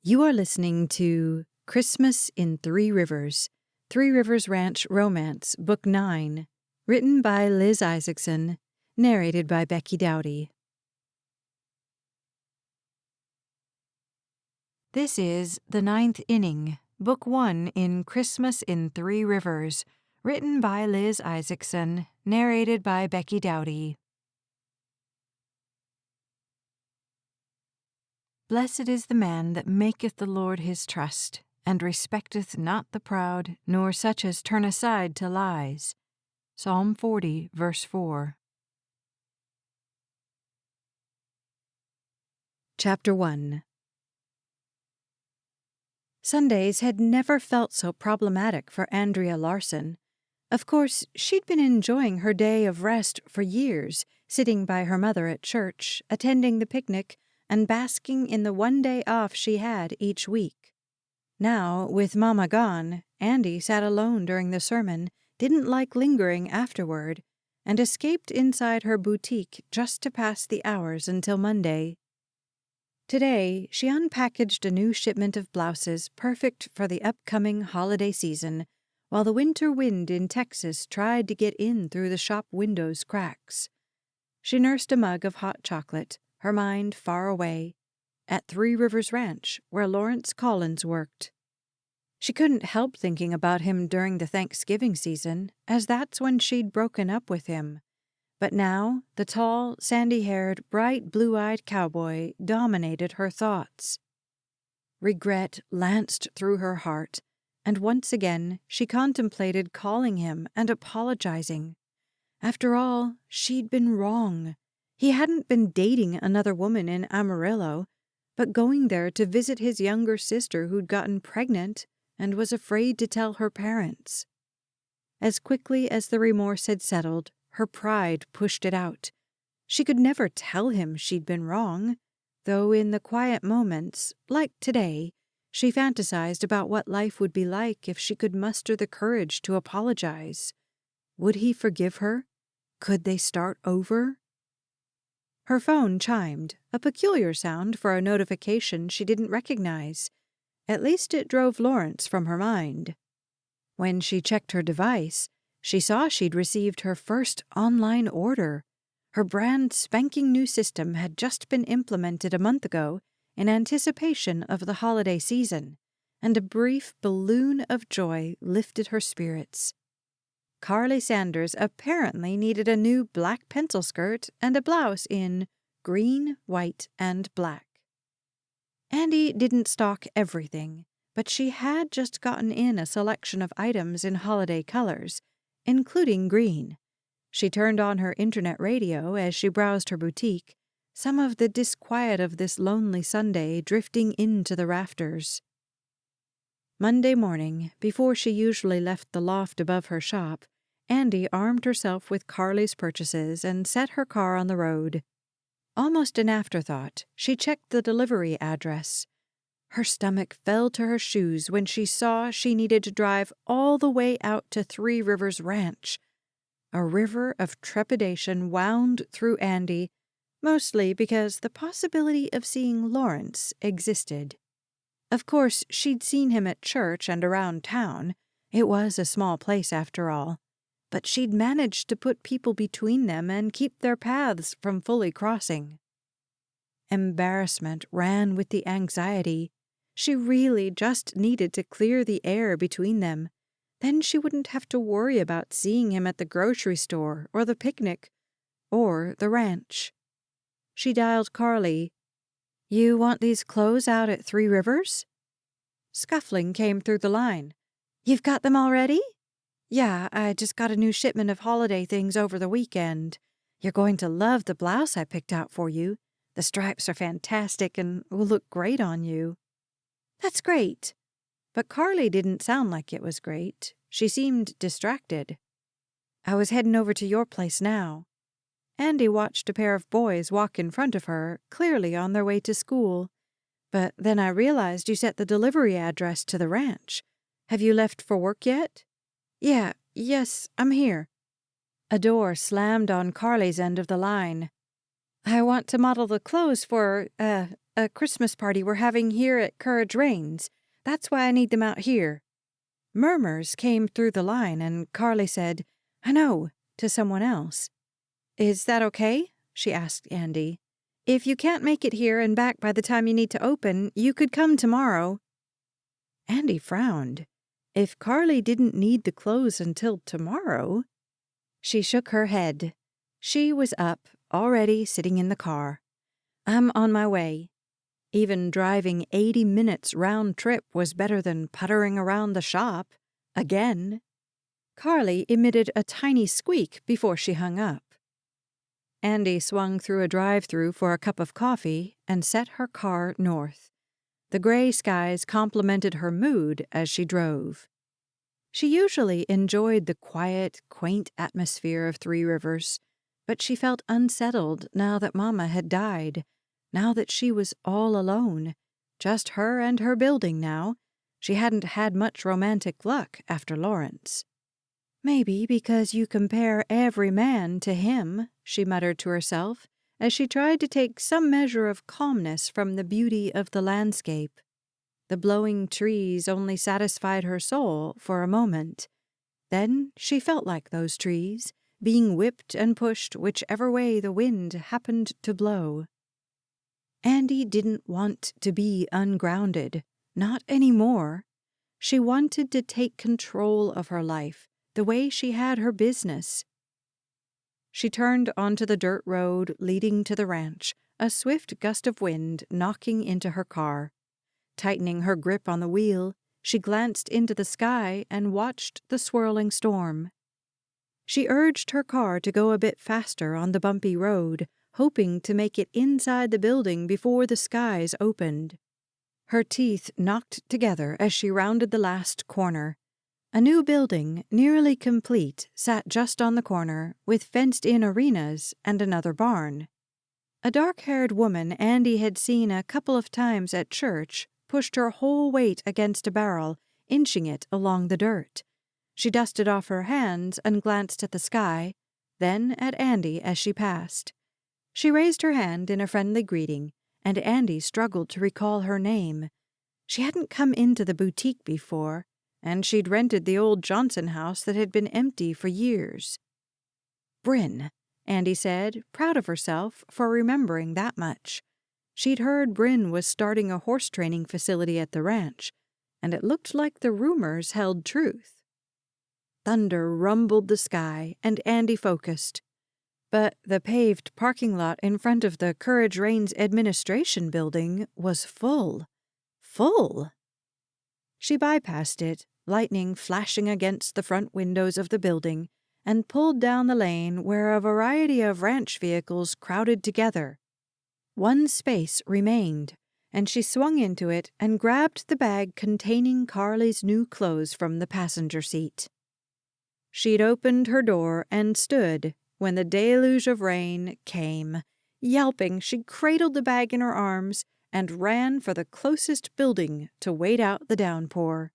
You are listening to Christmas in Three Rivers Ranch Romance, Book 9, written by Liz Isaacson, narrated by Becky Dowdy. This is the 9th inning, Book 1 in Christmas in Three Rivers, written by Liz Isaacson, narrated by Becky Dowdy. Blessed is the man that maketh the Lord his trust, and respecteth not the proud, nor such as turn aside to lies. Psalm 40, verse 4. Chapter 1. Sundays had never felt so problematic for Andrea Larsen. Of course, she'd been enjoying her day of rest for years, sitting by her mother at church, attending the picnic, and basking in the one day off she had each week. Now, with Mama gone, Andy sat alone during the sermon, didn't like lingering afterward, and escaped inside her boutique just to pass the hours until Monday. Today, she unpackaged a new shipment of blouses perfect for the upcoming holiday season, while the winter wind in Texas tried to get in through the shop window's cracks. She nursed a mug of hot chocolate, her mind far away, at Three Rivers Ranch, where Lawrence Collins worked. She couldn't help thinking about him during the Thanksgiving season, as that's when she'd broken up with him. But now, the tall, sandy-haired, bright blue-eyed cowboy dominated her thoughts. Regret lanced through her heart, and once again she contemplated calling him and apologizing. After all, she'd been wrong. He hadn't been dating another woman in Amarillo, but going there to visit his younger sister who'd gotten pregnant and was afraid to tell her parents. As quickly as the remorse had settled, her pride pushed it out. She could never tell him she'd been wrong, though in the quiet moments, like today, she fantasized about what life would be like if she could muster the courage to apologize. Would he forgive her? Could they start over? Her phone chimed, a peculiar sound for a notification she didn't recognize. At least it drove Lawrence from her mind. When she checked her device, she saw she'd received her first online order. Her brand spanking new system had just been implemented a month ago in anticipation of the holiday season, and a brief balloon of joy lifted her spirits. Carly Sanders apparently needed a new black pencil skirt and a blouse in green, white, and black. Andy didn't stock everything, but she had just gotten in a selection of items in holiday colors, including green. She turned on her internet radio as she browsed her boutique, some of the disquiet of this lonely Sunday drifting into the rafters. Monday morning, before she usually left the loft above her shop, Andy armed herself with Carly's purchases and set her car on the road. Almost an afterthought, she checked the delivery address. Her stomach fell to her shoes when she saw she needed to drive all the way out to Three Rivers Ranch. A river of trepidation wound through Andy, mostly because the possibility of seeing Lawrence existed. Of course, she'd seen him at church and around town. It was a small place after all. But she'd managed to put people between them and keep their paths from fully crossing. Embarrassment ran with the anxiety. She really just needed to clear the air between them. Then she wouldn't have to worry about seeing him at the grocery store or the picnic or the ranch. She dialed Carly. "You want these clothes out at Three Rivers?" Scuffling came through the line. "You've got them already?" "Yeah, I just got a new shipment of holiday things over the weekend. You're going to love the blouse I picked out for you. The stripes are fantastic and will look great on you." "That's great." But Carly didn't sound like it was great. She seemed distracted. "I was heading over to your place now." Andy watched a pair of boys walk in front of her, clearly on their way to school. "But then I realized you set the delivery address to the ranch. Have you left for work yet?" Yes, I'm here." A door slammed on Carly's end of the line. "I want to model the clothes for, a Christmas party we're having here at Courage Rains. That's why I need them out here." Murmurs came through the line, and Carly said, "I know," to someone else. "Is that okay?" she asked Andy. "If you can't make it here and back by the time you need to open, you could come tomorrow." Andy frowned. If Carly didn't need the clothes until tomorrow... She shook her head. She was up, already sitting in the car. "I'm on my way." Even driving 80 minutes round trip was better than puttering around the shop. Again. Carly emitted a tiny squeak before she hung up. Andy swung through a drive-through for a cup of coffee and set her car north. The gray skies complemented her mood as she drove. She usually enjoyed the quiet, quaint atmosphere of Three Rivers, but she felt unsettled now that Mama had died, now that she was all alone, just her and her building now. She hadn't had much romantic luck after Lawrence. "Maybe because you compare every man to him," she muttered to herself, as she tried to take some measure of calmness from the beauty of the landscape. The blowing trees only satisfied her soul for a moment. Then she felt like those trees, being whipped and pushed whichever way the wind happened to blow. Andy didn't want to be ungrounded, not anymore. She wanted to take control of her life, the way she had her business. She turned onto the dirt road leading to the ranch, a swift gust of wind knocking into her car. Tightening her grip on the wheel, she glanced into the sky and watched the swirling storm. She urged her car to go a bit faster on the bumpy road, hoping to make it inside the building before the skies opened. Her teeth knocked together as she rounded the last corner. A new building, nearly complete, sat just on the corner, with fenced-in arenas and another barn. A dark-haired woman Andy had seen a couple of times at church pushed her whole weight against a barrel, inching it along the dirt. She dusted off her hands and glanced at the sky, then at Andy as she passed. She raised her hand in a friendly greeting, and Andy struggled to recall her name. She hadn't come into the boutique before, and she'd rented the old Johnson house that had been empty for years. "Bryn," Andy said, proud of herself for remembering that much. She'd heard Bryn was starting a horse training facility at the ranch, and it looked like the rumors held truth. Thunder rumbled the sky, and Andy focused. But the paved parking lot in front of the Courage Rains administration building was full. Full! She bypassed it, lightning flashing against the front windows of the building, and pulled down the lane where a variety of ranch vehicles crowded together. One space remained, and she swung into it and grabbed the bag containing Carly's new clothes from the passenger seat. She'd opened her door and stood when the deluge of rain came. Yelping, she cradled the bag in her arms and ran for the closest building to wait out the downpour.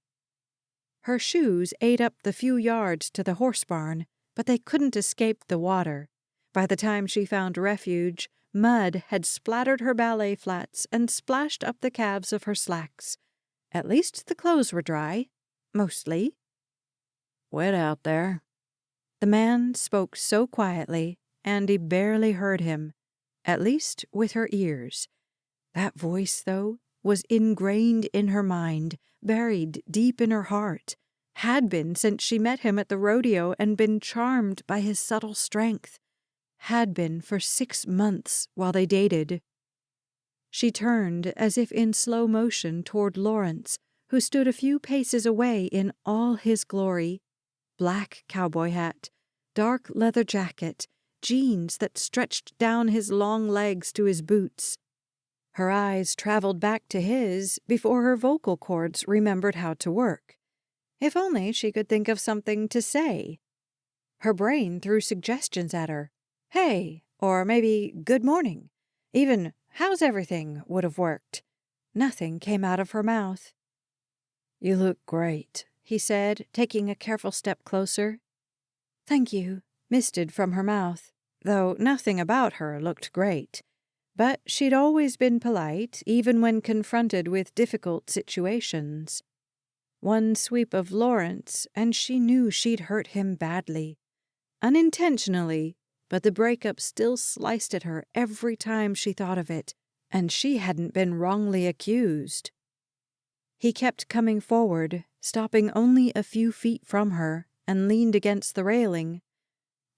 Her shoes ate up the few yards to the horse barn, but they couldn't escape the water. By the time she found refuge, mud had splattered her ballet flats and splashed up the calves of her slacks. At least the clothes were dry. Mostly. "Wet out there." The man spoke so quietly, Andy barely heard him, at least with her ears. That voice, though, was ingrained in her mind, buried deep in her heart, had been since she met him at the rodeo and been charmed by his subtle strength, had been for 6 months while they dated. She turned as if in slow motion toward Lawrence, who stood a few paces away in all his glory. Black cowboy hat, dark leather jacket, jeans that stretched down his long legs to his boots. Her eyes traveled back to his before her vocal cords remembered how to work. If only she could think of something to say. Her brain threw suggestions at her. "Hey," or maybe "good morning." Even "how's everything" would have worked. Nothing came out of her mouth. "You look great," he said, taking a careful step closer. "Thank you," misted from her mouth, though nothing about her looked great. But she'd always been polite, even when confronted with difficult situations. One sweep of Lawrence, and she knew she'd hurt him badly. Unintentionally, but the breakup still sliced at her every time she thought of it, and she hadn't been wrongly accused. He kept coming forward, stopping only a few feet from her, and leaned against the railing.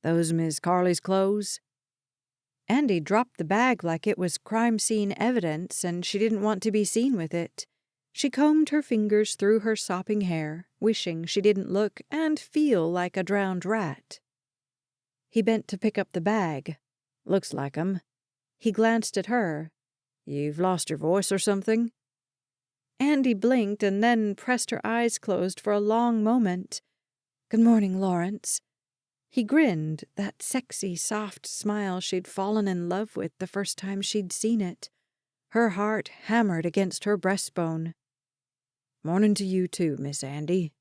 "Those Miss Carley's clothes?" Andy dropped the bag like it was crime scene evidence, and she didn't want to be seen with it. She combed her fingers through her sopping hair, wishing she didn't look and feel like a drowned rat. He bent to pick up the bag. "Looks like 'em." He glanced at her. "You've lost your voice or something?" Andy blinked and then pressed her eyes closed for a long moment. "Good morning, Lawrence." He grinned, that sexy, soft smile she'd fallen in love with the first time she'd seen it. Her heart hammered against her breastbone. "Morning to you too, Miss Andy."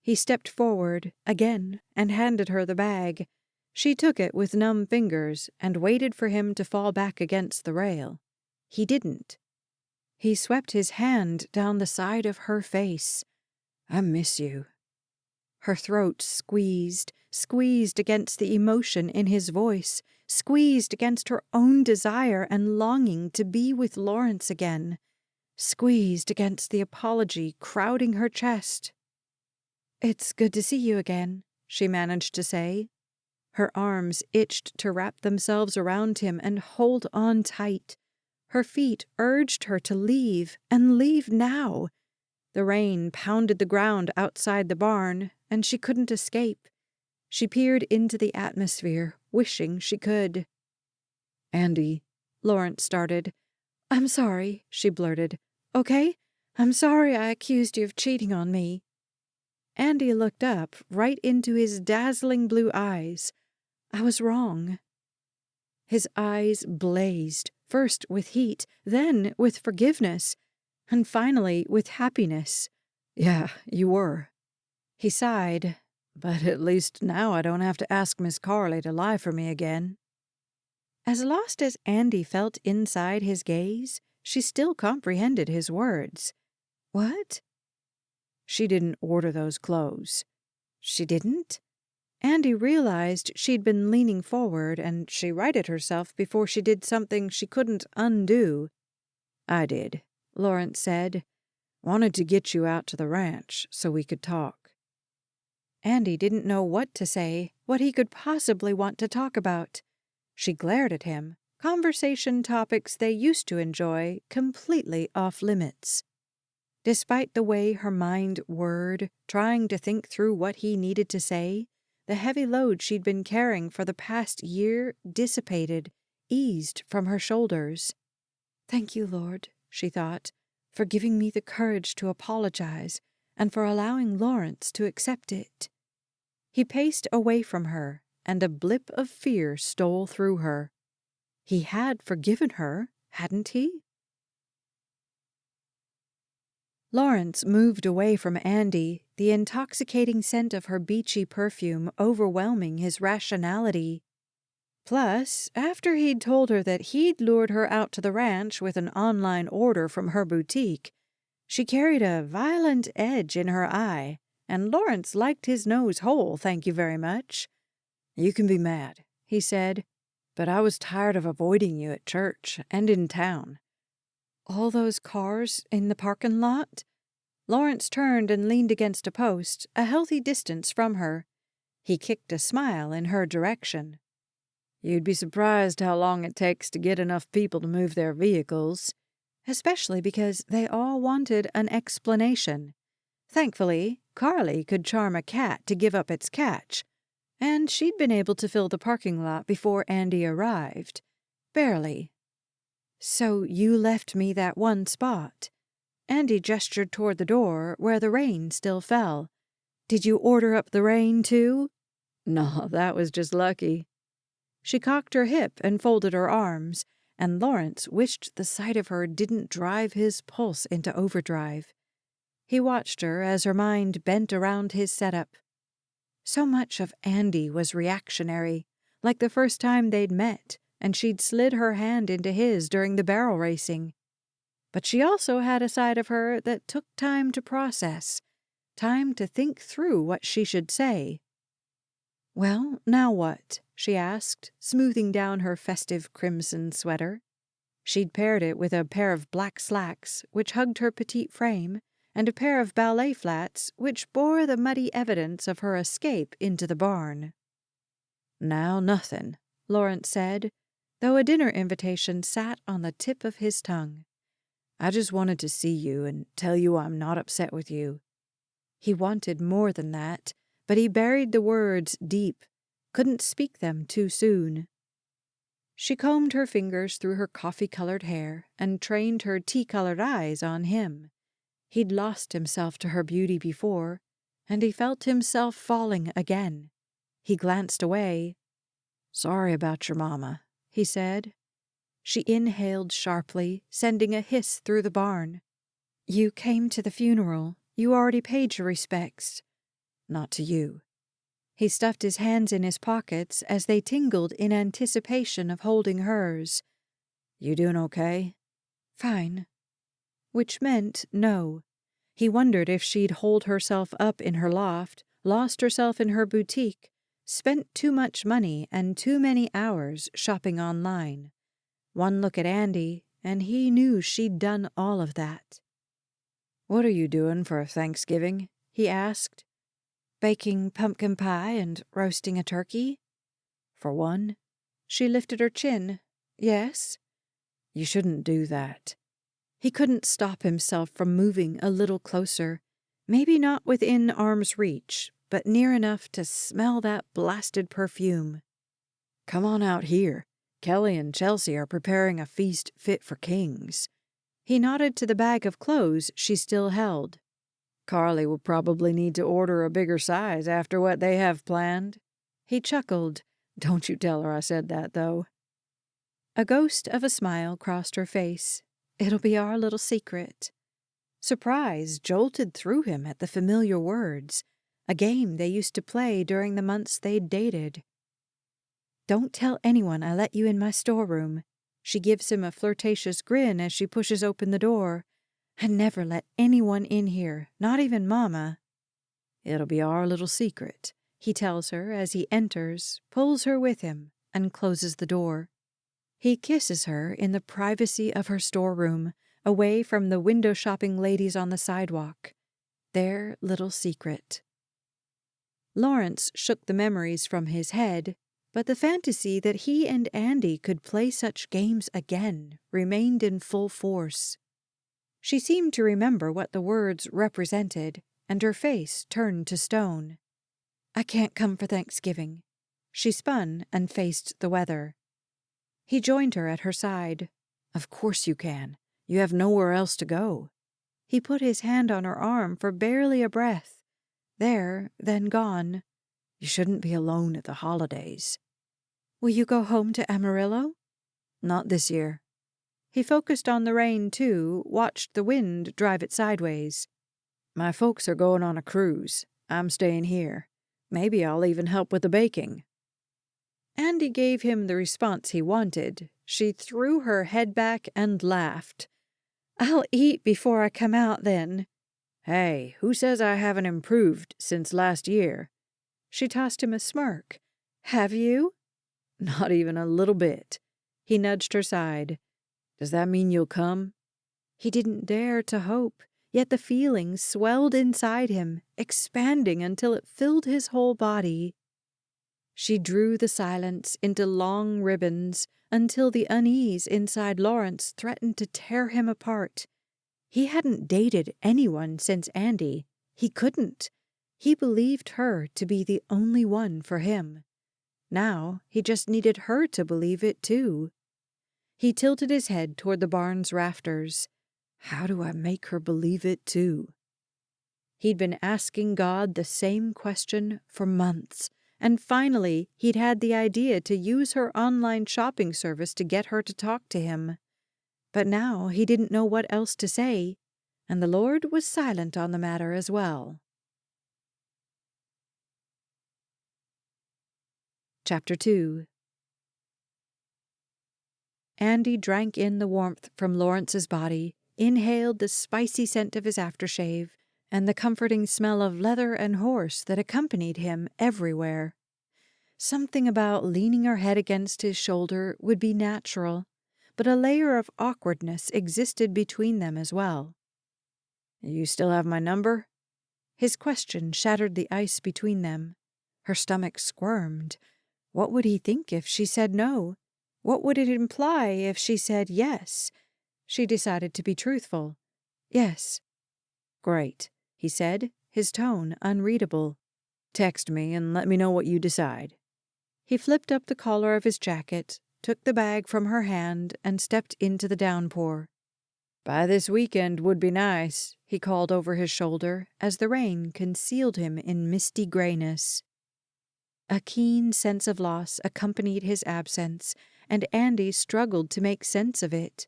He stepped forward, again, and handed her the bag. She took it with numb fingers and waited for him to fall back against the rail. He didn't. He swept his hand down the side of her face. "I miss you." Her throat squeezed against the emotion in his voice, squeezed against her own desire and longing to be with Lawrence again, squeezed against the apology crowding her chest. "It's good to see you again," she managed to say. Her arms itched to wrap themselves around him and hold on tight. Her feet urged her to leave, and leave now. The rain pounded the ground outside the barn, and she couldn't escape. She peered into the atmosphere, wishing she could. "Andy," Lawrence started. "I'm sorry," she blurted. "Okay? I'm sorry I accused you of cheating on me." Andy looked up, right into his dazzling blue eyes. "I was wrong." His eyes blazed, first with heat, then with forgiveness, and finally with happiness. "Yeah, you were." He sighed. "But at least now I don't have to ask Miss Carley to lie for me again." As lost as Andy felt inside his gaze, she still comprehended his words. "What?" "She didn't order those clothes." "She didn't?" Andy realized she'd been leaning forward, and she righted herself before she did something she couldn't undo. "I did," Lawrence said. "Wanted to get you out to the ranch so we could talk." Andy didn't know what to say, what he could possibly want to talk about. She glared at him, conversation topics they used to enjoy completely off limits. Despite the way her mind whirred, trying to think through what he needed to say, the heavy load she'd been carrying for the past year dissipated, eased from her shoulders. "Thank you, Lord," she thought, "for giving me the courage to apologize and for allowing Lawrence to accept it." He paced away from her, and a blip of fear stole through her. He had forgiven her, hadn't he? Lawrence moved away from Andy, the intoxicating scent of her beachy perfume overwhelming his rationality. Plus, after he'd told her that he'd lured her out to the ranch with an online order from her boutique, she carried a violent edge in her eye, and Lawrence liked his nose whole, thank you very much. "You can be mad," he said, "but I was tired of avoiding you at church and in town." "All those cars in the parking lot?" Lawrence turned and leaned against a post, a healthy distance from her. He kicked a smile in her direction. "You'd be surprised how long it takes to get enough people to move their vehicles." Especially because they all wanted an explanation. Thankfully, Carley could charm a cat to give up its catch, and she'd been able to fill the parking lot before Andy arrived. Barely. "So you left me that one spot." Andy gestured toward the door, where the rain still fell. "Did you order up the rain, too?" "No, that was just lucky." She cocked her hip and folded her arms, and Lawrence wished the sight of her didn't drive his pulse into overdrive. He watched her as her mind bent around his setup. So much of Andy was reactionary, like the first time they'd met, and she'd slid her hand into his during the barrel racing. But she also had a side of her that took time to process, time to think through what she should say. "Well, now what?" she asked, smoothing down her festive crimson sweater. She'd paired it with a pair of black slacks, which hugged her petite frame, and a pair of ballet flats, which bore the muddy evidence of her escape into the barn. "Now, nothing," Lawrence said, though a dinner invitation sat on the tip of his tongue. "I just wanted to see you and tell you I'm not upset with you." He wanted more than that, but he buried the words deep, couldn't speak them too soon. She combed her fingers through her coffee-colored hair and trained her tea-colored eyes on him. He'd lost himself to her beauty before, and he felt himself falling again. He glanced away. "Sorry about your mama," he said. She inhaled sharply, sending a hiss through the barn. "You came to the funeral. You already paid your respects." "Not to you." He stuffed his hands in his pockets as they tingled in anticipation of holding hers. "You doing okay?" "Fine." Which meant no. He wondered if she'd holed herself up in her loft, lost herself in her boutique, spent too much money and too many hours shopping online. One look at Andy, and he knew she'd done all of that. "What are you doing for Thanksgiving?" he asked. "Baking pumpkin pie and roasting a turkey." "For one?" She lifted her chin. "Yes." "You shouldn't do that." He couldn't stop himself from moving a little closer, maybe not within arm's reach, but near enough to smell that blasted perfume. "Come on out here. Kelly and Chelsea are preparing a feast fit for kings." He nodded to the bag of clothes she still held. "Carly will probably need to order a bigger size after what they have planned." He chuckled. "Don't you tell her I said that, though." A ghost of a smile crossed her face. "It'll be our little secret." Surprise jolted through him at the familiar words, a game they used to play during the months they'd dated. "Don't tell anyone I let you in my storeroom." She gives him a flirtatious grin as she pushes open the door. "And never let anyone in here, not even Mama." "It'll be our little secret," he tells her as he enters, pulls her with him, and closes the door. He kisses her in the privacy of her storeroom, away from the window-shopping ladies on the sidewalk. Their little secret. Lawrence shook the memories from his head, but the fantasy that he and Andy could play such games again remained in full force. She seemed to remember what the words represented, and her face turned to stone. "I can't come for Thanksgiving." She spun and faced the weather. He joined her at her side. "Of course you can. You have nowhere else to go." He put his hand on her arm for barely a breath. There, then gone. "You shouldn't be alone at the holidays." "Will you go home to Amarillo?" "Not this year." He focused on the rain, too, watched the wind drive it sideways. "My folks are going on a cruise. I'm staying here. Maybe I'll even help with the baking." Andy gave him the response he wanted. She threw her head back and laughed. "I'll eat before I come out, then." "Hey, who says I haven't improved since last year?" She tossed him a smirk. "Have you?" "Not even a little bit." He nudged her side. "Does that mean you'll come?" He didn't dare to hope, yet the feeling swelled inside him, expanding until it filled his whole body. She drew the silence into long ribbons until the unease inside Lawrence threatened to tear him apart. He hadn't dated anyone since Andy. He couldn't. He believed her to be the only one for him. Now he just needed her to believe it, too. He tilted his head toward the barn's rafters. How do I make her believe it, too? He'd been asking God the same question for months, and finally he'd had the idea to use her online shopping service to get her to talk to him. But now he didn't know what else to say, and the Lord was silent on the matter as well. Chapter 2. Andy drank in the warmth from Lawrence's body, inhaled the spicy scent of his aftershave, and the comforting smell of leather and horse that accompanied him everywhere. Something about leaning her head against his shoulder would be natural, but a layer of awkwardness existed between them as well. "You still have my number?" His question shattered the ice between them. Her stomach squirmed. What would he think if she said no? What would it imply if she said yes? She decided to be truthful. "Yes." "Great," he said, his tone unreadable. "Text me and let me know what you decide." He flipped up the collar of his jacket, took the bag from her hand, and stepped into the downpour. "By this weekend would be nice," he called over his shoulder as the rain concealed him in misty grayness. A keen sense of loss accompanied his absence, and Andy struggled to make sense of it.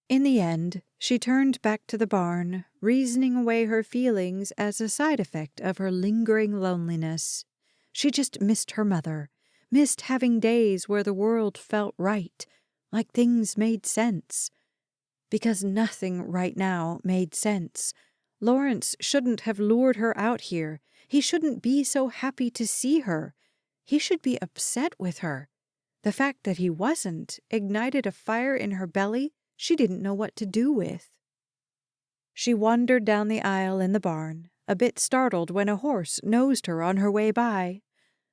In the end, she turned back to the barn, reasoning away her feelings as a side effect of her lingering loneliness. She just missed her mother, missed having days where the world felt right, like things made sense. Because nothing right now made sense. Lawrence shouldn't have lured her out here. He shouldn't be so happy to see her. He should be upset with her. The fact that he wasn't ignited a fire in her belly she didn't know what to do with. She wandered down the aisle in the barn, a bit startled when a horse nosed her on her way by.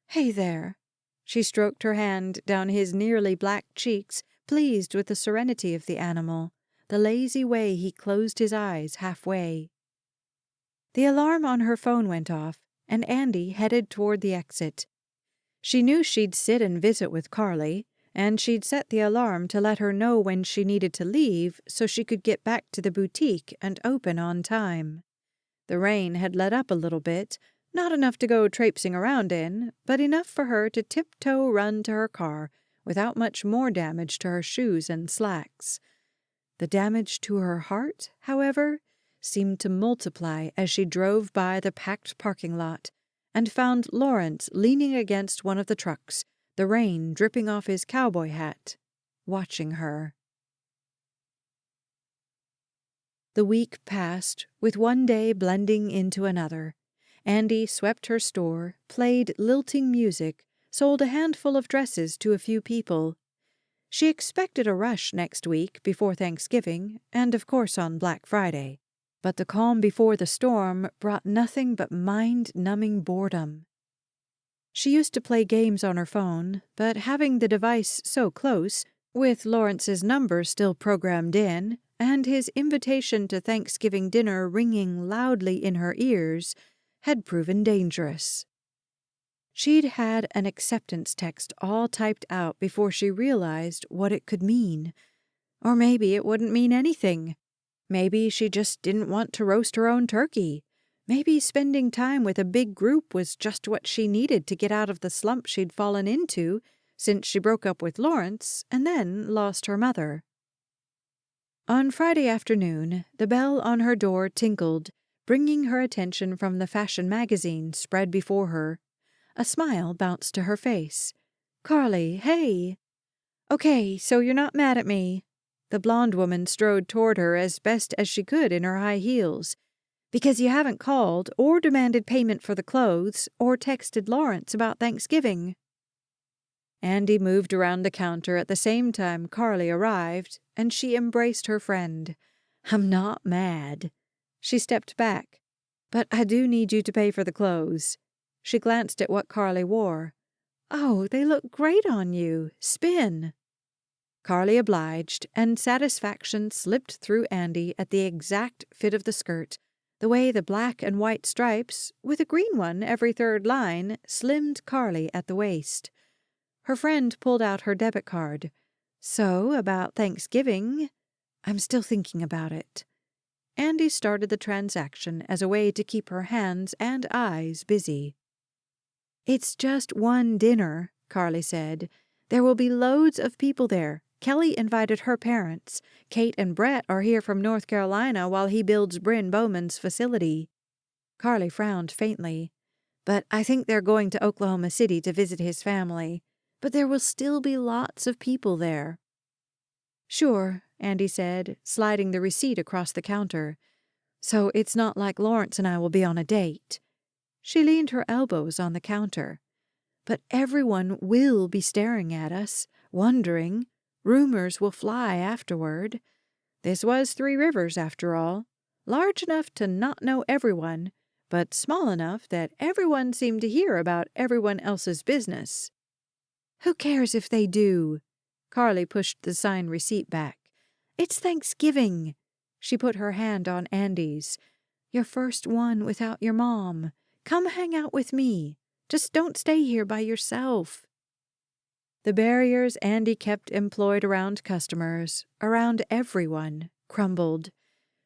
"Hey there." She stroked her hand down his nearly black cheeks, pleased with the serenity of the animal, the lazy way he closed his eyes halfway. The alarm on her phone went off, and Andy headed toward the exit. She knew she'd sit and visit with Carly, and she'd set the alarm to let her know when she needed to leave so she could get back to the boutique and open on time. The rain had let up a little bit, not enough to go traipsing around in, but enough for her to tiptoe run to her car without much more damage to her shoes and slacks. The damage to her heart, however, seemed to multiply as she drove by the packed parking lot and found Lawrence leaning against one of the trucks, the rain dripping off his cowboy hat, watching her. The week passed, with one day blending into another. Andy swept her store, played lilting music, sold a handful of dresses to a few people. She expected a rush next week before Thanksgiving, and of course on Black Friday. But the calm before the storm brought nothing but mind-numbing boredom. She used to play games on her phone, but having the device so close, with Lawrence's number still programmed in, and his invitation to Thanksgiving dinner ringing loudly in her ears, had proven dangerous. She'd had an acceptance text all typed out before she realized what it could mean. Or maybe it wouldn't mean anything. Maybe she just didn't want to roast her own turkey. Maybe spending time with a big group was just what she needed to get out of the slump she'd fallen into since she broke up with Lawrence and then lost her mother. On Friday afternoon, the bell on her door tinkled, bringing her attention from the fashion magazine spread before her. A smile bounced to her face. "Carly, hey." "Okay, so you're not mad at me." The blonde woman strode toward her as best as she could in her high heels. "Because you haven't called, or demanded payment for the clothes, or texted Lawrence about Thanksgiving." Andy moved around the counter at the same time Carly arrived, and she embraced her friend. "I'm not mad." She stepped back. "But I do need you to pay for the clothes." She glanced at what Carly wore. "Oh, they look great on you. Spin." Carly obliged, and satisfaction slipped through Andy at the exact fit of the skirt, the way the black and white stripes, with a green one every third line, slimmed Carly at the waist. Her friend pulled out her debit card. "So, about Thanksgiving?" "I'm still thinking about it." Andy started the transaction as a way to keep her hands and eyes busy. "It's just one dinner," Carly said. "There will be loads of people there. Kelly invited her parents. Kate and Brett are here from North Carolina while he builds Bryn Bowman's facility." Carly frowned faintly. "But I think they're going to Oklahoma City to visit his family. But there will still be lots of people there." "Sure," Andy said, sliding the receipt across the counter. "So it's not like Lawrence and I will be on a date." She leaned her elbows on the counter. "But everyone will be staring at us, wondering. Rumors will fly afterward. This was Three Rivers, after all. Large enough to not know everyone, but small enough that everyone seemed to hear about everyone else's business." "Who cares if they do?" Carly pushed the signed receipt back. "It's Thanksgiving." She put her hand on Andy's. "Your first one without your mom. Come hang out with me. Just don't stay here by yourself." The barriers Andy kept employed around customers, around everyone, crumbled.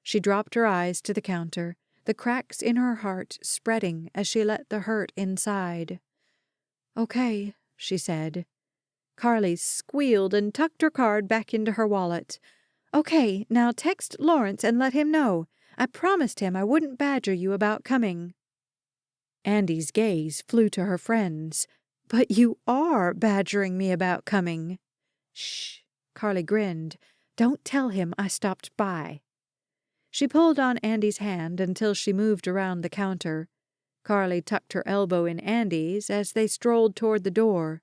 She dropped her eyes to the counter, the cracks in her heart spreading as she let the hurt inside. "Okay," she said. Carly squealed and tucked her card back into her wallet. "Okay, now text Lawrence and let him know. I promised him I wouldn't badger you about coming." Andy's gaze flew to her friends. "But you are badgering me about coming." "Shh," Carly grinned. "Don't tell him I stopped by." She pulled on Andy's hand until she moved around the counter. Carly tucked her elbow in Andy's as they strolled toward the door.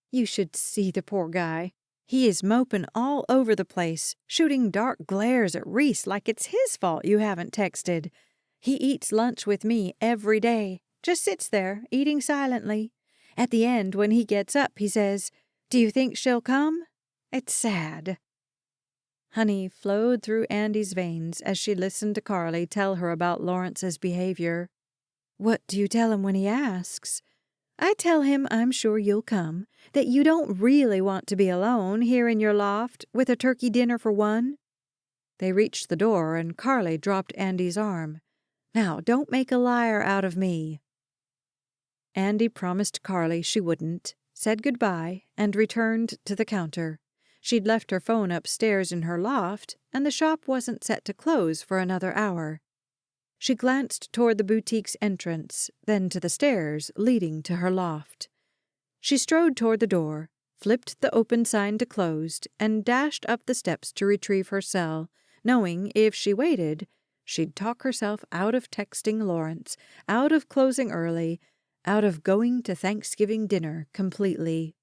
"You should see the poor guy. He is moping all over the place, shooting dark glares at Reese like it's his fault you haven't texted. He eats lunch with me every day, just sits there, eating silently. At the end, when he gets up, he says, 'Do you think she'll come?' It's sad." Honey flowed through Andy's veins as she listened to Carly tell her about Lawrence's behavior. "What do you tell him when he asks?" "I tell him I'm sure you'll come, that you don't really want to be alone here in your loft with a turkey dinner for one." They reached the door and Carly dropped Andy's arm. "Now, don't make a liar out of me." Andy promised Carly she wouldn't, said goodbye, and returned to the counter. She'd left her phone upstairs in her loft, and the shop wasn't set to close for another hour. She glanced toward the boutique's entrance, then to the stairs leading to her loft. She strode toward the door, flipped the open sign to closed, and dashed up the steps to retrieve her cell, knowing if she waited, she'd talk herself out of texting Lawrence, out of closing early, out of going to Thanksgiving dinner completely.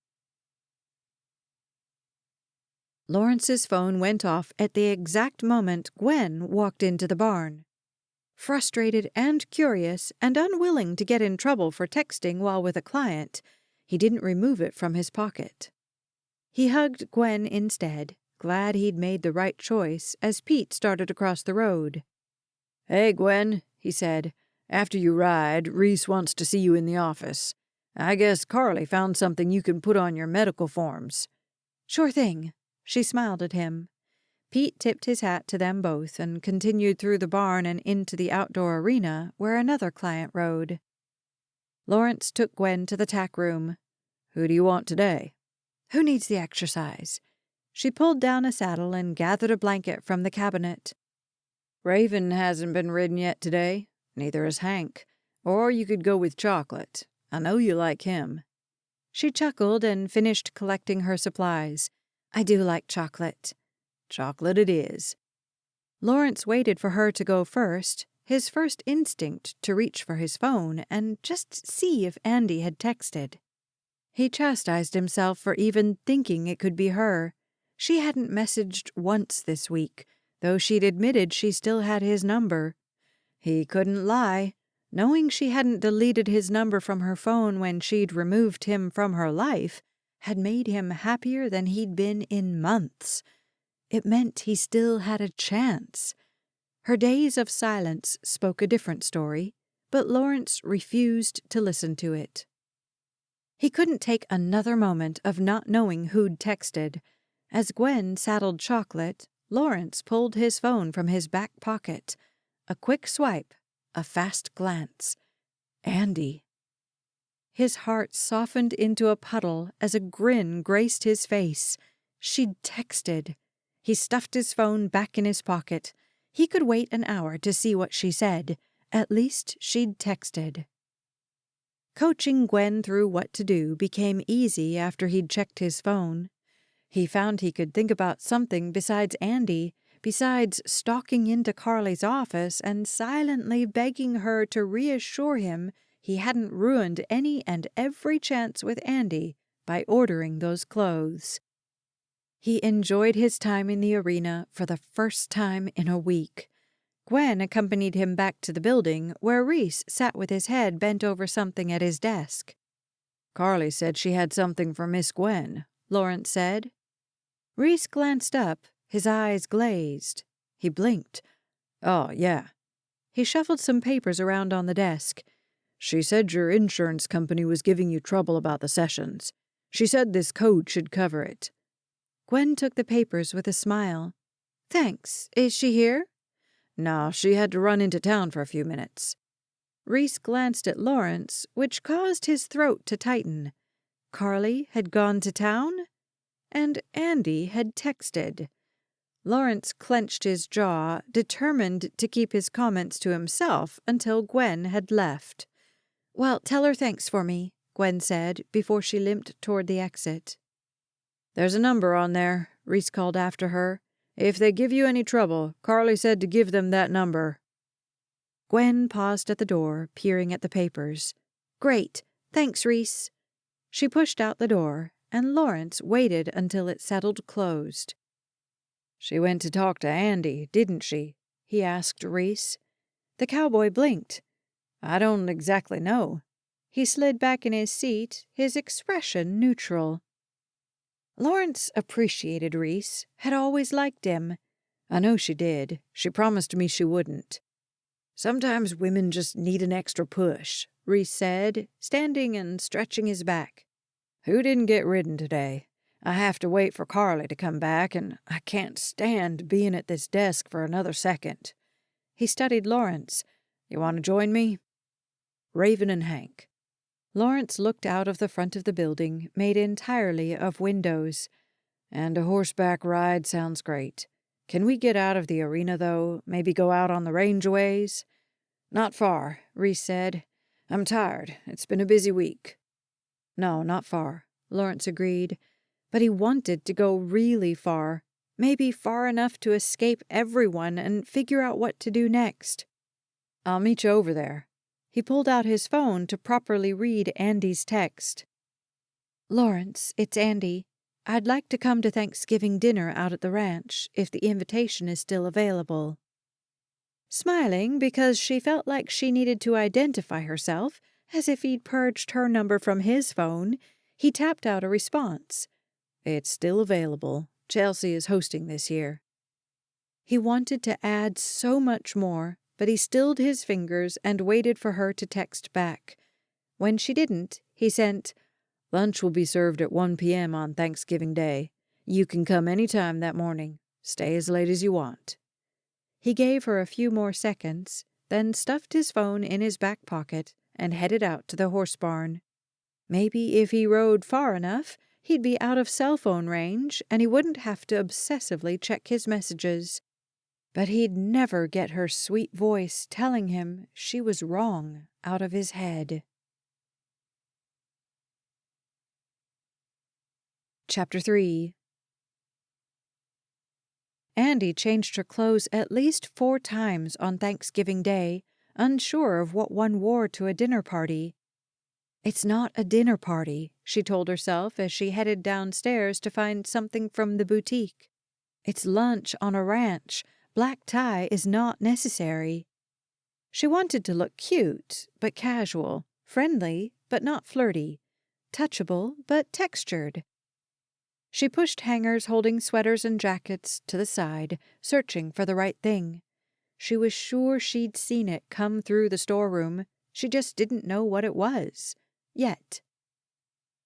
Lawrence's phone went off at the exact moment Gwen walked into the barn. Frustrated and curious and unwilling to get in trouble for texting while with a client, he didn't remove it from his pocket. He hugged Gwen instead, glad he'd made the right choice as Pete started across the road. "Hey, Gwen," he said. "After you ride, Reese wants to see you in the office. I guess Carly found something you can put on your medical forms." "Sure thing." She smiled at him. Pete tipped his hat to them both and continued through the barn and into the outdoor arena where another client rode. Lawrence took Gwen to the tack room. "Who do you want today?" "Who needs the exercise?" She pulled down a saddle and gathered a blanket from the cabinet. "Raven hasn't been ridden yet today. Neither has Hank. Or you could go with Chocolate. I know you like him." She chuckled and finished collecting her supplies. "I do like Chocolate." "Chocolate it is." Lawrence waited for her to go first, his first instinct to reach for his phone and just see if Andy had texted. He chastised himself for even thinking it could be her. She hadn't messaged once this week, though she'd admitted she still had his number. He couldn't lie. Knowing she hadn't deleted his number from her phone when she'd removed him from her life had made him happier than he'd been in months. It meant he still had a chance. Her days of silence spoke a different story, but Lawrence refused to listen to it. He couldn't take another moment of not knowing who'd texted. As Gwen saddled Chocolate, Lawrence pulled his phone from his back pocket. A quick swipe, a fast glance. Andy. His heart softened into a puddle as a grin graced his face. She'd texted. He stuffed his phone back in his pocket. He could wait an hour to see what she said. At least she'd texted. Coaching Gwen through what to do became easy after he'd checked his phone. He found he could think about something besides Andy, besides stalking into Carly's office and silently begging her to reassure him he hadn't ruined any and every chance with Andy by ordering those clothes. He enjoyed his time in the arena for the first time in a week. Gwen accompanied him back to the building, where Reese sat with his head bent over something at his desk. "Carly said she had something for Miss Gwen," Lawrence said. Reese glanced up, his eyes glazed. He blinked. "Oh, yeah." He shuffled some papers around on the desk. "She said your insurance company was giving you trouble about the sessions. She said this code should cover it." Gwen took the papers with a smile. "Thanks. Is she here?" "No, she had to run into town for a few minutes." Reese glanced at Lawrence, which caused his throat to tighten. Carly had gone to town? And Andy had texted. Lawrence clenched his jaw, determined to keep his comments to himself until Gwen had left. "Well, tell her thanks for me," Gwen said before she limped toward the exit. "There's a number on there," Reese called after her. "If they give you any trouble, Carly said to give them that number." Gwen paused at the door, peering at the papers. "Great. Thanks, Reese." She pushed out the door, and Lawrence waited until it settled closed. "She went to talk to Andy, didn't she?" he asked Reese. The cowboy blinked. "I don't exactly know." He slid back in his seat, his expression neutral. Lawrence appreciated Reese, had always liked him. "I know she did. She promised me she wouldn't." "Sometimes women just need an extra push," Reese said, standing and stretching his back. "Who didn't get ridden today? I have to wait for Carly to come back, and I can't stand being at this desk for another second." He studied Lawrence. "You want to join me?" "Raven and Hank." Lawrence looked out of the front of the building, made entirely of windows. "And a horseback ride sounds great. Can we get out of the arena, though? Maybe go out on the range a ways?" "Not far," Reese said. "I'm tired. It's been a busy week." "No, not far," Lawrence agreed. But he wanted to go really far, maybe far enough to escape everyone and figure out what to do next. "I'll meet you over there." He pulled out his phone to properly read Andy's text. "Lawrence, it's Andy. I'd like to come to Thanksgiving dinner out at the ranch, if the invitation is still available." Smiling because she felt like she needed to identify herself, as if he'd purged her number from his phone, he tapped out a response. "It's still available. Chelsea is hosting this year." He wanted to add so much more, but he stilled his fingers and waited for her to text back. When she didn't, he sent, "Lunch will be served at 1 p.m. on Thanksgiving Day. You can come any time that morning. Stay as late as you want." He gave her a few more seconds, then stuffed his phone in his back pocket and headed out to the horse barn. Maybe if he rode far enough, he'd be out of cell phone range and he wouldn't have to obsessively check his messages. But he'd never get her sweet voice telling him she was wrong out of his head. Chapter 3. Andy changed her clothes at least 4 times on Thanksgiving Day, unsure of what one wore to a dinner party. "It's not a dinner party," she told herself as she headed downstairs to find something from the boutique. "It's lunch on a ranch. Black tie is not necessary." She wanted to look cute, but casual, friendly, but not flirty, touchable, but textured. She pushed hangers holding sweaters and jackets to the side, searching for the right thing. She was sure she'd seen it come through the storeroom. She just didn't know what it was. Yet.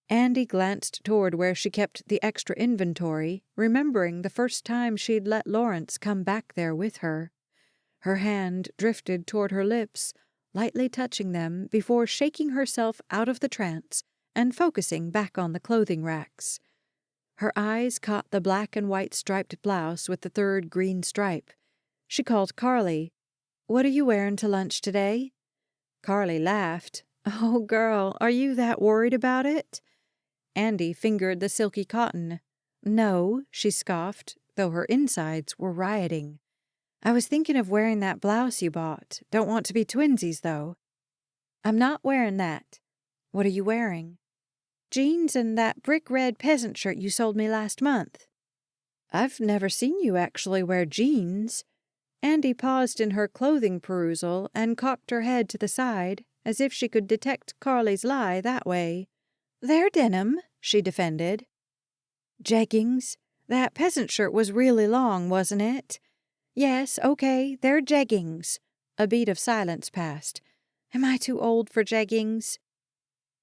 Andy glanced toward where she kept the extra inventory, remembering the first time she'd let Lawrence come back there with her. Her hand drifted toward her lips, lightly touching them before shaking herself out of the trance and focusing back on the clothing racks. Her eyes caught the black and white striped blouse with the 3rd green stripe. She called Carly. "What are you wearing to lunch today?" Carly laughed. "Oh, girl, are you that worried about it?" Andy fingered the silky cotton. No, she scoffed, though her insides were rioting. I was thinking of wearing that blouse you bought. Don't want to be twinsies, though. I'm not wearing that. What are you wearing? Jeans and that brick red peasant shirt you sold me last month. I've never seen you actually wear jeans. Andy paused in her clothing perusal and cocked her head to the side, as if she could detect Carly's lie that way. They're denim, she defended. Jeggings. That peasant shirt was really long, wasn't it? Yes, okay, they're jeggings. A beat of silence passed. Am I too old for jeggings?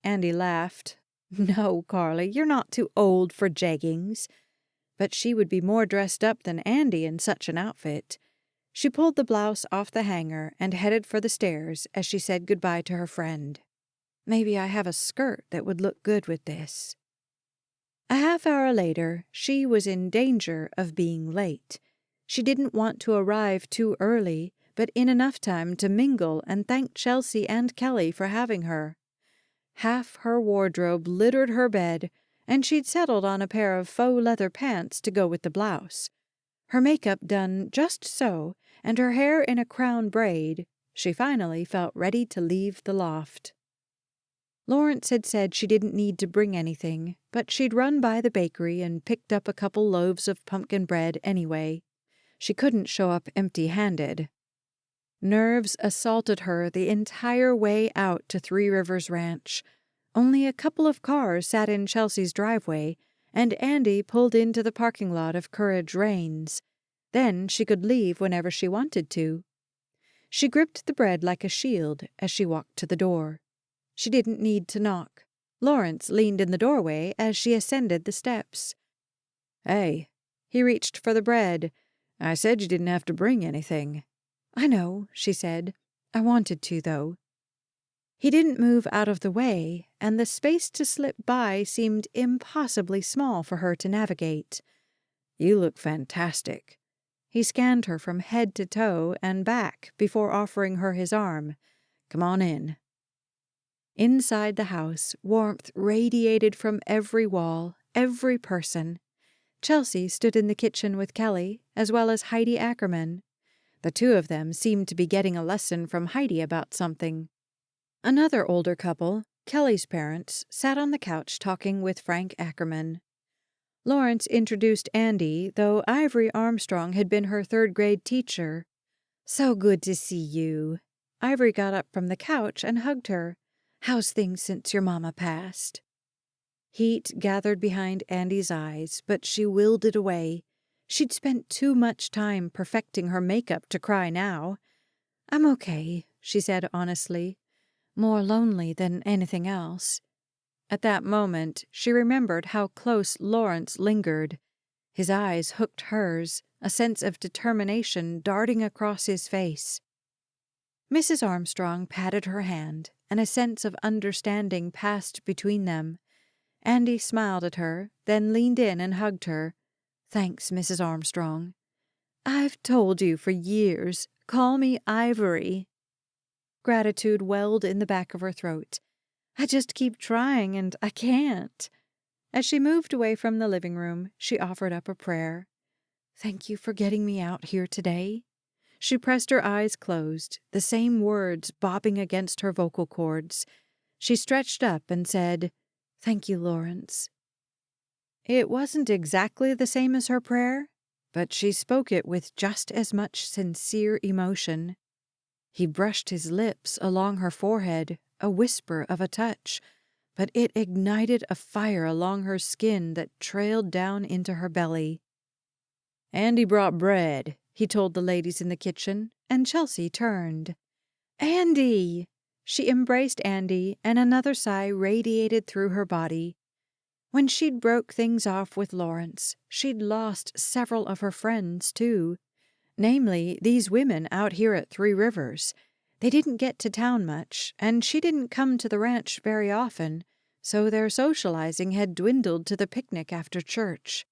Andy laughed. No, Carly, you're not too old for jeggings. But she would be more dressed up than Andy in such an outfit. She pulled the blouse off the hanger and headed for the stairs as she said goodbye to her friend. Maybe I have a skirt that would look good with this. A half hour later, she was in danger of being late. She didn't want to arrive too early, but in enough time to mingle and thank Chelsea and Kelly for having her. Half her wardrobe littered her bed, and she'd settled on a pair of faux leather pants to go with the blouse. Her makeup done just so, and her hair in a crown braid, she finally felt ready to leave the loft. Lawrence had said she didn't need to bring anything, but she'd run by the bakery and picked up a couple loaves of pumpkin bread anyway. She couldn't show up empty-handed. Nerves assaulted her the entire way out to Three Rivers Ranch. Only a couple of cars sat in Chelsea's driveway, and Andy pulled into the parking lot of Courage Reigns. Then she could leave whenever she wanted to. She gripped the bread like a shield as she walked to the door. She didn't need to knock. Lawrence leaned in the doorway as she ascended the steps. Hey, he reached for the bread. I said you didn't have to bring anything. I know, she said. I wanted to, though. He didn't move out of the way, and the space to slip by seemed impossibly small for her to navigate. You look fantastic. He scanned her from head to toe and back before offering her his arm. Come on in. Inside the house, warmth radiated from every wall, every person. Chelsea stood in the kitchen with Kelly, as well as Heidi Ackerman. The two of them seemed to be getting a lesson from Heidi about something. Another older couple, Kelly's parents, sat on the couch talking with Frank Ackerman. Lawrence introduced Andy, though Ivory Armstrong had been her third-grade teacher. So good to see you. Ivory got up from the couch and hugged her. How's things since your mama passed? Heat gathered behind Andy's eyes, but she willed it away. She'd spent too much time perfecting her makeup to cry now. I'm okay, she said honestly. More lonely than anything else. At that moment, she remembered how close Lawrence lingered. His eyes hooked hers, a sense of determination darting across his face. Mrs. Armstrong patted her hand, and a sense of understanding passed between them. Andy smiled at her, then leaned in and hugged her. Thanks, Mrs. Armstrong. I've told you for years. Call me Ivory. Gratitude welled in the back of her throat. I just keep trying, and I can't. As she moved away from the living room, she offered up a prayer. Thank you for getting me out here today. She pressed her eyes closed, the same words bobbing against her vocal cords. She stretched up and said, Thank you, Lawrence. It wasn't exactly the same as her prayer, but she spoke it with just as much sincere emotion. He brushed his lips along her forehead, a whisper of a touch, but it ignited a fire along her skin that trailed down into her belly. Andy brought bread, he told the ladies in the kitchen, and Chelsea turned. Andy! She embraced Andy, and another sigh radiated through her body. When she'd broke things off with Lawrence, she'd lost several of her friends, too. Namely, these women out here at Three Rivers. They didn't get to town much, and she didn't come to the ranch very often, so their socializing had dwindled to the picnic after church.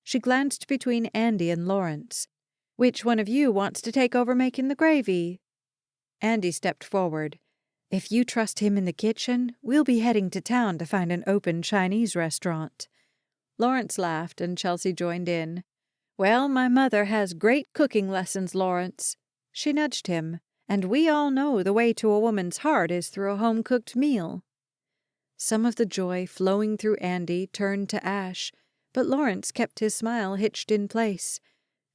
She glanced between Andy and Lawrence. Which one of you wants to take over making the gravy? Andy stepped forward. If you trust him in the kitchen, we'll be heading to town to find an open Chinese restaurant. Lawrence laughed, and Chelsea joined in. "Well, my mother has great cooking lessons, Lawrence." She nudged him, "and we all know the way to a woman's heart is through a home-cooked meal." Some of the joy flowing through Andy turned to ash, but Lawrence kept his smile hitched in place.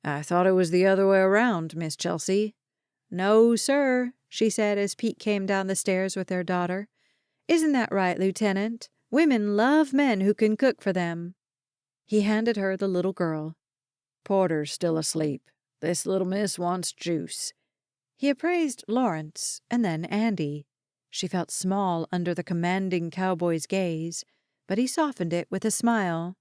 "I thought it was the other way around, Miss Chelsea." "No, sir," she said as Pete came down the stairs with their daughter. "Isn't that right, Lieutenant? Women love men who can cook for them." He handed her the little girl. "Porter's still asleep. This little miss wants juice." He appraised Lawrence and then Andy. She felt small under the commanding cowboy's gaze, but he softened it with a smile.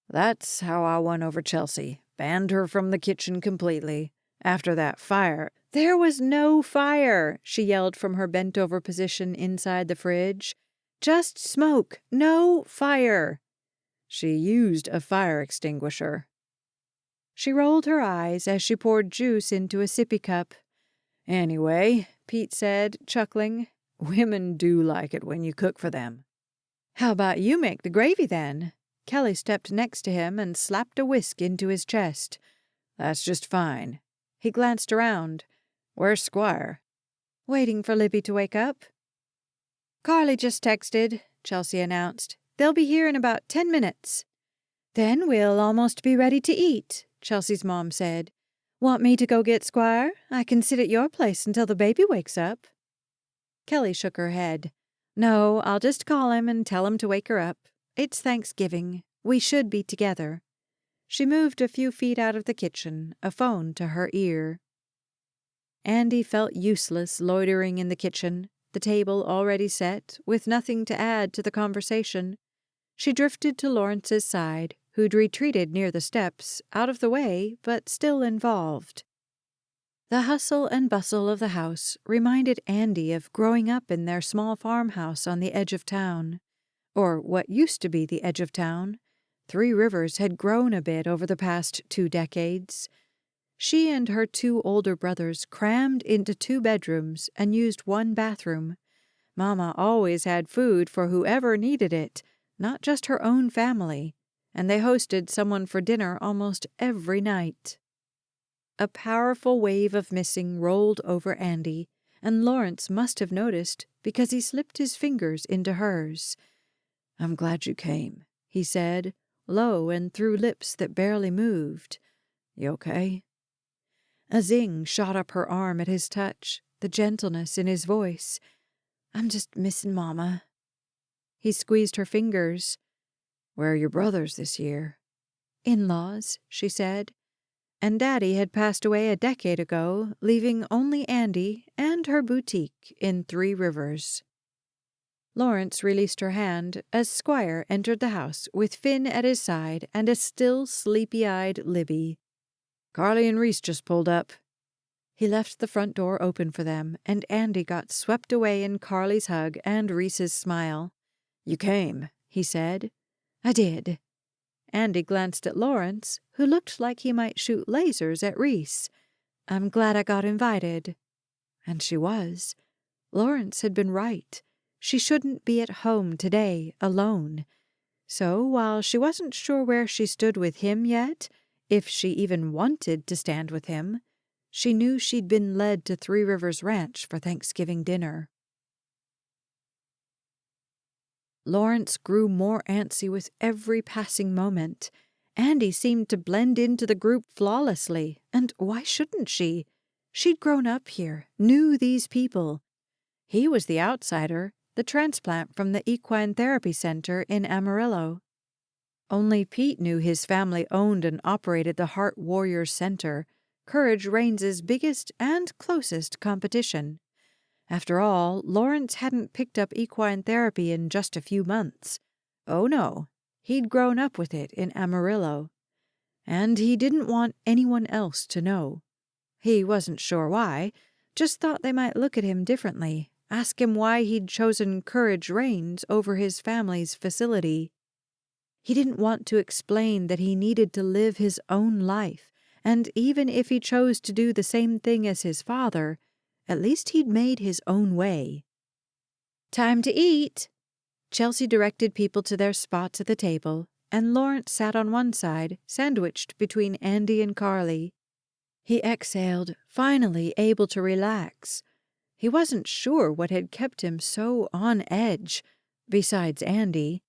"That's how I won over Chelsea. Banned her from the kitchen completely. After that fire—" "There was no fire," she yelled from her bent-over position inside the fridge. "Just smoke. No fire." "She used a fire extinguisher." She rolled her eyes as she poured juice into a sippy cup. "Anyway," Pete said, chuckling, "women do like it when you cook for them." "How about you make the gravy, then?" Kelly stepped next to him and slapped a whisk into his chest. "That's just fine." He glanced around. "Where's Squire?" "Waiting for Libby to wake up." "Carly just texted," Chelsea announced. "They'll be here in about 10 minutes." "Then we'll almost be ready to eat," Chelsea's mom said. "Want me to go get Squire? I can sit at your place until the baby wakes up." Kelly shook her head. "No, I'll just call him and tell him to wake her up. It's Thanksgiving. We should be together." She moved a few feet out of the kitchen, a phone to her ear. Andy felt useless loitering in the kitchen, the table already set, with nothing to add to the conversation. She drifted to Lawrence's side, who'd retreated near the steps, out of the way, but still involved. The hustle and bustle of the house reminded Andy of growing up in their small farmhouse on the edge of town, or what used to be the edge of town. Three Rivers had grown a bit over the past 2 decades. She and her 2 older brothers crammed into 2 bedrooms and used 1 bathroom. Mama always had food for whoever needed it, not just her own family, and they hosted someone for dinner almost every night. A powerful wave of missing rolled over Andy, and Lawrence must have noticed because he slipped his fingers into hers. "I'm glad you came," he said, low and through lips that barely moved. "You okay?" A zing shot up her arm at his touch, the gentleness in his voice. "I'm just missing Mama." He squeezed her fingers. "Where are your brothers this year?" "In-laws," she said. And Daddy had passed away a decade ago, leaving only Andy and her boutique in 3 Rivers. Lawrence released her hand as Squire entered the house with Finn at his side and a still sleepy-eyed Libby. "Carly and Reese just pulled up." He left the front door open for them, and Andy got swept away in Carly's hug and Reese's smile. "You came," he said. "I did." Andy glanced at Lawrence, who looked like he might shoot lasers at Reese. "I'm glad I got invited." And she was. Lawrence had been right. She shouldn't be at home today, alone. So, while she wasn't sure where she stood with him yet, if she even wanted to stand with him, she knew she'd been led to 3 Rivers Ranch for Thanksgiving dinner. Lawrence grew more antsy with every passing moment. Andy seemed to blend into the group flawlessly, and why shouldn't she? She'd grown up here, knew these people. He was the outsider, the transplant from the Equine Therapy Center in Amarillo. Only Pete knew his family owned and operated the Heart Warriors Center, Courage Reigns' biggest and closest competition. After all, Lawrence hadn't picked up equine therapy in just a few months. Oh no, he'd grown up with it in Amarillo. And he didn't want anyone else to know. He wasn't sure why, just thought they might look at him differently, ask him why he'd chosen Courage Reigns over his family's facility. He didn't want to explain that he needed to live his own life, and even if he chose to do the same thing as his father, at least he'd made his own way. "Time to eat!" Chelsea directed people to their spots at the table, and Lawrence sat on one side, sandwiched between Andy and Carly. He exhaled, finally able to relax. He wasn't sure what had kept him so on edge, besides Andy.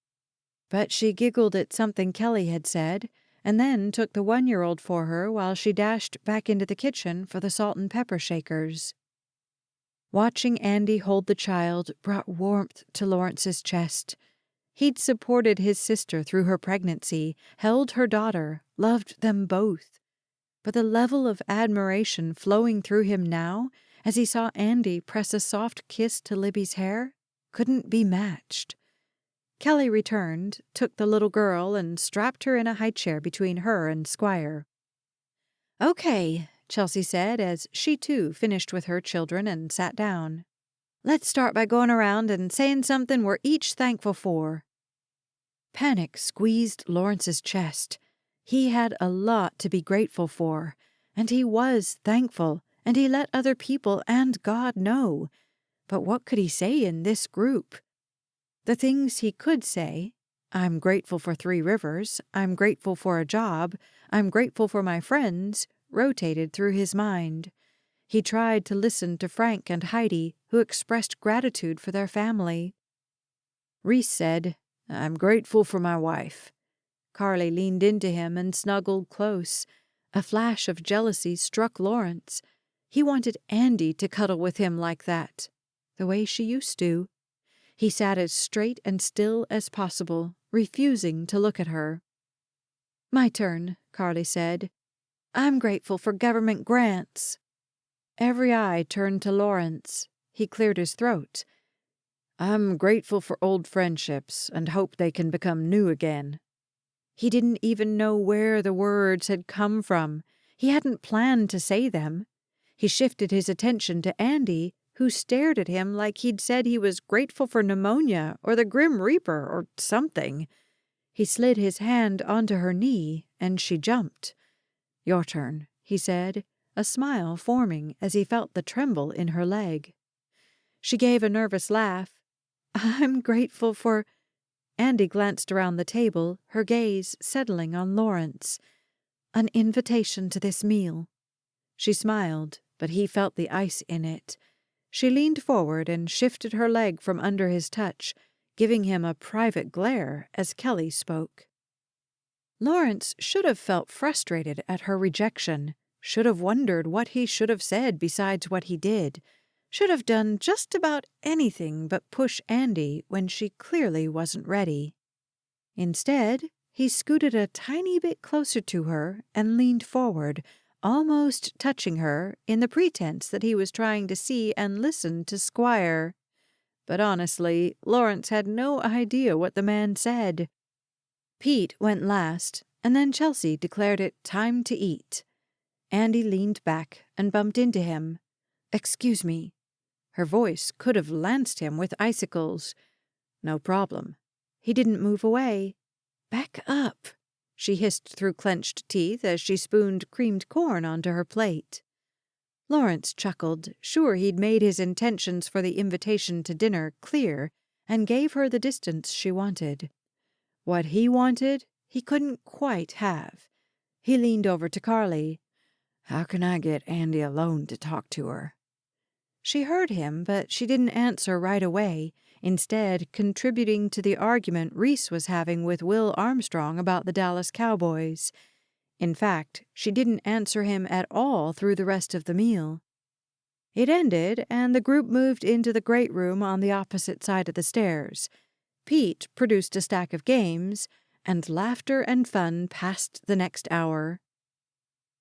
But she giggled at something Kelly had said, and then took the 1-year-old for her while she dashed back into the kitchen for the salt and pepper shakers. Watching Andy hold the child brought warmth to Lawrence's chest. He'd supported his sister through her pregnancy, held her daughter, loved them both. But the level of admiration flowing through him now, as he saw Andy press a soft kiss to Libby's hair, couldn't be matched. Kelly returned, took the little girl, and strapped her in a high chair between her and Squire. "Okay," Chelsea said as she too finished with her children and sat down. "Let's start by going around and saying something we're each thankful for." Panic squeezed Lawrence's chest. He had a lot to be grateful for, and he was thankful, and he let other people and God know. But what could he say in this group? The things he could say, "I'm grateful for 3 Rivers, I'm grateful for a job, I'm grateful for my friends," rotated through his mind. He tried to listen to Frank and Heidi, who expressed gratitude for their family. Reese said, "I'm grateful for my wife." Carly leaned into him and snuggled close. A flash of jealousy struck Lawrence. He wanted Andy to cuddle with him like that, the way she used to. He sat as straight and still as possible, refusing to look at her. "My turn," Carly said. "I'm grateful for government grants." Every eye turned to Lawrence. He cleared his throat. "I'm grateful for old friendships and hope they can become new again." He didn't even know where the words had come from. He hadn't planned to say them. He shifted his attention to Andy, who stared at him like he'd said he was grateful for pneumonia or the Grim Reaper or something. He slid his hand onto her knee, and she jumped. "Your turn," he said, a smile forming as he felt the tremble in her leg. She gave a nervous laugh. "I'm grateful for—" Andy glanced around the table, her gaze settling on Lawrence. "An invitation to this meal." She smiled, but he felt the ice in it. She leaned forward and shifted her leg from under his touch, giving him a private glare as Kelly spoke. Lawrence should have felt frustrated at her rejection, should have wondered what he should have said besides what he did, should have done just about anything but push Andy when she clearly wasn't ready. Instead, he scooted a tiny bit closer to her and leaned forward, almost touching her, in the pretense that he was trying to see and listen to Squire. But honestly, Lawrence had no idea what the man said. Pete went last, and then Chelsea declared it time to eat. Andy leaned back and bumped into him. "Excuse me." Her voice could have lanced him with icicles. "No problem." He didn't move away. "Back up," she hissed through clenched teeth as she spooned creamed corn onto her plate. Lawrence chuckled, sure he'd made his intentions for the invitation to dinner clear, and gave her the distance she wanted. What he wanted, he couldn't quite have. He leaned over to Carly. "How can I get Andy alone to talk to her?" She heard him, but she didn't answer right away, instead contributing to the argument Reese was having with Will Armstrong about the Dallas Cowboys. In fact, she didn't answer him at all through the rest of the meal. It ended, and the group moved into the great room on the opposite side of the stairs. Pete produced a stack of games, and laughter and fun passed the next hour.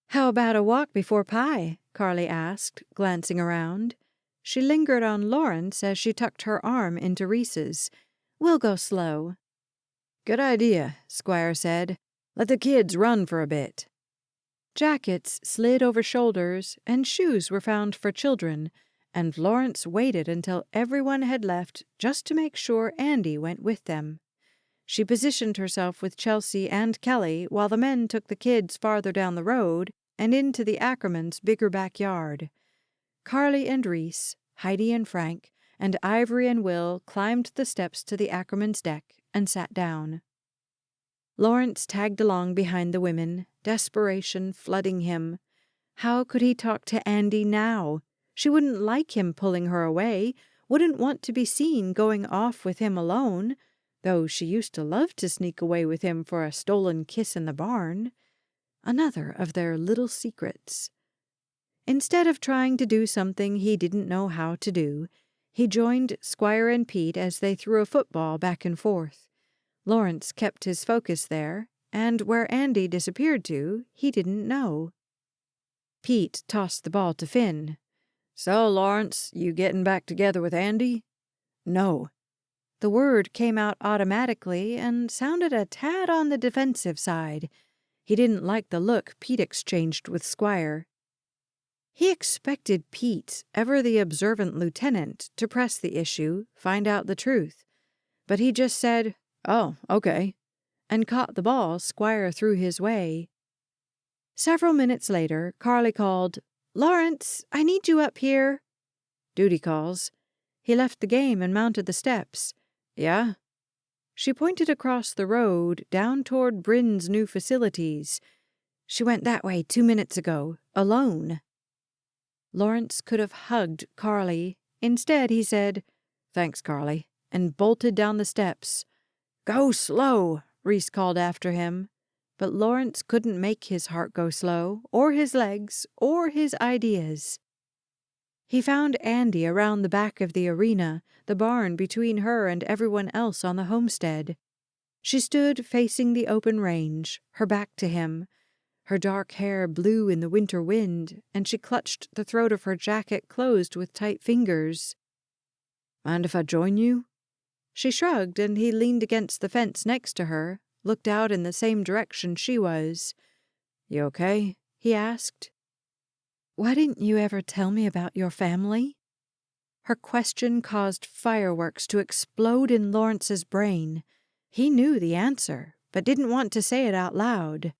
"How about a walk before pie?" Carly asked, glancing around. She lingered on Lawrence as she tucked her arm into Reese's. "We'll go slow." "Good idea," Squire said. "Let the kids run for a bit." Jackets slid over shoulders, and shoes were found for children, and Lawrence waited until everyone had left just to make sure Andy went with them. She positioned herself with Chelsea and Kelly while the men took the kids farther down the road and into the Ackermans' bigger backyard. Carly and Reese, Heidi and Frank, and Ivory and Will climbed the steps to the Ackermans' deck and sat down. Lawrence tagged along behind the women, desperation flooding him. How could he talk to Andy now? She wouldn't like him pulling her away, wouldn't want to be seen going off with him alone, though she used to love to sneak away with him for a stolen kiss in the barn. Another of their little secrets. Instead of trying to do something he didn't know how to do, he joined Squire and Pete as they threw a football back and forth. Lawrence kept his focus there, and where Andy disappeared to, he didn't know. Pete tossed the ball to Finn. "So, Lawrence, you getting back together with Andy?" "No." The word came out automatically and sounded a tad on the defensive side. He didn't like the look Pete exchanged with Squire. He expected Pete, ever the observant lieutenant, to press the issue, find out the truth. But he just said, "Oh, okay," and caught the ball Squire threw his way. Several minutes later, Carly called, "Lawrence, I need you up here." "Duty calls." He left the game and mounted the steps. "Yeah?" She pointed across the road, down toward Bryn's new facilities. "She went that way 2 minutes ago, alone." Lawrence could have hugged Carly. Instead, he said, "Thanks, Carly," and bolted down the steps. "Go slow," Reese called after him. But Lawrence couldn't make his heart go slow, or his legs, or his ideas. He found Andy around the back of the arena, the barn between her and everyone else on the homestead. She stood facing the open range, her back to him. Her dark hair blew in the winter wind, and she clutched the throat of her jacket closed with tight fingers. "Mind if I join you?" She shrugged, and he leaned against the fence next to her, looked out in the same direction she was. "You okay?" he asked. "Why didn't you ever tell me about your family?" Her question caused fireworks to explode in Lawrence's brain. He knew the answer, but didn't want to say it out loud.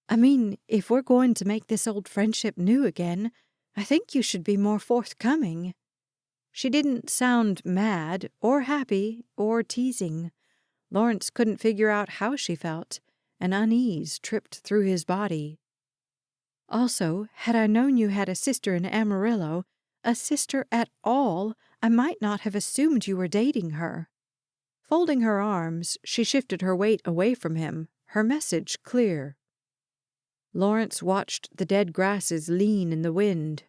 "I mean, if we're going to make this old friendship new again, I think you should be more forthcoming." She didn't sound mad, or happy, or teasing. Lawrence couldn't figure out how she felt. An unease tripped through his body. "Also, had I known you had a sister in Amarillo, a sister at all, I might not have assumed you were dating her." Folding her arms, she shifted her weight away from him, her message clear. Lawrence watched the dead grasses lean in the wind.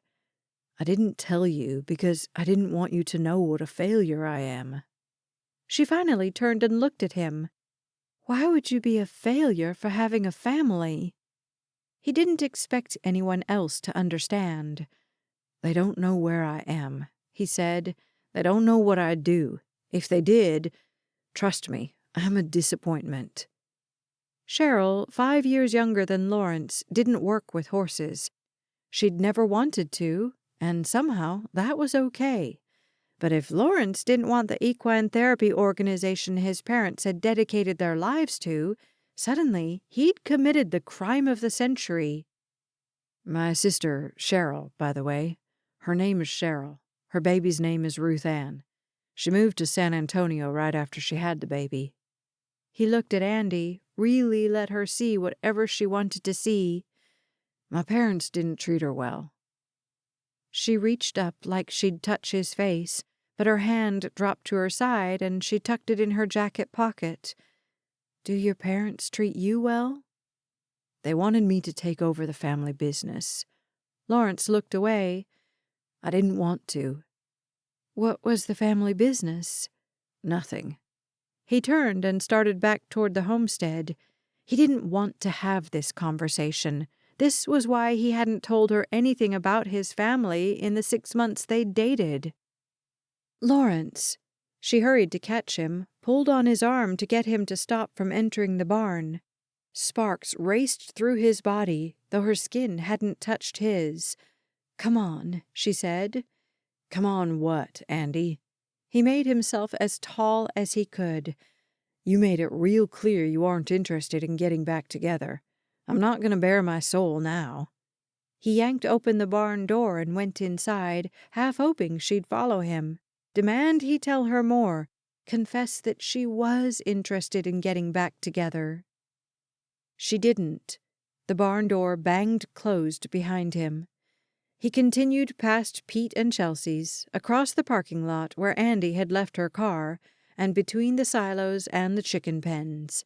"I didn't tell you because I didn't want you to know what a failure I am." She finally turned and looked at him. "Why would you be a failure for having a family?" He didn't expect anyone else to understand. "They don't know where I am," he said. "They don't know what I do. If they did, trust me, I'm a disappointment." Cheryl, 5 years younger than Lawrence, didn't work with horses. She'd never wanted to, and somehow that was okay. But if Lawrence didn't want the equine therapy organization his parents had dedicated their lives to, suddenly he'd committed the crime of the century. "My sister, Cheryl, by the way. Her name is Cheryl. Her baby's name is Ruth Ann. She moved to San Antonio right after she had the baby." He looked at Andy, really let her see whatever she wanted to see. "My parents didn't treat her well." She reached up like she'd touch his face, but her hand dropped to her side and she tucked it in her jacket pocket. "Do your parents treat you well?" "They wanted me to take over the family business." Lawrence looked away. "I didn't want to." "What was the family business?" "Nothing." He turned and started back toward the homestead. He didn't want to have this conversation. This was why he hadn't told her anything about his family in the 6 months they'd dated. "Lawrence." She hurried to catch him, pulled on his arm to get him to stop from entering the barn. Sparks raced through his body, though her skin hadn't touched his. "Come on," she said. "Come on what, Andy?" He made himself as tall as he could. "You made it real clear you aren't interested in getting back together. I'm not going to bare my soul now." He yanked open the barn door and went inside, half hoping she'd follow him. Demand he tell her more. Confess that she was interested in getting back together. She didn't. The barn door banged closed behind him. He continued past Pete and Chelsea's, across the parking lot where Andy had left her car, and between the silos and the chicken pens.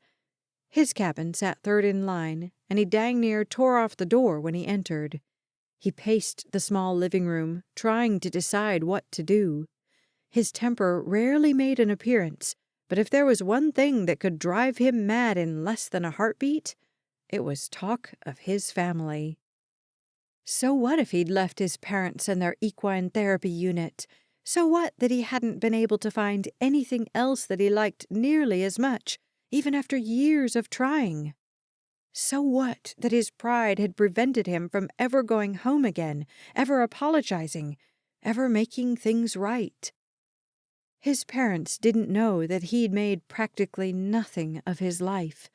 His cabin sat third in line, and he dang near tore off the door when he entered. He paced the small living room, trying to decide what to do. His temper rarely made an appearance, but if there was one thing that could drive him mad in less than a heartbeat, it was talk of his family. So what if he'd left his parents and their equine therapy unit? So what that he hadn't been able to find anything else that he liked nearly as much, even after years of trying? So what that his pride had prevented him from ever going home again, ever apologizing, ever making things right? His parents didn't know that he'd made practically nothing of his life.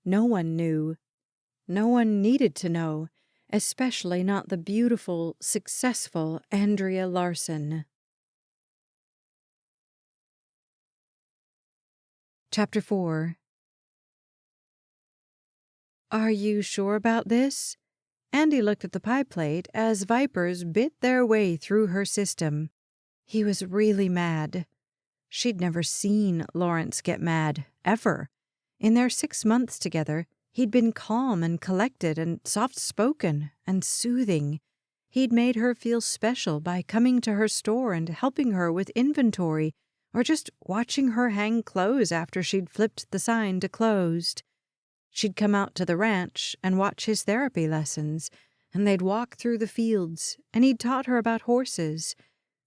No one knew. No one needed to know, especially not the beautiful, successful Andrea Larsen. Chapter 4. Are you sure about this? Andy looked at the pie plate as vipers bit their way through her system. He was really mad. She'd never seen Lawrence get mad, ever. In their 6 months together, he'd been calm and collected and soft-spoken and soothing. He'd made her feel special by coming to her store and helping her with inventory, or just watching her hang clothes after she'd flipped the sign to closed. She'd come out to the ranch and watch his therapy lessons, and they'd walk through the fields, and he'd taught her about horses.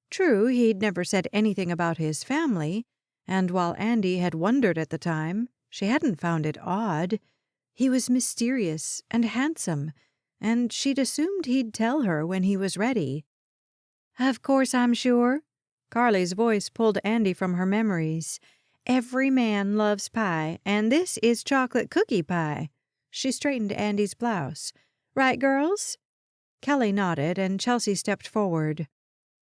True, he'd never said anything about his family, and while Andy had wondered at the time, she hadn't found it odd. He was mysterious and handsome, and she'd assumed he'd tell her when he was ready. "Of course I'm sure." Carly's voice pulled Andy from her memories. "Every man loves pie, and this is chocolate cookie pie." She straightened Andy's blouse. "Right, girls?" Kelly nodded, and Chelsea stepped forward.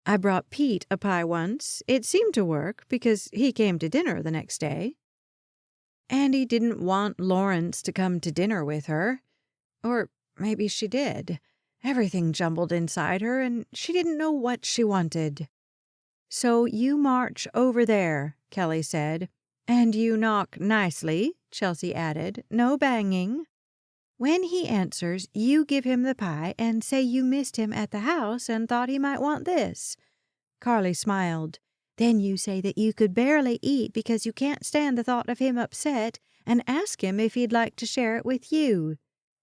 "I brought Pete a pie once. It seemed to work, because he came to dinner the next day." Andy didn't want Lawrence to come to dinner with her. Or maybe she did. Everything jumbled inside her, and she didn't know what she wanted. "So you march over there," Kelly said. "And you knock nicely," Chelsea added. "No banging. When he answers, you give him the pie and say you missed him at the house and thought he might want this." Carly smiled. "Then you say that you could barely eat because you can't stand the thought of him upset, and ask him if he'd like to share it with you."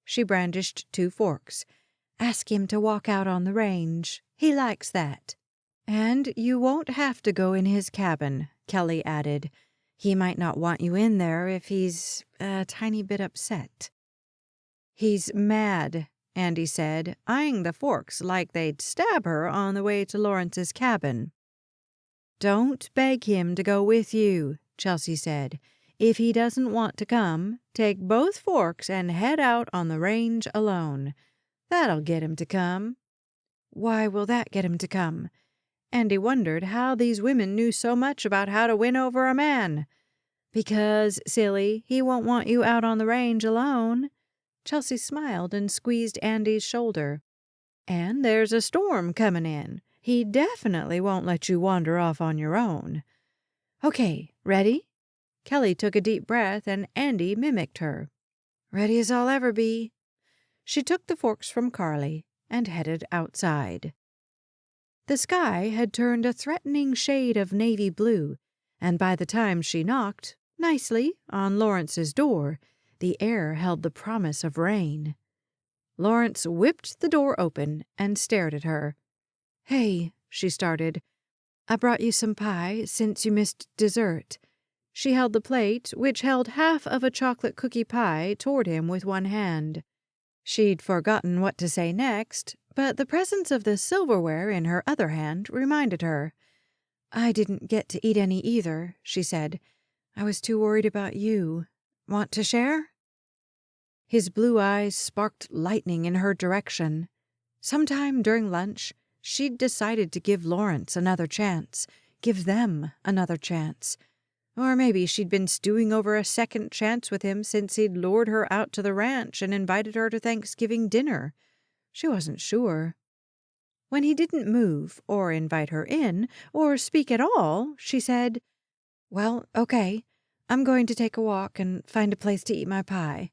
She brandished 2 forks. "Ask him to walk out on the range. He likes that." "And you won't have to go in his cabin," Kelly added. "He might not want you in there if he's a tiny bit upset." "He's mad," Andy said, eyeing the forks like they'd stab her on the way to Lawrence's cabin. "Don't beg him to go with you," Chelsea said. "If he doesn't want to come, take both forks and head out on the range alone. That'll get him to come." "Why will that get him to come?" Andy wondered how these women knew so much about how to win over a man. "Because, silly, he won't want you out on the range alone." Chelsea smiled and squeezed Andy's shoulder. "And there's a storm coming in. He definitely won't let you wander off on your own." "Okay, ready?" Kelly took a deep breath, and Andy mimicked her. "Ready as I'll ever be." She took the forks from Carly and headed outside. The sky had turned a threatening shade of navy blue, and by the time she knocked, nicely, on Lawrence's door, the air held the promise of rain. Lawrence whipped the door open and stared at her. "Hey," she started. "I brought you some pie since you missed dessert." She held the plate, which held half of a chocolate cookie pie, toward him with one hand. She'd forgotten what to say next, but the presence of the silverware in her other hand reminded her. "I didn't get to eat any either," she said. "I was too worried about you. Want to share?" His blue eyes sparked lightning in her direction. Sometime during lunch, she'd decided to give Lawrence another chance, give them another chance. Or maybe she'd been stewing over a second chance with him since he'd lured her out to the ranch and invited her to Thanksgiving dinner. She wasn't sure. When he didn't move or invite her in or speak at all, she said, "Well, okay. I'm going to take a walk and find a place to eat my pie."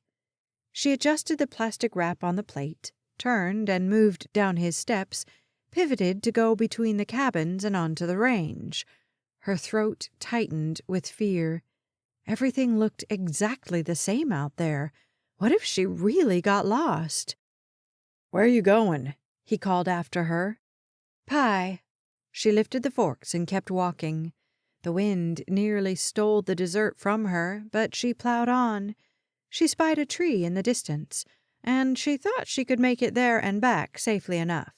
She adjusted the plastic wrap on the plate, turned and moved down his steps, pivoted to go between the cabins and onto the range. Her throat tightened with fear. Everything looked exactly the same out there. What if she really got lost? "Where are you going?" he called after her. "Pie." She lifted the forks and kept walking. The wind nearly stole the dessert from her, but she plowed on. She spied a tree in the distance, and she thought she could make it there and back safely enough.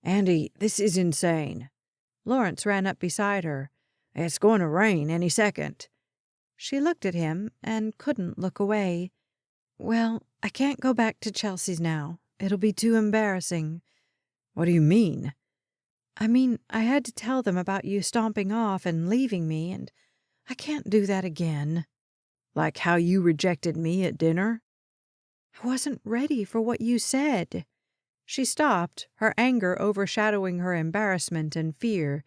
"Andy, this is insane." Lawrence ran up beside her. "It's going to rain any second." She looked at him and couldn't look away. "Well, I can't go back to Chelsea's now. It'll be too embarrassing." "What do you mean?" "I mean, I had to tell them about you stomping off and leaving me, and I can't do that again." "Like how you rejected me at dinner?" "I wasn't ready for what you said." She stopped, her anger overshadowing her embarrassment and fear.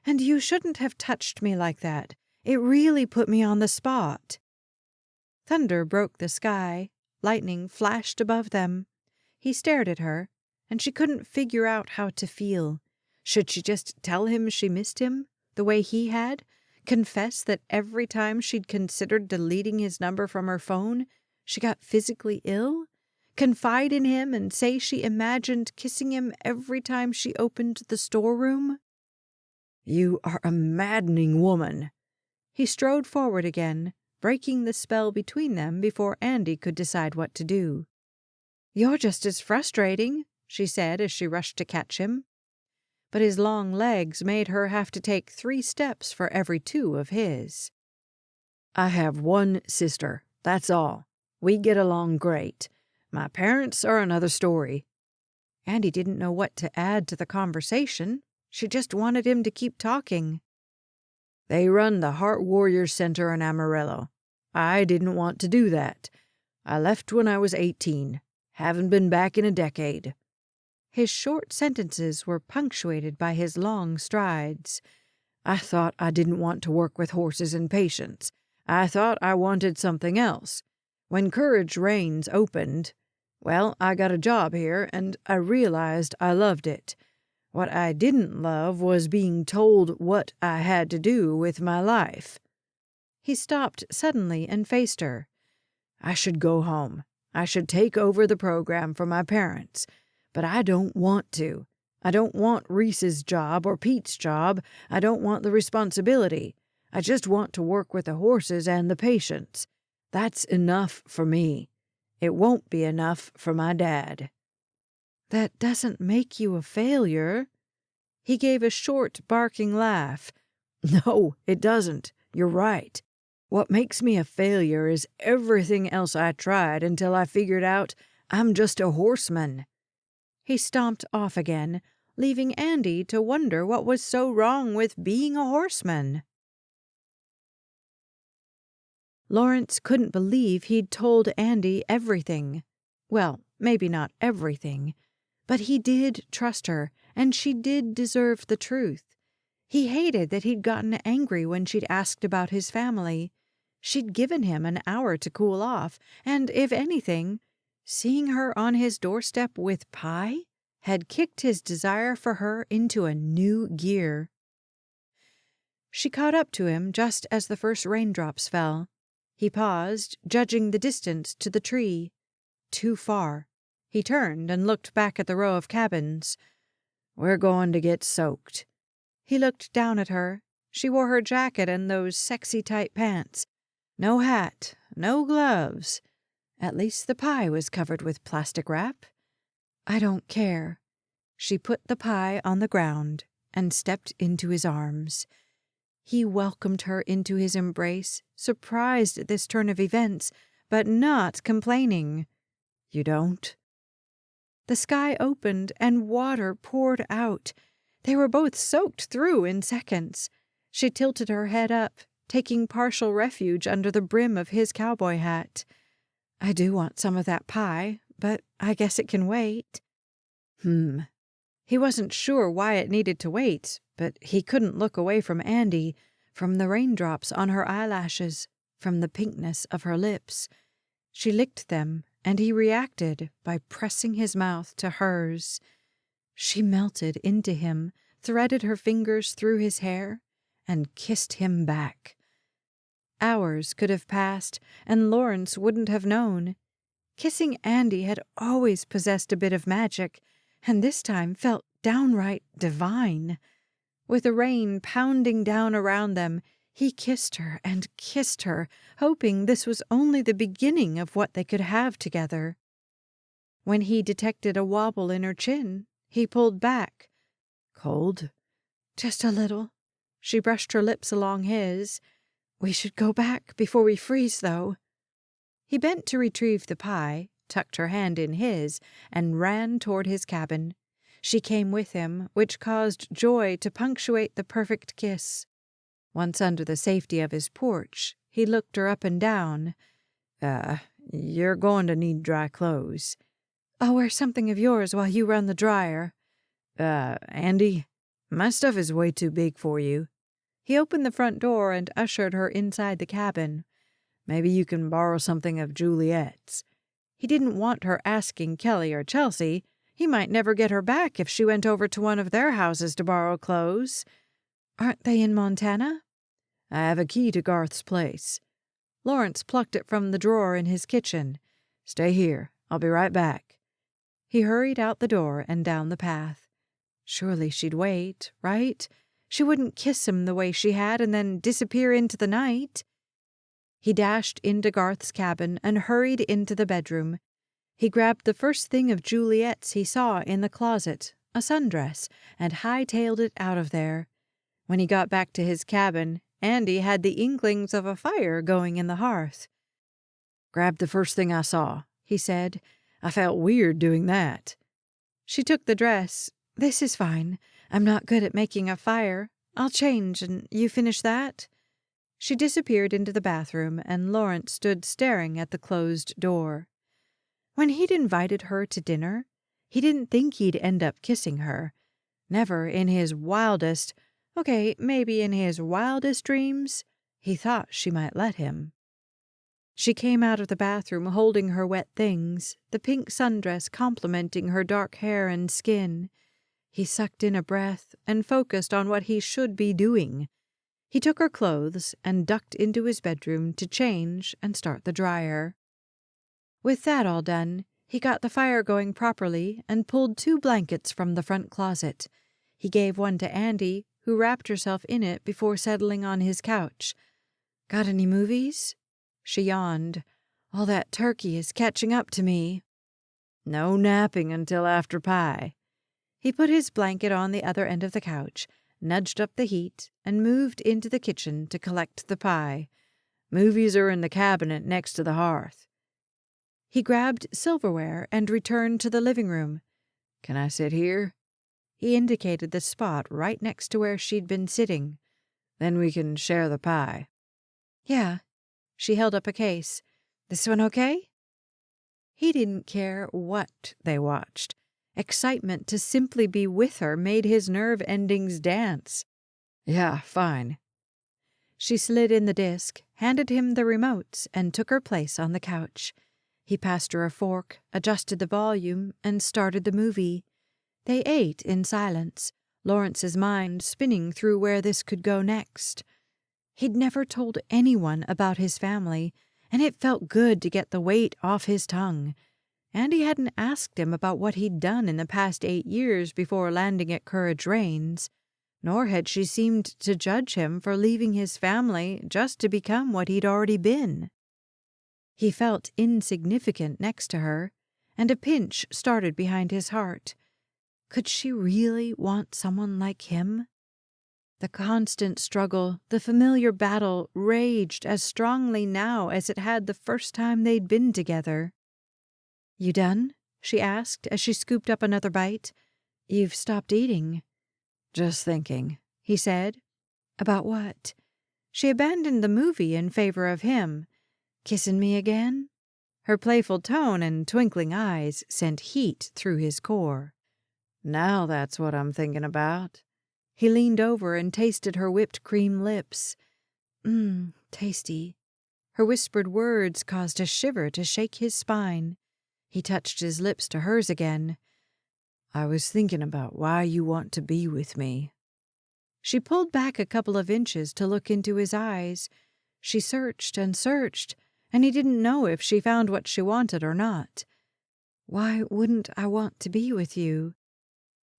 "And you shouldn't have touched me like that. It really put me on the spot." Thunder broke the sky. Lightning flashed above them. He stared at her, and she couldn't figure out how to feel. Should she just tell him she missed him, the way he had? Confess that every time she'd considered deleting his number from her phone, she got physically ill? Confide in him and say she imagined kissing him every time she opened the storeroom? "You are a maddening woman." He strode forward again, breaking the spell between them before Andy could decide what to do. "You're just as frustrating," she said as she rushed to catch him. But his long legs made her have to take 3 steps for every 2 of his. "I have one sister, that's all. We get along great. My parents are another story." Andy didn't know what to add to the conversation. She just wanted him to keep talking. "They run the Heart Warriors Center in Amarillo. I didn't want to do that. I left when I was 18. Haven't been back in a decade." His short sentences were punctuated by his long strides. "I thought I didn't want to work with horses and patients. I thought I wanted something else. When Courage Reigns opened, well, I got a job here, and I realized I loved it. What I didn't love was being told what I had to do with my life." He stopped suddenly and faced her. "I should go home. I should take over the program for my parents. But I don't want to. I don't want Reese's job or Pete's job. I don't want the responsibility. I just want to work with the horses and the patients. That's enough for me. It won't be enough for my dad." "That doesn't make you a failure." He gave a short, barking laugh. "No, it doesn't. You're right. What makes me a failure is everything else I tried until I figured out I'm just a horseman." He stomped off again, leaving Andy to wonder what was so wrong with being a horseman. Lawrence couldn't believe he'd told Andy everything. Well, maybe not everything, but he did trust her, and she did deserve the truth. He hated that he'd gotten angry when she'd asked about his family. She'd given him an hour to cool off, and if anything, seeing her on his doorstep with pie had kicked his desire for her into a new gear. She caught up to him just as the first raindrops fell. He paused, judging the distance to the tree. Too far. He turned and looked back at the row of cabins. "We're going to get soaked." He looked down at her. She wore her jacket and those sexy tight pants. No hat, no gloves. At least the pie was covered with plastic wrap. "I don't care." She put the pie on the ground and stepped into his arms. He welcomed her into his embrace, surprised at this turn of events, but not complaining. "You don't?" The sky opened and water poured out. They were both soaked through in seconds. She tilted her head up, taking partial refuge under the brim of his cowboy hat. "I do want some of that pie, but I guess it can wait." He wasn't sure why it needed to wait, but he couldn't look away from Andy, from the raindrops on her eyelashes, from the pinkness of her lips. She licked them, and he reacted by pressing his mouth to hers. She melted into him, threaded her fingers through his hair, and kissed him back. Hours could have passed, and Lawrence wouldn't have known. Kissing Andy had always possessed a bit of magic, and this time felt downright divine. With the rain pounding down around them, he kissed her, hoping this was only the beginning of what they could have together. When he detected a wobble in her chin, he pulled back. "Cold?" "Just a little." She brushed her lips along his. "We should go back before we freeze, though." He bent to retrieve the pie, tucked her hand in his, and ran toward his cabin. She came with him, which caused joy to punctuate the perfect kiss. Once under the safety of his porch, he looked her up and down. You're going to need dry clothes." "I'll wear something of yours while you run the dryer." Andy, my stuff is way too big for you." He opened the front door and ushered her inside the cabin. "Maybe you can borrow something of Juliet's." He didn't want her asking Kelly or Chelsea. He might never get her back if she went over to one of their houses to borrow clothes. "Aren't they in Montana?" "I have a key to Garth's place." Lawrence plucked it from the drawer in his kitchen. "Stay here. I'll be right back." He hurried out the door and down the path. Surely she'd wait, right? She wouldn't kiss him the way she had and then disappear into the night. He dashed into Garth's cabin and hurried into the bedroom. He grabbed the first thing of Juliet's he saw in the closet, a sundress, and hightailed it out of there. When he got back to his cabin, Andy had the inklings of a fire going in the hearth. "Grabbed the first thing I saw," he said. "I felt weird doing that." She took the dress. "This is fine. I'm not good at making a fire. I'll change, and you finish that?" She disappeared into the bathroom, and Lawrence stood staring at the closed door. When he'd invited her to dinner, he didn't think he'd end up kissing her. Never in his wildest, maybe in his wildest dreams, he thought she might let him. She came out of the bathroom holding her wet things, the pink sundress complementing her dark hair and skin. He sucked in a breath and focused on what he should be doing. He took her clothes and ducked into his bedroom to change and start the dryer. With that all done, he got the fire going properly and pulled 2 blankets from the front closet. He gave one to Andy, who wrapped herself in it before settling on his couch. "Got any movies?" She yawned. "All that turkey is catching up to me." "No napping until after pie." He put his blanket on the other end of the couch, nudged up the heat, and moved into the kitchen to collect the pie. "Movies are in the cabinet next to the hearth." He grabbed silverware and returned to the living room. "Can I sit here?" He indicated the spot right next to where she'd been sitting. "Then we can share the pie." "Yeah." She held up a case. "This one okay?" He didn't care what they watched. Excitement to simply be with her made his nerve endings dance. "Yeah, fine." She slid in the disc, handed him the remotes, and took her place on the couch. He passed her a fork, adjusted the volume, and started the movie. They ate in silence, Lawrence's mind spinning through where this could go next. He'd never told anyone about his family, and it felt good to get the weight off his tongue. Andy hadn't asked him about what he'd done in the past 8 years before landing at Courage Rains, nor had she seemed to judge him for leaving his family just to become what he'd already been. He felt insignificant next to her, and a pinch started behind his heart. Could she really want someone like him? The constant struggle, the familiar battle, raged as strongly now as it had the first time they'd been together. "You done?" she asked as she scooped up another bite. "You've stopped eating." "Just thinking," he said. "About what?" She abandoned the movie in favor of him. "Kissing me again?" Her playful tone and twinkling eyes sent heat through his core. "Now that's what I'm thinking about." He leaned over and tasted her whipped cream lips. Tasty." Her whispered words caused a shiver to shake his spine. He touched his lips to hers again. "I was thinking about why you want to be with me." She pulled back a couple of inches to look into his eyes. She searched and searched, and he didn't know if she found what she wanted or not. "Why wouldn't I want to be with you?"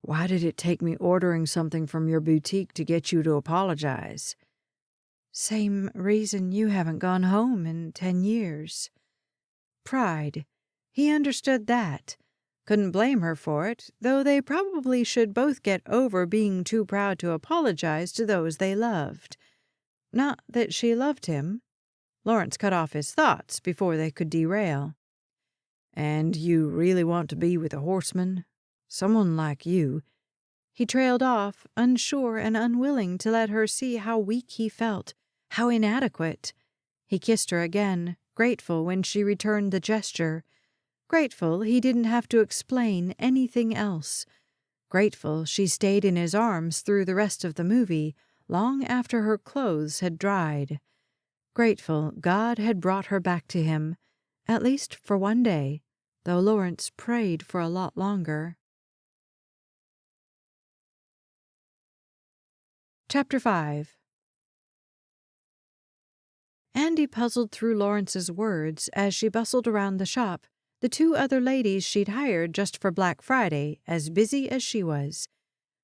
"Why did it take me ordering something from your boutique to get you to apologize?" "Same reason you haven't gone home in 10 years. Pride. He understood that. Couldn't blame her for it, though they probably should both get over being too proud to apologize to those they loved. Not that she loved him. Lawrence cut off his thoughts before they could derail. "And you really want to be with a horseman? Someone like you?" He trailed off, unsure and unwilling to let her see how weak he felt, how inadequate. He kissed her again, grateful when she returned the gesture. Grateful he didn't have to explain anything else. Grateful she stayed in his arms through the rest of the movie, long after her clothes had dried. Grateful God had brought her back to him, at least for one day, though Lawrence prayed for a lot longer. Chapter 5. Andy puzzled through Lawrence's words as she bustled around the shop, the 2 other ladies she'd hired just for Black Friday as busy as she was.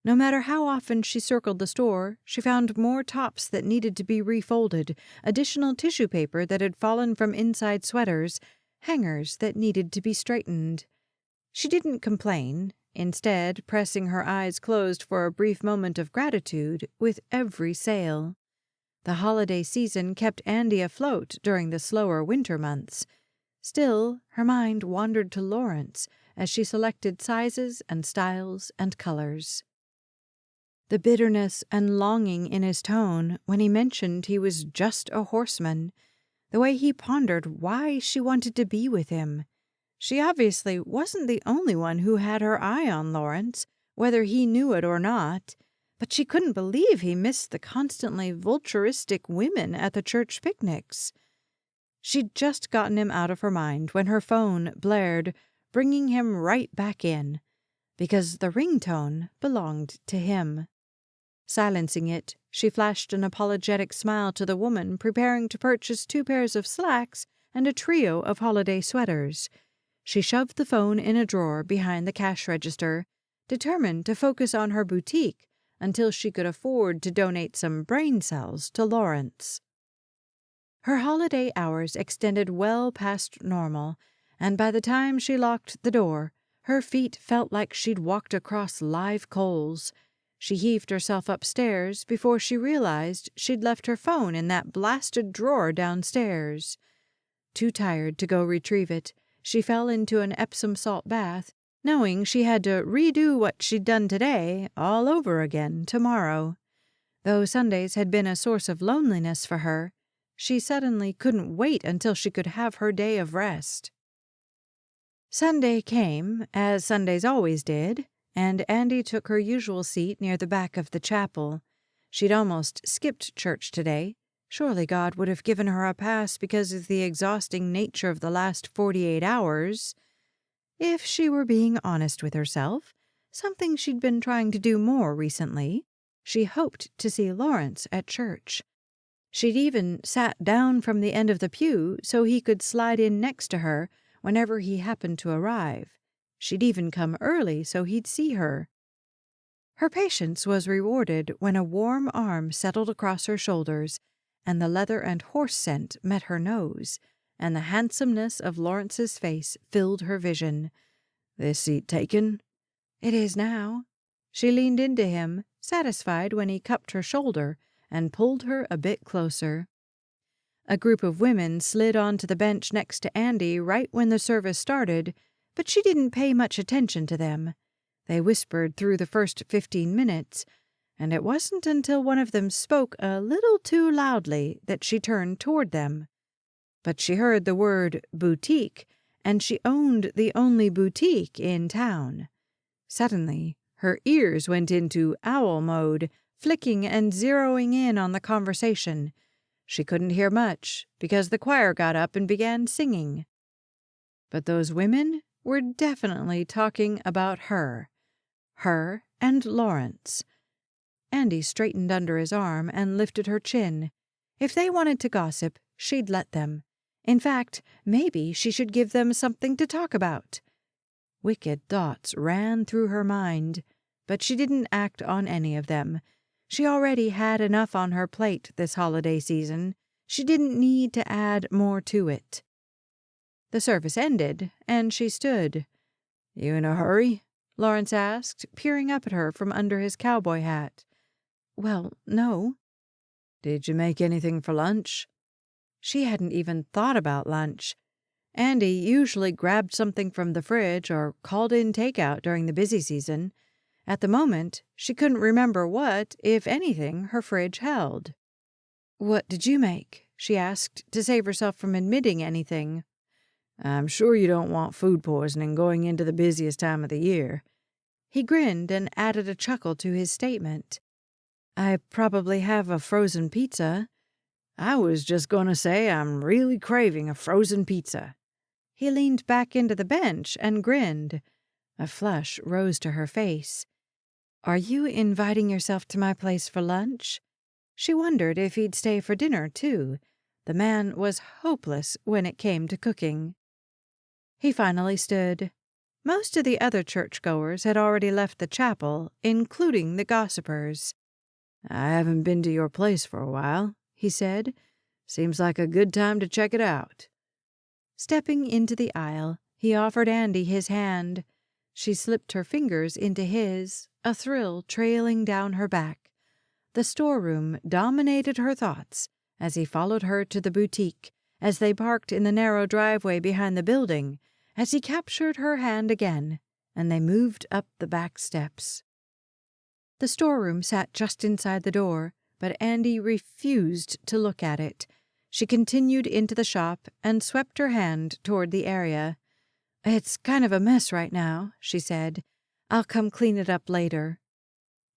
No matter how often she circled the store, she found more tops that needed to be refolded, additional tissue paper that had fallen from inside sweaters, hangers that needed to be straightened. She didn't complain, instead pressing her eyes closed for a brief moment of gratitude with every sale. The holiday season kept Andy afloat during the slower winter months. Still, her mind wandered to Lawrence as she selected sizes and styles and colors. The bitterness and longing in his tone when he mentioned he was just a horseman, the way he pondered why she wanted to be with him. She obviously wasn't the only one who had her eye on Lawrence, whether he knew it or not, but she couldn't believe he missed the constantly vulturistic women at the church picnics. She'd just gotten him out of her mind when her phone blared, bringing him right back in, because the ringtone belonged to him. Silencing it, she flashed an apologetic smile to the woman preparing to purchase 2 pairs of slacks and a trio of holiday sweaters. She shoved the phone in a drawer behind the cash register, determined to focus on her boutique until she could afford to donate some brain cells to Lawrence. Her holiday hours extended well past normal, and by the time she locked the door, her feet felt like she'd walked across live coals. She heaved herself upstairs before she realized she'd left her phone in that blasted drawer downstairs. Too tired to go retrieve it, she fell into an Epsom salt bath, knowing she had to redo what she'd done today all over again tomorrow. Though Sundays had been a source of loneliness for her, she suddenly couldn't wait until she could have her day of rest. Sunday came, as Sundays always did, and Andy took her usual seat near the back of the chapel. She'd almost skipped church today. Surely God would have given her a pass because of the exhausting nature of the last 48 hours. If she were being honest with herself, something she'd been trying to do more recently, she hoped to see Lawrence at church. She'd even sat down from the end of the pew so he could slide in next to her whenever he happened to arrive. She'd even come early so he'd see her. Her patience was rewarded when a warm arm settled across her shoulders, and the leather and horse scent met her nose, and the handsomeness of Lawrence's face filled her vision. "This seat taken?" "It is now." She leaned into him, satisfied when he cupped her shoulder and pulled her a bit closer. A group of women slid onto the bench next to Andy right when the service started, but she didn't pay much attention to them. They whispered through the first 15 minutes, and it wasn't until one of them spoke a little too loudly that she turned toward them. But she heard the word boutique, and she owned the only boutique in town. Suddenly, her ears went into owl mode, flicking and zeroing in on the conversation. She couldn't hear much, because the choir got up and began singing. But those women were definitely talking about her and Lawrence. Andy straightened under his arm and lifted her chin. If they wanted to gossip, she'd let them. In fact, maybe she should give them something to talk about. Wicked thoughts ran through her mind, but she didn't act on any of them. She already had enough on her plate this holiday season. She didn't need to add more to it. The service ended, and she stood. "You in a hurry?" Lawrence asked, peering up at her from under his cowboy hat. "Well, no." "Did you make anything for lunch?" She hadn't even thought about lunch. Andy usually grabbed something from the fridge or called in takeout during the busy season. At the moment, she couldn't remember what, if anything, her fridge held. "What did you make?" she asked, to save herself from admitting anything. "I'm sure you don't want food poisoning going into the busiest time of the year." He grinned and added a chuckle to his statement. "I probably have a frozen pizza." "I was just going to say I'm really craving a frozen pizza." He leaned back into the bench and grinned. A flush rose to her face. "Are you inviting yourself to my place for lunch?" She wondered if he'd stay for dinner, too. The man was hopeless when it came to cooking. He finally stood. Most of the other churchgoers had already left the chapel, including the gossipers. "I haven't been to your place for a while," he said. "Seems like a good time to check it out." Stepping into the aisle, he offered Andy his hand. She slipped her fingers into his, a thrill trailing down her back. The storeroom dominated her thoughts as he followed her to the boutique, as they parked in the narrow driveway behind the building, as he captured her hand again, and they moved up the back steps. The storeroom sat just inside the door, but Andy refused to look at it. She continued into the shop and swept her hand toward the area. "It's kind of a mess right now," she said. "I'll come clean it up later."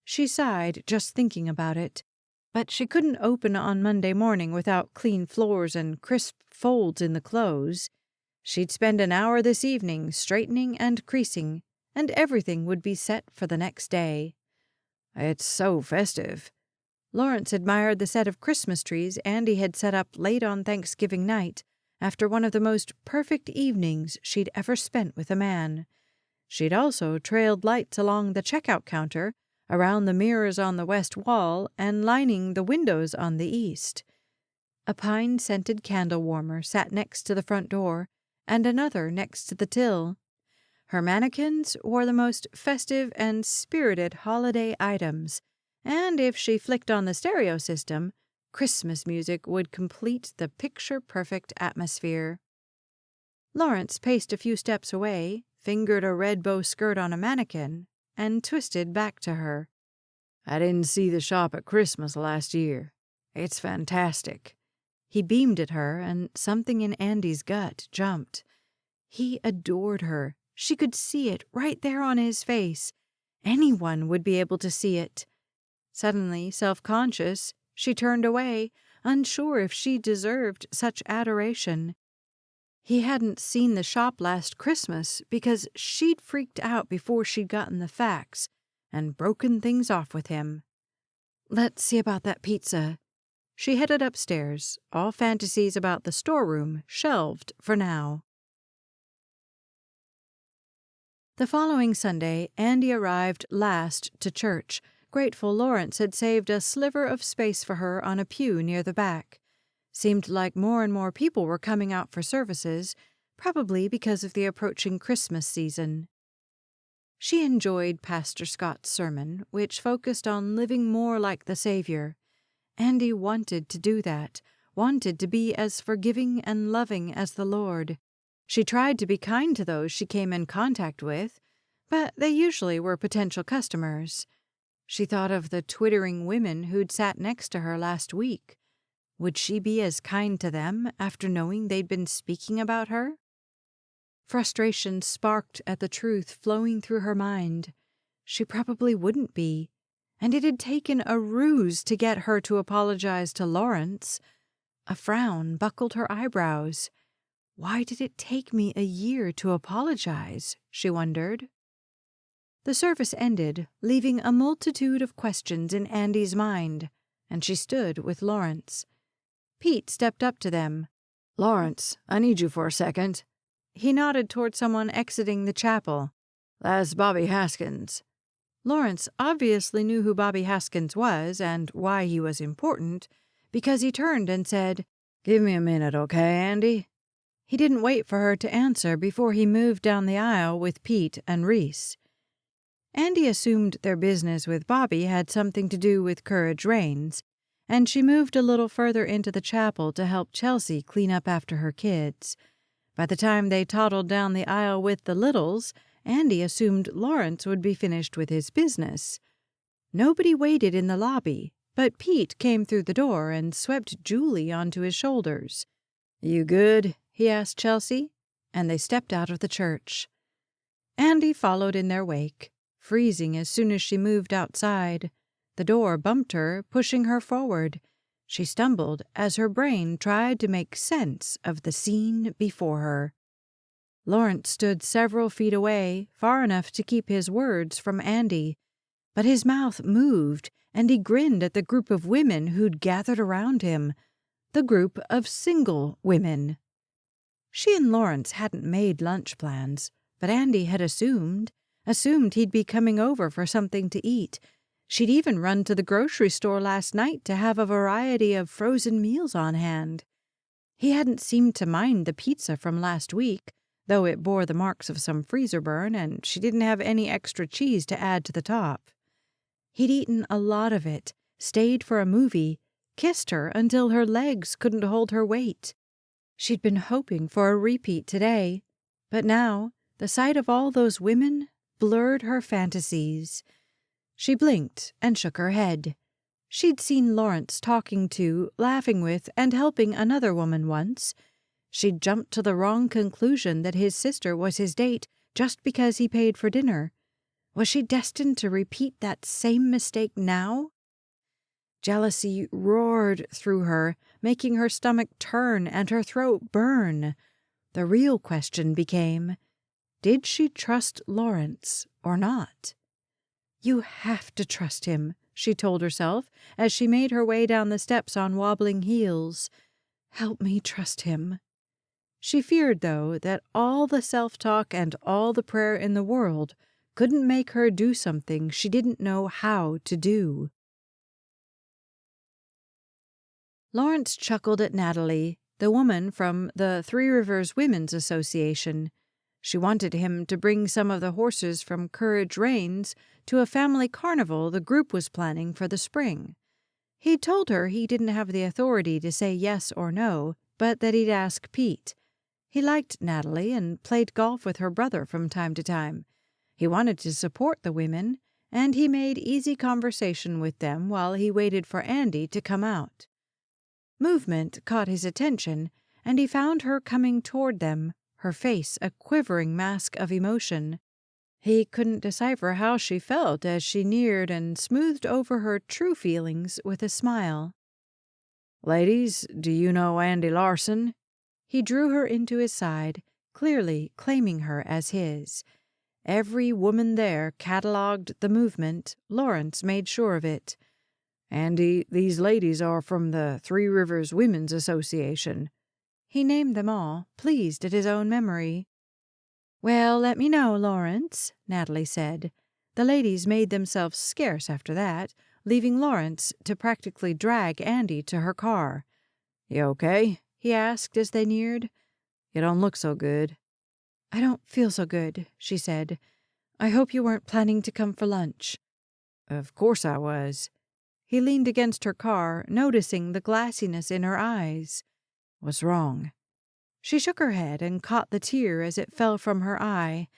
She sighed just thinking about it, but she couldn't open on Monday morning without clean floors and crisp folds in the clothes. She'd spend an hour this evening straightening and creasing, and everything would be set for the next day. "It's so festive." Lawrence admired the set of Christmas trees Andy had set up late on Thanksgiving night, after one of the most perfect evenings she'd ever spent with a man. She'd also trailed lights along the checkout counter, around the mirrors on the west wall, and lining the windows on the east. A pine-scented candle warmer sat next to the front door, and another next to the till. Her mannequins wore the most festive and spirited holiday items, and if she flicked on the stereo system, Christmas music would complete the picture-perfect atmosphere. Lawrence paced a few steps away, fingered a red bow skirt on a mannequin, and twisted back to her. "I didn't see the shop at Christmas last year. It's fantastic." He beamed at her, and something in Andy's gut jumped. He adored her. She could see it right there on his face. Anyone would be able to see it. Suddenly self-conscious, she turned away, unsure if she deserved such adoration. He hadn't seen the shop last Christmas because she'd freaked out before she'd gotten the facts and broken things off with him. "Let's see about that pizza." She headed upstairs, all fantasies about the storeroom shelved for now. The following Sunday, Andy arrived last to church, grateful Lawrence had saved a sliver of space for her on a pew near the back. Seemed like more and more people were coming out for services, probably because of the approaching Christmas season. She enjoyed Pastor Scott's sermon, which focused on living more like the Savior. Andy wanted to do that, wanted to be as forgiving and loving as the Lord. She tried to be kind to those she came in contact with, but they usually were potential customers. She thought of the twittering women who'd sat next to her last week. Would she be as kind to them after knowing they'd been speaking about her? Frustration sparked at the truth flowing through her mind. She probably wouldn't be, and it had taken a ruse to get her to apologize to Lawrence. A frown buckled her eyebrows. Why did it take me a year to apologize? She wondered. The service ended, leaving a multitude of questions in Andy's mind, and she stood with Lawrence. Pete stepped up to them. "Lawrence, I need you for a second." He nodded toward someone exiting the chapel. "That's Bobby Haskins." Lawrence obviously knew who Bobby Haskins was and why he was important, because he turned and said, "Give me a minute, okay, Andy?" He didn't wait for her to answer before he moved down the aisle with Pete and Reese. Andy assumed their business with Bobby had something to do with Courage Reigns, and she moved a little further into the chapel to help Chelsea clean up after her kids. By the time they toddled down the aisle with the littles, Andy assumed Lawrence would be finished with his business. Nobody waited in the lobby, but Pete came through the door and swept Julie onto his shoulders. "You good?" he asked Chelsea, and they stepped out of the church. Andy followed in their wake, freezing as soon as she moved outside. The door bumped her, pushing her forward. She stumbled as her brain tried to make sense of the scene before her. Lawrence stood several feet away, far enough to keep his words from Andy, but his mouth moved and he grinned at the group of women who'd gathered around him, the group of single women. She and Lawrence hadn't made lunch plans, but Andy had assumed he'd be coming over for something to eat. She'd even run to the grocery store last night to have a variety of frozen meals on hand. He hadn't seemed to mind the pizza from last week, though it bore the marks of some freezer burn and she didn't have any extra cheese to add to the top. He'd eaten a lot of it, stayed for a movie, kissed her until her legs couldn't hold her weight. She'd been hoping for a repeat today, but now the sight of all those women blurred her fantasies. She blinked and shook her head. She'd seen Lawrence talking to, laughing with, and helping another woman once. She'd jumped to the wrong conclusion that his sister was his date just because he paid for dinner. Was she destined to repeat that same mistake now? Jealousy roared through her, making her stomach turn and her throat burn. The real question became, did she trust Lawrence or not? You have to trust him, she told herself as she made her way down the steps on wobbling heels. Help me trust him. She feared, though, that all the self-talk and all the prayer in the world couldn't make her do something she didn't know how to do. Lawrence chuckled at Natalie, the woman from the Three Rivers Women's Association. She wanted him to bring some of the horses from Courage Reigns to a family carnival the group was planning for the spring. He'd told her he didn't have the authority to say yes or no, but that he'd ask Pete. He liked Natalie and played golf with her brother from time to time. He wanted to support the women, and he made easy conversation with them while he waited for Andy to come out. Movement caught his attention, and he found her coming toward them, her face a quivering mask of emotion. He couldn't decipher how she felt as she neared and smoothed over her true feelings with a smile. "Ladies, do you know Andy Larsen?" He drew her into his side, clearly claiming her as his. Every woman there catalogued the movement. Lawrence made sure of it. "Andy, these ladies are from the Three Rivers Women's Association." He named them all, pleased at his own memory. "Well, let me know, Lawrence," Natalie said. The ladies made themselves scarce after that, leaving Lawrence to practically drag Andy to her car. "You okay?" he asked as they neared. "You don't look so good." "I don't feel so good," she said. "I hope you weren't planning to come for lunch." "Of course I was." He leaned against her car, noticing the glassiness in her eyes. "What's wrong?" She shook her head and caught the tear as it fell from her eye.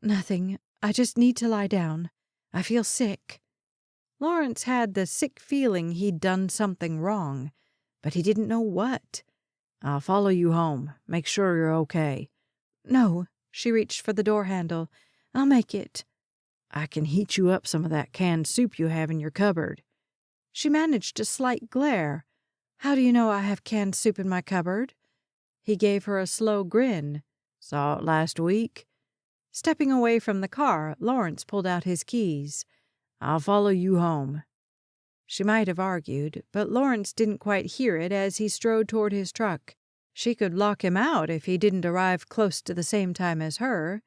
"Nothing. I just need to lie down. I feel sick." Lawrence had the sick feeling he'd done something wrong, but he didn't know what. I'll follow you home. Make sure you're okay. No, she reached for the door handle. I'll make it. I can heat you up some of that canned soup you have in your cupboard. She managed a slight glare. How do you know I have canned soup in my cupboard? He gave her a slow grin. Saw it last week. Stepping away from the car, Lawrence pulled out his keys. I'll follow you home. She might have argued, but Lawrence didn't quite hear it as he strode toward his truck. She could lock him out if he didn't arrive close to the same time as her.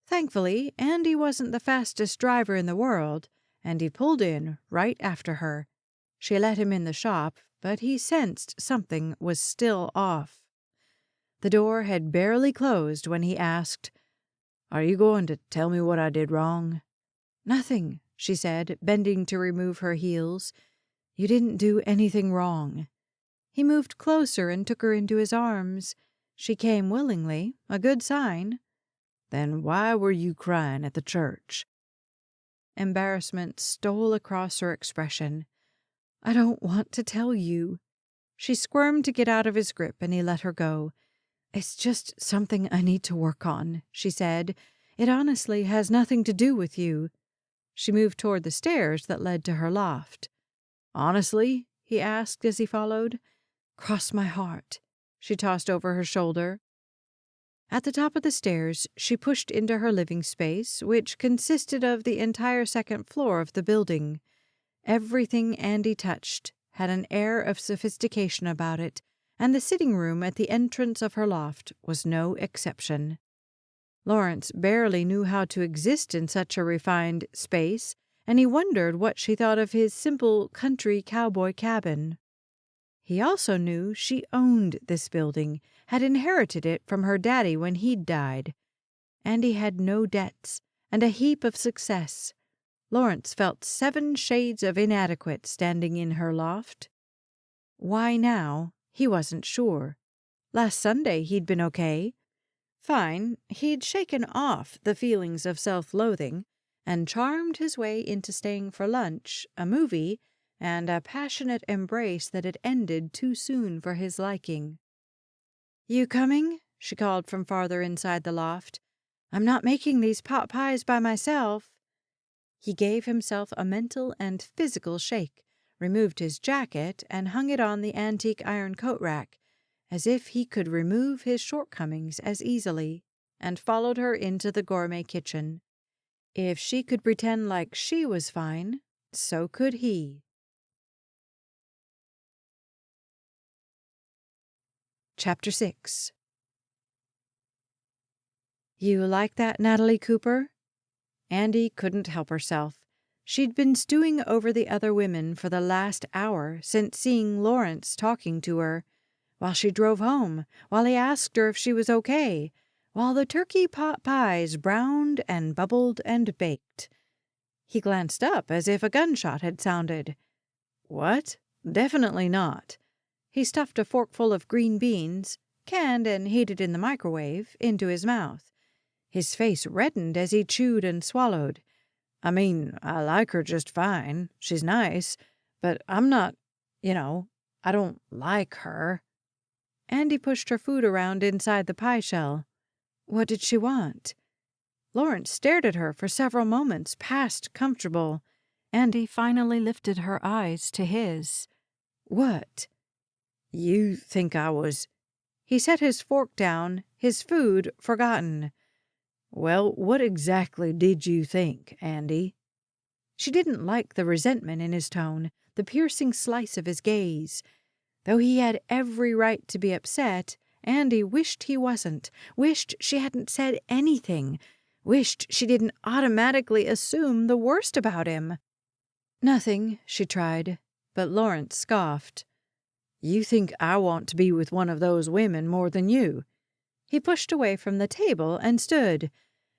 Thankfully, Andy wasn't the fastest driver in the world, and he pulled in right after her. She let him in the shop, but he sensed something was still off. The door had barely closed when he asked, Are you going to tell me what I did wrong? Nothing, she said, bending to remove her heels. You didn't do anything wrong. He moved closer and took her into his arms. She came willingly, a good sign. Then why were you crying at the church? Embarrassment stole across her expression. I don't want to tell you. She squirmed to get out of his grip, and he let her go. It's just something I need to work on, she said. It honestly has nothing to do with you. She moved toward the stairs that led to her loft. Honestly? He asked as he followed. Cross my heart. She tossed over her shoulder. At the top of the stairs, she pushed into her living space, which consisted of the entire second floor of the building. Everything Andy touched had an air of sophistication about it, and the sitting room at the entrance of her loft was no exception. Lawrence barely knew how to exist in such a refined space, and he wondered what she thought of his simple country cowboy cabin. He also knew she owned this building, had inherited it from her daddy when he'd died. Andy had no debts and a heap of success. Lawrence felt 7 shades of inadequate standing in her loft. Why now? He wasn't sure. Last Sunday he'd been okay. Fine, he'd shaken off the feelings of self-loathing and charmed his way into staying for lunch, a movie, and a passionate embrace that had ended too soon for his liking. You coming? She called from farther inside the loft. I'm not making these pot pies by myself. He gave himself a mental and physical shake, removed his jacket, and hung it on the antique iron coat rack, as if he could remove his shortcomings as easily, and followed her into the gourmet kitchen. If she could pretend like she was fine, so could he. Chapter 6. You like that, Natalie Cooper? Andy couldn't help herself. She'd been stewing over the other women for the last hour since seeing Lawrence talking to her, while she drove home, while he asked her if she was okay, while the turkey pot pies browned and bubbled and baked. He glanced up as if a gunshot had sounded. What? Definitely not. He stuffed a forkful of green beans, canned and heated in the microwave, into his mouth. His face reddened as he chewed and swallowed. I mean, I like her just fine. She's nice. But I'm not, I don't like her. Andy pushed her food around inside the pie shell. What did she want? Lawrence stared at her for several moments, past comfortable. Andy finally lifted her eyes to his. What? You think I was... He set his fork down, his food forgotten. Well, what exactly did you think, Andy? She didn't like the resentment in his tone, the piercing slice of his gaze. Though he had every right to be upset, Andy wished he wasn't, wished she hadn't said anything, wished she didn't automatically assume the worst about him. Nothing, she tried, but Lawrence scoffed. You think I want to be with one of those women more than you? He pushed away from the table and stood.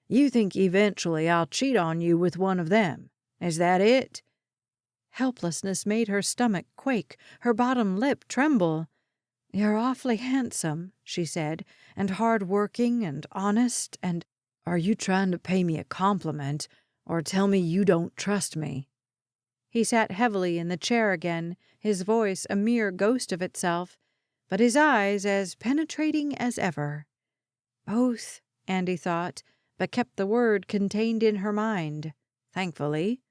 You think eventually I'll cheat on you with one of them. Is that it? Helplessness made her stomach quake, her bottom lip tremble. You're awfully handsome, she said, and hard-working and honest and... Are you trying to pay me a compliment or tell me you don't trust me? He sat heavily in the chair again, his voice a mere ghost of itself, but his eyes as penetrating as ever. Both, Andy thought, but kept the word contained in her mind, thankfully.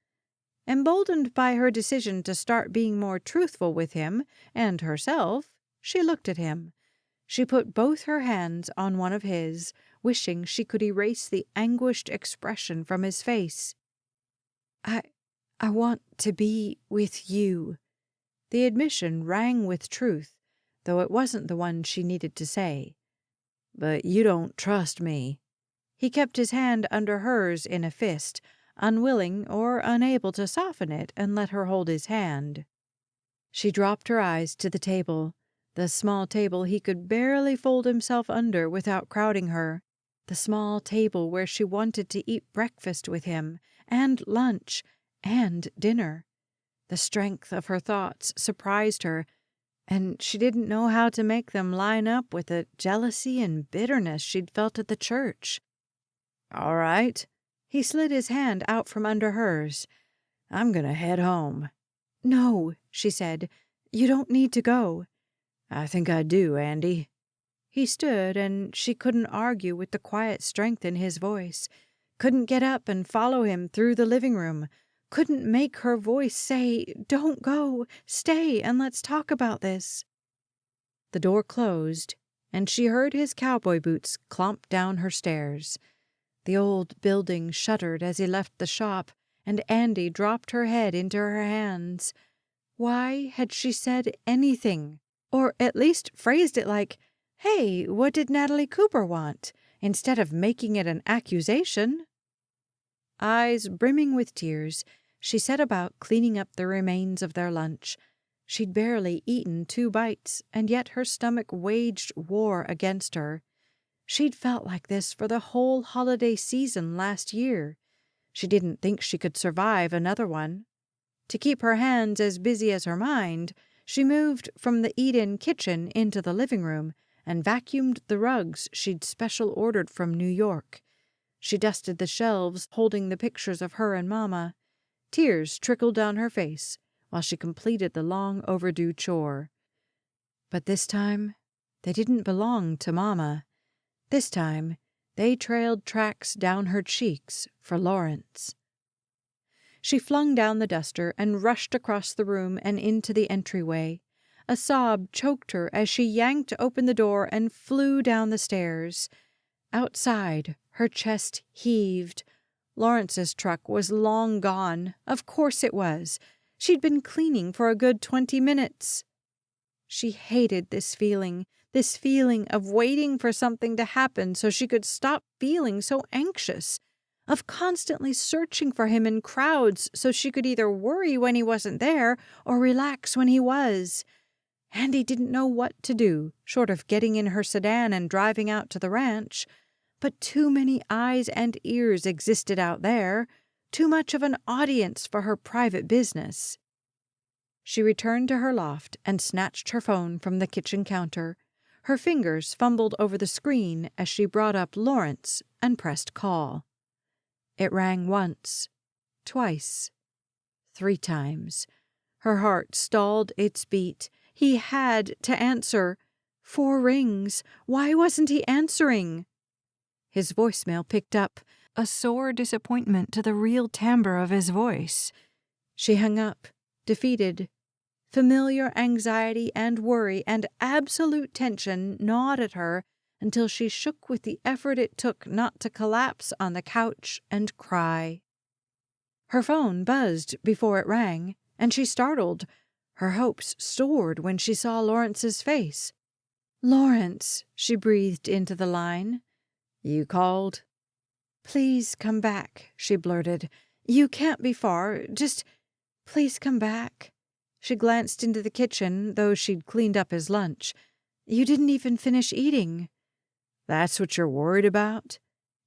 Emboldened by her decision to start being more truthful with him and herself, she looked at him. She put both her hands on one of his, wishing she could erase the anguished expression from his face. I want to be with you." The admission rang with truth, though it wasn't the one she needed to say. "But you don't trust me." He kept his hand under hers in a fist, unwilling or unable to soften it and let her hold his hand. She dropped her eyes to the table, the small table he could barely fold himself under without crowding her, the small table where she wanted to eat breakfast with him, and lunch, and dinner. The strength of her thoughts surprised her, and she didn't know how to make them line up with the jealousy and bitterness she'd felt at the church. "All right." He slid his hand out from under hers. "I'm gonna head home." "No," she said. "You don't need to go." "I think I do, Andy." He stood, and she couldn't argue with the quiet strength in his voice, couldn't get up and follow him through the living room, couldn't make her voice say, "Don't go, stay and let's talk about this." The door closed, and she heard his cowboy boots clomp down her stairs. The old building shuddered as he left the shop, and Andy dropped her head into her hands. Why had she said anything? Or at least phrased it like, "Hey, what did Natalie Cooper want?" instead of making it an accusation? Eyes brimming with tears, she set about cleaning up the remains of their lunch. She'd barely eaten 2 bites, and yet her stomach waged war against her. She'd felt like this for the whole holiday season last year. She didn't think she could survive another one. To keep her hands as busy as her mind, she moved from the eat-in kitchen into the living room and vacuumed the rugs she'd special ordered from New York. She dusted the shelves holding the pictures of her and Mama. Tears trickled down her face while she completed the long overdue chore. But this time, they didn't belong to Mama. This time, they trailed tracks down her cheeks for Lawrence. She flung down the duster and rushed across the room and into the entryway. A sob choked her as she yanked open the door and flew down the stairs. Outside, her chest heaved. Lawrence's truck was long gone. Of course it was. She'd been cleaning for a good 20 minutes. She hated this feeling of waiting for something to happen so she could stop feeling so anxious, of constantly searching for him in crowds so she could either worry when he wasn't there or relax when he was. Andy didn't know what to do, short of getting in her sedan and driving out to the ranch. But too many eyes and ears existed out there, too much of an audience for her private business. She returned to her loft and snatched her phone from the kitchen counter. Her fingers fumbled over the screen as she brought up Lawrence and pressed call. It rang once, twice, 3 times. Her heart stalled its beat. He had to answer. 4 rings. Why wasn't he answering? His voicemail picked up, a sore disappointment to the real timbre of his voice. She hung up, defeated. Familiar anxiety and worry and absolute tension gnawed at her until she shook with the effort it took not to collapse on the couch and cry. Her phone buzzed before it rang, and she startled. Her hopes soared when she saw Lawrence's face. "Lawrence," she breathed into the line. "You called?" "Please come back," she blurted. "You can't be far. Just please come back." She glanced into the kitchen, though she'd cleaned up his lunch. "You didn't even finish eating." "That's what you're worried about?"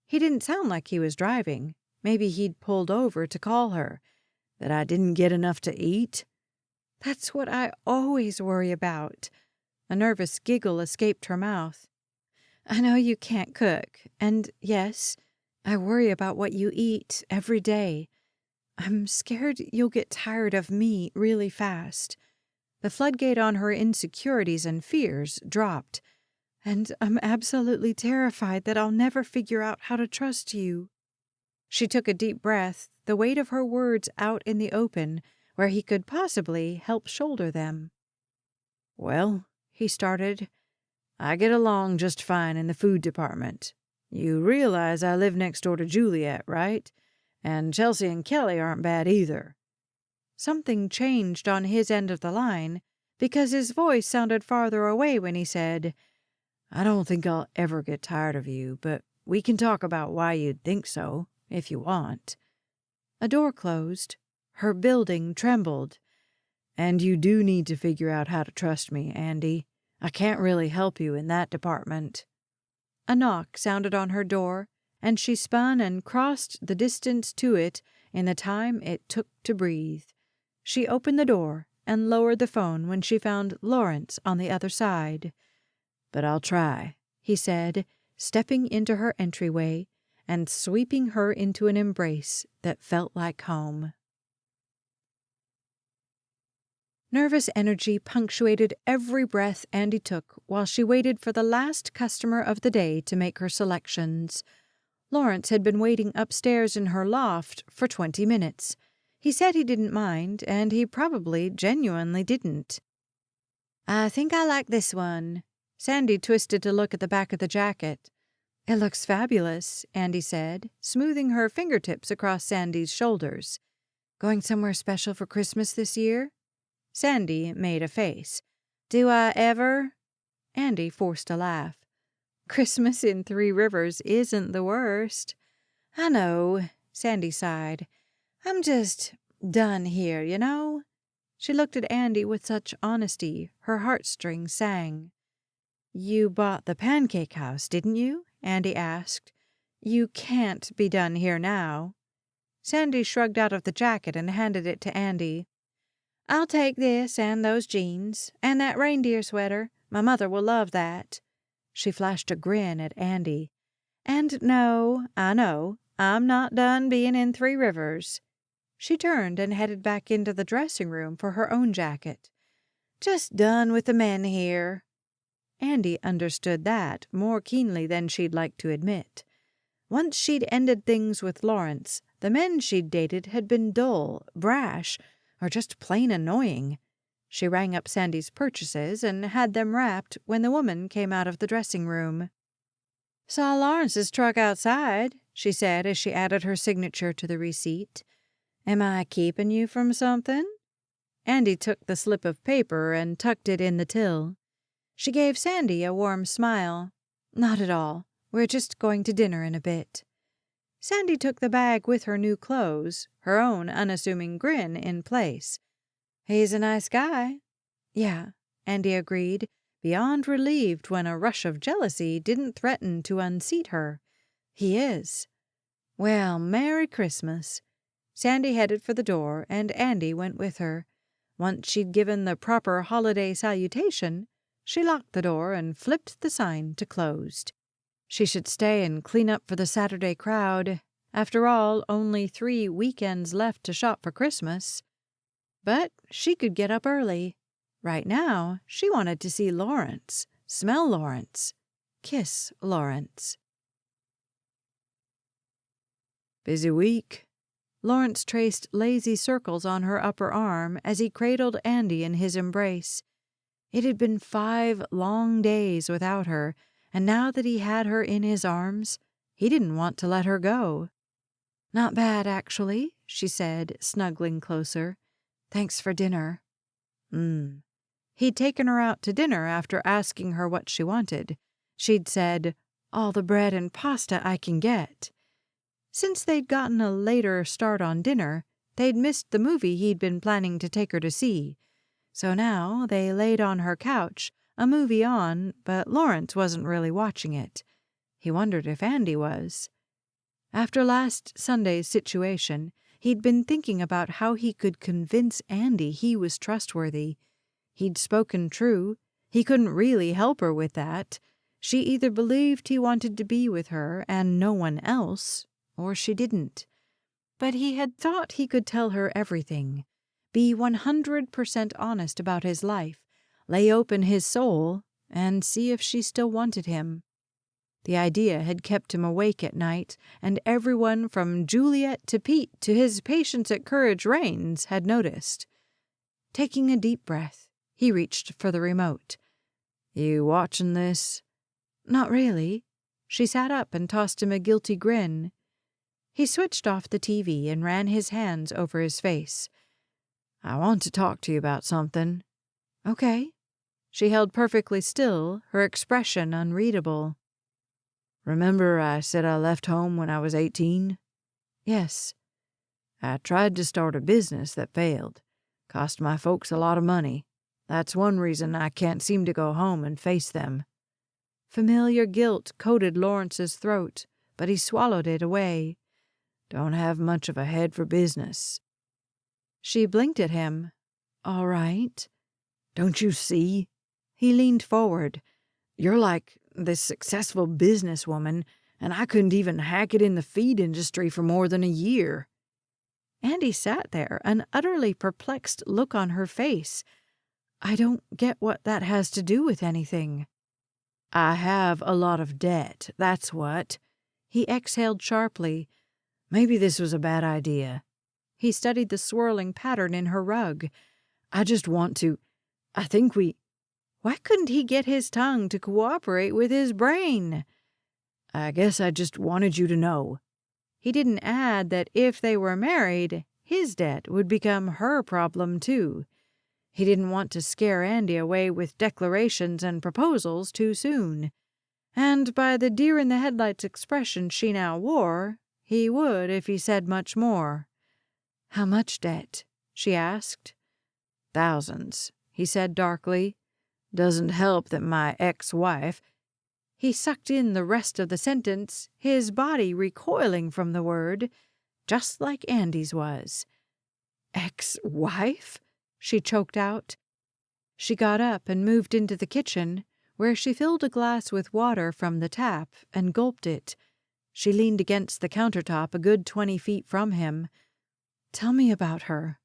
He didn't sound like he was driving. Maybe he'd pulled over to call her. "That I didn't get enough to eat?" "That's what I always worry about." A nervous giggle escaped her mouth. "I know you can't cook, and yes, I worry about what you eat every day. I'm scared you'll get tired of me really fast. The floodgate on her insecurities and fears dropped, and I'm absolutely terrified that I'll never figure out how to trust you. She took a deep breath, the weight of her words out in the open, where he could possibly help shoulder them. Well, he started, I get along just fine in the food department. You realize I live next door to Juliet, right? And Chelsea and Kelly aren't bad either. Something changed on his end of the line because his voice sounded farther away when he said, I don't think I'll ever get tired of you, but we can talk about why you'd think so, if you want. A door closed. Her building trembled. And you do need to figure out how to trust me, Andy. I can't really help you in that department. A knock sounded on her door, and she spun and crossed the distance to it in the time it took to breathe. She opened the door and lowered the phone when she found Lawrence on the other side. But I'll try, he said, stepping into her entryway and sweeping her into an embrace that felt like home. Nervous energy punctuated every breath Andy took while she waited for the last customer of the day to make her selections. Lawrence had been waiting upstairs in her loft for 20 minutes. He said he didn't mind, and he probably genuinely didn't. I think I like this one. Sandy twisted to look at the back of the jacket. It looks fabulous, Andy said, smoothing her fingertips across Sandy's shoulders. Going somewhere special for Christmas this year? Sandy made a face. Do I ever? Andy forced a laugh. Christmas in Three Rivers isn't the worst. I know, Sandy sighed. I'm just done here, you know? She looked at Andy with such honesty, her heartstrings sang. You bought the pancake house, didn't you? Andy asked. You can't be done here now. Sandy shrugged out of the jacket and handed it to Andy. I'll take this and those jeans, and that reindeer sweater. My mother will love that. She flashed a grin at Andy. And no, I know, I'm not done being in Three Rivers. She turned and headed back into the dressing room for her own jacket. Just done with the men here. Andy understood that more keenly than she'd like to admit. Once she'd ended things with Lawrence, the men she'd dated had been dull, brash, or just plain annoying. She rang up Sandy's purchases and had them wrapped when the woman came out of the dressing room. Saw Lawrence's truck outside, she said as she added her signature to the receipt. Am I keeping you from something? Andy took the slip of paper and tucked it in the till. She gave Sandy a warm smile. Not at all. We're just going to dinner in a bit. Sandy took the bag with her new clothes, her own unassuming grin in place. He's a nice guy. Yeah, Andy agreed, beyond relieved when a rush of jealousy didn't threaten to unseat her. He is. Well, Merry Christmas. Sandy headed for the door, and Andy went with her. Once she'd given the proper holiday salutation, she locked the door and flipped the sign to closed. She should stay and clean up for the Saturday crowd. After all, only 3 weekends left to shop for Christmas. But she could get up early. Right now, she wanted to see Lawrence, smell Lawrence, kiss Lawrence. Busy week? Lawrence traced lazy circles on her upper arm as he cradled Andy in his embrace. It had been 5 long days without her, and now that he had her in his arms, he didn't want to let her go. Not bad, actually, she said, snuggling closer. Thanks for dinner. He'd taken her out to dinner after asking her what she wanted. She'd said, all the bread and pasta I can get. Since they'd gotten a later start on dinner, they'd missed the movie he'd been planning to take her to see. So now they laid on her couch, a movie on, but Lawrence wasn't really watching it. He wondered if Andy was. After last Sunday's situation, he'd been thinking about how he could convince Andy he was trustworthy. He'd spoken true. He couldn't really help her with that. She either believed he wanted to be with her and no one else, or she didn't. but he had thought he could tell her everything, be 100% honest about his life, lay open his soul, and see if she still wanted him. The idea had kept him awake at night, and everyone from Juliet to Pete to his patients at Courage Rains had noticed. Taking a deep breath, he reached for the remote. "You watching this?" "Not really." She sat up and tossed him a guilty grin. He switched off the TV and ran his hands over his face. "I want to talk to you about something." "Okay." She held perfectly still, her expression unreadable. "Remember I said I left home when I was 18? "Yes." "I tried to start a business that failed. Cost my folks a lot of money. That's one reason I can't seem to go home and face them." Familiar guilt coated Lawrence's throat, but he swallowed it away. "Don't have much of a head for business." She blinked at him. "All right." "Don't you see?" He leaned forward. "You're like this successful businesswoman, and I couldn't even hack it in the feed industry for more than a year." Andy sat there, an utterly perplexed look on her face. "I don't get what that has to do with anything." "I have a lot of debt, that's what." He exhaled sharply. "Maybe this was a bad idea." He studied the swirling pattern in her rug. "I just want to. I think we—" Why couldn't he get his tongue to cooperate with his brain? "I guess I just wanted you to know." He didn't add that if they were married, his debt would become her problem too. He didn't want to scare Andy away with declarations and proposals too soon. And by the deer-in-the-headlights expression she now wore, he would if he said much more. "How much debt?" she asked. "Thousands," he said darkly. "Doesn't help that my ex-wife—" He sucked in the rest of the sentence, his body recoiling from the word, just like Andy's was. "Ex-wife?" she choked out. She got up and moved into the kitchen, where she filled a glass with water from the tap and gulped it. She leaned against the countertop a good 20 feet from him. "Tell me about her."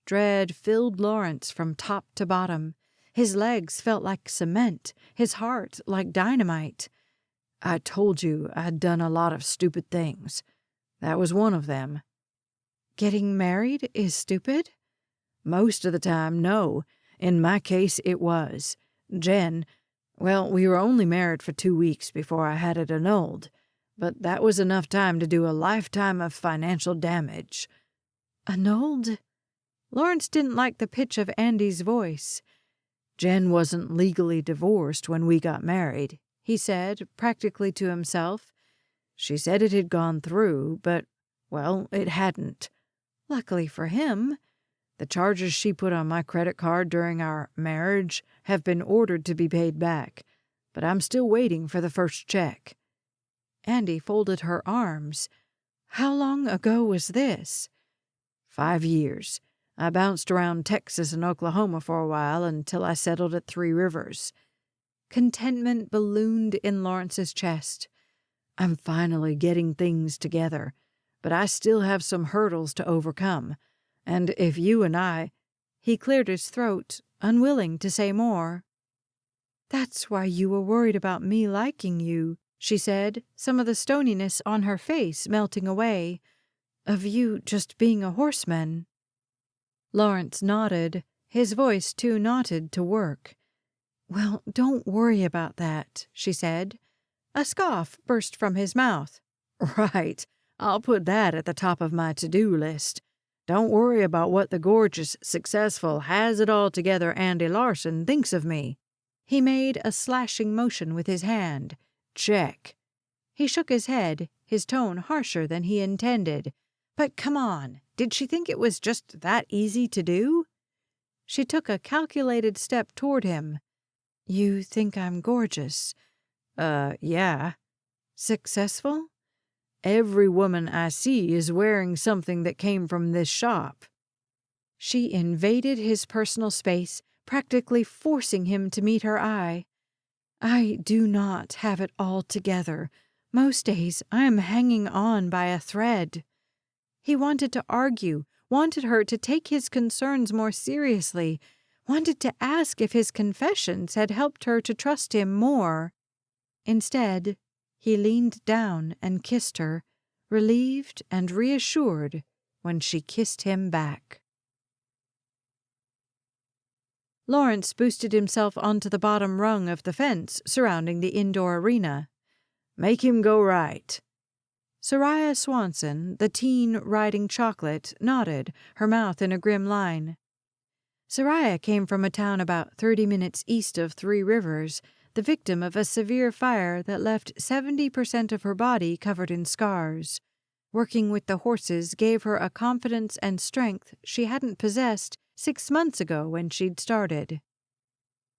Dread filled Lawrence from top to bottom. His legs felt like cement, his heart like dynamite. "I told you I'd done a lot of stupid things. That was one of them." "Getting married is stupid?" "Most of the time, no. In my case, it was. Well, we were only married for 2 weeks before I had it annulled, but that was enough time to do a lifetime of financial damage." "Annulled?" Lawrence didn't like the pitch of Andy's voice. "Jen wasn't legally divorced when we got married," he said, practically to himself. "She said it had gone through, but, well, it hadn't." "Luckily for him." "The charges she put on my credit card during our marriage have been ordered to be paid back, but I'm still waiting for the first check." Andy folded her arms. "How long ago was this?" 5 years. I bounced around Texas and Oklahoma for a while until I settled at 3 Rivers. Contentment ballooned in Lawrence's chest. "I'm finally getting things together, but I still have some hurdles to overcome. And if you and I—" He cleared his throat, unwilling to say more. "That's why you were worried about me liking you," she said, some of the stoniness on her face melting away. "Of you just being a horseman." Lawrence nodded, his voice too knotted to work. "Well, don't worry about that," she said. A scoff burst from his mouth. "Right. I'll put that at the top of my to-do list. Don't worry about what the gorgeous, successful, has-it-all-together Andy Larsen thinks of me." He made a slashing motion with his hand. "Check." He shook his head, his tone harsher than he intended. But come on, did she think it was just that easy to do? She took a calculated step toward him. "You think I'm gorgeous?" Yeah." "Successful?" "Every woman I see is wearing something that came from this shop." She invaded his personal space, practically forcing him to meet her eye. "I do not have it all together. Most days I am hanging on by a thread." He wanted to argue, wanted her to take his concerns more seriously, wanted to ask if his confessions had helped her to trust him more. Instead, he leaned down and kissed her, relieved and reassured when she kissed him back. Lawrence boosted himself onto the bottom rung of the fence surrounding the indoor arena. Make him go right. Soraya Swanson, the teen riding Chocolate, nodded, her mouth in a grim line. Soraya came from a town about 30 minutes east of Three Rivers, the victim of a severe fire that left 70% of her body covered in scars. Working with the horses gave her a confidence and strength she hadn't possessed 6 months ago when she'd started.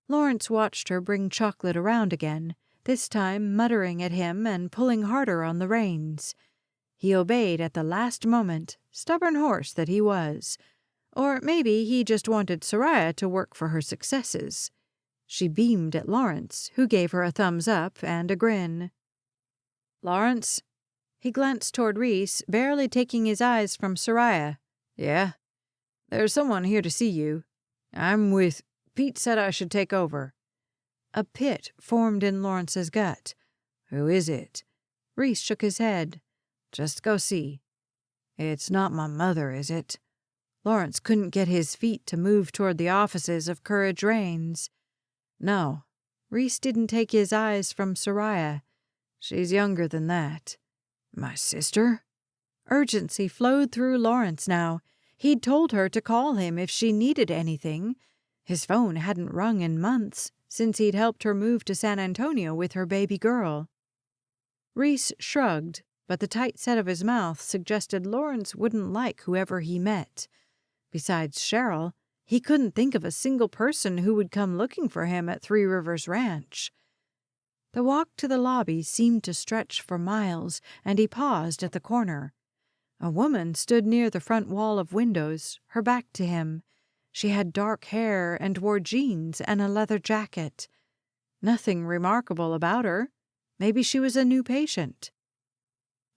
Lawrence watched her bring Chocolate around again, this time muttering at him and pulling harder on the reins. He obeyed at the last moment, stubborn horse that he was. Or maybe he just wanted Soraya to work for her successes. She beamed at Lawrence, who gave her a thumbs up and a grin. Lawrence? He glanced toward Reese, barely taking his eyes from Soraya. Yeah? There's someone here to see you. I'm with... Pete said I should take over. A pit formed in Lawrence's gut. Who is it? Reese shook his head. Just go see. It's not my mother, is it? Lawrence couldn't get his feet to move toward the offices of Courage Reigns. No. Reese didn't take his eyes from Soraya. She's younger than that. My sister? Urgency flowed through Lawrence now. He'd told her to call him if she needed anything. His phone hadn't rung in months, since he'd helped her move to San Antonio with her baby girl. Reese shrugged, but the tight set of his mouth suggested Lawrence wouldn't like whoever he met. Besides Cheryl, he couldn't think of a single person who would come looking for him at Three Rivers Ranch. The walk to the lobby seemed to stretch for miles, and he paused at the corner. A woman stood near the front wall of windows, her back to him. She had dark hair and wore jeans and a leather jacket. Nothing remarkable about her. Maybe she was a new patient.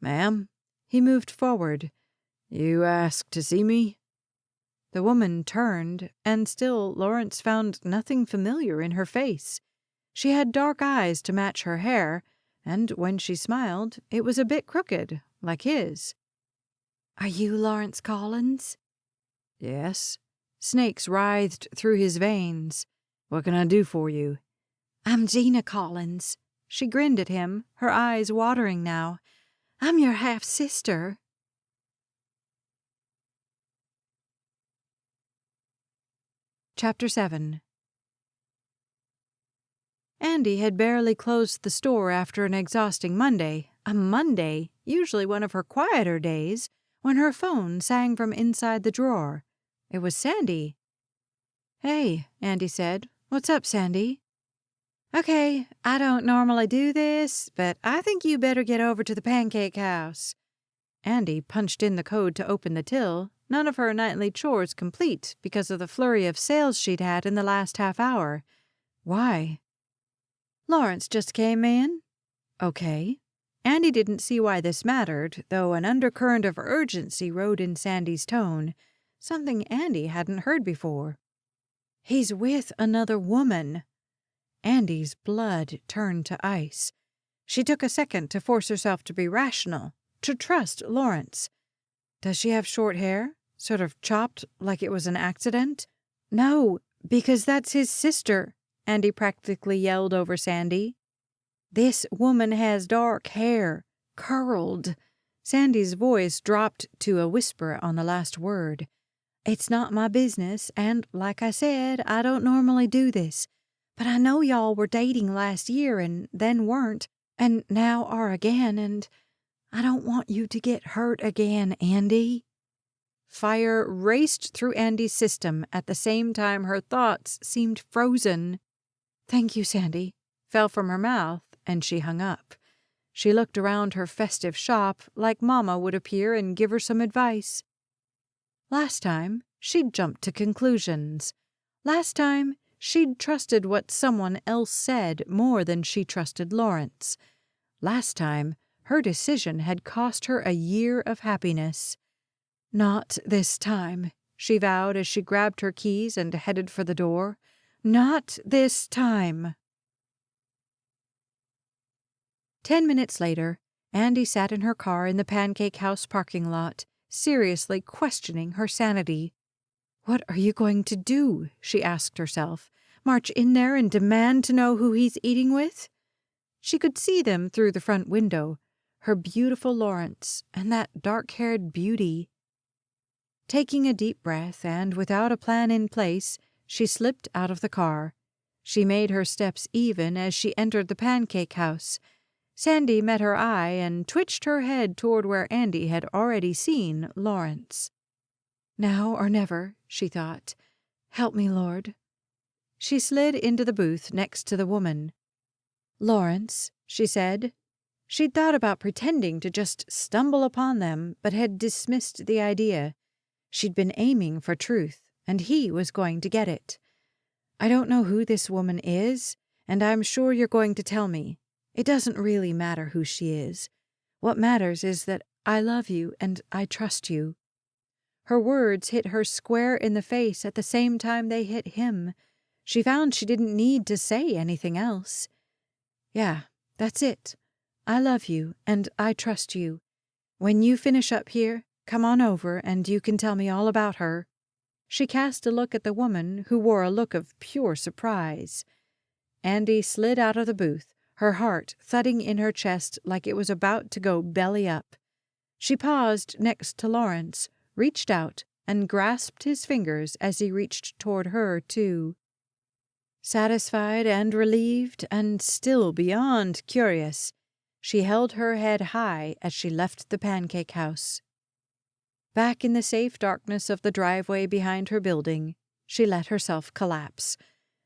Ma'am? He moved forward. You asked to see me? The woman turned, and still Lawrence found nothing familiar in her face. She had dark eyes to match her hair, and when she smiled, it was a bit crooked, like his. "Are you Lawrence Collins?" Yes. Snakes writhed through his veins. What can I do for you? "I'm Gina Collins." She grinned at him, her eyes watering now. "I'm your half-sister." Chapter 7. Andy had barely closed the store after an exhausting Monday, a Monday, usually one of her quieter days, when her phone sang from inside the drawer. It was Sandy. "Hey," Andy said. "What's up, Sandy?" "Okay, I don't normally do this, but I think you better get over to the pancake house." Andy punched in the code to open the till, none of her nightly chores complete because of the flurry of sales she'd had in the last half hour. Why? "Lawrence just came in." Okay. Andy didn't see why this mattered, though an undercurrent of urgency rode in Sandy's tone, something Andy hadn't heard before. "He's with another woman." Andy's blood turned to ice. She took a second to force herself to be rational, to trust Lawrence. "Does she have short hair? Sort of chopped like it was an accident?" "No, because that's his sister," Andy practically yelled over Sandy. "This woman has dark hair, curled." Sandy's voice dropped to a whisper on the last word. "It's not my business, and like I said, I don't normally do this. But I know y'all were dating last year and then weren't, and now are again, and I don't want you to get hurt again, Andy." Fire raced through Andy's system at the same time her thoughts seemed frozen. "Thank you, Sandy," fell from her mouth, and she hung up. She looked around her festive shop like Mama would appear and give her some advice. Last time, she'd jumped to conclusions. Last time, she'd trusted what someone else said more than she trusted Lawrence. Last time, her decision had cost her a year of happiness. "Not this time," she vowed as she grabbed her keys and headed for the door. "Not this time." 10 minutes later, Andy sat in her car in the Pancake House parking lot, seriously questioning her sanity. "What are you going to do?" she asked herself. "March in there and demand to know who he's eating with?" She could see them through the front window, her beautiful Lawrence and that dark-haired beauty. Taking a deep breath and without a plan in place, she slipped out of the car. She made her steps even as she entered the Pancake House. Sandy met her eye and twitched her head toward where Andy had already seen Lawrence. "Now or never," she thought. "Help me, Lord." She slid into the booth next to the woman. "Lawrence," she said. She'd thought about pretending to just stumble upon them, but had dismissed the idea. She'd been aiming for truth, and he was going to get it. "I don't know who this woman is, and I'm sure you're going to tell me. It doesn't really matter who she is. What matters is that I love you and I trust you." Her words hit her square in the face at the same time they hit him. She found she didn't need to say anything else. "Yeah, that's it. I love you and I trust you. When you finish up here, come on over and you can tell me all about her." She cast a look at the woman, who wore a look of pure surprise. Andy slid out of the booth, her heart thudding in her chest like it was about to go belly up. She paused next to Lawrence, reached out, and grasped his fingers as he reached toward her, too. Satisfied and relieved, and still beyond curious, she held her head high as she left the Pancake House. Back in the safe darkness of the driveway behind her building, she let herself collapse.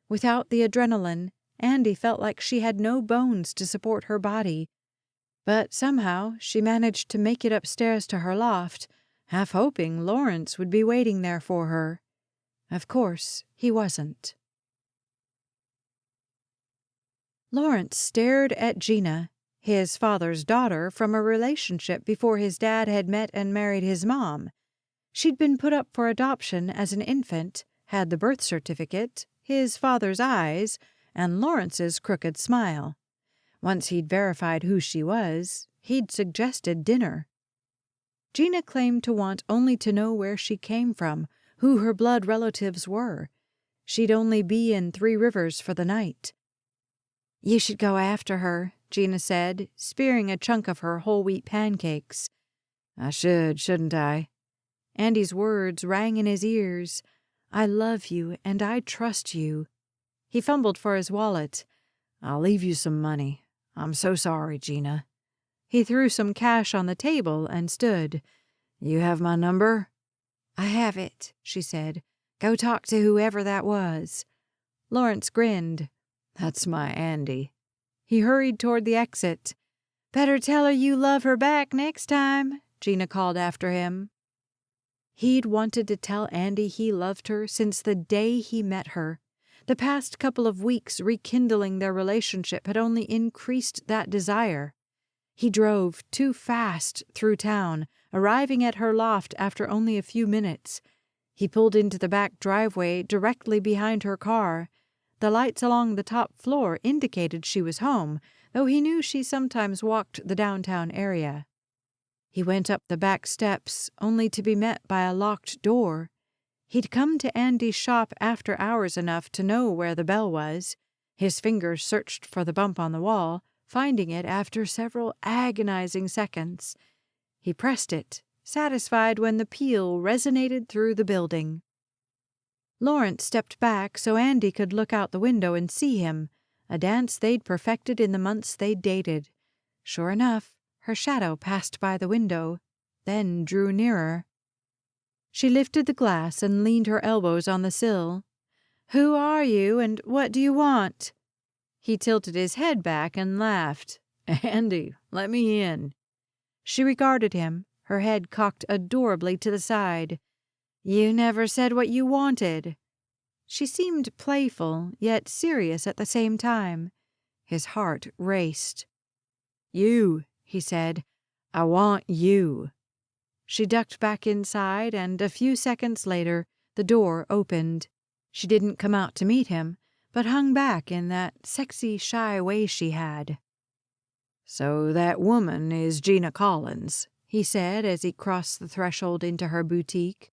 Without the adrenaline, Andy felt like she had no bones to support her body. But somehow she managed to make it upstairs to her loft, half hoping Lawrence would be waiting there for her. Of course, he wasn't. Lawrence stared at Gina, his father's daughter from a relationship before his dad had met and married his mom. She'd been put up for adoption as an infant, had the birth certificate, his father's eyes, and Lawrence's crooked smile. Once he'd verified who she was, he'd suggested dinner. Gina claimed to want only to know where she came from, who her blood relatives were. She'd only be in Three Rivers for the night. "You should go after her," Gina said, spearing a chunk of her whole wheat pancakes. "I should, shouldn't I?" Andy's words rang in his ears. "I love you and I trust you." He fumbled for his wallet. "I'll leave you some money. I'm so sorry, Gina." He threw some cash on the table and stood. "You have my number?" "I have it," she said. "Go talk to whoever that was." Lawrence grinned. "That's my Andy." He hurried toward the exit. "Better tell her you love her back next time," Gina called after him. He'd wanted to tell Andy he loved her since the day he met her. The past couple of weeks rekindling their relationship had only increased that desire. He drove too fast through town, arriving at her loft after only a few minutes. He pulled into the back driveway directly behind her car. The lights along the top floor indicated she was home, though he knew she sometimes walked the downtown area. He went up the back steps, only to be met by a locked door. He'd come to Andy's shop after hours enough to know where the bell was. His fingers searched for the bump on the wall, finding it after several agonizing seconds. He pressed it, satisfied when the peal resonated through the building. Lawrence stepped back so Andy could look out the window and see him, a dance they'd perfected in the months they'd dated. Sure enough, her shadow passed by the window, then drew nearer. She lifted the glass and leaned her elbows on the sill. "Who are you, and what do you want?" He tilted his head back and laughed. "Andy, let me in." She regarded him, her head cocked adorably to the side. "You never said what you wanted." She seemed playful, yet serious at the same time. His heart raced. "You," he said. "I want you." She ducked back inside, and a few seconds later, the door opened. She didn't come out to meet him, but hung back in that sexy, shy way she had. "So that woman is Gina Collins," he said as he crossed the threshold into her boutique.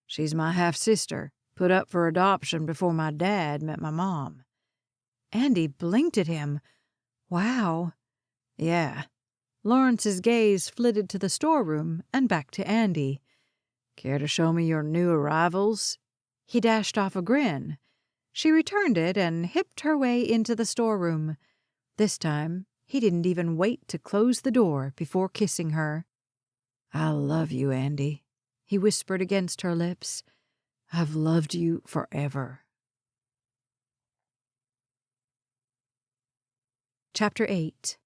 "She's my half-sister, put up for adoption before my dad met my mom." Andy blinked at him. Wow. "Yeah." Lawrence's gaze flitted to the storeroom and back to Andy. "Care to show me your new arrivals?" He dashed off a grin. She returned it and hipped her way into the storeroom. This time, he didn't even wait to close the door before kissing her. "I love you, Andy," he whispered against her lips. "I've loved you forever." Chapter 8.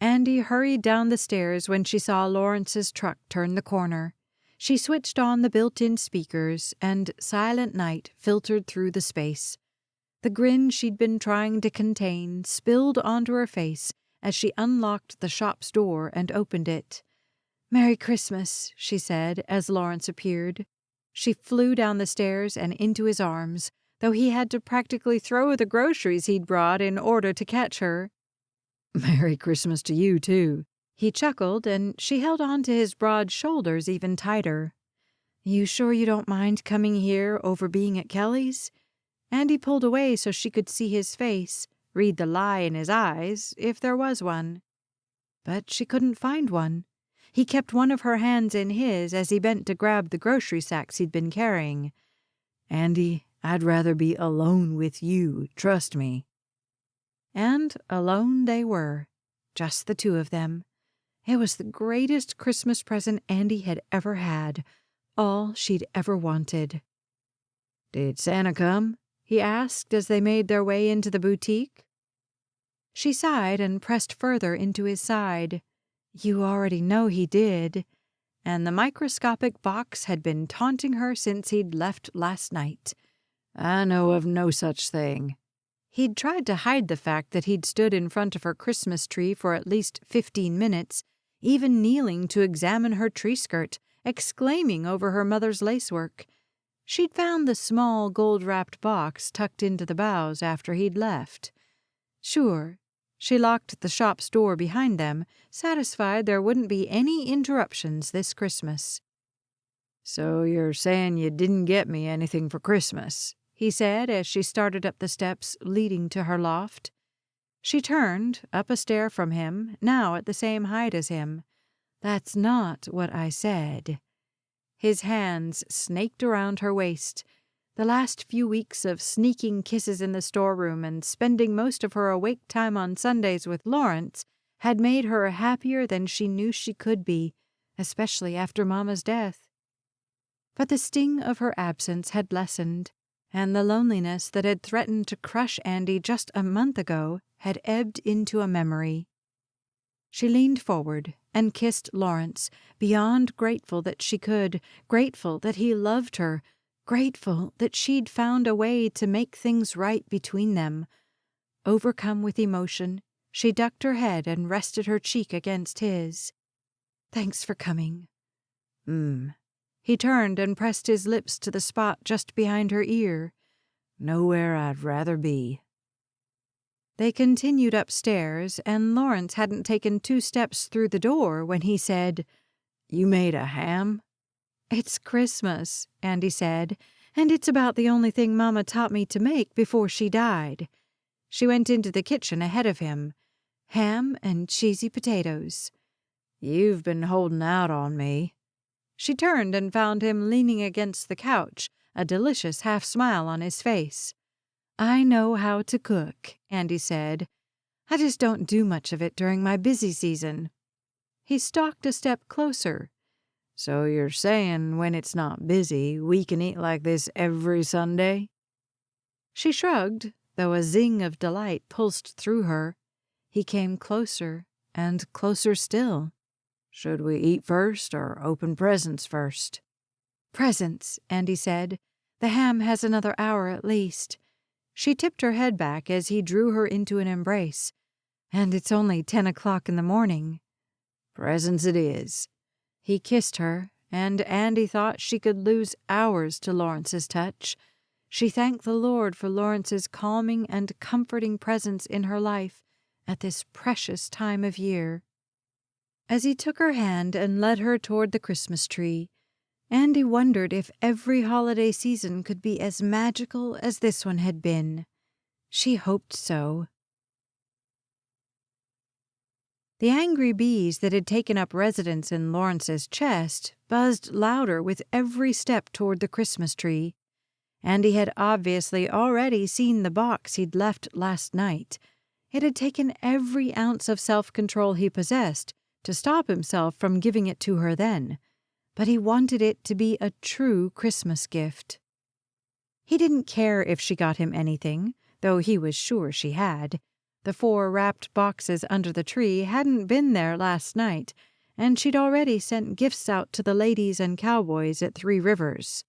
Andy hurried down the stairs when she saw Lawrence's truck turn the corner. She switched on the built-in speakers, and Silent Night filtered through the space. The grin she'd been trying to contain spilled onto her face as she unlocked the shop's door and opened it. "Merry Christmas," she said as Lawrence appeared. She flew down the stairs and into his arms, though he had to practically throw the groceries he'd brought in order to catch her. "Merry Christmas to you, too." He chuckled, and she held on to his broad shoulders even tighter. "You sure you don't mind coming here over being at Kelly's?" Andy pulled away so she could see his face, read the lie in his eyes, if there was one. But she couldn't find one. He kept one of her hands in his as he bent to grab the grocery sacks he'd been carrying. "Andy, I'd rather be alone with you, trust me." And alone they were, just the two of them. It was the greatest Christmas present Andy had ever had, all she'd ever wanted. "Did Santa come?" he asked as they made their way into the boutique. She sighed and pressed further into his side. You already know he did. And the microscopic box had been taunting her since he'd left last night. "I know of no such thing." He'd tried to hide the fact that he'd stood in front of her Christmas tree for at least 15 minutes, even kneeling to examine her tree skirt, exclaiming over her mother's lacework. She'd found the small gold-wrapped box tucked into the boughs after he'd left. Sure, she locked the shop's door behind them, satisfied there wouldn't be any interruptions this Christmas. "So you're saying you didn't get me anything for Christmas?" he said as she started up the steps leading to her loft. She turned, up a stair from him, now at the same height as him. "That's not what I said." His hands snaked around her waist. The last few weeks of sneaking kisses in the storeroom and spending most of her awake time on Sundays with Lawrence had made her happier than she knew she could be, especially after Mama's death. But the sting of her absence had lessened, and the loneliness that had threatened to crush Andy just a month ago had ebbed into a memory. She leaned forward and kissed Lawrence, beyond grateful that she could, grateful that he loved her, grateful that she'd found a way to make things right between them. Overcome with emotion, she ducked her head and rested her cheek against his. "Thanks for coming." He turned and pressed his lips to the spot just behind her ear. "Nowhere I'd rather be." They continued upstairs, and Lawrence hadn't taken 2 steps through the door when he said, "You made a ham?" "It's Christmas," Andy said, "and it's about the only thing Mama taught me to make before she died." She went into the kitchen ahead of him. "Ham and cheesy potatoes." "You've been holding out on me." She turned and found him leaning against the couch, a delicious half-smile on his face. "I know how to cook," Andy said. "I just don't do much of it during my busy season." He stalked a step closer. "So you're saying when it's not busy, we can eat like this every Sunday?" She shrugged, though a zing of delight pulsed through her. He came closer and closer still. "Should we eat first or open presents first?" "Presents," Andy said. "The ham has another hour at least." She tipped her head back as he drew her into an embrace. "And it's only 10 o'clock in the morning." Presents it is." He kissed her, and Andy thought she could lose hours to Lawrence's touch. She thanked the Lord for Lawrence's calming and comforting presence in her life at this precious time of year. As he took her hand and led her toward the Christmas tree, Andy wondered if every holiday season could be as magical as this one had been. She hoped so. The angry bees that had taken up residence in Lawrence's chest buzzed louder with every step toward the Christmas tree. Andy had obviously already seen the box he'd left last night. It had taken every ounce of self-control he possessed to stop himself from giving it to her then, but he wanted it to be a true Christmas gift. He didn't care if she got him anything, though he was sure she had. The 4 wrapped boxes under the tree hadn't been there last night, and she'd already sent gifts out to the ladies and cowboys at 3 Rivers.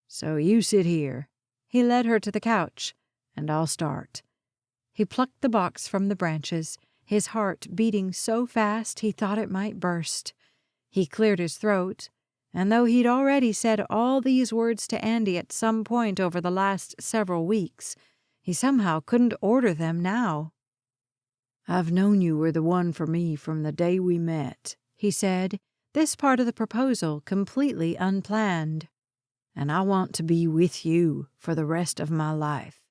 "So you sit here." He led her to the couch, "and I'll start." He plucked the box from the branches, his heart beating so fast he thought it might burst. He cleared his throat, and though he'd already said all these words to Andy at some point over the last several weeks, he somehow couldn't order them now. "I've known you were the one for me from the day we met," he said, this part of the proposal completely unplanned. "And I want to be with you for the rest of my life."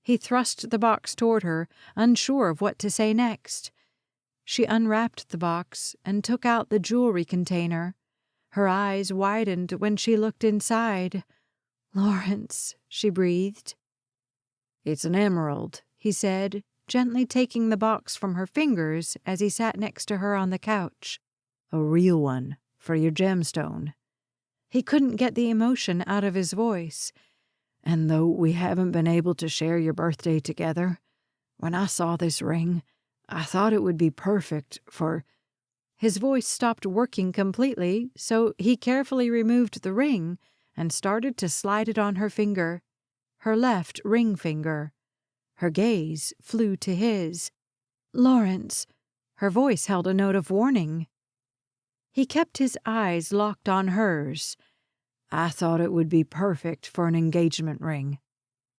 He thrust the box toward her, unsure of what to say next. She unwrapped the box and took out the jewelry container. Her eyes widened when she looked inside. "Lawrence," she breathed. "It's an emerald," he said, gently taking the box from her fingers as he sat next to her on the couch. "A real one, for your gemstone." He couldn't get the emotion out of his voice. "And though we haven't been able to share your birthday together, when I saw this ring, I thought it would be perfect for—" His voice stopped working completely, so he carefully removed the ring and started to slide it on her finger, her left ring finger. Her gaze flew to his. "Lawrence," her voice held a note of warning. He kept his eyes locked on hers. "I thought it would be perfect for an engagement ring."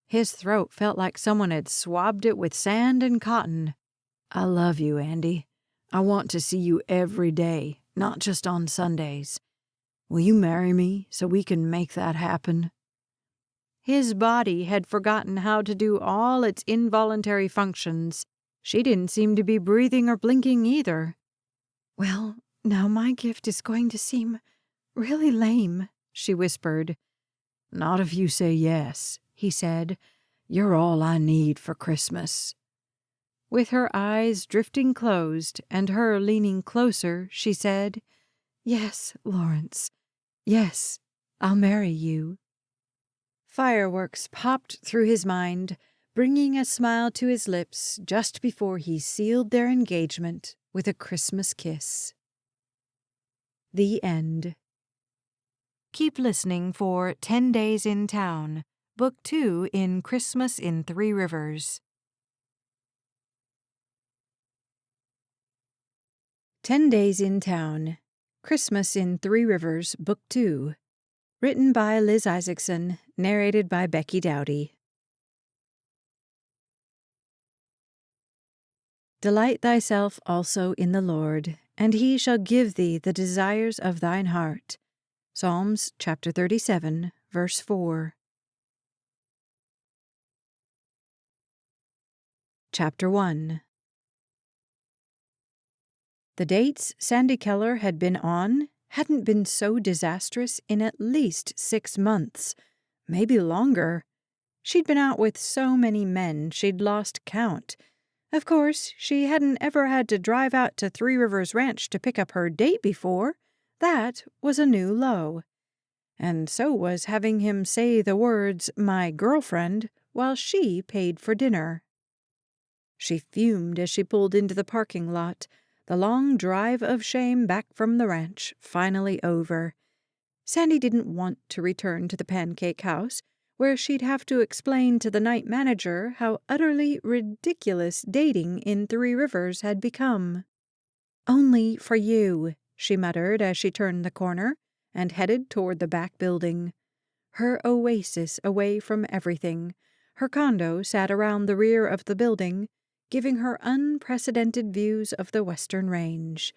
His throat felt like someone had swabbed it with sand and cotton. "I love you, Andy. I want to see you every day, not just on Sundays. Will you marry me so we can make that happen?" His body had forgotten how to do all its involuntary functions. She didn't seem to be breathing or blinking either. "Well, now my gift is going to seem really lame," she whispered. "Not if you say yes," he said. "You're all I need for Christmas." With her eyes drifting closed and her leaning closer, she said, "Yes, Lawrence. Yes, I'll marry you." Fireworks popped through his mind, bringing a smile to his lips just before he sealed their engagement with a Christmas kiss. The end. Keep listening for 10 Days in Town, Book 2 in Christmas in 3 Rivers. 10 Days in Town, Christmas in 3 Rivers, Book 2. Written by Liz Isaacson, narrated by Becky Dowdy. Delight thyself also in the Lord, and he shall give thee the desires of thine heart. Psalms chapter 37, verse 4. Chapter 1. The dates Sandy Keller had been on hadn't been so disastrous in at least 6 months, maybe longer. She'd been out with so many men she'd lost count. Of course, she hadn't ever had to drive out to 3 Rivers Ranch to pick up her date before. That was a new low. And so was having him say the words, "my girlfriend," while she paid for dinner. She fumed as she pulled into the parking lot, the long drive of shame back from the ranch finally over. Sandy didn't want to return to the pancake house, where she'd have to explain to the night manager how utterly ridiculous dating in 3 Rivers had become. Only for you, she muttered as she turned the corner and headed toward the back building. Her oasis away from everything, her condo sat around the rear of the building, giving her unprecedented views of the Western Range.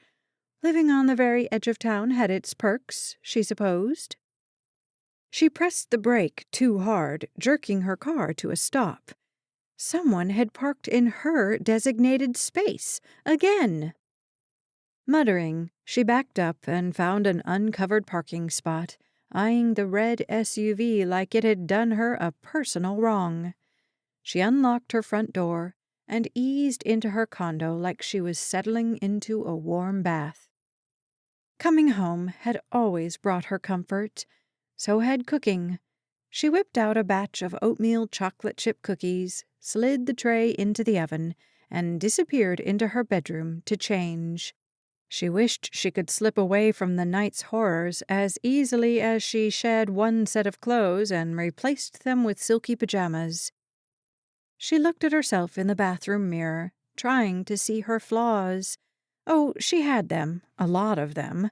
Living on the very edge of town had its perks, she supposed. She pressed the brake too hard, jerking her car to a stop. Someone had parked in her designated space, again. Muttering, she backed up and found an uncovered parking spot, eyeing the red SUV like it had done her a personal wrong. She unlocked her front door and eased into her condo like she was settling into a warm bath. Coming home had always brought her comfort. So had cooking. She whipped out a batch of oatmeal chocolate chip cookies, slid the tray into the oven, and disappeared into her bedroom to change. She wished she could slip away from the night's horrors as easily as she shed one set of clothes and replaced them with silky pajamas. She looked at herself in the bathroom mirror, trying to see her flaws. Oh, she had them, a lot of them.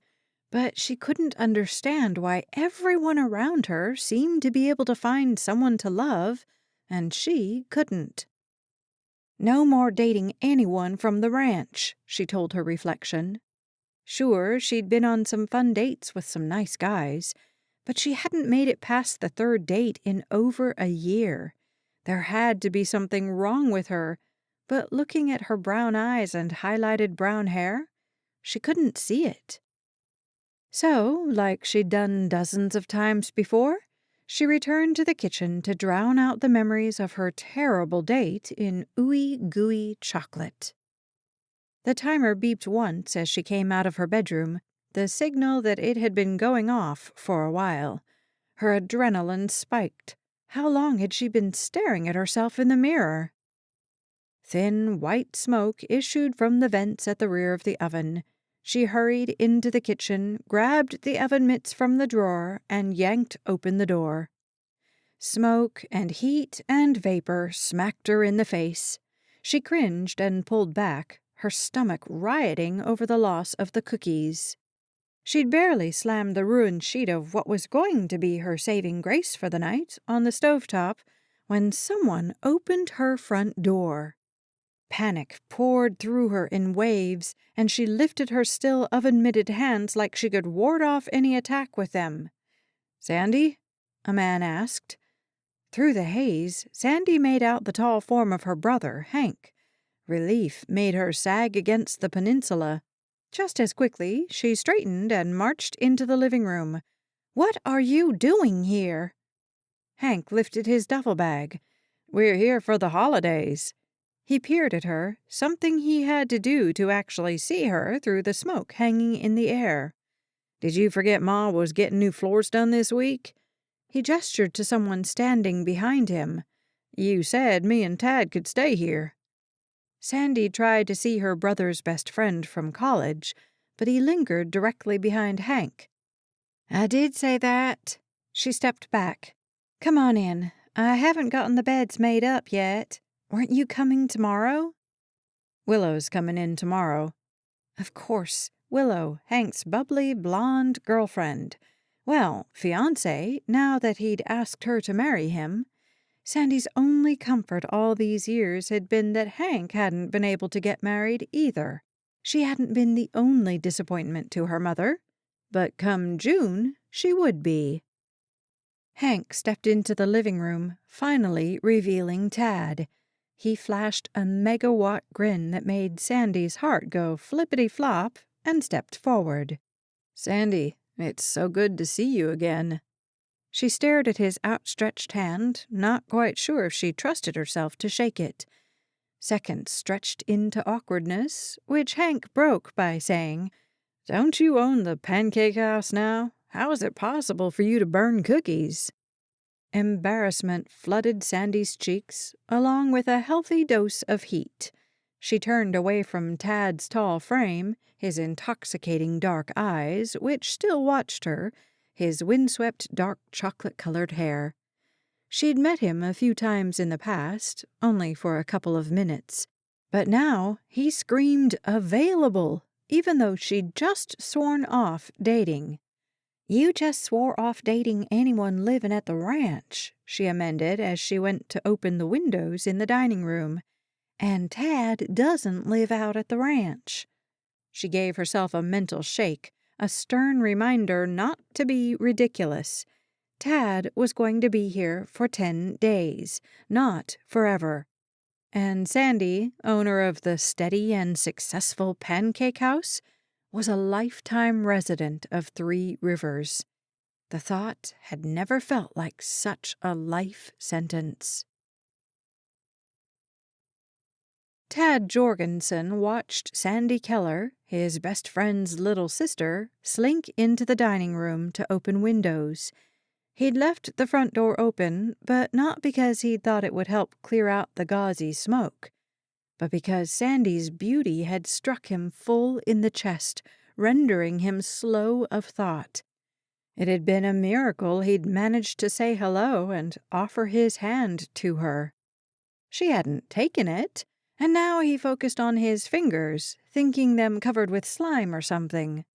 But she couldn't understand why everyone around her seemed to be able to find someone to love, and she couldn't. No more dating anyone from the ranch, she told her reflection. Sure, she'd been on some fun dates with some nice guys, but she hadn't made it past the third date in over a year. There had to be something wrong with her, but looking at her brown eyes and highlighted brown hair, she couldn't see it. So, like she'd done dozens of times before, she returned to the kitchen to drown out the memories of her terrible date in ooey gooey chocolate. The timer beeped once as she came out of her bedroom, the signal that it had been going off for a while. Her adrenaline spiked. How long had she been staring at herself in the mirror? Thin white smoke issued from the vents at the rear of the oven. She hurried into the kitchen, grabbed the oven mitts from the drawer, and yanked open the door. Smoke and heat and vapor smacked her in the face. She cringed and pulled back, her stomach rioting over the loss of the cookies. She'd barely slammed the ruined sheet of what was going to be her saving grace for the night on the stovetop when someone opened her front door. Panic poured through her in waves, and she lifted her still oven-mitted hands like she could ward off any attack with them. "Sandy?" a man asked. Through the haze, Sandy made out the tall form of her brother, Hank. Relief made her sag against the peninsula. Just as quickly, she straightened and marched into the living room. "What are you doing here?" Hank lifted his duffel bag. "We're here for the holidays." He peered at her, something he had to do to actually see her through the smoke hanging in the air. "Did you forget Ma was getting new floors done this week?" He gestured to someone standing behind him. "You said me and Tad could stay here." Sandy tried to see her brother's best friend from college, but he lingered directly behind Hank. "I did say that." She stepped back. "Come on in. I haven't gotten the beds made up yet. Weren't you coming tomorrow?" "Willow's coming in tomorrow." Of course, Willow, Hank's bubbly, blonde girlfriend. Well, fiancé, now that he'd asked her to marry him. Sandy's only comfort all these years had been that Hank hadn't been able to get married either. She hadn't been the only disappointment to her mother. But come June, she would be. Hank stepped into the living room, finally revealing Tad. He flashed a megawatt grin that made Sandy's heart go flippity-flop and stepped forward. "Sandy, it's so good to see you again." She stared at his outstretched hand, not quite sure if she trusted herself to shake it. Seconds stretched into awkwardness, which Hank broke by saying, "Don't you own the pancake house now? How is it possible for you to burn cookies?" Embarrassment flooded Sandy's cheeks, along with a healthy dose of heat. She turned away from Tad's tall frame, his intoxicating dark eyes, which still watched her, his windswept dark chocolate-colored hair. She'd met him a few times in the past, only for a couple of minutes. But now he screamed available, even though she'd just sworn off dating. "You just swore off dating anyone living at the ranch," she amended as she went to open the windows in the dining room. "And Tad doesn't live out at the ranch." She gave herself a mental shake, a stern reminder not to be ridiculous. Tad was going to be here for 10 days, not forever. And Sandy, owner of the steady and successful Pancake House, was a lifetime resident of Three Rivers. The thought had never felt like such a life sentence. Tad Jorgensen watched Sandy Keller, his best friend's little sister, slink into the dining room to open windows. He'd left the front door open, but not because he'd thought it would help clear out the gauzy smoke, but because Sandy's beauty had struck him full in the chest, rendering him slow of thought. It had been a miracle he'd managed to say hello and offer his hand to her. She hadn't taken it, and now he focused on his fingers, thinking them covered with slime or something.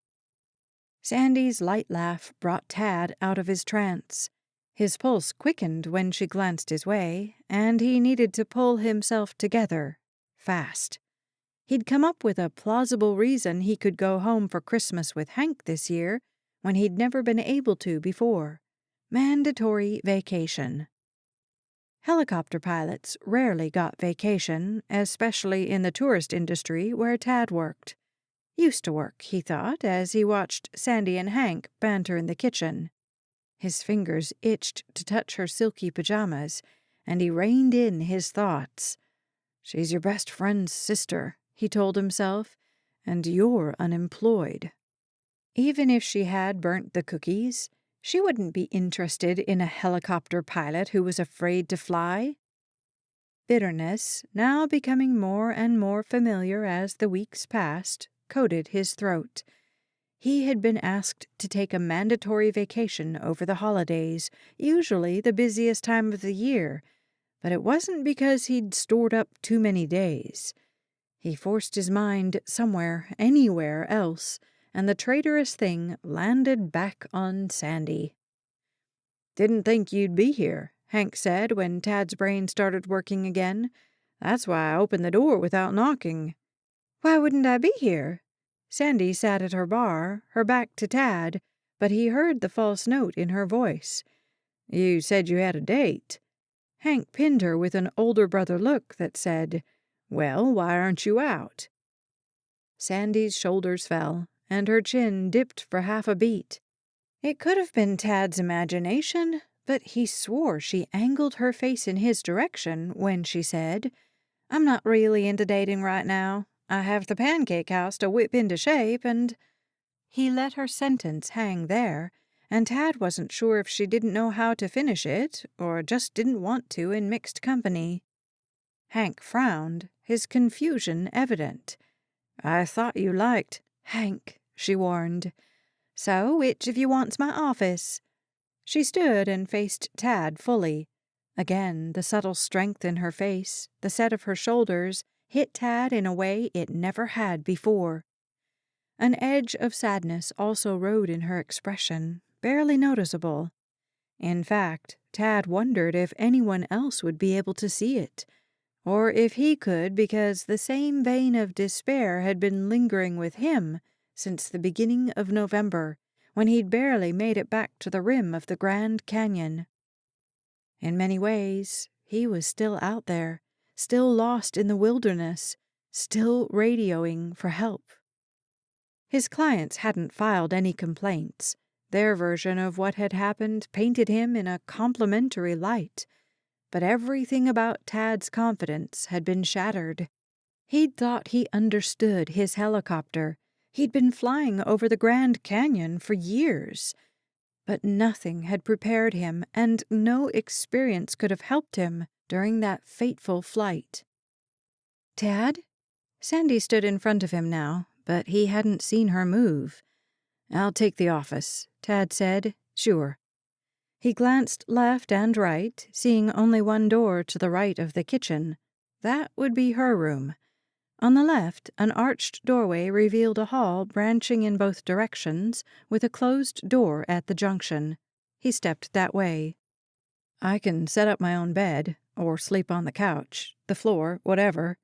Sandy's light laugh brought Tad out of his trance. His pulse quickened when she glanced his way, and he needed to pull himself together, fast. He'd come up with a plausible reason he could go home for Christmas with Hank this year, when he'd never been able to before. Mandatory vacation. Helicopter pilots rarely got vacation, especially in the tourist industry where Tad worked. Used to work, he thought, as he watched Sandy and Hank banter in the kitchen. His fingers itched to touch her silky pajamas, and he reined in his thoughts. "She's your best friend's sister," he told himself, "and you're unemployed." Even if she had burnt the cookies, she wouldn't be interested in a helicopter pilot who was afraid to fly. Bitterness, now becoming more and more familiar as the weeks passed, coated his throat. He had been asked to take a mandatory vacation over the holidays, usually the busiest time of the year, but it wasn't because he'd stored up too many days. He forced his mind somewhere, anywhere else, and the traitorous thing landed back on Sandy. "Didn't think you'd be here," Hank said when Tad's brain started working again. "That's why I opened the door without knocking." "Why wouldn't I be here?" Sandy sat at her bar, her back to Tad, but he heard the false note in her voice. "You said you had a date." Hank pinned her with an older brother look that said, "Well, why aren't you out?" Sandy's shoulders fell, and her chin dipped for half a beat. It could have been Tad's imagination, but he swore she angled her face in his direction when she said, "I'm not really into dating right now. I have the Pancake House to whip into shape, and—" He let her sentence hang there, and Tad wasn't sure if she didn't know how to finish it or just didn't want to in mixed company. Hank frowned, his confusion evident. "I thought you liked—" "Hank," she warned. "So, which of you wants my office?" She stood and faced Tad fully. Again, the subtle strength in her face, the set of her shoulders, hit Tad in a way it never had before. An edge of sadness also rode in her expression, barely noticeable. In fact, Tad wondered if anyone else would be able to see it, or if he could because the same vein of despair had been lingering with him since the beginning of November, when he'd barely made it back to the rim of the Grand Canyon. In many ways, he was still out there, still lost in the wilderness, still radioing for help. His clients hadn't filed any complaints. Their version of what had happened painted him in a complimentary light, but everything about Tad's confidence had been shattered. He'd thought he understood his helicopter. He'd been flying over the Grand Canyon for years. But nothing had prepared him, and no experience could have helped him during that fateful flight. "Tad?" Sandy stood in front of him now, but he hadn't seen her move. "I'll take the office," Tad said. "Sure." He glanced left and right, seeing only one door to the right of the kitchen. That would be her room. On the left, an arched doorway revealed a hall branching in both directions, with a closed door at the junction. He stepped that way. I can set up my own bed, or sleep on the couch, the floor, whatever.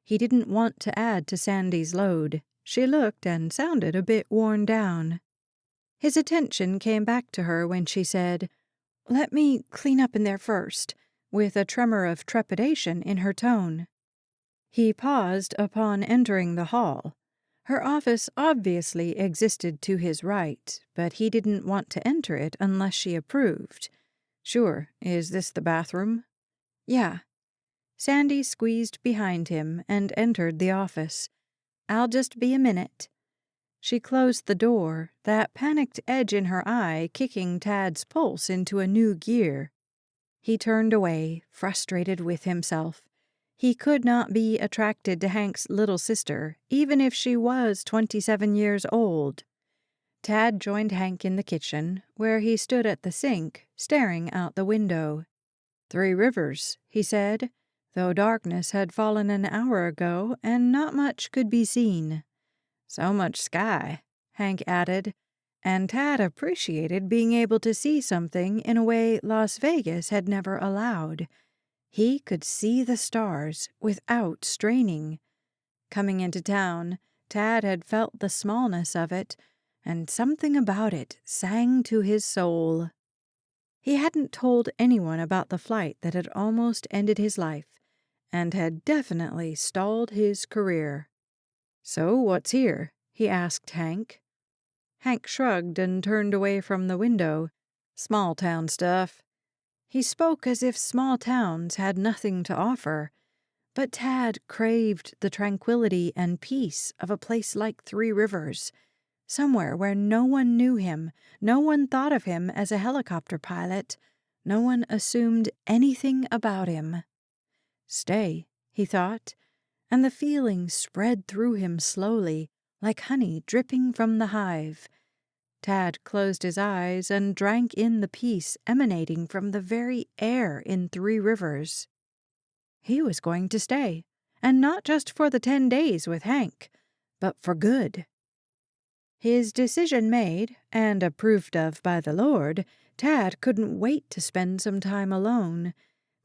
He didn't want to add to Sandy's load. She looked and sounded a bit worn down. His attention came back to her when she said, "Let me clean up in there first," with a tremor of trepidation in her tone. He paused upon entering the hall. Her office obviously existed to his right, but he didn't want to enter it unless she approved. "Sure. Is this the bathroom?" "Yeah." Sandy squeezed behind him and entered the office. "I'll just be a minute." She closed the door, that panicked edge in her eye kicking Tad's pulse into a new gear. He turned away, frustrated with himself. He could not be attracted to Hank's little sister, even if she was 27 years old. Tad joined Hank in the kitchen, where he stood at the sink, staring out the window. "Three Rivers," he said, though darkness had fallen an hour ago and not much could be seen. "So much sky," Hank added, and Tad appreciated being able to see something in a way Las Vegas had never allowed. He could see the stars without straining. Coming into town, Tad had felt the smallness of it, and something about it sang to his soul. He hadn't told anyone about the flight that had almost ended his life, and had definitely stalled his career. "So what's here?" he asked Hank. Hank shrugged and turned away from the window. "Small town stuff." He spoke as if small towns had nothing to offer, but Tad craved the tranquility and peace of a place like Three Rivers, somewhere where no one knew him, no one thought of him as a helicopter pilot, no one assumed anything about him. Stay, he thought, and the feeling spread through him slowly, like honey dripping from the hive. Tad closed his eyes and drank in the peace emanating from the very air in Three Rivers. He was going to stay, and not just for the 10 days with Hank, but for good. His decision made, and approved of by the Lord, Tad couldn't wait to spend some time alone,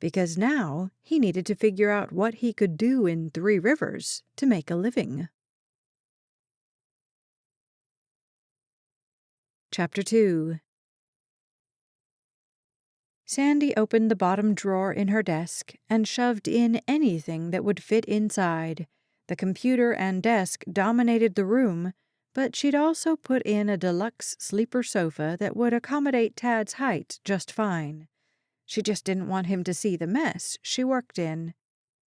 because now he needed to figure out what he could do in Three Rivers to make a living. Chapter 2. Sandy opened the bottom drawer in her desk and shoved in anything that would fit inside. The computer and desk dominated the room, but she'd also put in a deluxe sleeper sofa that would accommodate Tad's height just fine. She just didn't want him to see the mess she worked in.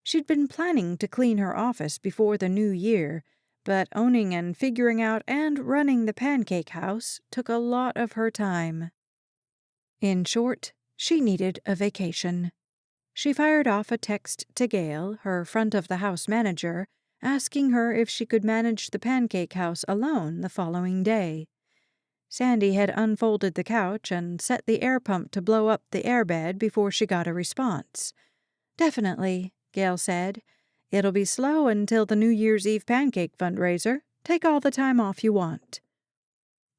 She'd been planning to clean her office before the new year, but owning and figuring out and running the pancake house took a lot of her time. In short, she needed a vacation. She fired off a text to Gail, her front-of-the-house manager, asking her if she could manage the pancake house alone the following day. Sandy had unfolded the couch and set the air pump to blow up the airbed before she got a response. "Definitely," Gail said. "It'll be slow until the New Year's Eve pancake fundraiser. Take all the time off you want."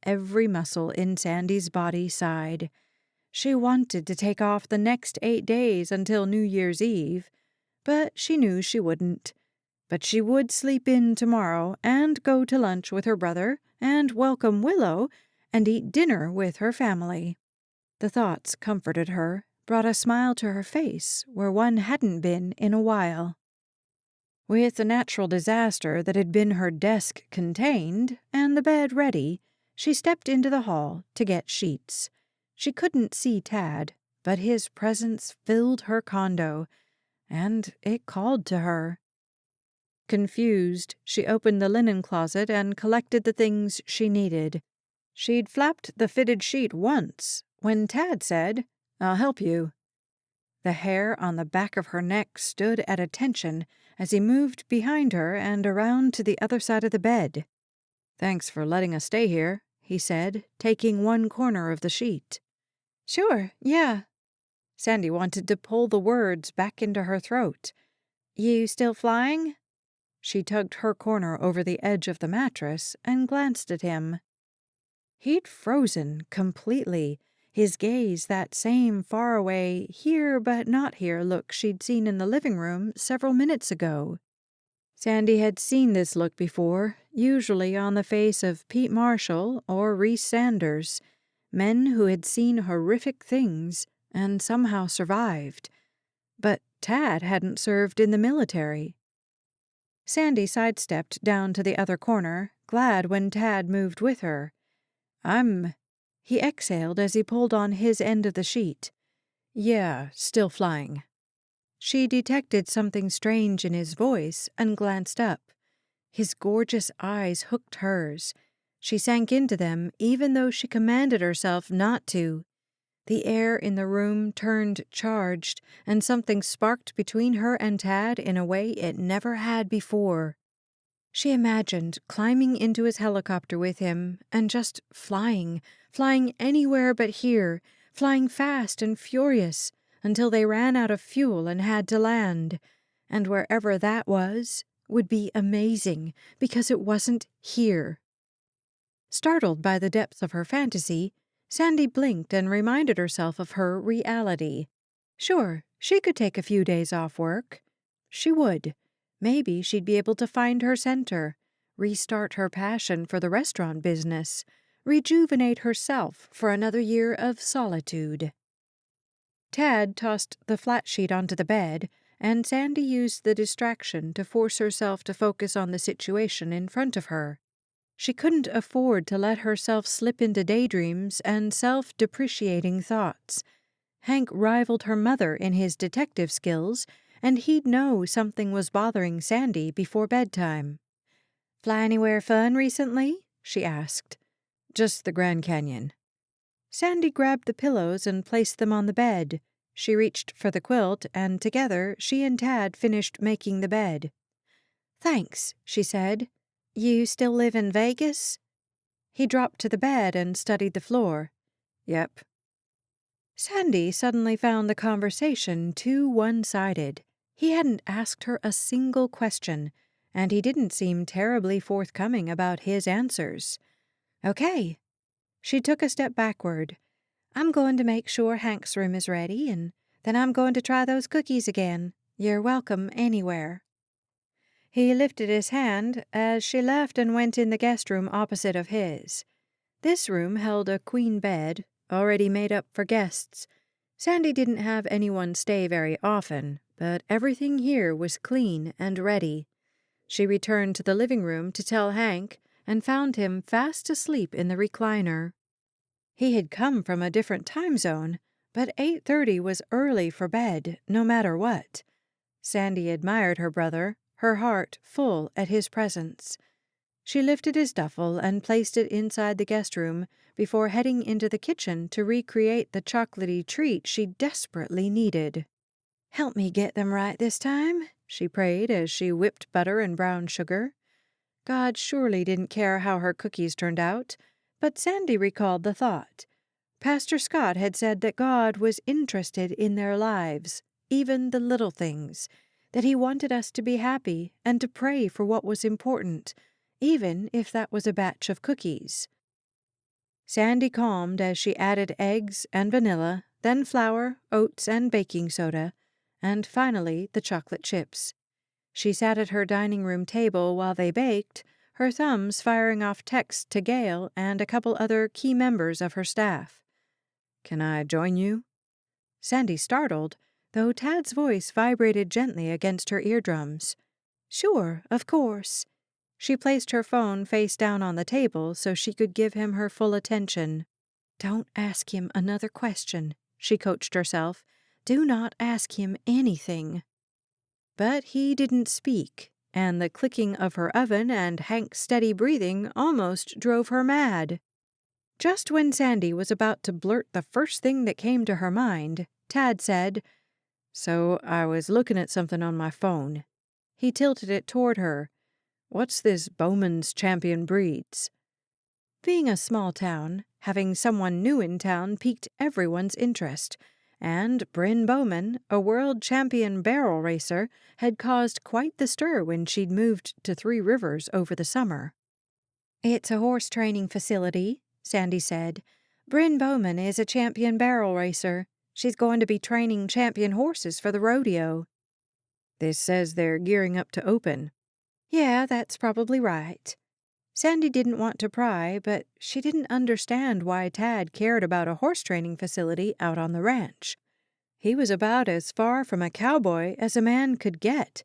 Every muscle in Sandy's body sighed. She wanted to take off the next 8 days until New Year's Eve, but she knew she wouldn't. But she would sleep in tomorrow and go to lunch with her brother and welcome Willow and eat dinner with her family. The thoughts comforted her, brought a smile to her face where one hadn't been in a while. With the natural disaster that had been her desk contained and the bed ready, she stepped into the hall to get sheets. She couldn't see Tad, but his presence filled her condo, and it called to her. Confused, she opened the linen closet and collected the things she needed. She'd flapped the fitted sheet once when Tad said, "I'll help you." The hair on the back of her neck stood at attention as he moved behind her and around to the other side of the bed. "Thanks for letting us stay here," he said, taking one corner of the sheet. "Sure, yeah." Sandy wanted to pull the words back into her throat. "You still flying?" She tugged her corner over the edge of the mattress and glanced at him. He'd frozen completely, his gaze that same faraway, here but not here look she'd seen in the living room several minutes ago. Sandy had seen this look before, usually on the face of Pete Marshall or Reese Sanders, men who had seen horrific things and somehow survived. But Tad hadn't served in the military. Sandy sidestepped down to the other corner, glad when Tad moved with her. He exhaled as he pulled on his end of the sheet. Yeah, still flying. She detected something strange in his voice and glanced up. His gorgeous eyes hooked hers. She sank into them even though she commanded herself not to. The air in the room turned charged, and something sparked between her and Tad in a way it never had before. She imagined climbing into his helicopter with him and just flying anywhere but here, flying fast and furious until they ran out of fuel and had to land. And wherever that was would be amazing because it wasn't here. Startled by the depth of her fantasy, Sandy blinked and reminded herself of her reality. Sure, she could take a few days off work. She would. Maybe she'd be able to find her center, restart her passion for the restaurant business, rejuvenate herself for another year of solitude. Tad tossed the flat sheet onto the bed, and Sandy used the distraction to force herself to focus on the situation in front of her. She couldn't afford to let herself slip into daydreams and self-depreciating thoughts. Hank rivaled her mother in his detective skills, and he'd know something was bothering Sandy before bedtime. "Fly anywhere fun recently?" she asked. "Just the Grand Canyon." Sandy grabbed the pillows and placed them on the bed. She reached for the quilt, and together she and Tad finished making the bed. "Thanks," she said. "You still live in Vegas?" He dropped to the bed and studied the floor. "Yep." Sandy suddenly found the conversation too one-sided. He hadn't asked her a single question, and he didn't seem terribly forthcoming about his answers. "Okay." She took a step backward. "I'm going to make sure Hank's room is ready, and then I'm going to try those cookies again. You're welcome anywhere." He lifted his hand as she left and went in the guest room opposite of his. This room held a queen bed, already made up for guests. Sandy didn't have anyone stay very often, but everything here was clean and ready. She returned to the living room to tell Hank and found him fast asleep in the recliner. He had come from a different time zone, but 8:30 was early for bed, no matter what. Sandy admired her brother, her heart full at his presence. She lifted his duffel and placed it inside the guest room before heading into the kitchen to recreate the chocolatey treat she desperately needed. "Help me get them right this time," she prayed as she whipped butter and brown sugar. God surely didn't care how her cookies turned out, but Sandy recalled the thought. Pastor Scott had said that God was interested in their lives, even the little things, that he wanted us to be happy and to pray for what was important, even if that was a batch of cookies. Sandy calmed as she added eggs and vanilla, then flour, oats, and baking soda, and finally the chocolate chips. She sat at her dining room table while they baked, her thumbs firing off texts to Gail and a couple other key members of her staff. "Can I join you?" Sandy startled, though Tad's voice vibrated gently against her eardrums. "Sure, of course." She placed her phone face down on the table so she could give him her full attention. "Don't ask him another question," she coached herself. "Do not ask him anything." But he didn't speak, and the clicking of her oven and Hank's steady breathing almost drove her mad. Just when Sandy was about to blurt the first thing that came to her mind, Tad said, "So I was looking at something on my phone." He tilted it toward her. "What's this Bowman's Champion Breeds?" Being a small town, having someone new in town piqued everyone's interest, and Bryn Bowman, a world champion barrel racer, had caused quite the stir when she'd moved to Three Rivers over the summer. "It's a horse training facility," Sandy said. "Bryn Bowman is a champion barrel racer. She's going to be training champion horses for the rodeo." This says they're gearing up to open. "Yeah, that's probably right." Sandy didn't want to pry, but she didn't understand why Tad cared about a horse training facility out on the ranch. He was about as far from a cowboy as a man could get,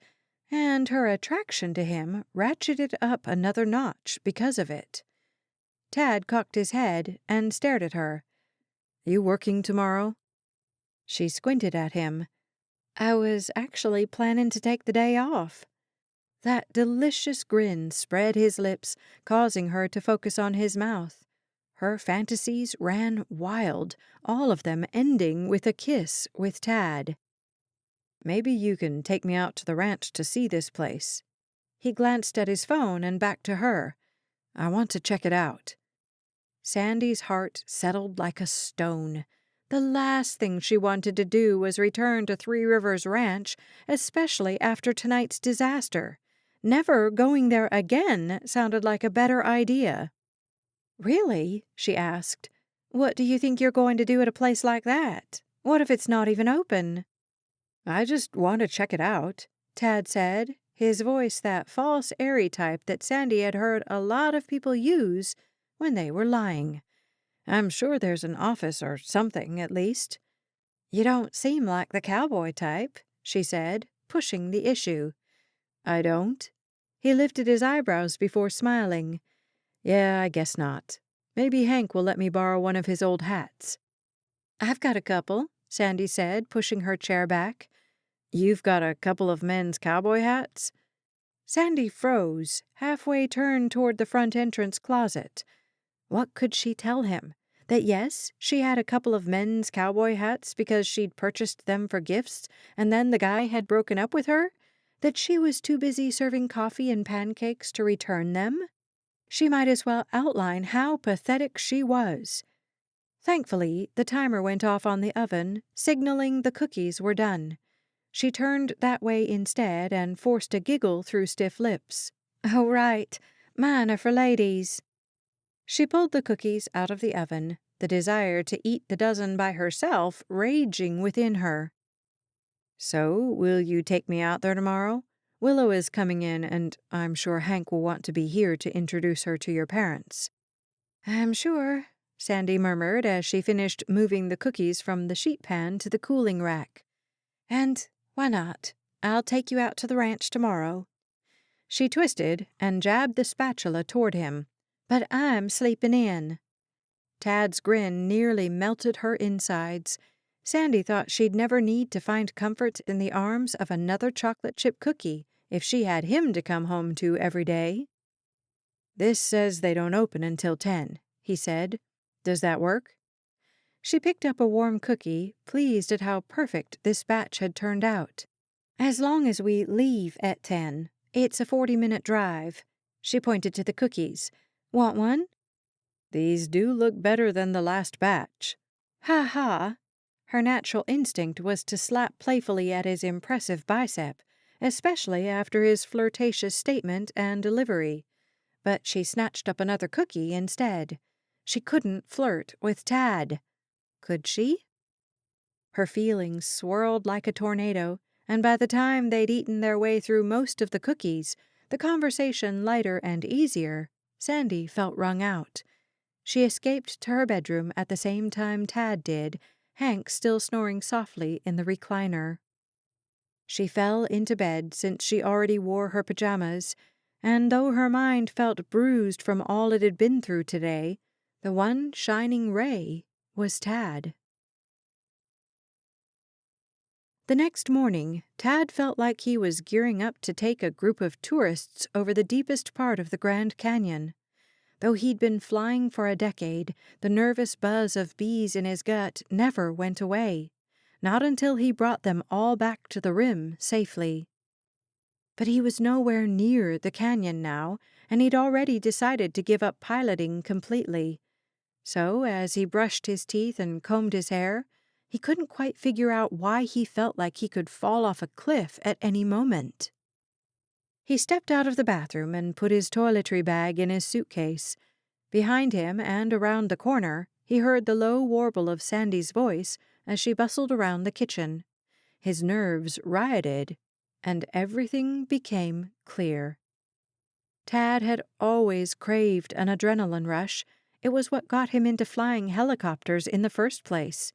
and her attraction to him ratcheted up another notch because of it. Tad cocked his head and stared at her. "You working tomorrow?" She squinted at him. "I was actually planning to take the day off." That delicious grin spread his lips, causing her to focus on his mouth. Her fantasies ran wild, all of them ending with a kiss with Tad. "Maybe you can take me out to the ranch to see this place." He glanced at his phone and back to her. "I want to check it out." Sandy's heart settled like a stone. The last thing she wanted to do was return to Three Rivers Ranch, especially after tonight's disaster. Never going there again sounded like a better idea. "Really?" she asked. "What do you think you're going to do at a place like that? What if it's not even open?" "I just want to check it out," Tad said, his voice that false airy type that Sandy had heard a lot of people use when they were lying. "I'm sure there's an office or something, at least." "You don't seem like the cowboy type," she said, pushing the issue. "I don't?" He lifted his eyebrows before smiling. "Yeah, I guess not. Maybe Hank will let me borrow one of his old hats." "I've got a couple," Sandy said, pushing her chair back. "You've got a couple of men's cowboy hats?" Sandy froze, halfway turned toward the front entrance closet. What could she tell him? That yes, she had a couple of men's cowboy hats because she'd purchased them for gifts, and then the guy had broken up with her? That she was too busy serving coffee and pancakes to return them? She might as well outline how pathetic she was. Thankfully, the timer went off on the oven, signaling the cookies were done. She turned that way instead and forced a giggle through stiff lips. "Oh, right. Mine are for ladies." She pulled the cookies out of the oven, the desire to eat the dozen by herself raging within her. "So, will you take me out there tomorrow? Willow is coming in, and I'm sure Hank will want to be here to introduce her to your parents." "I'm sure," Sandy murmured as she finished moving the cookies from the sheet pan to the cooling rack. "And why not? I'll take you out to the ranch tomorrow." She twisted and jabbed the spatula toward him. "But I'm sleeping in." Tad's grin nearly melted her insides. Sandy thought she'd never need to find comfort in the arms of another chocolate chip cookie if she had him to come home to every day. "This says they don't open until 10, he said. Does that work?" She picked up a warm cookie, pleased at how perfect this batch had turned out. "As long as we leave at 10. It's a 40-minute drive." She pointed to the cookies. "Want one?" "These do look better than the last batch." "Ha ha." Her natural instinct was to slap playfully at his impressive bicep, especially after his flirtatious statement and delivery. But she snatched up another cookie instead. She couldn't flirt with Tad. Could she? Her feelings swirled like a tornado, and by the time they'd eaten their way through most of the cookies, the conversation lighter and easier, Sandy felt wrung out. She escaped to her bedroom at the same time Tad did, Hank still snoring softly in the recliner. She fell into bed since she already wore her pajamas, and though her mind felt bruised from all it had been through today, the one shining ray was Tad. The next morning, Tad felt like he was gearing up to take a group of tourists over the deepest part of the Grand Canyon. Though he'd been flying for a decade, the nervous buzz of bees in his gut never went away, not until he brought them all back to the rim safely. But he was nowhere near the canyon now, and he'd already decided to give up piloting completely. So, as he brushed his teeth and combed his hair, He couldn't quite figure out why he felt like he could fall off a cliff at any moment. He stepped out of the bathroom and put his toiletry bag in his suitcase. Behind him and around the corner, he heard the low warble of Sandy's voice as she bustled around the kitchen. His nerves rioted, and everything became clear. Tad had always craved an adrenaline rush. It was what got him into flying helicopters in the first place.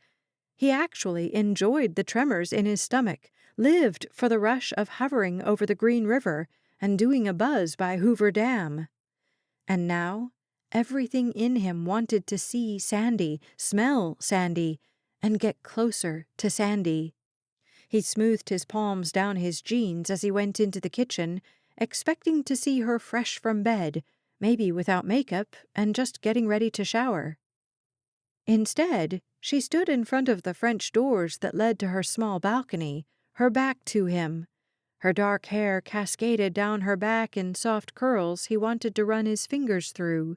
He actually enjoyed the tremors in his stomach, lived for the rush of hovering over the Green River and doing a buzz by Hoover Dam. And now, everything in him wanted to see Sandy, smell Sandy, and get closer to Sandy. He smoothed his palms down his jeans as he went into the kitchen, expecting to see her fresh from bed, maybe without makeup and just getting ready to shower. Instead, she stood in front of the French doors that led to her small balcony, her back to him. Her dark hair cascaded down her back in soft curls he wanted to run his fingers through.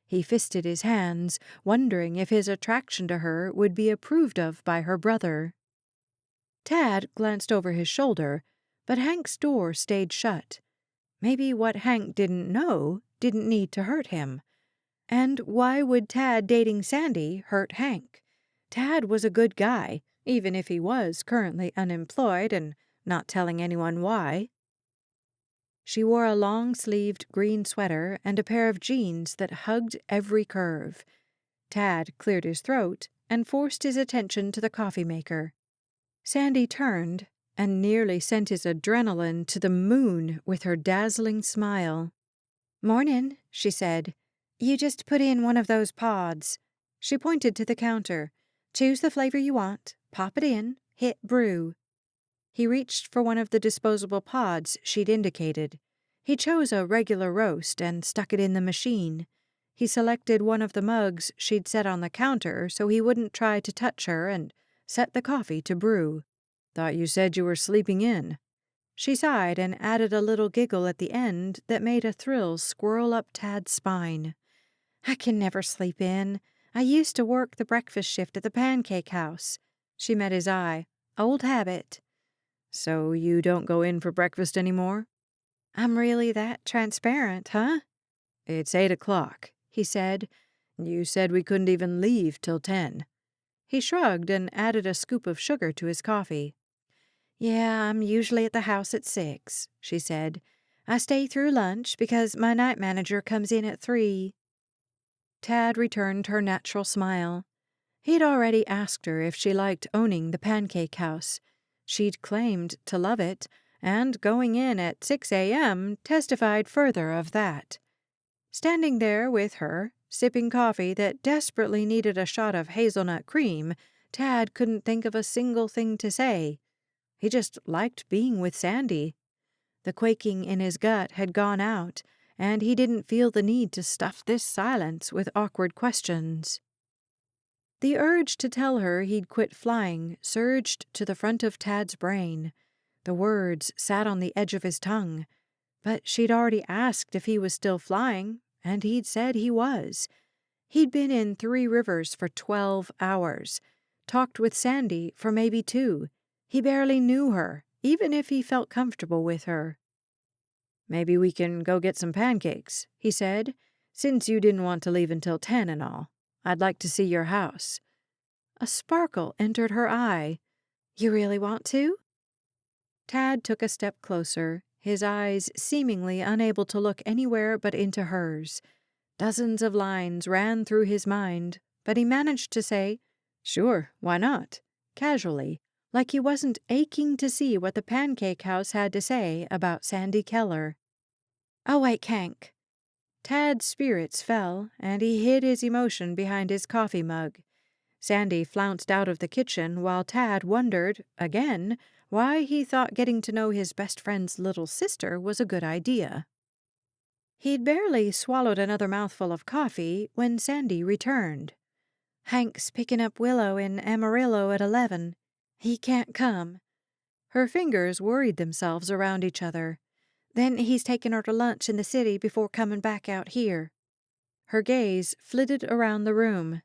He fisted his hands, wondering if his attraction to her would be approved of by her brother. Tad glanced over his shoulder, but Hank's door stayed shut. Maybe what Hank didn't know didn't need to hurt him. And why would Tad dating Sandy hurt Hank? Tad was a good guy, even if he was currently unemployed and not telling anyone why. She wore a long-sleeved green sweater and a pair of jeans that hugged every curve. Tad cleared his throat and forced his attention to the coffee maker. Sandy turned and nearly sent his adrenaline to the moon with her dazzling smile. "Mornin'," she said. "You just put in one of those pods." She pointed to the counter. "Choose the flavor you want, pop it in, hit brew." He reached for one of the disposable pods she'd indicated. He chose a regular roast and stuck it in the machine. He selected one of the mugs she'd set on the counter so he wouldn't try to touch her and set the coffee to brew. "Thought you said you were sleeping in." She sighed and added a little giggle at the end that made a thrill swirl up Tad's spine. "I can never sleep in. I used to work the breakfast shift at the pancake house." She met his eye. "Old habit." "So you don't go in for breakfast anymore?" "I'm really that transparent, huh?" "It's 8 o'clock," he said. "You said we couldn't even leave till 10. He shrugged and added a scoop of sugar to his coffee. "Yeah, I'm usually at the house at 6, she said. "I stay through lunch because my night manager comes in at 3. Tad returned her natural smile. He'd already asked her if she liked owning the pancake house. She'd claimed to love it, and going in at 6 a.m. testified further of that. Standing there with her, sipping coffee that desperately needed a shot of hazelnut cream, Tad couldn't think of a single thing to say. He just liked being with Sandy. The quaking in his gut had gone out, and he didn't feel the need to stuff this silence with awkward questions. The urge to tell her he'd quit flying surged to the front of Tad's brain. The words sat on the edge of his tongue. But she'd already asked if he was still flying, and he'd said he was. He'd been in 3 Rivers for 12 hours, talked with Sandy for maybe 2. He barely knew her, even if he felt comfortable with her. "Maybe we can go get some pancakes," he said, "since you didn't want to leave until 10 and all. I'd like to see your house." A sparkle entered her eye. "You really want to?" Tad took a step closer, his eyes seemingly unable to look anywhere but into hers. Dozens of lines ran through his mind, but he managed to say, "Sure, why not?" casually, like he wasn't aching to see what the pancake house had to say about Sandy Keller. "I'll wake Hank." Tad's spirits fell, and he hid his emotion behind his coffee mug. Sandy flounced out of the kitchen while Tad wondered, again, why he thought getting to know his best friend's little sister was a good idea. He'd barely swallowed another mouthful of coffee when Sandy returned. "Hank's picking up Willow in Amarillo at 11. He can't come." Her fingers worried themselves around each other. "Then he's taking her to lunch in the city before coming back out here." Her gaze flitted around the room.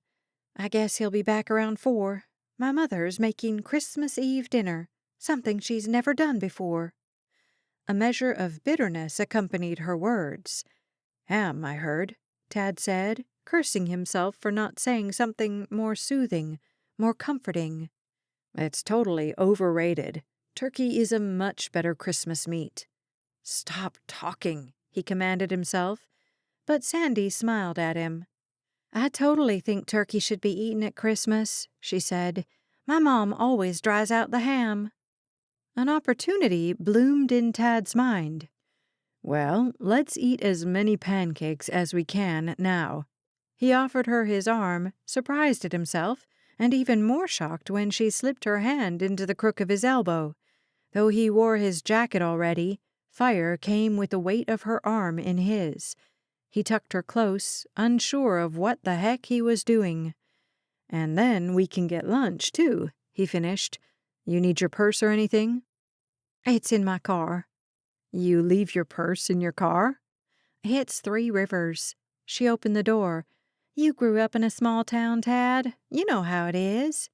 "I guess he'll be back around 4. My mother's making Christmas Eve dinner, something she's never done before." A measure of bitterness accompanied her words. "Ham, I heard," Tad said, cursing himself for not saying something more soothing, more comforting. "It's totally overrated. Turkey is a much better Christmas meat." "Stop talking," he commanded himself, but Sandy smiled at him. "I totally think turkey should be eaten at Christmas," she said. "My mom always dries out the ham." An opportunity bloomed in Tad's mind. "Well, let's eat as many pancakes as we can now." He offered her his arm, surprised at himself, and even more shocked when she slipped her hand into the crook of his elbow. Though he wore his jacket already, fire came with the weight of her arm in his. He tucked her close, unsure of what the heck he was doing. "And then we can get lunch, too," he finished. "You need your purse or anything?" "It's in my car." "You leave your purse in your car?" "It's 3 Rivers." She opened the door. "You grew up in a small town, Tad. You know how it is."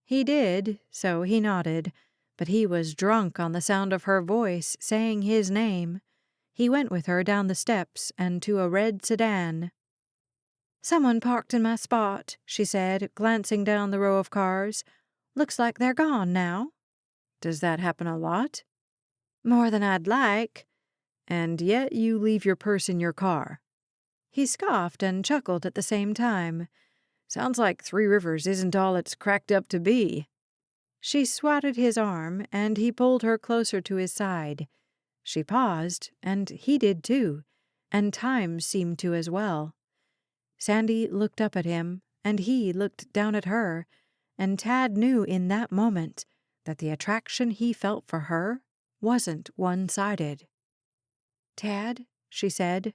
He did, so he nodded, but he was drunk on the sound of her voice saying his name. He went with her down the steps and to a red sedan. "Someone parked in my spot," she said, glancing down the row of cars. "Looks like they're gone now." "Does that happen a lot?" "More than I'd like." "And yet you leave your purse in your car." He scoffed and chuckled at the same time. "Sounds like 3 Rivers isn't all it's cracked up to be." She swatted his arm, and he pulled her closer to his side. She paused, and he did too, and time seemed to as well. Sandy looked up at him, and he looked down at her, and Tad knew in that moment that the attraction he felt for her wasn't one-sided. "Tad," she said.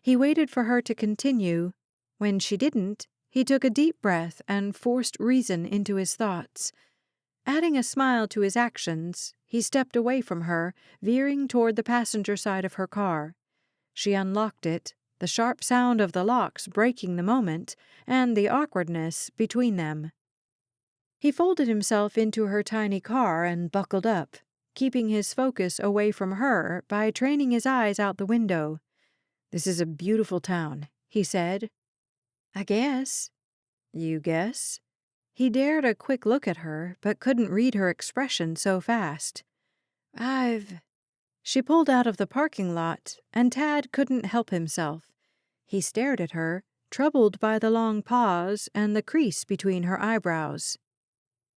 He waited for her to continue. When she didn't, he took a deep breath and forced reason into his thoughts. Adding a smile to his actions, he stepped away from her, veering toward the passenger side of her car. She unlocked it, the sharp sound of the locks breaking the moment, and the awkwardness between them. He folded himself into her tiny car and buckled up, keeping his focus away from her by training his eyes out the window. "This is a beautiful town," he said. "I guess." "You guess?" He dared a quick look at her, but couldn't read her expression so fast. She pulled out of the parking lot, and Tad couldn't help himself. He stared at her, troubled by the long pause and the crease between her eyebrows.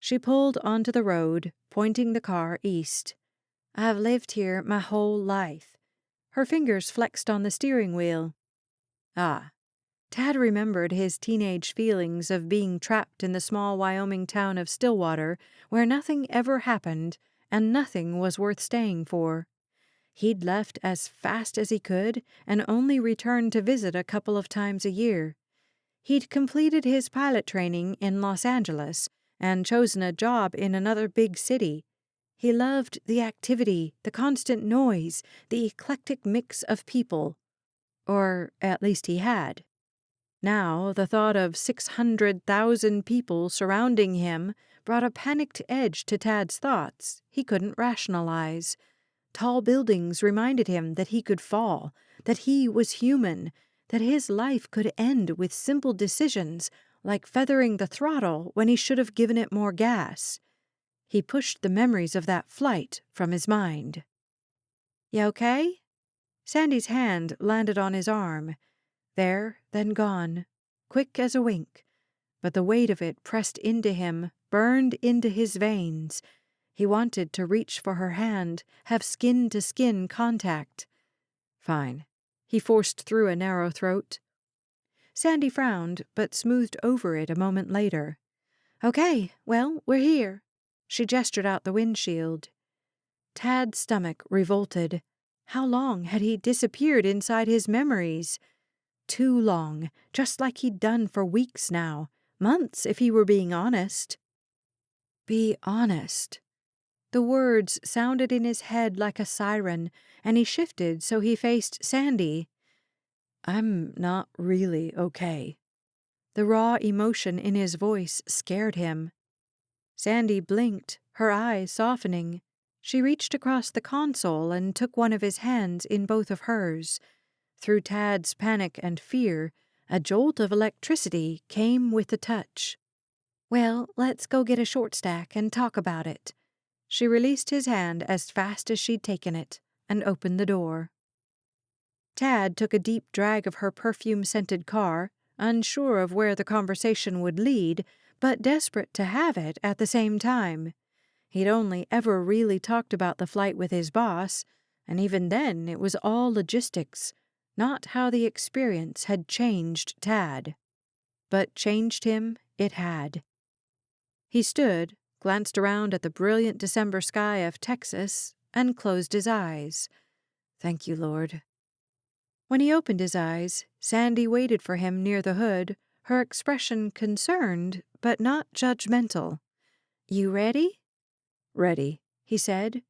She pulled onto the road, pointing the car east. "I've lived here my whole life." Her fingers flexed on the steering wheel. "Ah." Tad remembered his teenage feelings of being trapped in the small Wyoming town of Stillwater, where nothing ever happened and nothing was worth staying for. He'd left as fast as he could and only returned to visit a couple of times a year. He'd completed his pilot training in Los Angeles and chosen a job in another big city. He loved the activity, the constant noise, the eclectic mix of people. Or at least he had. Now, the thought of 600,000 people surrounding him brought a panicked edge to Tad's thoughts he couldn't rationalize. Tall buildings reminded him that he could fall, that he was human, that his life could end with simple decisions like feathering the throttle when he should have given it more gas. He pushed the memories of that flight from his mind. "You okay?" Sandy's hand landed on his arm. There, then gone, quick as a wink, but the weight of it pressed into him, burned into his veins. He wanted to reach for her hand, have skin-to-skin contact. "Fine." He forced through a narrow throat. Sandy frowned, but smoothed over it a moment later. "Okay, well, we're here." She gestured out the windshield. Tad's stomach revolted. How long had he disappeared inside his memories? Too long, just like he'd done for weeks now. Months, if he were being honest. Be honest. The words sounded in his head like a siren, and he shifted so he faced Sandy. "I'm not really okay." The raw emotion in his voice scared him. Sandy blinked, her eyes softening. She reached across the console and took one of his hands in both of hers. Through Tad's panic and fear, a jolt of electricity came with the touch. "Well, let's go get a short stack and talk about it." She released his hand as fast as she'd taken it and opened the door. Tad took a deep drag of her perfume-scented car, unsure of where the conversation would lead, but desperate to have it at the same time. He'd only ever really talked about the flight with his boss, and even then it was all logistics, not how the experience had changed Tad. But changed him it had. He stood, glanced around at the brilliant December sky of Texas, and closed his eyes. Thank you, Lord. When he opened his eyes, Sandy waited for him near the hood, her expression concerned, but not judgmental. "You ready?" "Ready," he said.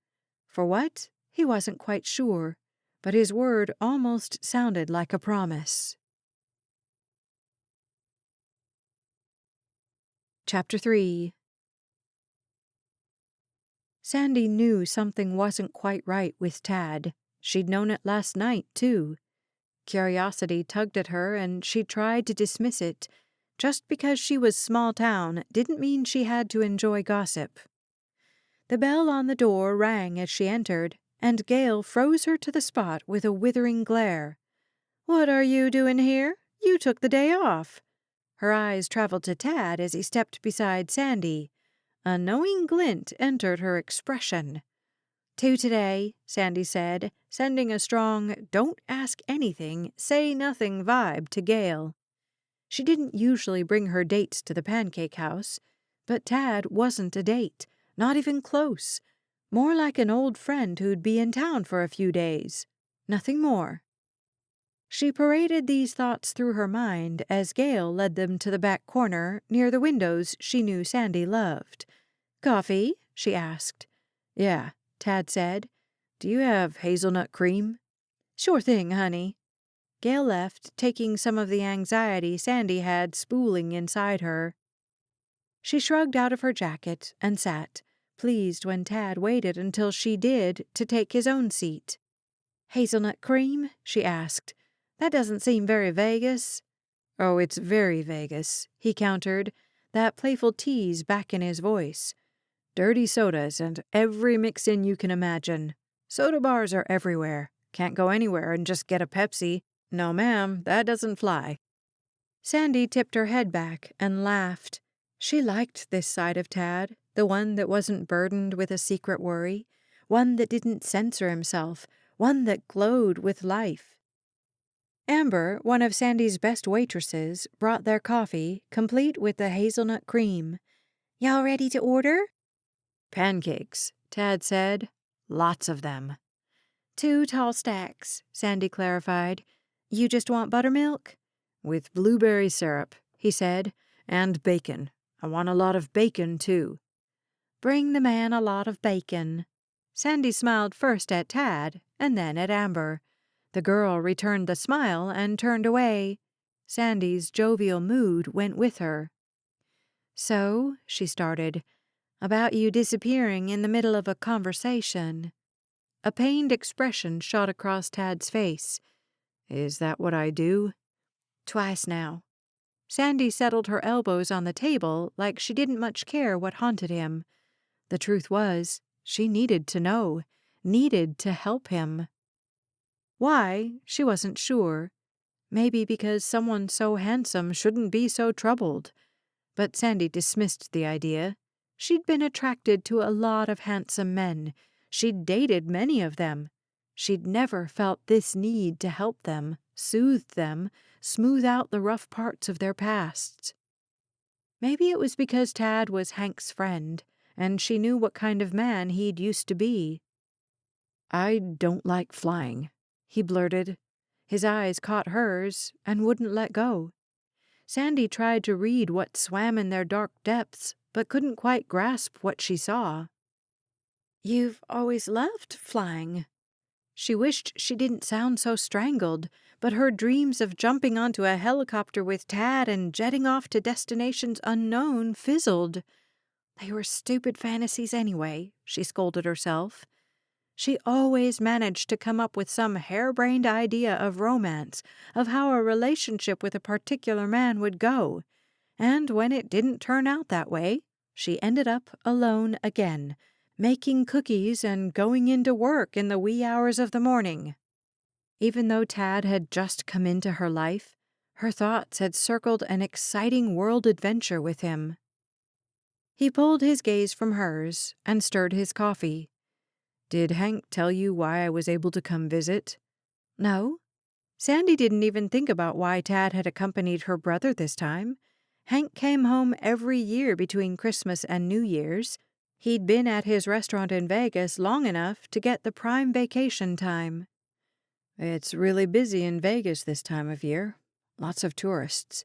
For what? He wasn't quite sure, but his word almost sounded like a promise. Chapter 3. Sandy knew something wasn't quite right with Tad. She'd known it last night, too. Curiosity tugged at her, and she tried to dismiss it. Just because she was small town didn't mean she had to enjoy gossip. The bell on the door rang as she entered, and Gale froze her to the spot with a withering glare. "What are you doing here? You took the day off." Her eyes traveled to Tad as he stepped beside Sandy. A knowing glint entered her expression. "Two today," Sandy said, sending a strong, don't ask anything, say nothing vibe to Gale. She didn't usually bring her dates to the pancake house, but Tad wasn't a date, not even close. More like an old friend who'd be in town for a few days. Nothing more. She paraded these thoughts through her mind as Gale led them to the back corner near the windows she knew Sandy loved. "Coffee?" she asked. "Yeah," Tad said. "Do you have hazelnut cream?" "Sure thing, honey." Gale left, taking some of the anxiety Sandy had spooling inside her. She shrugged out of her jacket and sat, pleased when Tad waited until she did to take his own seat. "Hazelnut cream?" she asked. "That doesn't seem very Vegas." "Oh, it's very Vegas," he countered, that playful tease back in his voice. "Dirty sodas and every mix-in you can imagine. Soda bars are everywhere. Can't go anywhere and just get a Pepsi. No, ma'am, that doesn't fly." Sandy tipped her head back and laughed. She liked this side of Tad, the one that wasn't burdened with a secret worry, one that didn't censor himself, one that glowed with life. Amber, one of Sandy's best waitresses, brought their coffee, complete with the hazelnut cream. "Y'all ready to order?" "Pancakes," Tad said. "Lots of them." "2 tall stacks," Sandy clarified. "You just want buttermilk?" "With blueberry syrup," he said, "and bacon. I want a lot of bacon, too." "Bring the man a lot of bacon." Sandy smiled first at Tad and then at Amber. The girl returned the smile and turned away. Sandy's jovial mood went with her. "So," she started, "about you disappearing in the middle of a conversation." A pained expression shot across Tad's face. "Is that what I do?" "Twice now." Sandy settled her elbows on the table like she didn't much care what haunted him. The truth was, she needed to know, needed to help him. Why, she wasn't sure. Maybe because someone so handsome shouldn't be so troubled. But Sandy dismissed the idea. She'd been attracted to a lot of handsome men. She'd dated many of them. She'd never felt this need to help them, soothe them, smooth out the rough parts of their pasts. Maybe it was because Tad was Hank's friend, and she knew what kind of man he'd used to be. "I don't like flying," he blurted. His eyes caught hers and wouldn't let go. Sandy tried to read what swam in their dark depths, but couldn't quite grasp what she saw. "You've always loved flying." She wished she didn't sound so strangled, but her dreams of jumping onto a helicopter with Tad and jetting off to destinations unknown fizzled. They were stupid fantasies anyway, she scolded herself. She always managed to come up with some harebrained idea of romance, of how a relationship with a particular man would go. And when it didn't turn out that way, she ended up alone again, making cookies and going into work in the wee hours of the morning. Even though Tad had just come into her life, her thoughts had circled an exciting world adventure with him. He pulled his gaze from hers and stirred his coffee. "Did Hank tell you why I was able to come visit?" No. Sandy didn't even think about why Tad had accompanied her brother this time. Hank came home every year between Christmas and New Year's. He'd been at his restaurant in Vegas long enough to get the prime vacation time. "It's really busy in Vegas this time of year. Lots of tourists."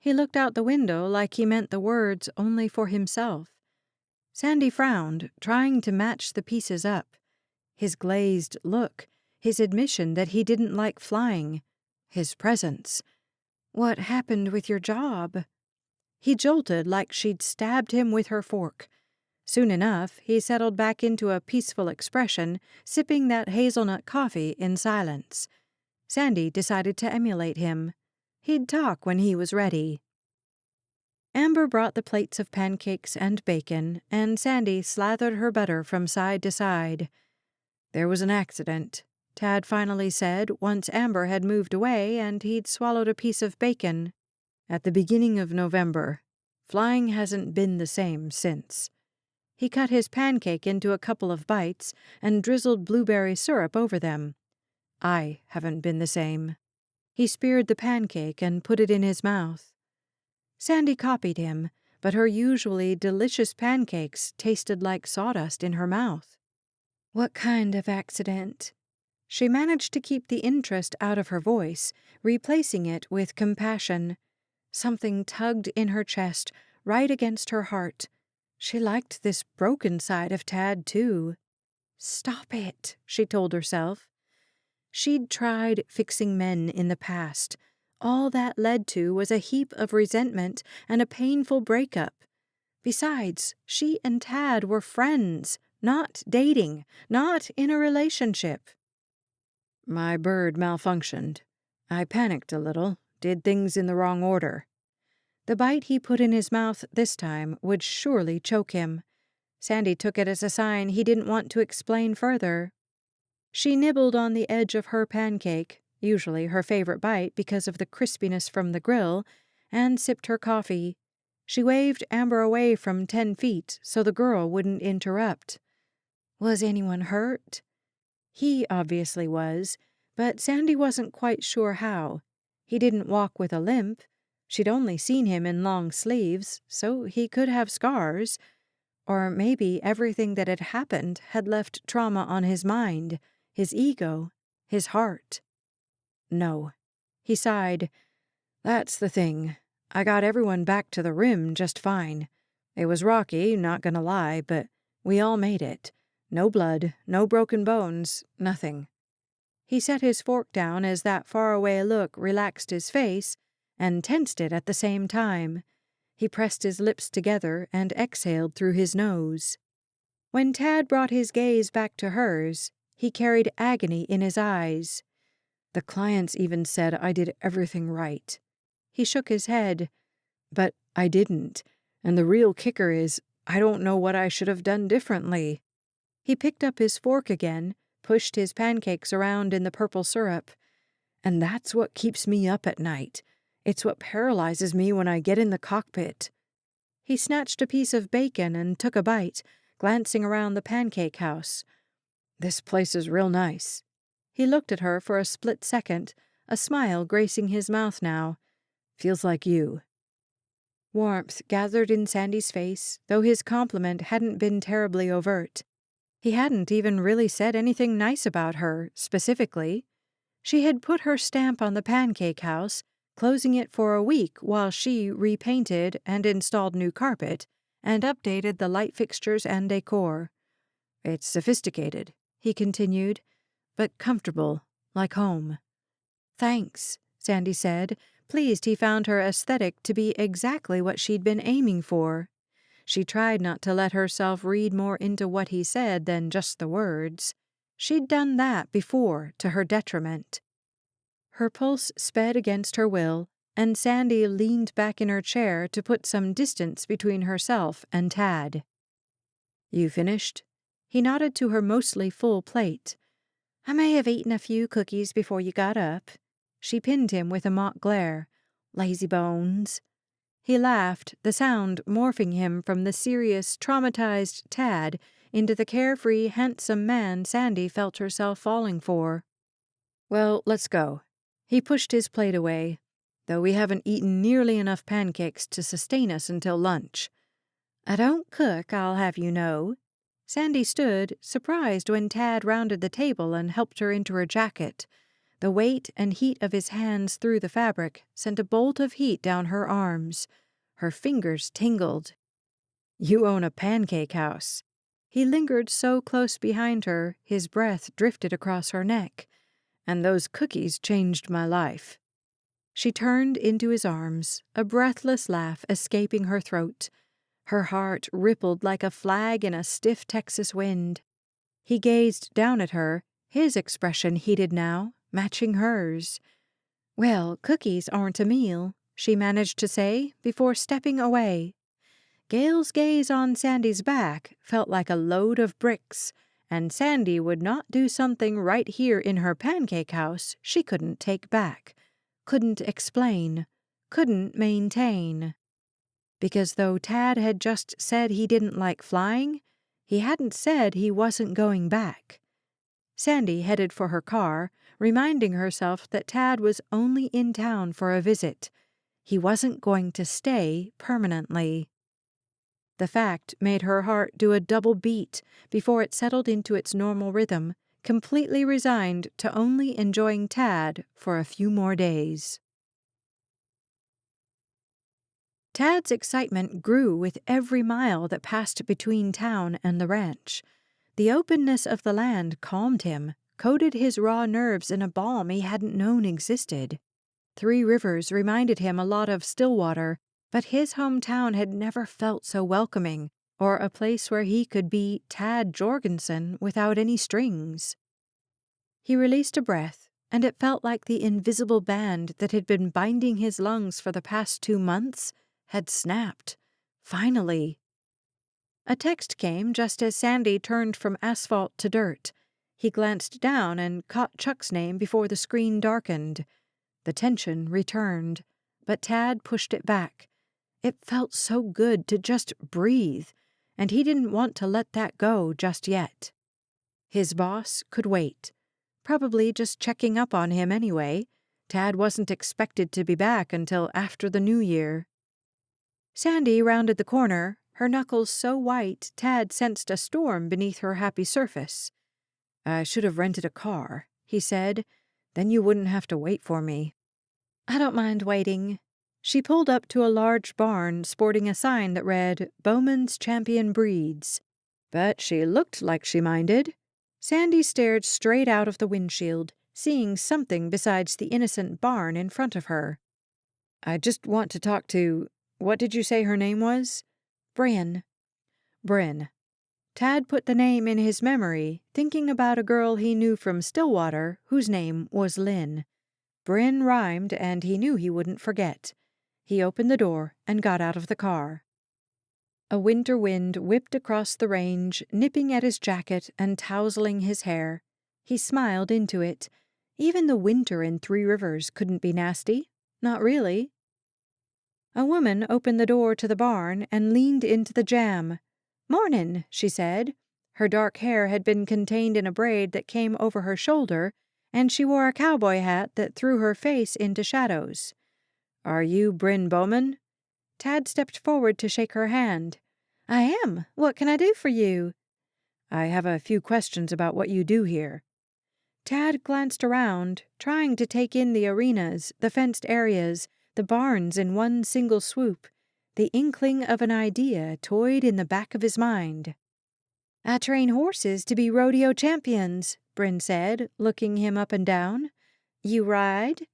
He looked out the window like he meant the words only for himself. Sandy frowned, trying to match the pieces up. His glazed look, his admission that he didn't like flying, his presence. What happened with your job? He jolted like she'd stabbed him with her fork. Soon enough, he settled back into a peaceful expression, sipping that hazelnut coffee in silence. Sandy decided to emulate him. He'd talk when he was ready. Amber brought the plates of pancakes and bacon, and Sandy slathered her butter from side to side. "There was an accident," Tad finally said once Amber had moved away and he'd swallowed a piece of bacon. "At the beginning of November. Flying hasn't been the same since." He cut his pancake into a couple of bites and drizzled blueberry syrup over them. "I haven't been the same." He speared the pancake and put it in his mouth. Sandy copied him, but her usually delicious pancakes tasted like sawdust in her mouth. What kind of accident? She managed to keep the interest out of her voice, replacing it with compassion. Something tugged in her chest, right against her heart. She liked this broken side of Tad, too. Stop it, she told herself. She'd tried fixing men in the past. All that led to was a heap of resentment and a painful breakup. Besides, she and Tad were friends, not dating, not in a relationship. "My bird malfunctioned. I panicked a little, did things in the wrong order." The bite he put in his mouth this time would surely choke him. Sandy took it as a sign he didn't want to explain further. She nibbled on the edge of her pancake, usually her favorite bite because of the crispiness from the grill, and sipped her coffee. She waved Amber away from 10 feet so the girl wouldn't interrupt. Was anyone hurt? He obviously was, but Sandy wasn't quite sure how. He didn't walk with a limp. She'd only seen him in long sleeves, so he could have scars. Or maybe everything that had happened had left trauma on his mind, his ego, his heart. "No." He sighed. "That's the thing. I got everyone back to the rim just fine. It was rocky, not gonna lie, but we all made it. No blood, no broken bones, nothing." He set his fork down as that faraway look relaxed his face and tensed it at the same time. He pressed his lips together and exhaled through his nose. When Tad brought his gaze back to hers, he carried agony in his eyes. "The clients even said I did everything right." He shook his head. "But I didn't. And the real kicker is, I don't know what I should have done differently." He picked up his fork again, pushed his pancakes around in the purple syrup. "And that's what keeps me up at night. It's what paralyzes me when I get in the cockpit." He snatched a piece of bacon and took a bite, glancing around the pancake house. "This place is real nice." He looked at her for a split second, a smile gracing his mouth now. "Feels like you." Warmth gathered in Sandy's face, though his compliment hadn't been terribly overt. He hadn't even really said anything nice about her, specifically. She had put her stamp on the pancake house, closing it for a week while she repainted and installed new carpet and updated the light fixtures and decor. "It's sophisticated," he continued, "but comfortable, like home." "Thanks," Sandy said, pleased he found her aesthetic to be exactly what she'd been aiming for. She tried not to let herself read more into what he said than just the words. She'd done that before, to her detriment. Her pulse sped against her will, and Sandy leaned back in her chair to put some distance between herself and Tad. "You finished?" He nodded to her mostly full plate. "I may have eaten a few cookies before you got up." She pinned him with a mock glare. "Lazy bones." He laughed, the sound morphing him from the serious, traumatized Tad into the carefree, handsome man Sandy felt herself falling for. "Well, let's go." He pushed his plate away, "though we haven't eaten nearly enough pancakes to sustain us until lunch." "I don't cook, I'll have you know." Sandy stood, surprised when Tad rounded the table and helped her into her jacket. The weight and heat of his hands through the fabric sent a bolt of heat down her arms. Her fingers tingled. "You own a pancake house." He lingered so close behind her, his breath drifted across her neck. "And those cookies changed my life." She turned into his arms, a breathless laugh escaping her throat. Her heart rippled like a flag in a stiff Texas wind. He gazed down at her, his expression heated now, matching hers. "Well, cookies aren't a meal," she managed to say before stepping away. Gail's gaze on Sandy's back felt like a load of bricks, and Sandy would not do something right here in her pancake house she couldn't take back, couldn't explain, couldn't maintain. Because though Tad had just said he didn't like flying, he hadn't said he wasn't going back. Sandy headed for her car, reminding herself that Tad was only in town for a visit. He wasn't going to stay permanently. The fact made her heart do a double beat before it settled into its normal rhythm, completely resigned to only enjoying Tad for a few more days. Tad's excitement grew with every mile that passed between town and the ranch. The openness of the land calmed him, coated his raw nerves in a balm he hadn't known existed. Three Rivers reminded him a lot of Stillwater, but his hometown had never felt so welcoming, or a place where he could be Tad Jorgensen without any strings. He released a breath, and it felt like the invisible band that had been binding his lungs for the past 2 months had snapped. Finally. A text came just as Sandy turned from asphalt to dirt. He glanced down and caught Chuck's name before the screen darkened. The tension returned, but Tad pushed it back. It felt so good to just breathe, and he didn't want to let that go just yet. His boss could wait. Probably just checking up on him anyway. Tad wasn't expected to be back until after the new year. Sandy rounded the corner, her knuckles so white Tad sensed a storm beneath her happy surface. "I should have rented a car," he said. "Then you wouldn't have to wait for me." "I don't mind waiting." She pulled up to a large barn sporting a sign that read, "Bowman's Champion Breeds." But she looked like she minded. Sandy stared straight out of the windshield, seeing something besides the innocent barn in front of her. "I just want to talk to... What did you say her name was?" "Bryn." Bryn. Tad put the name in his memory, thinking about a girl he knew from Stillwater whose name was Lynn. Bryn rhymed, and he knew he wouldn't forget. He opened the door and got out of the car. A winter wind whipped across the range, nipping at his jacket and tousling his hair. He smiled into it. Even the winter in Three Rivers couldn't be nasty. Not really. A woman opened the door to the barn and leaned into the jam. "Mornin'," she said. Her dark hair had been contained in a braid that came over her shoulder, and she wore a cowboy hat that threw her face into shadows. "Are you Bryn Bowman?" Tad stepped forward to shake her hand. "I am. What can I do for you?" "I have a few questions about what you do here." Tad glanced around, trying to take in the arenas, the fenced areas, the barns in one single swoop. The inkling of an idea toyed in the back of his mind. "I train horses to be rodeo champions," Bryn said, looking him up and down. "You ride?"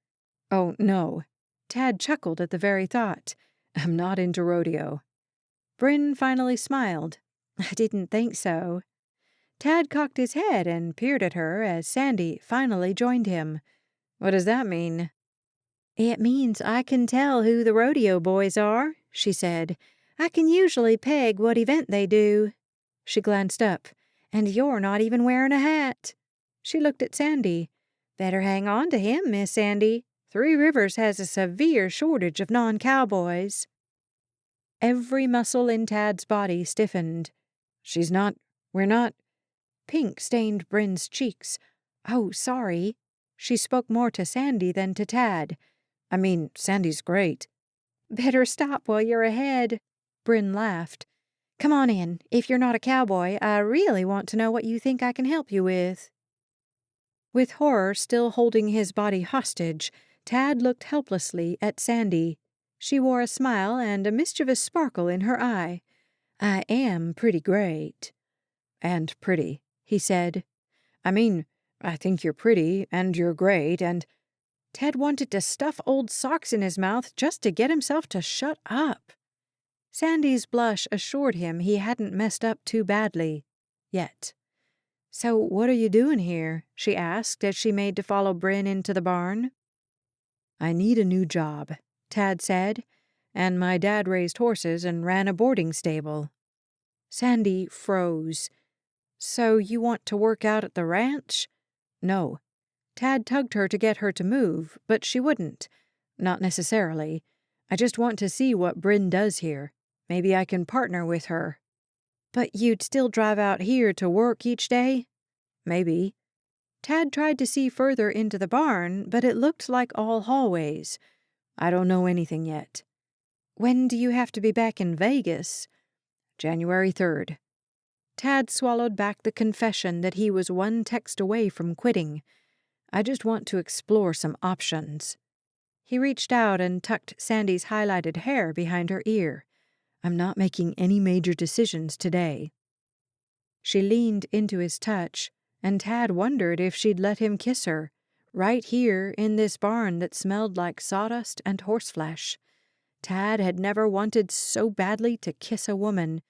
"Oh, no." Tad chuckled at the very thought. "I'm not into rodeo." Bryn finally smiled. I didn't think so. Tad cocked his head and peered at her as Sandy finally joined him. What does that mean? It means I can tell who the rodeo boys are, she said. I can usually peg what event they do. She glanced up. And you're not even wearing a hat. She looked at Sandy. Better hang on to him, Miss Sandy. Three Rivers has a severe shortage of non-cowboys. Every muscle in Tad's body stiffened. We're not. Pink stained Bryn's cheeks. Oh, sorry. She spoke more to Sandy than to Tad. I mean, Sandy's great. Better stop while you're ahead. Bryn laughed. Come on in. If you're not a cowboy, I really want to know what you think I can help you with. With horror still holding his body hostage, Tad looked helplessly at Sandy. She wore a smile and a mischievous sparkle in her eye. I am pretty great. And pretty, he said. I mean, I think you're pretty, and you're great, and... Ted wanted to stuff old socks in his mouth just to get himself to shut up. Sandy's blush assured him he hadn't messed up too badly. Yet. So what are you doing here? She asked as she made to follow Bryn into the barn. I need a new job, Tad said, and my dad raised horses and ran a boarding stable. Sandy froze. So you want to work out at the ranch? No. Tad tugged her to get her to move, but she wouldn't. Not necessarily. I just want to see what Bryn does here. Maybe I can partner with her. But you'd still drive out here to work each day? Maybe. Tad tried to see further into the barn, but it looked like all hallways. I don't know anything yet. When do you have to be back in Vegas? January 3rd. Tad swallowed back the confession that he was one text away from quitting. I just want to explore some options. He reached out and tucked Sandy's highlighted hair behind her ear. I'm not making any major decisions today. She leaned into his touch, and Tad wondered if she'd let him kiss her, right here in this barn that smelled like sawdust and horseflesh. Tad had never wanted so badly to kiss a woman,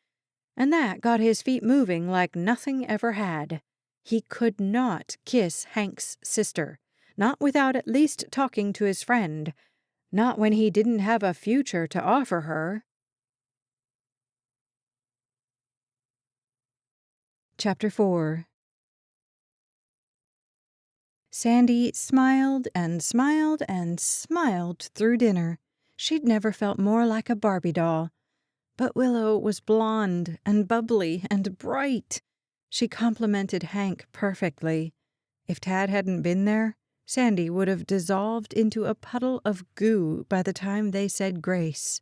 and that got his feet moving like nothing ever had. He could not kiss Hank's sister, not without at least talking to his friend, not when he didn't have a future to offer her. Chapter 4. Sandy smiled and smiled and smiled through dinner. She'd never felt more like a Barbie doll. But Willow was blonde and bubbly and bright. She complimented Hank perfectly. If Tad hadn't been there, Sandy would have dissolved into a puddle of goo by the time they said grace.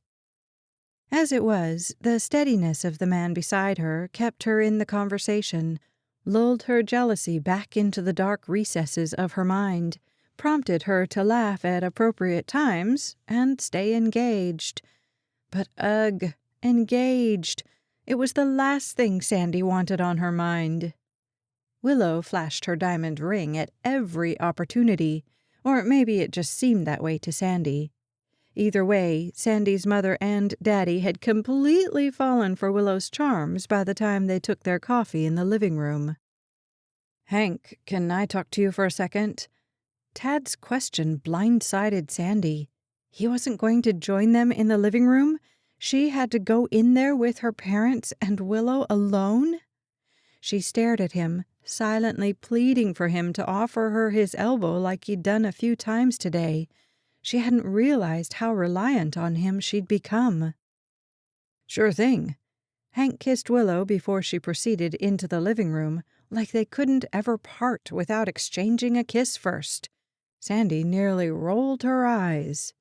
As it was, the steadiness of the man beside her kept her in the conversation, lulled her jealousy back into the dark recesses of her mind, prompted her to laugh at appropriate times, and stay engaged. But ugh, engaged. It was the last thing Sandy wanted on her mind. Willow flashed her diamond ring at every opportunity, or maybe it just seemed that way to Sandy. Either way, Sandy's mother and daddy had completely fallen for Willow's charms by the time they took their coffee in the living room. Hank, can I talk to you for a second? Tad's question blindsided Sandy. He wasn't going to join them in the living room? She had to go in there with her parents and Willow alone? She stared at him, silently pleading for him to offer her his elbow like he'd done a few times today. She hadn't realized how reliant on him she'd become. Sure thing. Hank kissed Willow before she proceeded into the living room, like they couldn't ever part without exchanging a kiss first. Sandy nearly rolled her eyes.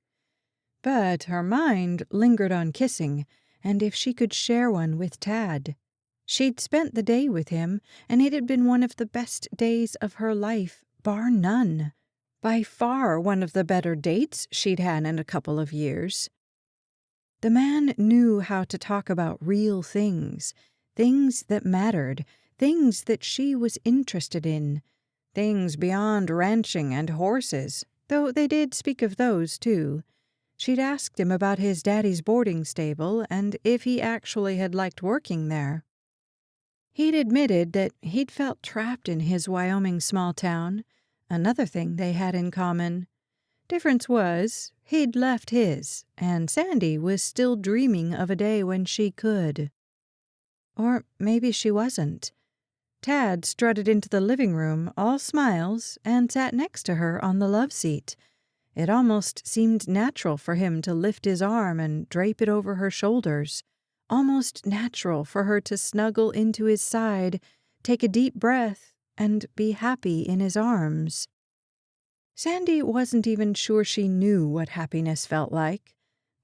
But her mind lingered on kissing, and if she could share one with Tad. She'd spent the day with him, and it had been one of the best days of her life, bar none. By far one of the better dates she'd had in a couple of years. The man knew how to talk about real things, things that mattered, things that she was interested in, things beyond ranching and horses, though they did speak of those too. She'd asked him about his daddy's boarding stable and if he actually had liked working there. He'd admitted that he'd felt trapped in his Wyoming small town, another thing they had in common. Difference was, he'd left his, and Sandy was still dreaming of a day when she could. Or maybe she wasn't. Tad strutted into the living room, all smiles, and sat next to her on the love seat. It almost seemed natural for him to lift his arm and drape it over her shoulders. Almost natural for her to snuggle into his side, take a deep breath, and be happy in his arms. Sandy wasn't even sure she knew what happiness felt like.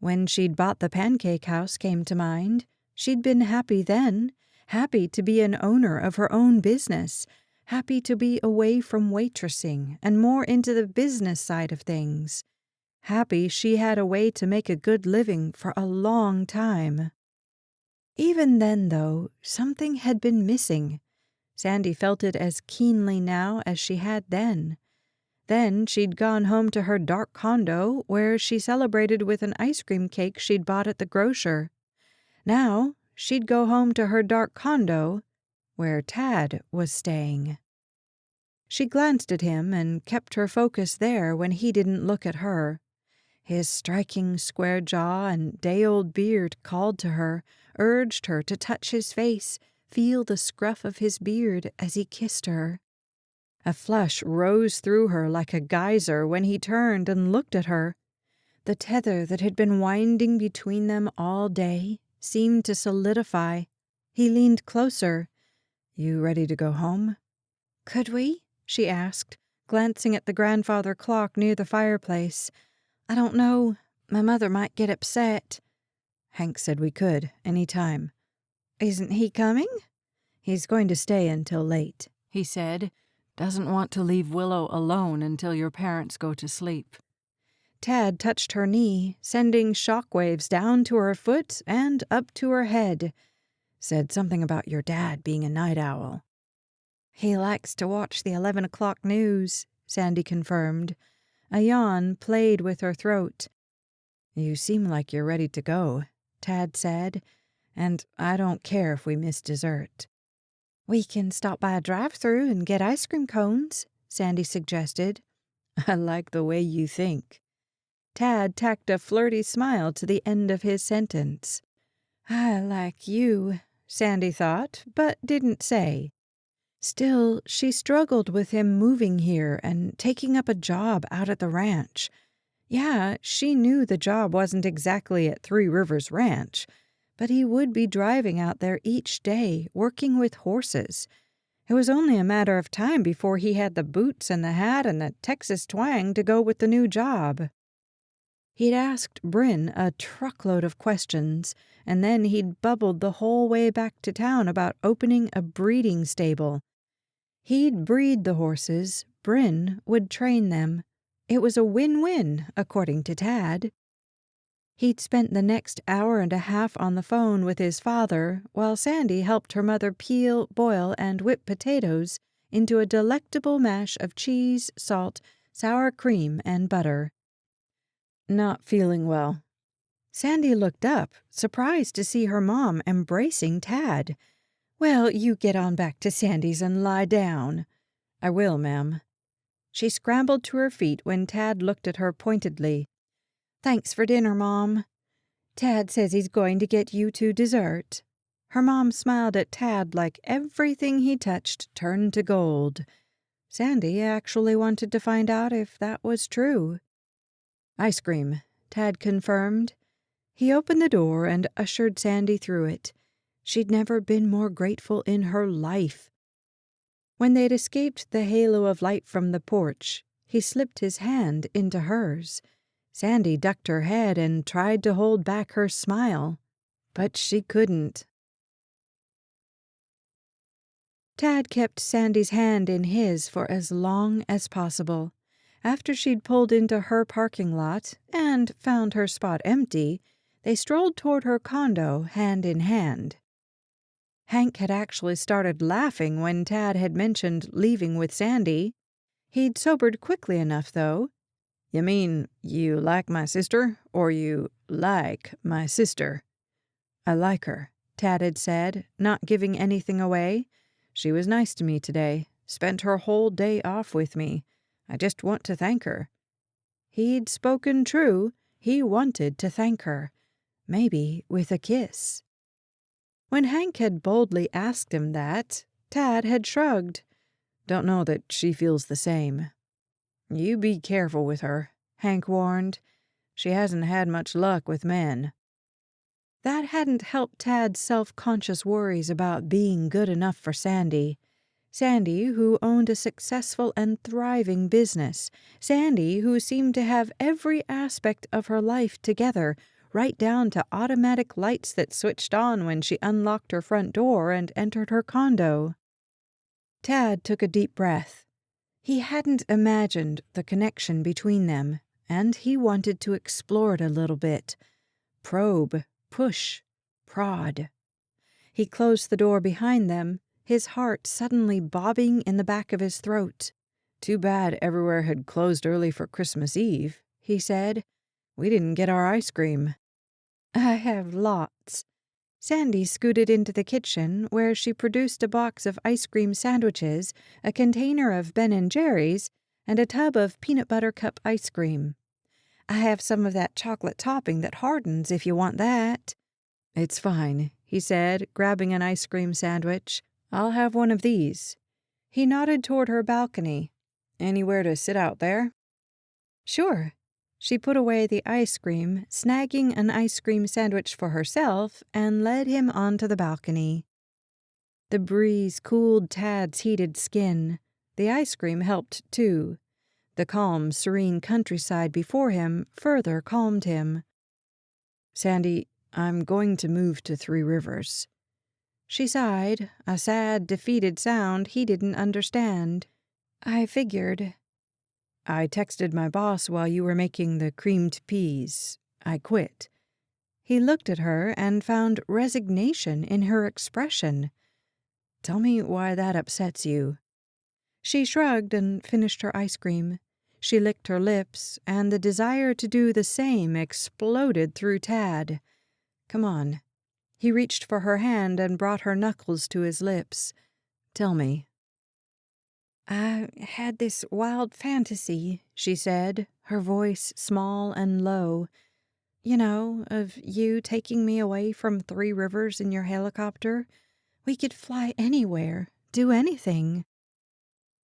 When she'd bought the pancake house came to mind. She'd been happy then, happy to be an owner of her own business, happy to be away from waitressing and more into the business side of things. Happy she had a way to make a good living for a long time. Even then, though, something had been missing. Sandy felt it as keenly now as she had then. Then she'd gone home to her dark condo, where she celebrated with an ice cream cake she'd bought at the grocer. Now she'd go home to her dark condo, where Tad was staying. She glanced at him and kept her focus there when he didn't look at her. His striking square jaw and day-old beard called to her, urged her to touch his face, feel the scruff of his beard as he kissed her. A flush rose through her like a geyser when he turned and looked at her. The tether that had been winding between them all day seemed to solidify. He leaned closer. "You ready to go home?" "Could we?" she asked, glancing at the grandfather clock near the fireplace. "I don't know. My mother might get upset." "Hank said we could, any time." "Isn't he coming?" "He's going to stay until late," he said. "Doesn't want to leave Willow alone until your parents go to sleep." Tad touched her knee, sending shockwaves down to her foot and up to her head. "Said something about your dad being a night owl." "He likes to watch the 11 o'clock news," Sandy confirmed. A yawn played with her throat. "You seem like you're ready to go," Tad said, "and I don't care if we miss dessert." "We can stop by a drive-thru and get ice cream cones," Sandy suggested. "I like the way you think." Tad tacked a flirty smile to the end of his sentence. "I like you," Sandy thought, but didn't say. Still, she struggled with him moving here and taking up a job out at the ranch. Yeah, she knew the job wasn't exactly at Three Rivers Ranch, but he would be driving out there each day, working with horses. It was only a matter of time before he had the boots and the hat and the Texas twang to go with the new job. He'd asked Bryn a truckload of questions, and then he'd bubbled the whole way back to town about opening a breeding stable. He'd breed the horses, Bryn would train them. It was a win-win, according to Tad. He'd spent the next hour and a half on the phone with his father, while Sandy helped her mother peel, boil, and whip potatoes into a delectable mash of cheese, salt, sour cream, and butter. "Not feeling well." Sandy looked up, surprised to see her mom embracing Tad. "Well, you get on back to Sandy's and lie down." "I will, ma'am." She scrambled to her feet when Tad looked at her pointedly. "Thanks for dinner, Mom." "Tad says he's going to get you two dessert." Her mom smiled at Tad like everything he touched turned to gold. Sandy actually wanted to find out if that was true. "Ice cream," Tad confirmed. He opened the door and ushered Sandy through it. She'd never been more grateful in her life. When they'd escaped the halo of light from the porch, he slipped his hand into hers. Sandy ducked her head and tried to hold back her smile, but she couldn't. Tad kept Sandy's hand in his for as long as possible. After she'd pulled into her parking lot and found her spot empty, they strolled toward her condo hand in hand. Hank had actually started laughing when Tad had mentioned leaving with Sandy. He'd sobered quickly enough, though. You mean you like my sister, or you like my sister? I like her, Tad had said, not giving anything away. She was nice to me today, spent her whole day off with me. I just want to thank her. He'd spoken true. He wanted to thank her. Maybe with a kiss. When Hank had boldly asked him that, Tad had shrugged. Don't know that she feels the same. You be careful with her, Hank warned. She hasn't had much luck with men. That hadn't helped Tad's self-conscious worries about being good enough for Sandy. Sandy, who owned a successful and thriving business. Sandy, who seemed to have every aspect of her life together, right down to automatic lights that switched on when she unlocked her front door and entered her condo. Tad took a deep breath. He hadn't imagined the connection between them, and he wanted to explore it a little bit. Probe, push, prod. He closed the door behind them, his heart suddenly bobbing in the back of his throat. Too bad everywhere had closed early for Christmas Eve, he said. We didn't get our ice cream. I have lots. Sandy scooted into the kitchen, where she produced a box of ice cream sandwiches, a container of Ben & Jerry's, and a tub of peanut butter cup ice cream. I have some of that chocolate topping that hardens if you want that. It's fine, he said, grabbing an ice cream sandwich. I'll have one of these. He nodded toward her balcony. Anywhere to sit out there? Sure. She put away the ice cream, snagging an ice cream sandwich for herself, and led him onto the balcony. The breeze cooled Tad's heated skin. The ice cream helped, too. The calm, serene countryside before him further calmed him. Sandy, I'm going to move to Three Rivers. She sighed, a sad, defeated sound he didn't understand. I figured. I texted my boss while you were making the creamed peas. I quit. He looked at her and found resignation in her expression. Tell me why that upsets you. She shrugged and finished her ice cream. She licked her lips, and the desire to do the same exploded through Tad. Come on. He reached for her hand and brought her knuckles to his lips. Tell me. I had this wild fantasy, she said, her voice small and low. You know, of you taking me away from Three Rivers in your helicopter. We could fly anywhere, do anything.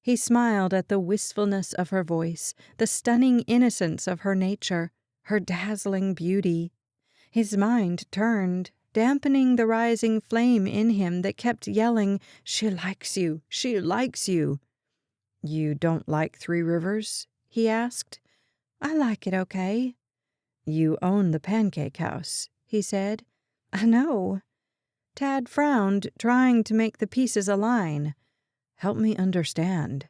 He smiled at the wistfulness of her voice, the stunning innocence of her nature, her dazzling beauty. His mind turned, dampening the rising flame in him that kept yelling, "She likes you, she likes you." You don't like Three Rivers? He asked. I like it okay. You own the pancake house, he said. I know. Tad frowned, trying to make the pieces align. Help me understand.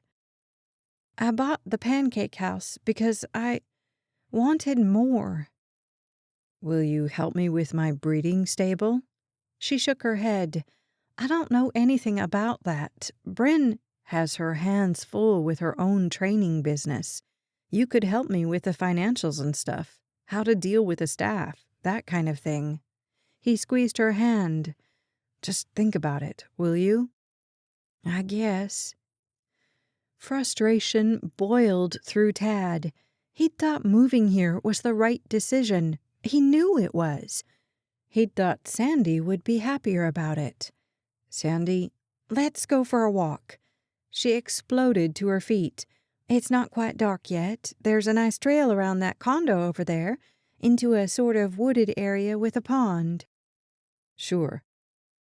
I bought the pancake house because I wanted more. Will you help me with my breeding stable? She shook her head. I don't know anything about that. Bryn has her hands full with her own training business. You could help me with the financials and stuff, how to deal with the staff, that kind of thing. He squeezed her hand. Just think about it, will you? I guess. Frustration boiled through Tad. He'd thought moving here was the right decision. He knew it was. He'd thought Sandy would be happier about it. Sandy, let's go for a walk. She exploded to her feet. It's not quite dark yet. There's a nice trail around that condo over there, into a sort of wooded area with a pond. Sure.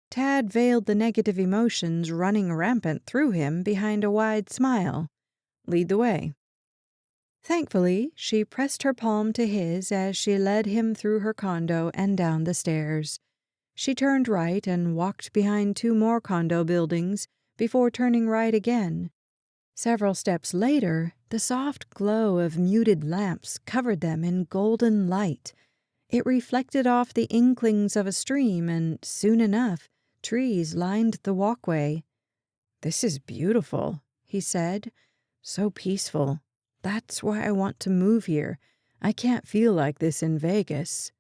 Tad veiled the negative emotions running rampant through him behind a wide smile. Lead the way. Thankfully, she pressed her palm to his as she led him through her condo and down the stairs. She turned right and walked behind 2 more condo buildings before turning right again. Several steps later, the soft glow of muted lamps covered them in golden light. It reflected off the inklings of a stream, and soon enough, trees lined the walkway. This is beautiful, he said. So peaceful. That's why I want to move here. I can't feel like this in Vegas."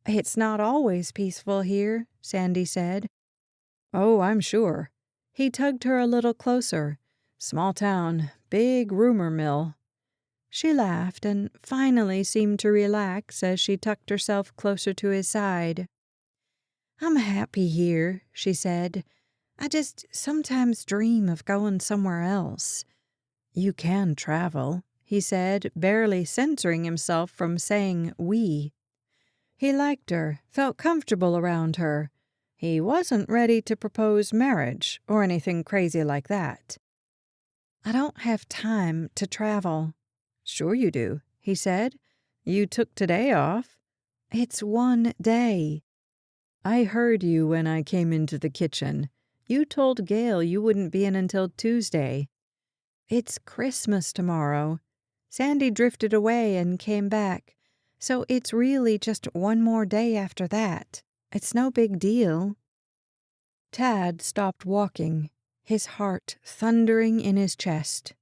"It's not always peaceful here," Sandy said. "Oh, I'm sure." He tugged her a little closer. "Small town, big rumor mill." She laughed and finally seemed to relax as she tucked herself closer to his side. "I'm happy here," she said. "I just sometimes dream of going somewhere else." "You can travel," he said, barely censoring himself from saying we. He liked her, felt comfortable around her. He wasn't ready to propose marriage or anything crazy like that. "I don't have time to travel." "Sure you do," he said. "You took today off." "It's one day." "I heard you when I came into the kitchen. You told Gail you wouldn't be in until Tuesday." "It's Christmas tomorrow." Sandy drifted away and came back. "So it's really just one more day after that. It's no big deal." Tad stopped walking, his heart thundering in his chest.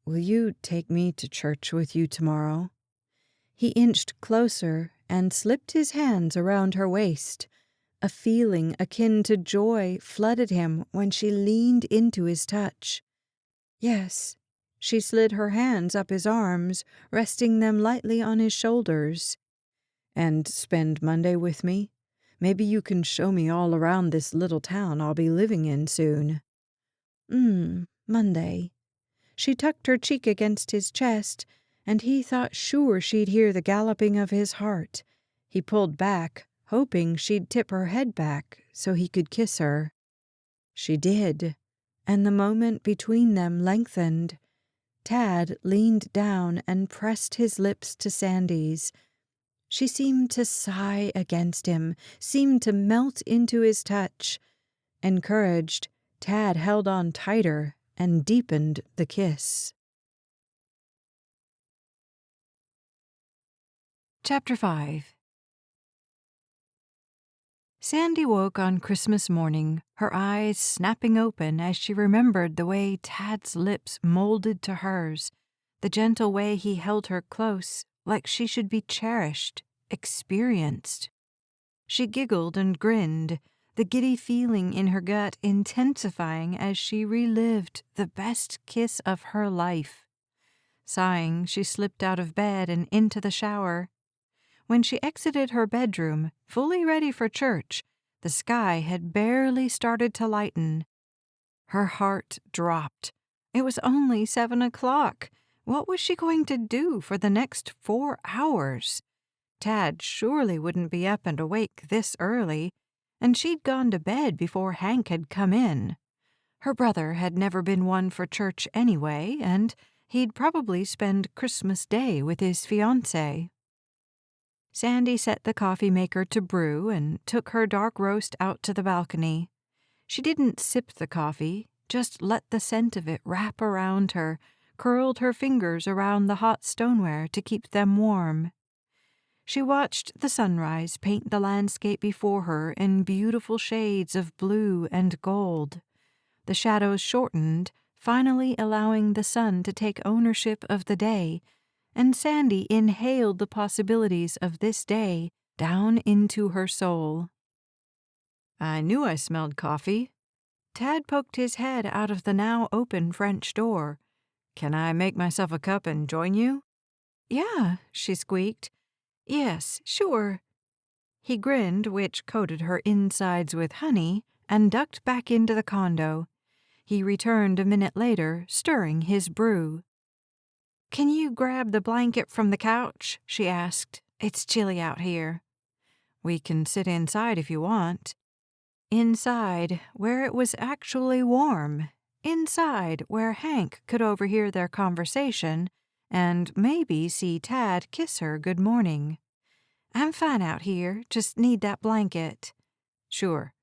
"Will you take me to church with you tomorrow?" He inched closer and slipped his hands around her waist. A feeling akin to joy flooded him when she leaned into his touch. "Yes." She slid her hands up his arms, resting them lightly on his shoulders. "And spend Monday with me? Maybe you can show me all around this little town I'll be living in soon." Monday." She tucked her cheek against his chest, and he thought sure she'd hear the galloping of his heart. He pulled back, hoping she'd tip her head back so he could kiss her. She did, and the moment between them lengthened. Tad leaned down and pressed his lips to Sandy's. She seemed to sigh against him, seemed to melt into his touch. Encouraged, Tad held on tighter and deepened the kiss. Chapter 5. Sandy woke on Christmas morning, her eyes snapping open as she remembered the way Tad's lips molded to hers, the gentle way he held her close, like she should be cherished, experienced. She giggled and grinned, the giddy feeling in her gut intensifying as she relived the best kiss of her life. Sighing, she slipped out of bed and into the shower. When she exited her bedroom, fully ready for church, the sky had barely started to lighten. Her heart dropped. It was only 7 o'clock. What was she going to do for the next 4 hours? Tad surely wouldn't be up and awake this early, and she'd gone to bed before Hank had come in. Her brother had never been one for church anyway, and he'd probably spend Christmas Day with his fiancée. Sandy set the coffee maker to brew and took her dark roast out to the balcony. She didn't sip the coffee, just let the scent of it wrap around her, curled her fingers around the hot stoneware to keep them warm. She watched the sunrise paint the landscape before her in beautiful shades of blue and gold. The shadows shortened, finally allowing the sun to take ownership of the day, and Sandy inhaled the possibilities of this day down into her soul. "I knew I smelled coffee." Tad poked his head out of the now open French door. "Can I make myself a cup and join you?" "Yeah," she squeaked. "Yes, sure." He grinned, which coated her insides with honey, and ducked back into the condo. He returned a minute later, stirring his brew. "Can you grab the blanket from the couch?" she asked. "It's chilly out here." "We can sit inside if you want." Inside, where it was actually warm. Inside, where Hank could overhear their conversation and maybe see Tad kiss her good morning. "I'm fine out here, just need that blanket." "Sure."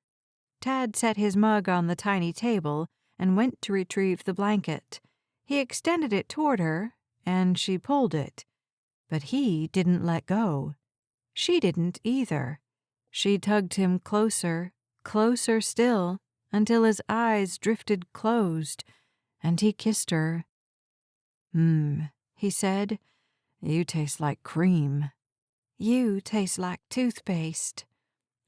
Tad set his mug on the tiny table and went to retrieve the blanket. He extended it toward her, and she pulled it. But he didn't let go. She didn't either. She tugged him closer, closer still, until his eyes drifted closed, and he kissed her. he said. "You taste like cream." "You taste like toothpaste."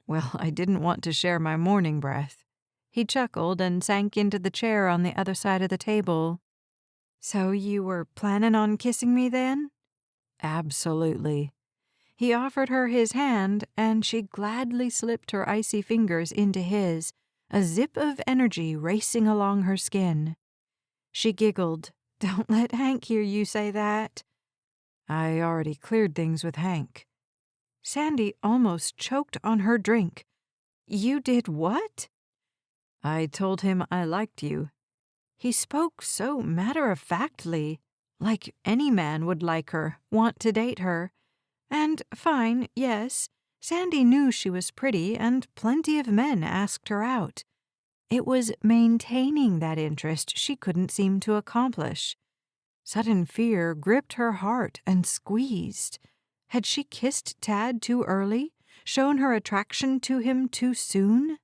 Well, I didn't want to share my morning breath. He chuckled and sank into the chair on the other side of the table. "So you were planning on kissing me then?" Absolutely. He offered her his hand, and she gladly slipped her icy fingers into his, a zip of energy racing along her skin. She giggled. "Don't let Hank hear you say that." I already cleared things with Hank. Sandy almost choked on her drink. "You did what?" I told him I liked you. He spoke so matter-of-factly, like any man would like her, want to date her. And fine, yes, Sandy knew she was pretty and plenty of men asked her out. It was maintaining that interest she couldn't seem to accomplish. Sudden fear gripped her heart and squeezed. Had she kissed Tad too early, shown her attraction to him too soon?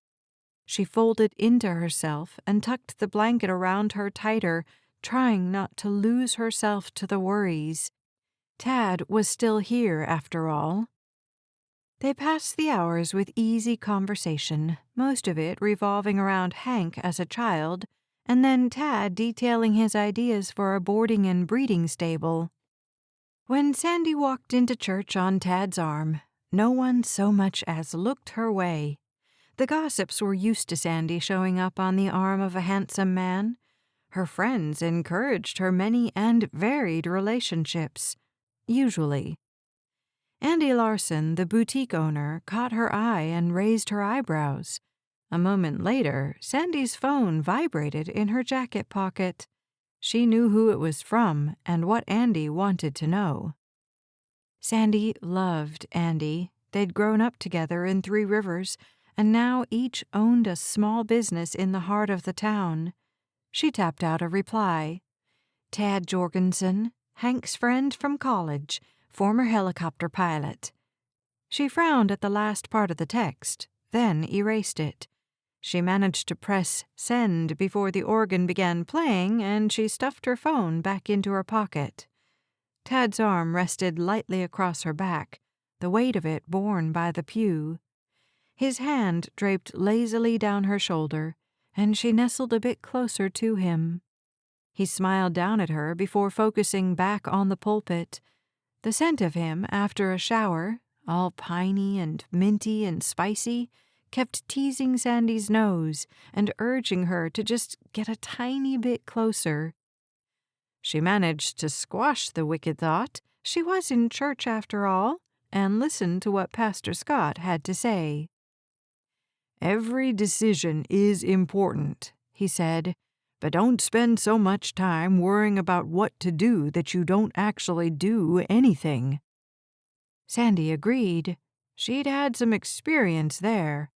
She folded into herself and tucked the blanket around her tighter, trying not to lose herself to the worries. Tad was still here, after all. They passed the hours with easy conversation, most of it revolving around Hank as a child, and then Tad detailing his ideas for a boarding and breeding stable. When Sandy walked into church on Tad's arm, no one so much as looked her way. The gossips were used to Sandy showing up on the arm of a handsome man. Her friends encouraged her many and varied relationships, usually. Andrea Larsen, the boutique owner, caught her eye and raised her eyebrows. A moment later, Sandy's phone vibrated in her jacket pocket. She knew who it was from and what Andy wanted to know. Sandy loved Andy. They'd grown up together in Three Rivers, and now each owned a small business in the heart of the town. She tapped out a reply. Tad Jorgensen, Hank's friend from college, former helicopter pilot. She frowned at the last part of the text, then erased it. She managed to press send before the organ began playing, and she stuffed her phone back into her pocket. Tad's arm rested lightly across her back, the weight of it borne by the pew. His hand draped lazily down her shoulder, and she nestled a bit closer to him. He smiled down at her before focusing back on the pulpit. The scent of him after a shower, all piney and minty and spicy, kept teasing Sandy's nose and urging her to just get a tiny bit closer. She managed to squash the wicked thought. She was in church after all, and listened to what Pastor Scott had to say. "Every decision is important," he said, "but don't spend so much time worrying about what to do that you don't actually do anything." Sandy agreed. She'd had some experience there.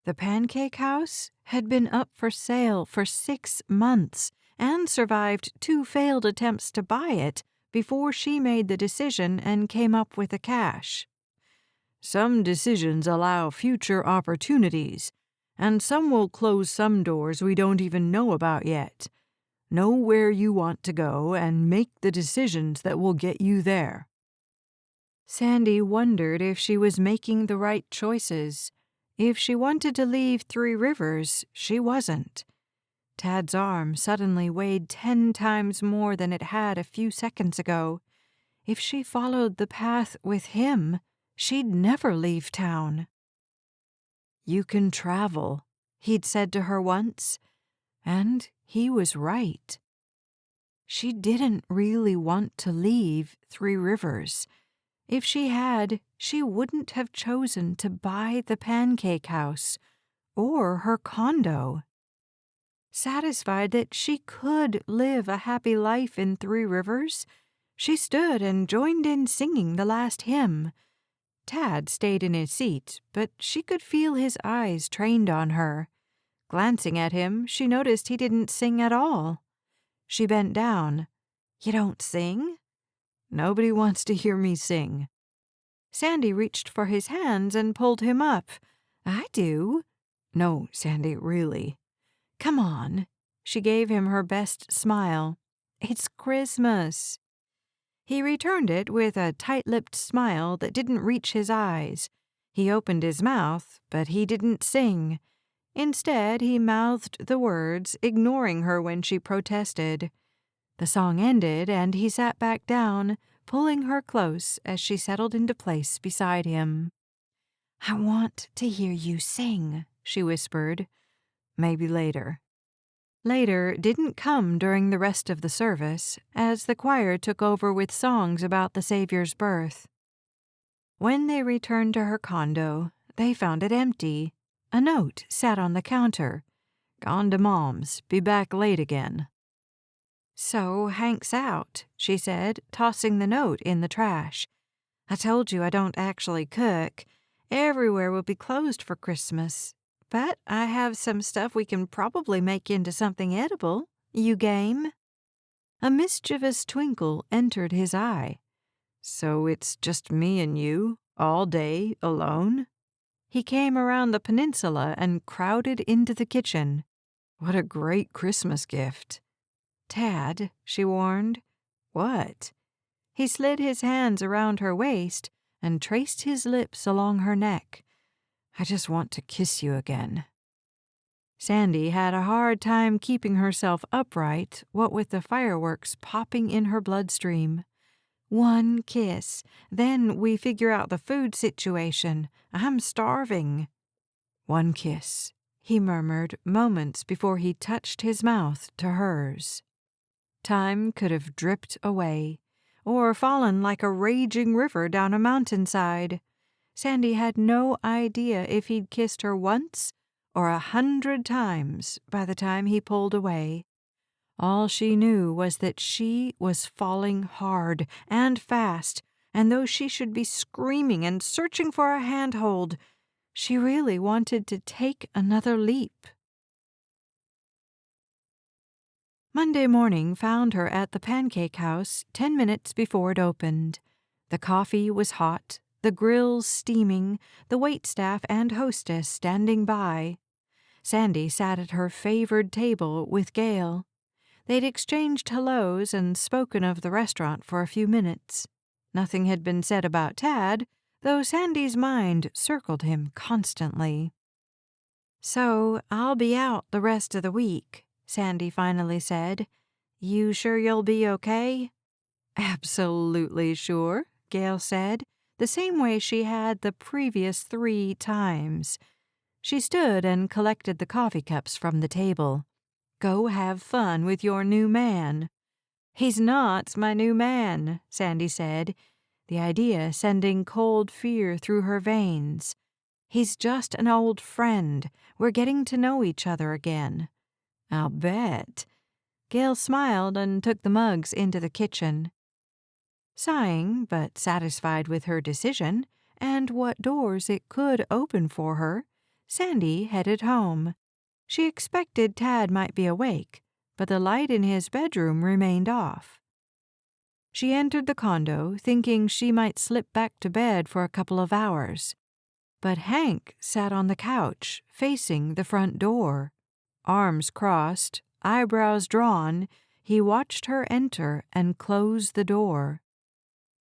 The pancake house had been up for sale for 6 months and survived 2 failed attempts to buy it before she made the decision and came up with the cash. "Some decisions allow future opportunities, and some will close some doors we don't even know about yet. Know where you want to go and make the decisions that will get you there." Sandy wondered if she was making the right choices. If she wanted to leave Three Rivers, she wasn't. Tad's arm suddenly weighed 10 times more than it had a few seconds ago. If she followed the path with him, she'd never leave town. "You can travel," he'd said to her once, and he was right. She didn't really want to leave Three Rivers. If she had, she wouldn't have chosen to buy the pancake house or her condo. Satisfied that she could live a happy life in Three Rivers, she stood and joined in singing the last hymn. Tad stayed in his seat, but she could feel his eyes trained on her. Glancing at him, she noticed he didn't sing at all. She bent down. "You don't sing?" "Nobody wants to hear me sing." Sandy reached for his hands and pulled him up. "I do." "No, Sandy, really." "Come on." She gave him her best smile. "It's Christmas." He returned it with a tight-lipped smile that didn't reach his eyes. He opened his mouth, but he didn't sing. Instead, he mouthed the words, ignoring her when she protested. The song ended, and he sat back down, pulling her close as she settled into place beside him. "I want to hear you sing," she whispered. "Maybe later." Later didn't come during the rest of the service, as the choir took over with songs about the Savior's birth. When they returned to her condo, they found it empty. A note sat on the counter. "Gone to Mom's. Be back late again." "So Hank's out," she said, tossing the note in the trash. "I told you I don't actually cook. Everywhere will be closed for Christmas. But I have some stuff we can probably make into something edible. You game?" A mischievous twinkle entered his eye. "So it's just me and you, all day, alone?" He came around the peninsula and crowded into the kitchen. "What a great Christmas gift." "Tad," she warned. "What?" He slid his hands around her waist and traced his lips along her neck. "I just want to kiss you again." Sandy had a hard time keeping herself upright, what with the fireworks popping in her bloodstream. "One kiss. Then we figure out the food situation. I'm starving." "One kiss," he murmured moments before he touched his mouth to hers. Time could have dripped away, or fallen like a raging river down a mountainside. Sandy had no idea if he'd kissed her once or 100 times by the time he pulled away. All she knew was that she was falling hard and fast, and though she should be screaming and searching for a handhold, she really wanted to take another leap. Monday morning found her at the pancake house 10 minutes before it opened. The coffee was hot, the grills steaming, the waitstaff and hostess standing by. Sandy sat at her favored table with Gail. They'd exchanged hellos and spoken of the restaurant for a few minutes. Nothing had been said about Tad, though Sandy's mind circled him constantly. "So I'll be out the rest of the week," Sandy finally said. "You sure you'll be okay?" "Absolutely sure," Gail said, the same way she had the previous 3 times. She stood and collected the coffee cups from the table. "Go have fun with your new man." "He's not my new man," Sandy said, the idea sending cold fear through her veins. "He's just an old friend. We're getting to know each other again." "I'll bet." Gail smiled and took the mugs into the kitchen. Sighing, but satisfied with her decision and what doors it could open for her, Sandy headed home. She expected Tad might be awake, but the light in his bedroom remained off. She entered the condo, thinking she might slip back to bed for a couple of hours. But Hank sat on the couch, facing the front door. Arms crossed, eyebrows drawn, he watched her enter and close the door.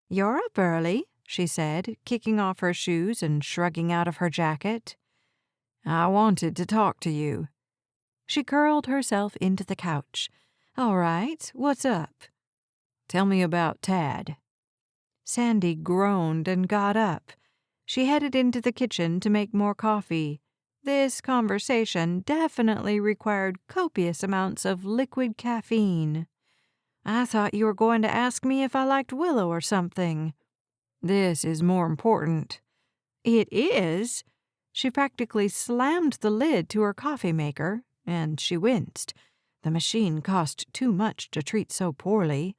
"You're up early," she said, kicking off her shoes and shrugging out of her jacket. "I wanted to talk to you." She curled herself into the couch. "All right, what's up?" "Tell me about Tad." Sandy groaned and got up. She headed into the kitchen to make more coffee. This conversation definitely required copious amounts of liquid caffeine. "I thought you were going to ask me if I liked Willow or something." "This is more important." "It is?" She practically slammed the lid to her coffee maker, and she winced. The machine cost too much to treat so poorly.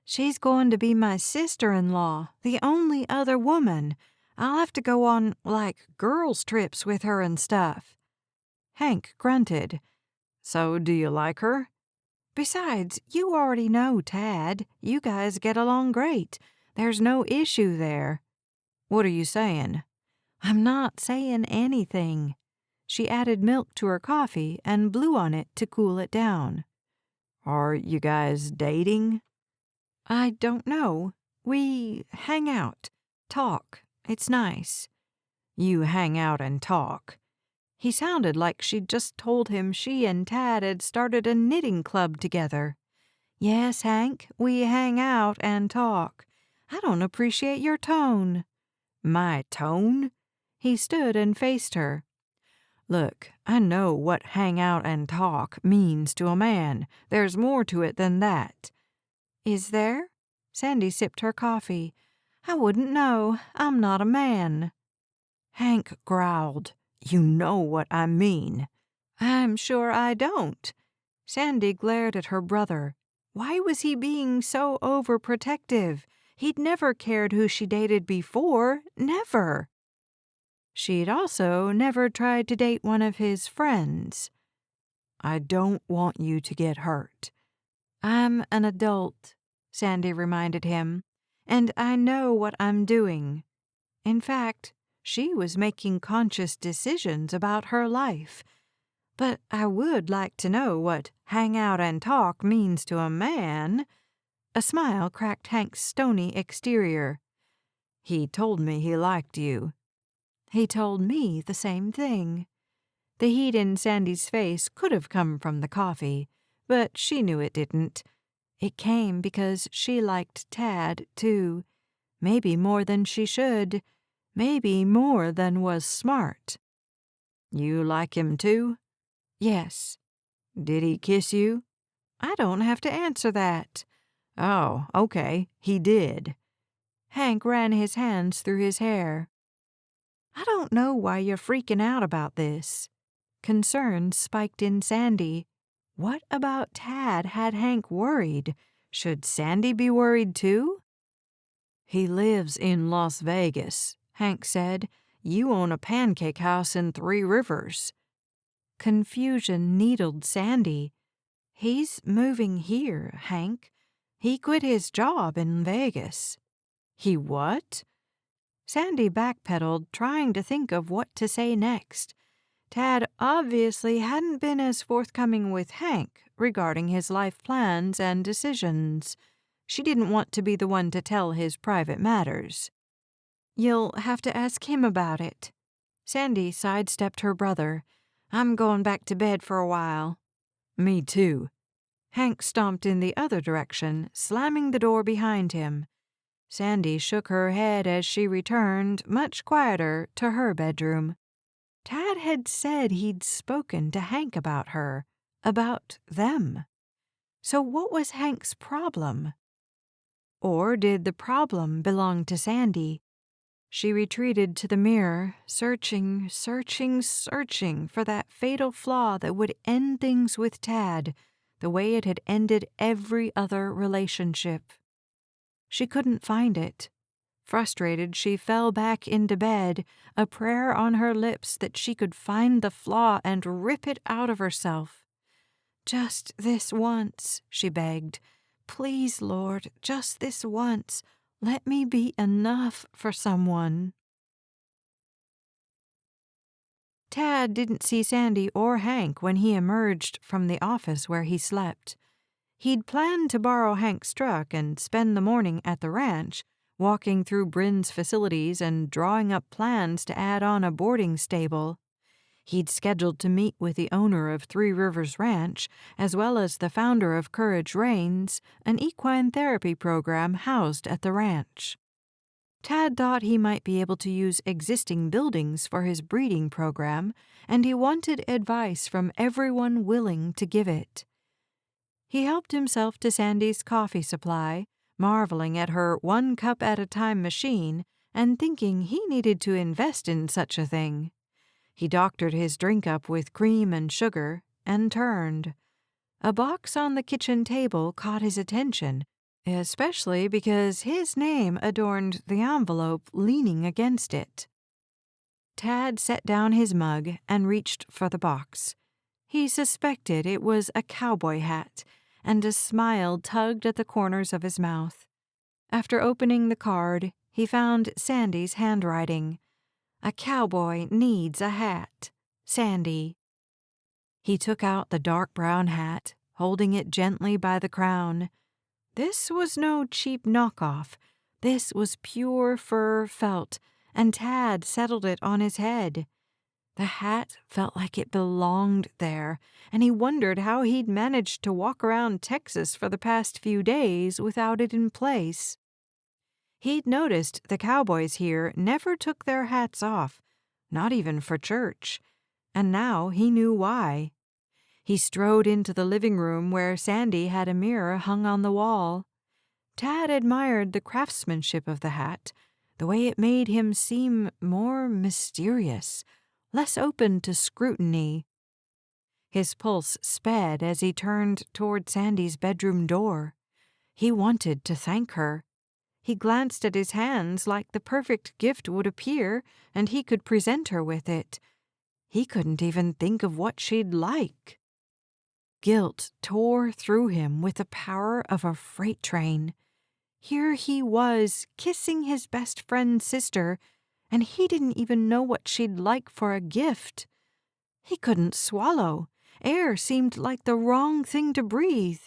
"She's going to be my sister-in-law, the only other woman. I'll have to go on, like, girls' trips with her and stuff." Hank grunted. "So do you like her?" "Besides, you already know Tad. You guys get along great. There's no issue there." "What are you saying?" "I'm not saying anything." She added milk to her coffee and blew on it to cool it down. "Are you guys dating?" I don't know. We hang out, talk. It's nice. You hang out and talk. He sounded like she'd just told him she and Tad had started a knitting club together. Yes, Hank, we hang out and talk. I don't appreciate your tone. My tone? He stood and faced her. Look, I know what hang out and talk means to a man. There's more to it than that. Is there? Sandy sipped her coffee. I wouldn't know. I'm not a man. Hank growled. You know what I mean. I'm sure I don't. Sandy glared at her brother. Why was he being so overprotective? He'd never cared who she dated before. Never. She'd also never tried to date one of his friends. I don't want you to get hurt. I'm an adult, Sandy reminded him, and I know what I'm doing. In fact, she was making conscious decisions about her life. But I would like to know what hang out and talk means to a man. A smile cracked Hank's stony exterior. He told me he liked you. He told me the same thing. The heat in Sandy's face could have come from the coffee, but she knew it didn't. It came because she liked Tad, too. Maybe more than she should. Maybe more than was smart. You like him, too? Yes. Did he kiss you? I don't have to answer that. Oh, okay, he did. Hank ran his hands through his hair. I don't know why you're freaking out about this. Concern spiked in Sandy. What about Tad had Hank worried? Should Sandy be worried too? He lives in Las Vegas, Hank said. You own a pancake house in Three Rivers. Confusion needled Sandy. He's moving here, Hank. He quit his job in Vegas. He what? Sandy backpedaled, trying to think of what to say next. Tad obviously hadn't been as forthcoming with Hank regarding his life plans and decisions. She didn't want to be the one to tell his private matters. You'll have to ask him about it. Sandy sidestepped her brother. I'm going back to bed for a while. Me too. Hank stomped in the other direction, slamming the door behind him. Sandy shook her head as she returned, much quieter, to her bedroom. Tad had said he'd spoken to Hank about her, about them. So what was Hank's problem? Or did the problem belong to Sandy? She retreated to the mirror, searching for that fatal flaw that would end things with Tad, the way it had ended every other relationship. She couldn't find it. Frustrated, she fell back into bed, a prayer on her lips that she could find the flaw and rip it out of herself. Just this once, she begged. Please, Lord, just this once. Let me be enough for someone. Tad didn't see Sandy or Hank when he emerged from the office where he slept. He'd planned to borrow Hank's truck and spend the morning at the ranch, walking through Bryn's facilities and drawing up plans to add on a boarding stable. He'd scheduled to meet with the owner of Three Rivers Ranch, as well as the founder of Courage Reigns, an equine therapy program housed at the ranch. Tad thought he might be able to use existing buildings for his breeding program, and he wanted advice from everyone willing to give it. He helped himself to Sandy's coffee supply, marveling at her one-cup-at-a-time machine and thinking he needed to invest in such a thing. He doctored his drink up with cream and sugar and turned. A box on the kitchen table caught his attention, especially because his name adorned the envelope leaning against it. Tad set down his mug and reached for the box. He suspected it was a cowboy hat, and a smile tugged at the corners of his mouth. After opening the card, he found Sandy's handwriting. A cowboy needs a hat. Sandy. He took out the dark brown hat, holding it gently by the crown. This was no cheap knockoff. This was pure fur felt, and Tad settled it on his head. The hat felt like it belonged there, and he wondered how he'd managed to walk around Texas for the past few days without it in place. He'd noticed the cowboys here never took their hats off, not even for church, and now he knew why. He strode into the living room where Sandy had a mirror hung on the wall. Tad admired the craftsmanship of the hat, the way it made him seem more mysterious, less open to scrutiny. His pulse sped as he turned toward Sandy's bedroom door. He wanted to thank her. He glanced at his hands like the perfect gift would appear and he could present her with it. He couldn't even think of what she'd like. Guilt tore through him with the power of a freight train. Here he was, kissing his best friend's sister, and he didn't even know what she'd like for a gift. He couldn't swallow. Air seemed like the wrong thing to breathe.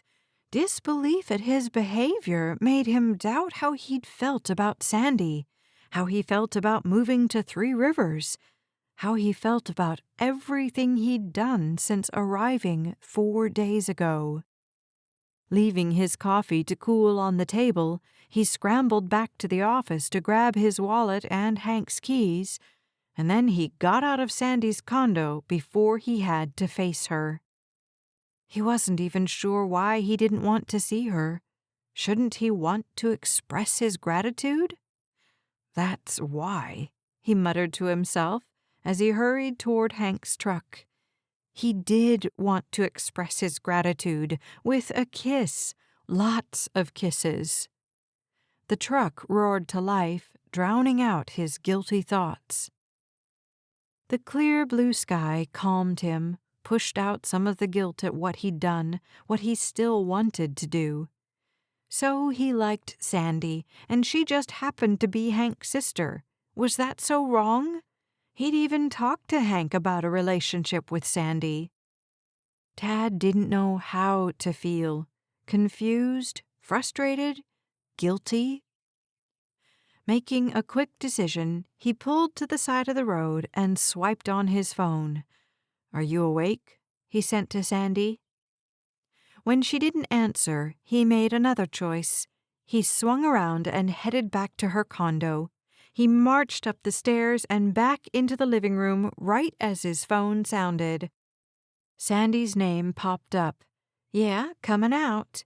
Disbelief at his behavior made him doubt how he'd felt about Sandy, how he felt about moving to Three Rivers, how he felt about everything he'd done since arriving 4 days ago. Leaving his coffee to cool on the table, he scrambled back to the office to grab his wallet and Hank's keys, and then he got out of Sandy's condo before he had to face her. He wasn't even sure why he didn't want to see her. Shouldn't he want to express his gratitude? That's why, he muttered to himself as he hurried toward Hank's truck. He did want to express his gratitude with a kiss, lots of kisses. The truck roared to life, drowning out his guilty thoughts. The clear blue sky calmed him, pushed out some of the guilt at what he'd done, what he still wanted to do. So he liked Sandy, and she just happened to be Hank's sister. Was that so wrong? He'd even talked to Hank about a relationship with Sandy. Tad didn't know how to feel. Confused, frustrated, guilty. Making a quick decision, he pulled to the side of the road and swiped on his phone. "Are you awake?" he sent to Sandy. When she didn't answer, he made another choice. He swung around and headed back to her condo. He marched up the stairs and back into the living room right as his phone sounded. Sandy's name popped up. "Yeah, coming out."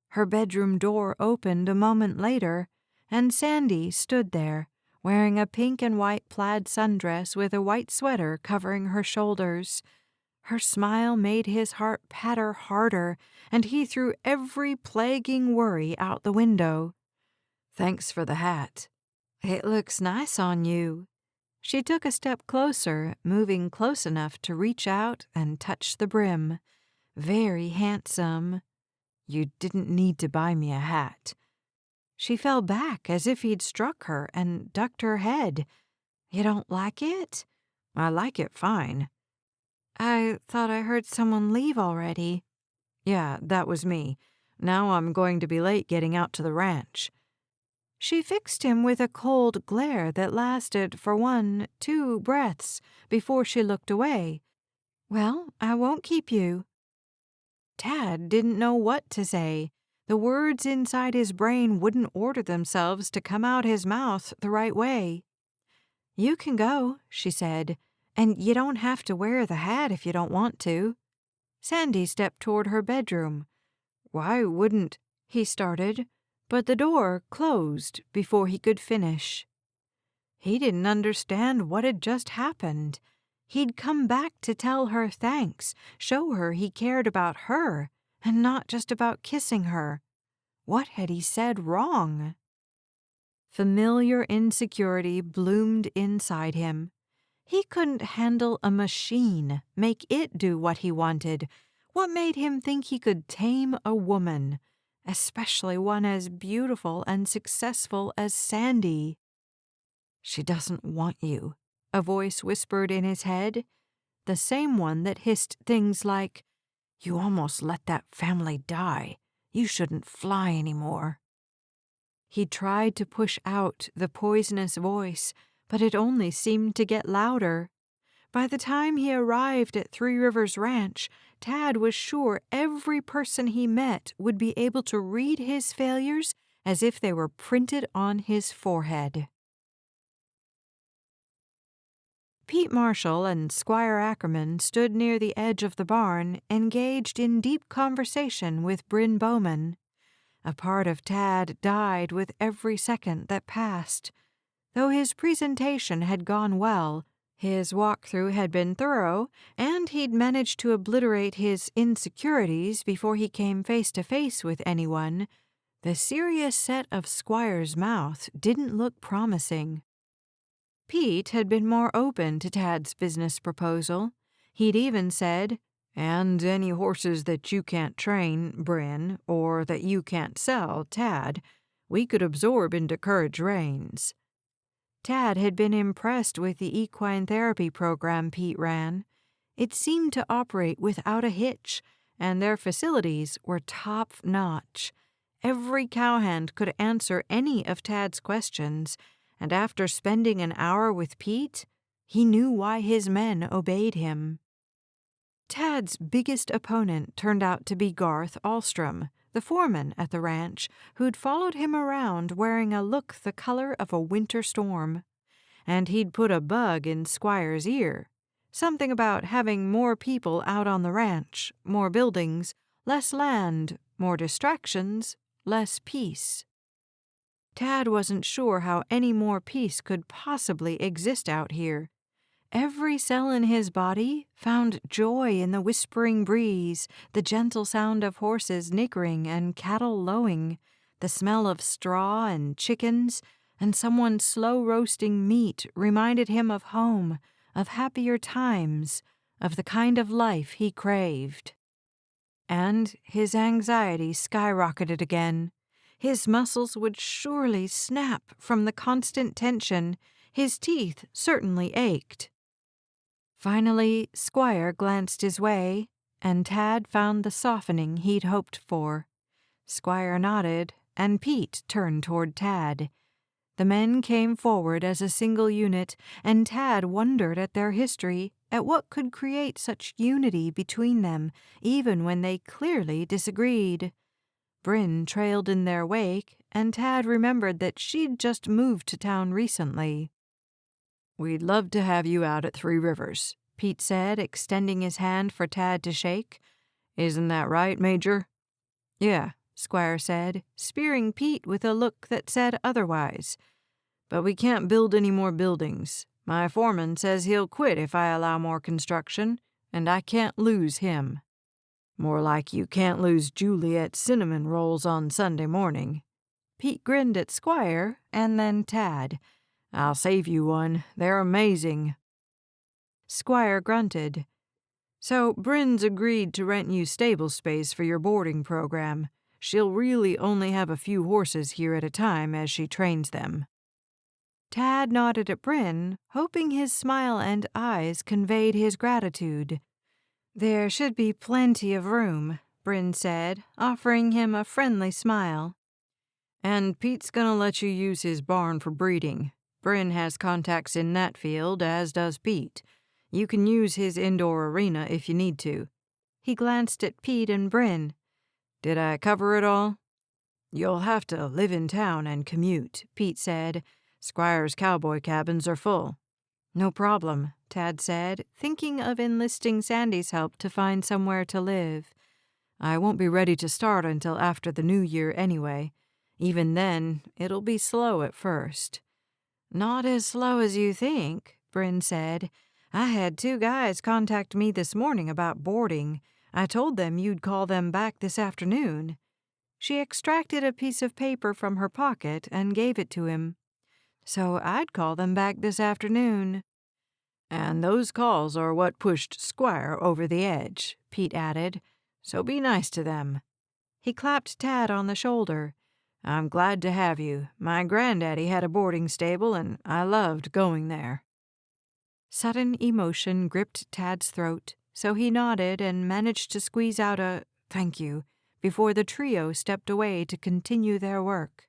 Her bedroom door opened a moment later, and Sandy stood there, wearing a pink and white plaid sundress with a white sweater covering her shoulders. Her smile made his heart patter harder, and he threw every plaguing worry out the window. "Thanks for the hat. It looks nice on you." She took a step closer, moving close enough to reach out and touch the brim. "Very handsome." "You didn't need to buy me a hat." She fell back as if he'd struck her and ducked her head. "You don't like it?" "I like it fine." "I thought I heard someone leave already." "Yeah, that was me. Now I'm going to be late getting out to the ranch." She fixed him with a cold glare that lasted for 1-2 breaths before she looked away. "Well, I won't keep you." Tad didn't know what to say. The words inside his brain wouldn't order themselves to come out his mouth the right way. "You can go," she said, "and you don't have to wear the hat if you don't want to." Sandy stepped toward her bedroom. "Why wouldn't—" he started, but the door closed before he could finish. He didn't understand what had just happened. He'd come back to tell her thanks, show her he cared about her, and not just about kissing her. What had he said wrong? Familiar insecurity bloomed inside him. He couldn't handle a machine, make it do what he wanted. What made him think he could tame a woman, especially one as beautiful and successful as Sandy? "She doesn't want you," a voice whispered in his head, the same one that hissed things like, "You almost let that family die. You shouldn't fly anymore." He tried to push out the poisonous voice, but it only seemed to get louder. By the time he arrived at Three Rivers Ranch, Tad was sure every person he met would be able to read his failures as if they were printed on his forehead. Pete Marshall and Squire Ackerman stood near the edge of the barn, engaged in deep conversation with Bryn Bowman. A part of Tad died with every second that passed. Though his presentation had gone well, his walkthrough had been thorough, and he'd managed to obliterate his insecurities before he came face to face with anyone, the serious set of Squire's mouth didn't look promising. Pete had been more open to Tad's business proposal. He'd even said, "And any horses that you can't train, Bryn, or that you can't sell, Tad, we could absorb into Courage Reins." Tad had been impressed with the equine therapy program Pete ran. It seemed to operate without a hitch, and their facilities were top-notch. Every cowhand could answer any of Tad's questions, and after spending an hour with Pete, he knew why his men obeyed him. Tad's biggest opponent turned out to be Garth Alstrom, the foreman at the ranch, who'd followed him around wearing a look the color of a winter storm. And he'd put a bug in Squire's ear, something about having more people out on the ranch, more buildings, less land, more distractions, less peace. Tad wasn't sure how any more peace could possibly exist out here. Every cell in his body found joy in the whispering breeze, the gentle sound of horses nickering and cattle lowing, the smell of straw and chickens, and someone slow roasting meat reminded him of home, of happier times, of the kind of life he craved. And his anxiety skyrocketed again. His muscles would surely snap from the constant tension. His teeth certainly ached. Finally, Squire glanced his way, and Tad found the softening he'd hoped for. Squire nodded, and Pete turned toward Tad. The men came forward as a single unit, and Tad wondered at their history, at what could create such unity between them, even when they clearly disagreed. Bryn trailed in their wake, and Tad remembered that she'd just moved to town recently. "We'd love to have you out at Three Rivers," Pete said, extending his hand for Tad to shake. "Isn't that right, Major?" "Yeah," Squire said, spearing Pete with a look that said otherwise. "But we can't build any more buildings. My foreman says he'll quit if I allow more construction, and I can't lose him." "More like you can't lose Juliet's cinnamon rolls on Sunday morning." Pete grinned at Squire and then Tad. "I'll save you one. They're amazing." Squire grunted. "So Bryn's agreed to rent you stable space for your boarding program. She'll really only have a few horses here at a time as she trains them." Tad nodded at Bryn, hoping his smile and eyes conveyed his gratitude. "There should be plenty of room," Bryn said, offering him a friendly smile. "And Pete's gonna let you use his barn for breeding. Bryn has contacts in that field, as does Pete. You can use his indoor arena if you need to." He glanced at Pete and Bryn. "Did I cover it all?" "You'll have to live in town and commute," Pete said. "Squire's cowboy cabins are full." "No problem," Tad said, thinking of enlisting Sandy's help to find somewhere to live. "I won't be ready to start until after the new year anyway. Even then, it'll be slow at first." "Not as slow as you think," Bryn said. "I had 2 guys contact me this morning about boarding. I told them you'd call them back this afternoon." She extracted a piece of paper from her pocket and gave it to him. "So I'd call them back this afternoon." "And those calls are what pushed Squire over the edge," Pete added. "So be nice to them." He clapped Tad on the shoulder. "I'm glad to have you. My granddaddy had a boarding stable, and I loved going there." Sudden emotion gripped Tad's throat, so he nodded and managed to squeeze out a "thank you" before the trio stepped away to continue their work.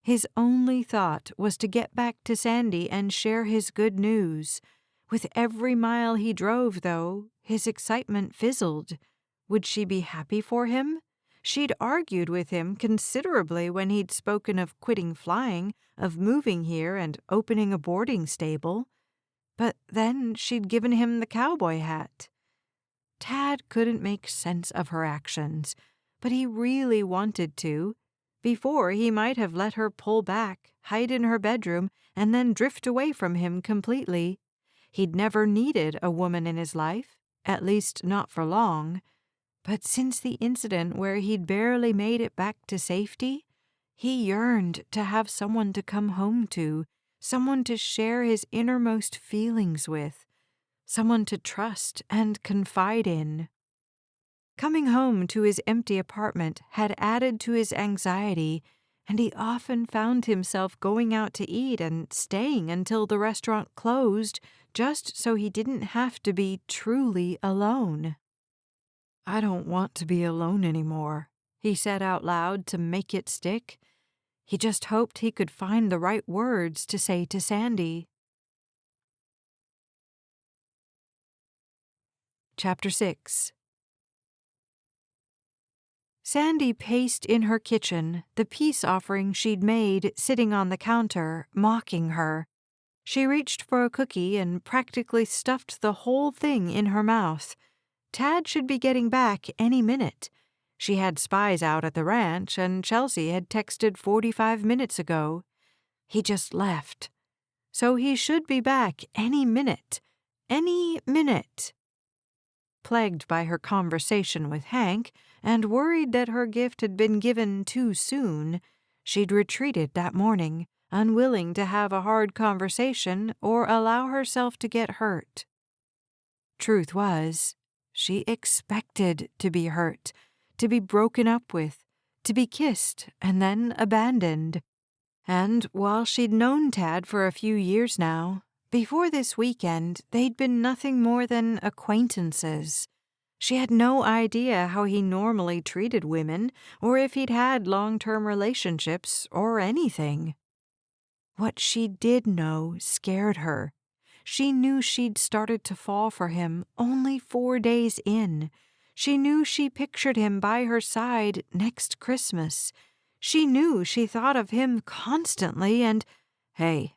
His only thought was to get back to Sandy and share his good news. With every mile he drove, though, his excitement fizzled. Would she be happy for him? She'd argued with him considerably when he'd spoken of quitting flying, of moving here and opening a boarding stable. But then she'd given him the cowboy hat. Tad couldn't make sense of her actions, but he really wanted to. Before, he might have let her pull back, hide in her bedroom, and then drift away from him completely. He'd never needed a woman in his life, at least not for long. But since the incident where he'd barely made it back to safety, he yearned to have someone to come home to, someone to share his innermost feelings with, someone to trust and confide in. Coming home to his empty apartment had added to his anxiety, and he often found himself going out to eat and staying until the restaurant closed just so he didn't have to be truly alone. "I don't want to be alone anymore," he said out loud to make it stick. He just hoped he could find the right words to say to Sandy. Chapter 6. Sandy paced in her kitchen, the peace offering she'd made sitting on the counter, mocking her. She reached for a cookie and practically stuffed the whole thing in her mouth. Tad should be getting back any minute. She had spies out at the ranch, and Chelsea had texted 45 minutes ago. He just left. So he should be back any minute. Any minute. Plagued by her conversation with Hank, and worried that her gift had been given too soon, she'd retreated that morning, unwilling to have a hard conversation or allow herself to get hurt. Truth was, she expected to be hurt, to be broken up with, to be kissed and then abandoned. And while she'd known Tad for a few years now, before this weekend they'd been nothing more than acquaintances. She had no idea how he normally treated women, or if he'd had long-term relationships, or anything. What she did know scared her. She knew she'd started to fall for him only 4 days in. She knew she pictured him by her side next Christmas. She knew she thought of him constantly and, hey.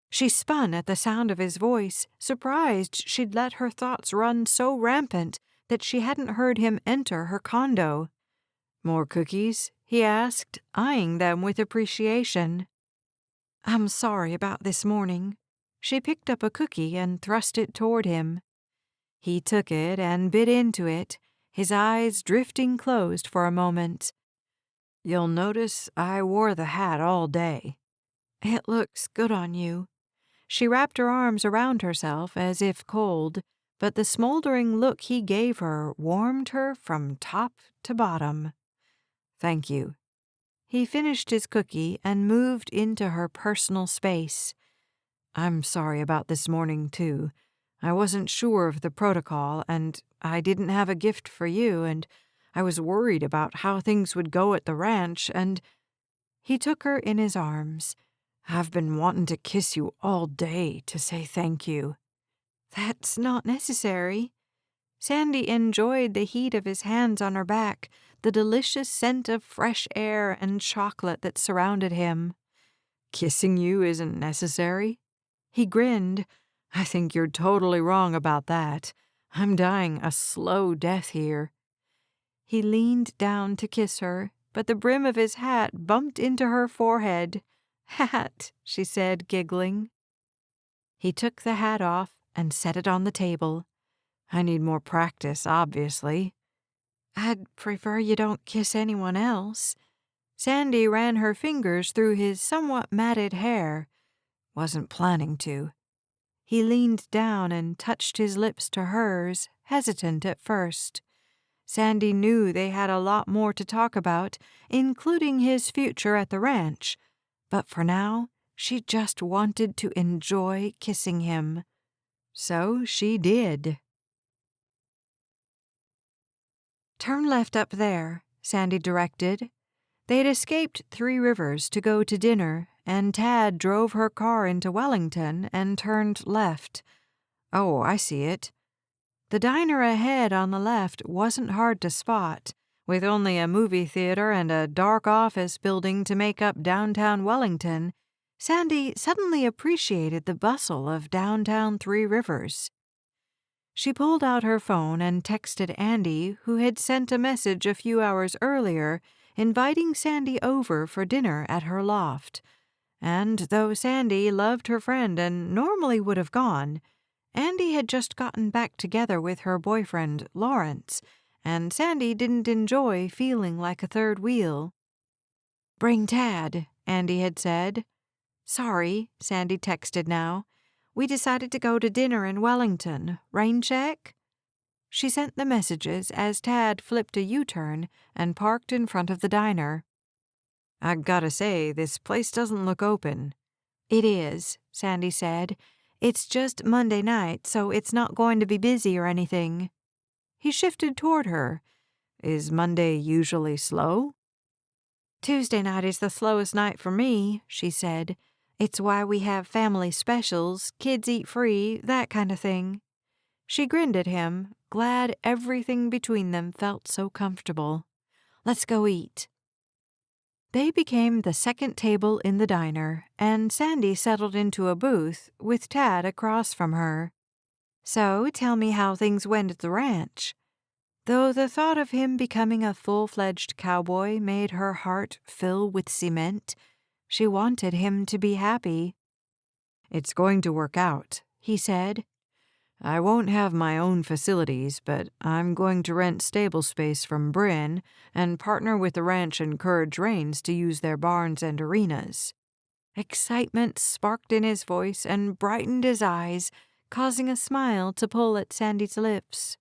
She spun at the sound of his voice, surprised she'd let her thoughts run so rampant that she hadn't heard him enter her condo. "More cookies?" he asked, eyeing them with appreciation. "I'm sorry about this morning." She picked up a cookie and thrust it toward him. He took it and bit into it, his eyes drifting closed for a moment. "You'll notice I wore the hat all day." "It looks good on you." She wrapped her arms around herself as if cold, but the smoldering look he gave her warmed her from top to bottom. "Thank you." He finished his cookie and moved into her personal space. "I'm sorry about this morning, too. I wasn't sure of the protocol, and I didn't have a gift for you, and I was worried about how things would go at the ranch, and—" He took her in his arms. "I've been wanting to kiss you all day to say thank you." "That's not necessary." Sandy enjoyed the heat of his hands on her back, the delicious scent of fresh air and chocolate that surrounded him. "Kissing you isn't necessary?" He grinned. "I think you're totally wrong about that. I'm dying a slow death here." He leaned down to kiss her, but the brim of his hat bumped into her forehead. "Hat," she said, giggling. He took the hat off and set it on the table. "I need more practice, obviously." "I'd prefer you don't kiss anyone else." Sandy ran her fingers through his somewhat matted hair. "Wasn't planning to." He leaned down and touched his lips to hers, hesitant at first. Sandy knew they had a lot more to talk about, including his future at the ranch. But for now, she just wanted to enjoy kissing him. So she did. "Turn left up there," Sandy directed. They'd escaped Three Rivers to go to dinner, and Tad drove her car into Wellington and turned left. "Oh, I see it." The diner ahead on the left wasn't hard to spot. With only a movie theater and a dark office building to make up downtown Wellington, Sandy suddenly appreciated the bustle of downtown Three Rivers. She pulled out her phone and texted Andy, who had sent a message a few hours earlier inviting Sandy over for dinner at her loft. And though Sandy loved her friend and normally would have gone, Andy had just gotten back together with her boyfriend, Lawrence, and Sandy didn't enjoy feeling like a third wheel. "Bring Tad," Andy had said. "Sorry," Sandy texted now. "We decided to go to dinner in Wellington. Rain check?" She sent the messages as Tad flipped a U-turn and parked in front of the diner. "I gotta say, this place doesn't look open." "It is," Sandy said. "It's just Monday night, so it's not going to be busy or anything." He shifted toward her. "Is Monday usually slow?" "Tuesday night is the slowest night for me," she said. "It's why we have family specials, kids eat free, that kind of thing." She grinned at him, glad everything between them felt so comfortable. "Let's go eat." They became the second table in the diner, and Sandy settled into a booth with Tad across from her. "So tell me how things went at the ranch." Though the thought of him becoming a full-fledged cowboy made her heart fill with cement, she wanted him to be happy. "It's going to work out," he said. "I won't have my own facilities, but I'm going to rent stable space from Bryn and partner with the ranch and Courage Reigns to use their barns and arenas." Excitement sparked in his voice and brightened his eyes, causing a smile to pull at Sandy's lips.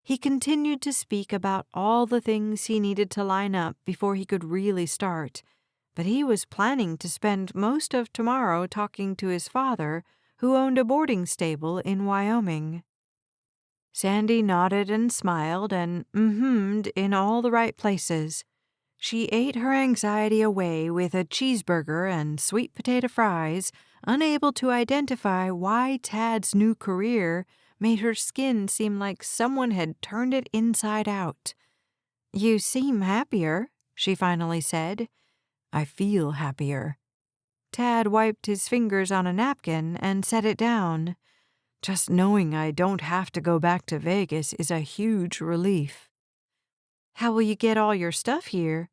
He continued to speak about all the things he needed to line up before he could really start, but he was planning to spend most of tomorrow talking to his father, who owned a boarding stable in Wyoming. Sandy nodded and smiled and mm-hummed in all the right places. She ate her anxiety away with a cheeseburger and sweet potato fries, unable to identify why Tad's new career made her skin seem like someone had turned it inside out. "You seem happier," she finally said. "I feel happier." Tad wiped his fingers on a napkin and set it down. "Just knowing I don't have to go back to Vegas is a huge relief." "How will you get all your stuff here?"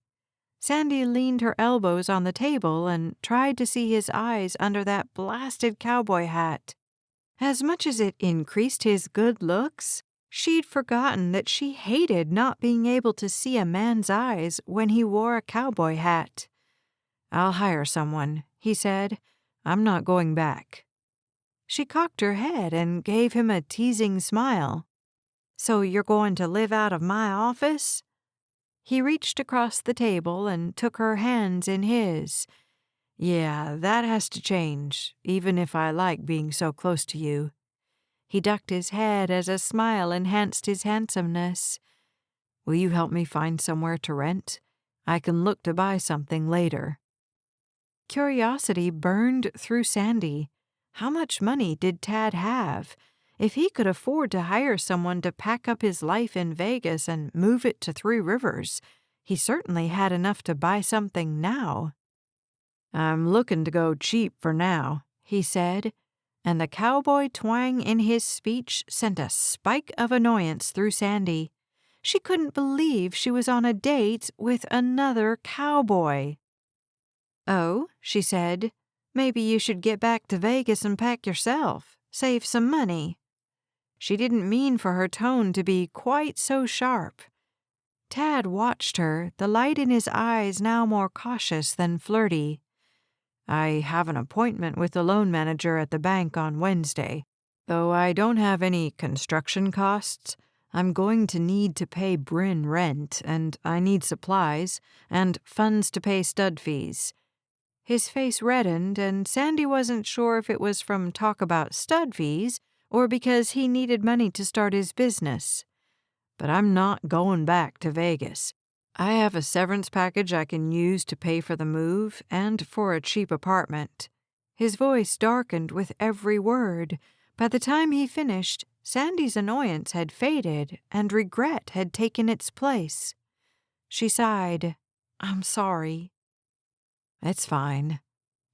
Sandy leaned her elbows on the table and tried to see his eyes under that blasted cowboy hat. As much as it increased his good looks, she'd forgotten that she hated not being able to see a man's eyes when he wore a cowboy hat. "I'll hire someone," he said. "I'm not going back." She cocked her head and gave him a teasing smile. "So you're going to live out of my office?" He reached across the table and took her hands in his. "Yeah, that has to change, even if I like being so close to you." He ducked his head as a smile enhanced his handsomeness. "Will you help me find somewhere to rent? I can look to buy something later." Curiosity burned through Sandy. How much money did Tad have? If he could afford to hire someone to pack up his life in Vegas and move it to Three Rivers, he certainly had enough to buy something now. "I'm looking to go cheap for now," he said, and the cowboy twang in his speech sent a spike of annoyance through Sandy. She couldn't believe she was on a date with another cowboy. "Oh," she said, "maybe you should get back to Vegas and pack yourself. Save some money." She didn't mean for her tone to be quite so sharp. Tad watched her, the light in his eyes now more cautious than flirty. "I have an appointment with the loan manager at the bank on Wednesday. Though I don't have any construction costs, I'm going to need to pay Bryn rent, and I need supplies, and funds to pay stud fees." His face reddened, and Sandy wasn't sure if it was from talk about stud fees or because he needed money to start his business. but I'm not going back to Vegas. I have a severance package I can use to pay for the move and for a cheap apartment." His voice darkened with every word. By the time he finished, Sandy's annoyance had faded and regret had taken its place. She sighed. "I'm sorry." "It's fine."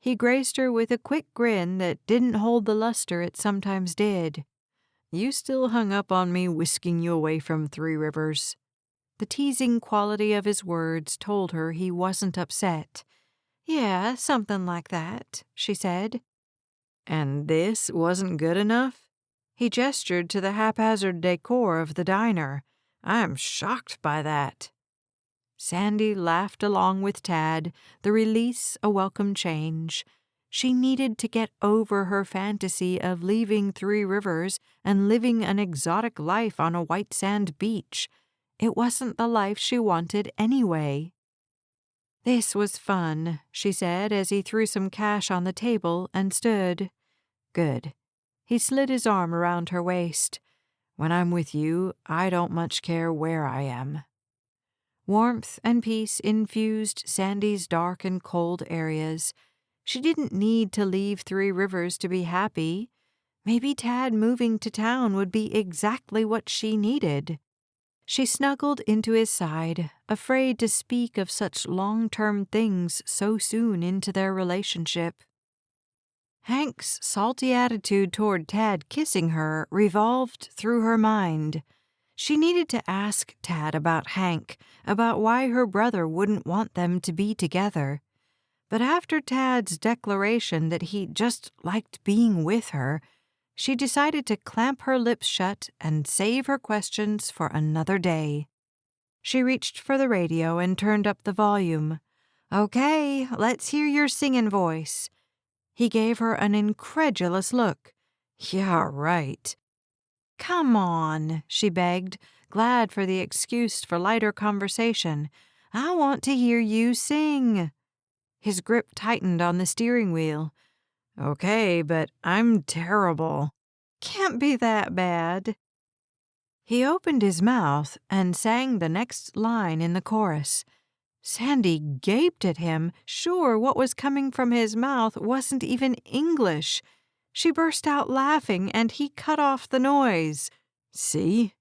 He graced her with a quick grin that didn't hold the luster it sometimes did. "You still hung up on me whisking you away from Three Rivers." The teasing quality of his words told her he wasn't upset. "Yeah, something like that," she said. "And this wasn't good enough?" He gestured to the haphazard decor of the diner. "I'm shocked by that." Sandy laughed along with Tad, the release a welcome change. She needed to get over her fantasy of leaving Three Rivers and living an exotic life on a white sand beach. It wasn't the life she wanted anyway. "This was fun," she said as he threw some cash on the table and stood. "Good." He slid his arm around her waist. "When I'm with you, I don't much care where I am." Warmth and peace infused Sandy's dark and cold areas. She didn't need to leave Three Rivers to be happy. Maybe Tad moving to town would be exactly what she needed. She snuggled into his side, afraid to speak of such long-term things so soon into their relationship. Hank's salty attitude toward Tad kissing her revolved through her mind. She needed to ask Tad about Hank, about why her brother wouldn't want them to be together. But after Tad's declaration that he just liked being with her, she decided to clamp her lips shut and save her questions for another day. She reached for the radio and turned up the volume. "Okay, let's hear your singing voice." He gave her an incredulous look. "Yeah, right." "Come on," she begged, glad for the excuse for lighter conversation. "I want to hear you sing." His grip tightened on the steering wheel. "Okay, but I'm terrible." "Can't be that bad." He opened his mouth and sang the next line in the chorus. Sandy gaped at him, sure what was coming from his mouth wasn't even English. She burst out laughing, and he cut off the noise. "See?"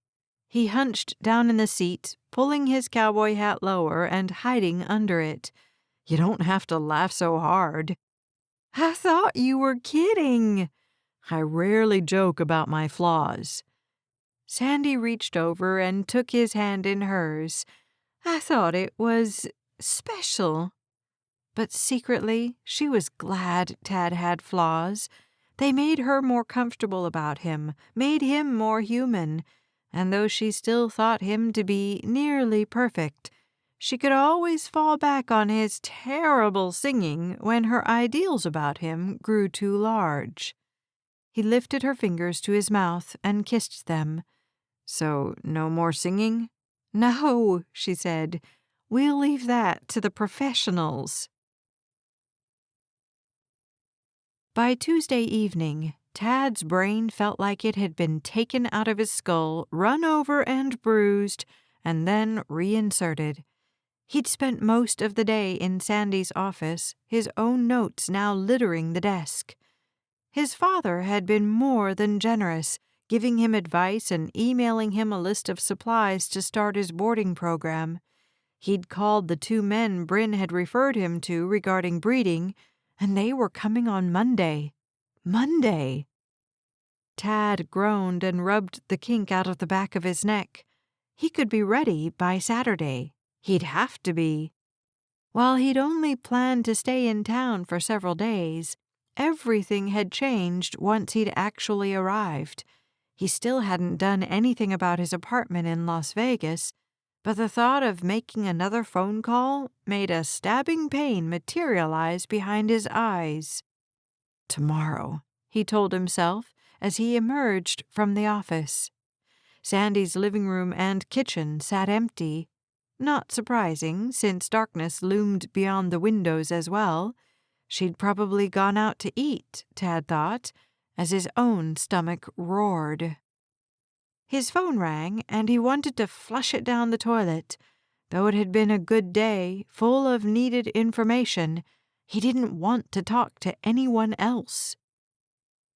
He hunched down in the seat, pulling his cowboy hat lower and hiding under it. "You don't have to laugh so hard." "I thought you were kidding." "I rarely joke about my flaws." Sandy reached over and took his hand in hers. "I thought it was special." But secretly, she was glad Tad had flaws. They made her more comfortable about him, made him more human. And though she still thought him to be nearly perfect, she could always fall back on his terrible singing when her ideals about him grew too large. He lifted her fingers to his mouth and kissed them. "So, no more singing?" "No," she said. "We'll leave that to the professionals." By Tuesday evening, Tad's brain felt like it had been taken out of his skull, run over and bruised, and then reinserted. He'd spent most of the day in Sandy's office, his own notes now littering the desk. His father had been more than generous, giving him advice and emailing him a list of supplies to start his boarding program. He'd called the 2 men Bryn had referred him to regarding breeding, and they were coming on Monday. Monday! Tad groaned and rubbed the kink out of the back of his neck. He could be ready by Saturday. He'd have to be. While he'd only planned to stay in town for several days, everything had changed once he'd actually arrived. He still hadn't done anything about his apartment in Las Vegas, but the thought of making another phone call made a stabbing pain materialize behind his eyes. Tomorrow, he told himself as he emerged from the office. Sandy's living room and kitchen sat empty. Not surprising, since darkness loomed beyond the windows as well. She'd probably gone out to eat, Tad thought, as his own stomach roared. His phone rang, and he wanted to flush it down the toilet. Though it had been a good day, full of needed information, he didn't want to talk to anyone else.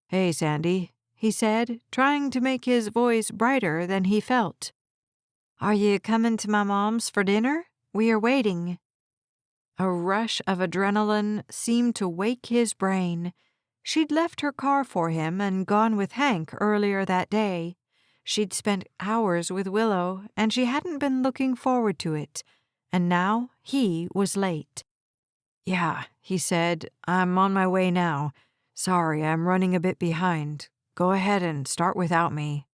"Hey, Sandy," he said, trying to make his voice brighter than he felt. "Are you coming to my mom's for dinner? We are waiting." A rush of adrenaline seemed to wake his brain. She'd left her car for him and gone with Hank earlier that day. She'd spent hours with Willow, and she hadn't been looking forward to it. And now he was late. "Yeah," he said, "I'm on my way now. Sorry, I'm running a bit behind. Go ahead and start without me."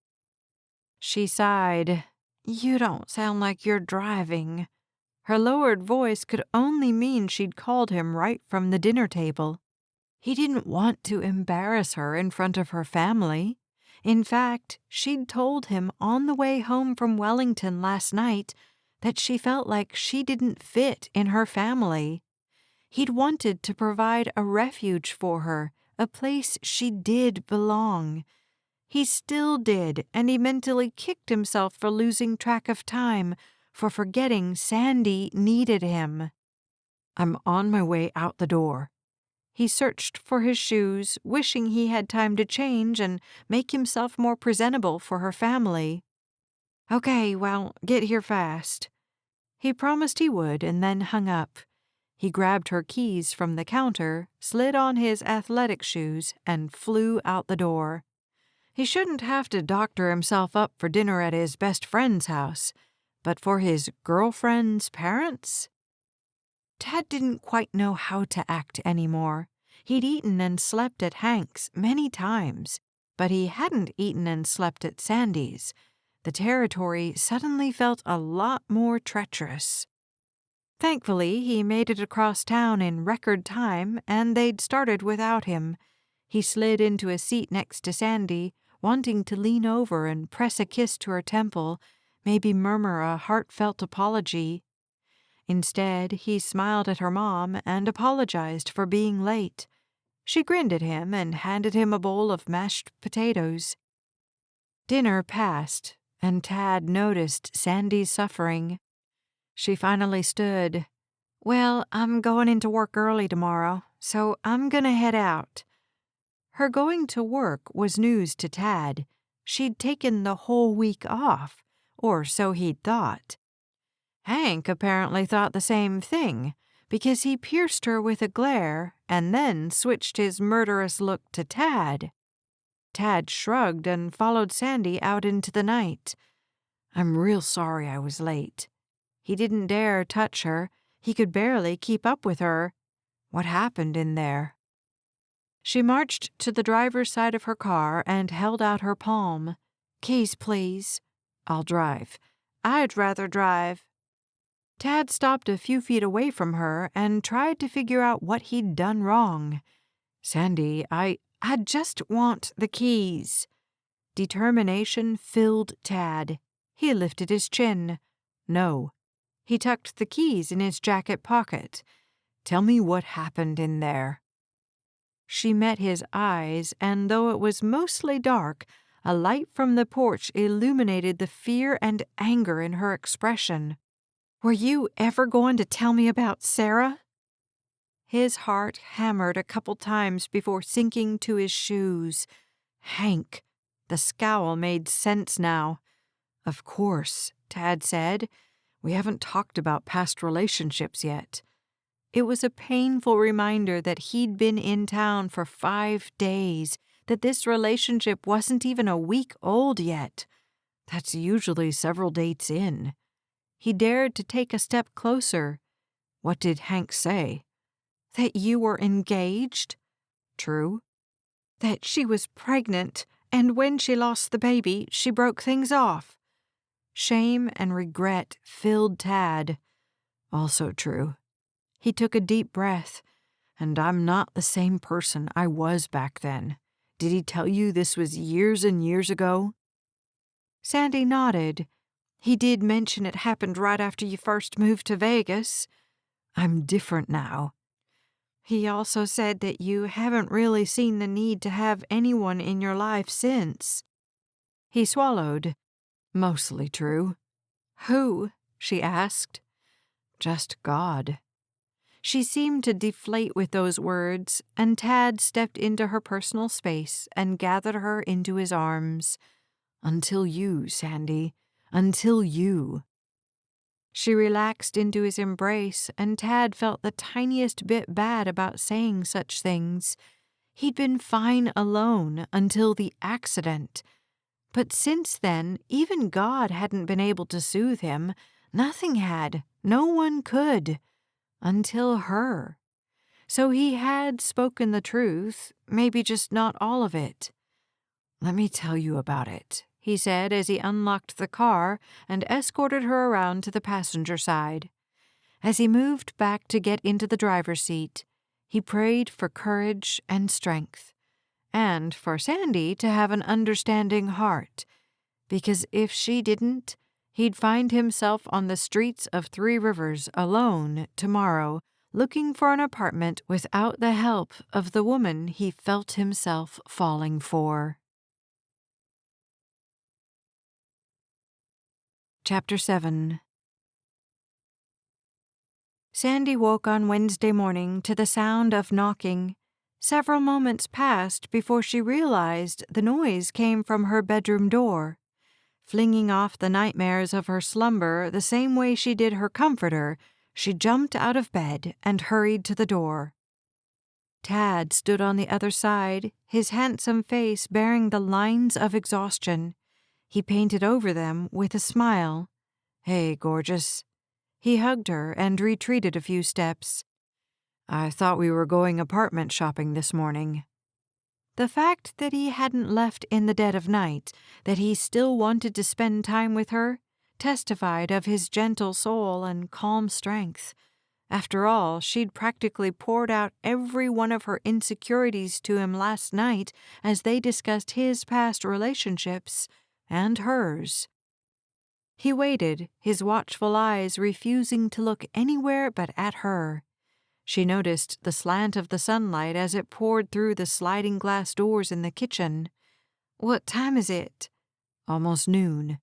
She sighed. "You don't sound like you're driving." Her lowered voice could only mean she'd called him right from the dinner table. He didn't want to embarrass her in front of her family. In fact, she'd told him on the way home from Wellington last night that she felt like she didn't fit in her family. He'd wanted to provide a refuge for her, a place she did belong. He still did, and he mentally kicked himself for losing track of time, for forgetting Sandy needed him. "I'm on my way out the door." He searched for his shoes, wishing he had time to change and make himself more presentable for her family. "Okay, well, get here fast." He promised he would and then hung up. He grabbed her keys from the counter, slid on his athletic shoes, and flew out the door. He shouldn't have to doctor himself up for dinner at his best friend's house, but for his girlfriend's parents? Tad didn't quite know how to act anymore. He'd eaten and slept at Hank's many times, but he hadn't eaten and slept at Sandy's. The territory suddenly felt a lot more treacherous. Thankfully, he made it across town in record time, and they'd started without him. He slid into a seat next to Sandy, wanting to lean over and press a kiss to her temple, maybe murmur a heartfelt apology. Instead, he smiled at her mom and apologized for being late. She grinned at him and handed him a bowl of mashed potatoes. Dinner passed, and Tad noticed Sandy's suffering. She finally stood. "Well, I'm going into work early tomorrow, so I'm gonna head out." Her going to work was news to Tad. She'd taken the whole week off, or so he'd thought. Hank apparently thought the same thing, because he pierced her with a glare and then switched his murderous look to Tad. Tad shrugged and followed Sandy out into the night. "I'm real sorry I was late." He didn't dare touch her. He could barely keep up with her. What happened in there? She marched to the driver's side of her car and held out her palm. "Keys, please." "I'll drive." "I'd rather drive." Tad stopped a few feet away from her and tried to figure out what he'd done wrong. "Sandy, I just want the keys." Determination filled Tad. He lifted his chin. "No." He tucked the keys in his jacket pocket. "Tell me what happened in there." She met his eyes, and though it was mostly dark, a light from the porch illuminated the fear and anger in her expression. "Were you ever going to tell me about Sarah?" His heart hammered a couple times before sinking to his shoes. Hank. The scowl made sense now. "Of course," Tad said. "We haven't talked about past relationships yet." It was a painful reminder that he'd been in town for 5 days, that this relationship wasn't even a week old yet. That's usually several dates in. He dared to take a step closer. "What did Hank say?" "That you were engaged." "True." "That she was pregnant, and when she lost the baby, she broke things off." Shame and regret filled Tad. "Also true." He took a deep breath. "And I'm not the same person I was back then. Did he tell you this was years and years ago?" Sandy nodded. "He did mention it happened right after you first moved to Vegas." "I'm different now." "He also said that you haven't really seen the need to have anyone in your life since." He swallowed. Mostly true. Who? She asked. Just God. She seemed to deflate with those words, and Tad stepped into her personal space and gathered her into his arms. Until you, Sandy. Until you. She relaxed into his embrace, and Tad felt the tiniest bit bad about saying such things. He'd been fine alone until the accident. But since then, even God hadn't been able to soothe him. Nothing had. No one could. Until her. So he had spoken the truth, maybe just not all of it. Let me tell you about it, he said as he unlocked the car and escorted her around to the passenger side. As he moved back to get into the driver's seat, he prayed for courage and strength, and for Sandy to have an understanding heart, because if she didn't, he'd find himself on the streets of Three Rivers alone tomorrow, looking for an apartment without the help of the woman he felt himself falling for. Chapter 7. Sandy woke on Wednesday morning to the sound of knocking. Several moments passed before she realized the noise came from her bedroom door. Flinging off the nightmares of her slumber the same way she did her comforter, she jumped out of bed and hurried to the door. Tad stood on the other side, his handsome face bearing the lines of exhaustion. He painted over them with a smile. Hey, gorgeous. He hugged her and retreated a few steps. I thought we were going apartment shopping this morning. The fact that he hadn't left in the dead of night, that he still wanted to spend time with her, testified of his gentle soul and calm strength. After all, she'd practically poured out every one of her insecurities to him last night as they discussed his past relationships and hers. He waited, his watchful eyes refusing to look anywhere but at her. She noticed the slant of the sunlight as it poured through the sliding glass doors in the kitchen. "What time is it?" "Almost noon."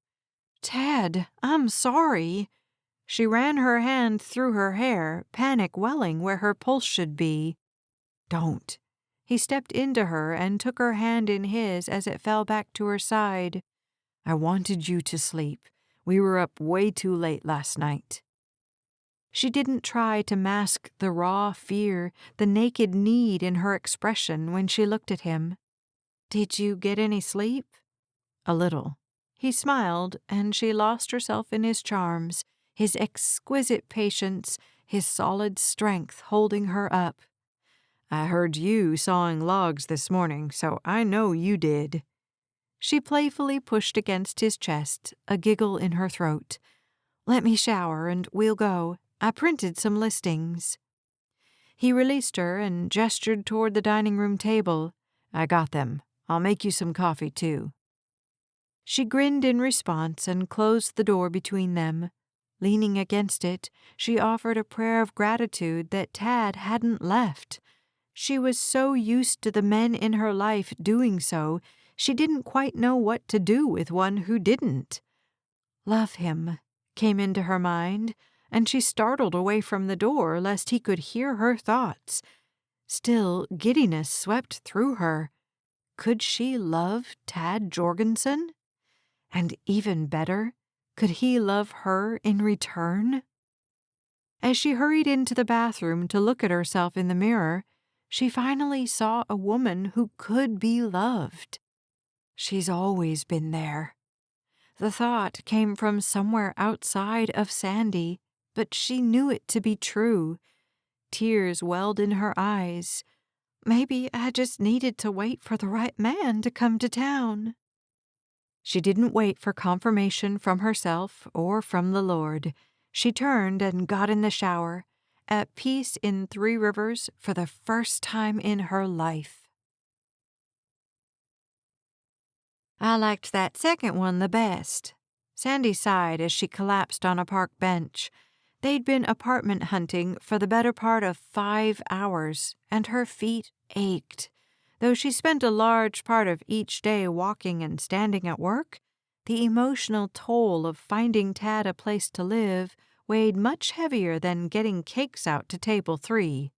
"Tad, I'm sorry." She ran her hand through her hair, panic welling where her pulse should be. "Don't." He stepped into her and took her hand in his as it fell back to her side. "I wanted you to sleep. We were up way too late last night." She didn't try to mask the raw fear, the naked need in her expression when she looked at him. "Did you get any sleep?" "A little." He smiled, and she lost herself in his charms, his exquisite patience, his solid strength holding her up. "I heard you sawing logs this morning, so I know you did." She playfully pushed against his chest, a giggle in her throat. "Let me shower and we'll go. I printed some listings." He released her and gestured toward the dining room table. "I got them. I'll make you some coffee, too." She grinned in response and closed the door between them. Leaning against it, she offered a prayer of gratitude that Tad hadn't left. She was so used to the men in her life doing so, she didn't quite know what to do with one who didn't. "Love him," came into her mind, and she startled away from the door lest he could hear her thoughts. Still, giddiness swept through her. Could she love Tad Jorgensen? And even better, could he love her in return? As she hurried into the bathroom to look at herself in the mirror, she finally saw a woman who could be loved. She's always been there. The thought came from somewhere outside of Sandy, but she knew it to be true. Tears welled in her eyes. Maybe I just needed to wait for the right man to come to town. She didn't wait for confirmation from herself or from the Lord. She turned and got in the shower, at peace in Three Rivers for the first time in her life. "I liked that second one the best." Sandy sighed as she collapsed on a park bench. They'd been apartment hunting for the better part of 5 hours, and her feet ached. Though she spent a large part of each day walking and standing at work, The emotional toll of finding Tad a place to live weighed much heavier than getting cakes out to table 3.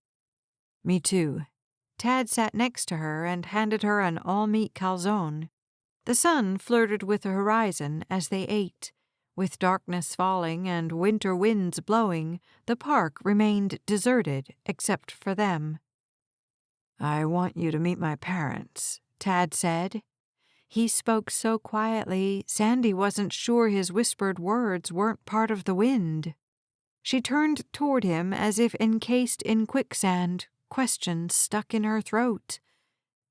Me too. Tad sat next to her and handed her an all-meat calzone. The sun flirted with the horizon as they ate. With darkness falling and winter winds blowing, the park remained deserted except for them. I want you to meet my parents, Tad said. He spoke so quietly, Sandy wasn't sure his whispered words weren't part of the wind. She turned toward him as if encased in quicksand, questions stuck in her throat.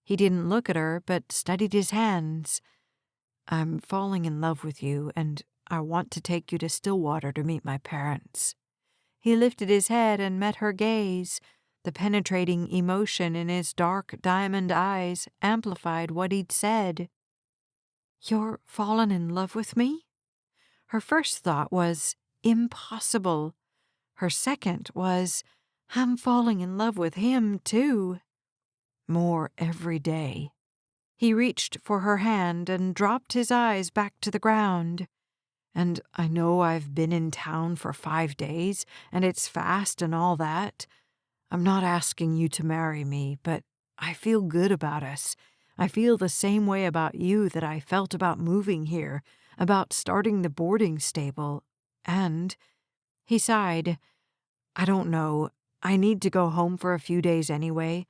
He didn't look at her, but studied his hands. I'm falling in love with you, and I want to take you to Stillwater to meet my parents. He lifted his head and met her gaze. The penetrating emotion in his dark diamond eyes amplified what he'd said. "You're fallen in love with me?" Her first thought was, impossible. Her second was, I'm falling in love with him, too. More every day. He reached for her hand and dropped his eyes back to the ground. And I know I've been in town for 5 days, and it's fast and all that. I'm not asking you to marry me, but I feel good about us. I feel the same way about you that I felt about moving here, about starting the boarding stable, and—" he sighed. "I don't know. I need to go home for a few days anyway,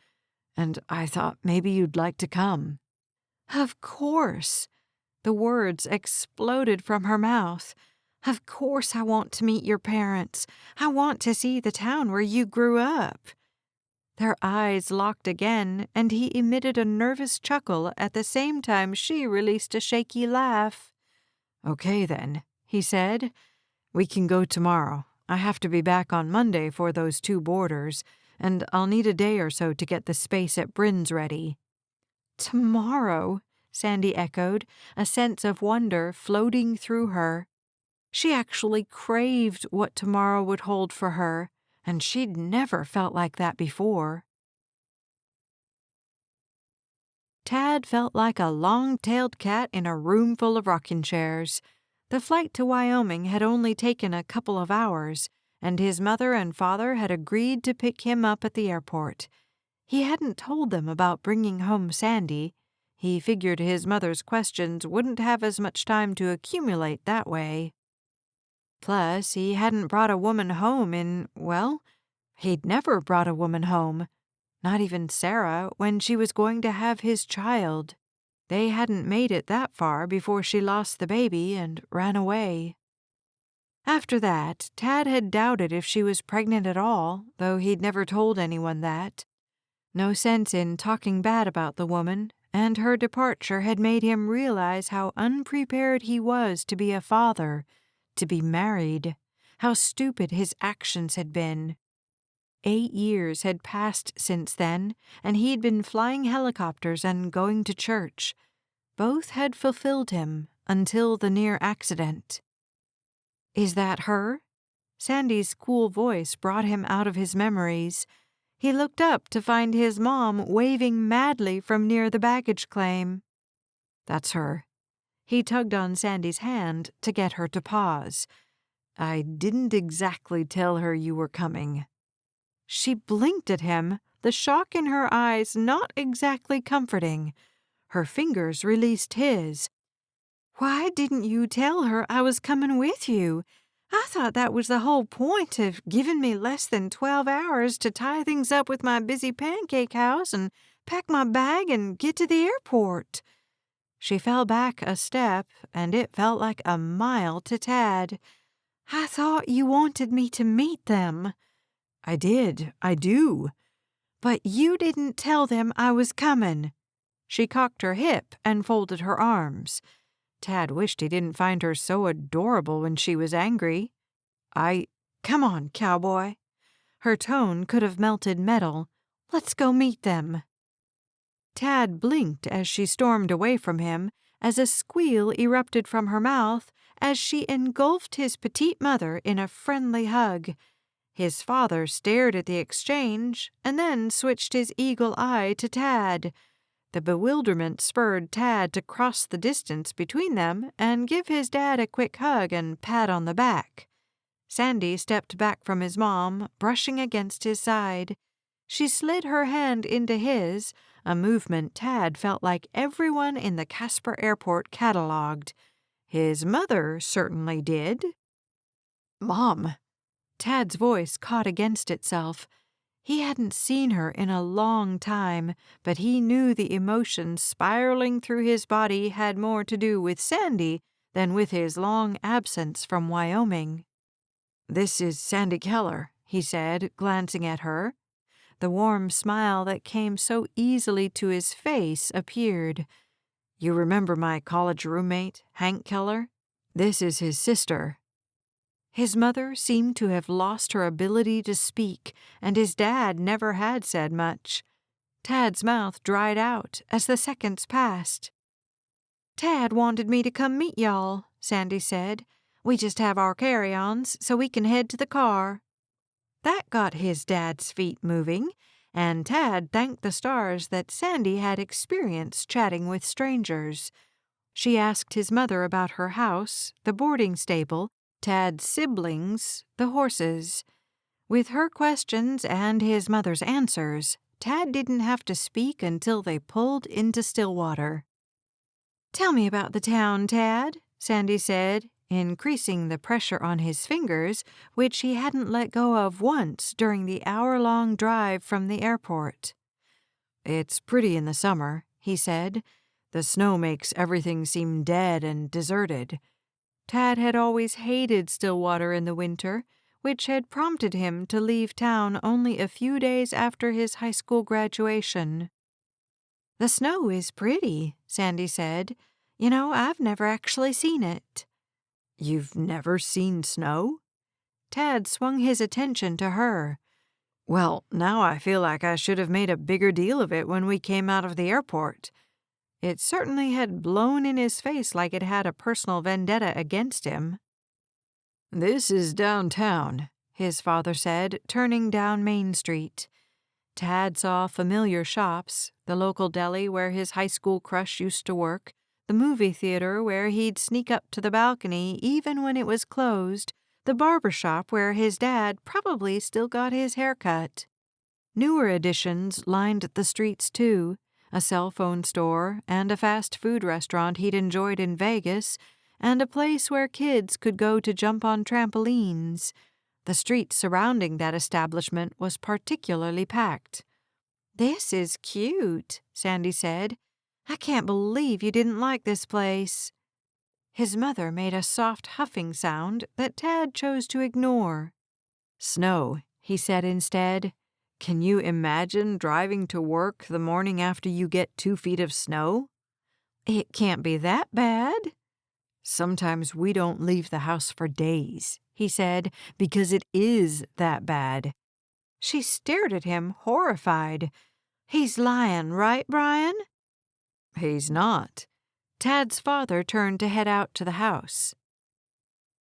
and I thought maybe you'd like to come." Of course. The words exploded from her mouth. Of course I want to meet your parents. I want to see the town where you grew up. Their eyes locked again, and he emitted a nervous chuckle at the same time she released a shaky laugh. "Okay, then," he said. "We can go tomorrow. I have to be back on Monday for those 2 boarders, and I'll need a day or so to get the space at Bryn's ready." "Tomorrow," Sandy echoed, a sense of wonder floating through her. She actually craved what tomorrow would hold for her, and she'd never felt like that before. Tad felt like a long-tailed cat in a room full of rocking chairs. The flight to Wyoming had only taken a couple of hours, and his mother and father had agreed to pick him up at the airport. He hadn't told them about bringing home Sandy. He figured his mother's questions wouldn't have as much time to accumulate that way. Plus, he hadn't brought a woman home he'd never brought a woman home. Not even Sarah, when she was going to have his child. They hadn't made it that far before she lost the baby and ran away. After that, Tad had doubted if she was pregnant at all, though he'd never told anyone that. No sense in talking bad about the woman, and her departure had made him realize how unprepared he was to be a father, to be married, how stupid his actions had been. 8 years had passed since then, and he'd been flying helicopters and going to church. Both had fulfilled him until the near accident. "Is that her?" Sandy's cool voice brought him out of his memories. He looked up to find his mom waving madly from near the baggage claim. "That's her." He tugged on Sandy's hand to get her to pause. "I didn't exactly tell her you were coming." She blinked at him, the shock in her eyes not exactly comforting. Her fingers released his. "Why didn't you tell her I was coming with you? I thought that was the whole point of giving me less than 12 hours to tie things up with my busy pancake house and pack my bag and get to the airport." She fell back a step, and it felt like a mile to Tad. "I thought you wanted me to meet them." "I did. I do." "But you didn't tell them I was coming." She cocked her hip and folded her arms. Tad wished he didn't find her so adorable when she was angry. Come on, cowboy." Her tone could have melted metal. "Let's go meet them." Tad blinked as she stormed away from him, as a squeal erupted from her mouth as she engulfed his petite mother in a friendly hug. His father stared at the exchange and then switched his eagle eye to Tad. The bewilderment spurred Tad to cross the distance between them and give his dad a quick hug and pat on the back. Sandy stepped back from his mom, brushing against his side. She slid her hand into his, a movement Tad felt like everyone in the Casper Airport catalogued. His mother certainly did. "Mom." Tad's voice caught against itself. He hadn't seen her in a long time, but he knew the emotion spiraling through his body had more to do with Sandy than with his long absence from Wyoming. "This is Sandy Keller," he said, glancing at her. The warm smile that came so easily to his face appeared. "You remember my college roommate, Hank Keller? This is his sister." His mother seemed to have lost her ability to speak, and his dad never had said much. Tad's mouth dried out as the seconds passed. "Tad wanted me to come meet y'all," Sandy said. "We just have our carry-ons so we can head to the car." That got his dad's feet moving, and Tad thanked the stars that Sandy had experience chatting with strangers. She asked his mother about her house, the boarding stable, Tad's siblings, the horses. With her questions and his mother's answers, Tad didn't have to speak until they pulled into Stillwater. "Tell me about the town, Tad," Sandy said, increasing the pressure on his fingers, which he hadn't let go of once during the hour-long drive from the airport. "It's pretty in the summer," he said. "The snow makes everything seem dead and deserted." Tad had always hated Stillwater in the winter, which had prompted him to leave town only a few days after his high school graduation. "The snow is pretty," Sandy said. "You know, I've never actually seen it." "You've never seen snow?" Tad swung his attention to her. "Well, now I feel like I should have made a bigger deal of it when we came out of the airport." It certainly had blown in his face like it had a personal vendetta against him. "This is downtown," his father said, turning down Main Street. Tad saw familiar shops, the local deli where his high school crush used to work, the movie theater where he'd sneak up to the balcony even when it was closed, the barber shop where his dad probably still got his hair cut. Newer additions lined the streets too. A cell phone store, and a fast food restaurant he'd enjoyed in Vegas, and a place where kids could go to jump on trampolines. The street surrounding that establishment was particularly packed. "This is cute," Sandy said. "I can't believe you didn't like this place." His mother made a soft huffing sound that Tad chose to ignore. "Snow," he said instead. "Can you imagine driving to work the morning after you get 2 feet of snow?" "It can't be that bad." "Sometimes we don't leave the house for days," he said, "because it is that bad." She stared at him, horrified. "He's lying, right, Brian?" "He's not." Tad's father turned to head out to the house.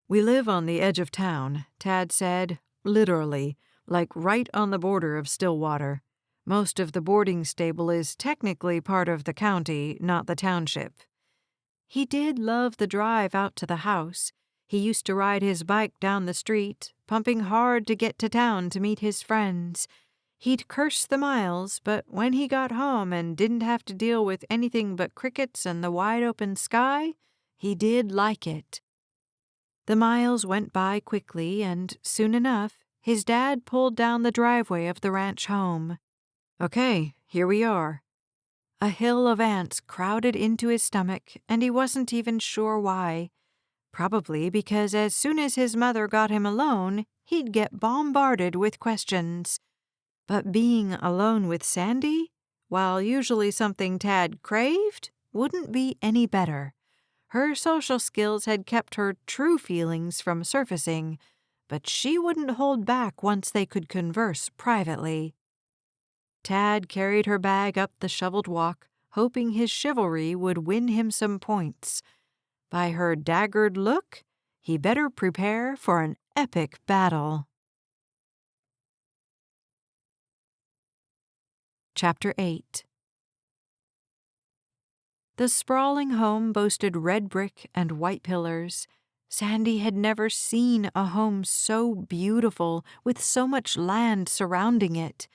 "We live on the edge of town," Tad said, "literally. Like right on the border of Stillwater. Most of the boarding stable is technically part of the county, not the township." He did love the drive out to the house. He used to ride his bike down the street, pumping hard to get to town to meet his friends. He'd curse the miles, but when he got home and didn't have to deal with anything but crickets and the wide-open sky, he did like it. The miles went by quickly, and soon enough, his dad pulled down the driveway of the ranch home. "Okay, here we are." A hill of ants crowded into his stomach, and he wasn't even sure why. Probably because as soon as his mother got him alone, he'd get bombarded with questions. But being alone with Sandy, while usually something Tad craved, wouldn't be any better. Her social skills had kept her true feelings from surfacing, but she wouldn't hold back once they could converse privately. Tad carried her bag up the shoveled walk, hoping his chivalry would win him some points. By her daggered look, he better prepare for an epic battle. Chapter 8 The sprawling home boasted red brick and white pillars. Sandy had never seen a home so beautiful, with so much land surrounding it.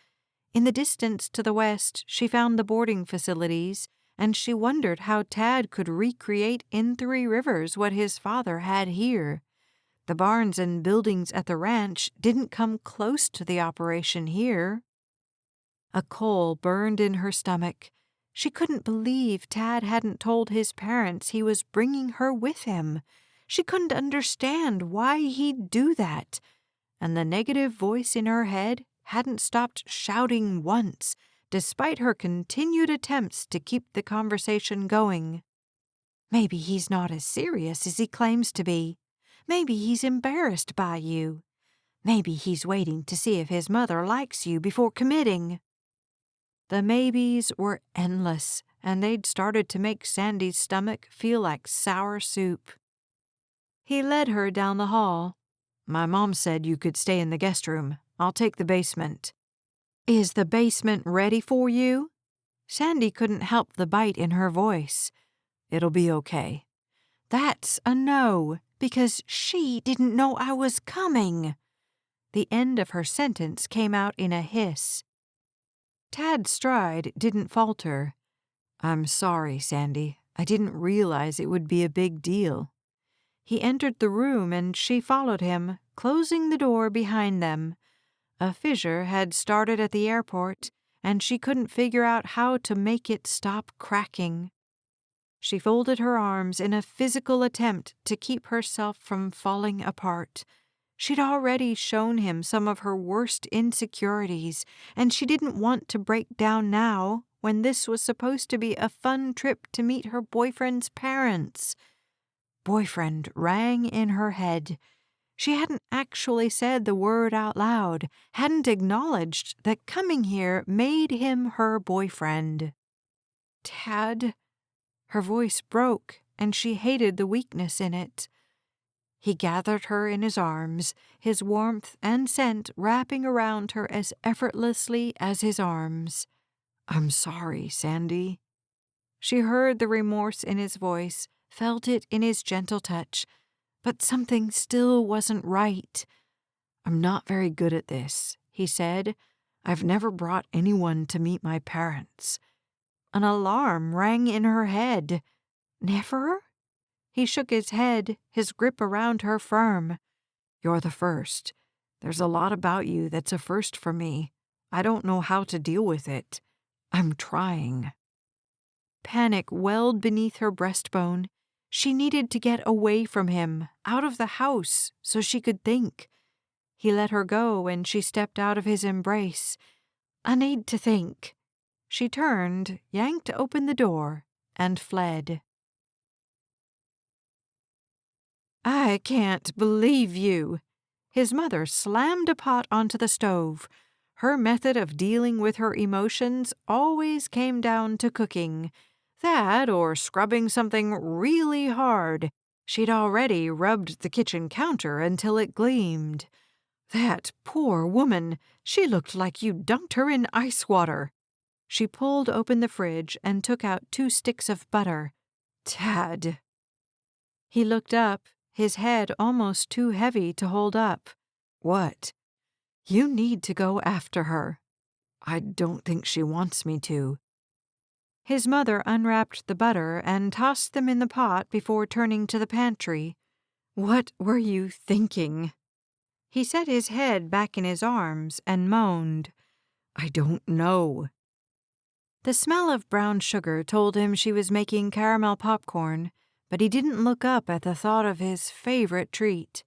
In the distance to the west, she found the boarding facilities, and she wondered how Tad could recreate in Three Rivers what his father had here. The barns and buildings at the ranch didn't come close to the operation here. A coal burned in her stomach. She couldn't believe Tad hadn't told his parents he was bringing her with him. She couldn't understand why he'd do that. And the negative voice in her head hadn't stopped shouting once, despite her continued attempts to keep the conversation going. Maybe he's not as serious as he claims to be. Maybe he's embarrassed by you. Maybe he's waiting to see if his mother likes you before committing. The maybes were endless, and they'd started to make Sandy's stomach feel like sour soup. He led her down the hall. "My mom said you could stay in the guest room. I'll take the basement." "Is the basement ready for you?" Sandy couldn't help the bite in her voice. "It'll be okay." "That's a no, because she didn't know I was coming." The end of her sentence came out in a hiss. Tad's stride didn't falter. "I'm sorry, Sandy. I didn't realize it would be a big deal." He entered the room and she followed him, closing the door behind them. A fissure had started at the airport, and she couldn't figure out how to make it stop cracking. She folded her arms in a physical attempt to keep herself from falling apart. She'd already shown him some of her worst insecurities, and she didn't want to break down now when this was supposed to be a fun trip to meet her boyfriend's parents. Boyfriend rang in her head. She hadn't actually said the word out loud, hadn't acknowledged that coming here made him her boyfriend. "Tad?" Her voice broke, and she hated the weakness in it. He gathered her in his arms, his warmth and scent wrapping around her as effortlessly as his arms. "I'm sorry, Sandy." She heard the remorse in his voice, felt it in his gentle touch, but something still wasn't right. "I'm not very good at this," he said. "I've never brought anyone to meet my parents." An alarm rang in her head. "Never?" He shook his head, his grip around her firm. "You're the first. There's a lot about you that's a first for me. I don't know how to deal with it. I'm trying." Panic welled beneath her breastbone. She needed to get away from him, out of the house, so she could think. He let her go and she stepped out of his embrace. "I need to think." She turned, yanked open the door, and fled. "I can't believe you." His mother slammed a pot onto the stove. Her method of dealing with her emotions always came down to cooking. That or scrubbing something really hard. She'd already rubbed the kitchen counter until it gleamed. "That poor woman. She looked like you dunked her in ice water." She pulled open the fridge and took out 2 sticks of butter. "Tad." He looked up, his head almost too heavy to hold up. "What?" "You need to go after her." "I don't think she wants me to." His mother unwrapped the butter and tossed them in the pot before turning to the pantry. "What were you thinking?" He set his head back in his arms and moaned. "I don't know." The smell of brown sugar told him she was making caramel popcorn, but he didn't look up at the thought of his favorite treat.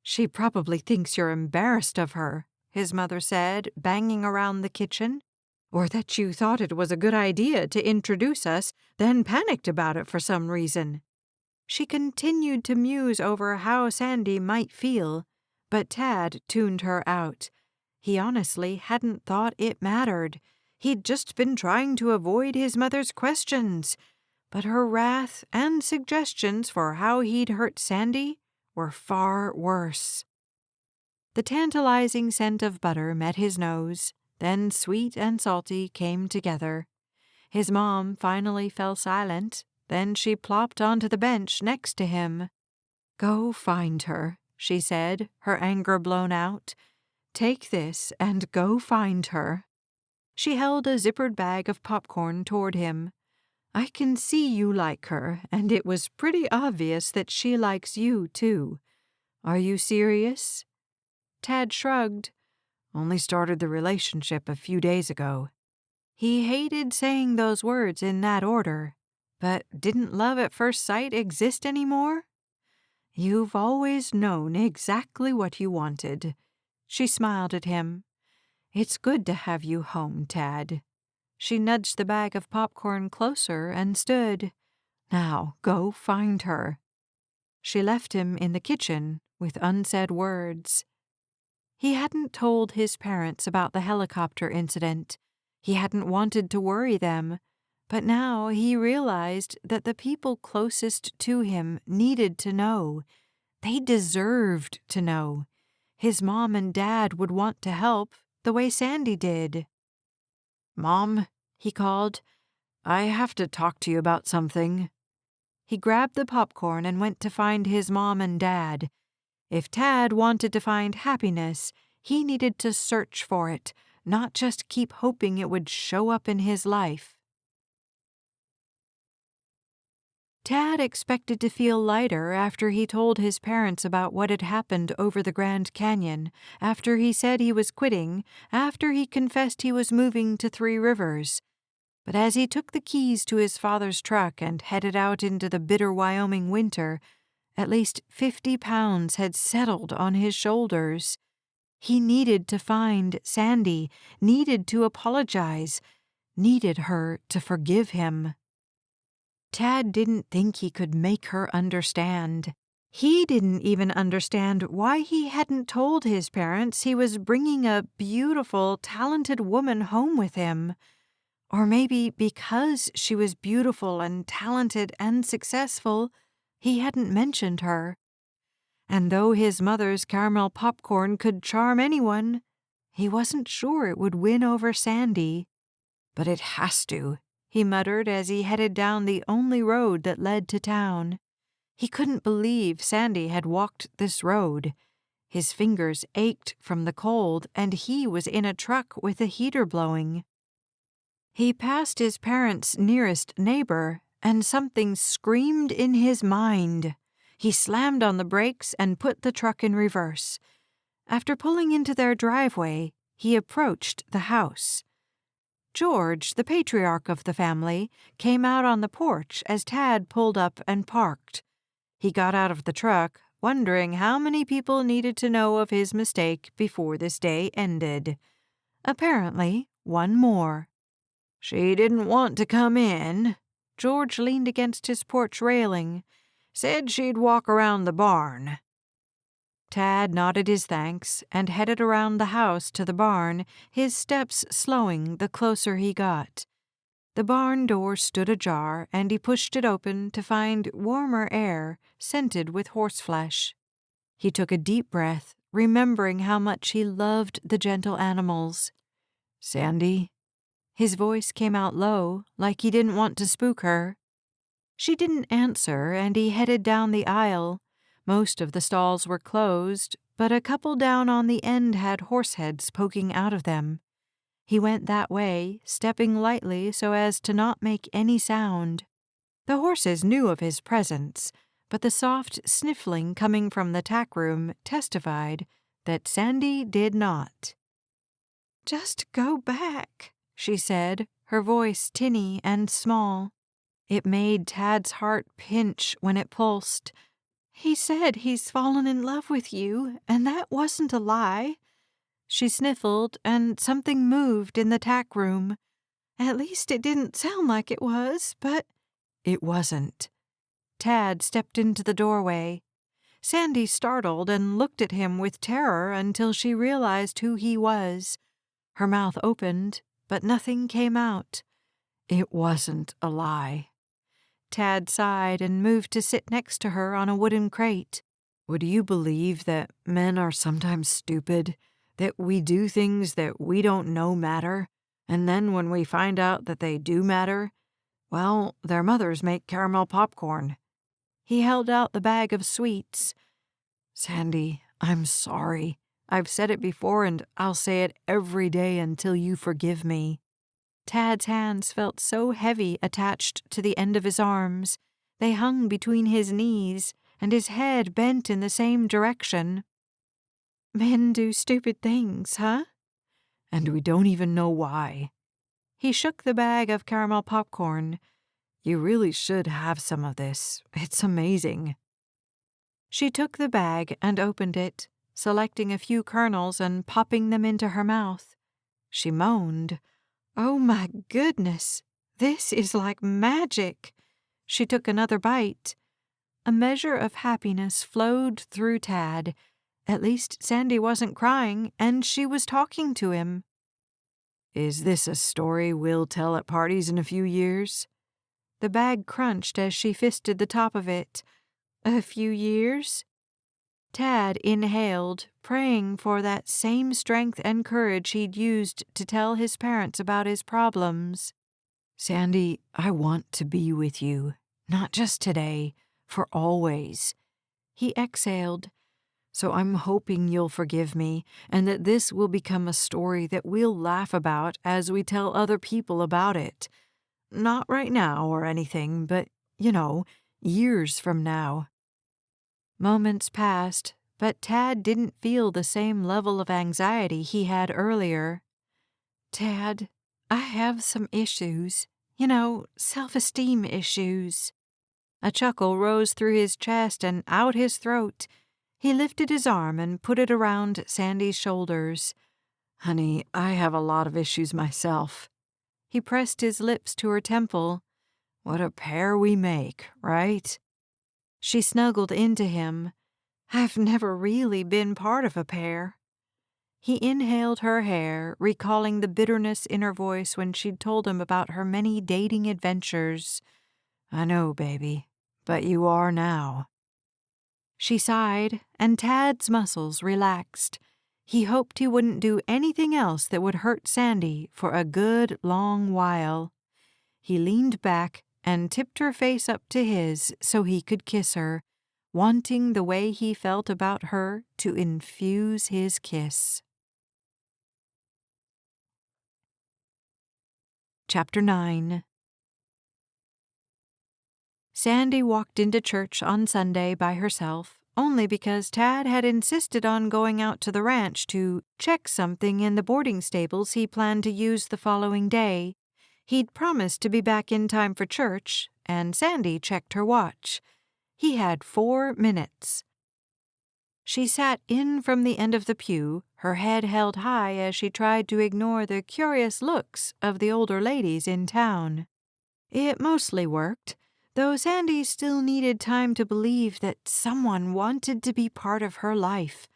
"She probably thinks you're embarrassed of her," his mother said, banging around the kitchen. "Or that you thought it was a good idea to introduce us, then panicked about it for some reason." She continued to muse over how Sandy might feel, but Tad tuned her out. He honestly hadn't thought it mattered. He'd just been trying to avoid his mother's questions. But her wrath and suggestions for how he'd hurt Sandy were far worse. The tantalizing scent of butter met his nose, then sweet and salty came together. His mom finally fell silent, Then she plopped onto the bench next to him. "Go find her," she said, her anger blown out. "Take this and go find her." She held a zippered bag of popcorn toward him. "I can see you like her, and it was pretty obvious that she likes you, too. Are you serious?" Tad shrugged. "Only started the relationship a few days ago." He hated saying those words in that order, but didn't love at first sight exist anymore? "You've always known exactly what you wanted." She smiled at him. "It's good to have you home, Tad." She nudged the bag of popcorn closer and stood. "Now go find her." She left him in the kitchen with unsaid words. He hadn't told his parents about the helicopter incident. He hadn't wanted to worry them, but now he realized that the people closest to him needed to know. They deserved to know. His mom and dad would want to help the way Sandy did. "Mom," he called, "I have to talk to you about something." He grabbed the popcorn and went to find his mom and dad. If Tad wanted to find happiness, he needed to search for it, not just keep hoping it would show up in his life. Tad expected to feel lighter after he told his parents about what had happened over the Grand Canyon, after he said he was quitting, after he confessed he was moving to Three Rivers. But as he took the keys to his father's truck and headed out into the bitter Wyoming winter, at least 50 pounds had settled on his shoulders. He needed to find Sandy, needed to apologize, needed her to forgive him. Tad didn't think he could make her understand. He didn't even understand why he hadn't told his parents he was bringing a beautiful, talented woman home with him. Or maybe because she was beautiful and talented and successful, he hadn't mentioned her. And though his mother's caramel popcorn could charm anyone, he wasn't sure it would win over Sandy. "But it has to," he muttered as he headed down the only road that led to town. He couldn't believe Sandy had walked this road. His fingers ached from the cold, and he was in a truck with a heater blowing. He passed his parents' nearest neighbor, and something screamed in his mind. He slammed on the brakes and put the truck in reverse. After pulling into their driveway, he approached the house. George, the patriarch of the family, came out on the porch as Tad pulled up and parked. He got out of the truck, wondering how many people needed to know of his mistake before this day ended. Apparently, one more. "She didn't want to come in." George leaned against his porch railing. "Said she'd walk around the barn." Tad nodded his thanks and headed around the house to the barn, his steps slowing the closer he got. The barn door stood ajar, and he pushed it open to find warmer air, scented with horseflesh. He took a deep breath, remembering how much he loved the gentle animals. "Sandy?" His voice came out low, like he didn't want to spook her. She didn't answer, and he headed down the aisle. Most of the stalls were closed, but a couple down on the end had horse heads poking out of them. He went that way, stepping lightly so as to not make any sound. The horses knew of his presence, but the soft sniffling coming from the tack room testified that Sandy did not. "Just go back," she said, her voice tinny and small. It made Tad's heart pinch when it pulsed. "He said he's fallen in love with you, and that wasn't a lie." She sniffled, and something moved in the tack room. "At least it didn't sound like it was, but—" It wasn't. Tad stepped into the doorway. Sandy startled and looked at him with terror until she realized who he was. Her mouth opened, but nothing came out. It wasn't a lie. Tad sighed and moved to sit next to her on a wooden crate. "Would you believe that men are sometimes stupid? That we do things that we don't know matter, and then when we find out that they do matter, Well, their mothers make caramel popcorn. He held out the bag of sweets. Sandy, I'm sorry. I've said it before and I'll say it every day until you forgive me. Tad's hands felt so heavy attached to the end of his arms. They hung between his knees, and his head bent in the same direction. Men do stupid things, huh? And we don't even know why. He shook the bag of caramel popcorn. You really should have some of this. It's amazing. She took the bag and opened it, selecting a few kernels and popping them into her mouth. She moaned, "Oh my goodness, this is like magic." She took another bite. A measure of happiness flowed through Tad. At least Sandy wasn't crying, and she was talking to him. Is this a story we'll tell at parties in a few years? The bag crunched as she fisted the top of it. A few years? Tad inhaled, praying for that same strength and courage he'd used to tell his parents about his problems. Sandy, I want to be with you, not just today, for always. He exhaled. So I'm hoping you'll forgive me and that this will become a story that we'll laugh about as we tell other people about it. Not right now or anything, but, years from now. Moments passed, but Tad didn't feel the same level of anxiety he had earlier. Tad, I have some issues. Self-esteem issues. A chuckle rose through his chest and out his throat. He lifted his arm and put it around Sandy's shoulders. Honey, I have a lot of issues myself. He pressed his lips to her temple. What a pair we make, right? She snuggled into him. I've never really been part of a pair. He inhaled her hair, recalling the bitterness in her voice when she'd told him about her many dating adventures. I know, baby, but you are now. She sighed, and Tad's muscles relaxed. He hoped he wouldn't do anything else that would hurt Sandy for a good long while. He leaned back and tipped her face up to his so he could kiss her, wanting the way he felt about her to infuse his kiss. Chapter 9. Sandy walked into church on Sunday by herself, only because Tad had insisted on going out to the ranch to check something in the boarding stables he planned to use the following day. He'd promised to be back in time for church, and Sandy checked her watch. He had 4 minutes. She sat in from the end of the pew, her head held high as she tried to ignore the curious looks of the older ladies in town. It mostly worked, though Sandy still needed time to believe that someone wanted to be part of her life.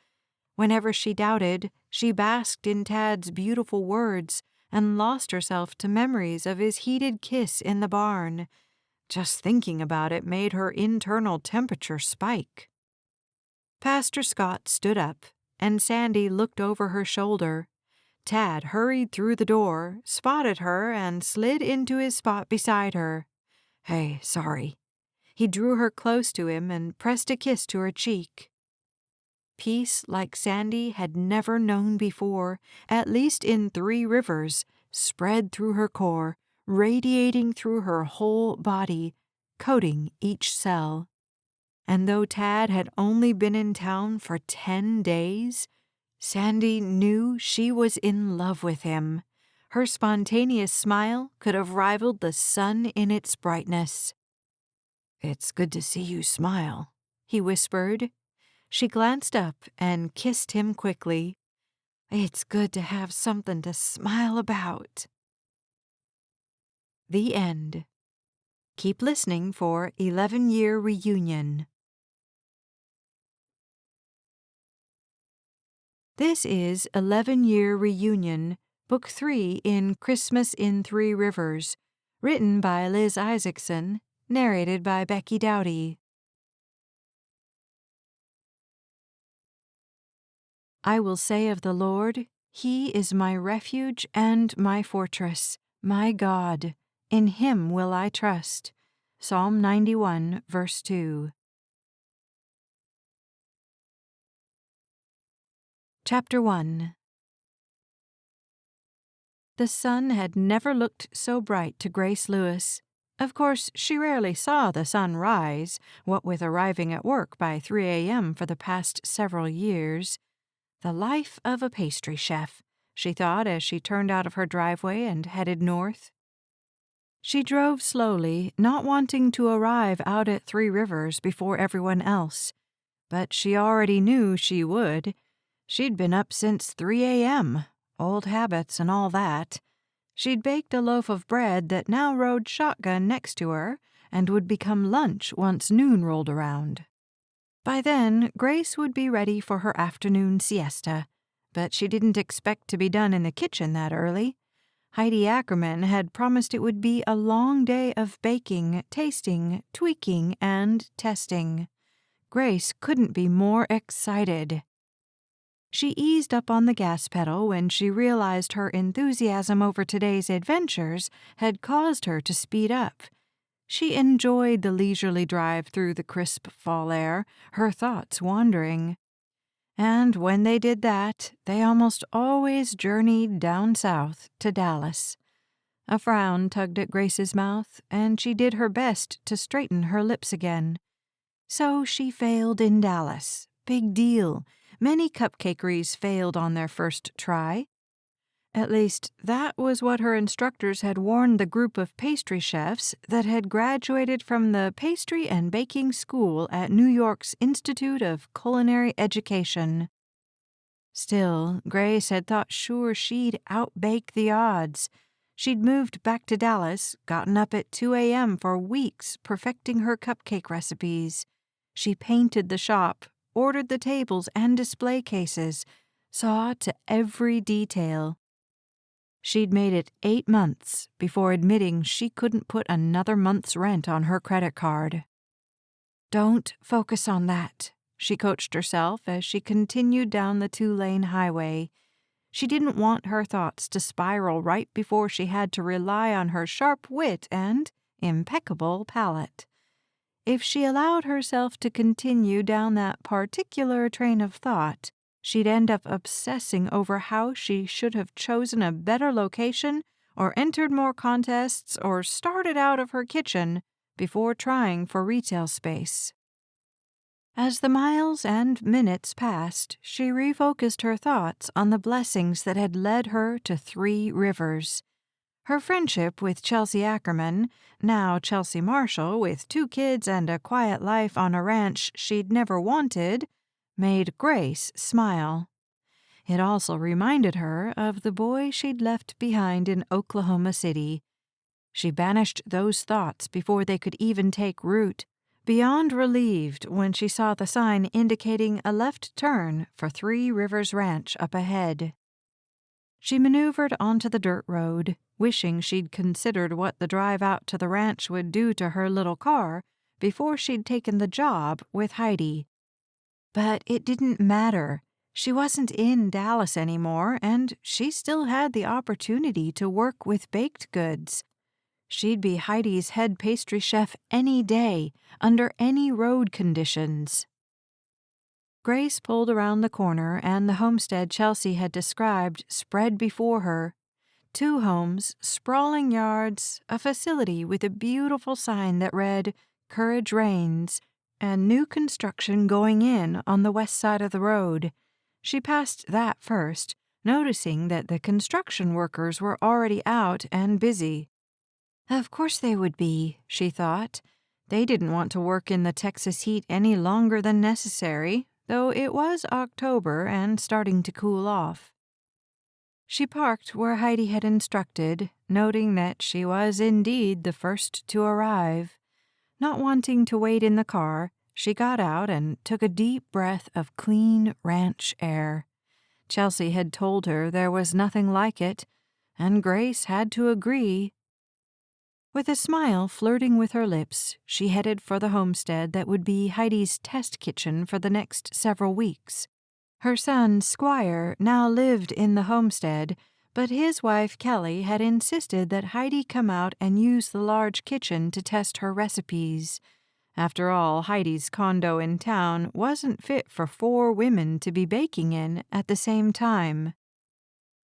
Whenever she doubted, she basked in Tad's beautiful words and lost herself to memories of his heated kiss in the barn. Just thinking about it made her internal temperature spike. Pastor Scott stood up, and Sandy looked over her shoulder. Tad hurried through the door, spotted her, and slid into his spot beside her. Hey, sorry. He drew her close to him and pressed a kiss to her cheek. Peace like Sandy had never known before, at least in 3 Rivers, spread through her core, radiating through her whole body, coating each cell. And though Tad had only been in town for 10 days, Sandy knew she was in love with him. Her spontaneous smile could have rivaled the sun in its brightness. It's good to see you smile, he whispered. She glanced up and kissed him quickly. It's good to have something to smile about. The end. Keep listening for 11-Year Reunion. This is 11-Year Reunion, Book 3 in Christmas in 3 Rivers, written by Liz Isaacson, narrated by Becky Dowdy. I will say of the Lord, He is my refuge and my fortress, my God. In Him will I trust. Psalm 91, verse 2. Chapter 1. The sun had never looked so bright to Grace Lewis. Of course, she rarely saw the sun rise, what with arriving at work by 3 a.m. for the past several years. The life of a pastry chef, she thought as she turned out of her driveway and headed north. She drove slowly, not wanting to arrive out at Three Rivers before everyone else. But she already knew she would. She'd been up since 3 a.m., old habits and all that. She'd baked a loaf of bread that now rode shotgun next to her and would become lunch once noon rolled around. By then, Grace would be ready for her afternoon siesta, but she didn't expect to be done in the kitchen that early. Heidi Ackerman had promised it would be a long day of baking, tasting, tweaking, and testing. Grace couldn't be more excited. She eased up on the gas pedal when she realized her enthusiasm over today's adventures had caused her to speed up. She enjoyed the leisurely drive through the crisp fall air, her thoughts wandering. And when they did that, they almost always journeyed down south to Dallas. A frown tugged at Grace's mouth, and she did her best to straighten her lips again. So she failed in Dallas. Big deal. Many cupcakeries failed on their first try. At least, that was what her instructors had warned the group of pastry chefs that had graduated from the Pastry and Baking School at New York's Institute of Culinary Education. Still, Grace had thought sure she'd outbake the odds. She'd moved back to Dallas, gotten up at 2 a.m. for weeks perfecting her cupcake recipes. She painted the shop, ordered the tables and display cases, saw to every detail. She'd made it 8 months before admitting she couldn't put another month's rent on her credit card. Don't focus on that, she coached herself as she continued down the 2-lane highway. She didn't want her thoughts to spiral right before she had to rely on her sharp wit and impeccable palate. If she allowed herself to continue down that particular train of thought, she'd end up obsessing over how she should have chosen a better location or entered more contests or started out of her kitchen before trying for retail space. As the miles and minutes passed, she refocused her thoughts on the blessings that had led her to Three Rivers. Her friendship with Chelsea Ackerman, now Chelsea Marshall with 2 kids and a quiet life on a ranch she'd never wanted, made Grace smile. It also reminded her of the boy she'd left behind in Oklahoma City. She banished those thoughts before they could even take root, beyond relieved when she saw the sign indicating a left turn for Three Rivers Ranch up ahead. She maneuvered onto the dirt road, wishing she'd considered what the drive out to the ranch would do to her little car before she'd taken the job with Heidi. But it didn't matter. She wasn't in Dallas anymore, and she still had the opportunity to work with baked goods. She'd be Heidi's head pastry chef any day, under any road conditions. Grace pulled around the corner, and the homestead Chelsea had described spread before her. 2 homes, sprawling yards, a facility with a beautiful sign that read, "Courage Reigns," and new construction going in on the west side of the road. She passed that first, noticing that the construction workers were already out and busy. Of course they would be, she thought. They didn't want to work in the Texas heat any longer than necessary, though it was October and starting to cool off. She parked where Heidi had instructed, noting that she was indeed the first to arrive. Not wanting to wait in the car, she got out and took a deep breath of clean ranch air. Chelsea had told her there was nothing like it, and Grace had to agree. With a smile flirting with her lips, she headed for the homestead that would be Heidi's test kitchen for the next several weeks. Her son, Squire, now lived in the homestead, But his wife Kelly had insisted that Heidi come out and use the large kitchen to test her recipes. After all, Heidi's condo in town wasn't fit for 4 women to be baking in at the same time.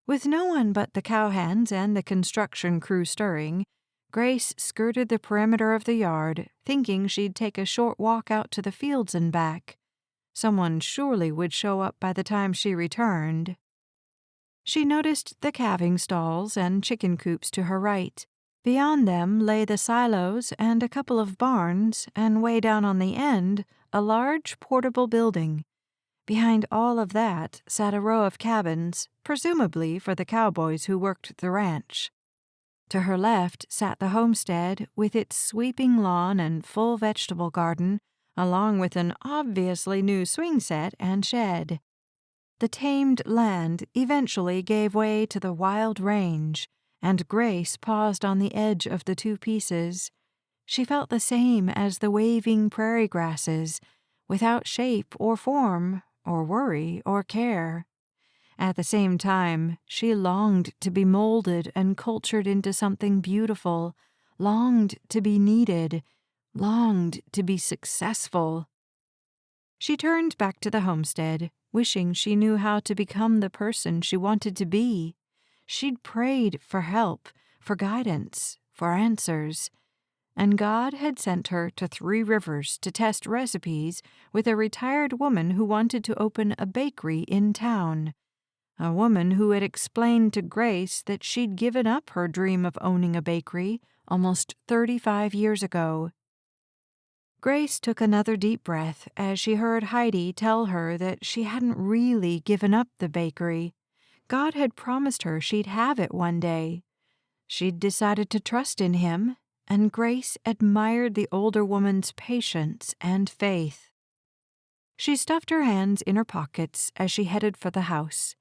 With no one but the cowhands and the construction crew stirring, Grace skirted the perimeter of the yard, thinking she'd take a short walk out to the fields and back. Someone surely would show up by the time she returned. She noticed the calving stalls and chicken coops to her right. Beyond them lay the silos and a couple of barns, and way down on the end, a large portable building. Behind all of that sat a row of cabins, presumably for the cowboys who worked the ranch. To her left sat the homestead with its sweeping lawn and full vegetable garden, along with an obviously new swing set and shed. The tamed land eventually gave way to the wild range, and Grace paused on the edge of the 2 pieces. She felt the same as the waving prairie grasses, without shape or form, or worry or care. At the same time, she longed to be molded and cultured into something beautiful, longed to be needed, longed to be successful. She turned back to the homestead, wishing she knew how to become the person she wanted to be. She'd prayed for help, for guidance, for answers, and God had sent her to 3 Rivers to test recipes with a retired woman who wanted to open a bakery in town. A woman who had explained to Grace that she'd given up her dream of owning a bakery almost 35 years ago. Grace took another deep breath as she heard Heidi tell her that she hadn't really given up the bakery. God had promised her she'd have it one day. She'd decided to trust in him, and Grace admired the older woman's patience and faith. She stuffed her hands in her pockets as she headed for the house.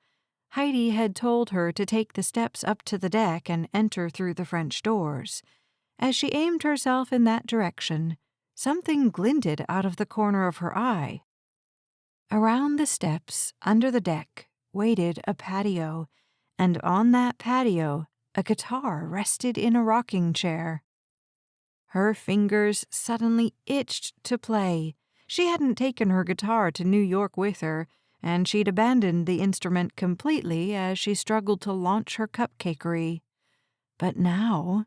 Heidi had told her to take the steps up to the deck and enter through the French doors. As she aimed herself in that direction, something glinted out of the corner of her eye. Around the steps, under the deck, waited a patio, and on that patio, a guitar rested in a rocking chair. Her fingers suddenly itched to play. She hadn't taken her guitar to New York with her, and she'd abandoned the instrument completely as she struggled to launch her cupcakery. But now,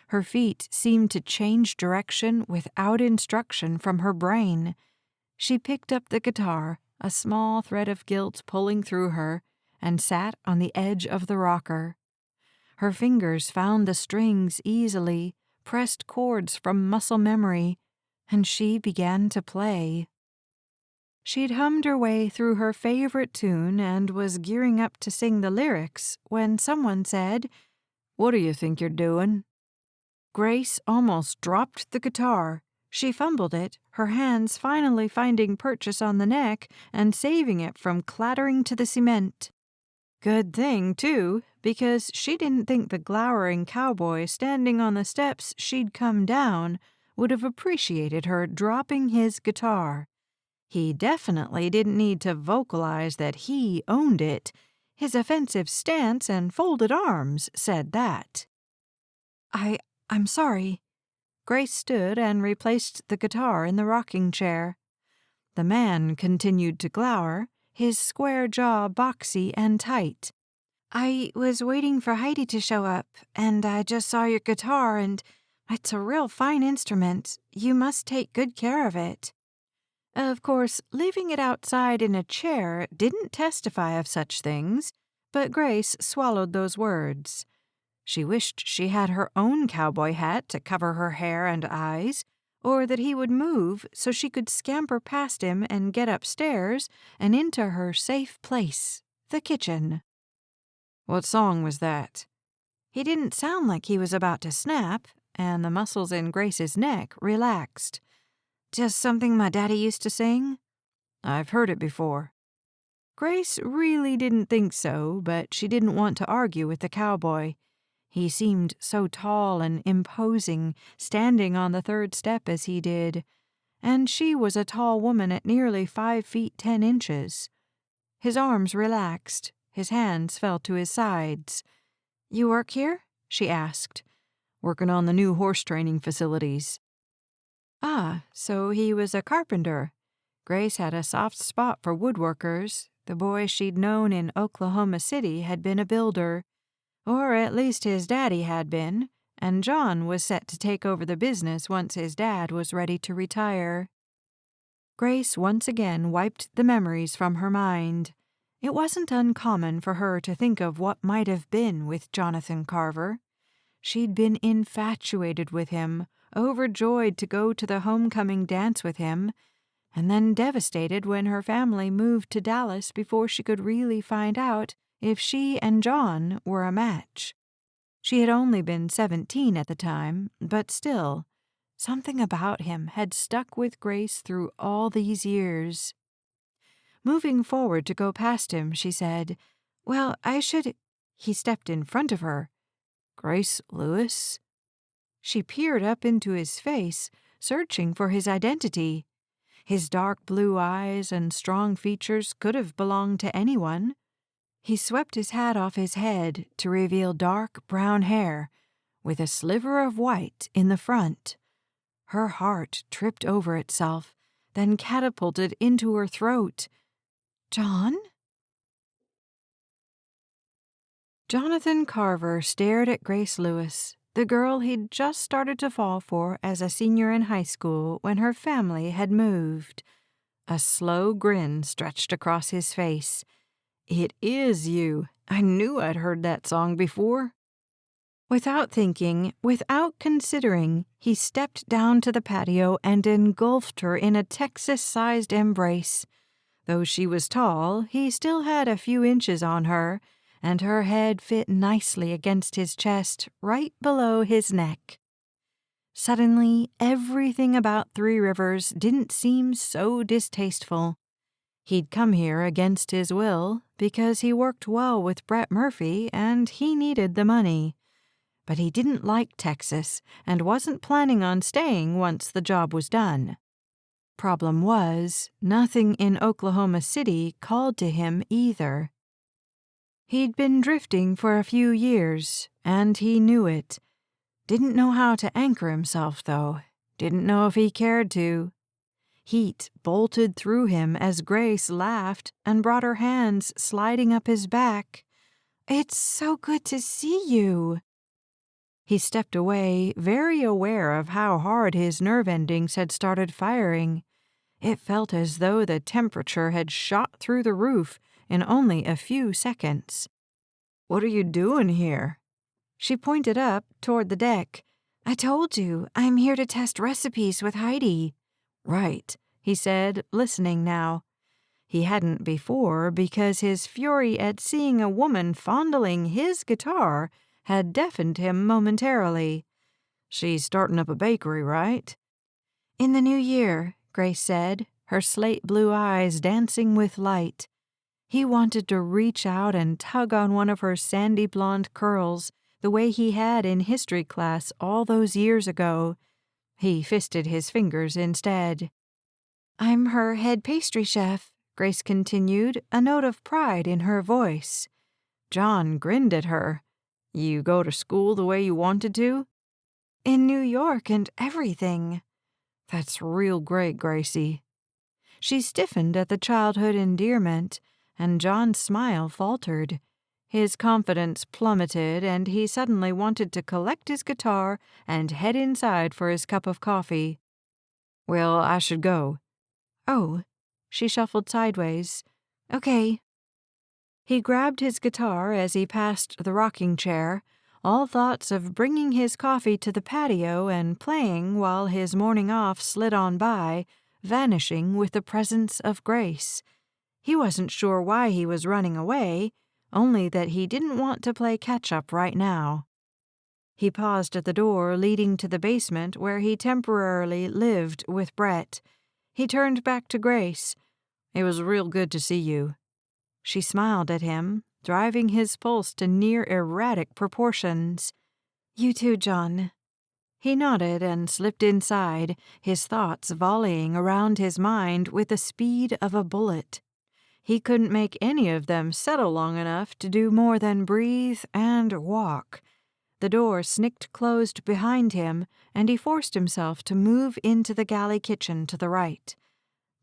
her feet seemed to change direction without instruction from her brain. She picked up the guitar, a small thread of guilt pulling through her, and sat on the edge of the rocker. Her fingers found the strings easily, pressed chords from muscle memory, and she began to play. She'd hummed her way through her favorite tune and was gearing up to sing the lyrics when someone said, "What do you think you're doing?" Grace almost dropped the guitar. She fumbled it, her hands finally finding purchase on the neck and saving it from clattering to the cement. Good thing, too, because she didn't think the glowering cowboy standing on the steps she'd come down would have appreciated her dropping his guitar. He definitely didn't need to vocalize that he owned it. His offensive stance and folded arms said that. I'm sorry." Grace stood and replaced the guitar in the rocking chair. The man continued to glower, his square jaw boxy and tight. "I was waiting for Heidi to show up, and I just saw your guitar, and it's a real fine instrument. You must take good care of it." Of course, leaving it outside in a chair didn't testify of such things, but Grace swallowed those words. She wished she had her own cowboy hat to cover her hair and eyes, or that he would move so she could scamper past him and get upstairs and into her safe place, the kitchen. What song was that? He didn't sound like he was about to snap, and the muscles in Grace's neck relaxed. Just something my daddy used to sing? I've heard it before. Grace really didn't think so, but she didn't want to argue with the cowboy. He seemed so tall and imposing, standing on the 3rd step as he did, and she was a tall woman at nearly 5 feet 10 inches. His arms relaxed, His hands fell to his sides. "You work here?" she asked. "Working on the new horse training facilities." Ah, so he was a carpenter. Grace had a soft spot for woodworkers. The boy she'd known in Oklahoma City had been a builder, or at least his daddy had been, and John was set to take over the business once his dad was ready to retire. Grace once again wiped the memories from her mind. It wasn't uncommon for her to think of what might have been with Jonathan Carver. She'd been infatuated with him, overjoyed to go to the homecoming dance with him, and then devastated when her family moved to Dallas before she could really find out if she and John were a match. She had only been 17 at the time, but still, something about him had stuck with Grace through all these years. Moving forward to go past him, she said, "Well, I should—" He stepped in front of her. "Grace Lewis?" She peered up into his face, searching for his identity. His dark blue eyes and strong features could have belonged to anyone. He swept his hat off his head to reveal dark brown hair, with a sliver of white in the front. Her heart tripped over itself, then catapulted into her throat. "John?" Jonathan Carver stared at Grace Lewis, the girl he'd just started to fall for as a senior in high school when her family had moved. A slow grin stretched across his face. "It is you. I knew I'd heard that song before." Without thinking, without considering, he stepped down to the patio and engulfed her in a Texas-sized embrace. Though she was tall, he still had a few inches on her, and her head fit nicely against his chest, right below his neck. Suddenly, everything about Three Rivers didn't seem so distasteful. He'd come here against his will because he worked well with Brett Murphy and he needed the money. But he didn't like Texas and wasn't planning on staying once the job was done. Problem was, nothing in Oklahoma City called to him either. He'd been drifting for a few years, and he knew it. Didn't know how to anchor himself, though. Didn't know if he cared to. Heat bolted through him as Grace laughed and brought her hands sliding up his back. "It's so good to see you." He stepped away, very aware of how hard his nerve endings had started firing. It felt as though the temperature had shot through the roof in only a few seconds. "What are you doing here?" She pointed up toward the deck. "I told you, I'm here to test recipes with Heidi." "Right," he said, listening now. He hadn't before because his fury at seeing a woman fondling his guitar had deafened him momentarily. "She's starting up a bakery, right?" "In the new year," Grace said, her slate blue eyes dancing with light. He wanted to reach out and tug on one of her sandy blonde curls the way he had in history class all those years ago. He fisted his fingers instead. "I'm her head pastry chef," Grace continued, a note of pride in her voice. John grinned at her. "You go to school the way you wanted to?" "In New York and everything." "That's real great, Gracie." She stiffened at the childhood endearment, and John's smile faltered. His confidence plummeted, and he suddenly wanted to collect his guitar and head inside for his cup of coffee. "Well, I should go." "Oh." She shuffled sideways. "Okay." He grabbed his guitar as he passed the rocking chair, all thoughts of bringing his coffee to the patio and playing while his morning off slid on by, vanishing with the presence of Grace. He wasn't sure why he was running away, only that he didn't want to play catch-up right now. He paused at the door leading to the basement where he temporarily lived with Brett. He turned back to Grace. "It was real good to see you." She smiled at him, driving his pulse to near erratic proportions. "You too, John." He nodded and slipped inside, his thoughts volleying around his mind with the speed of a bullet. He couldn't make any of them settle long enough to do more than breathe and walk. The door snicked closed behind him, and he forced himself to move into the galley kitchen to the right.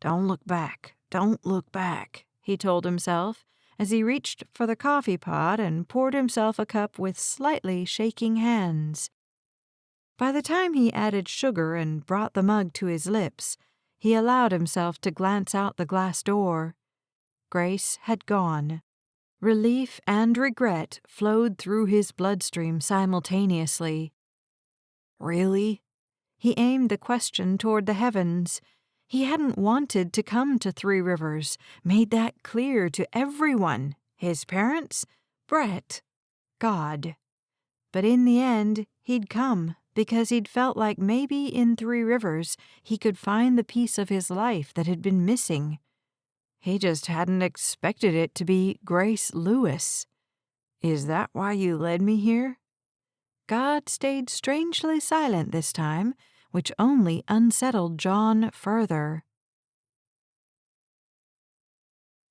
"Don't look back, don't look back," he told himself as he reached for the coffee pot and poured himself a cup with slightly shaking hands. By the time he added sugar and brought the mug to his lips, he allowed himself to glance out the glass door. Grace had gone. Relief and regret flowed through his bloodstream simultaneously. Really? He aimed the question toward the heavens. He hadn't wanted to come to Three Rivers, made that clear to everyone, his parents, Brett, God. But in the end, he'd come because he'd felt like maybe in Three Rivers he could find the piece of his life that had been missing. He just hadn't expected it to be Grace Lewis. "Is that why you led me here?" God stayed strangely silent this time, which only unsettled John further.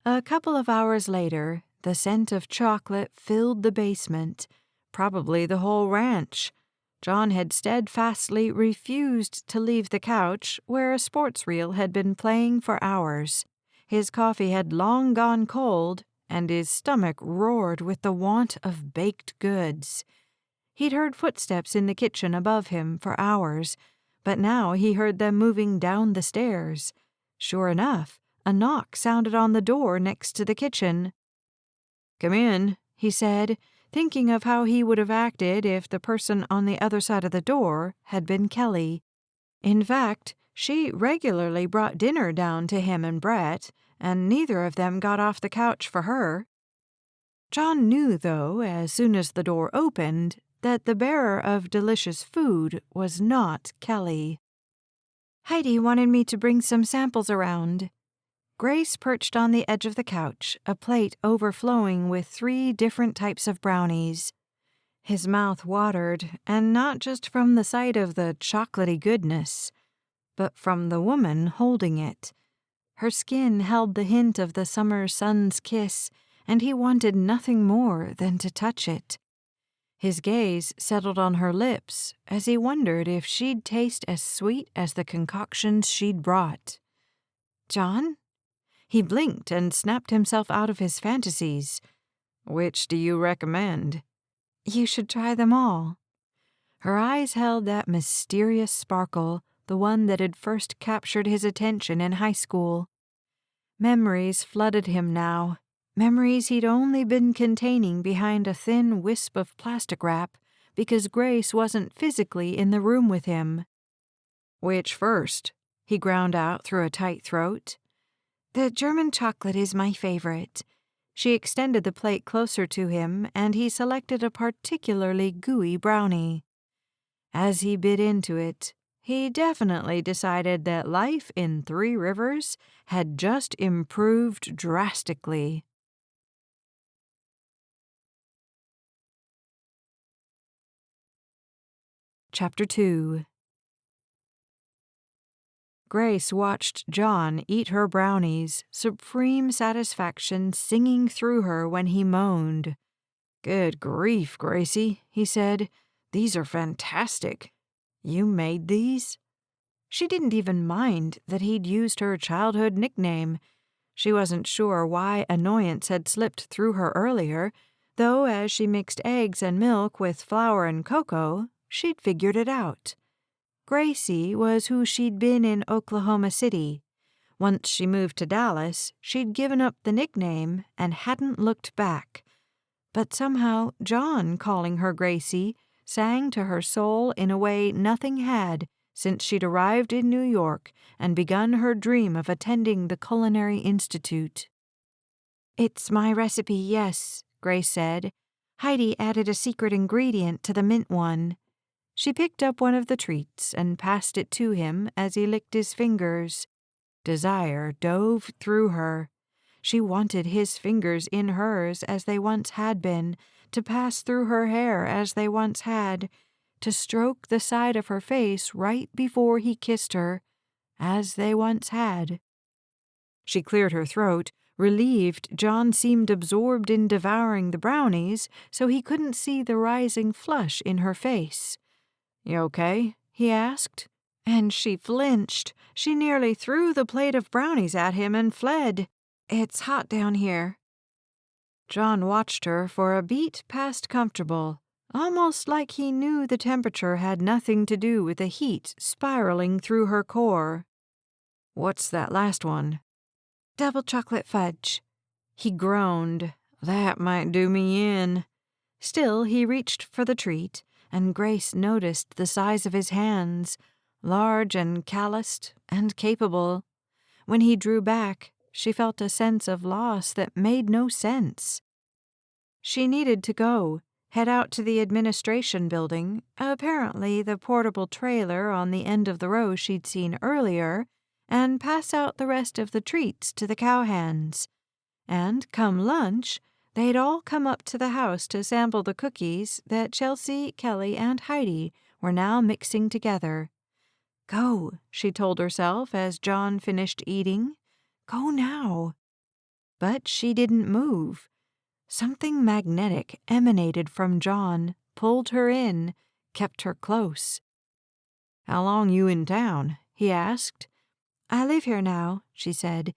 A couple of hours later, the scent of chocolate filled the basement, probably the whole ranch. John had steadfastly refused to leave the couch where a sports reel had been playing for hours. His coffee had long gone cold, and his stomach roared with the want of baked goods. He'd heard footsteps in the kitchen above him for hours, but now he heard them moving down the stairs. Sure enough, a knock sounded on the door next to the kitchen. "Come in," he said, thinking of how he would have acted if the person on the other side of the door had been Kelly. In fact, she regularly brought dinner down to him and Brett, and neither of them got off the couch for her. John knew, though, as soon as the door opened, that the bearer of delicious food was not Kelly. "Heidi wanted me to bring some samples around." Grace perched on the edge of the couch, a plate overflowing with 3 different types of brownies. His mouth watered, and not just from the sight of the chocolatey goodness, but from the woman holding it. Her skin held the hint of the summer sun's kiss, and he wanted nothing more than to touch it. His gaze settled on her lips as he wondered if she'd taste as sweet as the concoctions she'd brought. "John?" He blinked and snapped himself out of his fantasies. "Which do you recommend?" "You should try them all." Her eyes held that mysterious sparkle, the one that had first captured his attention in high school. Memories flooded him now, memories he'd only been containing behind a thin wisp of plastic wrap because Grace wasn't physically in the room with him. "Which first?" he ground out through a tight throat. "The German chocolate is my favorite." She extended the plate closer to him, and he selected a particularly gooey brownie. As he bit into it, he definitely decided that life in Three Rivers had just improved drastically. Chapter 2. Grace watched John eat her brownies, supreme satisfaction singing through her when he moaned. "Good grief, Gracie," he said. "These are fantastic. You made these?" She didn't even mind that he'd used her childhood nickname. She wasn't sure why annoyance had slipped through her earlier, though as she mixed eggs and milk with flour and cocoa, she'd figured it out. Gracie was who she'd been in Oklahoma City. Once she moved to Dallas, she'd given up the nickname and hadn't looked back. But somehow John calling her Gracie sang to her soul in a way nothing had since she'd arrived in New York and begun her dream of attending the Culinary Institute. "It's my recipe, yes," Grace said. "Heidi added a secret ingredient to the mint one." She picked up one of the treats and passed it to him as he licked his fingers. Desire dove through her. She wanted his fingers in hers as they once had been, to pass through her hair as they once had, to stroke the side of her face right before he kissed her, as they once had. She cleared her throat, Relieved, John seemed absorbed in devouring the brownies, so he couldn't see the rising flush in her face. "You okay?" he asked. And she flinched. She nearly threw the plate of brownies at him and fled. "It's hot down here." John watched her for a beat past comfortable, almost like he knew the temperature had nothing to do with the heat spiraling through her core. "What's that last one?" "Double chocolate fudge." He groaned. "That might do me in." Still, he reached for the treat, and Grace noticed the size of his hands, large and calloused and capable. When he drew back, she felt a sense of loss that made no sense. She needed to go, head out to the administration building, apparently the portable trailer on the end of the row she'd seen earlier, and pass out the rest of the treats to the cowhands. And come lunch, they'd all come up to the house to sample the cookies that Chelsea, Kelly, and Heidi were now mixing together. "Go," she told herself as John finished eating. "Go now." But she didn't move. Something magnetic emanated from John, pulled her in, kept her close. "How long you in town?" he asked. "I live here now," she said.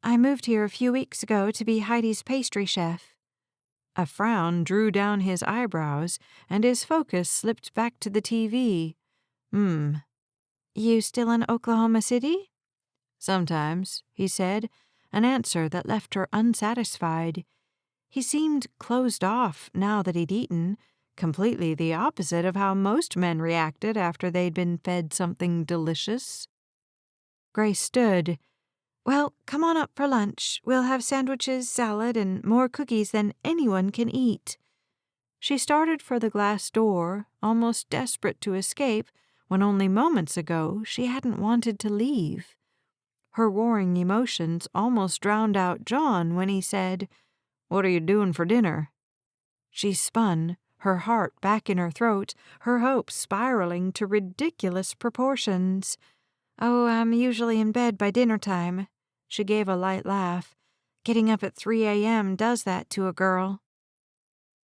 "I moved here a few weeks ago to be Heidi's pastry chef." A frown drew down his eyebrows, and his focus slipped back to the TV. "You still in Oklahoma City?" "Sometimes," he said, an answer that left her unsatisfied. He seemed closed off now that he'd eaten, completely the opposite of how most men reacted after they'd been fed something delicious. Grace stood. "Well, come on up for lunch. We'll have sandwiches, salad, and more cookies than anyone can eat." She started for the glass door, almost desperate to escape, when only moments ago she hadn't wanted to leave. Her roaring emotions almost drowned out John when he said, "What are you doing for dinner?" She spun, her heart back in her throat, her hopes spiraling to ridiculous proportions. "Oh, I'm usually in bed by dinner time." She gave a light laugh. "Getting up at 3 a.m. does that to a girl."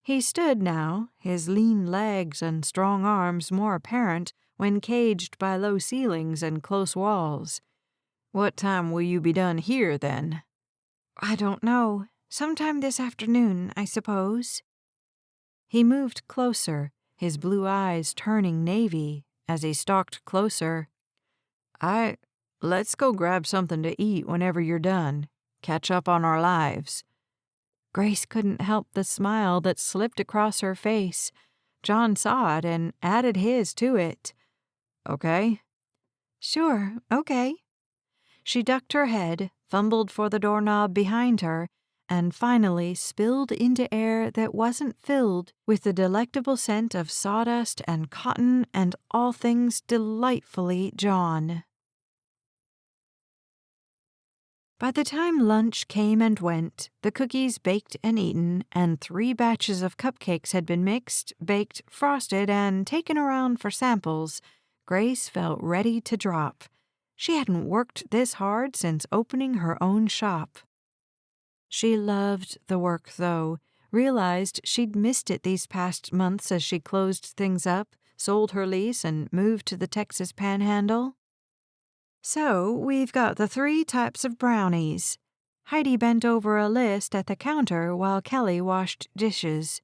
He stood now, his lean legs and strong arms more apparent when caged by low ceilings and close walls. "What time will you be done here, then?" "I don't know. Sometime this afternoon, I suppose." He moved closer, his blue eyes turning navy as he stalked closer. Let's go grab something to eat whenever you're done. Catch up on our lives." Grace couldn't help the smile that slipped across her face. John saw it and added his to it. "Okay?" "Sure, okay." She ducked her head, fumbled for the doorknob behind her, and finally spilled into air that wasn't filled with the delectable scent of sawdust and cotton and all things delightfully John. By the time lunch came and went, the cookies baked and eaten, and 3 batches of cupcakes had been mixed, baked, frosted, and taken around for samples, Grace felt ready to drop. She hadn't worked this hard since opening her own shop. She loved the work, though, realized she'd missed it these past months as she closed things up, sold her lease, and moved to the Texas Panhandle. "So, we've got the 3 types of brownies." Heidi bent over a list at the counter while Kelly washed dishes.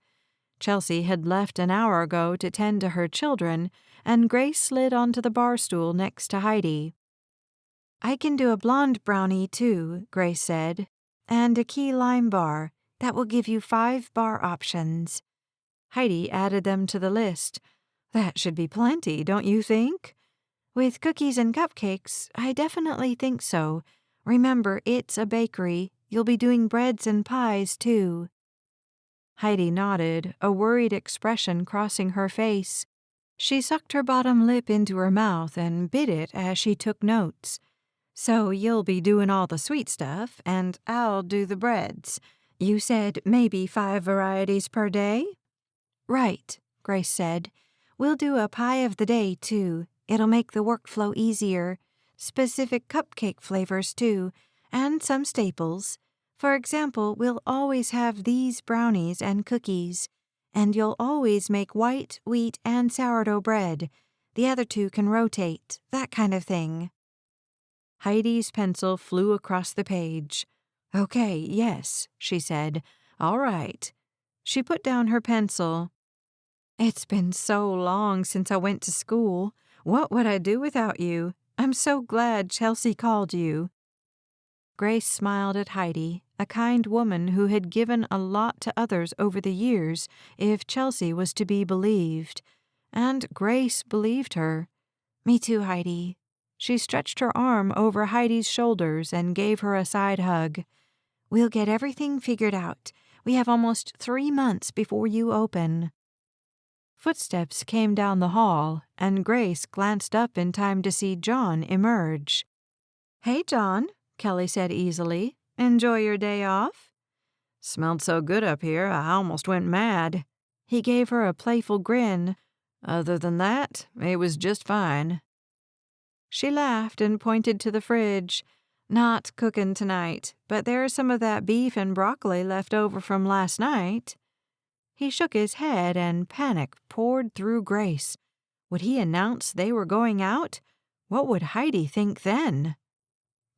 Chelsea had left an hour ago to tend to her children, and Grace slid onto the bar stool next to Heidi. "I can do a blonde brownie, too," Grace said, "and a key lime bar. That will give you 5 bar options." Heidi added them to the list. "That should be plenty, don't you think?" "With cookies and cupcakes, I definitely think so. Remember, it's a bakery. You'll be doing breads and pies, too." Heidi nodded, a worried expression crossing her face. She sucked her bottom lip into her mouth and bit it as she took notes. "So you'll be doing all the sweet stuff, and I'll do the breads. You said maybe 5 varieties per day?" "Right," Grace said. "We'll do a pie of the day, too. It'll make the workflow easier. Specific cupcake flavors, too, and some staples. For example, we'll always have these brownies and cookies, and you'll always make white, wheat, and sourdough bread. The other two can rotate, that kind of thing." Heidi's pencil flew across the page. "Okay, yes," she said. "All right." She put down her pencil. "It's been so long since I went to school. What would I do without you? I'm so glad Chelsea called you." Grace smiled at Heidi, a kind woman who had given a lot to others over the years, if Chelsea was to be believed. And Grace believed her. "Me too, Heidi." She stretched her arm over Heidi's shoulders and gave her a side hug. "We'll get everything figured out. We have almost 3 months before you open." Footsteps came down the hall, and Grace glanced up in time to see John emerge. "Hey, John," Kelly said easily. "Enjoy your day off?" "Smelled so good up here, I almost went mad." He gave her a playful grin. "Other than that, it was just fine." She laughed and pointed to the fridge. "Not cooking tonight, but there's some of that beef and broccoli left over from last night." He shook his head, and panic poured through Grace. Would he announce they were going out? What would Heidi think then?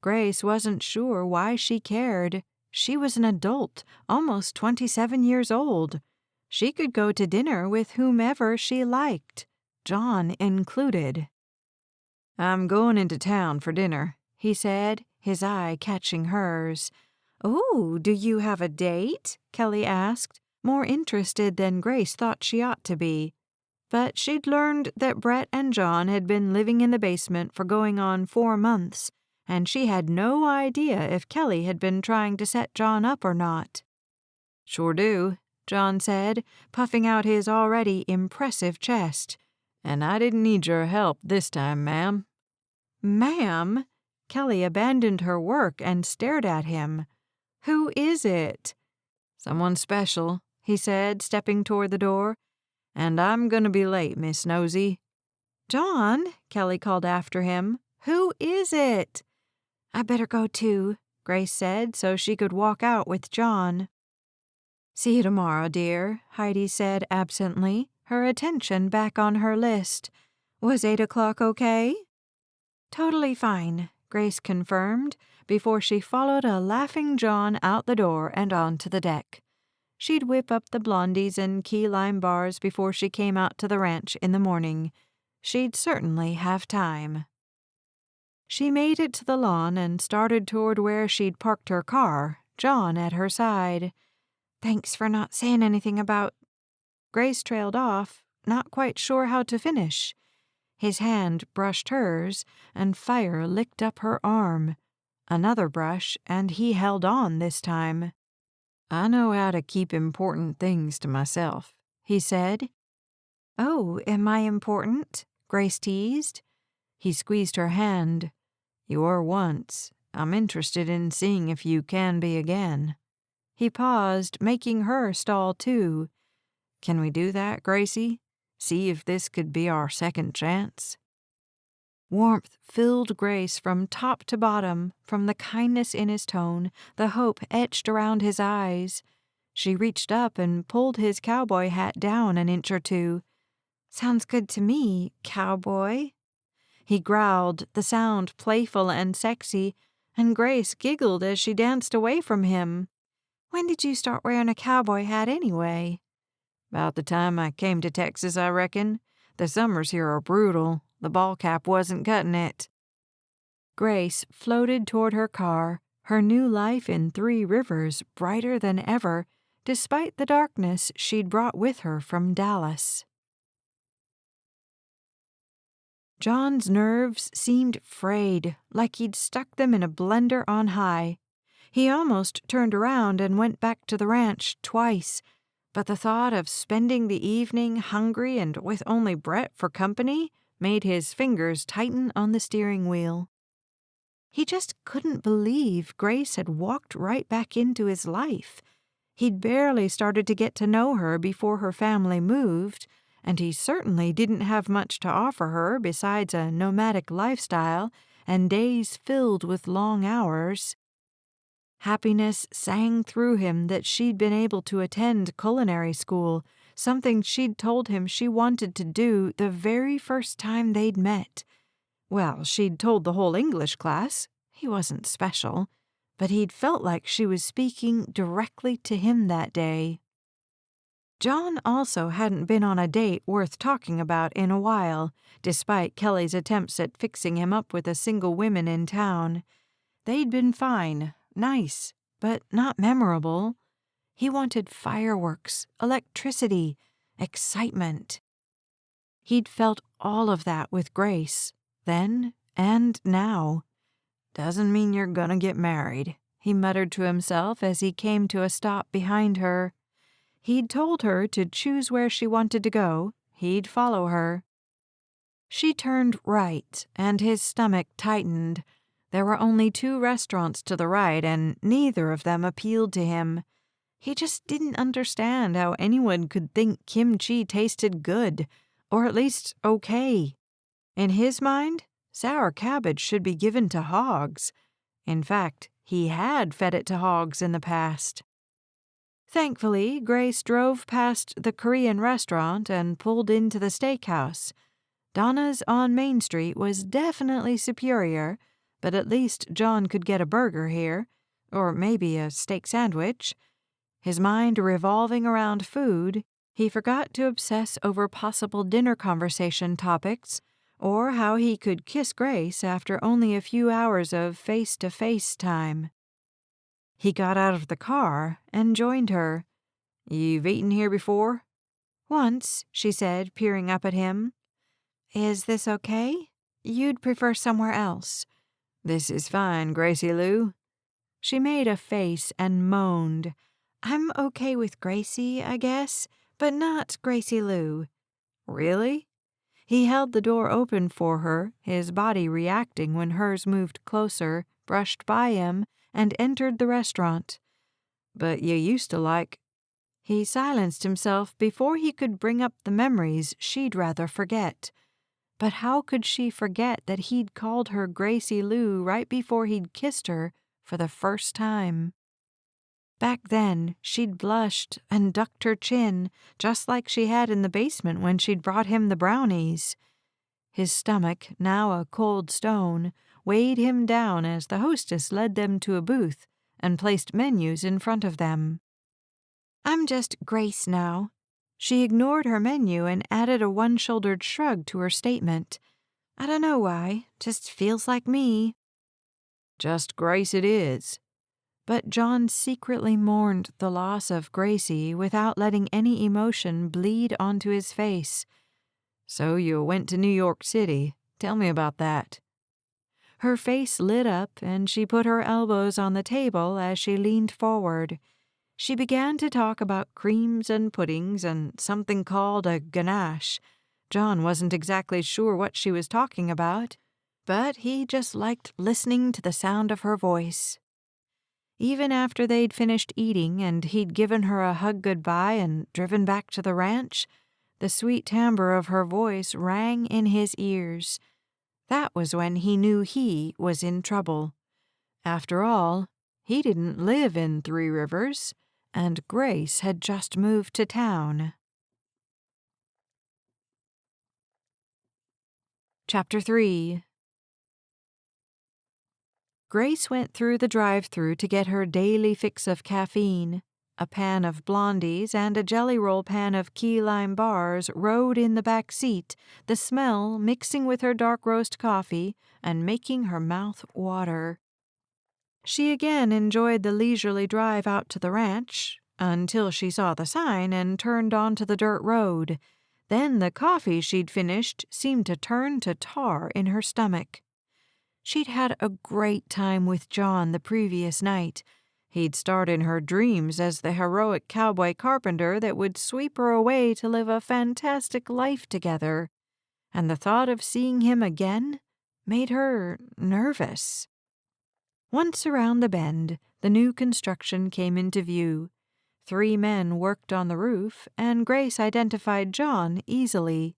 Grace wasn't sure why she cared. She was an adult, almost 27 years old. She could go to dinner with whomever she liked, John included. "I'm going into town for dinner," he said, his eye catching hers. "Oh, do you have a date?" Kelly asked, more interested than Grace thought she ought to be. But she'd learned that Brett and John had been living in the basement for going on 4 months, and she had no idea if Kelly had been trying to set John up or not. "Sure do," John said, puffing out his already impressive chest. "And I didn't need your help this time, ma'am." "Ma'am?" Kelly abandoned her work and stared at him. "Who is it?" "Someone special," he said, stepping toward the door. "And I'm gonna be late, Miss Nosy." "John," Kelly called after him. "Who is it?" "I better go too," Grace said so she could walk out with John. "See you tomorrow, dear," Heidi said absently, her attention back on her list. "Was 8 o'clock okay?" "Totally fine," Grace confirmed, before she followed a laughing John out the door and onto the deck. She'd whip up the blondies and key lime bars before she came out to the ranch in the morning. She'd certainly have time. She made it to the lawn and started toward where she'd parked her car, John at her side. "Thanks for not saying anything about—" Grace trailed off, not quite sure how to finish. His hand brushed hers, and fire licked up her arm. Another brush, and he held on this time. "I know how to keep important things to myself," he said. "Oh, am I important?" Grace teased. He squeezed her hand. "You were once. I'm interested in seeing if you can be again." He paused, making her stall too. "Can we do that, Gracie? See if this could be our second chance?" Warmth filled Grace from top to bottom, from the kindness in his tone, the hope etched around his eyes. She reached up and pulled his cowboy hat down an inch or two. "Sounds good to me, cowboy." He growled, the sound playful and sexy, and Grace giggled as she danced away from him. "When did you start wearing a cowboy hat anyway?" "About the time I came to Texas, I reckon. The summers here are brutal. The ball cap wasn't cutting it." Grace floated toward her car, her new life in 3 Rivers brighter than ever, despite the darkness she'd brought with her from Dallas. John's nerves seemed frayed, like he'd stuck them in a blender on high. He almost turned around and went back to the ranch twice, but the thought of spending the evening hungry and with only Brett for company made his fingers tighten on the steering wheel. He just couldn't believe Grace had walked right back into his life. He'd barely started to get to know her before her family moved, and he certainly didn't have much to offer her besides a nomadic lifestyle and days filled with long hours. Happiness sang through him that she'd been able to attend culinary school, something she'd told him she wanted to do the very first time they'd met. Well, she'd told the whole English class. He wasn't special, but he'd felt like she was speaking directly to him that day. John also hadn't been on a date worth talking about in a while, despite Kelly's attempts at fixing him up with a single woman in town. They'd been fine, nice, but not memorable. He wanted fireworks, electricity, excitement. He'd felt all of that with Grace, then and now. "Doesn't mean you're gonna get married," he muttered to himself as he came to a stop behind her. He'd told her to choose where she wanted to go. He'd follow her. She turned right, and his stomach tightened. There were only 2 restaurants to the right, and neither of them appealed to him. He just didn't understand how anyone could think kimchi tasted good, or at least okay. In his mind, sour cabbage should be given to hogs. In fact, he had fed it to hogs in the past. Thankfully, Grace drove past the Korean restaurant and pulled into the steakhouse. Donna's on Main Street was definitely superior, but at least John could get a burger here, or maybe a steak sandwich. His mind revolving around food, he forgot to obsess over possible dinner conversation topics or how he could kiss Grace after only a few hours of face-to-face time. He got out of the car and joined her. "You've eaten here before?" "Once," she said, peering up at him. "Is this okay? You'd prefer somewhere else." "This is fine, Gracie Lou." She made a face and moaned. "I'm okay with Gracie, I guess, but not Gracie Lou." "Really?" He held the door open for her, his body reacting when hers moved closer, brushed by him, and entered the restaurant. "But you used to like—" He silenced himself before he could bring up the memories she'd rather forget. But how could she forget that he'd called her Gracie Lou right before he'd kissed her for the first time? Back then, she'd blushed and ducked her chin, just like she had in the basement when she'd brought him the brownies. His stomach, now a cold stone, weighed him down as the hostess led them to a booth and placed menus in front of them. "I'm just Grace now." She ignored her menu and added a one-shouldered shrug to her statement. "I don't know why, just feels like me." "Just Grace it is." But John secretly mourned the loss of Gracie without letting any emotion bleed onto his face. "So you went to New York City. Tell me about that." Her face lit up and she put her elbows on the table as she leaned forward. She began to talk about creams and puddings and something called a ganache. John wasn't exactly sure what she was talking about, but he just liked listening to the sound of her voice. Even after they'd finished eating and he'd given her a hug goodbye and driven back to the ranch, the sweet timbre of her voice rang in his ears. That was when he knew he was in trouble. After all, he didn't live in Three Rivers, and Grace had just moved to town. Chapter 3. Grace went through the drive-thru to get her daily fix of caffeine. A pan of blondies and a Jelly Roll pan of key lime bars rode in the back seat, the smell mixing with her dark roast coffee and making her mouth water. She again enjoyed the leisurely drive out to the ranch, until she saw the sign and turned onto the dirt road. Then the coffee she'd finished seemed to turn to tar in her stomach. She'd had a great time with John the previous night. He'd starred in her dreams as the heroic cowboy carpenter that would sweep her away to live a fantastic life together. And the thought of seeing him again made her nervous. Once around the bend, the new construction came into view. 3 men worked on the roof, and Grace identified John easily.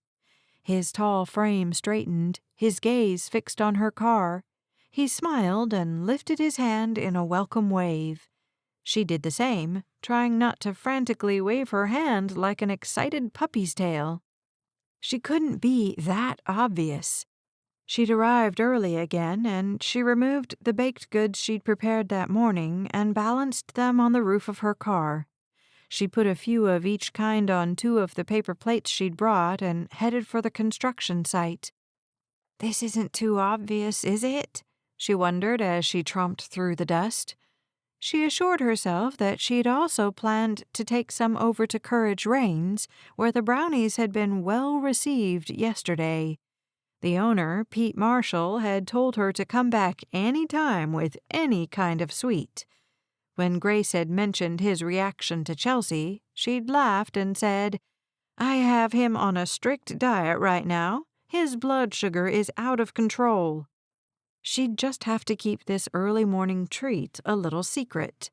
His tall frame straightened, his gaze fixed on her car. He smiled and lifted his hand in a welcome wave. She did the same, trying not to frantically wave her hand like an excited puppy's tail. She couldn't be that obvious. She'd arrived early again, and she removed the baked goods she'd prepared that morning and balanced them on the roof of her car. She put a few of each kind on 2 of the paper plates she'd brought and headed for the construction site. "This isn't too obvious, is it?" she wondered as she tromped through the dust. She assured herself that she'd also planned to take some over to Courage Rains, where the brownies had been well received yesterday. The owner, Pete Marshall, had told her to come back any time with any kind of sweet. When Grace had mentioned his reaction to Chelsea, she'd laughed and said, "I have him on a strict diet right now. His blood sugar is out of control." She'd just have to keep this early morning treat a little secret.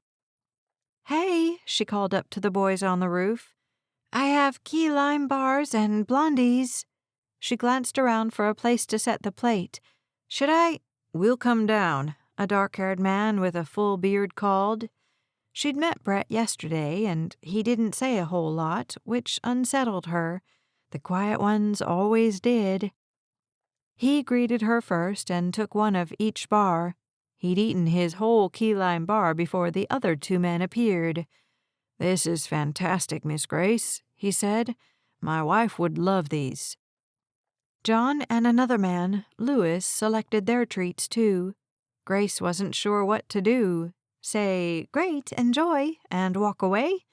"Hey," she called up to the boys on the roof. "I have key lime bars and blondies." She glanced around for a place to set the plate. "Should I—" "We'll come down," a dark-haired man with a full beard called. She'd met Brett yesterday, and he didn't say a whole lot, which unsettled her. The quiet ones always did. He greeted her first and took one of each bar. He'd eaten his whole key lime bar before the other 2 men appeared. "This is fantastic, Miss Grace," he said. "My wife would love these." John and another man, Lewis, selected their treats too. Grace wasn't sure what to do. Say, "Great, enjoy," and walk away?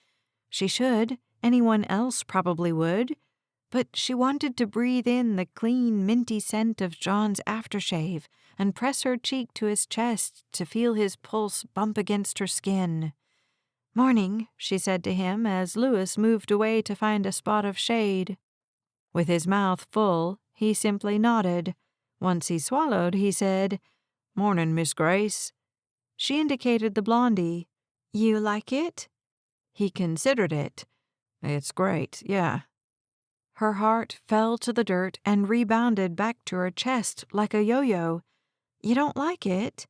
She should. Anyone else probably would. But she wanted to breathe in the clean, minty scent of John's aftershave and press her cheek to his chest to feel his pulse bump against her skin. "Morning," she said to him as Lewis moved away to find a spot of shade. With his mouth full, he simply nodded. Once he swallowed, he said, "Morning, Miss Grace." She indicated the blondie. "You like it?" He considered it. "It's great, yeah." Her heart fell to the dirt and rebounded back to her chest like a yo-yo. "You don't like it?"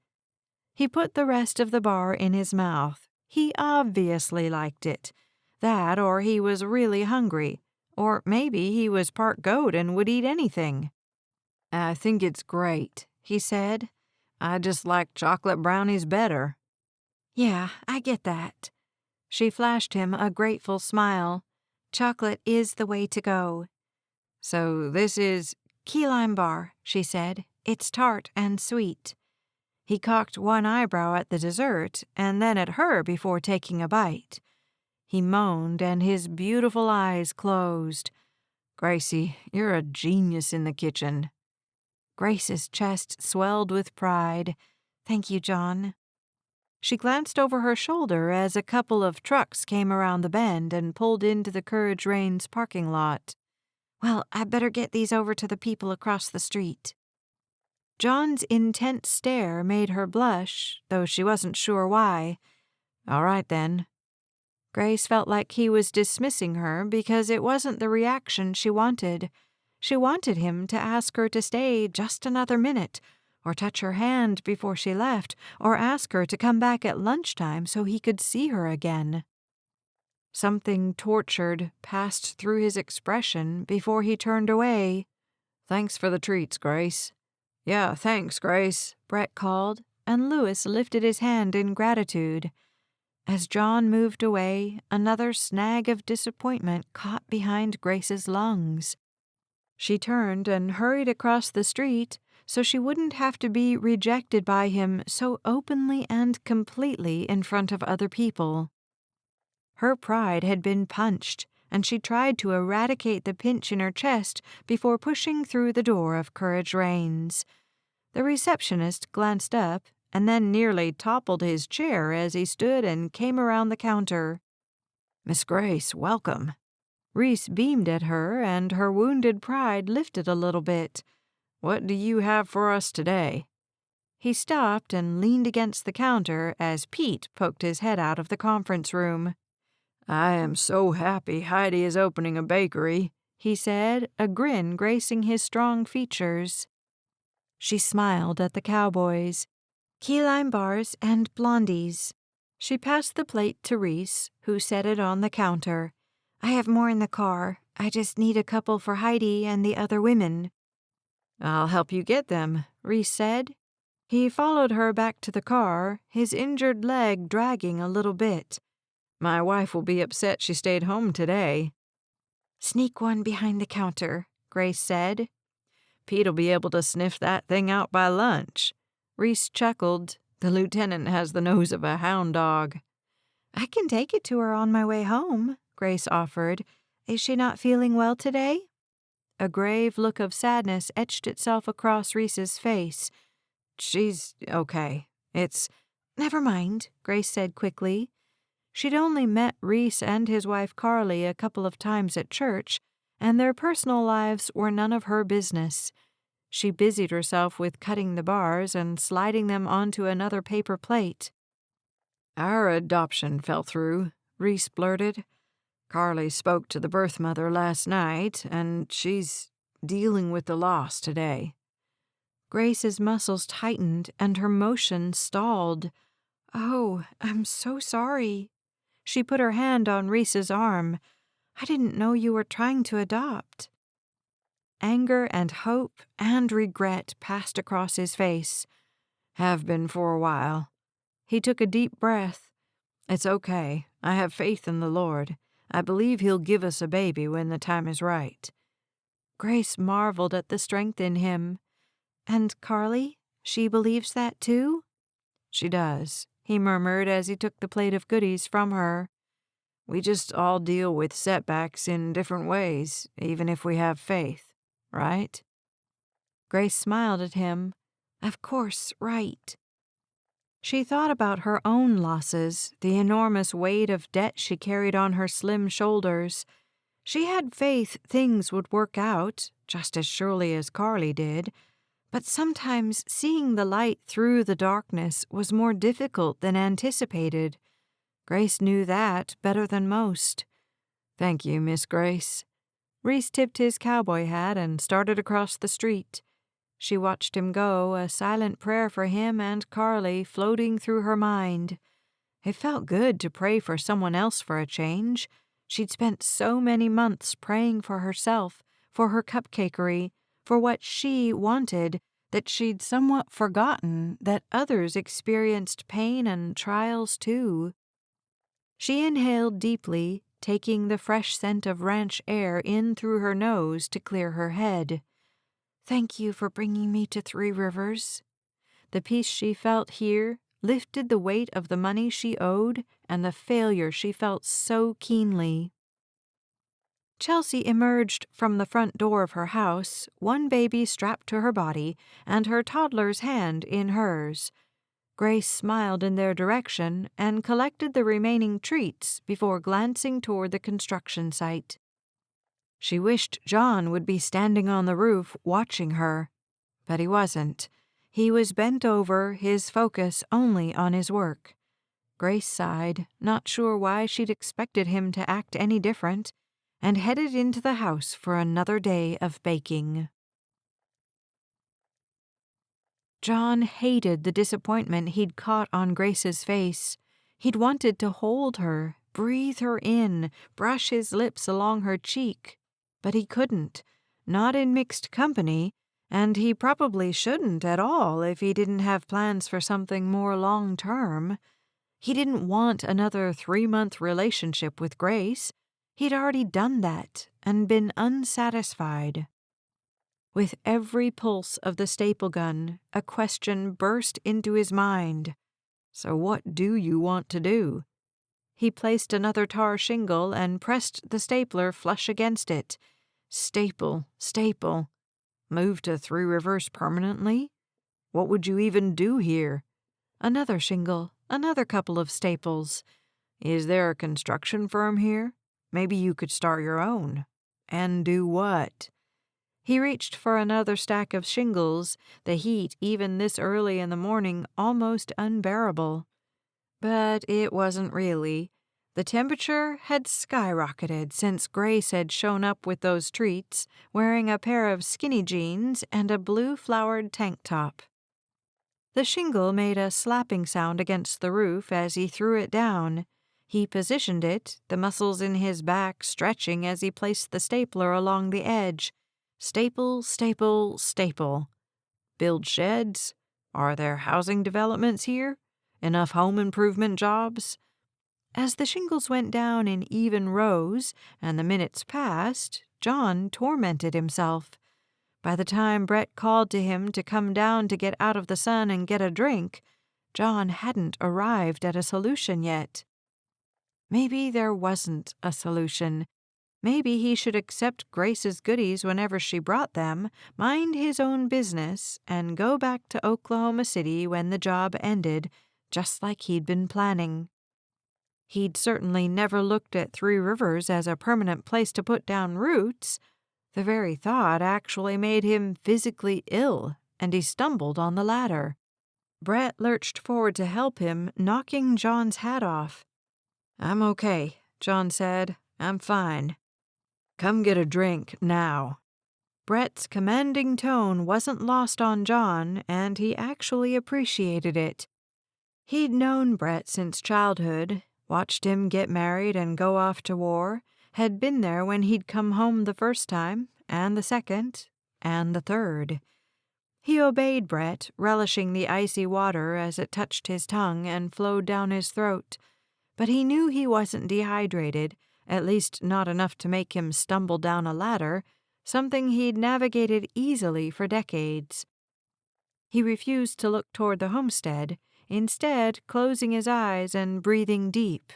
He put the rest of the bar in his mouth. He obviously liked it. That, or he was really hungry. Or maybe he was part goat and would eat anything. "I think it's great," he said. "I just like chocolate brownies better." "Yeah, I get that." She flashed him a grateful smile. "Chocolate is the way to go." "So this is—" "Key lime bar," she said. "It's tart and sweet." He cocked one eyebrow at the dessert and then at her before taking a bite. He moaned and his beautiful eyes closed. "Gracie, you're a genius in the kitchen." Grace's chest swelled with pride. "Thank you, John." She glanced over her shoulder as a couple of trucks came around the bend and pulled into the Courage Rains parking lot. "Well, I better get these over to the people across the street." John's intense stare made her blush, though she wasn't sure why. "All right, then." Grace felt like he was dismissing her because it wasn't the reaction she wanted. She wanted him to ask her to stay just another minute, or touch her hand before she left, or ask her to come back at lunchtime so he could see her again. Something tortured passed through his expression before he turned away. "Thanks for the treats, Grace." "Yeah, thanks, Grace," Brett called, and Lewis lifted his hand in gratitude. As John moved away, another snag of disappointment caught behind Grace's lungs. She turned and hurried across the street so she wouldn't have to be rejected by him so openly and completely in front of other people. Her pride had been punched, and she tried to eradicate the pinch in her chest before pushing through the door of Courage Rains. The receptionist glanced up and then nearly toppled his chair as he stood and came around the counter. "Miss Grace, welcome." Reese beamed at her, and her wounded pride lifted a little bit. "What do you have for us today?" He stopped and leaned against the counter as Pete poked his head out of the conference room. "I am so happy Heidi is opening a bakery," he said, a grin gracing his strong features. She smiled at the cowboys. Key lime bars and blondies. She passed the plate to Reese, who set it on the counter. I have more in the car. I just need a couple for Heidi and the other women. I'll help you get them, Reese said. He followed her back to the car, his injured leg dragging a little bit. My wife will be upset she stayed home today. Sneak one behind the counter, Grace said. Pete'll be able to sniff that thing out by lunch. Reese chuckled. The lieutenant has the nose of a hound dog. I can take it to her on my way home, Grace offered. Is she not feeling well today? A grave look of sadness etched itself across Reese's face. She's okay. Never mind, Grace said quickly. She'd only met Reese and his wife Carly a couple of times at church, and their personal lives were none of her business. She busied herself with cutting the bars and sliding them onto another paper plate. Our adoption fell through, Reese blurted. Carly spoke to the birth mother last night, and she's dealing with the loss today. Grace's muscles tightened and her motion stalled. Oh, I'm so sorry. She put her hand on Reese's arm. I didn't know you were trying to adopt. Anger and hope and regret passed across his face. Have been for a while. He took a deep breath. It's okay. I have faith in the Lord. I believe He'll give us a baby when the time is right. Grace marveled at the strength in him. And Carly? She believes that too? She does, he murmured as he took the plate of goodies from her. We just all deal with setbacks in different ways, even if we have faith, right? Grace smiled at him. Of course, right. She thought about her own losses, the enormous weight of debt she carried on her slim shoulders. She had faith things would work out, just as surely as Carly did, but sometimes seeing the light through the darkness was more difficult than anticipated. Grace knew that better than most. Thank you, Miss Grace. Reese tipped his cowboy hat and started across the street. She watched him go, a silent prayer for him and Carly floating through her mind. It felt good to pray for someone else for a change. She'd spent so many months praying for herself, for her cupcakery, for what she wanted, that she'd somewhat forgotten that others experienced pain and trials too. She inhaled deeply, taking the fresh scent of ranch air in through her nose to clear her head. Thank you for bringing me to Three Rivers. The peace she felt here lifted the weight of the money she owed and the failure she felt so keenly. Chelsea emerged from the front door of her house, one baby strapped to her body and her toddler's hand in hers. Grace smiled in their direction and collected the remaining treats before glancing toward the construction site. She wished John would be standing on the roof watching her, but he wasn't. He was bent over, his focus only on his work. Grace sighed, not sure why she'd expected him to act any different, and headed into the house for another day of baking. John hated the disappointment he'd caught on Grace's face. He'd wanted to hold her, breathe her in, brush his lips along her cheek. But he couldn't, not in mixed company, and he probably shouldn't at all if he didn't have plans for something more long-term. He didn't want another 3-month relationship with Grace. He'd already done that and been unsatisfied. With every pulse of the staple gun, a question burst into his mind. So what do you want to do? He placed another tar shingle and pressed the stapler flush against it. Staple, staple. Move to Three Rivers permanently? What would you even do here? Another shingle, another couple of staples. Is there a construction firm here? Maybe you could start your own. And do what? He reached for another stack of shingles, the heat even this early in the morning almost unbearable. But it wasn't really. The temperature had skyrocketed since Grace had shown up with those treats, wearing a pair of skinny jeans and a blue-flowered tank top. The shingle made a slapping sound against the roof as he threw it down. He positioned it, the muscles in his back stretching as he placed the stapler along the edge. Staple, staple, staple. Build sheds? Are there housing developments here? Enough home improvement jobs? As the shingles went down in even rows and the minutes passed, John tormented himself. By the time Brett called to him to come down to get out of the sun and get a drink, John hadn't arrived at a solution yet. Maybe there wasn't a solution. Maybe he should accept Grace's goodies whenever she brought them, mind his own business, and go back to Oklahoma City when the job ended, just like he'd been planning. He'd certainly never looked at Three Rivers as a permanent place to put down roots. The very thought actually made him physically ill, and he stumbled on the ladder. Brett lurched forward to help him, knocking John's hat off. "I'm okay," John said. "I'm fine. Come get a drink now." Brett's commanding tone wasn't lost on John, and he actually appreciated it. He'd known Brett since childhood, watched him get married and go off to war, had been there when he'd come home the first time, and the second, and the third. He obeyed Brett, relishing the icy water as it touched his tongue and flowed down his throat. But he knew he wasn't dehydrated, at least not enough to make him stumble down a ladder, something he'd navigated easily for decades. He refused to look toward the homestead, instead closing his eyes and breathing deep.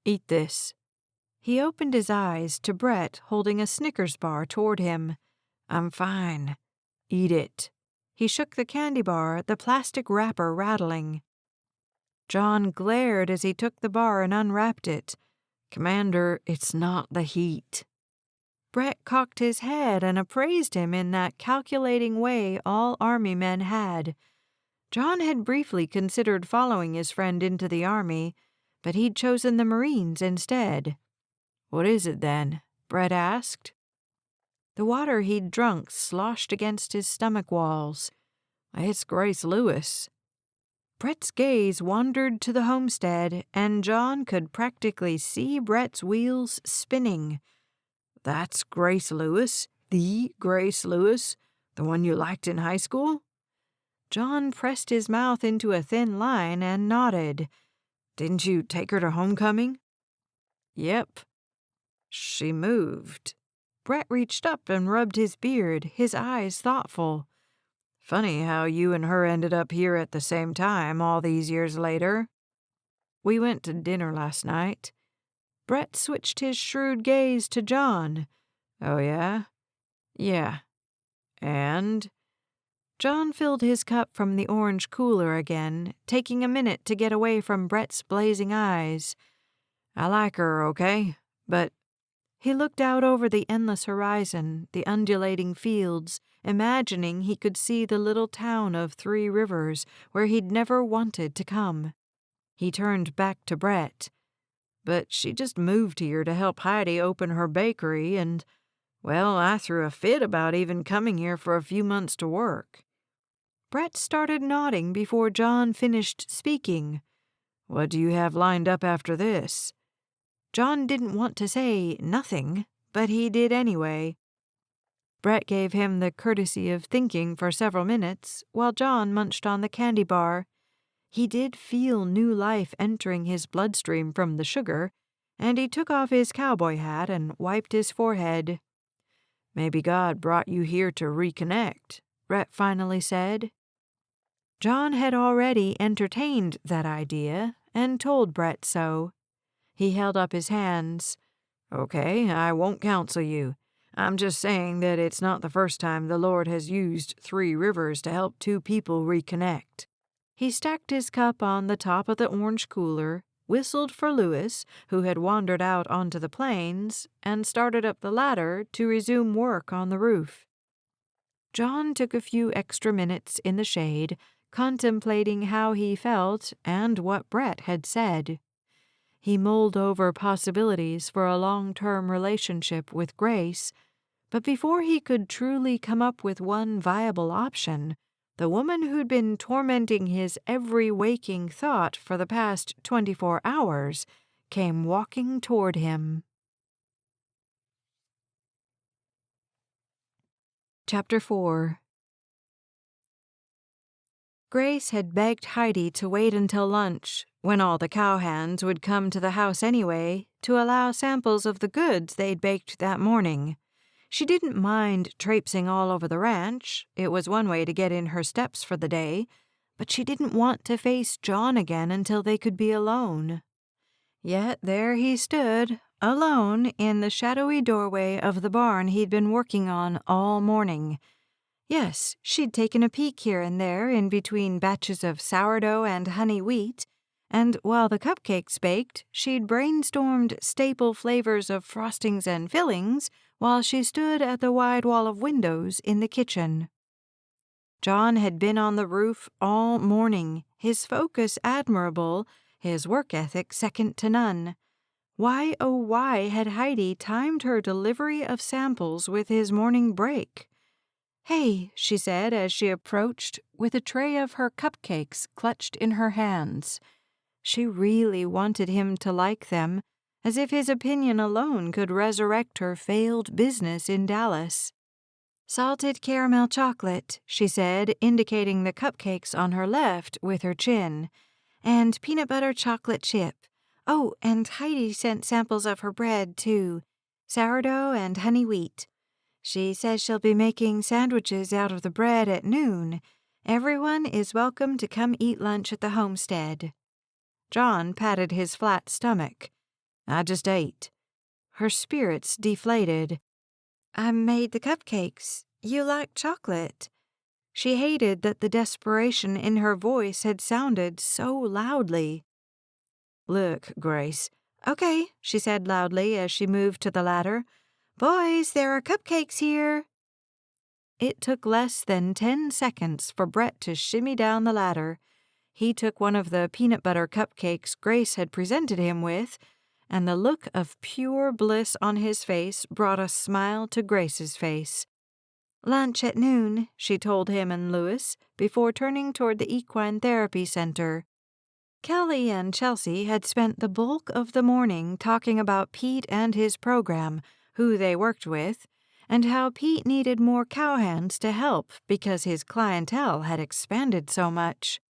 "Eat this." He opened his eyes to Brett holding a Snickers bar toward him. "I'm fine. Eat it." He shook the candy bar, the plastic wrapper rattling. John glared as he took the bar and unwrapped it. "Commander, it's not the heat." Brett cocked his head and appraised him in that calculating way all Army men had. John had briefly considered following his friend into the Army, but he'd chosen the Marines instead. "What is it, then?" Brett asked. The water he'd drunk sloshed against his stomach walls. "It's Grace Lewis." Brett's gaze wandered to the homestead, and John could practically see Brett's wheels spinning. "That's Grace Lewis? The Grace Lewis? The one you liked in high school?" John pressed his mouth into a thin line and nodded. "Didn't you take her to homecoming?" "Yep." "She moved." Brett reached up and rubbed his beard, his eyes thoughtful. "Funny how you and her ended up here at the same time all these years later." "We went to dinner last night." Brett switched his shrewd gaze to John. "Oh, yeah?" "Yeah." "And?" John filled his cup from the orange cooler again, taking a minute to get away from Brett's blazing eyes. "I like her, okay? But—" He looked out over the endless horizon, the undulating fields, imagining he could see the little town of Three Rivers where he'd never wanted to come. He turned back to Brett. "But she just moved here to help Heidi open her bakery, and, well, I threw a fit about even coming here for a few months to work." Brett started nodding before John finished speaking. "What do you have lined up after this?" John didn't want to say nothing, but he did anyway. Brett gave him the courtesy of thinking for several minutes while John munched on the candy bar. He did feel new life entering his bloodstream from the sugar, and he took off his cowboy hat and wiped his forehead. "Maybe God brought you here to reconnect," Brett finally said. John had already entertained that idea and told Brett so. He held up his hands. "Okay, I won't counsel you. I'm just saying that it's not the first time the Lord has used Three Rivers to help two people reconnect." He stacked his cup on the top of the orange cooler, whistled for Lewis, who had wandered out onto the plains, and started up the ladder to resume work on the roof. John took a few extra minutes in the shade, contemplating how he felt and what Brett had said. He mulled over possibilities for a long-term relationship with Grace, but before he could truly come up with one viable option, the woman who'd been tormenting his every waking thought for the past 24 hours came walking toward him. Chapter 4. Grace had begged Heidi to wait until lunch, when all the cowhands would come to the house anyway, to allow samples of the goods they'd baked that morning. She didn't mind traipsing all over the ranch. It was one way to get in her steps for the day, but she didn't want to face John again until they could be alone. Yet there he stood, alone, in the shadowy doorway of the barn he'd been working on all morning. Yes, she'd taken a peek here and there in between batches of sourdough and honey wheat, and while the cupcakes baked, she'd brainstormed staple flavors of frostings and fillings while she stood at the wide wall of windows in the kitchen. John had been on the roof all morning, his focus admirable, his work ethic second to none. Why, oh why, had Heidi timed her delivery of samples with his morning break? "Hey," she said as she approached, with a tray of her cupcakes clutched in her hands. She really wanted him to like them, as if his opinion alone could resurrect her failed business in Dallas. "Salted caramel chocolate," she said, indicating the cupcakes on her left with her chin, "and peanut butter chocolate chip. Oh, and Heidi sent samples of her bread, too. Sourdough and honey wheat. She says she'll be making sandwiches out of the bread at noon. Everyone is welcome to come eat lunch at the homestead." John patted his flat stomach. "I just ate." Her spirits deflated. "I made the cupcakes. You like chocolate." She hated that the desperation in her voice had sounded so loudly. "Look, Grace." "Okay," she said loudly as she moved to the ladder. "Boys, there are cupcakes here." It took less than 10 seconds for Brett to shimmy down the ladder. He took one of the peanut butter cupcakes Grace had presented him with, and the look of pure bliss on his face brought a smile to Grace's face. "Lunch at noon," she told him and Lewis, before turning toward the Equine Therapy Center. Kelly and Chelsea had spent the bulk of the morning talking about Pete and his program, who they worked with, and how Pete needed more cowhands to help because his clientele had expanded so much.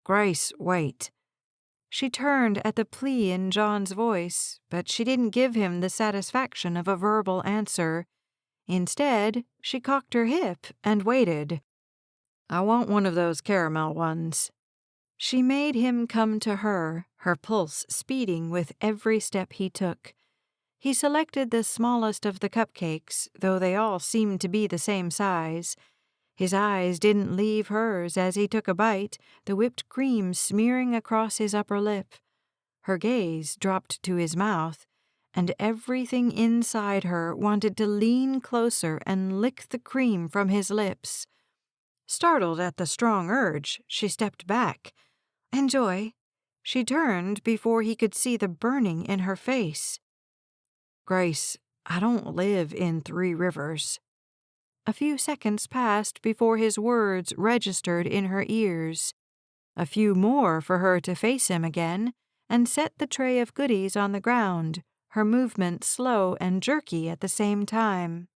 "Grace, wait." She turned at the plea in John's voice, but she didn't give him the satisfaction of a verbal answer. Instead, she cocked her hip and waited. "I want one of those caramel ones." She made him come to her, her pulse speeding with every step he took. He selected the smallest of the cupcakes, though they all seemed to be the same size. His eyes didn't leave hers as he took a bite, the whipped cream smearing across his upper lip. Her gaze dropped to his mouth, and everything inside her wanted to lean closer and lick the cream from his lips. Startled at the strong urge, she stepped back. "Enjoy." She turned before he could see the burning in her face. "Grace, I don't live in Three Rivers." A few seconds passed before his words registered in her ears. A few more for her to face him again and set the tray of goodies on the ground, her movement slow and jerky at the same time.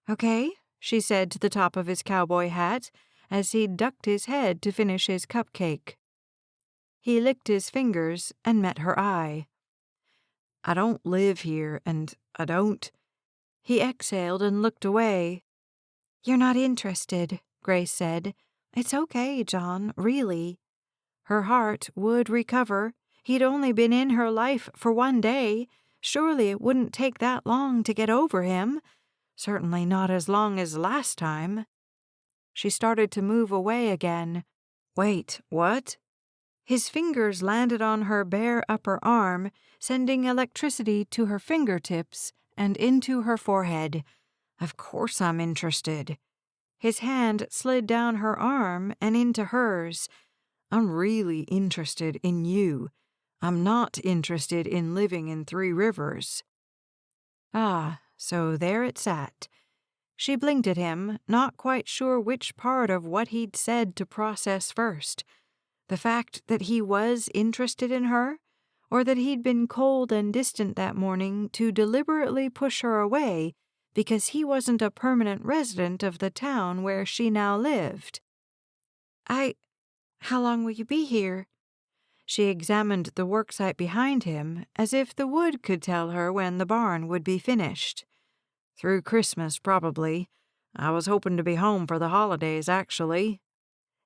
"Okay," she said to the top of his cowboy hat as he ducked his head to finish his cupcake. He licked his fingers and met her eye. "I don't live here, and I don't—" He exhaled and looked away. "You're not interested," Grace said. "It's okay, John, really." Her heart would recover. He'd only been in her life for one day. Surely it wouldn't take that long to get over him. Certainly not as long as last time. She started to move away again. "Wait, what?" His fingers landed on her bare upper arm, sending electricity to her fingertips and into her forehead. "Of course I'm interested." His hand slid down her arm and into hers. "I'm really interested in you. I'm not interested in living in Three Rivers." Ah, so there it sat. She blinked at him, not quite sure which part of what he'd said to process first. The fact that he was interested in her, or that he'd been cold and distant that morning to deliberately push her away because he wasn't a permanent resident of the town where she now lived. How long will you be here?" She examined the worksite behind him as if the wood could tell her when the barn would be finished. "Through Christmas, probably. I was hoping to be home for the holidays, actually."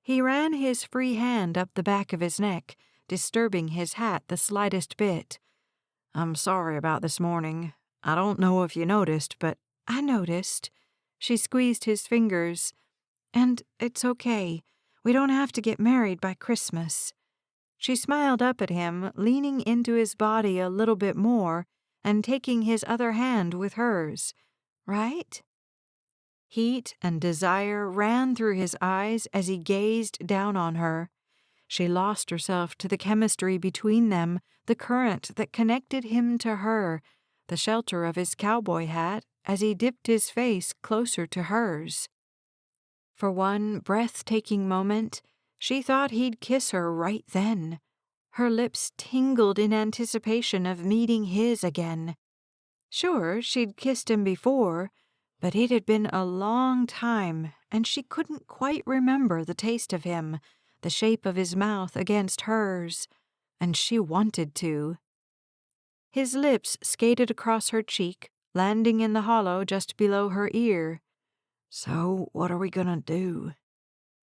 He ran his free hand up the back of his neck, disturbing his hat the slightest bit. "I'm sorry about this morning. I don't know if you noticed, but—" "I noticed." She squeezed his fingers. "And it's okay. We don't have to get married by Christmas." She smiled up at him, leaning into his body a little bit more and taking his other hand with hers. "Right?" Heat and desire ran through his eyes as he gazed down on her. She lost herself to the chemistry between them, the current that connected him to her, the shelter of his cowboy hat as he dipped his face closer to hers. For one breathtaking moment, she thought he'd kiss her right then. Her lips tingled in anticipation of meeting his again. Sure, she'd kissed him before, but it had been a long time, and she couldn't quite remember the taste of him, the shape of his mouth against hers, and she wanted to. His lips skated across her cheek, landing in the hollow just below her ear. "So, what are we gonna do?"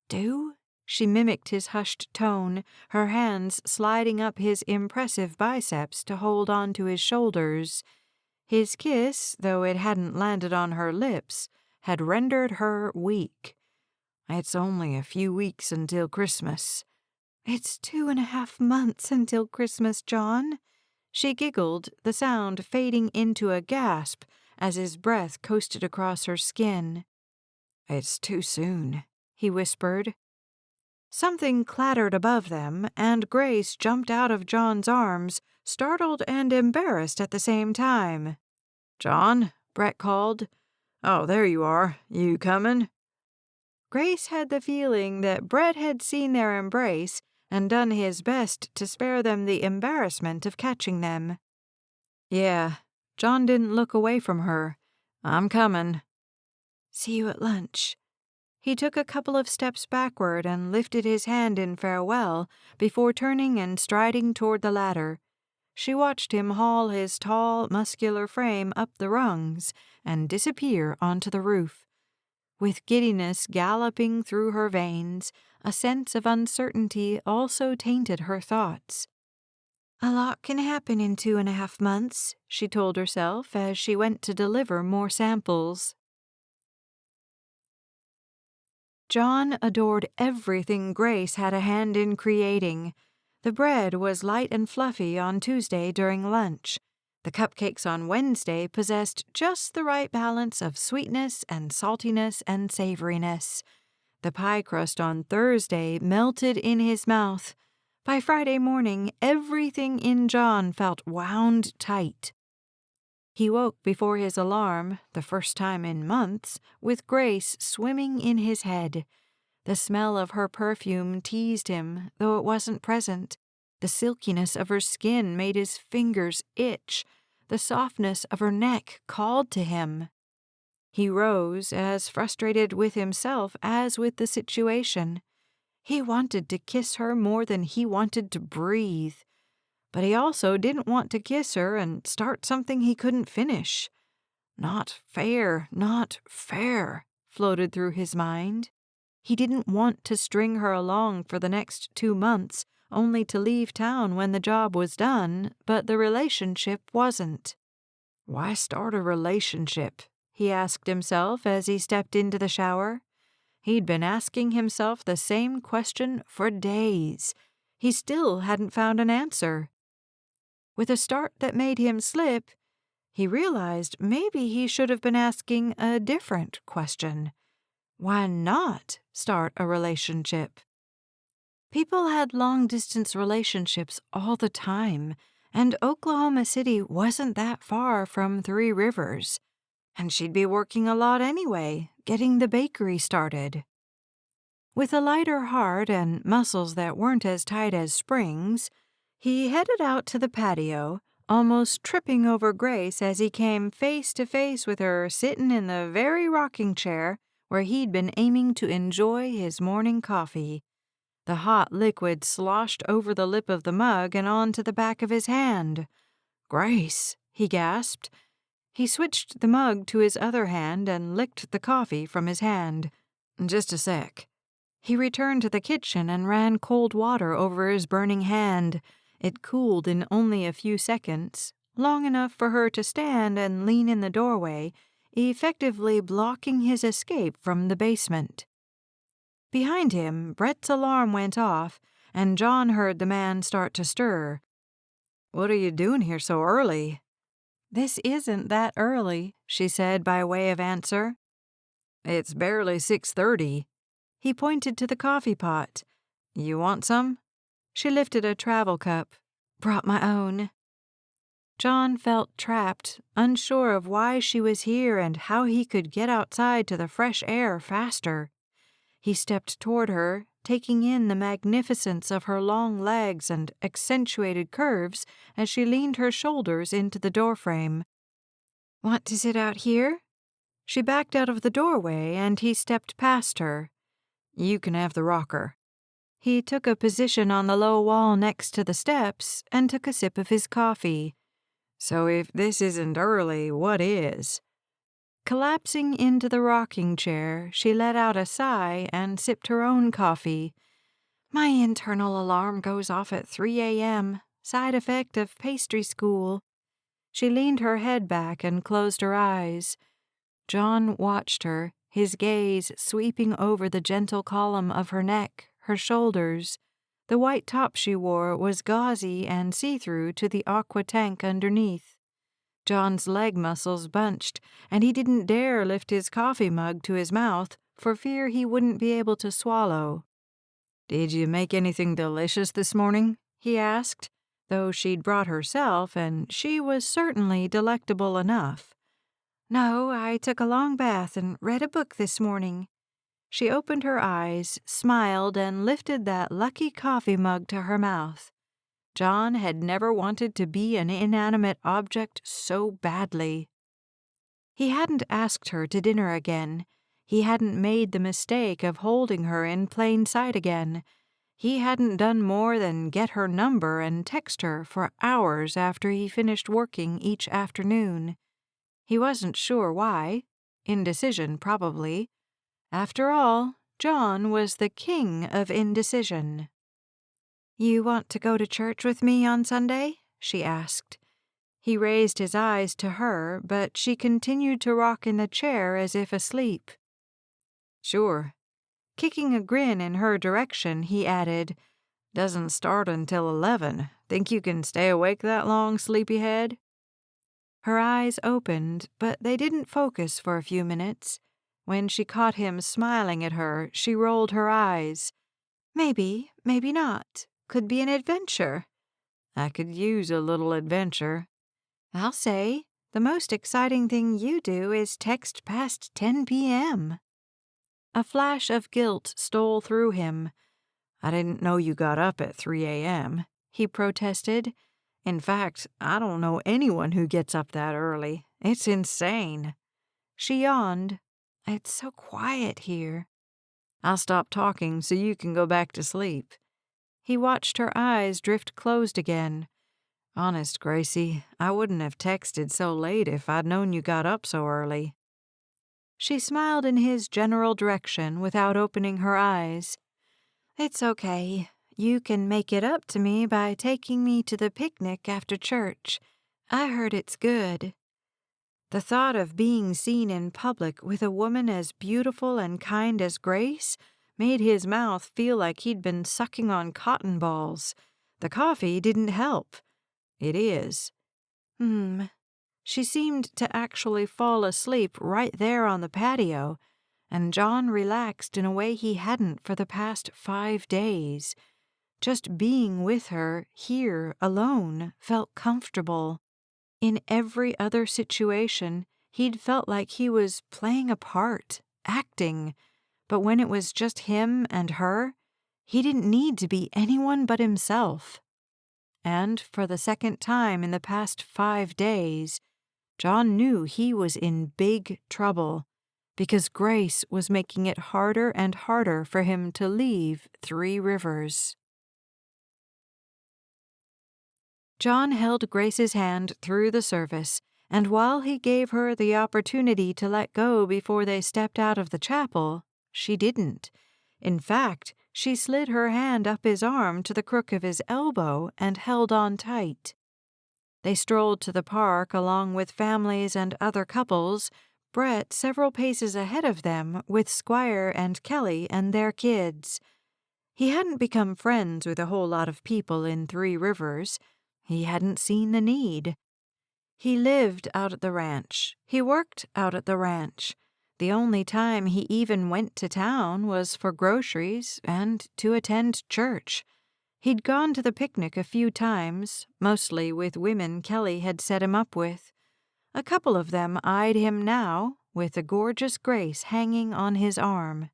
"Do?" She mimicked his hushed tone, her hands sliding up his impressive biceps to hold onto his shoulders. His kiss, though it hadn't landed on her lips, had rendered her weak. "It's only a few weeks until Christmas." "It's 2.5 months until Christmas, John." She giggled, the sound fading into a gasp as his breath coasted across her skin. "It's too soon," he whispered. Something clattered above them, and Grace jumped out of John's arms, startled and embarrassed at the same time. "John," Brett called. "Oh, there you are. You coming?" Grace had the feeling that Brett had seen their embrace and done his best to spare them the embarrassment of catching them. "Yeah." John didn't look away from her. "I'm coming." "See you at lunch." He took a couple of steps backward and lifted his hand in farewell before turning and striding toward the ladder. She watched him haul his tall, muscular frame up the rungs and disappear onto the roof. With giddiness galloping through her veins, a sense of uncertainty also tainted her thoughts. "A lot can happen in 2.5 months," she told herself as she went to deliver more samples. John adored everything Grace had a hand in creating. The bread was light and fluffy on Tuesday during lunch. The cupcakes on Wednesday possessed just the right balance of sweetness and saltiness and savoriness. The pie crust on Thursday melted in his mouth. By Friday morning, everything in John felt wound tight. He woke before his alarm, the first time in months, with Grace swimming in his head. The smell of her perfume teased him, though it wasn't present. The silkiness of her skin made his fingers itch. The softness of her neck called to him. He rose, as frustrated with himself as with the situation. He wanted to kiss her more than he wanted to breathe. But he also didn't want to kiss her and start something he couldn't finish. Not fair, floated through his mind. He didn't want to string her along for the next 2 months, only to leave town when the job was done, but the relationship wasn't. Why start a relationship? He asked himself as he stepped into the shower. He'd been asking himself the same question for days. He still hadn't found an answer. With a start that made him slip, he realized maybe he should have been asking a different question. Why not start a relationship? People had long-distance relationships all the time, and Oklahoma City wasn't that far from Three Rivers. And she'd be working a lot anyway, getting the bakery started. With a lighter heart and muscles that weren't as tight as springs, he headed out to the patio, almost tripping over Grace as he came face to face with her sitting in the very rocking chair where he'd been aiming to enjoy his morning coffee. The hot liquid sloshed over the lip of the mug and onto the back of his hand. "Grace," he gasped. He switched the mug to his other hand and licked the coffee from his hand. "Just a sec." He returned to the kitchen and ran cold water over his burning hand. It cooled in only a few seconds, long enough for her to stand and lean in the doorway, effectively blocking his escape from the basement. Behind him, Brett's alarm went off, and John heard the man start to stir. "What are you doing here so early?" "This isn't that early," she said by way of answer. "It's barely 6:30. He pointed to the coffee pot. "You want some?" She lifted a travel cup. "Brought my own." John felt trapped, unsure of why she was here and how he could get outside to the fresh air faster. He stepped toward her, taking in the magnificence of her long legs and accentuated curves as she leaned her shoulders into the doorframe. "Want to sit out here?" She backed out of the doorway and he stepped past her. "You can have the rocker." He took a position on the low wall next to the steps and took a sip of his coffee. "So if this isn't early, what is?" Collapsing into the rocking chair, she let out a sigh and sipped her own coffee. "My internal alarm goes off at 3 a.m., side effect of pastry school." She leaned her head back and closed her eyes. John watched her, his gaze sweeping over the gentle column of her neck, her shoulders. The white top she wore was gauzy and see-through to the aqua tank underneath. John's leg muscles bunched, and he didn't dare lift his coffee mug to his mouth for fear he wouldn't be able to swallow. "Did you make anything delicious this morning?" he asked, though she'd brought herself, and she was certainly delectable enough. "No, I took a long bath and read a book this morning." She opened her eyes, smiled, and lifted that lucky coffee mug to her mouth. John had never wanted to be an inanimate object so badly. He hadn't asked her to dinner again. He hadn't made the mistake of holding her in plain sight again. He hadn't done more than get her number and text her for hours after he finished working each afternoon. He wasn't sure why. Indecision, probably. After all, John was the king of indecision. "You want to go to church with me on Sunday?" she asked. He raised his eyes to her, but she continued to rock in the chair as if asleep. "Sure." Kicking a grin in her direction, he added, "Doesn't start until 11. Think you can stay awake that long, sleepyhead?" Her eyes opened, but they didn't focus for a few minutes. When she caught him smiling at her, she rolled her eyes. "Maybe, maybe not. Could be an adventure." "I could use a little adventure." "I'll say, the most exciting thing you do is text past 10 p.m. A flash of guilt stole through him. "I didn't know you got up at 3 a.m., he protested. "In fact, I don't know anyone who gets up that early. It's insane." She yawned. "It's so quiet here." "I'll stop talking so you can go back to sleep." He watched her eyes drift closed again. "Honest, Gracie, I wouldn't have texted so late if I'd known you got up so early." She smiled in his general direction without opening her eyes. "It's okay. You can make it up to me by taking me to the picnic after church. I heard it's good." The thought of being seen in public with a woman as beautiful and kind as Grace made his mouth feel like he'd been sucking on cotton balls. The coffee didn't help. "It is." She seemed to actually fall asleep right there on the patio, and John relaxed in a way he hadn't for the past 5 days. Just being with her, here, alone, felt comfortable. In every other situation, he'd felt like he was playing a part, acting, but when it was just him and her, he didn't need to be anyone but himself. And for the second time in the past 5 days, John knew he was in big trouble because Grace was making it harder and harder for him to leave Three Rivers. John held Grace's hand through the service, and while he gave her the opportunity to let go before they stepped out of the chapel, she didn't. In fact, she slid her hand up his arm to the crook of his elbow and held on tight. They strolled to the park along with families and other couples, Brett several paces ahead of them with Squire and Kelly and their kids. He hadn't become friends with a whole lot of people in Three Rivers. He hadn't seen the need. He lived out at the ranch. He worked out at the ranch. The only time he even went to town was for groceries and to attend church. He'd gone to the picnic a few times, mostly with women Kelly had set him up with. A couple of them eyed him now, with the gorgeous Grace hanging on his arm.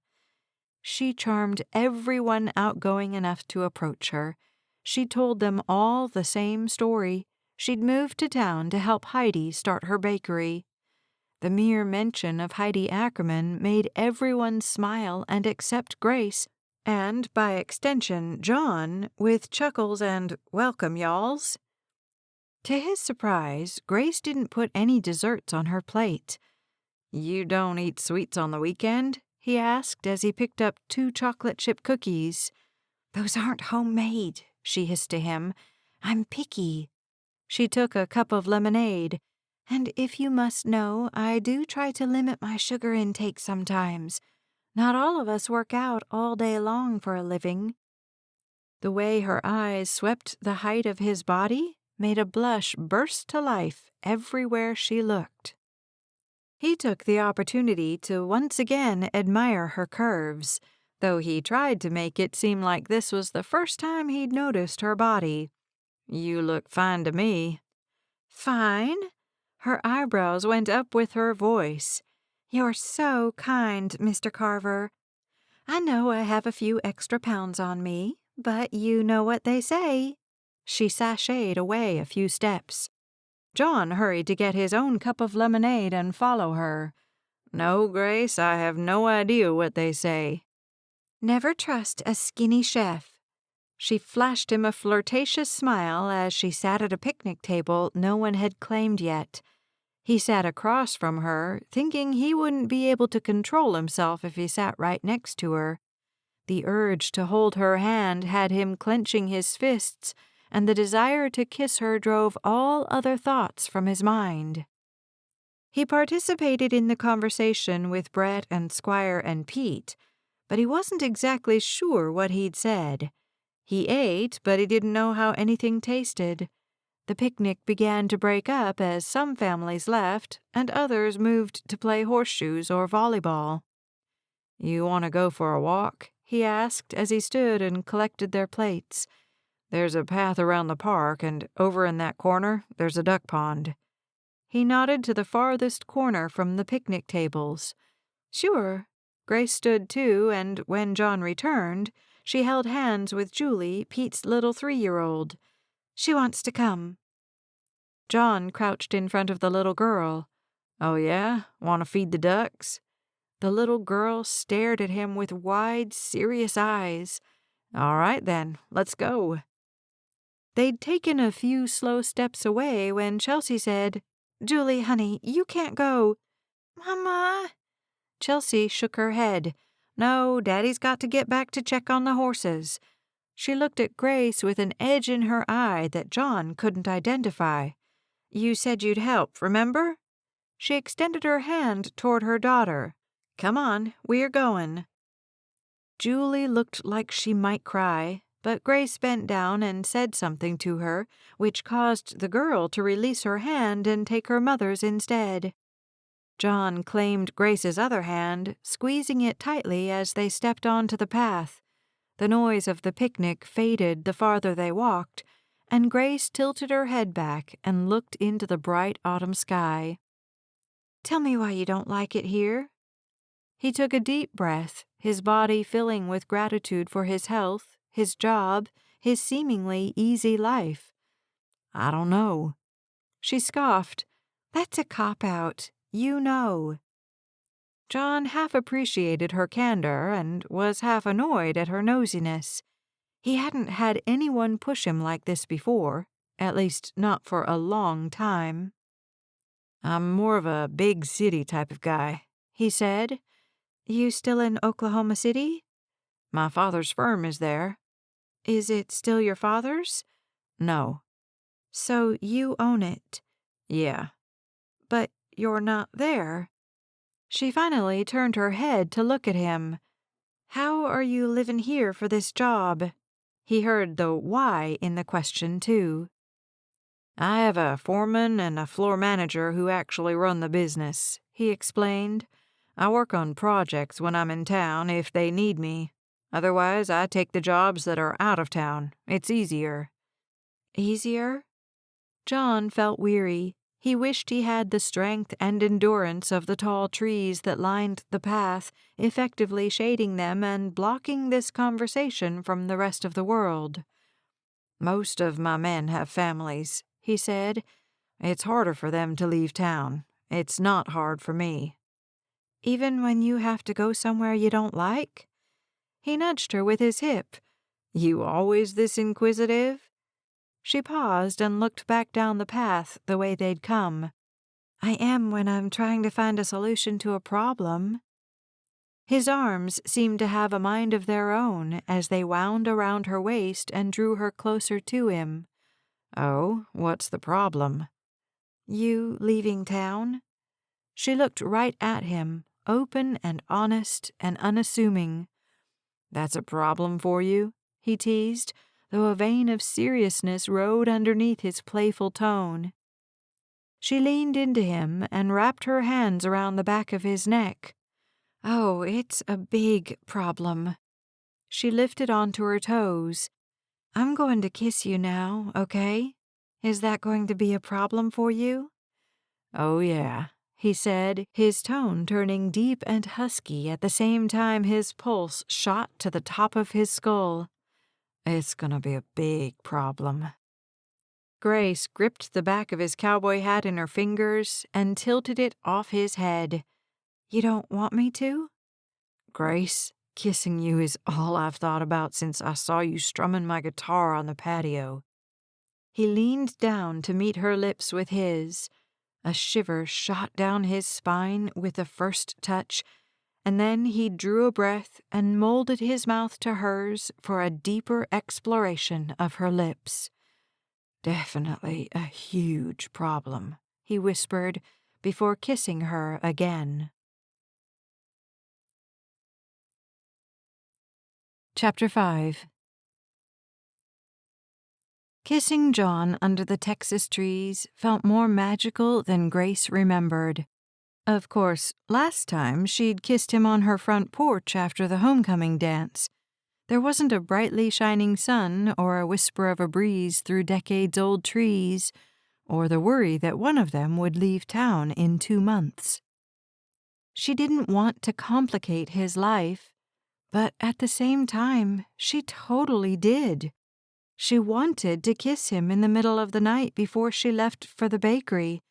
She charmed everyone outgoing enough to approach her. She told them all the same story. She'd moved to town to help Heidi start her bakery. The mere mention of Heidi Ackerman made everyone smile and accept Grace, and, by extension, John, with chuckles and "welcome, y'alls." To his surprise, Grace didn't put any desserts on her plate. "You don't eat sweets on the weekend?" he asked as he picked up 2 chocolate chip cookies. "Those aren't homemade," she hissed to him. "I'm picky." She took a cup of lemonade. "And if you must know, I do try to limit my sugar intake sometimes. Not all of us work out all day long for a living." The way her eyes swept the height of his body made a blush burst to life everywhere she looked. He took the opportunity to once again admire her curves, though he tried to make it seem like this was the first time he'd noticed her body. "You look fine to me." "Fine?" Her eyebrows went up with her voice. "You're so kind, Mr. Carver. I know I have a few extra pounds on me, but you know what they say." She sashayed away a few steps. John hurried to get his own cup of lemonade and follow her. "No, Grace, I have no idea what they say." "Never trust a skinny chef." She flashed him a flirtatious smile as she sat at a picnic table no one had claimed yet. He sat across from her, thinking he wouldn't be able to control himself if he sat right next to her. The urge to hold her hand had him clenching his fists, and the desire to kiss her drove all other thoughts from his mind. He participated in the conversation with Brett and Squire and Pete, but he wasn't exactly sure what he'd said. He ate, but he didn't know how anything tasted. The picnic began to break up as some families left and others moved to play horseshoes or volleyball. "You want to go for a walk?" he asked as he stood and collected their plates. "There's a path around the park, and over in that corner, there's a duck pond." He nodded to the farthest corner from the picnic tables. "Sure." Grace stood too, and when John returned, she held hands with Julie, Pete's little 3-year-old. "She wants to come." John crouched in front of the little girl. "Oh yeah? Want to feed the ducks?" The little girl stared at him with wide, serious eyes. "All right then, let's go." They'd taken a few slow steps away when Chelsea said, "Julie, honey, you can't go." "Mama." Chelsea shook her head. "No, Daddy's got to get back to check on the horses." She looked at Grace with an edge in her eye that John couldn't identify. "You said you'd help, remember?" She extended her hand toward her daughter. "Come on, we're going." Julie looked like she might cry, but Grace bent down and said something to her, which caused the girl to release her hand and take her mother's instead. John claimed Grace's other hand, squeezing it tightly as they stepped onto the path. The noise of the picnic faded the farther they walked, and Grace tilted her head back and looked into the bright autumn sky. "Tell me why you don't like it here." He took a deep breath, his body filling with gratitude for his health, his job, his seemingly easy life. "I don't know." She scoffed. "That's a cop-out. You know." John half appreciated her candor and was half annoyed at her nosiness. He hadn't had anyone push him like this before, at least not for a long time. "I'm more of a big city type of guy," he said. "You still in Oklahoma City?" "My father's firm is there." "Is it still your father's?" "No." "So you own it?" "Yeah." "But you're not there." She finally turned her head to look at him. "How are you living here for this job?" He heard the why in the question, too. "I have a foreman and a floor manager who actually run the business," he explained. "I work on projects when I'm in town if they need me. Otherwise, I take the jobs that are out of town. It's easier." "Easier?" John felt weary. He wished he had the strength and endurance of the tall trees that lined the path, effectively shading them and blocking this conversation from the rest of the world. "Most of my men have families," he said. "It's harder for them to leave town. It's not hard for me." "Even when you have to go somewhere you don't like?" He nudged her with his hip. "You always this inquisitive?" She paused and looked back down the path the way they'd come. "I am when I'm trying to find a solution to a problem." His arms seemed to have a mind of their own as they wound around her waist and drew her closer to him. "Oh, what's the problem?" "You leaving town?" She looked right at him, open and honest and unassuming. "That's a problem for you?" he teased, though a vein of seriousness rode underneath his playful tone. She leaned into him and wrapped her hands around the back of his neck. "Oh, it's a big problem." She lifted onto her toes. "I'm going to kiss you now, okay? Is that going to be a problem for you?" "Oh, yeah," he said, his tone turning deep and husky at the same time his pulse shot to the top of his skull. "It's gonna be a big problem." Grace gripped the back of his cowboy hat in her fingers and tilted it off his head. "You don't want me to?" "Grace, kissing you is all I've thought about since I saw you strumming my guitar on the patio." He leaned down to meet her lips with his. A shiver shot down his spine with the first touch, and then he drew a breath and molded his mouth to hers for a deeper exploration of her lips. "Definitely a huge problem," he whispered before kissing her again. Chapter 5. Kissing John under the Texas trees felt more magical than Grace remembered. Of course, last time she'd kissed him on her front porch after the homecoming dance. There wasn't a brightly shining sun or a whisper of a breeze through decades-old trees, or the worry that one of them would leave town in 2 months. She didn't want to complicate his life, but at the same time, she totally did. She wanted to kiss him in the middle of the night before she left for the bakery,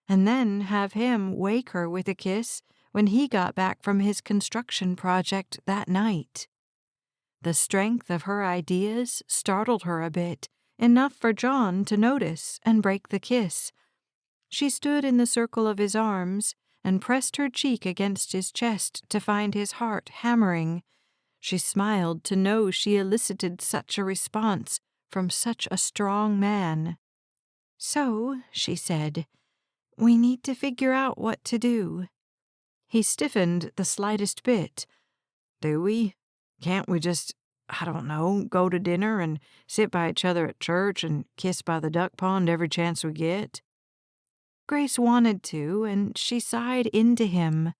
and then have him wake her with a kiss when he got back from his construction project that night. The strength of her ideas startled her a bit, enough for John to notice and break the kiss. She stood in the circle of his arms and pressed her cheek against his chest to find his heart hammering. She smiled to know she elicited such a response from such a strong man. "So," she said, "we need to figure out what to do." He stiffened the slightest bit. "Do we? Can't we just, I don't know, go to dinner and sit by each other at church and kiss by the duck pond every chance we get?" Grace wanted to, and she sighed into him.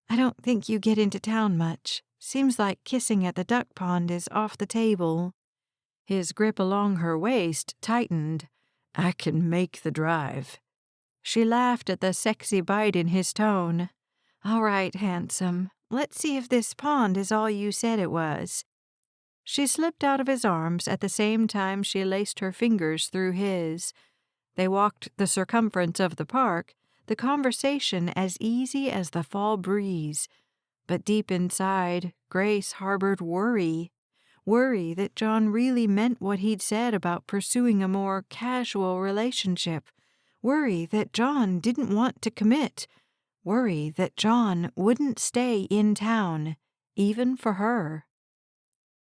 "I don't think you get into town much," Seems like kissing at the duck pond is off the table." His grip along her waist tightened. "I can make the drive." She laughed at the sexy bite in his tone. "All right, handsome. Let's see if this pond is all you said it was." She slipped out of his arms at the same time she laced her fingers through his. They walked the circumference of the park, the conversation as easy as the fall breeze. But deep inside, Grace harbored worry. Worry that John really meant what he'd said about pursuing a more casual relationship. Worry that John didn't want to commit. Worry that John wouldn't stay in town, even for her.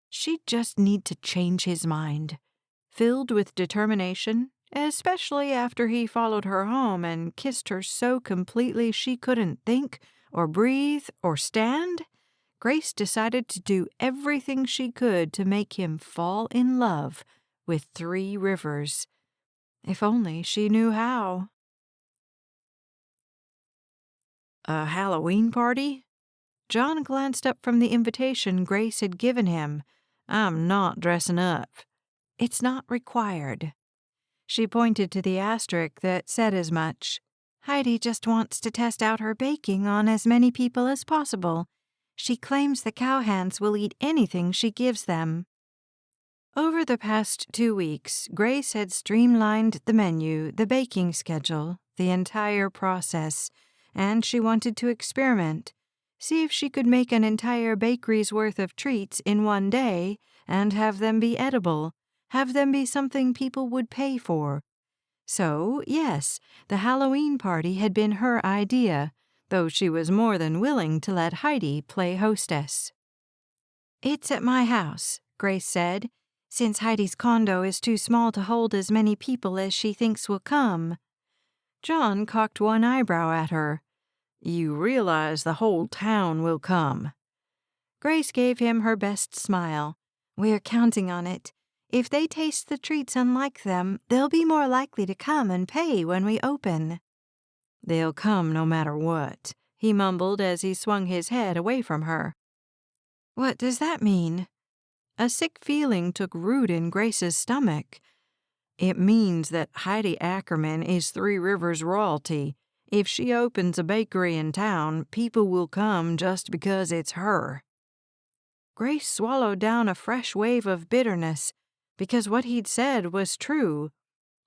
She'd just need to change his mind. Filled with determination, especially after he followed her home and kissed her so completely she couldn't think or breathe or stand, Grace decided to do everything she could to make him fall in love with Three Rivers. If only she knew how. "A Halloween party?" John glanced up from the invitation Grace had given him. "I'm not dressing up." "It's not required." She pointed to the asterisk that said as much. "Heidi just wants to test out her baking on as many people as possible. She claims the cowhands will eat anything she gives them." Over the past 2 weeks, Grace had streamlined the menu, the baking schedule, the entire process, and she wanted to experiment, see if she could make an entire bakery's worth of treats in one day and have them be edible, have them be something people would pay for. So, yes, the Halloween party had been her idea, though she was more than willing to let Heidi play hostess. "It's at my house," Grace said, "since Heidi's condo is too small to hold as many people as she thinks will come." John cocked one eyebrow at her. "You realize the whole town will come." Grace gave him her best smile. "We're counting on it. If they taste the treats and like them, they'll be more likely to come and pay when we open." "They'll come no matter what," he mumbled as he swung his head away from her. "What does that mean?" A sick feeling took root in Grace's stomach. "It means that Heidi Ackerman is Three Rivers royalty. If she opens a bakery in town, people will come just because it's her." Grace swallowed down a fresh wave of bitterness, because what he'd said was true.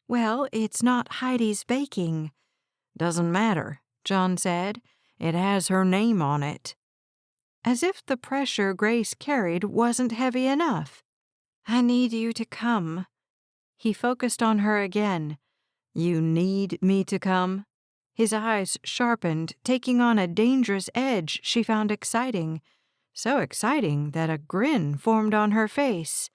"Well, it's not Heidi's baking." "Doesn't matter," John said. "It has her name on it." As if the pressure Grace carried wasn't heavy enough. "I need you to come." He focused on her again. "You need me to come?" His eyes sharpened, taking on a dangerous edge she found exciting. So exciting that a grin formed on her face.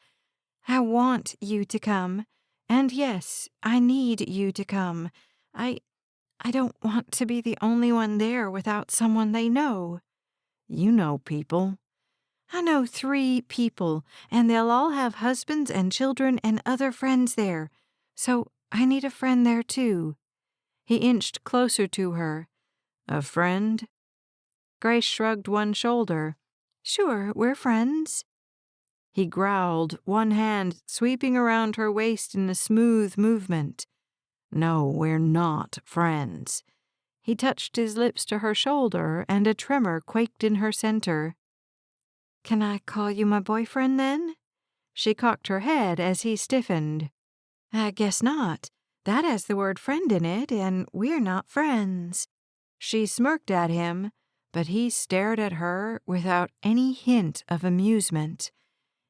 "I want you to come. And yes, I need you to come. I don't want to be the only one there without someone they know." "You know people." "I know 3 people, and they'll all have husbands and children and other friends there. So I need a friend there too." He inched closer to her. "A friend?" Grace shrugged one shoulder. "Sure, we're friends." He growled, one hand sweeping around her waist in a smooth movement. "No, we're not friends." He touched his lips to her shoulder, and a tremor quaked in her center. "Can I call you my boyfriend, then?" She cocked her head as he stiffened. "I guess not. That has the word friend in it, and we're not friends." She smirked at him, but he stared at her without any hint of amusement.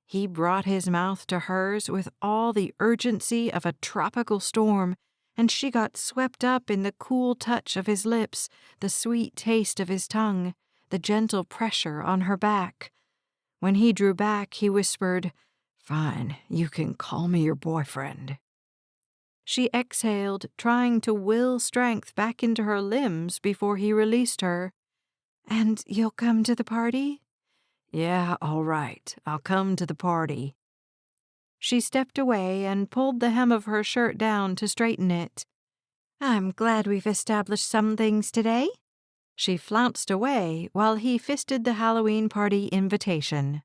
He brought his mouth to hers with all the urgency of a tropical storm, and she got swept up in the cool touch of his lips, the sweet taste of his tongue, the gentle pressure on her back. When he drew back, he whispered, "Fine, you can call me your boyfriend." She exhaled, trying to will strength back into her limbs before he released her. "And you'll come to the party?" "Yeah, all right. I'll come to the party." She stepped away and pulled the hem of her shirt down to straighten it. "I'm glad we've established some things today." She flounced away while he fisted the Halloween party invitation.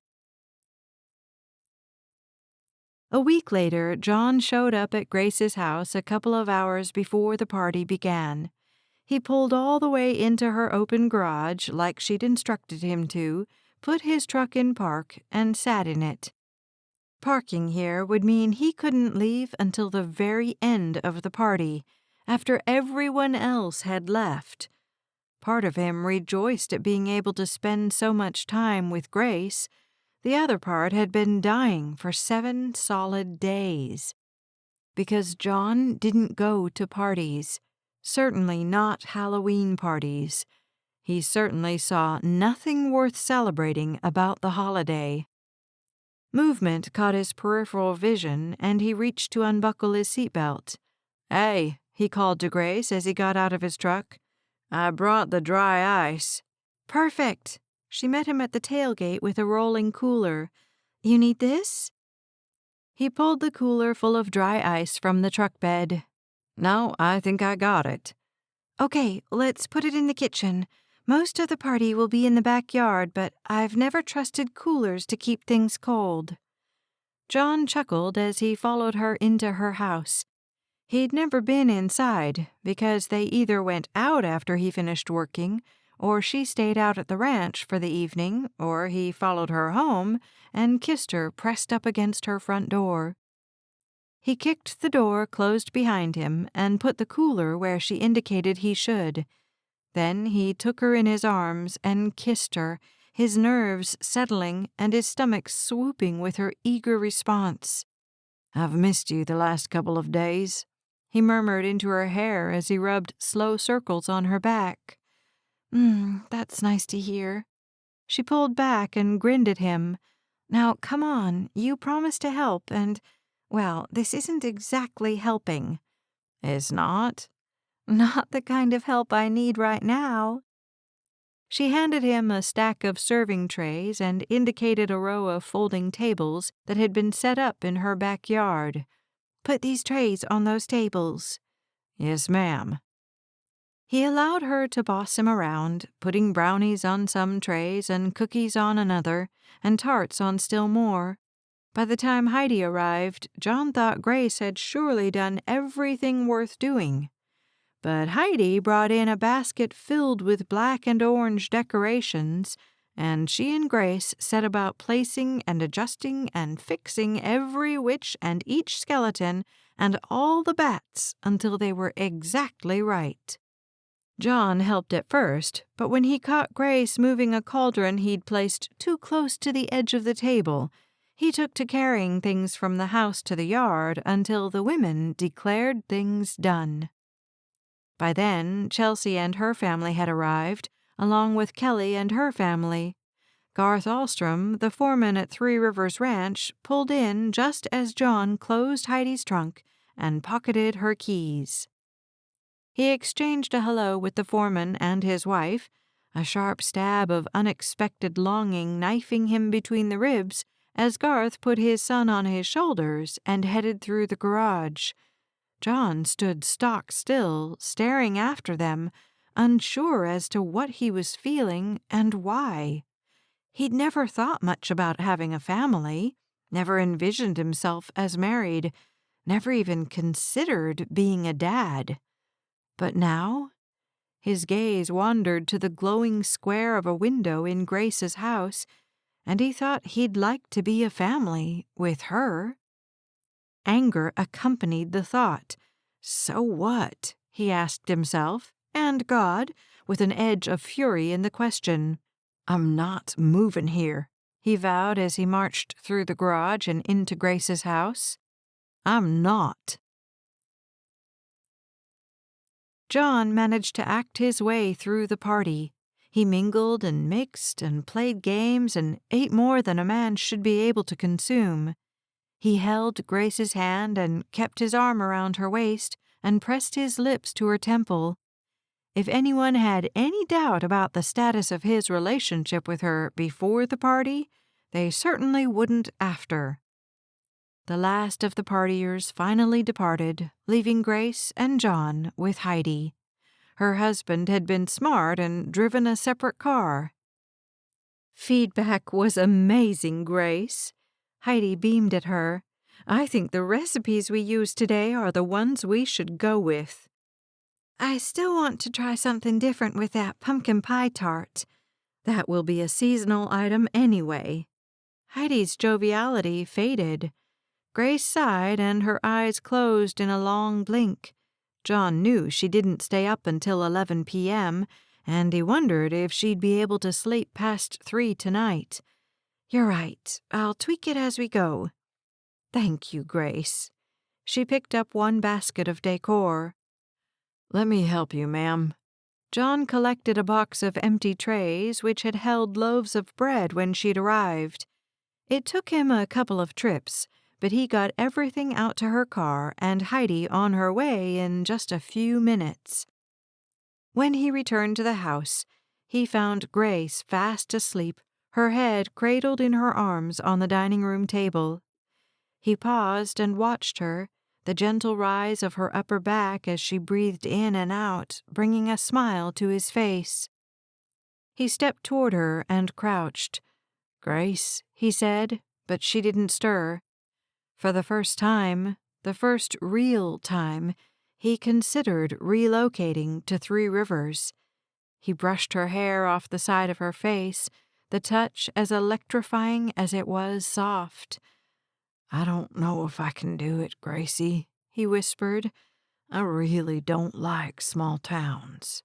A week later, John showed up at Grace's house a couple of hours before the party began. He pulled all the way into her open garage like she'd instructed him to, put his truck in park, and sat in it. Parking here would mean he couldn't leave until the very end of the party, after everyone else had left. Part of him rejoiced at being able to spend so much time with Grace. The other part had been dying for 7 solid days. Because John didn't go to parties, certainly not Halloween parties. He certainly saw nothing worth celebrating about the holiday. Movement caught his peripheral vision, and he reached to unbuckle his seatbelt. "Hey," he called to Grace as he got out of his truck. "I brought the dry ice." "Perfect." She met him at the tailgate with a rolling cooler. "You need this?" He pulled the cooler full of dry ice from the truck bed. "No, I think I got it." "Okay, let's put it in the kitchen. Most of the party will be in the backyard, but I've never trusted coolers to keep things cold." John chuckled as he followed her into her house. He'd never been inside, because they either went out after he finished working, or she stayed out at the ranch for the evening, or he followed her home and kissed her pressed up against her front door. He kicked the door closed behind him and put the cooler where she indicated he should. Then he took her in his arms and kissed her, his nerves settling and his stomach swooping with her eager response. "I've missed you the last couple of days," he murmured into her hair as he rubbed slow circles on her back. That's nice to hear." She pulled back and grinned at him. "Now, come on, you promised to help, and, well, this isn't exactly helping." "It's not?" "Not the kind of help I need right now." She handed him a stack of serving trays and indicated a row of folding tables that had been set up in her backyard. "Put these trays on those tables." "Yes, ma'am." He allowed her to boss him around, putting brownies on some trays and cookies on another, and tarts on still more. By the time Heidi arrived, John thought Grace had surely done everything worth doing. But Heidi brought in a basket filled with black and orange decorations, and she and Grace set about placing and adjusting and fixing every witch and each skeleton and all the bats until they were exactly right. John helped at first, but when he caught Grace moving a cauldron he'd placed too close to the edge of the table, he took to carrying things from the house to the yard until the women declared things done. By then, Chelsea and her family had arrived, along with Kelly and her family. Garth Alstrom, the foreman at Three Rivers Ranch, pulled in just as John closed Heidi's trunk and pocketed her keys. He exchanged a hello with the foreman and his wife, a sharp stab of unexpected longing knifing him between the ribs as Garth put his son on his shoulders and headed through the garage. John stood stock still, staring after them, unsure as to what he was feeling and why. He'd never thought much about having a family, never envisioned himself as married, never even considered being a dad. But now, his gaze wandered to the glowing square of a window in Grace's house, and he thought he'd like to be a family with her. Anger accompanied the thought. So what? He asked himself, and God, with an edge of fury in the question. "I'm not moving here," he vowed as he marched through the garage and into Grace's house. "I'm not." John managed to act his way through the party. He mingled and mixed and played games and ate more than a man should be able to consume. He held Grace's hand and kept his arm around her waist and pressed his lips to her temple. If anyone had any doubt about the status of his relationship with her before the party, they certainly wouldn't after. The last of the partiers finally departed, leaving Grace and John with Heidi. Her husband had been smart and driven a separate car. Feedback was amazing, Grace. Heidi beamed at her. I think the recipes we used today are the ones we should go with. I still want to try something different with that pumpkin pie tart. That will be a seasonal item anyway. Heidi's joviality faded. Grace sighed and her eyes closed in a long blink. John knew she didn't stay up until 11 p.m., and he wondered if she'd be able to sleep past 3 tonight. You're right. I'll tweak it as we go. Thank you, Grace. She picked up one basket of decor. Let me help you, ma'am. John collected a box of empty trays which had held loaves of bread when she'd arrived. It took him a couple of trips, but he got everything out to her car and Heidi on her way in just a few minutes. When he returned to the house, he found Grace fast asleep, her head cradled in her arms on the dining room table. He paused and watched her, the gentle rise of her upper back as she breathed in and out, bringing a smile to his face. He stepped toward her and crouched. "Grace," he said, but she didn't stir. For the first time, the first real time, he considered relocating to Three Rivers. He brushed her hair off the side of her face, the touch as electrifying as it was soft. "I don't know if I can do it, Gracie," he whispered. "I really don't like small towns."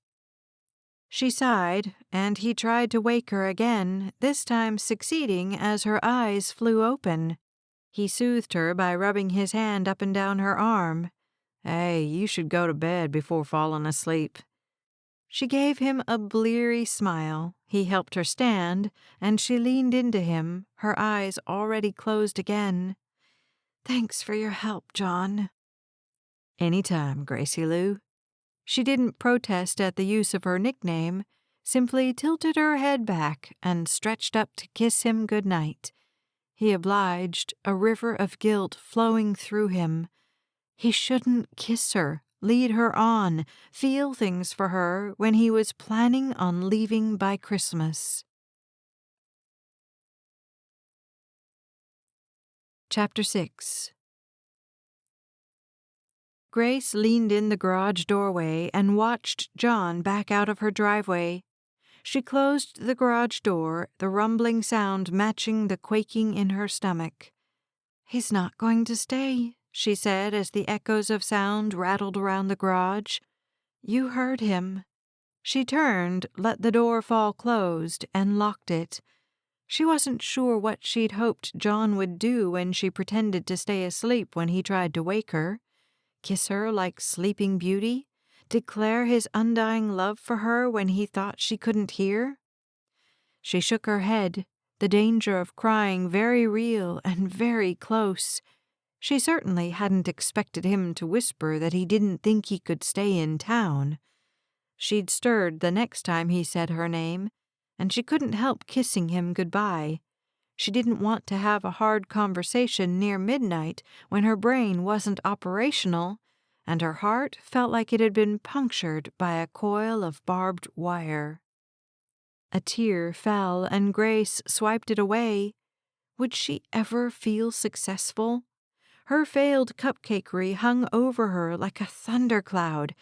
She sighed, and he tried to wake her again, this time succeeding as her eyes flew open. He soothed her by rubbing his hand up and down her arm. "Hey, you should go to bed before falling asleep." She gave him a bleary smile. He helped her stand, and she leaned into him, her eyes already closed again. "Thanks for your help, John." "Anytime, Gracie Lou." She didn't protest at the use of her nickname, simply tilted her head back and stretched up to kiss him good night. He obliged, a river of guilt flowing through him. He shouldn't kiss her, lead her on, feel things for her when he was planning on leaving by Christmas. Chapter 6. Grace leaned in the garage doorway and watched John back out of her driveway. She closed the garage door, the rumbling sound matching the quaking in her stomach. "He's not going to stay," she said as the echoes of sound rattled around the garage. "You heard him." She turned, let the door fall closed, and locked it. She wasn't sure what she'd hoped John would do when she pretended to stay asleep when he tried to wake her. Kiss her like Sleeping Beauty? Declare his undying love for her when he thought she couldn't hear? She shook her head, the danger of crying very real and very close. She certainly hadn't expected him to whisper that he didn't think he could stay in town. She'd stirred the next time he said her name, and she couldn't help kissing him goodbye. She didn't want to have a hard conversation near midnight when her brain wasn't operational, and her heart felt like it had been punctured by a coil of barbed wire. A tear fell, and Grace swiped it away. Would she ever feel successful? Her failed cupcakery hung over her like a thundercloud,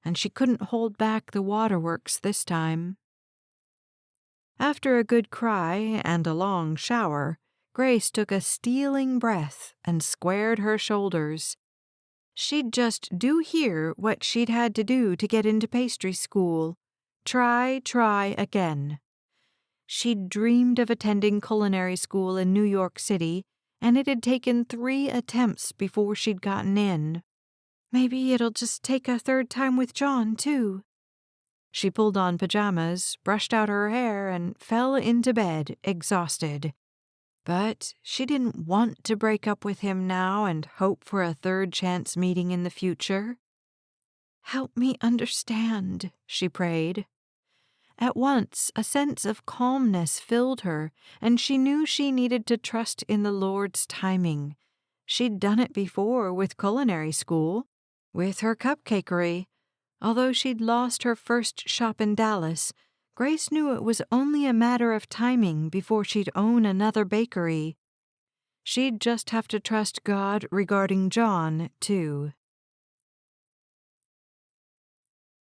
and she couldn't hold back the waterworks this time. After a good cry and a long shower, Grace took a stealing breath and squared her shoulders. She'd just do here what she'd had to do to get into pastry school. Try again. She'd dreamed of attending culinary school in New York City, and it had taken 3 attempts before she'd gotten in. Maybe it'll just take a third time with John, too. She pulled on pajamas, brushed out her hair, and fell into bed, exhausted. But she didn't want to break up with him now and hope for a third chance meeting in the future. "Help me understand," she prayed. At once, a sense of calmness filled her, and she knew she needed to trust in the Lord's timing. She'd done it before with culinary school, with her cupcakery. Although she'd lost her first shop in Dallas, Grace knew it was only a matter of timing before she'd own another bakery. She'd just have to trust God regarding John, too.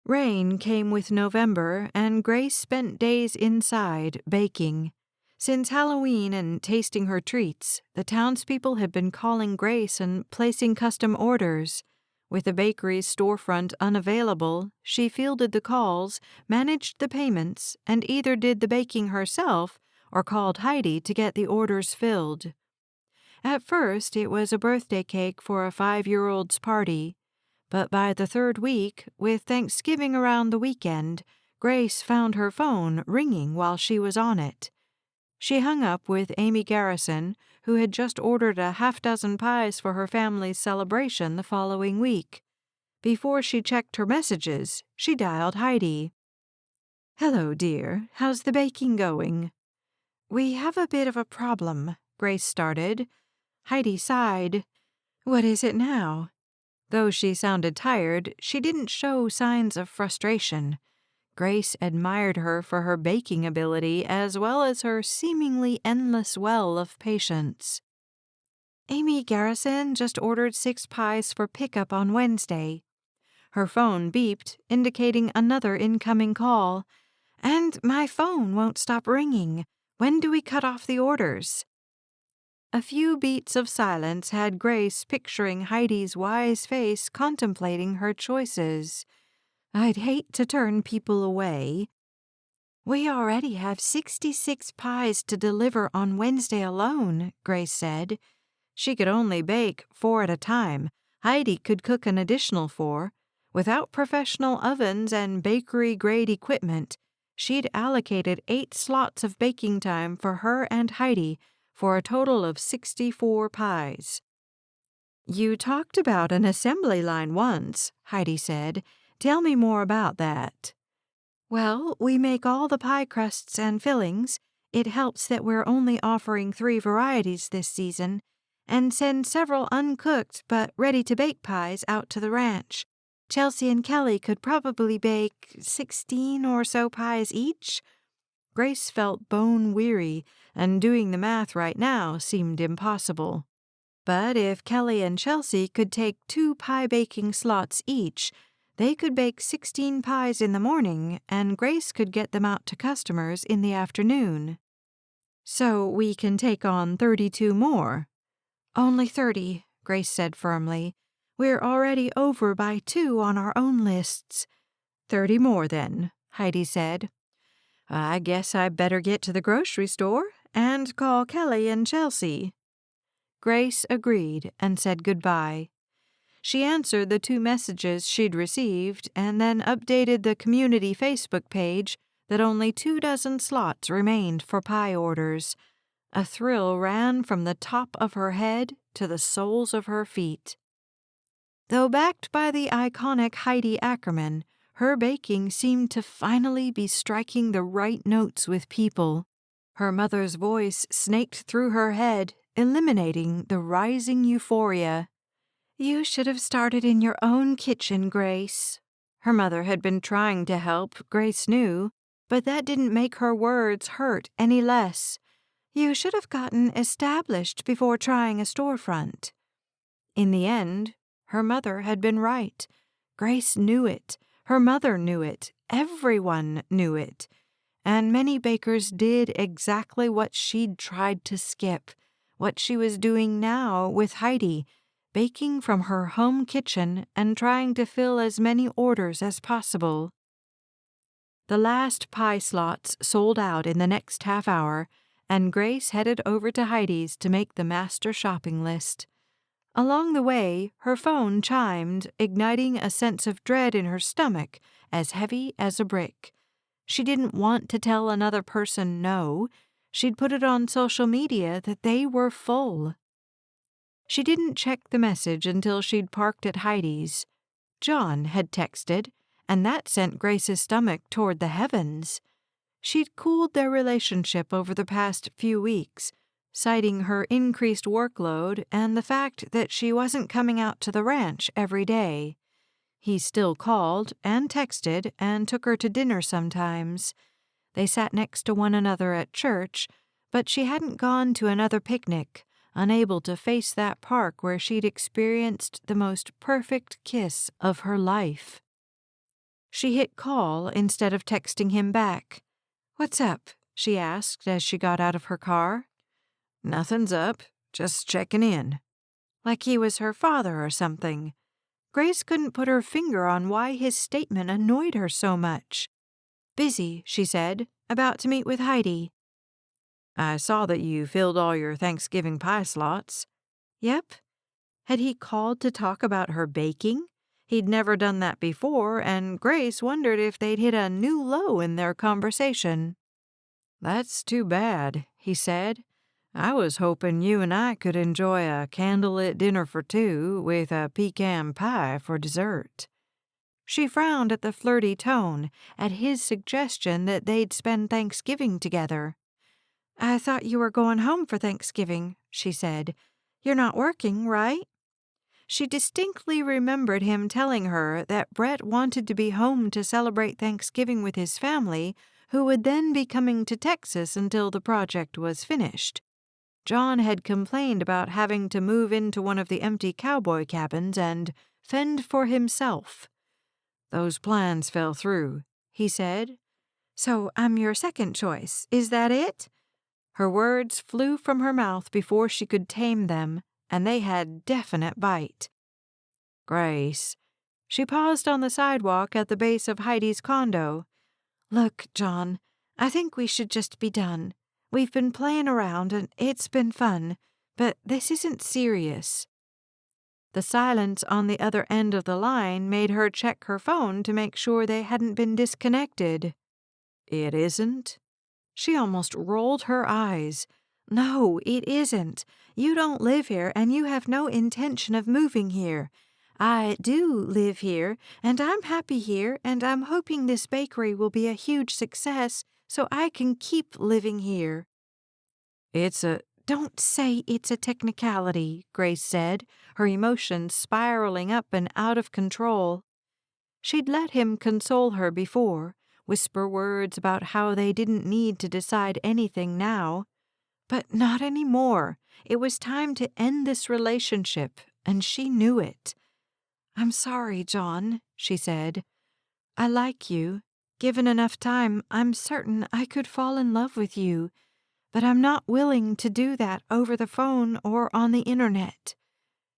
Rain came with November, and Grace spent days inside, baking. Since Halloween and tasting her treats, the townspeople had been calling Grace and placing custom orders. With the bakery's storefront unavailable, she fielded the calls, managed the payments, and either did the baking herself or called Heidi to get the orders filled. At first, it was a birthday cake for a 5-year-old's party, but by the third week, with Thanksgiving around the weekend, Grace found her phone ringing while she was on it. She hung up with Amy Garrison, who had just ordered a half-dozen pies for her family's celebration the following week. Before she checked her messages, she dialed Heidi. "Hello, dear. How's the baking going?" "We have a bit of a problem," Grace started. Heidi sighed. "What is it now?" Though she sounded tired, she didn't show signs of frustration. Grace admired her for her baking ability as well as her seemingly endless well of patience. "Amy Garrison just ordered 6 pies for pickup on Wednesday." Her phone beeped, indicating another incoming call. "And my phone won't stop ringing. When do we cut off the orders?" A few beats of silence had Grace picturing Heidi's wise face contemplating her choices. "I'd hate to turn people away." "We already have 66 pies to deliver on Wednesday alone," Grace said. She could only bake 4 at a time. Heidi could cook an additional 4. Without professional ovens and bakery-grade equipment, she'd allocated 8 slots of baking time for her and Heidi for a total of 64 pies. "You talked about an assembly line once," Heidi said. "Tell me more about that." "Well, we make all the pie crusts and fillings. It helps that we're only offering 3 varieties this season, and send several uncooked but ready-to-bake pies out to the ranch. Chelsea and Kelly could probably bake 16 or so pies each." Grace felt bone-weary, and doing the math right now seemed impossible. But if Kelly and Chelsea could take 2 pie-baking slots each, they could bake 16 pies in the morning, and Grace could get them out to customers in the afternoon. "So we can take on 32 more." "Only 30, Grace said firmly. "We're already over by 2 on our own lists." "30 more, then," Heidi said. "I guess I better get to the grocery store and call Kelly and Chelsea." Grace agreed and said goodbye. She answered the 2 messages she'd received and then updated the community Facebook page that only 24 slots remained for pie orders. A thrill ran from the top of her head to the soles of her feet. Though backed by the iconic Heidi Ackerman, her baking seemed to finally be striking the right notes with people. Her mother's voice snaked through her head, eliminating the rising euphoria. "You should have started in your own kitchen, Grace." Her mother had been trying to help, Grace knew, but that didn't make her words hurt any less. "You should have gotten established before trying a storefront." In the end, her mother had been right. Grace knew it. Her mother knew it. Everyone knew it. And many bakers did exactly what she'd tried to skip, what she was doing now with Heidi, baking from her home kitchen and trying to fill as many orders as possible. The last pie slots sold out in the next half hour, and Grace headed over to Heidi's to make the master shopping list. Along the way, her phone chimed, igniting a sense of dread in her stomach, as heavy as a brick. She didn't want to tell another person no. She'd put it on social media that they were full. She didn't check the message until she'd parked at Heidi's. John had texted, and that sent Grace's stomach toward the heavens. She'd cooled their relationship over the past few weeks, citing her increased workload and the fact that she wasn't coming out to the ranch every day. He still called and texted and took her to dinner sometimes. They sat next to one another at church, but she hadn't gone to another picnic, unable to face that park where she'd experienced the most perfect kiss of her life. She hit call instead of texting him back. "What's up?" she asked as she got out of her car. "Nothing's up. Just checking in." Like he was her father or something. Grace couldn't put her finger on why his statement annoyed her so much. "Busy," she said. "About to meet with Heidi." "I saw that you filled all your Thanksgiving pie slots." Yep. Had he called to talk about her baking? He'd never done that before, and Grace wondered if they'd hit a new low in their conversation. "That's too bad," he said. "I was hoping you and I could enjoy a candlelit dinner for two with a pecan pie for dessert." She frowned at the flirty tone, at his suggestion that they'd spend Thanksgiving together. "I thought you were going home for Thanksgiving," she said. "You're not working, right?" She distinctly remembered him telling her that Brett wanted to be home to celebrate Thanksgiving with his family, who would then be coming to Texas until the project was finished. John had complained about having to move into one of the empty cowboy cabins and fend for himself. "Those plans fell through," he said. "So I'm your second choice, is that it?" Her words flew from her mouth before she could tame them, and they had definite bite. "Grace." She paused on the sidewalk at the base of Heidi's condo. "Look, John, I think we should just be done. We've been playing around and it's been fun, but this isn't serious." The silence on the other end of the line made her check her phone to make sure they hadn't been disconnected. "It isn't?" She almost rolled her eyes. "No, it isn't. You don't live here and you have no intention of moving here. I do live here, and I'm happy here, and I'm hoping this bakery will be a huge success so I can keep living here." "Don't say it's a technicality," Grace said, her emotions spiraling up and out of control. She'd let him console her before, whisper words about how they didn't need to decide anything now. But not anymore. It was time to end this relationship, and she knew it. "I'm sorry, John," she said. "I like you. Given enough time, I'm certain I could fall in love with you. But I'm not willing to do that over the phone or on the internet."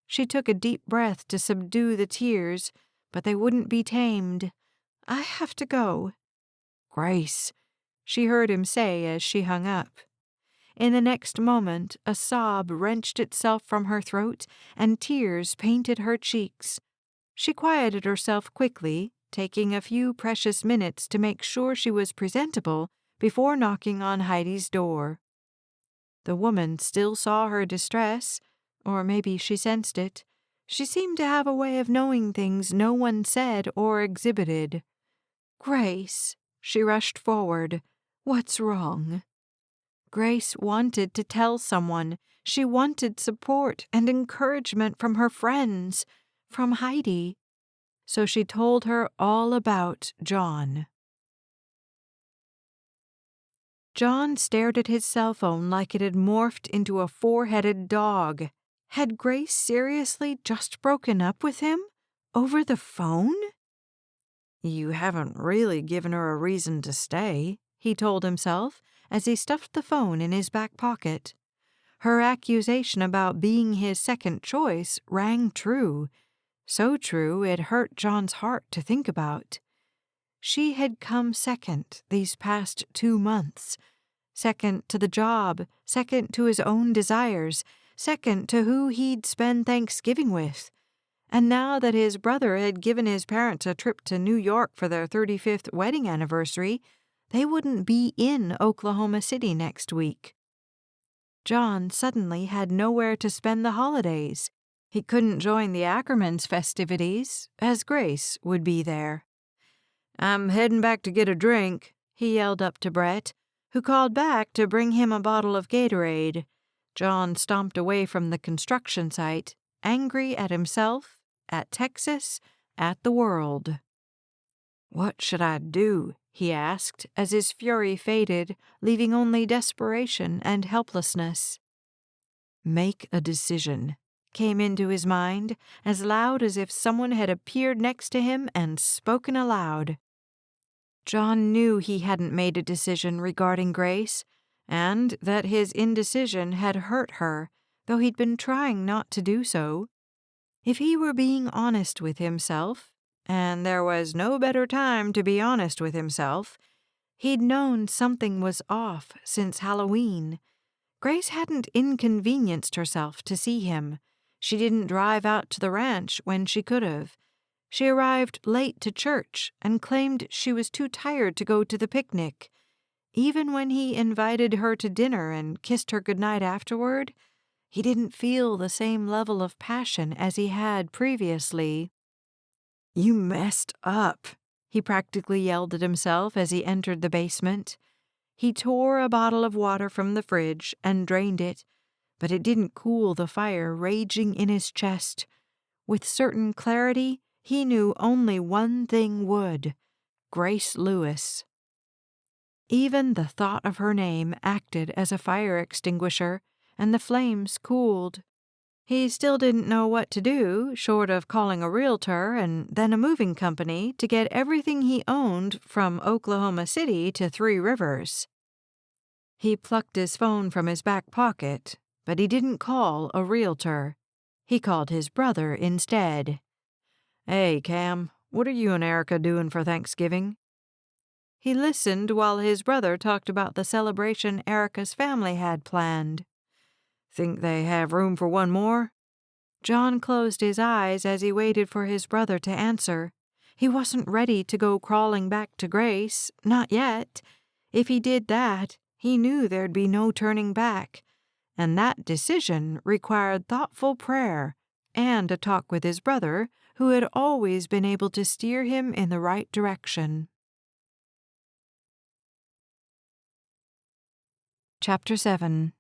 She took a deep breath to subdue the tears, but they wouldn't be tamed. "I have to go." "Grace," she heard him say as she hung up. In the next moment, a sob wrenched itself from her throat and tears painted her cheeks. She quieted herself quickly, taking a few precious minutes to make sure she was presentable before knocking on Heidi's door. The woman still saw her distress, or maybe she sensed it. She seemed to have a way of knowing things no one said or exhibited. "Grace," she rushed forward. "What's wrong?" Grace wanted to tell someone. She wanted support and encouragement from her friends, from Heidi. So she told her all about John. John stared at his cell phone like it had morphed into a four-headed dog. Had Grace seriously just broken up with him? Over the phone? "You haven't really given her a reason to stay," he told himself as he stuffed the phone in his back pocket. Her accusation about being his second choice rang true. So true it hurt John's heart to think about. She had come second these past 2 months. Second to the job, second to his own desires, second to who he'd spend Thanksgiving with. And now that his brother had given his parents a trip to New York for their 35th wedding anniversary, they wouldn't be in Oklahoma City next week. John suddenly had nowhere to spend the holidays. He couldn't join the Ackermans' festivities, as Grace would be there. "I'm heading back to get a drink," he yelled up to Brett, who called back to bring him a bottle of Gatorade. John stomped away from the construction site, angry at himself, at Texas, at the world. "What should I do?" he asked, as his fury faded, leaving only desperation and helplessness. "Make a decision," came into his mind, as loud as if someone had appeared next to him and spoken aloud. John knew he hadn't made a decision regarding Grace, and that his indecision had hurt her, though he'd been trying not to do so. If he were being honest with himself, and there was no better time to be honest with himself, he'd known something was off since Halloween. Grace hadn't inconvenienced herself to see him. She didn't drive out to the ranch when she could have. She arrived late to church and claimed she was too tired to go to the picnic. Even when he invited her to dinner and kissed her goodnight afterward, he didn't feel the same level of passion as he had previously. "You messed up," he practically yelled at himself as he entered the basement. He tore a bottle of water from the fridge and drained it, but it didn't cool the fire raging in his chest. With certain clarity, he knew only one thing would: Grace Lewis. Even the thought of her name acted as a fire extinguisher, and the flames cooled. He still didn't know what to do, short of calling a realtor and then a moving company to get everything he owned from Oklahoma City to Three Rivers. He plucked his phone from his back pocket, but he didn't call a realtor. He called his brother instead. "Hey, Cam, what are you and Erica doing for Thanksgiving?" He listened while his brother talked about the celebration Erica's family had planned. "Think they have room for one more?" John closed his eyes as he waited for his brother to answer. He wasn't ready to go crawling back to Grace, not yet. If he did that, he knew there'd be no turning back, and that decision required thoughtful prayer and a talk with his brother, who had always been able to steer him in the right direction. Chapter 7.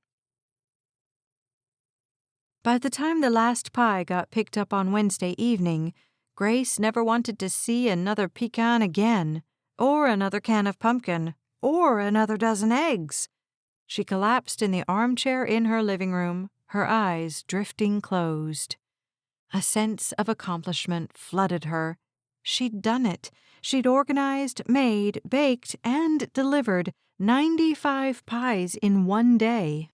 By the time the last pie got picked up on Wednesday evening, Grace never wanted to see another pecan again, or another can of pumpkin, or another dozen eggs. She collapsed in the armchair in her living room, her eyes drifting closed. A sense of accomplishment flooded her. She'd done it. She'd organized, made, baked, and delivered 95 pies in one day.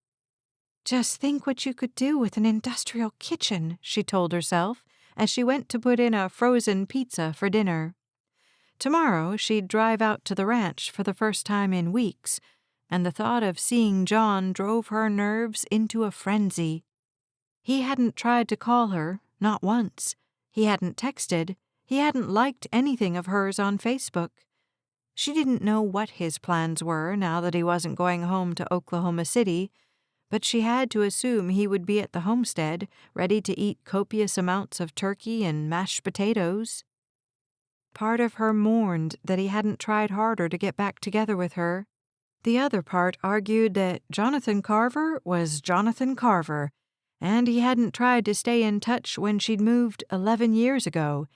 "Just think what you could do with an industrial kitchen," she told herself as she went to put in a frozen pizza for dinner. Tomorrow she'd drive out to the ranch for the first time in weeks, and the thought of seeing John drove her nerves into a frenzy. He hadn't tried to call her, not once. He hadn't texted. He hadn't liked anything of hers on Facebook. She didn't know what his plans were now that he wasn't going home to Oklahoma City, but she had to assume he would be at the homestead, ready to eat copious amounts of turkey and mashed potatoes. Part of her mourned that he hadn't tried harder to get back together with her. The other part argued that Jonathan Carver was Jonathan Carver, and he hadn't tried to stay in touch when she'd moved 11 years ago.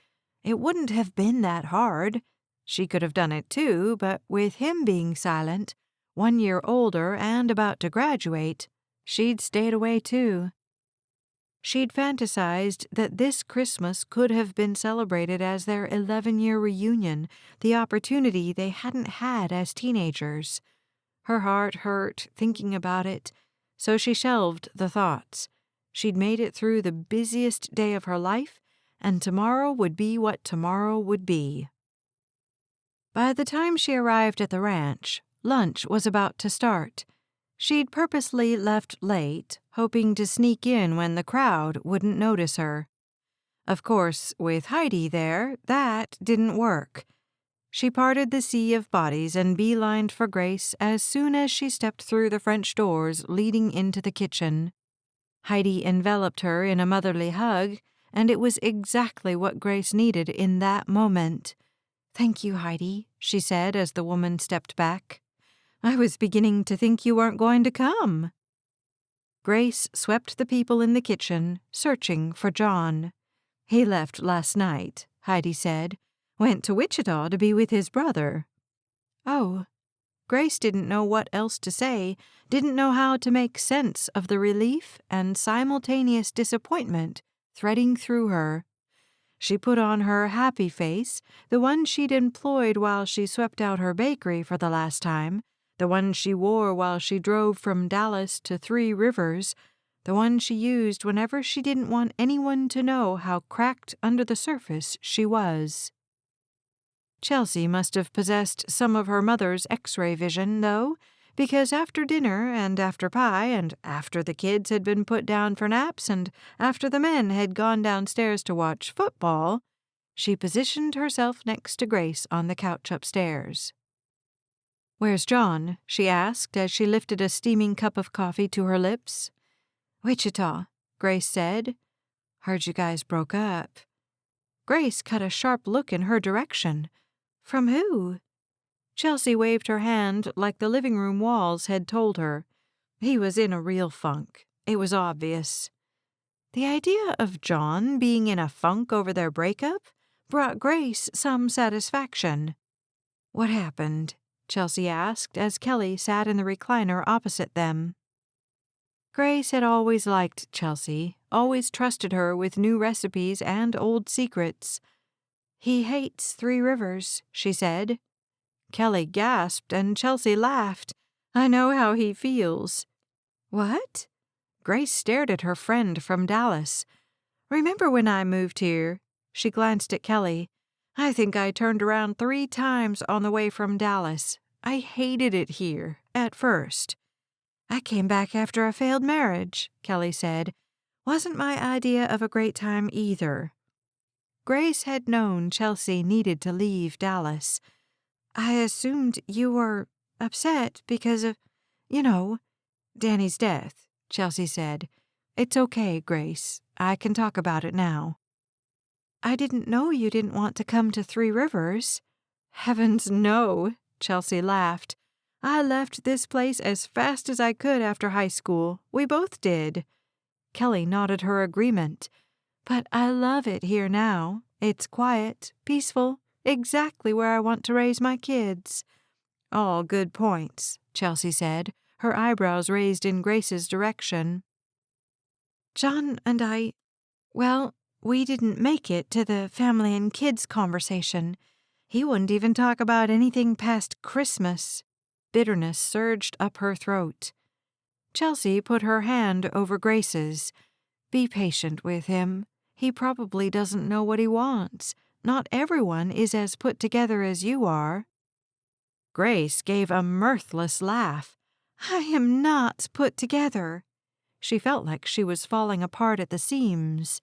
It wouldn't have been that hard. She could have done it too, but with him being silent, 1 year older and about to graduate, she'd stayed away too. She'd fantasized that this Christmas could have been celebrated as their 11-year reunion, the opportunity they hadn't had as teenagers. Her heart hurt thinking about it, so she shelved the thoughts. She'd made it through the busiest day of her life, and tomorrow would be what tomorrow would be. By the time she arrived at the ranch, lunch was about to start. She'd purposely left late, hoping to sneak in when the crowd wouldn't notice her. Of course, with Heidi there, that didn't work. She parted the sea of bodies and beelined for Grace as soon as she stepped through the French doors leading into the kitchen. Heidi enveloped her in a motherly hug, and it was exactly what Grace needed in that moment. "Thank you, Heidi," she said as the woman stepped back. "I was beginning to think you weren't going to come." Grace swept the people in the kitchen, searching for John. He left last night, Heidi said. Went to Wichita to be with his brother. Oh. Grace didn't know what else to say, didn't know how to make sense of the relief and simultaneous disappointment threading through her. She put on her happy face, the one she'd employed while she swept out her bakery for the last time, the one she wore while she drove from Dallas to Three Rivers, the one she used whenever she didn't want anyone to know how cracked under the surface she was. Chelsea must have possessed some of her mother's X-ray vision, though, because after dinner and after pie and after the kids had been put down for naps and after the men had gone downstairs to watch football, she positioned herself next to Grace on the couch upstairs. "Where's John?" she asked as she lifted a steaming cup of coffee to her lips. "Wichita," Grace said. "Heard you guys broke up." Grace cut a sharp look in her direction. From who? Chelsea waved her hand like the living room walls had told her. He was in a real funk. It was obvious. The idea of John being in a funk over their breakup brought Grace some satisfaction. "What happened?" Chelsea asked as Kelly sat in the recliner opposite them. Grace had always liked Chelsea, always trusted her with new recipes and old secrets. "He hates Three Rivers," she said. Kelly gasped and Chelsea laughed. "I know how he feels." "What?" Grace stared at her friend from Dallas. "Remember when I moved here?" She glanced at Kelly. "I think I turned around 3 times on the way from Dallas. I hated it here, at first." "I came back after a failed marriage," Kelly said. "Wasn't my idea of a great time either." Grace had known Chelsea needed to leave Dallas. "I assumed you were upset because of, Danny's death," Chelsea said. "It's okay, Grace. I can talk about it now." "I didn't know you didn't want to come to Three Rivers." "Heavens, no," Chelsea laughed. "I left this place as fast as I could after high school. We both did." Kelly nodded her agreement. "But I love it here now. It's quiet, peaceful, exactly where I want to raise my kids." "All good points," Chelsea said, her eyebrows raised in Grace's direction. "John and we didn't make it to the family and kids conversation. He wouldn't even talk about anything past Christmas." Bitterness surged up her throat. Chelsea put her hand over Grace's. "Be patient with him. He probably doesn't know what he wants. Not everyone is as put together as you are." Grace gave a mirthless laugh. "I am not put together." She felt like she was falling apart at the seams.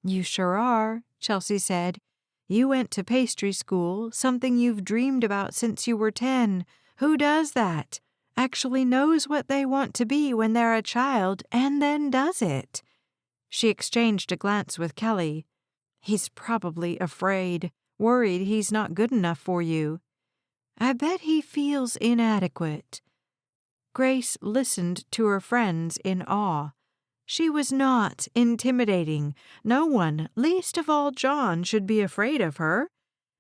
"You sure are," Chelsea said. "You went to pastry school, something you've dreamed about since you were 10. Who does that? Actually knows what they want to be when they're a child and then does it." She exchanged a glance with Kelly. "He's probably afraid, worried he's not good enough for you." "I bet he feels inadequate." Grace listened to her friends in awe. She was not intimidating. No one, least of all John, should be afraid of her.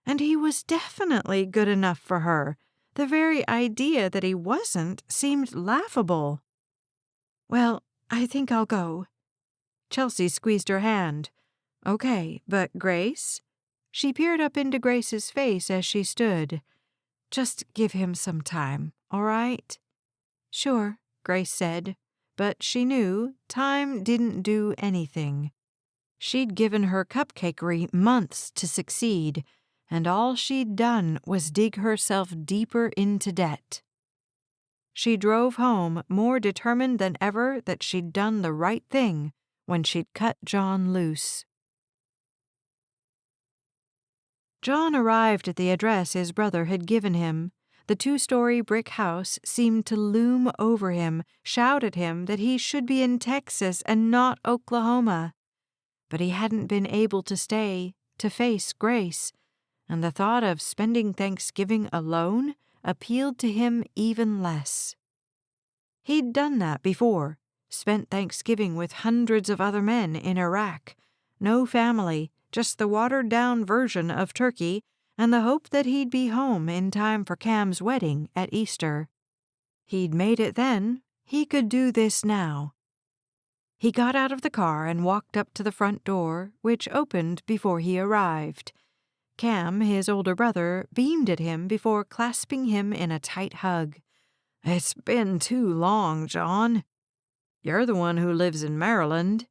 And he was definitely good enough for her. The very idea that he wasn't seemed laughable. "Well, I think I'll go." Chelsea squeezed her hand. "Okay, but Grace?" She peered up into Grace's face as she stood. "Just give him some time, all right?" "Sure," Grace said, but she knew time didn't do anything. She'd given her cupcakery months to succeed, and all she'd done was dig herself deeper into debt. She drove home more determined than ever that she'd done the right thing when she'd cut John loose. John arrived at the address his brother had given him. The 2-story brick house seemed to loom over him, shout at him that he should be in Texas and not Oklahoma. But he hadn't been able to stay, to face Grace, and the thought of spending Thanksgiving alone appealed to him even less. He'd done that before, spent Thanksgiving with hundreds of other men in Iraq. No family, just the watered-down version of turkey and the hope that he'd be home in time for Cam's wedding at Easter. He'd made it then. He could do this now. He got out of the car and walked up to the front door, which opened before he arrived. Cam, his older brother, beamed at him before clasping him in a tight hug. "It's been too long, John." "You're the one who lives in Maryland."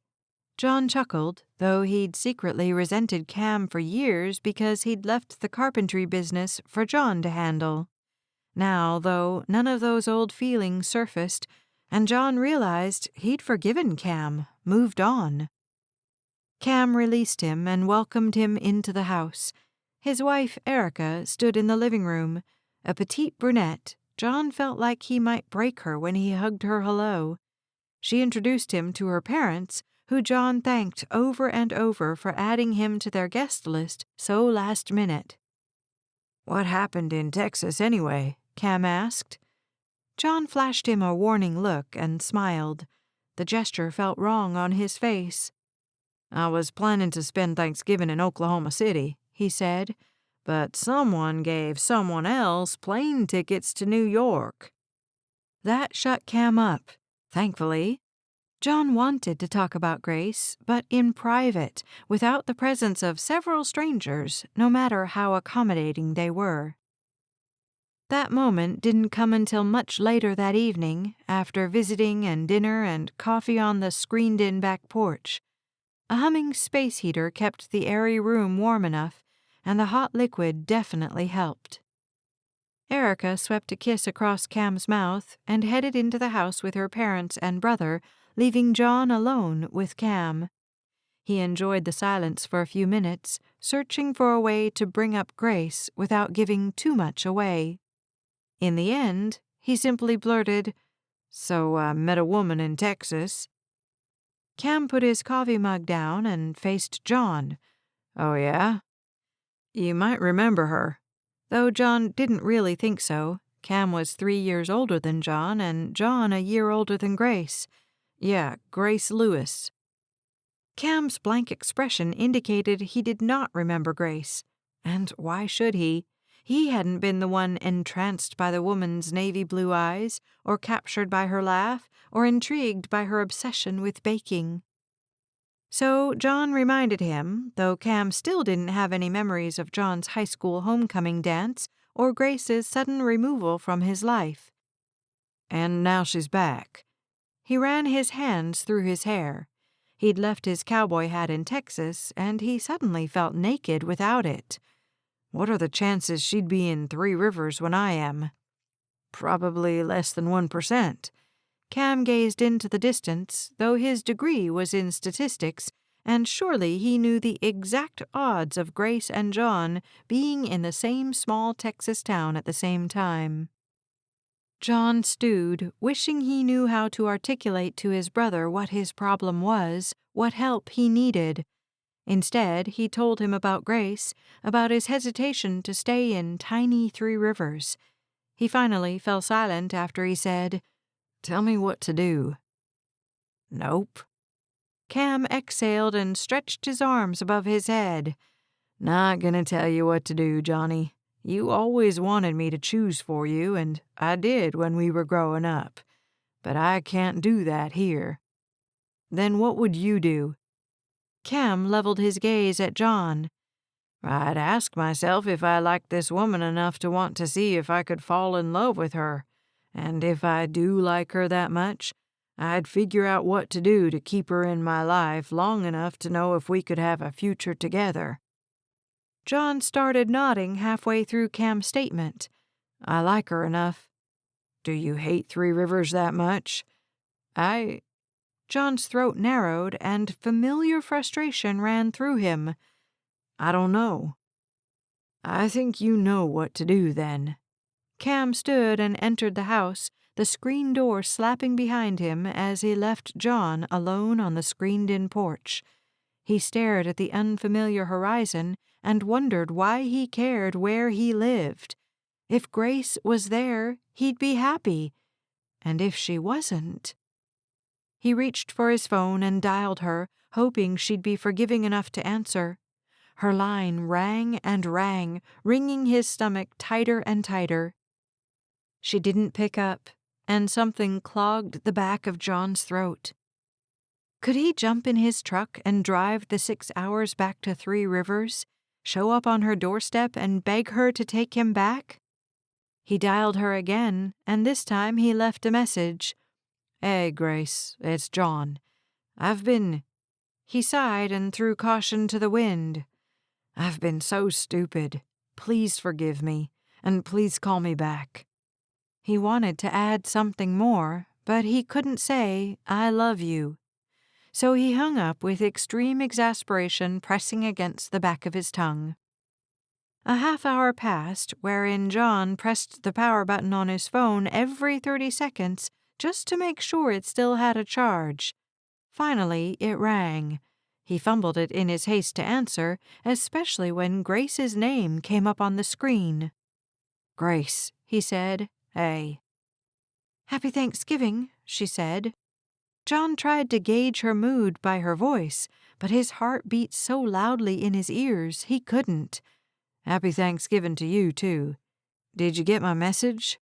John chuckled, though he'd secretly resented Cam for years because he'd left the carpentry business for John to handle. Now, though, none of those old feelings surfaced, and John realized he'd forgiven Cam, moved on. Cam released him and welcomed him into the house. His wife, Erica, stood in the living room. A petite brunette, John felt like he might break her when he hugged her hello. She introduced him to her parents, who John thanked over and over for adding him to their guest list so last minute. "What happened in Texas anyway?" Cam asked. John flashed him a warning look and smiled. The gesture felt wrong on his face. "I was planning to spend Thanksgiving in Oklahoma City," he said, "but someone gave someone else plane tickets to New York." That shut Cam up, thankfully. John wanted to talk about Grace, but in private, without the presence of several strangers, no matter how accommodating they were. That moment didn't come until much later that evening, after visiting and dinner and coffee on the screened-in back porch. A humming space heater kept the airy room warm enough, and the hot liquid definitely helped. Erica swept a kiss across Cam's mouth and headed into the house with her parents and brother, leaving John alone with Cam. He enjoyed the silence for a few minutes, searching for a way to bring up Grace without giving too much away. In the end, he simply blurted, "So I met a woman in Texas." Cam put his coffee mug down and faced John. "Oh, yeah? You might remember her." Though John didn't really think so. Cam was 3 years older than John, and John a year older than Grace. "Yeah, Grace Lewis." Cam's blank expression indicated he did not remember Grace. And why should he? He hadn't been the one entranced by the woman's navy blue eyes, or captured by her laugh, or intrigued by her obsession with baking. So John reminded him, though Cam still didn't have any memories of John's high school homecoming dance or Grace's sudden removal from his life. "And now she's back." He ran his hands through his hair. He'd left his cowboy hat in Texas, and he suddenly felt naked without it. "What are the chances she'd be in Three Rivers when I am?" "Probably less than 1%. Cam gazed into the distance, though his degree was in statistics, and surely he knew the exact odds of Grace and John being in the same small Texas town at the same time. John stewed, wishing he knew how to articulate to his brother what his problem was, what help he needed. Instead, he told him about Grace, about his hesitation to stay in tiny Three Rivers. He finally fell silent after he said, "Tell me what to do." "Nope." Cam exhaled and stretched his arms above his head. "Not gonna tell you what to do, Johnny. You always wanted me to choose for you, and I did when we were growing up. But I can't do that here." "Then what would you do?" Cam leveled his gaze at John. "I'd ask myself if I liked this woman enough to want to see if I could fall in love with her. And if I do like her that much, I'd figure out what to do to keep her in my life long enough to know if we could have a future together." John started nodding halfway through Cam's statement. "I like her enough." "Do you hate Three Rivers that much?" John's throat narrowed and familiar frustration ran through him. "I don't know." "I think you know what to do then." Cam stood and entered the house, the screen door slapping behind him as he left John alone on the screened-in porch. He stared at the unfamiliar horizon and wondered why he cared where he lived. If Grace was there, he'd be happy. And if she wasn't... He reached for his phone and dialed her, hoping she'd be forgiving enough to answer. Her line rang and rang, wringing his stomach tighter and tighter. She didn't pick up, and something clogged the back of John's throat. Could he jump in his truck and drive the 6 hours back to Three Rivers, show up on her doorstep and beg her to take him back? He dialed her again, and this time he left a message. "Hey, Grace, it's John. I've been—" He sighed and threw caution to the wind. "I've been so stupid. Please forgive me, and please call me back." He wanted to add something more, but he couldn't say, "I love you." So he hung up with extreme exasperation pressing against the back of his tongue. A half-hour passed, wherein John pressed the power button on his phone every 30 seconds just to make sure it still had a charge. Finally, it rang. He fumbled it in his haste to answer, especially when Grace's name came up on the screen. "Grace," he said. "Hey." "Happy Thanksgiving," she said. John tried to gauge her mood by her voice, but his heart beat so loudly in his ears he couldn't. "Happy Thanksgiving to you, too. Did you get my message?"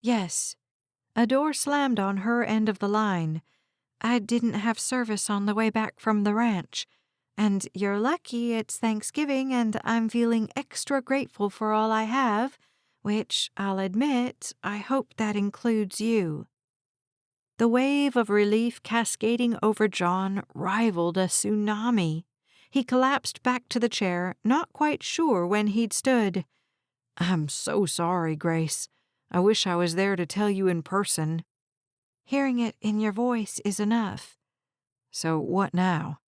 "Yes." A door slammed on her end of the line. "I didn't have service on the way back from the ranch. And you're lucky it's Thanksgiving and I'm feeling extra grateful for all I have, which, I'll admit, I hope that includes you." The wave of relief cascading over John rivaled a tsunami. He collapsed back to the chair, not quite sure when he'd stood. "I'm so sorry, Grace. I wish I was there to tell you in person." "Hearing it in your voice is enough." "So what now?"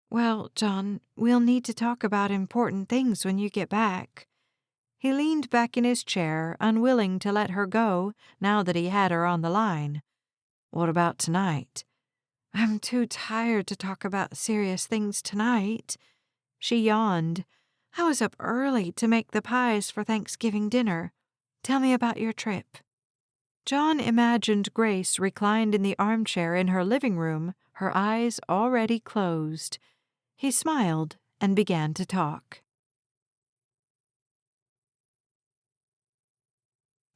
"Well, John, we'll need to talk about important things when you get back." He leaned back in his chair, unwilling to let her go now that he had her on the line. "What about tonight?" "I'm too tired to talk about serious things tonight." She yawned. "I was up early to make the pies for Thanksgiving dinner. Tell me about your trip." John imagined Grace reclined in the armchair in her living room, her eyes already closed. He smiled and began to talk.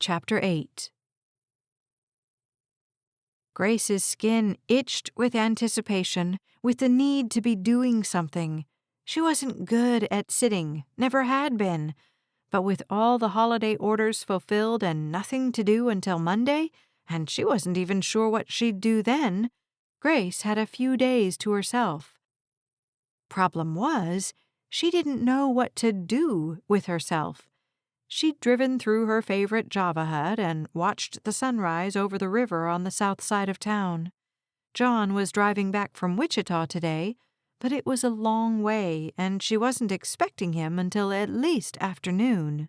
Chapter 8. Grace's skin itched with anticipation, with the need to be doing something. She wasn't good at sitting, never had been. But with all the holiday orders fulfilled and nothing to do until Monday, and she wasn't even sure what she'd do then, Grace had a few days to herself. Problem was, she didn't know what to do with herself. She'd driven through her favorite Java hut and watched the sunrise over the river on the south side of town. John was driving back from Wichita today, but it was a long way and she wasn't expecting him until at least afternoon.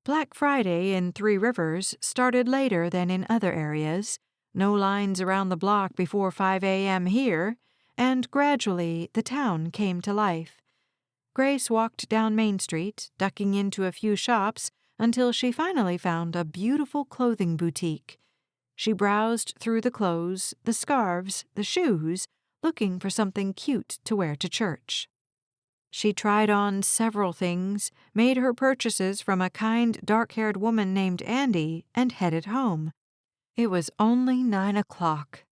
Black Friday in Three Rivers started later than in other areas, no lines around the block before 5 a.m. here, and gradually the town came to life. Grace walked down Main Street, ducking into a few shops, until she finally found a beautiful clothing boutique. She browsed through the clothes, the scarves, the shoes, looking for something cute to wear to church. She tried on several things, made her purchases from a kind, dark-haired woman named Andy, and headed home. It was only 9 o'clock.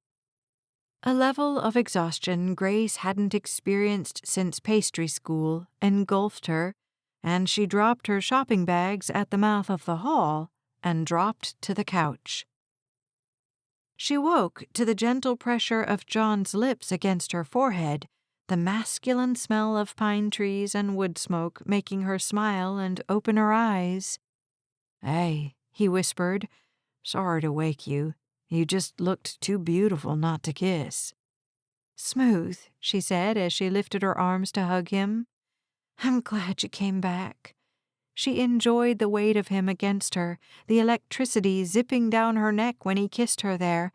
A level of exhaustion Grace hadn't experienced since pastry school engulfed her, and she dropped her shopping bags at the mouth of the hall and dropped to the couch. She woke to the gentle pressure of John's lips against her forehead, the masculine smell of pine trees and wood smoke making her smile and open her eyes. "Hey," he whispered. "Sorry to wake you. You just looked too beautiful not to kiss." "Smooth," she said as she lifted her arms to hug him. "I'm glad you came back." She enjoyed the weight of him against her, the electricity zipping down her neck when he kissed her there,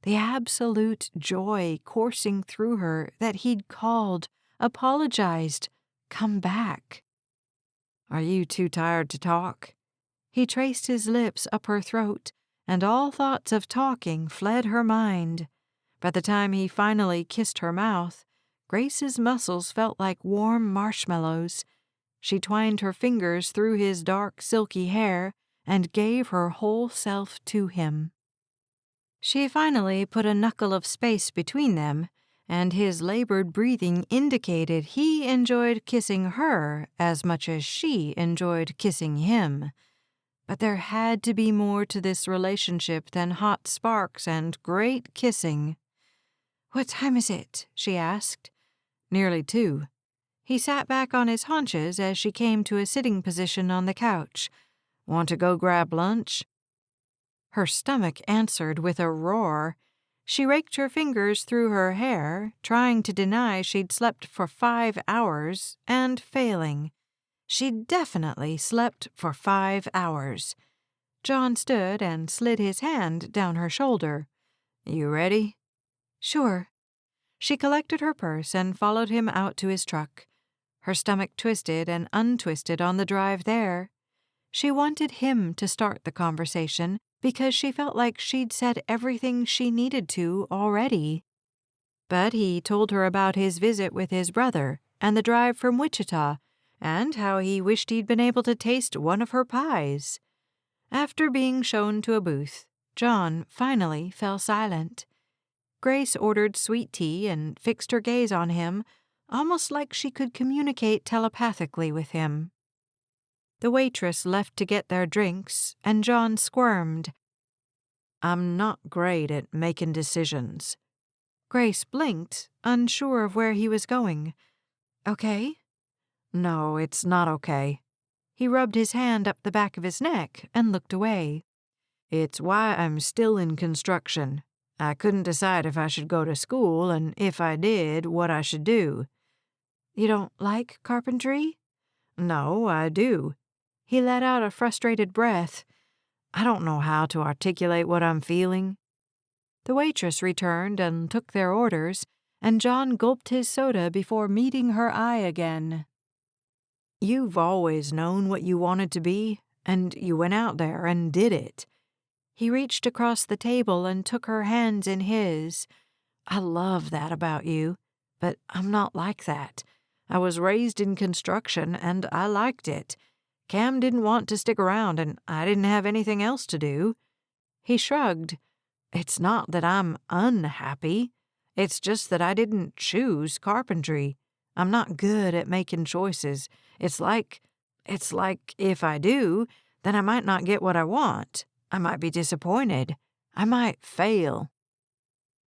the absolute joy coursing through her that he'd called, apologized, come back. "Are you too tired to talk?" He traced his lips up her throat, and all thoughts of talking fled her mind. By the time he finally kissed her mouth, Grace's muscles felt like warm marshmallows. She twined her fingers through his dark, silky hair and gave her whole self to him. She finally put a knuckle of space between them, and his labored breathing indicated he enjoyed kissing her as much as she enjoyed kissing him. But there had to be more to this relationship than hot sparks and great kissing. "What time is it?" she asked. "Nearly 2. He sat back on his haunches as she came to a sitting position on the couch. "Want to go grab lunch?" Her stomach answered with a roar. She raked her fingers through her hair, trying to deny she'd slept for 5 hours, and failing. She definitely slept for 5 hours. John stood and slid his hand down her shoulder. "You ready?" "Sure." She collected her purse and followed him out to his truck. Her stomach twisted and untwisted on the drive there. She wanted him to start the conversation because she felt like she'd said everything she needed to already. But he told her about his visit with his brother and the drive from Wichita, and how he wished he'd been able to taste one of her pies. After being shown to a booth, John finally fell silent. Grace ordered sweet tea and fixed her gaze on him, almost like she could communicate telepathically with him. The waitress left to get their drinks, and John squirmed. "I'm not great at making decisions." Grace blinked, unsure of where he was going. "Okay?" "No, it's not okay." He rubbed his hand up the back of his neck and looked away. "It's why I'm still in construction. I couldn't decide if I should go to school, and if I did, what I should do." "You don't like carpentry?" "No, I do." He let out a frustrated breath. "I don't know how to articulate what I'm feeling." The waitress returned and took their orders, and John gulped his soda before meeting her eye again. "You've always known what you wanted to be, and you went out there and did it." He reached across the table and took her hands in his. "I love that about you, but I'm not like that. I was raised in construction, and I liked it. Cam didn't want to stick around, and I didn't have anything else to do." He shrugged. "It's not that I'm unhappy. It's just that I didn't choose carpentry. I'm not good at making choices. It's like if I do, then I might not get what I want. I might be disappointed. I might fail."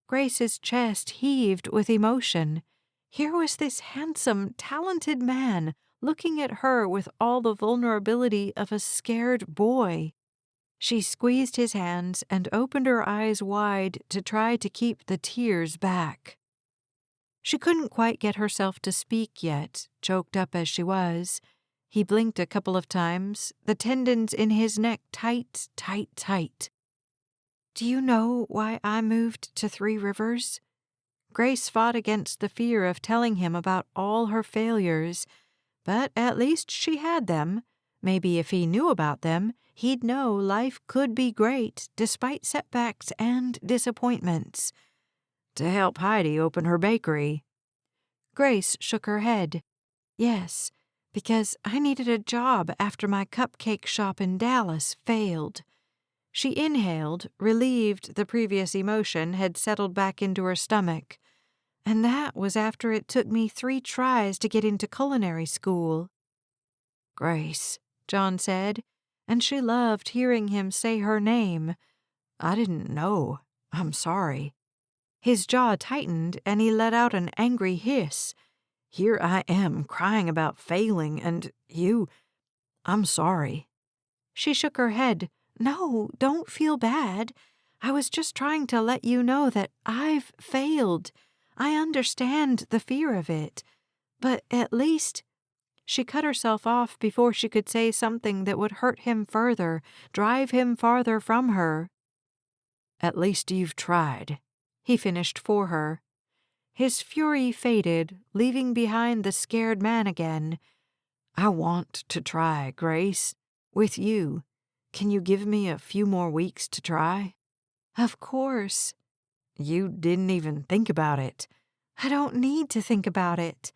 Grace's chest heaved with emotion. Here was this handsome, talented man looking at her with all the vulnerability of a scared boy. She squeezed his hands and opened her eyes wide to try to keep the tears back. She couldn't quite get herself to speak yet, choked up as she was. He blinked a couple of times, the tendons in his neck tight, tight, tight. "Do you know why I moved to 3 Rivers?" Grace fought against the fear of telling him about all her failures, but at least she had them. Maybe if he knew about them, he'd know life could be great despite setbacks and disappointments. "To help Heidi open her bakery." Grace shook her head. "Yes, because I needed a job after my cupcake shop in Dallas failed." She inhaled, relieved the previous emotion had settled back into her stomach. "And that was after it took me 3 tries to get into culinary school." "Grace," John said, and she loved hearing him say her name. "I didn't know. I'm sorry." His jaw tightened and he let out an angry hiss. "Here I am crying about failing, and I'm sorry." She shook her head. "No, don't feel bad. I was just trying to let you know that I've failed. I understand the fear of it. But at least—" She cut herself off before she could say something that would hurt him further, drive him farther from her. "At least you've tried," he finished for her. His fury faded, leaving behind the scared man again. "I want to try, Grace. With you. Can you give me a few more weeks to try?" "Of course." "You didn't even think about it." I don't need to think about it.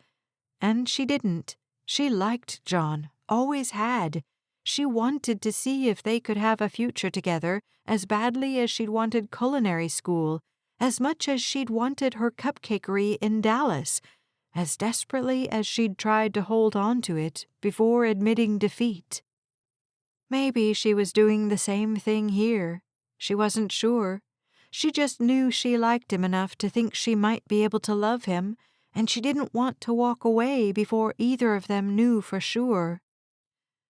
And she didn't. She liked John, always had. She wanted to see if they could have a future together as badly as she'd wanted culinary school, as much as she'd wanted her cupcakery in Dallas, as desperately as she'd tried to hold on to it before admitting defeat. Maybe she was doing the same thing here. She wasn't sure. She just knew she liked him enough to think she might be able to love him, and she didn't want to walk away before either of them knew for sure.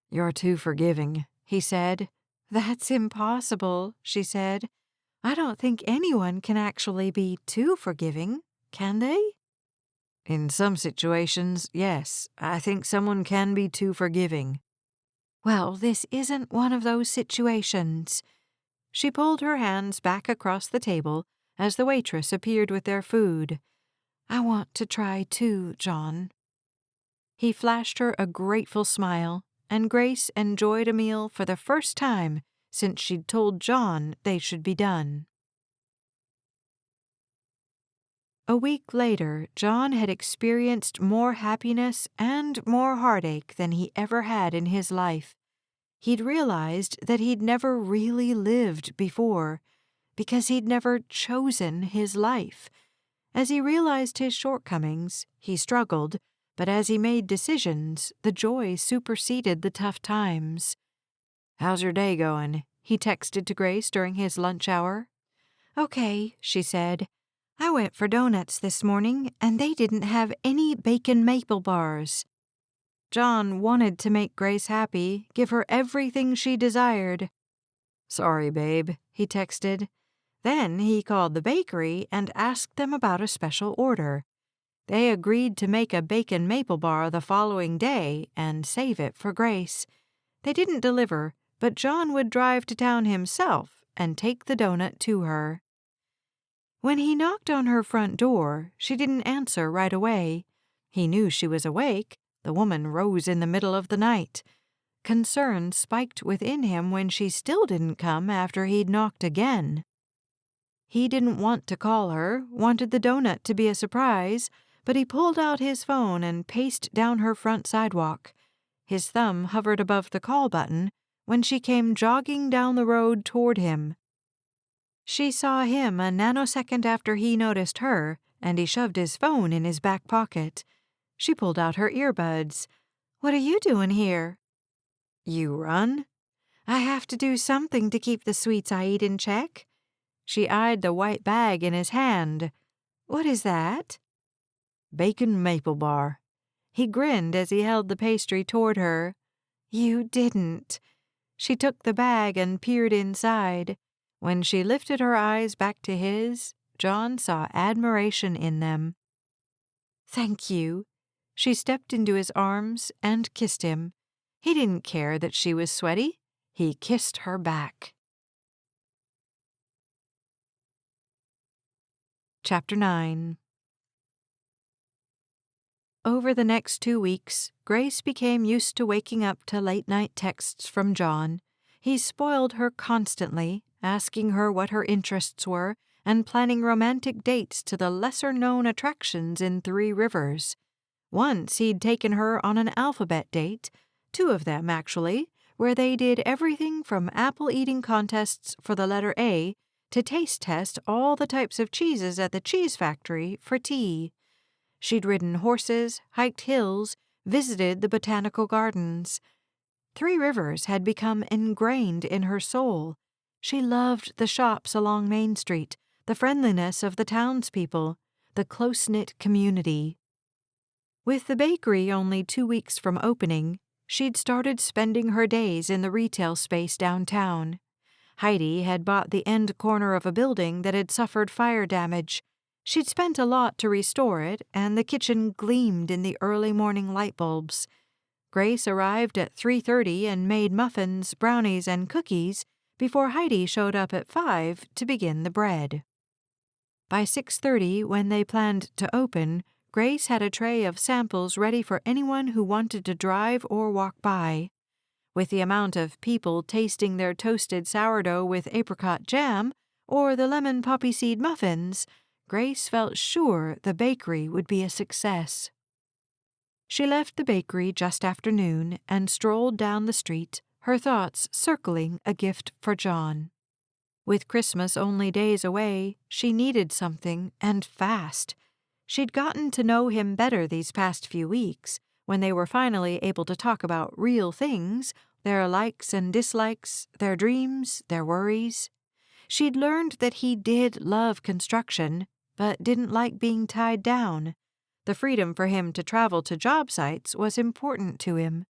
"You're too forgiving," he said. "That's impossible," she said. "I don't think anyone can actually be too forgiving, can they?" "In some situations, yes, I think someone can be too forgiving." "Well, this isn't one of those situations." She pulled her hands back across the table as the waitress appeared with their food. "I want to try too, John." He flashed her a grateful smile, and Grace enjoyed a meal for the first time since she'd told John they should be done. A week later, John had experienced more happiness and more heartache than he ever had in his life. He'd realized that he'd never really lived before, because he'd never chosen his life. As he realized his shortcomings, he struggled, but as he made decisions, the joy superseded the tough times. "How's your day going?" he texted to Grace during his lunch hour. "Okay," she said. "I went for donuts this morning, and they didn't have any bacon maple bars." John wanted to make Grace happy, give her everything she desired. "Sorry, babe," he texted. Then he called the bakery and asked them about a special order. They agreed to make a bacon maple bar the following day and save it for Grace. They didn't deliver, but John would drive to town himself and take the donut to her. When he knocked on her front door, she didn't answer right away. He knew she was awake. The woman rose in the middle of the night. Concern spiked within him when she still didn't come after he'd knocked again. He didn't want to call her, wanted the donut to be a surprise, but he pulled out his phone and paced down her front sidewalk. His thumb hovered above the call button when she came jogging down the road toward him. She saw him a nanosecond after he noticed her, and he shoved his phone in his back pocket. She pulled out her earbuds. "What are you doing here?" "You run?" "I have to do something to keep the sweets I eat in check." She eyed the white bag in his hand. "What is that?" "Bacon maple bar." He grinned as he held the pastry toward her. "You didn't." She took the bag and peered inside. When she lifted her eyes back to his, John saw admiration in them. "Thank you." She stepped into his arms and kissed him. He didn't care that she was sweaty. He kissed her back. Chapter 9. Over the next 2 weeks, Grace became used to waking up to late-night texts from John. He spoiled her constantly, asking her what her interests were and planning romantic dates to the lesser-known attractions in Three Rivers. Once he'd taken her on an alphabet date, 2 of them actually, where they did everything from apple-eating contests for the letter A to taste test all the types of cheeses at the cheese factory for tea. She'd ridden horses, hiked hills, visited the botanical gardens. Three Rivers had become ingrained in her soul. She loved the shops along Main Street, the friendliness of the townspeople, the close-knit community. With the bakery only 2 weeks from opening, she'd started spending her days in the retail space downtown. Heidi had bought the end corner of a building that had suffered fire damage. She'd spent a lot to restore it, and the kitchen gleamed in the early morning light bulbs. Grace arrived at 3:30 and made muffins, brownies, and cookies before Heidi showed up at 5 to begin the bread. By 6:30, when they planned to open, Grace had a tray of samples ready for anyone who wanted to drive or walk by. With the amount of people tasting their toasted sourdough with apricot jam or the lemon poppy seed muffins, Grace felt sure the bakery would be a success. She left the bakery just after noon and strolled down the street, her thoughts circling a gift for John. With Christmas only days away, she needed something, and fast. She'd gotten to know him better these past few weeks, when they were finally able to talk about real things, their likes and dislikes, their dreams, their worries. She'd learned that he did love construction, but didn't like being tied down. The freedom for him to travel to job sites was important to him.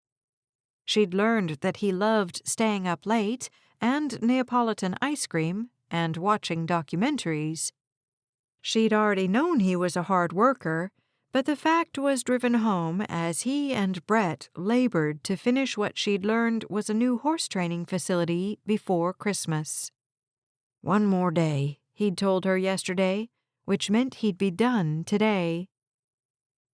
She'd learned that he loved staying up late and Neapolitan ice cream and watching documentaries. She'd already known he was a hard worker, but the fact was driven home as he and Brett labored to finish what she'd learned was a new horse training facility before Christmas. One more day, he'd told her yesterday, which meant he'd be done today.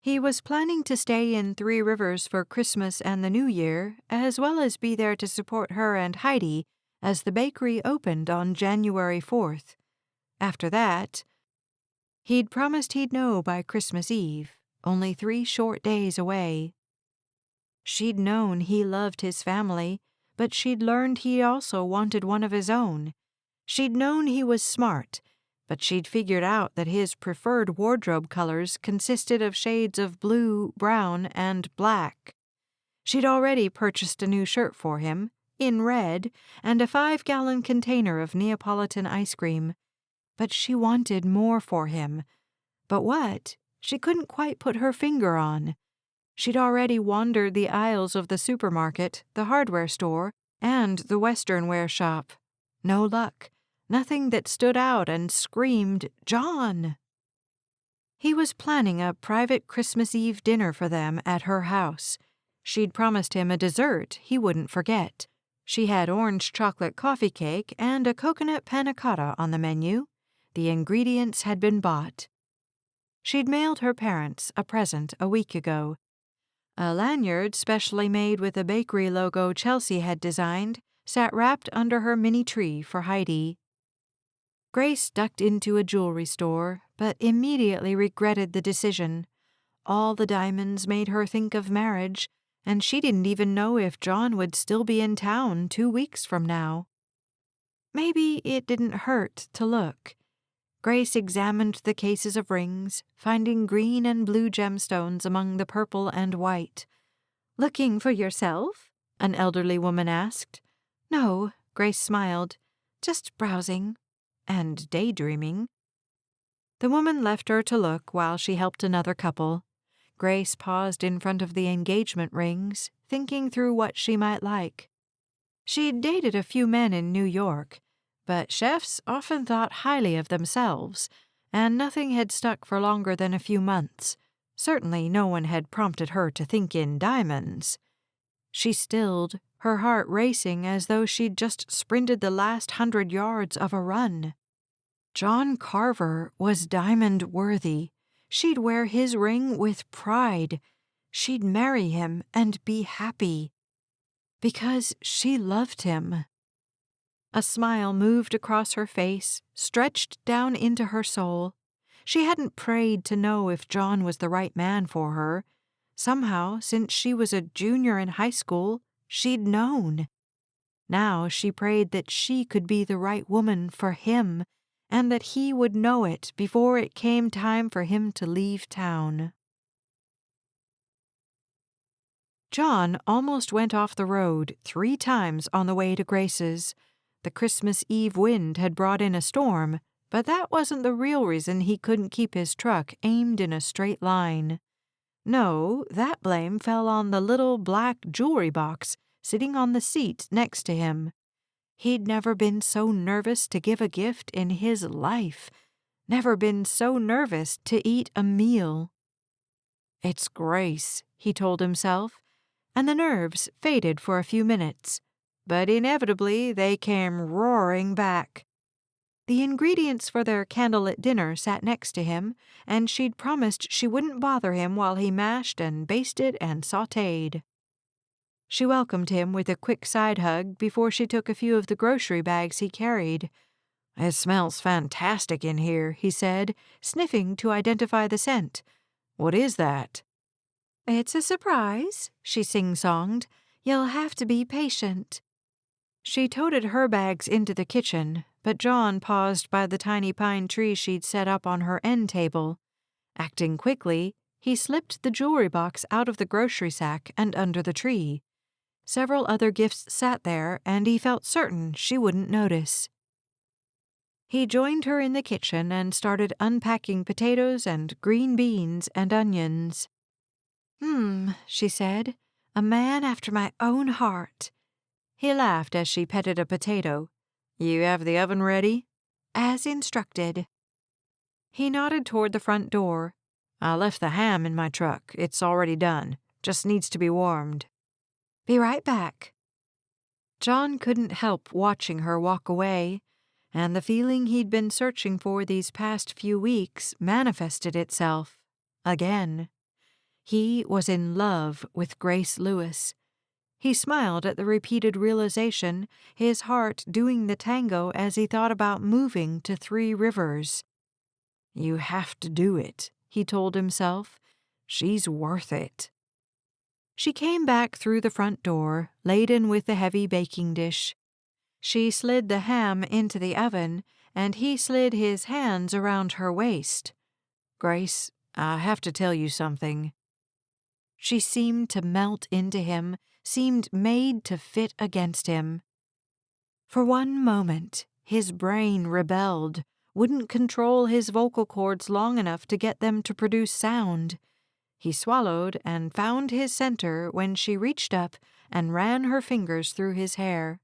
He was planning to stay in Three Rivers for Christmas and the New Year, as well as be there to support her and Heidi as the bakery opened on January 4th. After that, he'd promised he'd know by Christmas Eve, only 3 short days away. She'd known he loved his family, but she'd learned he also wanted one of his own. She'd known he was smart, but she'd figured out that his preferred wardrobe colors consisted of shades of blue, brown, and black. She'd already purchased a new shirt for him, in red, and a 5-gallon container of Neapolitan ice cream. But she wanted more for him. But what? She couldn't quite put her finger on. She'd already wandered the aisles of the supermarket, the hardware store, and the western wear shop. No luck. Nothing that stood out and screamed, John! He was planning a private Christmas Eve dinner for them at her house. She'd promised him a dessert he wouldn't forget. She had orange chocolate coffee cake and a coconut panna cotta on the menu. The ingredients had been bought. She'd mailed her parents a present a week ago. A lanyard specially made with a bakery logo Chelsea had designed sat wrapped under her mini tree for Heidi. Grace ducked into a jewelry store, but immediately regretted the decision. All the diamonds made her think of marriage, and she didn't even know if John would still be in town 2 weeks from now. Maybe it didn't hurt to look. Grace examined the cases of rings, finding green and blue gemstones among the purple and white. "Looking for yourself?" an elderly woman asked. "No," Grace smiled. "Just browsing. And daydreaming." The woman left her to look while she helped another couple. Grace paused in front of the engagement rings, thinking through what she might like. She'd dated a few men in New York, but chefs often thought highly of themselves, and nothing had stuck for longer than a few months. Certainly no one had prompted her to think in diamonds. She stilled, her heart racing as though she'd just sprinted the last 100 yards of a run. John Carver was diamond-worthy. She'd wear his ring with pride. She'd marry him and be happy. Because she loved him. A smile moved across her face, stretched down into her soul. She hadn't prayed to know if John was the right man for her. Somehow, since she was a junior in high school, she'd known. Now she prayed that she could be the right woman for him, and that he would know it before it came time for him to leave town. John almost went off the road 3 times on the way to Grace's. The Christmas Eve wind had brought in a storm, but that wasn't the real reason he couldn't keep his truck aimed in a straight line. No, that blame fell on the little black jewelry box sitting on the seat next to him. He'd never been so nervous to give a gift in his life, never been so nervous to eat a meal. "It's Grace," he told himself, and the nerves faded for a few minutes, but inevitably they came roaring back. The ingredients for their candlelit dinner sat next to him, and she'd promised she wouldn't bother him while he mashed and basted and sautéed. She welcomed him with a quick side hug before she took a few of the grocery bags he carried. "It smells fantastic in here," he said, sniffing to identify the scent. "What is that?" "It's a surprise," she sing-songed. "You'll have to be patient." She toted her bags into the kitchen, but John paused by the tiny pine tree she'd set up on her end table. Acting quickly, he slipped the jewelry box out of the grocery sack and under the tree. Several other gifts sat there, and he felt certain she wouldn't notice. He joined her in the kitchen and started unpacking potatoes and green beans and onions. She said. "A man after my own heart." He laughed as she petted a potato. "You have the oven ready?" "As instructed." He nodded toward the front door. "I left the ham in my truck. It's already done. Just needs to be warmed." "Be right back." John couldn't help watching her walk away, and the feeling he'd been searching for these past few weeks manifested itself again. He was in love with Grace Lewis. He smiled at the repeated realization, his heart doing the tango as he thought about moving to Three Rivers. "You have to do it," he told himself. "She's worth it." She came back through the front door, laden with the heavy baking dish. She slid the ham into the oven, and he slid his hands around her waist. "Grace, I have to tell you something." She seemed to melt into him, seemed made to fit against him. For one moment, his brain rebelled, wouldn't control his vocal cords long enough to get them to produce sound. He swallowed and found his center when she reached up and ran her fingers through his hair.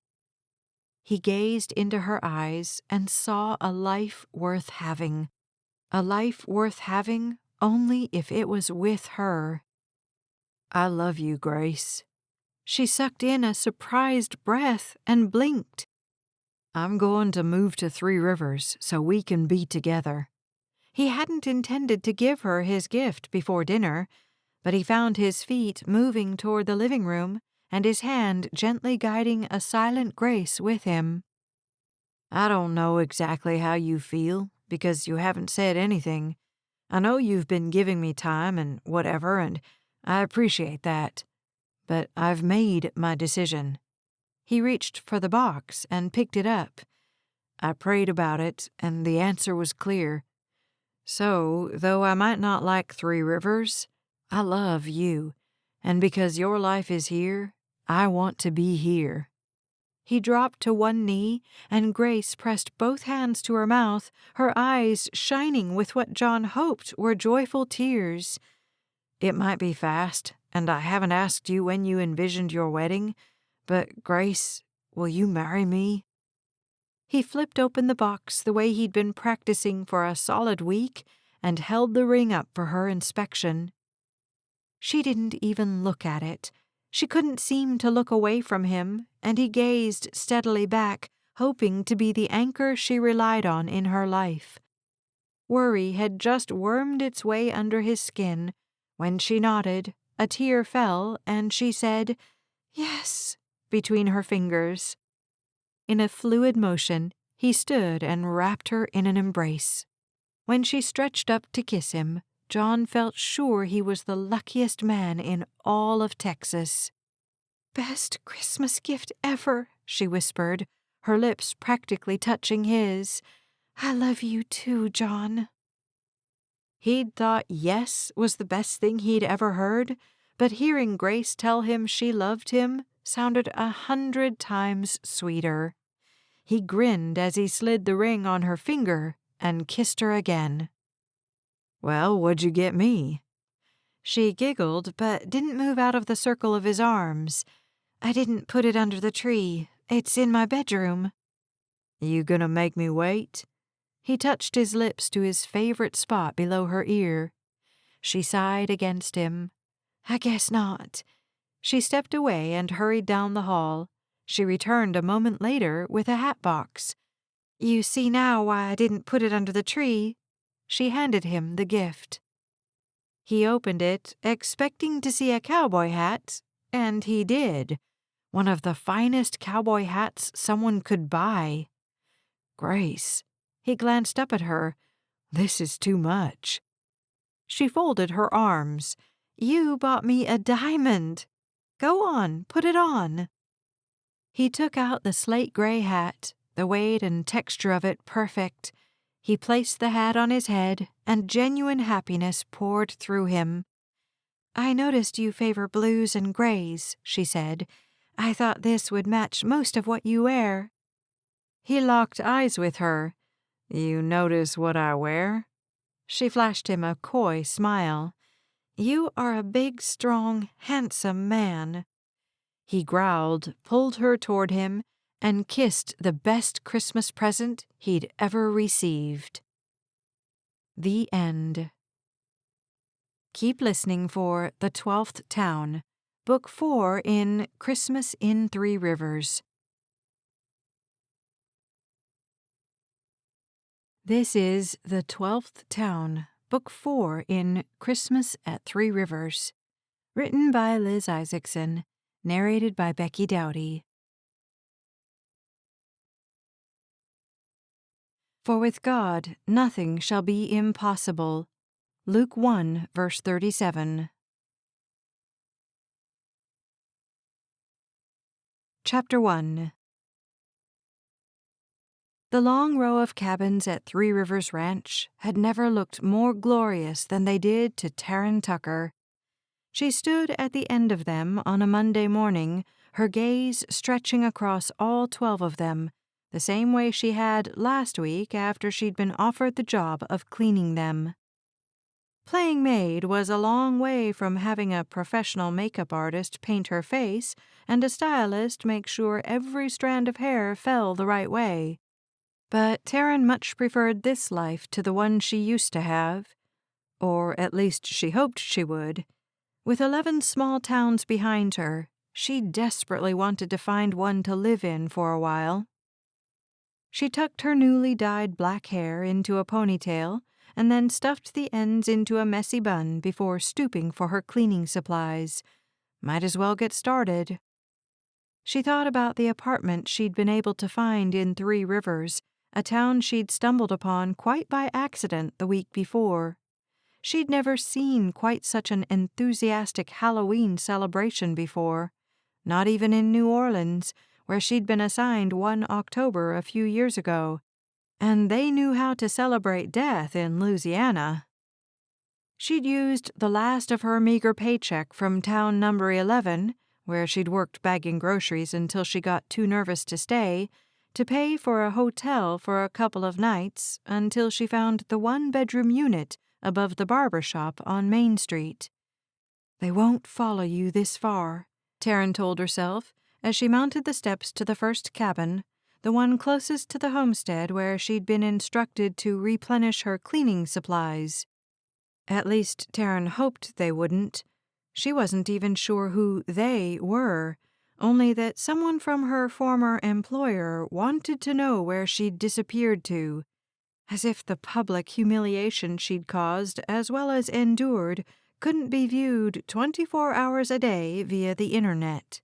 He gazed into her eyes and saw a life worth having. A life worth having only if it was with her. "I love you, Grace." She sucked in a surprised breath and blinked. "I'm going to move to Three Rivers so we can be together." He hadn't intended to give her his gift before dinner, but he found his feet moving toward the living room and his hand gently guiding a silent Grace with him. "I don't know exactly how you feel, because you haven't said anything. I know you've been giving me time and whatever, and I appreciate that. But I've made my decision." He reached for the box and picked it up. "I prayed about it, and the answer was clear. So, though I might not like Three Rivers, I love you, and because your life is here, I want to be here." He dropped to one knee, and Grace pressed both hands to her mouth, her eyes shining with what John hoped were joyful tears. "It might be fast, and I haven't asked you when you envisioned your wedding, but, Grace, will you marry me?" He flipped open the box the way he'd been practicing for a solid week and held the ring up for her inspection. She didn't even look at it. She couldn't seem to look away from him, and he gazed steadily back, hoping to be the anchor she relied on in her life. Worry had just wormed its way under his skin. When she nodded, a tear fell, and she said, "Yes," between her fingers. In a fluid motion, he stood and wrapped her in an embrace. When she stretched up to kiss him, John felt sure he was the luckiest man in all of Texas. "Best Christmas gift ever," she whispered, her lips practically touching his. "I love you too, John." He'd thought yes was the best thing he'd ever heard, but hearing Grace tell him she loved him sounded 100 times sweeter. He grinned as he slid the ring on her finger and kissed her again. "Well, what'd you get me?" She giggled, but didn't move out of the circle of his arms. "I didn't put it under the tree. It's in my bedroom." "You gonna make me wait?" He touched his lips to his favorite spot below her ear. She sighed against him. "I guess not." She stepped away and hurried down the hall. She returned a moment later with a hat box. "You see now why I didn't put it under the tree." She handed him the gift. He opened it, expecting to see a cowboy hat, and he did. One of the finest cowboy hats someone could buy. Grace. He glanced up at her. This is too much. She folded her arms. You bought me a diamond. Go on, put it on. He took out the slate gray hat, the weight and texture of it perfect. He placed the hat on his head, and genuine happiness poured through him. I noticed you favor blues and grays, she said. I thought this would match most of what you wear. He locked eyes with her. You notice what I wear? She flashed him a coy smile. You are a big, strong, handsome man. He growled, pulled her toward him, and kissed the best Christmas present he'd ever received. The end. Keep listening for The 12th Town, Book 4 in Christmas in Three Rivers. This is The 12th Town, Book 4 in Christmas at Three Rivers. Written by Liz Isaacson. Narrated by Becky Dowdy. For with God nothing shall be impossible. Luke 1, verse 37. Chapter 1. The long row of cabins at Three Rivers Ranch had never looked more glorious than they did to Taryn Tucker. She stood at the end of them on a Monday morning, her gaze stretching across all 12 of them, the same way she had last week after she'd been offered the job of cleaning them. Playing maid was a long way from having a professional makeup artist paint her face and a stylist make sure every strand of hair fell the right way. But Taryn much preferred this life to the one she used to have, or at least she hoped she would. With 11 small towns behind her, she desperately wanted to find one to live in for a while. She tucked her newly dyed black hair into a ponytail and then stuffed the ends into a messy bun before stooping for her cleaning supplies. Might as well get started. She thought about the apartment she'd been able to find in Three Rivers, a town she'd stumbled upon quite by accident the week before. She'd never seen quite such an enthusiastic Halloween celebration before, not even in New Orleans, where she'd been assigned one October a few years ago, and they knew how to celebrate death in Louisiana. She'd used the last of her meager paycheck from town number 11, where she'd worked bagging groceries until she got too nervous to stay, to pay for a hotel for a couple of nights until she found the one-bedroom unit above the barber shop on Main Street. They won't follow you this far, Taryn told herself as she mounted the steps to the first cabin, the one closest to the homestead where she'd been instructed to replenish her cleaning supplies. At least Taryn hoped they wouldn't. She wasn't even sure who they were, only that someone from her former employer wanted to know where she'd disappeared to. As if the public humiliation she'd caused, as well as endured, couldn't be viewed 24 hours a day via the internet.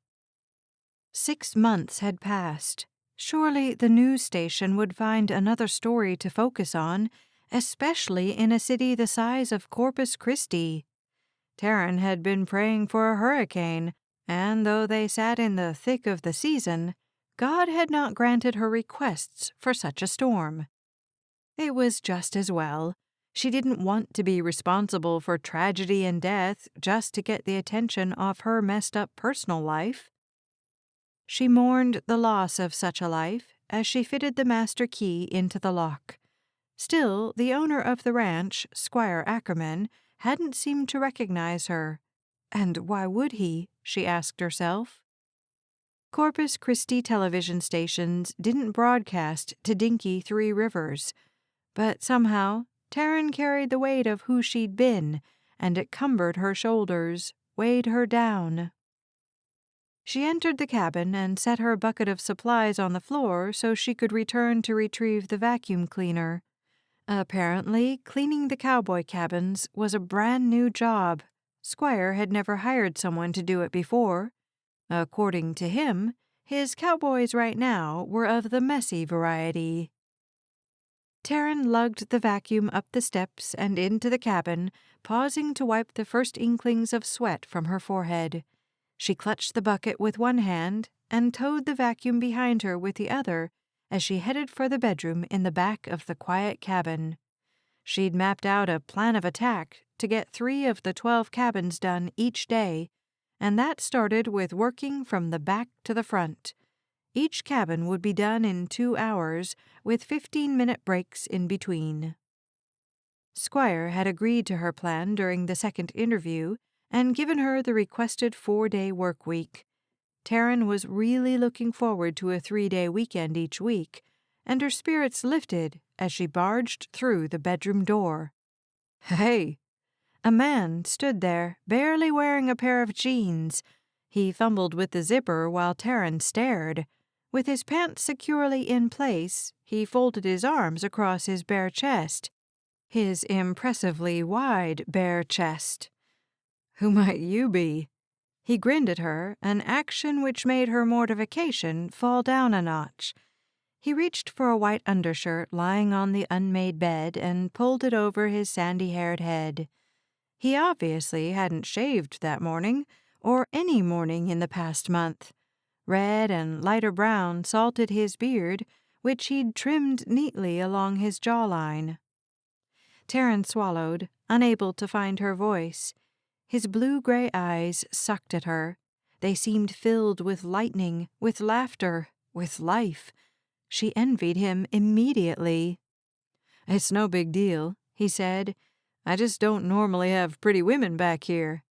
6 months had passed. Surely the news station would find another story to focus on, especially in a city the size of Corpus Christi. Taryn had been praying for a hurricane, and though they sat in the thick of the season, God had not granted her requests for such a storm. It was just as well. She didn't want to be responsible for tragedy and death just to get the attention off her messed-up personal life. She mourned the loss of such a life as she fitted the master key into the lock. Still, the owner of the ranch, Squire Ackerman, hadn't seemed to recognize her. And why would he, she asked herself. Corpus Christi television stations didn't broadcast to dinky Three Rivers, but somehow Taryn carried the weight of who she'd been, and it cumbered her shoulders, weighed her down. She entered the cabin and set her bucket of supplies on the floor so she could return to retrieve the vacuum cleaner. Apparently, cleaning the cowboy cabins was a brand new job. Squire had never hired someone to do it before. According to him, his cowboys right now were of the messy variety. Taryn lugged the vacuum up the steps and into the cabin, pausing to wipe the first inklings of sweat from her forehead. She clutched the bucket with one hand and towed the vacuum behind her with the other as she headed for the bedroom in the back of the quiet cabin. She'd mapped out a plan of attack to get 3 of the 12 cabins done each day, and that started with working from the back to the front. Each cabin would be done in 2 hours, with 15-minute breaks in between. Squire had agreed to her plan during the second interview and given her the requested 4-day work week. Taryn was really looking forward to a 3-day weekend each week, and her spirits lifted as she barged through the bedroom door. "Hey!" A man stood there, barely wearing a pair of jeans. He fumbled with the zipper while Taryn stared. With his pants securely in place, he folded his arms across his bare chest. His impressively wide bare chest. "Who might you be?" He grinned at her, an action which made her mortification fall down a notch. He reached for a white undershirt lying on the unmade bed and pulled it over his sandy-haired head. He obviously hadn't shaved that morning, or any morning in the past month. Red and lighter brown salted his beard, which he'd trimmed neatly along his jawline. Taryn swallowed, unable to find her voice. His blue-gray eyes sucked at her. They seemed filled with lightning, with laughter, with life. She envied him immediately. "It's no big deal," he said. "I just don't normally have pretty women back here."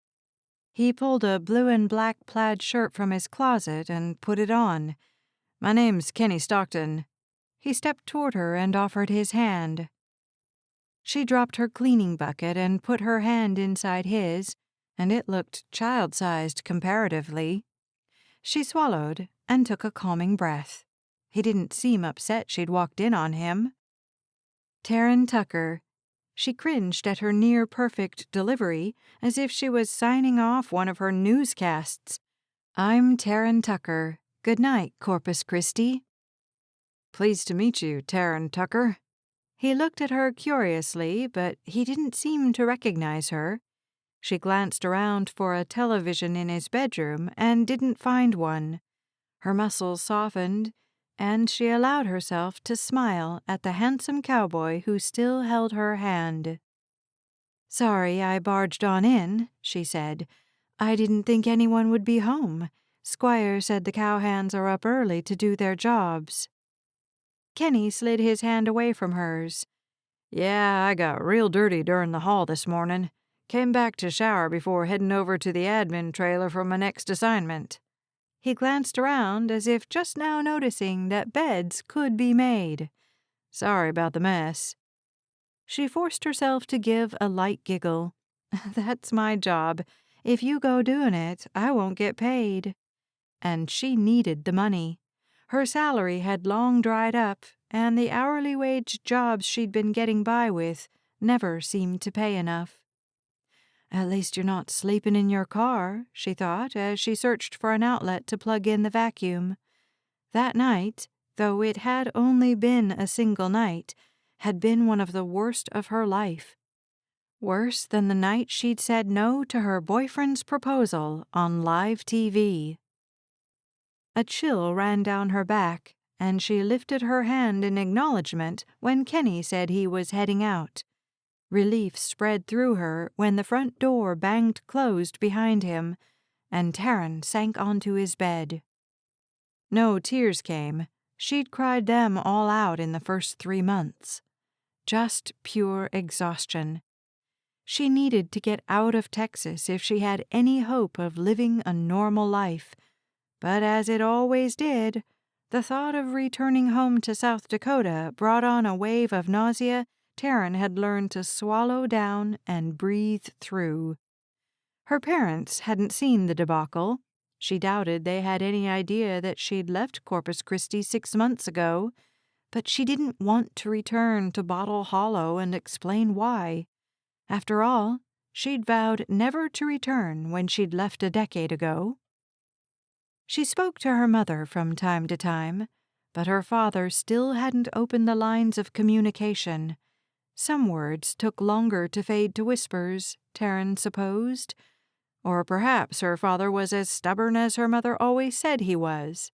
He pulled a blue and black plaid shirt from his closet and put it on. "My name's Kenny Stockton." He stepped toward her and offered his hand. She dropped her cleaning bucket and put her hand inside his, and it looked child-sized comparatively. She swallowed and took a calming breath. He didn't seem upset she'd walked in on him. Taryn Tucker. She cringed at her near-perfect delivery, as if she was signing off one of her newscasts. "I'm Taryn Tucker. Good night, Corpus Christi." "Pleased to meet you, Taryn Tucker." He looked at her curiously, but he didn't seem to recognize her. She glanced around for a television in his bedroom and didn't find one. Her muscles softened, and she allowed herself to smile at the handsome cowboy who still held her hand. "Sorry I barged on in," she said. "I didn't think anyone would be home. Squire said the cowhands are up early to do their jobs." Kenny slid his hand away from hers. "Yeah, I got real dirty during the haul this morning. Came back to shower before heading over to the admin trailer for my next assignment." He glanced around as if just now noticing that beds could be made. "Sorry about the mess." She forced herself to give a light giggle. "That's my job. If you go doing it, I won't get paid." And she needed the money. Her salary had long dried up, and the hourly wage jobs she'd been getting by with never seemed to pay enough. "At least you're not sleeping in your car," she thought as she searched for an outlet to plug in the vacuum. That night, though it had only been a single night, had been one of the worst of her life. Worse than the night she'd said no to her boyfriend's proposal on live TV. A chill ran down her back, and she lifted her hand in acknowledgement when Kenny said he was heading out. Relief spread through her when the front door banged closed behind him, and Taryn sank onto his bed. No tears came. She'd cried them all out in the first 3 months. Just pure exhaustion. She needed to get out of Texas if she had any hope of living a normal life. But as it always did, the thought of returning home to South Dakota brought on a wave of nausea Taryn had learned to swallow down and breathe through. Her parents hadn't seen the debacle. She doubted they had any idea that she'd left Corpus Christi 6 months ago, but she didn't want to return to Bottle Hollow and explain why. After all, she'd vowed never to return when she'd left a decade ago. She spoke to her mother from time to time. but her father still hadn't opened the lines of communication. Some words took longer to fade to whispers, Taryn supposed. Or perhaps her father was as stubborn as her mother always said he was.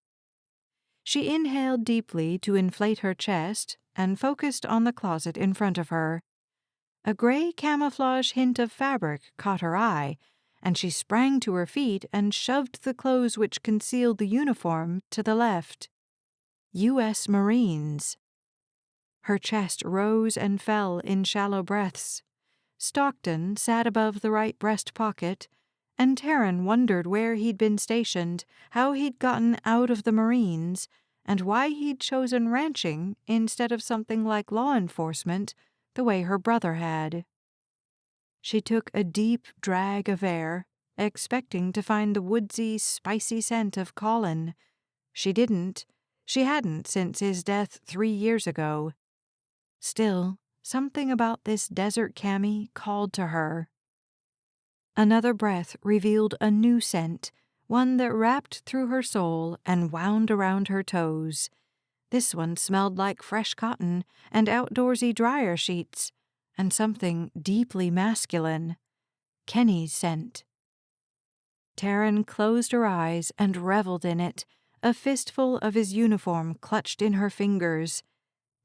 She inhaled deeply to inflate her chest and focused on the closet in front of her. A gray camouflage hint of fabric caught her eye, and she sprang to her feet and shoved the clothes which concealed the uniform to the left. U.S. Marines. Her chest rose and fell in shallow breaths. Stockton sat above the right breast pocket, and Taryn wondered where he'd been stationed, how he'd gotten out of the Marines, and why he'd chosen ranching instead of something like law enforcement, the way her brother had. She took a deep drag of air, expecting to find the woodsy, spicy scent of Colin. She didn't. She hadn't since his death 3 years ago. Still, something about this desert cami called to her. Another breath revealed a new scent, one that wrapped through her soul and wound around her toes. This one smelled like fresh cotton and outdoorsy dryer sheets, and something deeply masculine. Kenny's scent. Taryn closed her eyes and reveled in it, a fistful of his uniform clutched in her fingers.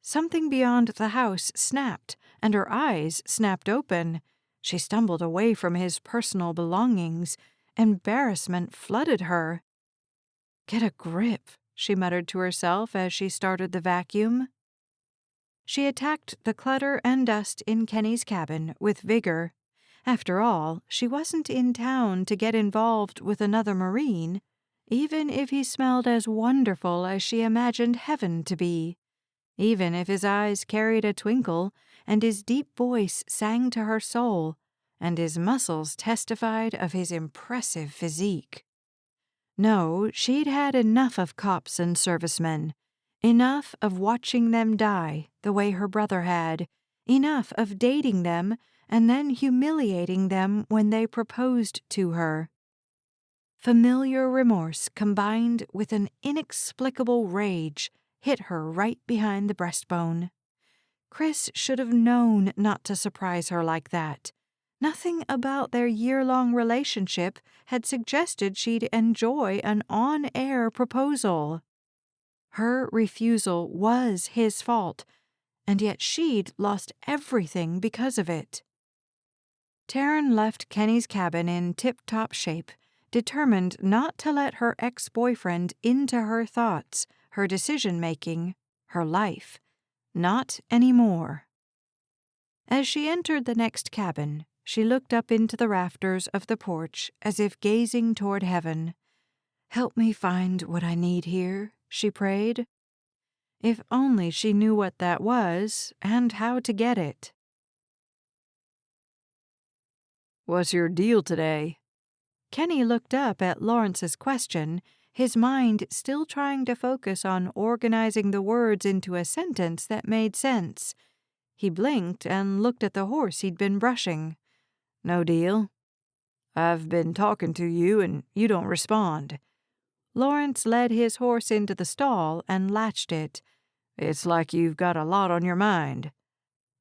Something beyond the house snapped, and her eyes snapped open. She stumbled away from his personal belongings. Embarrassment flooded her. "Get a grip," she muttered to herself as she started the vacuum. She attacked the clutter and dust in Kenny's cabin with vigor. After all, she wasn't in town to get involved with another Marine, even if he smelled as wonderful as she imagined heaven to be. Even if his eyes carried a twinkle and his deep voice sang to her soul, and his muscles testified of his impressive physique. No, she'd had enough of cops and servicemen, enough of watching them die the way her brother had, enough of dating them and then humiliating them when they proposed to her. Familiar remorse combined with an inexplicable rage hit her right behind the breastbone. Chris should have known not to surprise her like that. Nothing about their year-long relationship had suggested she'd enjoy an on-air proposal. Her refusal was his fault, and yet she'd lost everything because of it. Taryn left Kenny's cabin in tip-top shape, determined not to let her ex-boyfriend into her thoughts, her decision-making, her life. Not anymore. As she entered the next cabin, she looked up into the rafters of the porch as if gazing toward heaven. "Help me find what I need here," she prayed. If only she knew what that was and how to get it. "What's your deal today?" Kenny looked up at Lawrence's question, his mind still trying to focus on organizing the words into a sentence that made sense. He blinked and looked at the horse he'd been brushing. "No deal. I've been talking to you and you don't respond." Lawrence led his horse into the stall and latched it. "It's like you've got a lot on your mind."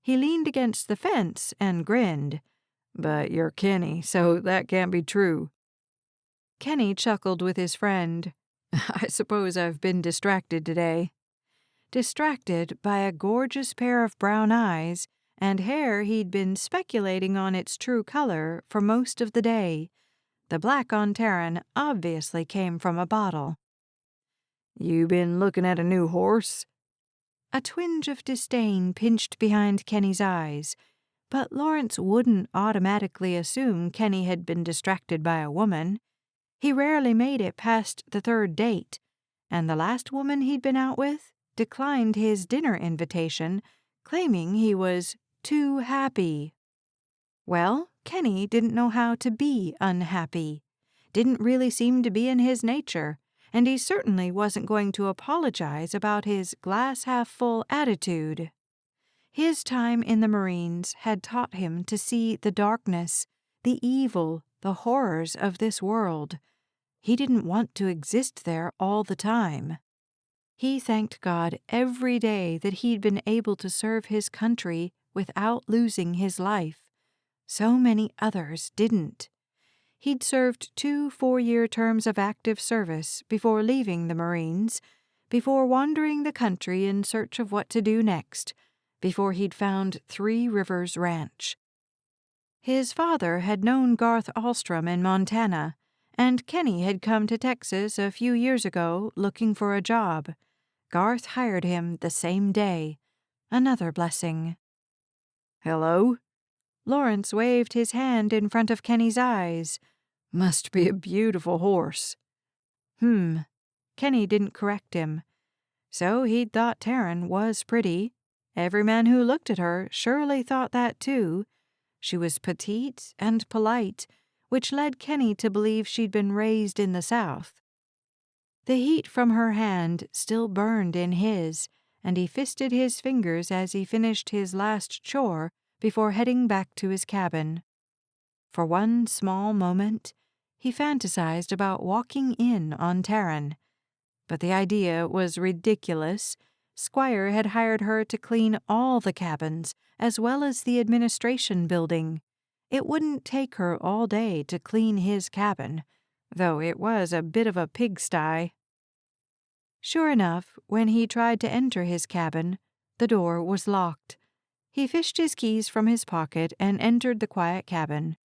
He leaned against the fence and grinned. "But you're Kenny, so that can't be true." Kenny chuckled with his friend. "I suppose I've been distracted today." Distracted by a gorgeous pair of brown eyes and hair he'd been speculating on its true color for most of the day. The black on Taryn obviously came from a bottle. "You been looking at a new horse?" A twinge of disdain pinched behind Kenny's eyes, but Lawrence wouldn't automatically assume Kenny had been distracted by a woman. He rarely made it past the 3rd date, and the last woman he'd been out with declined his dinner invitation, claiming he was too happy. Well, Kenny didn't know how to be unhappy. Didn't really seem to be in his nature, and he certainly wasn't going to apologize about his glass-half-full attitude. His time in the Marines had taught him to see the darkness, the evil, the horrors of this world. He didn't want to exist there all the time. He thanked God every day that he'd been able to serve his country without losing his life. So many others didn't. He'd served 2 4-year terms of active service before leaving the Marines, before wandering the country in search of what to do next, before he'd found Three Rivers Ranch. His father had known Garth Alstrom in Montana, and Kenny had come to Texas a few years ago looking for a job. Garth hired him the same day. Another blessing. Hello? Lawrence waved his hand in front of Kenny's eyes. Must be a beautiful horse. Kenny didn't correct him. So he'd thought Taryn was pretty. Every man who looked at her surely thought that too. She was petite and polite, which led Kenny to believe she'd been raised in the South. The heat from her hand still burned in his, and he fisted his fingers as he finished his last chore before heading back to his cabin. For one small moment, he fantasized about walking in on Taryn. But the idea was ridiculous. Squire had hired her to clean all the cabins, as well as the administration building. It wouldn't take her all day to clean his cabin, though it was a bit of a pigsty. Sure enough, when he tried to enter his cabin, the door was locked. He fished his keys from his pocket and entered the quiet cabin.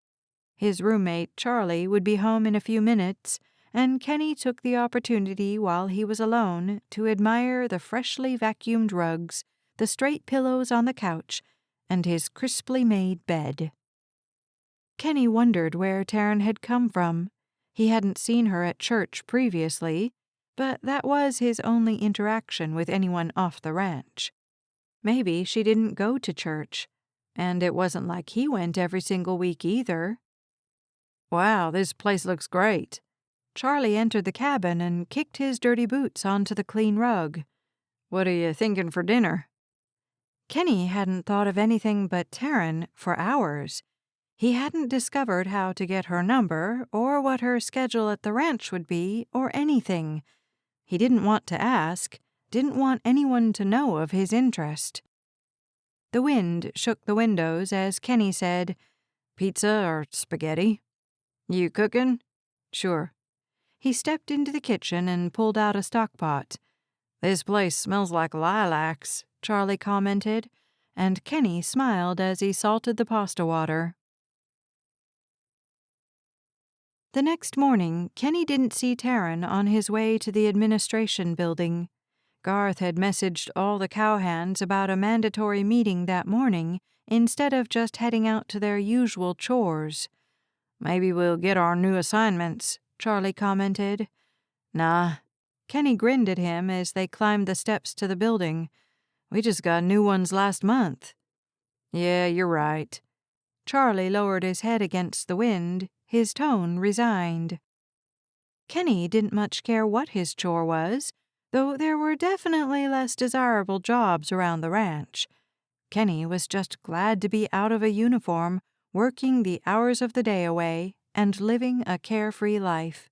His roommate, Charlie, would be home in a few minutes, and Kenny took the opportunity while he was alone to admire the freshly vacuumed rugs, the straight pillows on the couch, and his crisply made bed. Kenny wondered where Taryn had come from. He hadn't seen her at church previously, but that was his only interaction with anyone off the ranch. Maybe she didn't go to church, and it wasn't like he went every single week either. Wow, this place looks great. Charlie entered the cabin and kicked his dirty boots onto the clean rug. What are you thinking for dinner? Kenny hadn't thought of anything but Taryn for hours. He hadn't discovered how to get her number or what her schedule at the ranch would be or anything. He didn't want to ask, didn't want anyone to know of his interest. The wind shook the windows as Kenny said, "Pizza or spaghetti? You cooking?" Sure. He stepped into the kitchen and pulled out a stock pot. This place smells like lilacs, Charlie commented, and Kenny smiled as he salted the pasta water. The next morning, Kenny didn't see Taryn on his way to the administration building. Garth had messaged all the cowhands about a mandatory meeting that morning instead of just heading out to their usual chores. Maybe we'll get our new assignments, Charlie commented. Nah. Kenny grinned at him as they climbed the steps to the building. We just got new ones last month. Yeah, you're right. Charlie lowered his head against the wind, his tone resigned. Kenny didn't much care what his chore was, though there were definitely less desirable jobs around the ranch. Kenny was just glad to be out of a uniform, working the hours of the day away, and living a carefree life.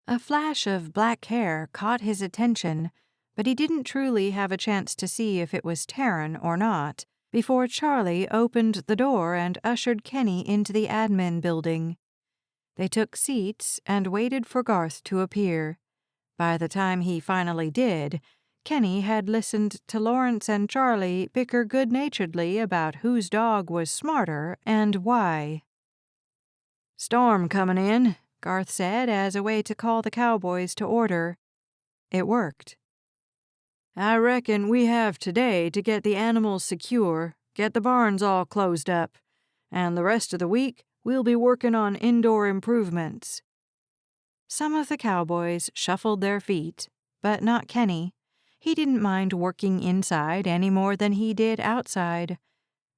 A flash of black hair caught his attention, but he didn't truly have a chance to see if it was Taryn or not before Charlie opened the door and ushered Kenny into the admin building. They took seats and waited for Garth to appear. By the time he finally did, Kenny had listened to Lawrence and Charlie bicker good-naturedly about whose dog was smarter and why. "Storm coming in," Garth said as a way to call the cowboys to order. It worked. "I reckon we have today to get the animals secure, get the barns all closed up, and the rest of the week we'll be working on indoor improvements." Some of the cowboys shuffled their feet, but not Kenny. He didn't mind working inside any more than he did outside.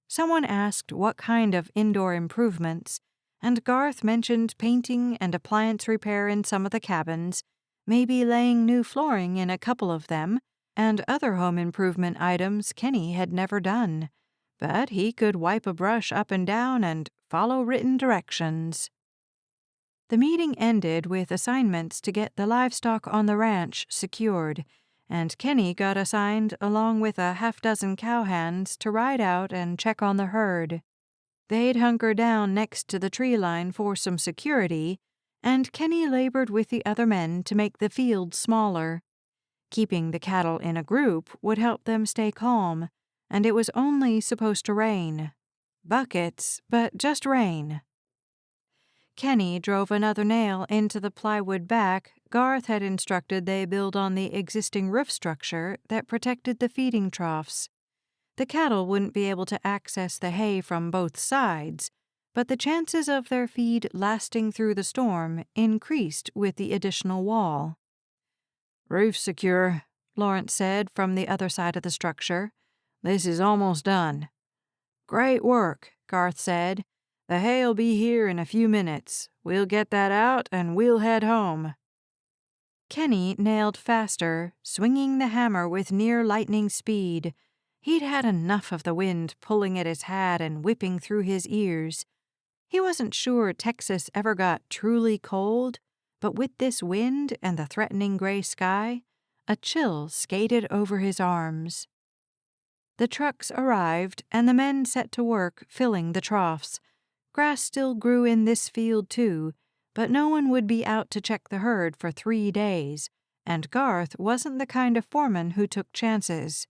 Someone asked what kind of indoor improvements, and Garth mentioned painting and appliance repair in some of the cabins, maybe laying new flooring in a couple of them, and other home improvement items Kenny had never done. But he could wipe a brush up and down and follow written directions. The meeting ended with assignments to get the livestock on the ranch secured, and Kenny got assigned along with a half-dozen cowhands to ride out and check on the herd. They'd hunker down next to the tree line for some security, and Kenny labored with the other men to make the field smaller. Keeping the cattle in a group would help them stay calm, and it was only supposed to rain. Buckets, but just rain. Kenny drove another nail into the plywood back Garth had instructed they build on the existing roof structure that protected the feeding troughs. The cattle wouldn't be able to access the hay from both sides, but the chances of their feed lasting through the storm increased with the additional wall. "Roof secure," Lawrence said from the other side of the structure. "This is almost done." "Great work," Garth said. "The hay'll be here in a few minutes. We'll get that out and we'll head home." Kenny nailed faster, swinging the hammer with near lightning speed. He'd had enough of the wind pulling at his hat and whipping through his ears. He wasn't sure Texas ever got truly cold, but with this wind and the threatening gray sky, a chill skated over his arms. The trucks arrived, and the men set to work filling the troughs. Grass still grew in this field, too, but no one would be out to check the herd for 3 days, and Garth wasn't the kind of foreman who took chances.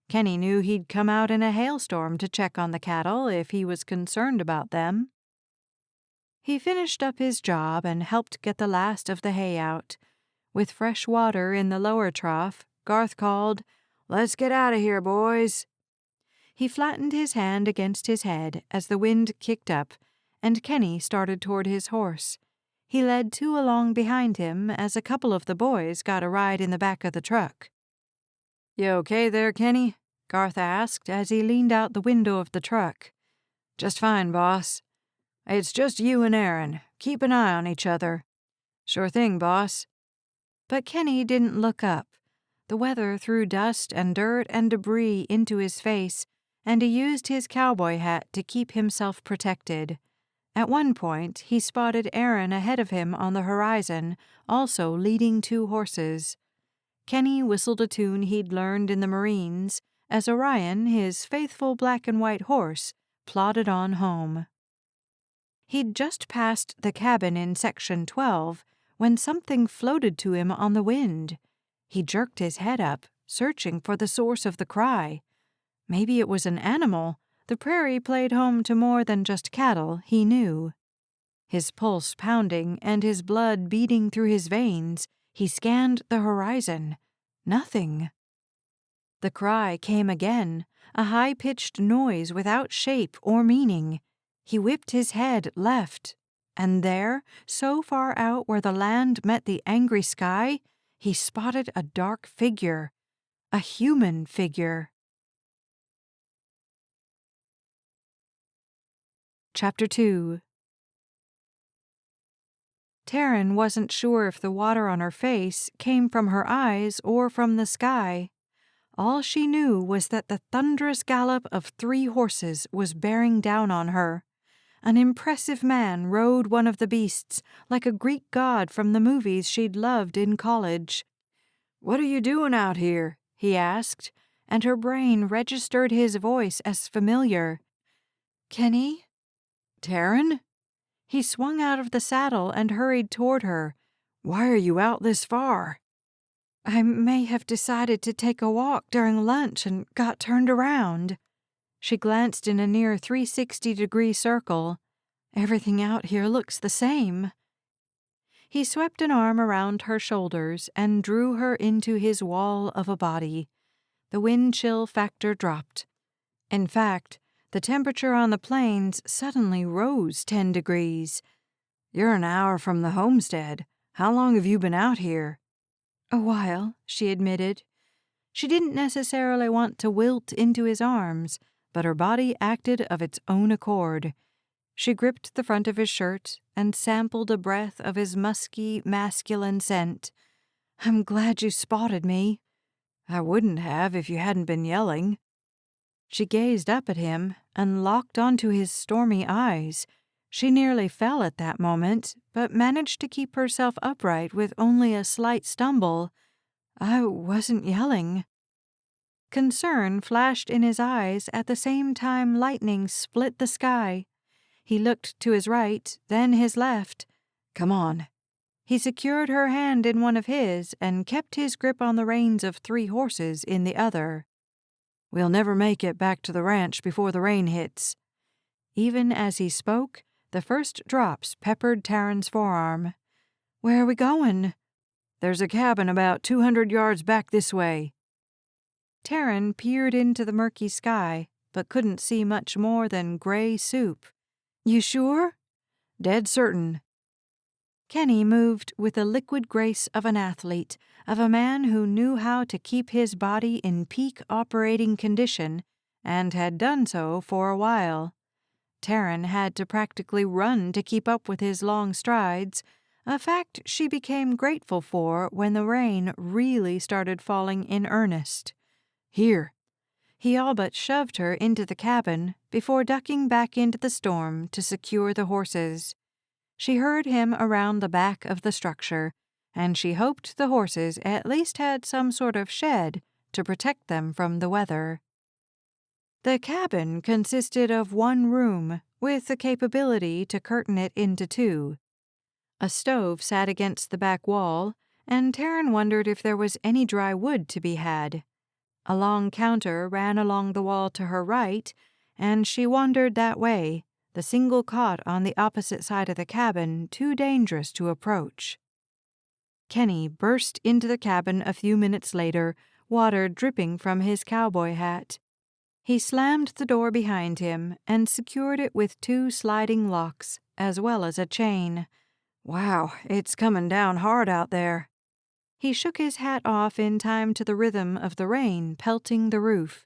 Kenny knew he'd come out in a hailstorm to check on the cattle if he was concerned about them. He finished up his job and helped get the last of the hay out. With fresh water in the lower trough, Garth called, "Let's get out of here, boys." He flattened his hand against his head as the wind kicked up, and Kenny started toward his horse. He led 2 along behind him as a couple of the boys got a ride in the back of the truck. "You okay there, Kenny?" Garth asked as he leaned out the window of the truck. "Just fine, boss. It's just you and Aaron. Keep an eye on each other." "Sure thing, boss." But Kenny didn't look up. The weather threw dust and dirt and debris into his face, and he used his cowboy hat to keep himself protected. At one point, he spotted Aaron ahead of him on the horizon, also leading 2 horses. Kenny whistled a tune he'd learned in the Marines as Orion, his faithful black and white horse, plodded on home. He'd just passed the cabin in Section 12 when something floated to him on the wind. He jerked his head up, searching for the source of the cry. Maybe it was an animal. The prairie played home to more than just cattle, he knew. His pulse pounding and his blood beating through his veins, he scanned the horizon. Nothing. The cry came again, a high-pitched noise without shape or meaning. He whipped his head left, and there, so far out where the land met the angry sky, he spotted a dark figure, a human figure. Chapter 2. Taryn wasn't sure if the water on her face came from her eyes or from the sky. All she knew was that the thunderous gallop of 3 horses was bearing down on her. An impressive man rode one of the beasts like a Greek god from the movies she'd loved in college. "What are you doing out here?" he asked, and her brain registered his voice as familiar. "Kenny?" "Taryn?" He swung out of the saddle and hurried toward her. "Why are you out this far?" "I may have decided to take a walk during lunch and got turned around." She glanced in a near 360-degree circle. "Everything out here looks the same." He swept an arm around her shoulders and drew her into his wall of a body. The wind chill factor dropped. In fact, the temperature on the plains suddenly rose 10 degrees. "You're an hour from the homestead. How long have you been out here?" "A while," she admitted. She didn't necessarily want to wilt into his arms, but her body acted of its own accord. She gripped the front of his shirt and sampled a breath of his musky, masculine scent. "I'm glad you spotted me." "I wouldn't have if you hadn't been yelling." She gazed up at him and locked onto his stormy eyes. She nearly fell at that moment, but managed to keep herself upright with only a slight stumble. I wasn't yelling. Concern flashed in his eyes at the same time lightning split the sky. He looked to his right, then his left. Come on. He secured her hand in one of his and kept his grip on the reins of 3 horses in the other. We'll never make it back to the ranch before the rain hits. Even as he spoke, the first drops peppered Taryn's forearm. Where are we going? There's a cabin about 200 yards back this way. Taryn peered into the murky sky, but couldn't see much more than gray soup. You sure? Dead certain. Kenny moved with the liquid grace of an athlete, of a man who knew how to keep his body in peak operating condition, and had done so for a while. Taryn had to practically run to keep up with his long strides, a fact she became grateful for when the rain really started falling in earnest. Here. He all but shoved her into the cabin before ducking back into the storm to secure the horses. She heard him around the back of the structure, and she hoped the horses at least had some sort of shed to protect them from the weather. The cabin consisted of 1 room, with the capability to curtain it into 2. A stove sat against the back wall, and Taryn wondered if there was any dry wood to be had. A long counter ran along the wall to her right, and she wandered that way, the single cot on the opposite side of the cabin too dangerous to approach. Kenny burst into the cabin a few minutes later, water dripping from his cowboy hat. He slammed the door behind him and secured it with 2 sliding locks, as well as a chain. Wow, it's coming down hard out there. He shook his hat off in time to the rhythm of the rain pelting the roof.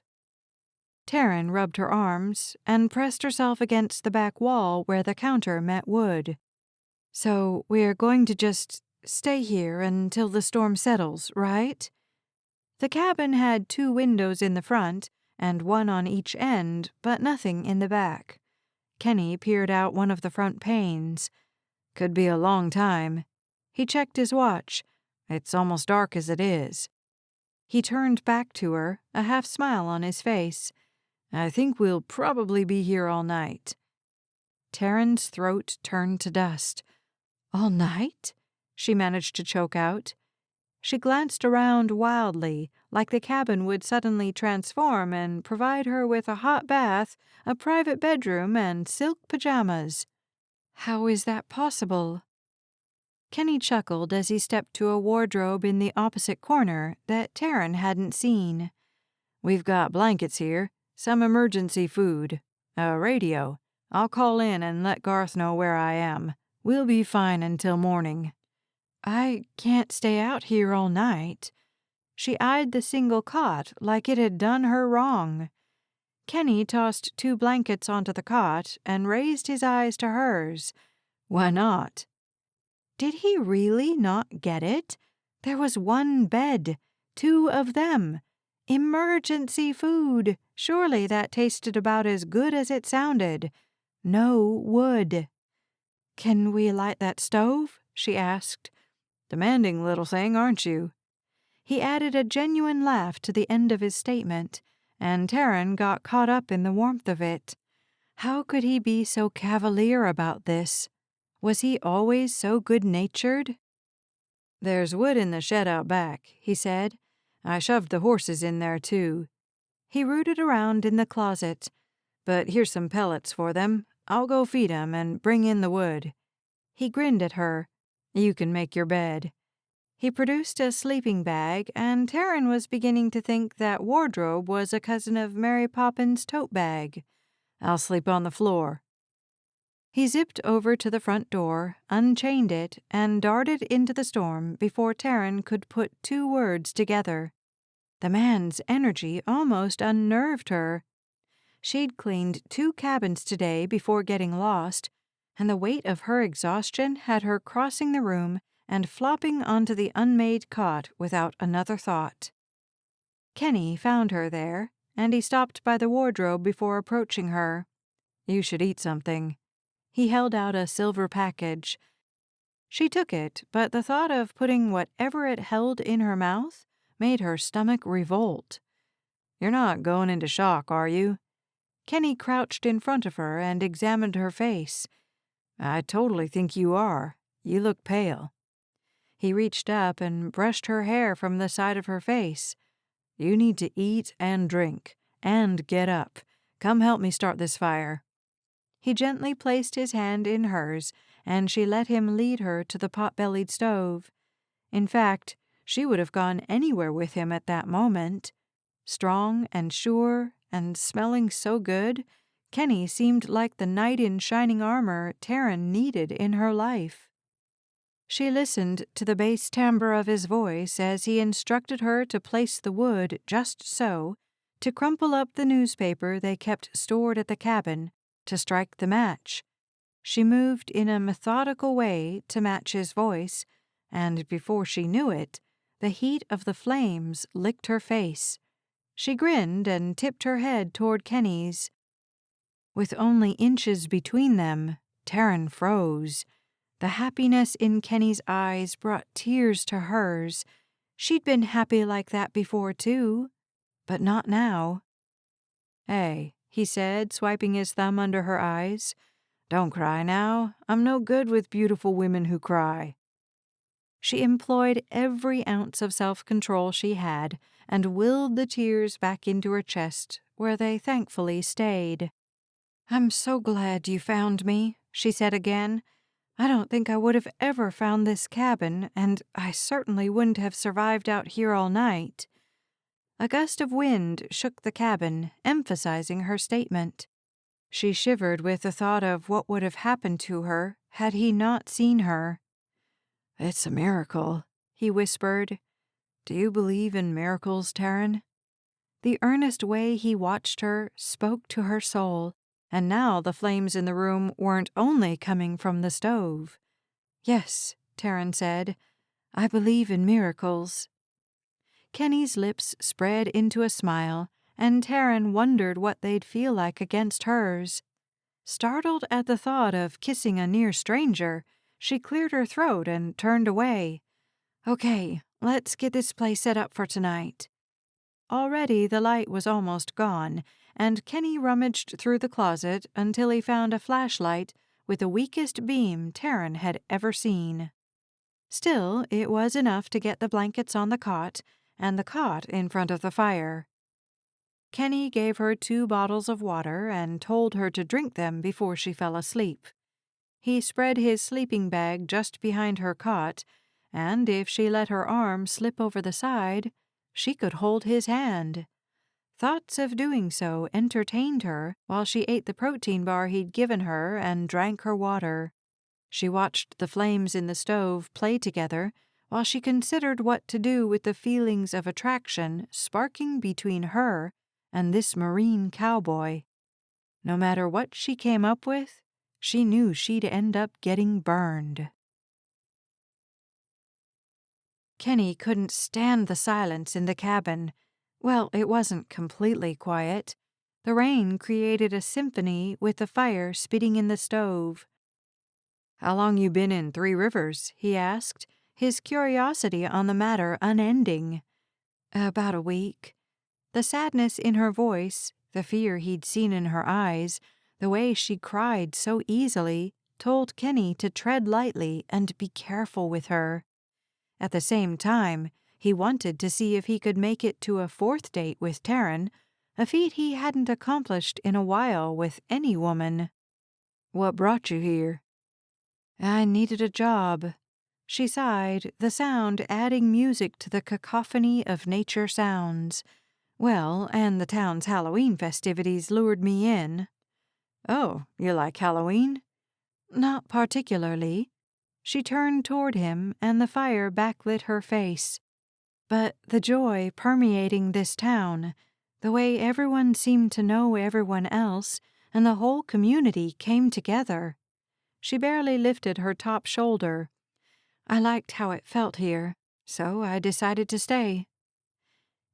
Taryn rubbed her arms and pressed herself against the back wall where the counter met wood. So we're going to just stay here until the storm settles, right? The cabin had 2 windows in the front and 1 on each end, but nothing in the back. Kenny peered out one of the front panes. Could be a long time. He checked his watch. It's almost dark as it is. He turned back to her, a half smile on his face. I think we'll probably be here all night. Taryn's throat turned to dust. All night? She managed to choke out. She glanced around wildly, like the cabin would suddenly transform and provide her with a hot bath, a private bedroom, and silk pajamas. How is that possible? Kenny chuckled as he stepped to a wardrobe in the opposite corner that Taryn hadn't seen. We've got blankets here, some emergency food, a radio. I'll call in and let Garth know where I am. We'll be fine until morning. I can't stay out here all night. She eyed the single cot like it had done her wrong. Kenny tossed 2 blankets onto the cot and raised his eyes to hers. Why not? Did he really not get it? There was 1 bed, 2 of them. Emergency food. Surely that tasted about as good as it sounded. No wood. Can we light that stove? She asked. Demanding little thing, aren't you? He added a genuine laugh to the end of his statement, and Taryn got caught up in the warmth of it. How could he be so cavalier about this? Was he always so good-natured? There's wood in the shed out back, he said. I shoved the horses in there, too. He rooted around in the closet. But here's some pellets for them. I'll go feed 'em and bring in the wood. He grinned at her. You can make your bed. He produced a sleeping bag, and Taryn was beginning to think that wardrobe was a cousin of Mary Poppins' tote bag. I'll sleep on the floor. He zipped over to the front door, unchained it, and darted into the storm before Taryn could put 2 words together. The man's energy almost unnerved her. She'd cleaned 2 cabins today before getting lost, and the weight of her exhaustion had her crossing the room and flopping onto the unmade cot without another thought. Kenny found her there, and he stopped by the wardrobe before approaching her. You should eat something. He held out a silver package. She took it, but the thought of putting whatever it held in her mouth made her stomach revolt. "You're not going into shock, are you?" Kenny crouched in front of her and examined her face. "I totally think you are. You look pale." He reached up and brushed her hair from the side of her face. "You need to eat and drink, and get up. Come help me start this fire." He gently placed his hand in hers, and she let him lead her to the pot-bellied stove. In fact, she would have gone anywhere with him at that moment. Strong and sure and smelling so good, Kenny seemed like the knight in shining armor Taryn needed in her life. She listened to the bass timbre of his voice as he instructed her to place the wood just so, to crumple up the newspaper they kept stored at the cabin, to strike the match. She moved in a methodical way to match his voice, and before she knew it, the heat of the flames licked her face. She grinned and tipped her head toward Kenny's. With only inches between them, Taryn froze. The happiness in Kenny's eyes brought tears to hers. She'd been happy like that before, too, but not now. "Hey," he said, swiping his thumb under her eyes. "Don't cry now. I'm no good with beautiful women who cry." She employed every ounce of self-control she had and willed the tears back into her chest, where they thankfully stayed. "I'm so glad you found me," she said again. "I don't think I would have ever found this cabin, and I certainly wouldn't have survived out here all night." A gust of wind shook the cabin, emphasizing her statement. She shivered with the thought of what would have happened to her had he not seen her. "It's a miracle," he whispered. "Do you believe in miracles, Taryn?" The earnest way he watched her spoke to her soul, and now the flames in the room weren't only coming from the stove. "Yes," Taryn said, "I believe in miracles." Kenny's lips spread into a smile, and Taryn wondered what they'd feel like against hers. Startled at the thought of kissing a near stranger, she cleared her throat and turned away. "Okay, let's get this place set up for tonight." Already the light was almost gone, and Kenny rummaged through the closet until he found a flashlight with the weakest beam Taryn had ever seen. Still, it was enough to get the blankets on the cot and the cot in front of the fire. Kenny gave her 2 bottles of water and told her to drink them before she fell asleep. He spread his sleeping bag just behind her cot, and if she let her arm slip over the side, she could hold his hand. Thoughts of doing so entertained her while she ate the protein bar he'd given her and drank her water. She watched the flames in the stove play together while she considered what to do with the feelings of attraction sparking between her and this marine cowboy. No matter what she came up with, she knew she'd end up getting burned. Kenny couldn't stand the silence in the cabin. Well, it wasn't completely quiet. The rain created a symphony with the fire spitting in the stove. "How long you been in 3 Rivers?" he asked, his curiosity on the matter unending. "About a week." The sadness in her voice, the fear he'd seen in her eyes, the way she cried so easily, told Kenny to tread lightly and be careful with her. At the same time, he wanted to see if he could make it to a 4th date with Taryn, a feat he hadn't accomplished in a while with any woman. "What brought you here?" "I needed a job." She sighed, the sound adding music to the cacophony of nature sounds. "Well, and the town's Halloween festivities lured me in." "Oh, you like Halloween?" "Not particularly." She turned toward him, and the fire backlit her face. "But the joy permeating this town, the way everyone seemed to know everyone else, and the whole community came together." She barely lifted her top shoulder. "I liked how it felt here, so I decided to stay."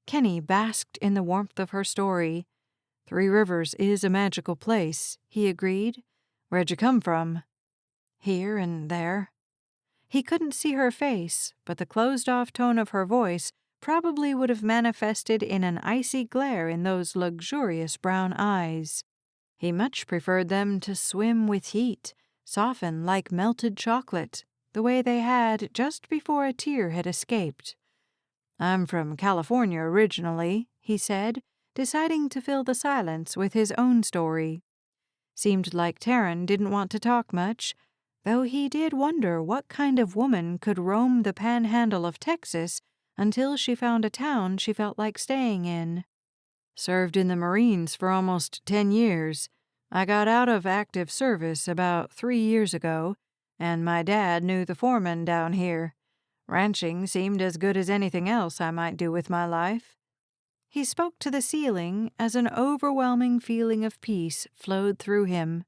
Kenny basked in the warmth of her story. 3 Rivers is a magical place," he agreed. "Where'd you come from?" "Here and there." He couldn't see her face, but the closed-off tone of her voice probably would have manifested in an icy glare in those luxurious brown eyes. He much preferred them to swim with heat, soften like melted chocolate, the way they had just before a tear had escaped. "I'm from California originally," he said, deciding to fill the silence with his own story. Seemed like Taryn didn't want to talk much, though he did wonder what kind of woman could roam the panhandle of Texas until she found a town she felt like staying in. "Served in the Marines for almost 10 years. I got out of active service about 3 years ago, and my dad knew the foreman down here. Ranching seemed as good as anything else I might do with my life." He spoke to the ceiling as an overwhelming feeling of peace flowed through him.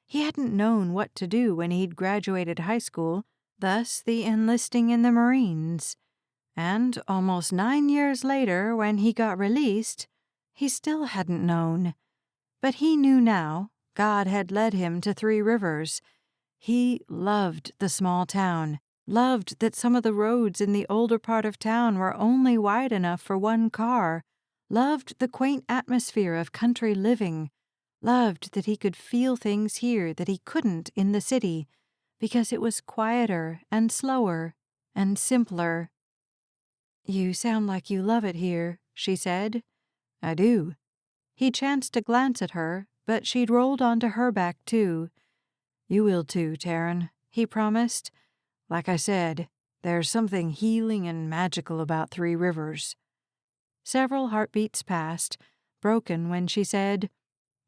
He hadn't known what to do when he'd graduated high school, thus the enlisting in the Marines. And almost 9 years later, when he got released, he still hadn't known. But he knew now. God had led him to Three Rivers. He loved the small town, loved that some of the roads in the older part of town were only wide enough for one car, loved the quaint atmosphere of country living, loved that he could feel things here that he couldn't in the city, because it was quieter and slower and simpler. "You sound like you love it here," she said. "I do." He chanced to glance at her, but she'd rolled onto her back too. "You will too, Taryn," he promised. "Like I said, there's something healing and magical about Three Rivers." Several heartbeats passed, broken when she said,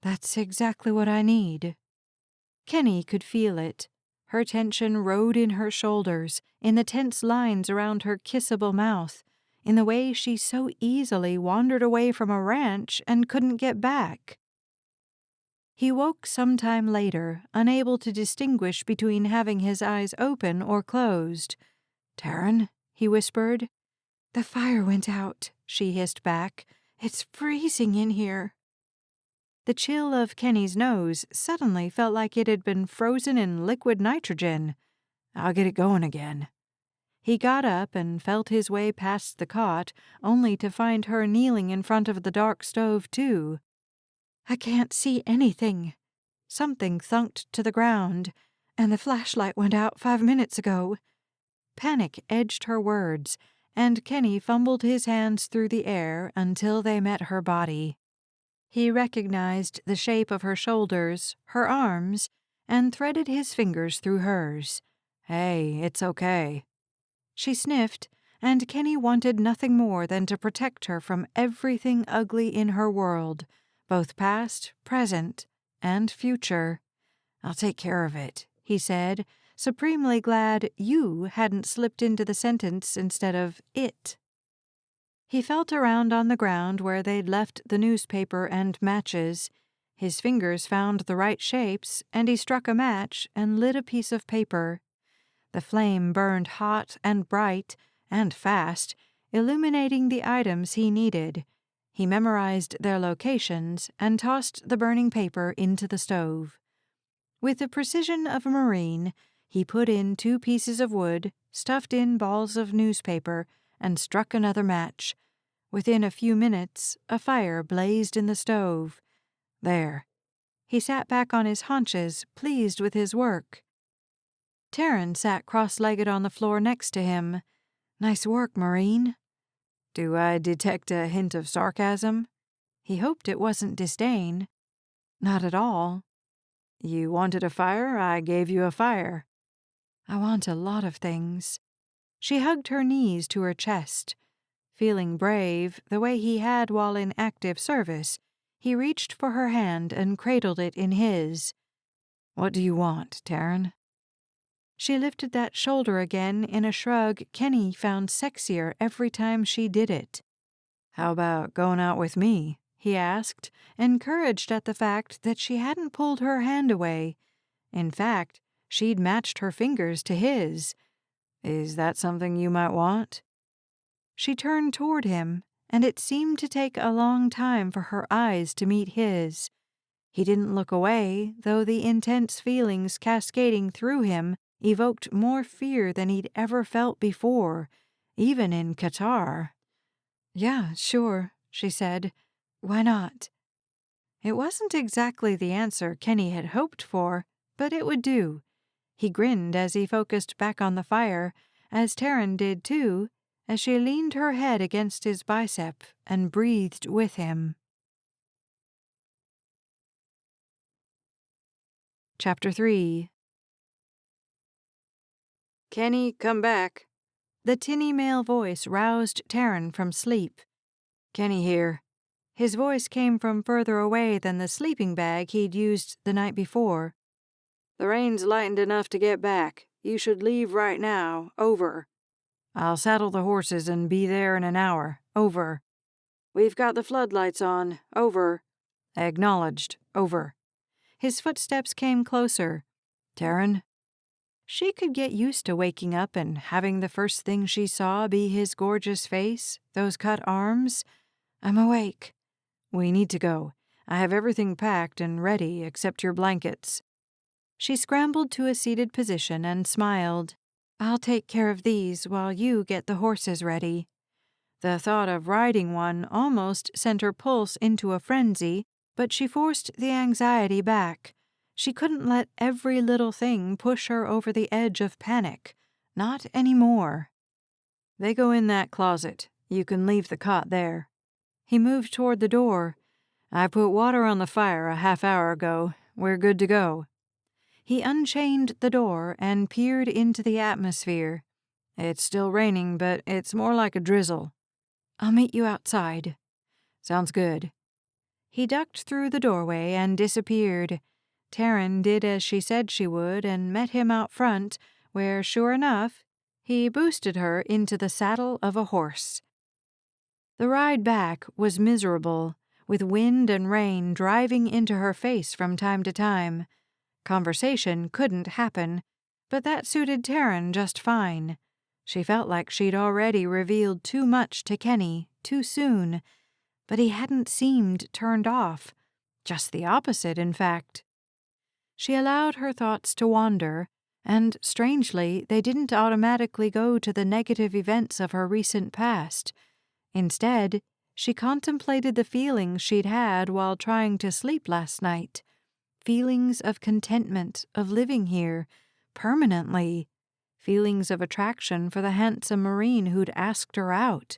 "That's exactly what I need." Kenny could feel it. Her tension rode in her shoulders, in the tense lines around her kissable mouth, in the way she so easily wandered away from a ranch and couldn't get back. He woke some time later, unable to distinguish between having his eyes open or closed. "Taryn," he whispered. "The fire went out," she hissed back. "It's freezing in here." The chill of Kenny's nose suddenly felt like it had been frozen in liquid nitrogen. "I'll get it going again." He got up and felt his way past the cot, only to find her kneeling in front of the dark stove, too. "I can't see anything." Something thunked to the ground, and the flashlight went out 5 minutes ago. Panic edged her words, and Kenny fumbled his hands through the air until they met her body. He recognized the shape of her shoulders, her arms, and threaded his fingers through hers. "Hey, it's okay." She sniffed, and Kenny wanted nothing more than to protect her from everything ugly in her world, both past, present, and future. "I'll take care of it," he said, supremely glad "you" hadn't slipped into the sentence instead of "it." He felt around on the ground where they'd left the newspaper and matches. His fingers found the right shapes, and he struck a match and lit a piece of paper. The flame burned hot and bright and fast, illuminating the items he needed. He memorized their locations and tossed the burning paper into the stove. With the precision of a Marine, he put in 2 pieces of wood, stuffed in balls of newspaper, and struck another match. Within a few minutes, a fire blazed in the stove. There. He sat back on his haunches, pleased with his work. Taryn sat cross-legged on the floor next to him. "Nice work, Marine." Do I detect a hint of sarcasm? He hoped it wasn't disdain. Not at all. "You wanted a fire, I gave you a fire." "I want a lot of things." She hugged her knees to her chest. Feeling brave, the way he had while in active service, he reached for her hand and cradled it in his. "What do you want, Taryn?" She lifted that shoulder again in a shrug Kenny found sexier every time she did it. "How about going out with me?" he asked, encouraged at the fact that she hadn't pulled her hand away. In fact, she'd matched her fingers to his. "Is that something you might want?" She turned toward him, and it seemed to take a long time for her eyes to meet his. He didn't look away, though the intense feelings cascading through him evoked more fear than he'd ever felt before, even in Qatar. Yeah, sure, she said. Why not? It wasn't exactly the answer Kenny had hoped for, but it would do. He grinned as he focused back on the fire, as Taryn did too, as she leaned her head against his bicep and breathed with him. Chapter 3. Kenny, come back. The tinny male voice roused Taryn from sleep. Kenny here. His voice came from further away than the sleeping bag he'd used the night before. The rain's lightened enough to get back. You should leave right now. Over. I'll saddle the horses and be there in an hour. Over. We've got the floodlights on. Over. Acknowledged. Over. His footsteps came closer. Taryn? She could get used to waking up and having the first thing she saw be his gorgeous face, those cut arms. I'm awake. We need to go. I have everything packed and ready except your blankets. She scrambled to a seated position and smiled. I'll take care of these while you get the horses ready. The thought of riding one almost sent her pulse into a frenzy, but she forced the anxiety back. She couldn't let every little thing push her over the edge of panic. Not anymore. They go in that closet. You can leave the cot there. He moved toward the door. I put water on the fire a half-hour ago. We're good to go. He unchained the door and peered into the atmosphere. It's still raining, but it's more like a drizzle. I'll meet you outside. Sounds good. He ducked through the doorway and disappeared. Taryn did as she said she would and met him out front, where, sure enough, he boosted her into the saddle of a horse. The ride back was miserable, with wind and rain driving into her face from time to time. Conversation couldn't happen, but that suited Taryn just fine. She felt like she'd already revealed too much to Kenny too soon, but he hadn't seemed turned off. Just the opposite, in fact. She allowed her thoughts to wander, and strangely, they didn't automatically go to the negative events of her recent past. Instead, she contemplated the feelings she'd had while trying to sleep last night. Feelings of contentment of living here, permanently. Feelings of attraction for the handsome Marine who'd asked her out.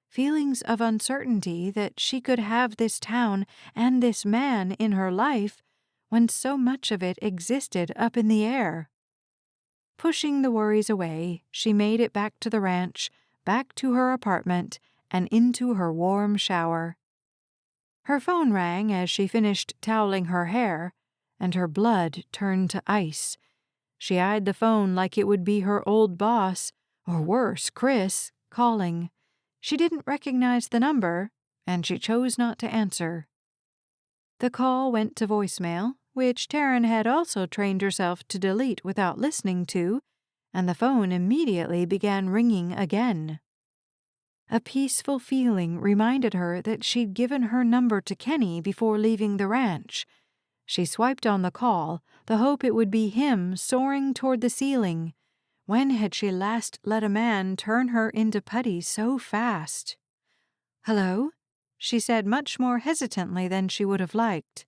Feelings of uncertainty that she could have this town and this man in her life when so much of it existed up in the air. Pushing the worries away, she made it back to the ranch, back to her apartment, and into her warm shower. Her phone rang as she finished toweling her hair, and her blood turned to ice. She eyed the phone like it would be her old boss, or worse, Chris, calling. She didn't recognize the number, and she chose not to answer. The call went to voicemail, which Taryn had also trained herself to delete without listening to, and the phone immediately began ringing again. A peaceful feeling reminded her that she'd given her number to Kenny before leaving the ranch. She swiped on the call, the hope it would be him soaring toward the ceiling. When had she last let a man turn her into putty so fast? "Hello?" she said much more hesitantly than she would have liked.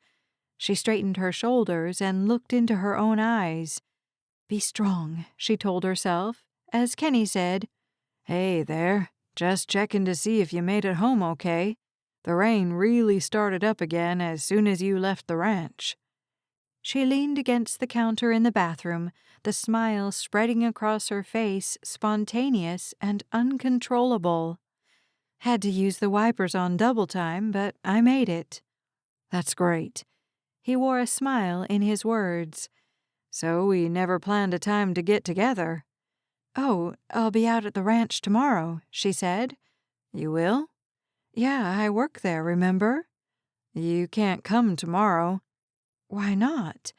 She straightened her shoulders and looked into her own eyes. "Be strong," she told herself, as Kenny said, "Hey there, just checking to see if you made it home okay. The rain really started up again as soon as you left the ranch." She leaned against the counter in the bathroom, the smile spreading across her face, spontaneous and uncontrollable. "Had to use the wipers on double time, but I made it." "That's great." He wore a smile in his words. "So we never planned a time to get together." "Oh, I'll be out at the ranch tomorrow," she said. "You will?" "Yeah, I work there, remember?" "You can't come tomorrow." "Why not?"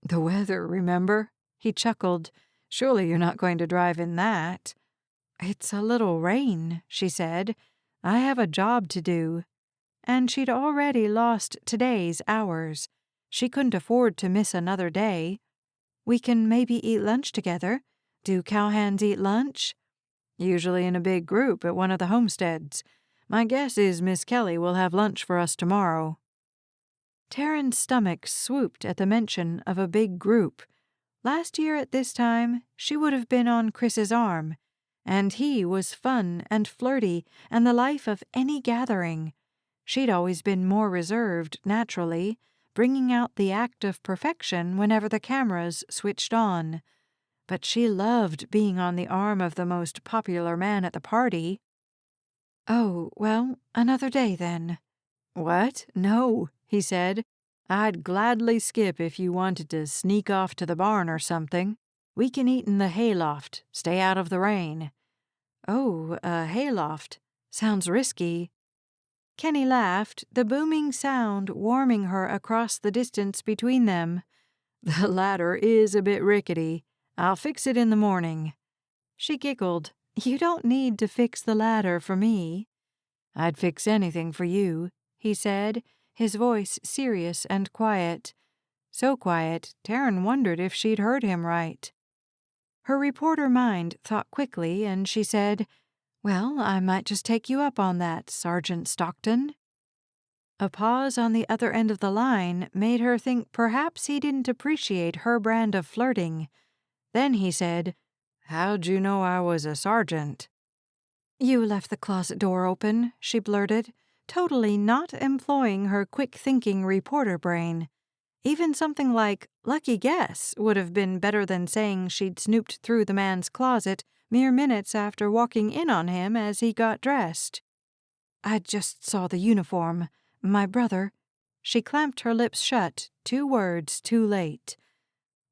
"The weather, remember?" He chuckled. "Surely you're not going to drive in that." "It's a little rain," she said. "I have a job to do." And she'd already lost today's hours. She couldn't afford to miss another day. "We can maybe eat lunch together. Do cowhands eat lunch?" "Usually in a big group at one of the homesteads. My guess is Miss Kelly will have lunch for us tomorrow." Taryn's stomach swooped at the mention of a big group. Last year at this time, she would have been on Chris's arm, and he was fun and flirty and the life of any gathering. She'd always been more reserved, naturally, bringing out the act of perfection whenever the cameras switched on. But she loved being on the arm of the most popular man at the party. "Oh, well, another day then." "What? No," he said. "I'd gladly skip if you wanted to sneak off to the barn or something. We can eat in the hayloft, stay out of the rain." "Oh, a hayloft. Sounds risky." Kenny laughed, the booming sound warming her across the distance between them. "The ladder is a bit rickety. I'll fix it in the morning." She giggled. "You don't need to fix the ladder for me." "I'd fix anything for you," he said, his voice serious and quiet. So quiet, Taryn wondered if she'd heard him right. Her reporter mind thought quickly, and she said, "Well, I might just take you up on that, Sergeant Stockton." A pause on the other end of the line made her think perhaps he didn't appreciate her brand of flirting. Then he said, "How'd you know I was a sergeant?" "You left the closet door open," she blurted, totally not employing her quick-thinking reporter brain. Even something like "lucky guess" would have been better than saying she'd snooped through the man's closet mere minutes after walking in on him as he got dressed. "I just saw the uniform. My brother—" She clamped her lips shut, 2 words too late.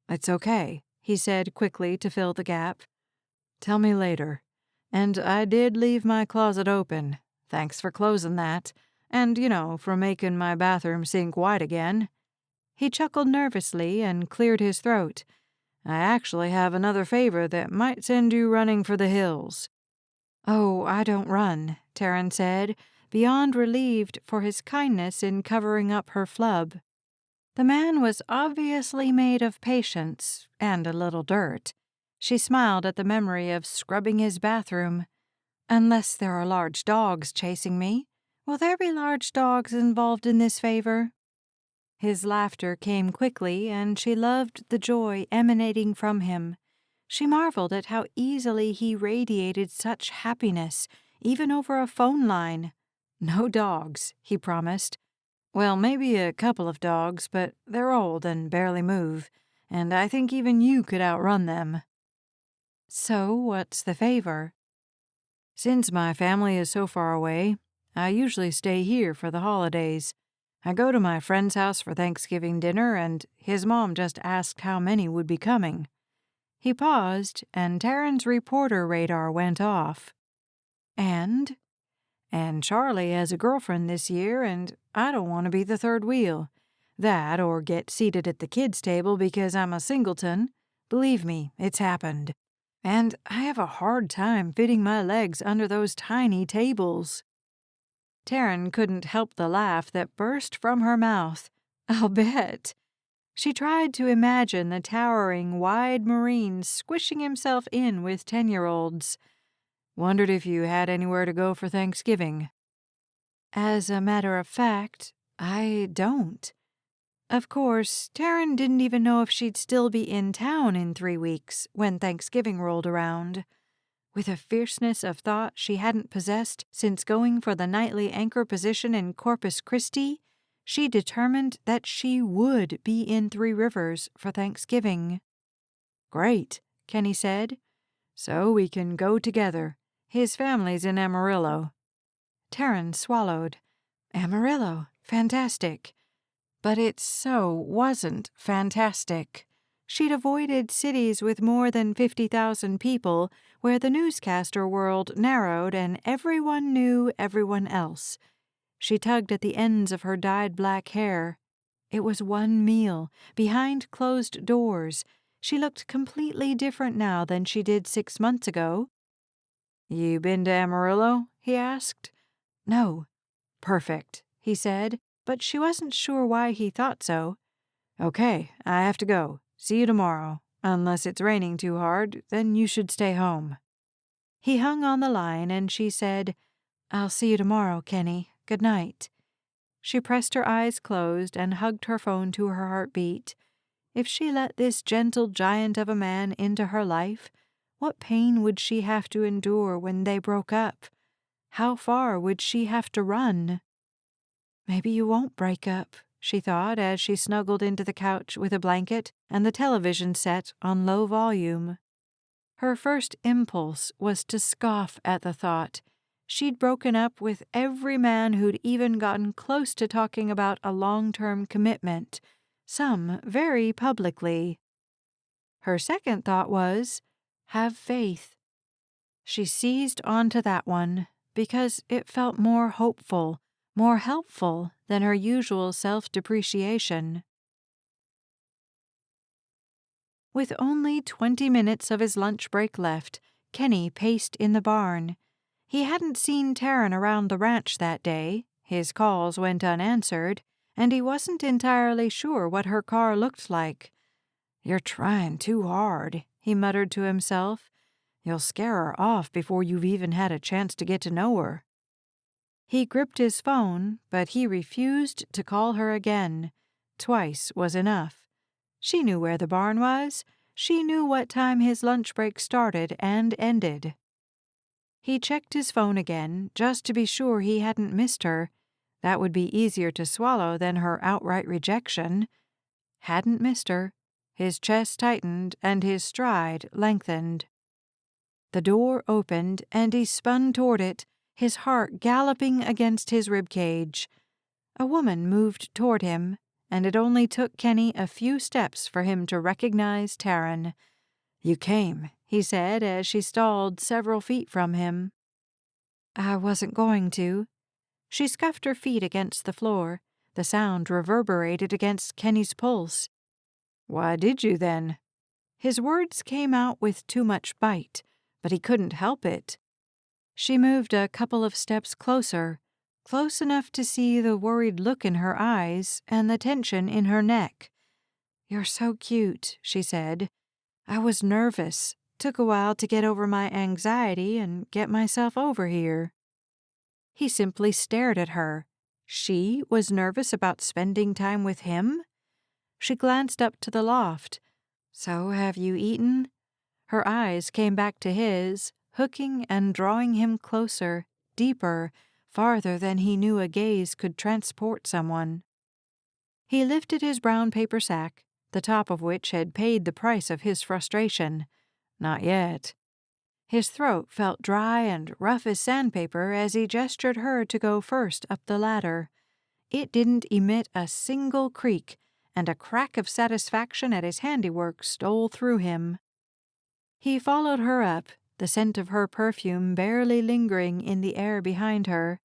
"It's okay," he said quickly to fill the gap. "Tell me later. And I did leave my closet open. Thanks for closing that. And, for making my bathroom sink white again." He chuckled nervously and cleared his throat. "I actually have another favor that might send you running for the hills." "Oh, I don't run," Taryn said, beyond relieved for his kindness in covering up her flub. The man was obviously made of patience and a little dirt. She smiled at the memory of scrubbing his bathroom. "Unless there are large dogs chasing me. Will there be large dogs involved in this favor?" His laughter came quickly, and she loved the joy emanating from him. She marveled at how easily he radiated such happiness, even over a phone line. "No dogs," he promised. "Well, maybe a couple of dogs, but they're old and barely move, and I think even you could outrun them." "So what's the favor?" "Since my family is so far away, I usually stay here for the holidays. I go to my friend's house for Thanksgiving dinner, and his mom just asked how many would be coming." He paused, and Taryn's reporter radar went off. "And?" "And Charlie has a girlfriend this year, and I don't want to be the third wheel. That, or get seated at the kids' table because I'm a singleton. Believe me, it's happened. And I have a hard time fitting my legs under those tiny tables." Taryn couldn't help the laugh that burst from her mouth. "I'll bet." She tried to imagine the towering, wide Marine squishing himself in with 10-year-olds. "Wondered if you had anywhere to go for Thanksgiving." As a matter of fact, I don't. Of course, Taryn didn't even know if she'd still be in town in 3 weeks when Thanksgiving rolled around. With a fierceness of thought she hadn't possessed since going for the nightly anchor position in Corpus Christi, she determined that she would be in 3 Rivers for Thanksgiving. "Great," Kenny said. "So we can go together. His family's in Amarillo." Taryn swallowed. Amarillo. Fantastic. But it so wasn't fantastic. She'd avoided cities with more than 50,000 people where the newscaster world narrowed and everyone knew everyone else. She tugged at the ends of her dyed black hair. It was one meal, behind closed doors. She looked completely different now than she did 6 months ago. "You been to Amarillo?" he asked. "No." "Perfect," he said, but she wasn't sure why he thought so. "Okay, I have to go. See you tomorrow. Unless it's raining too hard, then you should stay home." He hung on the line and she said, I'll see you tomorrow, Kenny. Good night. She pressed her eyes closed and hugged her phone to her heartbeat. If she let this gentle giant of a man into her life, what pain would she have to endure when they broke up? How far would she have to run? Maybe you won't break up, she thought as she snuggled into the couch with a blanket and the television set on low volume. Her first impulse was to scoff at the thought. She'd broken up with every man who'd even gotten close to talking about a long-term commitment, some very publicly. Her second thought was, have faith. She seized onto that one because it felt more hopeful, more helpful than her usual self-depreciation. With only 20 minutes of his lunch break left, Kenny paced in the barn. He hadn't seen Taryn around the ranch that day. His calls went unanswered, and he wasn't entirely sure what her car looked like. "You're trying too hard," he muttered to himself. "You'll scare her off before you've even had a chance to get to know her." He gripped his phone, but he refused to call her again. Twice was enough. She knew where the barn was. She knew what time his lunch break started and ended. He checked his phone again, just to be sure he hadn't missed her. That would be easier to swallow than her outright rejection. Hadn't missed her. His chest tightened and his stride lengthened. The door opened and he spun toward it, his heart galloping against his ribcage. A woman moved toward him, and it only took Kenny a few steps for him to recognize Taryn. "You came," he said as she stalled several feet from him. "I wasn't going to." She scuffed her feet against the floor. The sound reverberated against Kenny's pulse. "Why did you then?" His words came out with too much bite, but he couldn't help it. She moved a couple of steps closer, close enough to see the worried look in her eyes and the tension in her neck. "You're so cute," she said. "I was nervous. Took a while to get over my anxiety and get myself over here." He simply stared at her. She was nervous about spending time with him? She glanced up to the loft. "So have you eaten?" Her eyes came back to his, hooking and drawing him closer, deeper, farther than he knew a gaze could transport someone. He lifted his brown paper sack, the top of which had paid the price of his frustration. Not yet. His throat felt dry and rough as sandpaper as he gestured her to go first up the ladder. It didn't emit a single creak, and a crack of satisfaction at his handiwork stole through him. He followed her up, the scent of her perfume barely lingering in the air behind her.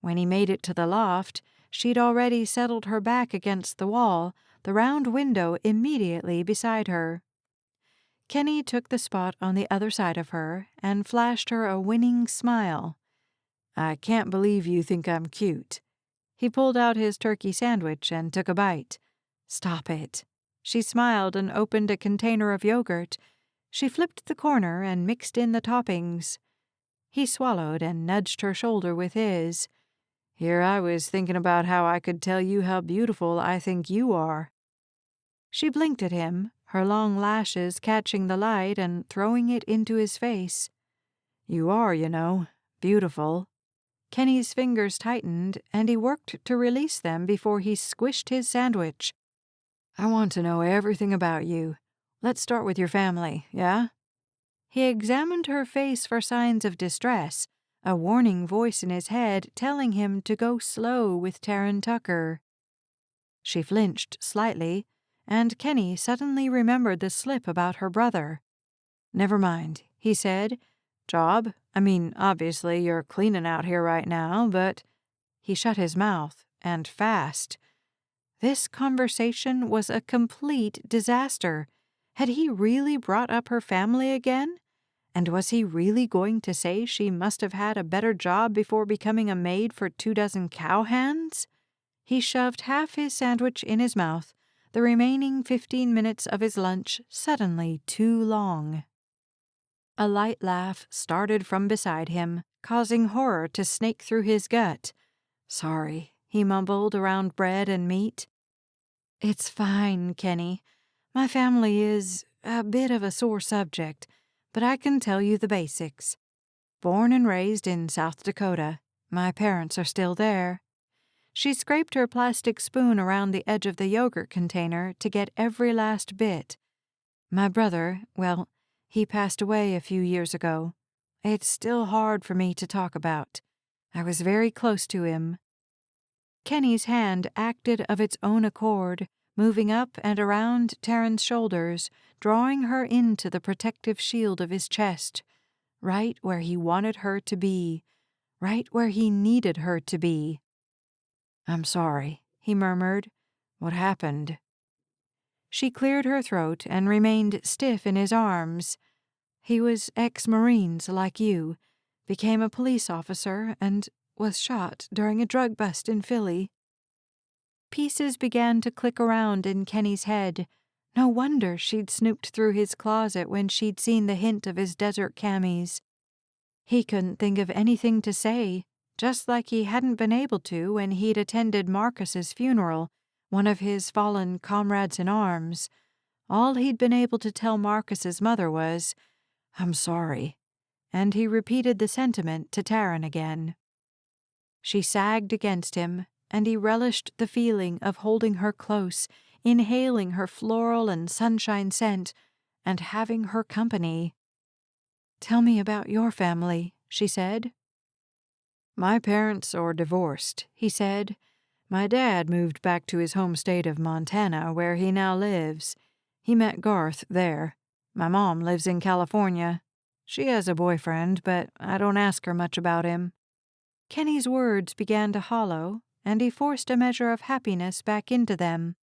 When he made it to the loft, she'd already settled her back against the wall, the round window immediately beside her. Kenny took the spot on the other side of her and flashed her a winning smile. "I can't believe you think I'm cute." He pulled out his turkey sandwich and took a bite. "Stop it." She smiled and opened a container of yogurt. She flipped the corner and mixed in the toppings. He swallowed and nudged her shoulder with his. "Here I was thinking about how I could tell you how beautiful I think you are." She blinked at him, her long lashes catching the light and throwing it into his face. "You are, you know, beautiful." Kenny's fingers tightened, and he worked to release them before he squished his sandwich. "I want to know everything about you. Let's start with your family, yeah?" He examined her face for signs of distress, a warning voice in his head telling him to go slow with Taryn Tucker. She flinched slightly, and Kenny suddenly remembered the slip about her brother. "Never mind," he said. "Job? Obviously you're cleaning out here right now, but—" He shut his mouth, and fast. This conversation was a complete disaster. Had he really brought up her family again? And was he really going to say she must have had a better job before becoming a maid for 24 cowhands? He shoved half his sandwich in his mouth, the remaining 15 minutes of his lunch suddenly too long. A light laugh started from beside him, causing horror to snake through his gut. "Sorry," he mumbled around bread and meat. "It's fine, Kenny. My family is a bit of a sore subject, but I can tell you the basics. Born and raised in South Dakota. My parents are still there." She scraped her plastic spoon around the edge of the yogurt container to get every last bit. "My brother, well, he passed away a few years ago. It's still hard for me to talk about. I was very close to him." Kenny's hand acted of its own accord, moving up and around Taryn's shoulders, drawing her into the protective shield of his chest, right where he wanted her to be, right where he needed her to be. "I'm sorry," he murmured. "What happened?" She cleared her throat and remained stiff in his arms. "He was ex-Marines like you, became a police officer, and was shot during a drug bust in Philly." Pieces began to click around in Kenny's head. No wonder she'd snooped through his closet when she'd seen the hint of his desert camis. He couldn't think of anything to say, just like he hadn't been able to when he'd attended Marcus's funeral, one of his fallen comrades in arms. All he'd been able to tell Marcus's mother was, "I'm sorry," and he repeated the sentiment to Taryn again. She sagged against him, and he relished the feeling of holding her close, inhaling her floral and sunshine scent, and having her company. "Tell me about your family," she said. "My parents are divorced," he said. "My dad moved back to his home state of Montana, where he now lives. He met Garth there. My mom lives in California. She has a boyfriend, but I don't ask her much about him." Kenny's words began to hollow, and he forced a measure of happiness back into them.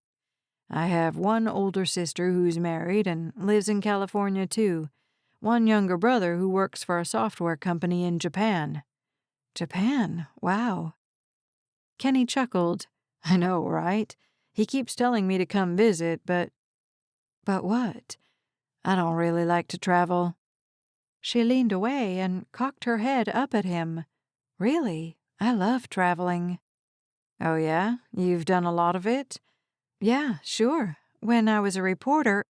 "I have one older sister who's married and lives in California too. One younger brother who works for a software company in Japan." "Japan? Wow." Kenny chuckled. "I know, right? He keeps telling me to come visit, but—" "But what?" "I don't really like to travel." She leaned away and cocked her head up at him. "Really? I love traveling." "Oh yeah? You've done a lot of it?" "Yeah, sure. When I was a reporter—"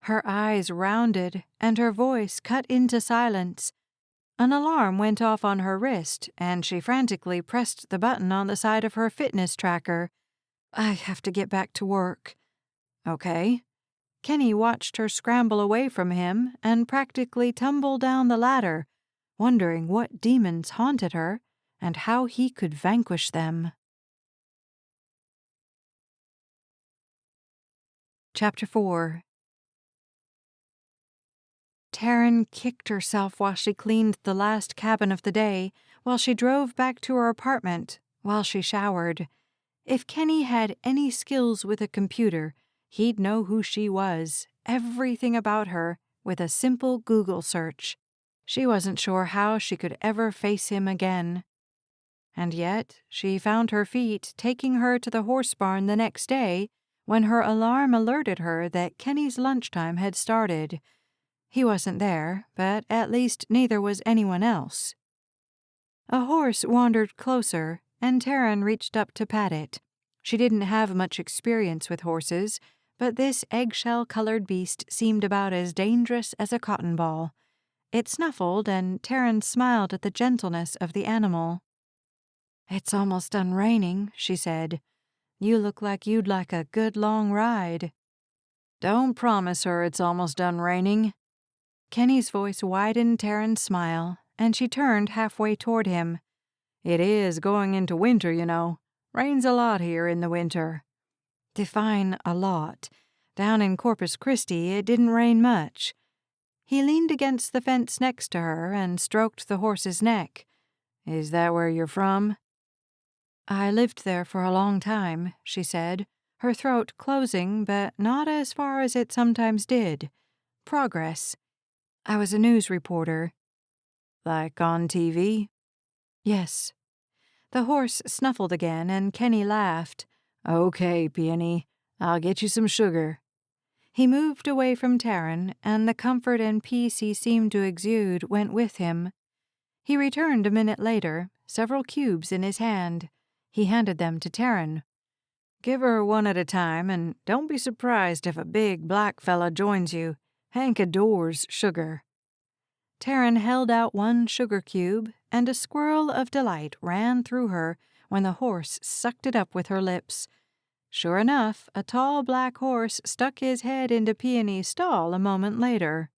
Her eyes rounded and her voice cut into silence. An alarm went off on her wrist, and she frantically pressed the button on the side of her fitness tracker. "I have to get back to work." "Okay." Kenny watched her scramble away from him and practically tumble down the ladder, wondering what demons haunted her and how he could vanquish them. Chapter 4. Taryn kicked herself while she cleaned the last cabin of the day, while she drove back to her apartment, while she showered. If Kenny had any skills with a computer, he'd know who she was, everything about her, with a simple Google search. She wasn't sure how she could ever face him again. And yet, she found her feet taking her to the horse barn the next day when her alarm alerted her that Kenny's lunchtime had started. He wasn't there, but at least neither was anyone else. A horse wandered closer, and Taryn reached up to pat it. She didn't have much experience with horses, but this eggshell-colored beast seemed about as dangerous as a cotton ball. It snuffled, and Taryn smiled at the gentleness of the animal. "It's almost done raining," she said. "You look like you'd like a good long ride." "Don't promise her it's almost done raining." Kenny's voice widened Taryn's smile, and she turned halfway toward him. "It is going into winter, you know. Rains a lot here in the winter." "Define a lot. Down in Corpus Christi, it didn't rain much." He leaned against the fence next to her and stroked the horse's neck. "Is that where you're from?" "I lived there for a long time," she said, her throat closing, but not as far as it sometimes did. Progress. "I was a news reporter." "Like on TV?" "Yes." The horse snuffled again, and Kenny laughed. "Okay, Peony, I'll get you some sugar." He moved away from Taryn, and the comfort and peace he seemed to exude went with him. He returned a minute later, several cubes in his hand. He handed them to Taryn. Give her one at a time, and don't be surprised if a big black fella joins you. Hank adores sugar. Taryn held out one sugar cube, and a squirrel of delight ran through her when the horse sucked it up with her lips. Sure enough, a tall black horse stuck his head into Peony's stall a moment later.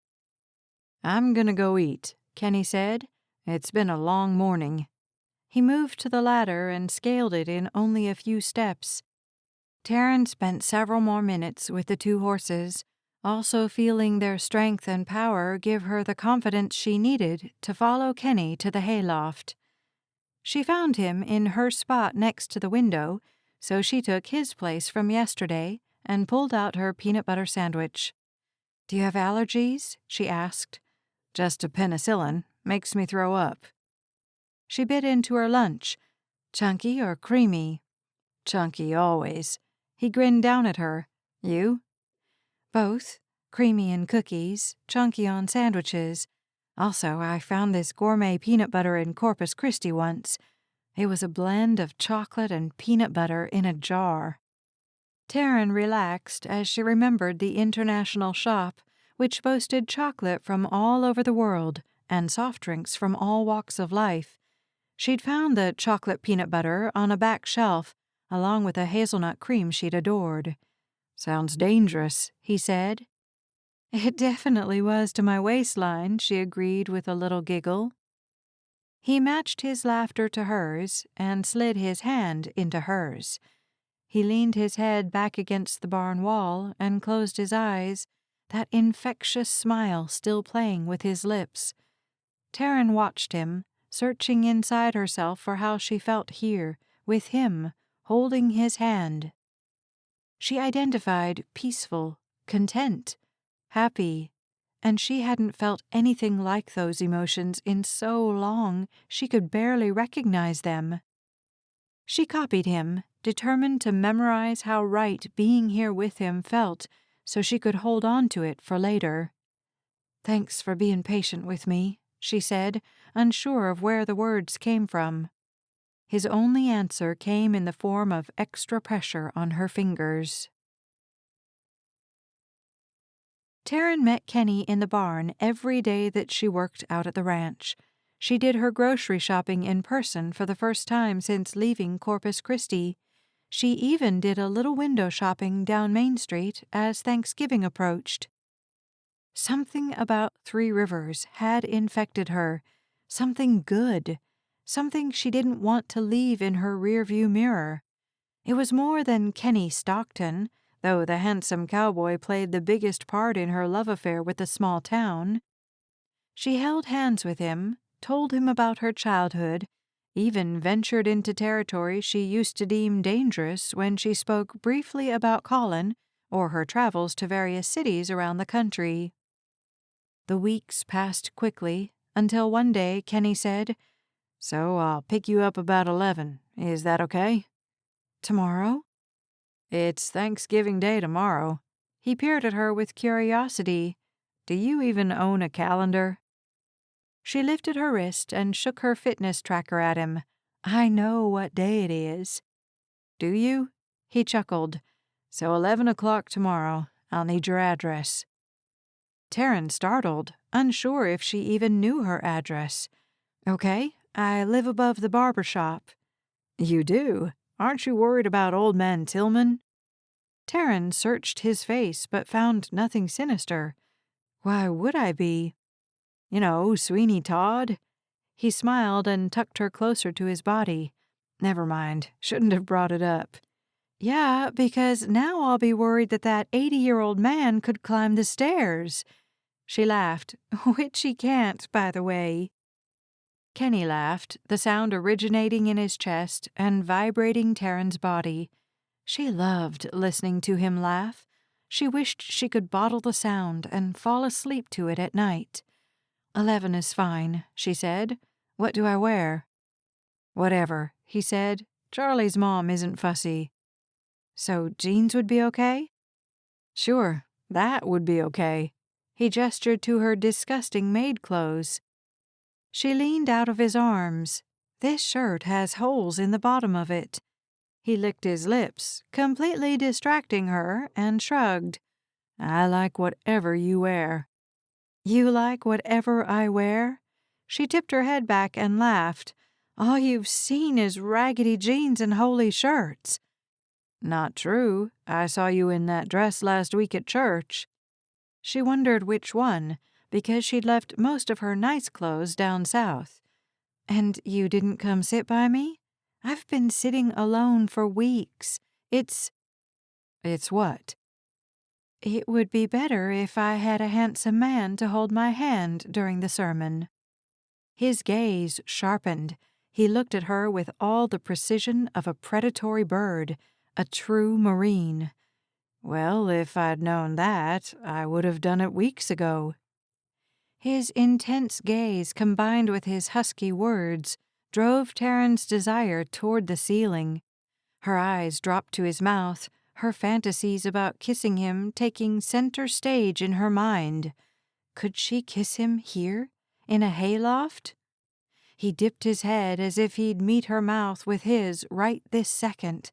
I'm gonna go eat, Kenny said. It's been a long morning. He moved to the ladder and scaled it in only a few steps. Taryn spent several more minutes with the two horses, also feeling their strength and power give her the confidence she needed to follow Kenny to the hayloft. She found him in her spot next to the window, so she took his place from yesterday and pulled out her peanut butter sandwich. "Do you have allergies?" she asked. "Just a penicillin. Makes me throw up." She bit into her lunch. "Chunky or creamy?" "Chunky always." He grinned down at her. "You?" "Both. Creamy in cookies, chunky on sandwiches. Also, I found this gourmet peanut butter in Corpus Christi once. It was a blend of chocolate and peanut butter in a jar." Taryn relaxed as she remembered the international shop, which boasted chocolate from all over the world and soft drinks from all walks of life. She'd found the chocolate peanut butter on a back shelf, along with a hazelnut cream she'd adored. "Sounds dangerous," he said. "It definitely was to my waistline," she agreed with a little giggle. He matched his laughter to hers and slid his hand into hers. He leaned his head back against the barn wall and closed his eyes, that infectious smile still playing with his lips. Taryn watched him, searching inside herself for how she felt here, with him, holding his hand. She identified peaceful, content, happy, and she hadn't felt anything like those emotions in so long she could barely recognize them. She copied him, determined to memorize how right being here with him felt so she could hold on to it for later. "Thanks for being patient with me," she said, unsure of where the words came from. His only answer came in the form of extra pressure on her fingers. Taryn met Kenny in the barn every day that she worked out at the ranch. She did her grocery shopping in person for the first time since leaving Corpus Christi. She even did a little window shopping down Main Street as Thanksgiving approached. Something about Three Rivers had infected her, something good, something she didn't want to leave in her rearview mirror. It was more than Kenny Stockton, though the handsome cowboy played the biggest part in her love affair with the small town. She held hands with him, told him about her childhood, even ventured into territory she used to deem dangerous when she spoke briefly about Colin or her travels to various cities around the country. The weeks passed quickly until one day Kenny said, "So I'll pick you up about 11. Is that okay?" "Tomorrow?" "It's Thanksgiving Day tomorrow." He peered at her with curiosity. "Do you even own a calendar?" She lifted her wrist and shook her fitness tracker at him. "I know what day it is." "Do you?" He chuckled. "So 11 o'clock tomorrow. I'll need your address." Taryn startled, unsure if she even knew her address. "Okay, I live above the barber shop." "You do? Aren't you worried about old man Tillman?" Taryn searched his face but found nothing sinister. "Why would I be?" "You know, Sweeney Todd." He smiled and tucked her closer to his body. "Never mind. Shouldn't have brought it up." "Yeah, because now I'll be worried that 80-year-old man could climb the stairs." She laughed, which he can't, by the way. Kenny laughed, the sound originating in his chest and vibrating Taryn's body. She loved listening to him laugh. She wished she could bottle the sound and fall asleep to it at night. 11 is fine, she said. "What do I wear?" "Whatever," he said. "Charlie's mom isn't fussy." "So jeans would be okay?" "Sure, that would be okay." He gestured to her disgusting maid clothes. She leaned out of his arms. "This shirt has holes in the bottom of it." He licked his lips, completely distracting her, and shrugged. "I like whatever you wear." "You like whatever I wear?" She tipped her head back and laughed. "All you've seen is raggedy jeans and holey shirts." "Not true. I saw you in that dress last week at church." She wondered which one, because she'd left most of her nice clothes down south. "And you didn't come sit by me? I've been sitting alone for weeks. It's what?" It would be better if I had a handsome man to hold my hand during the sermon." His gaze sharpened. He looked at her with all the precision of a predatory bird, a true Marine. "Well, if I'd known that, I would have done it weeks ago." His intense gaze combined with his husky words drove Taryn's desire toward the ceiling. Her eyes dropped to his mouth, her fantasies about kissing him taking center stage in her mind. Could she kiss him here, in a hayloft? He dipped his head as if he'd meet her mouth with his right this second.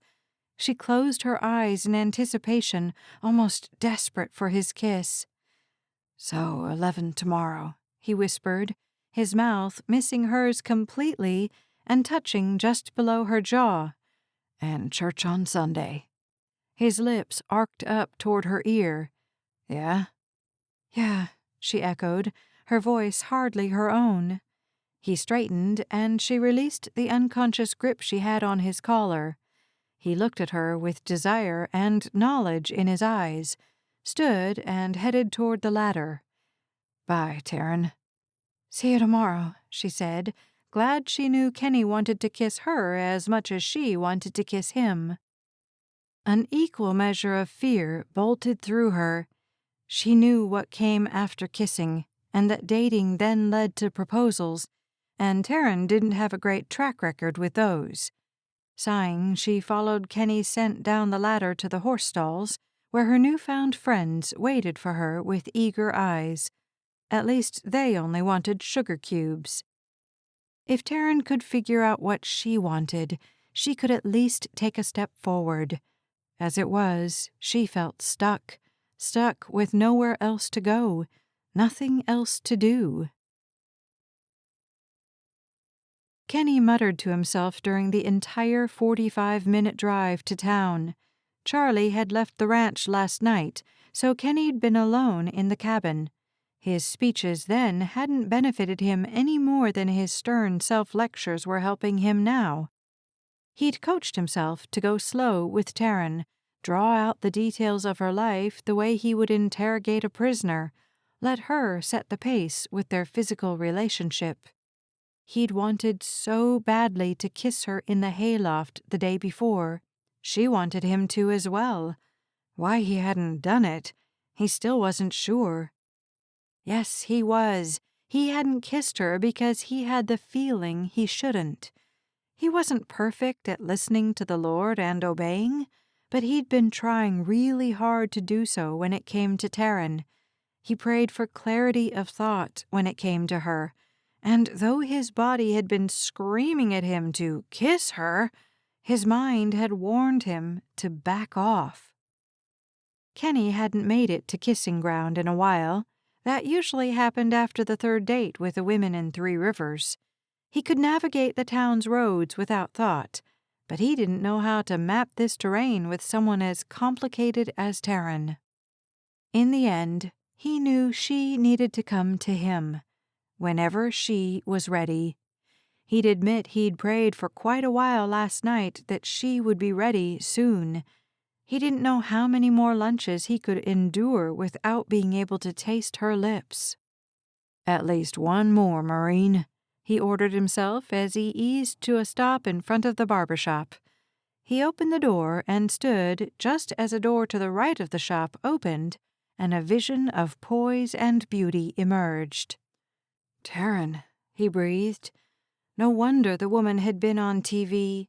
She closed her eyes in anticipation, almost desperate for his kiss. "So, 11 tomorrow," he whispered, his mouth missing hers completely and touching just below her jaw. "And church on Sunday." His lips arced up toward her ear. "Yeah?" "Yeah," she echoed, her voice hardly her own. He straightened, and she released the unconscious grip she had on his collar. He looked at her with desire and knowledge in his eyes, stood and headed toward the ladder. "Bye, Taryn." "See you tomorrow," she said, glad she knew Kenny wanted to kiss her as much as she wanted to kiss him. An equal measure of fear bolted through her. She knew what came after kissing, and that dating then led to proposals, and Taryn didn't have a great track record with those. Sighing, she followed Kenny's scent down the ladder to the horse stalls, where her newfound friends waited for her with eager eyes. At least they only wanted sugar cubes. If Taryn could figure out what she wanted, she could at least take a step forward. As it was, she felt stuck with nowhere else to go, nothing else to do. Kenny muttered to himself during the entire 45-minute drive to town. Charlie had left the ranch last night, so Kenny'd been alone in the cabin. His speeches then hadn't benefited him any more than his stern self-lectures were helping him now. He'd coached himself to go slow with Taryn, draw out the details of her life the way he would interrogate a prisoner, let her set the pace with their physical relationship. He'd wanted so badly to kiss her in the hayloft the day before. She wanted him to as well. Why he hadn't done it, he still wasn't sure. Yes, he was. He hadn't kissed her because he had the feeling he shouldn't. He wasn't perfect at listening to the Lord and obeying, but he'd been trying really hard to do so when it came to Taryn. He prayed for clarity of thought when it came to her, and though his body had been screaming at him to kiss her, his mind had warned him to back off. Kenny hadn't made it to kissing ground in a while. That usually happened after the third date with the women in Three Rivers. He could navigate the town's roads without thought, but he didn't know how to map this terrain with someone as complicated as Taryn. In the end, he knew she needed to come to him, whenever she was ready. He'd admit he'd prayed for quite a while last night that she would be ready soon. He didn't know how many more lunches he could endure without being able to taste her lips. "At least one more, Marine," he ordered himself as he eased to a stop in front of the barber shop. He opened the door and stood just as a door to the right of the shop opened, and a vision of poise and beauty emerged. "Taryn," he breathed. No wonder the woman had been on TV.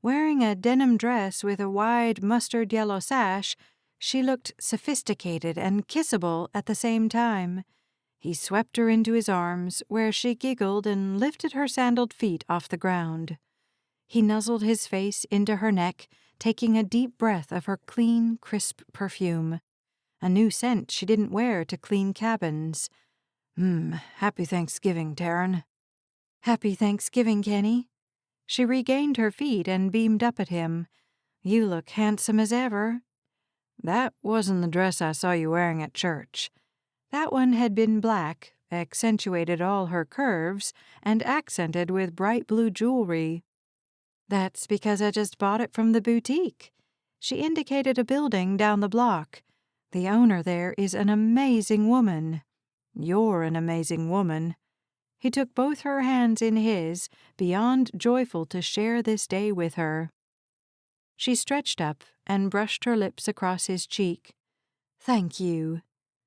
Wearing a denim dress with a wide mustard yellow sash, she looked sophisticated and kissable at the same time. He swept her into his arms, where she giggled and lifted her sandaled feet off the ground. He nuzzled his face into her neck, taking a deep breath of her clean, crisp perfume. A new scent she didn't wear to clean cabins. Happy Thanksgiving, Taryn. Happy Thanksgiving, Kenny. She regained her feet and beamed up at him. You look handsome as ever. That wasn't the dress I saw you wearing at church. That one had been black, accentuated all her curves, and accented with bright blue jewelry. That's because I just bought it from the boutique. She indicated a building down the block. The owner there is an amazing woman. You're an amazing woman. He took both her hands in his, beyond joyful to share this day with her. She stretched up and brushed her lips across his cheek. Thank you.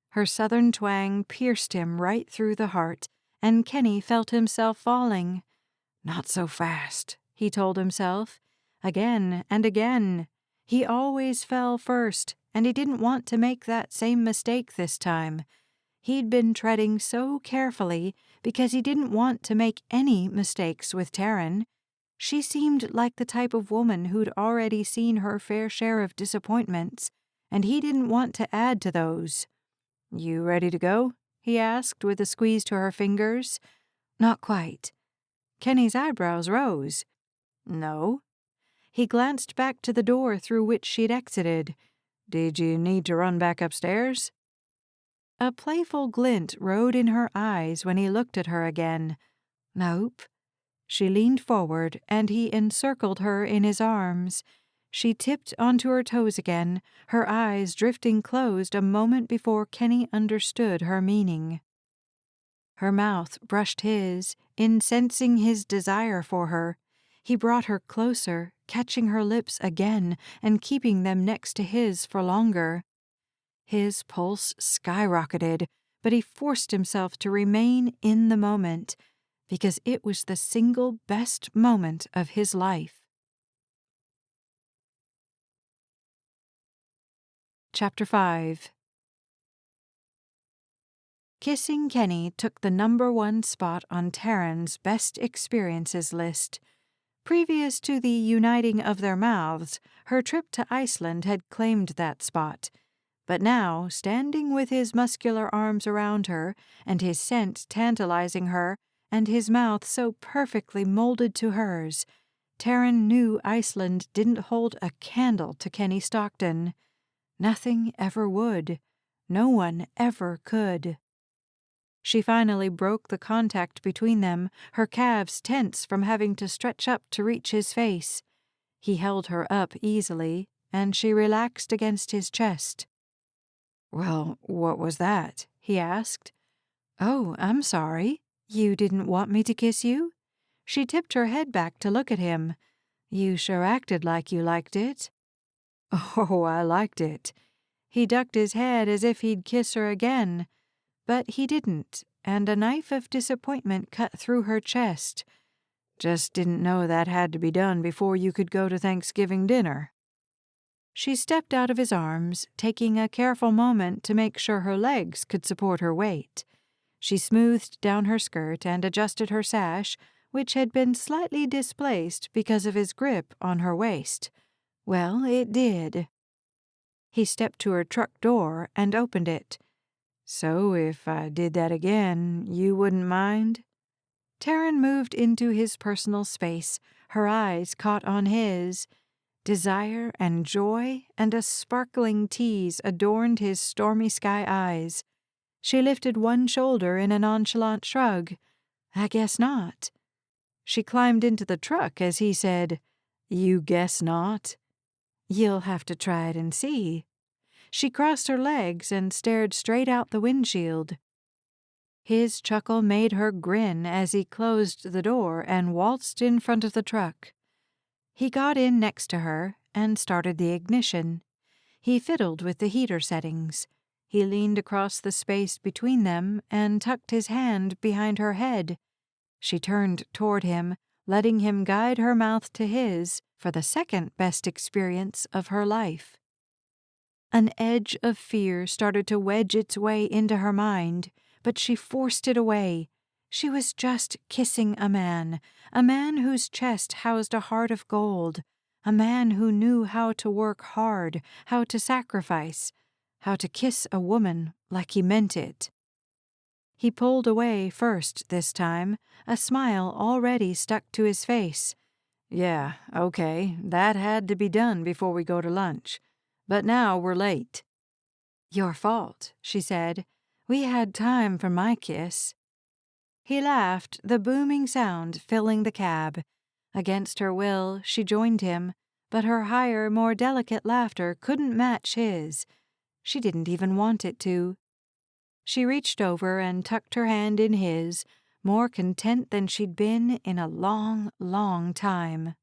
Her southern twang pierced him right through the heart, and Kenny felt himself falling. Not so fast, he told himself. Again and again. He always fell first, and he didn't want to make that same mistake this time. He'd been treading so carefully because he didn't want to make any mistakes with Taryn. She seemed like the type of woman who'd already seen her fair share of disappointments, and he didn't want to add to those. You ready to go? He asked with a squeeze to her fingers. Not quite. Kenny's eyebrows rose. No. He glanced back to the door through which she'd exited. Did you need to run back upstairs? A playful glint rode in her eyes when he looked at her again. Nope. She leaned forward, and he encircled her in his arms. She tipped onto her toes again, her eyes drifting closed a moment before Kenny understood her meaning. Her mouth brushed his, incensing his desire for her. He brought her closer, catching her lips again and keeping them next to his for longer. His pulse skyrocketed, but he forced himself to remain in the moment, because it was the single best moment of his life. Chapter 5. Kissing Kenny took the #1 spot on Taryn's best experiences list. Previous to the uniting of their mouths, her trip to Iceland had claimed that spot. But now, standing with his muscular arms around her, and his scent tantalizing her, and his mouth so perfectly molded to hers, Taryn knew Iceland didn't hold a candle to Kenny Stockton. Nothing ever would. No one ever could. She finally broke the contact between them, her calves tense from having to stretch up to reach his face. He held her up easily, and she relaxed against his chest. Well, what was that? He asked. Oh, I'm sorry. You didn't want me to kiss you? She tipped her head back to look at him. You sure acted like you liked it. Oh, I liked it. He ducked his head as if he'd kiss her again. But he didn't, and a knife of disappointment cut through her chest. Just didn't know that had to be done before you could go to Thanksgiving dinner. She stepped out of his arms, taking a careful moment to make sure her legs could support her weight. She smoothed down her skirt and adjusted her sash, which had been slightly displaced because of his grip on her waist. Well, it did. He stepped to her truck door and opened it. So if I did that again, you wouldn't mind? Taryn moved into his personal space, her eyes caught on his. Desire and joy and a sparkling tease adorned his stormy sky eyes. She lifted one shoulder in a nonchalant shrug. I guess not. She climbed into the truck as he said, You guess not? You'll have to try it and see. She crossed her legs and stared straight out the windshield. His chuckle made her grin as he closed the door and waltzed in front of the truck. He got in next to her and started the ignition. He fiddled with the heater settings. He leaned across the space between them and tucked his hand behind her head. She turned toward him, letting him guide her mouth to his for the second best experience of her life. An edge of fear started to wedge its way into her mind, but she forced it away. She was just kissing a man whose chest housed a heart of gold, a man who knew how to work hard, how to sacrifice, how to kiss a woman like he meant it. He pulled away first this time, a smile already stuck to his face. Yeah, okay, that had to be done before we go to lunch. But now we're late. Your fault, she said. We had time for my kiss. He laughed, the booming sound filling the cab. Against her will, she joined him, but her higher, more delicate laughter couldn't match his. She didn't even want it to. She reached over and tucked her hand in his, more content than she'd been in a long, long time.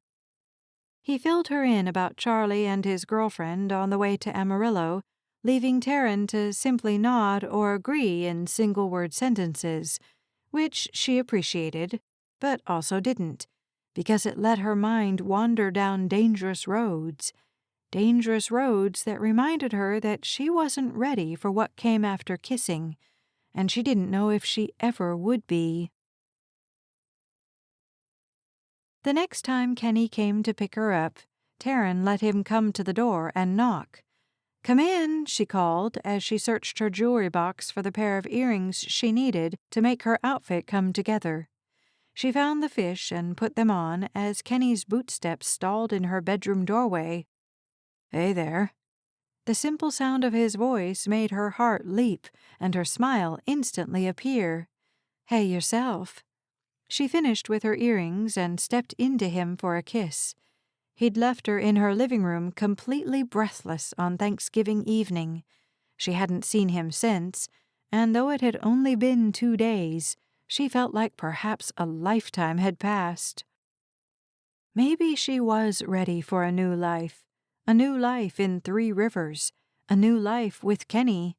He filled her in about Charlie and his girlfriend on the way to Amarillo, leaving Taryn to simply nod or agree in single-word sentences, which she appreciated, but also didn't, because it let her mind wander down dangerous roads that reminded her that she wasn't ready for what came after kissing, and she didn't know if she ever would be. The next time Kenny came to pick her up, Taryn let him come to the door and knock. "Come in," she called as she searched her jewelry box for the pair of earrings she needed to make her outfit come together. She found the fish and put them on as Kenny's bootsteps stalled in her bedroom doorway. "Hey there." The simple sound of his voice made her heart leap and her smile instantly appear. "Hey yourself." She finished with her earrings and stepped into him for a kiss. He'd left her in her living room completely breathless on Thanksgiving evening. She hadn't seen him since, and though it had only been 2 days, she felt like perhaps a lifetime had passed. Maybe she was ready for a new life in Three Rivers, a new life with Kenny.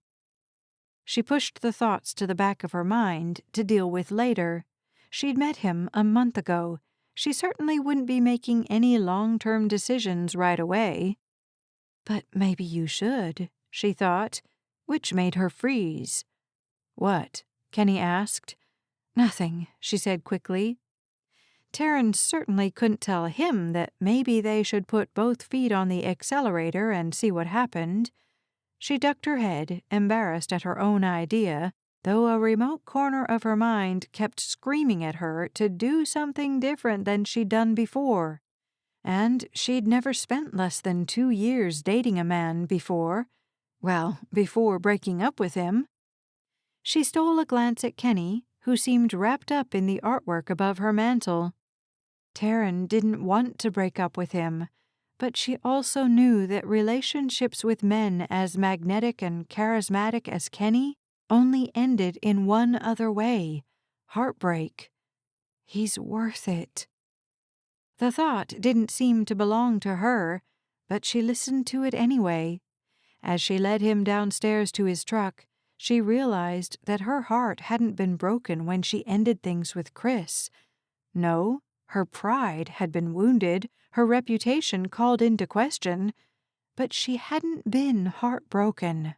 She pushed the thoughts to the back of her mind to deal with later. She'd met him a month ago. She certainly wouldn't be making any long-term decisions right away. But maybe you should, she thought, which made her freeze. "What?" Kenny asked. "Nothing," she said quickly. Taryn certainly couldn't tell him that maybe they should put both feet on the accelerator and see what happened. She ducked her head, embarrassed at her own idea, though a remote corner of her mind kept screaming at her to do something different than she'd done before. And she'd never spent less than 2 years dating a man before. Well, before breaking up with him. She stole a glance at Kenny, who seemed wrapped up in the artwork above her mantel. Taryn didn't want to break up with him, but she also knew that relationships with men as magnetic and charismatic as Kenny only ended in one other way: heartbreak. He's worth it. The thought didn't seem to belong to her, but she listened to it anyway. As she led him downstairs to his truck, she realized that her heart hadn't been broken when she ended things with Chris. No, her pride had been wounded, her reputation called into question, but she hadn't been heartbroken.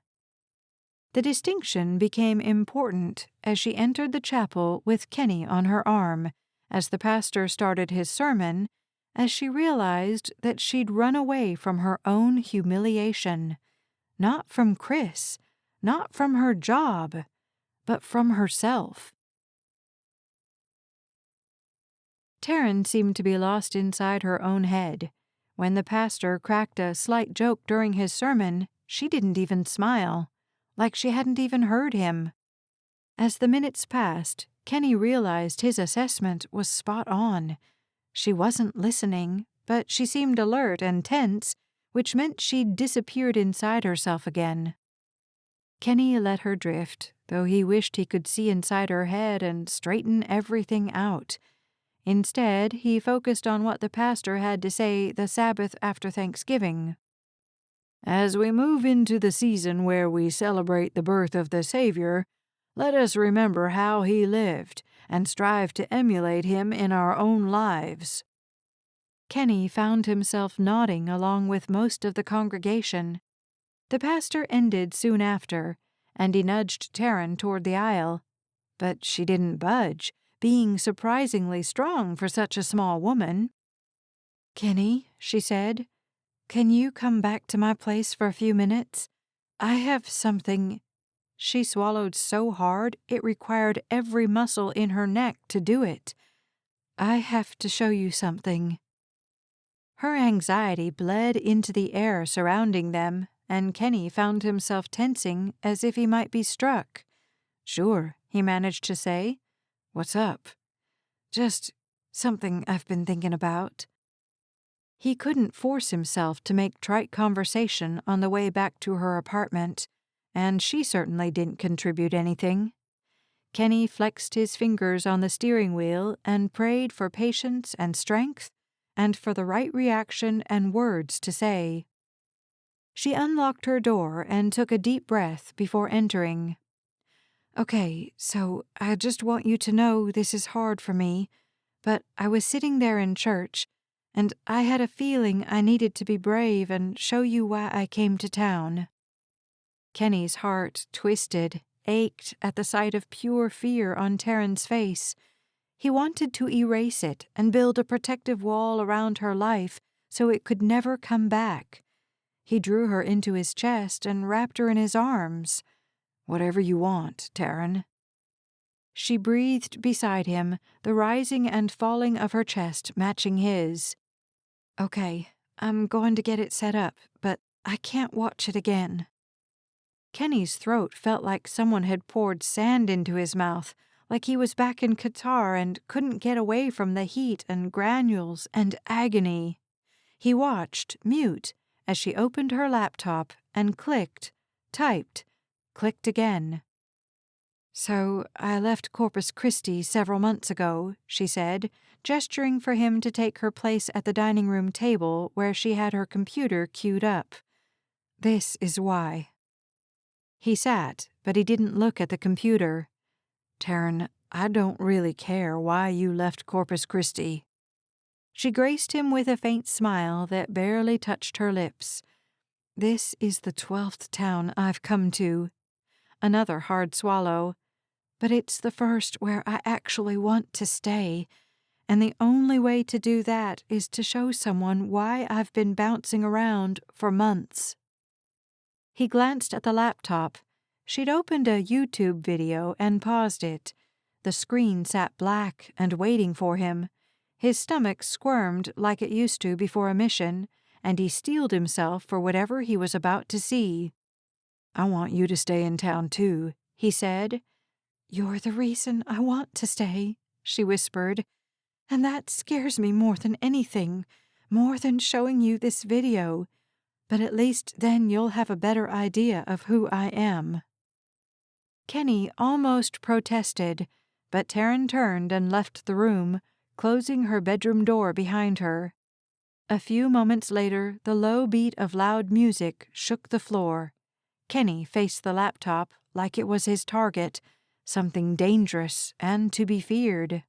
The distinction became important as she entered the chapel with Kenny on her arm, as the pastor started his sermon, as she realized that she'd run away from her own humiliation. Not from Chris, not from her job, but from herself. Taryn seemed to be lost inside her own head. When the pastor cracked a slight joke during his sermon, she didn't even smile, like she hadn't even heard him. As the minutes passed, Kenny realized his assessment was spot on. She wasn't listening, but she seemed alert and tense, which meant she'd disappeared inside herself again. Kenny let her drift, though he wished he could see inside her head and straighten everything out. Instead, he focused on what the pastor had to say the Sabbath after Thanksgiving. "As we move into the season where we celebrate the birth of the Savior, let us remember how he lived and strive to emulate him in our own lives." Kenny found himself nodding along with most of the congregation. The pastor ended soon after, and he nudged Taryn toward the aisle. but she didn't budge, being surprisingly strong for such a small woman. "Kenny," she said, "can you come back to my place for a few minutes? I have something—" She swallowed so hard it required every muscle in her neck to do it. "I have to show you something." Her anxiety bled into the air surrounding them, and Kenny found himself tensing as if he might be struck. "Sure," he managed to say. "What's up?" "Just something I've been thinking about." He couldn't force himself to make trite conversation on the way back to her apartment, and she certainly didn't contribute anything. Kenny flexed his fingers on the steering wheel and prayed for patience and strength and for the right reaction and words to say. She unlocked her door and took a deep breath before entering. "Okay, so I just want you to know this is hard for me, but I was sitting there in church, and I had a feeling I needed to be brave and show you why I came to town." Kenny's heart twisted, ached at the sight of pure fear on Taryn's face. He wanted to erase it and build a protective wall around her life so it could never come back. He drew her into his chest and wrapped her in his arms. "Whatever you want, Taryn." She breathed beside him, the rising and falling of her chest matching his. "Okay, I'm going to get it set up, but I can't watch it again." Kenny's throat felt like someone had poured sand into his mouth, like he was back in Qatar and couldn't get away from the heat and granules and agony. He watched, mute, as she opened her laptop and clicked, typed, clicked again. "So I left Corpus Christi several months ago," she said, gesturing for him to take her place at the dining room table where she had her computer queued up. "This is why." He sat, but he didn't look at the computer. "Taryn, I don't really care why you left Corpus Christi." She graced him with a faint smile that barely touched her lips. "This is the 12th town I've come to." Another hard swallow. "But it's the first where I actually want to stay, and the only way to do that is to show someone why I've been bouncing around for months." He glanced at the laptop. She'd opened a YouTube video and paused it. The screen sat black and waiting for him. His stomach squirmed like it used to before a mission, and he steeled himself for whatever he was about to see. "I want you to stay in town, too," he said. "You're the reason I want to stay," she whispered. "And that scares me more than anything, more than showing you this video. But at least then you'll have a better idea of who I am." Kenny almost protested, but Taryn turned and left the room, closing her bedroom door behind her. A few moments later, the low beat of loud music shook the floor. Kenny faced the laptop like it was his target, something dangerous and to be feared.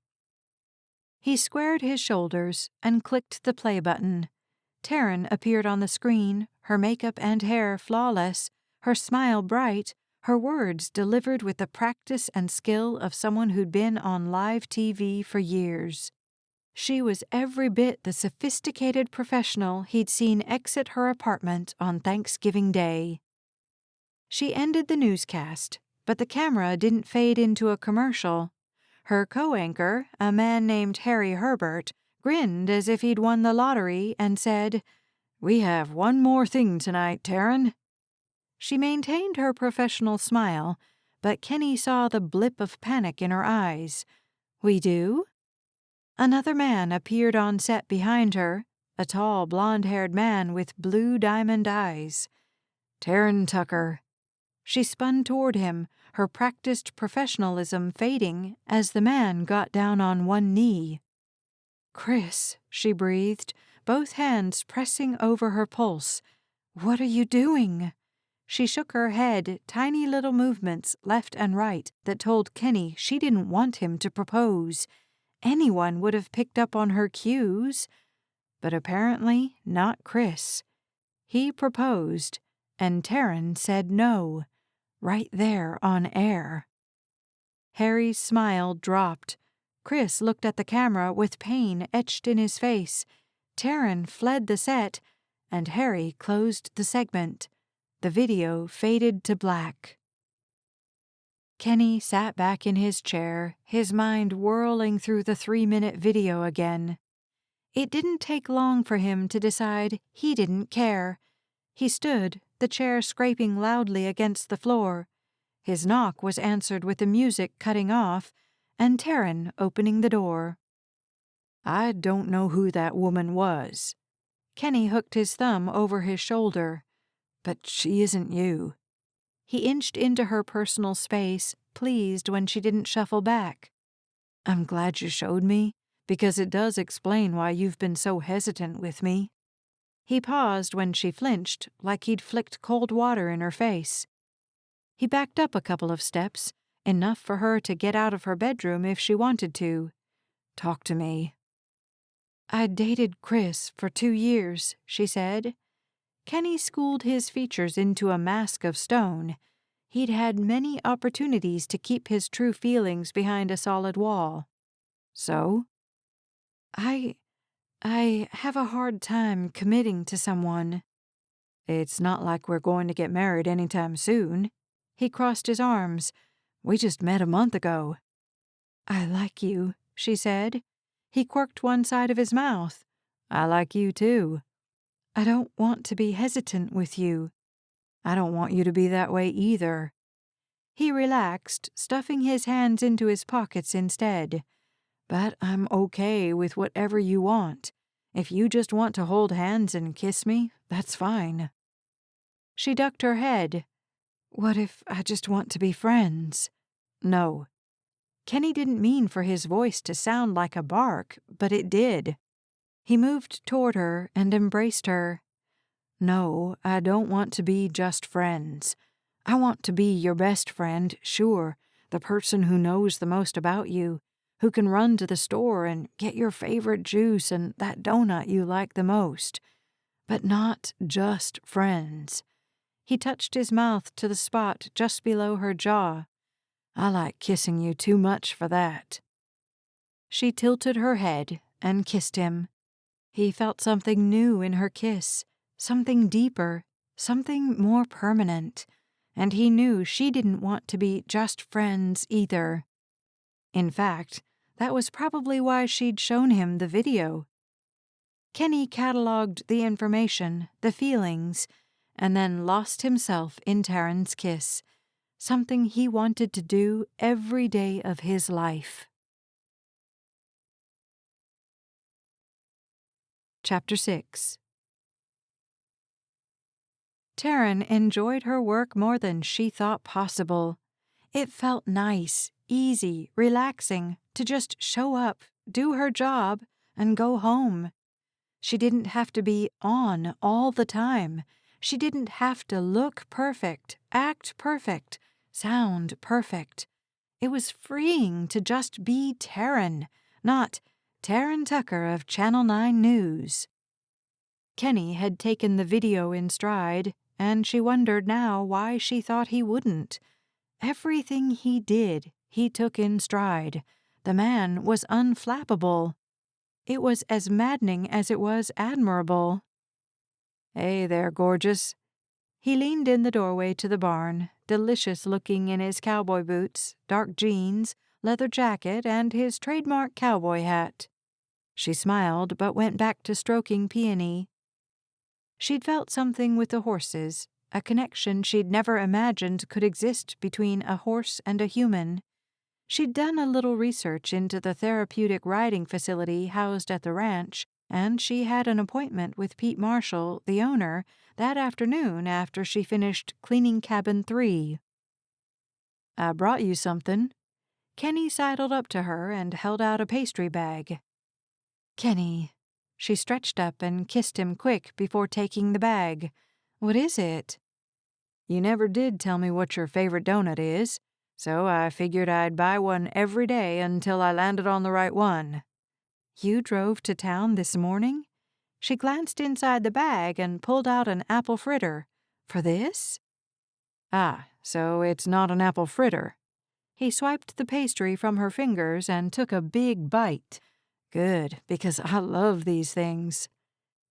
He squared his shoulders and clicked the play button. Taryn appeared on the screen, her makeup and hair flawless, her smile bright, her words delivered with the practice and skill of someone who'd been on live TV for years. She was every bit the sophisticated professional he'd seen exit her apartment on Thanksgiving Day. She ended the newscast, but the camera didn't fade into a commercial. Her co-anchor, a man named Harry Herbert, grinned as if he'd won the lottery and said, "We have one more thing tonight, Taryn." She maintained her professional smile, but Kenny saw the blip of panic in her eyes. "We do?" Another man appeared on set behind her, a tall, blonde-haired man with blue diamond eyes. "Taryn Tucker." She spun toward him, her practiced professionalism fading as the man got down on one knee. "Chris," she breathed, both hands pressing over her pulse. "What are you doing?" She shook her head, tiny little movements left and right that told Kenny she didn't want him to propose. Anyone would have picked up on her cues. But apparently not Chris. He proposed, and Taryn said no, right there on air. Harry's smile dropped. Chris looked at the camera with pain etched in his face. Taryn fled the set, and Harry closed the segment. The video faded to black. Kenny sat back in his chair, his mind whirling through the 3-minute video again. It didn't take long for him to decide he didn't care. He stood, the chair scraping loudly against the floor. His knock was answered with the music cutting off, and Taryn opening the door. I don't know who that woman was. Kenny hooked his thumb over his shoulder. But she isn't you. He inched into her personal space, pleased when she didn't shuffle back. I'm glad you showed me, because it does explain why you've been so hesitant with me. He paused when she flinched, like he'd flicked cold water in her face. He backed up a couple of steps, enough for her to get out of her bedroom if she wanted to. Talk to me. I'd dated Chris for 2 years, she said. Kenny schooled his features into a mask of stone. He'd had many opportunities to keep his true feelings behind a solid wall. So? I have a hard time committing to someone. It's not like we're going to get married anytime soon. He crossed his arms. We just met a month ago. I like you, she said. He quirked one side of his mouth. I like you too. I don't want to be hesitant with you. I don't want you to be that way either. He relaxed, stuffing his hands into his pockets instead. But I'm okay with whatever you want. If you just want to hold hands and kiss me, that's fine. She ducked her head. What if I just want to be friends? No. Kenny didn't mean for his voice to sound like a bark, but it did. He moved toward her and embraced her. No, I don't want to be just friends. I want to be your best friend, sure, the person who knows the most about you, who can run to the store and get your favorite juice and that donut you like the most. But not just friends. He touched his mouth to the spot just below her jaw. I like kissing you too much for that. She tilted her head and kissed him. He felt something new in her kiss, something deeper, something more permanent, and he knew she didn't want to be just friends either. In fact, that was probably why she'd shown him the video. Kenny cataloged the information, the feelings, and then lost himself in Taryn's kiss, something he wanted to do every day of his life. Chapter 6. Taryn enjoyed her work more than she thought possible. It felt nice, easy, relaxing to just show up, do her job, and go home. She didn't have to be on all the time. She didn't have to look perfect, act perfect, sound perfect. It was freeing to just be Taryn, not Taryn Tucker of Channel 9 News. Kenny had taken the video in stride, and she wondered now why she thought he wouldn't. Everything he did, he took in stride. The man was unflappable. It was as maddening as it was admirable. Hey there, gorgeous. He leaned in the doorway to the barn, delicious-looking in his cowboy boots, dark jeans, leather jacket, and his trademark cowboy hat. She smiled, but went back to stroking Peony. She'd felt something with the horses, a connection she'd never imagined could exist between a horse and a human. She'd done a little research into the therapeutic riding facility housed at the ranch, and she had an appointment with Pete Marshall, the owner, that afternoon after she finished cleaning cabin 3. I brought you something. Kenny sidled up to her and held out a pastry bag. Kenny. She stretched up and kissed him quick before taking the bag. What is it? You never did tell me what your favorite donut is, so I figured I'd buy one every day until I landed on the right one. You drove to town this morning? She glanced inside the bag and pulled out an apple fritter. For this? Ah, so it's not an apple fritter. He swiped the pastry from her fingers and took a big bite. Good, because I love these things.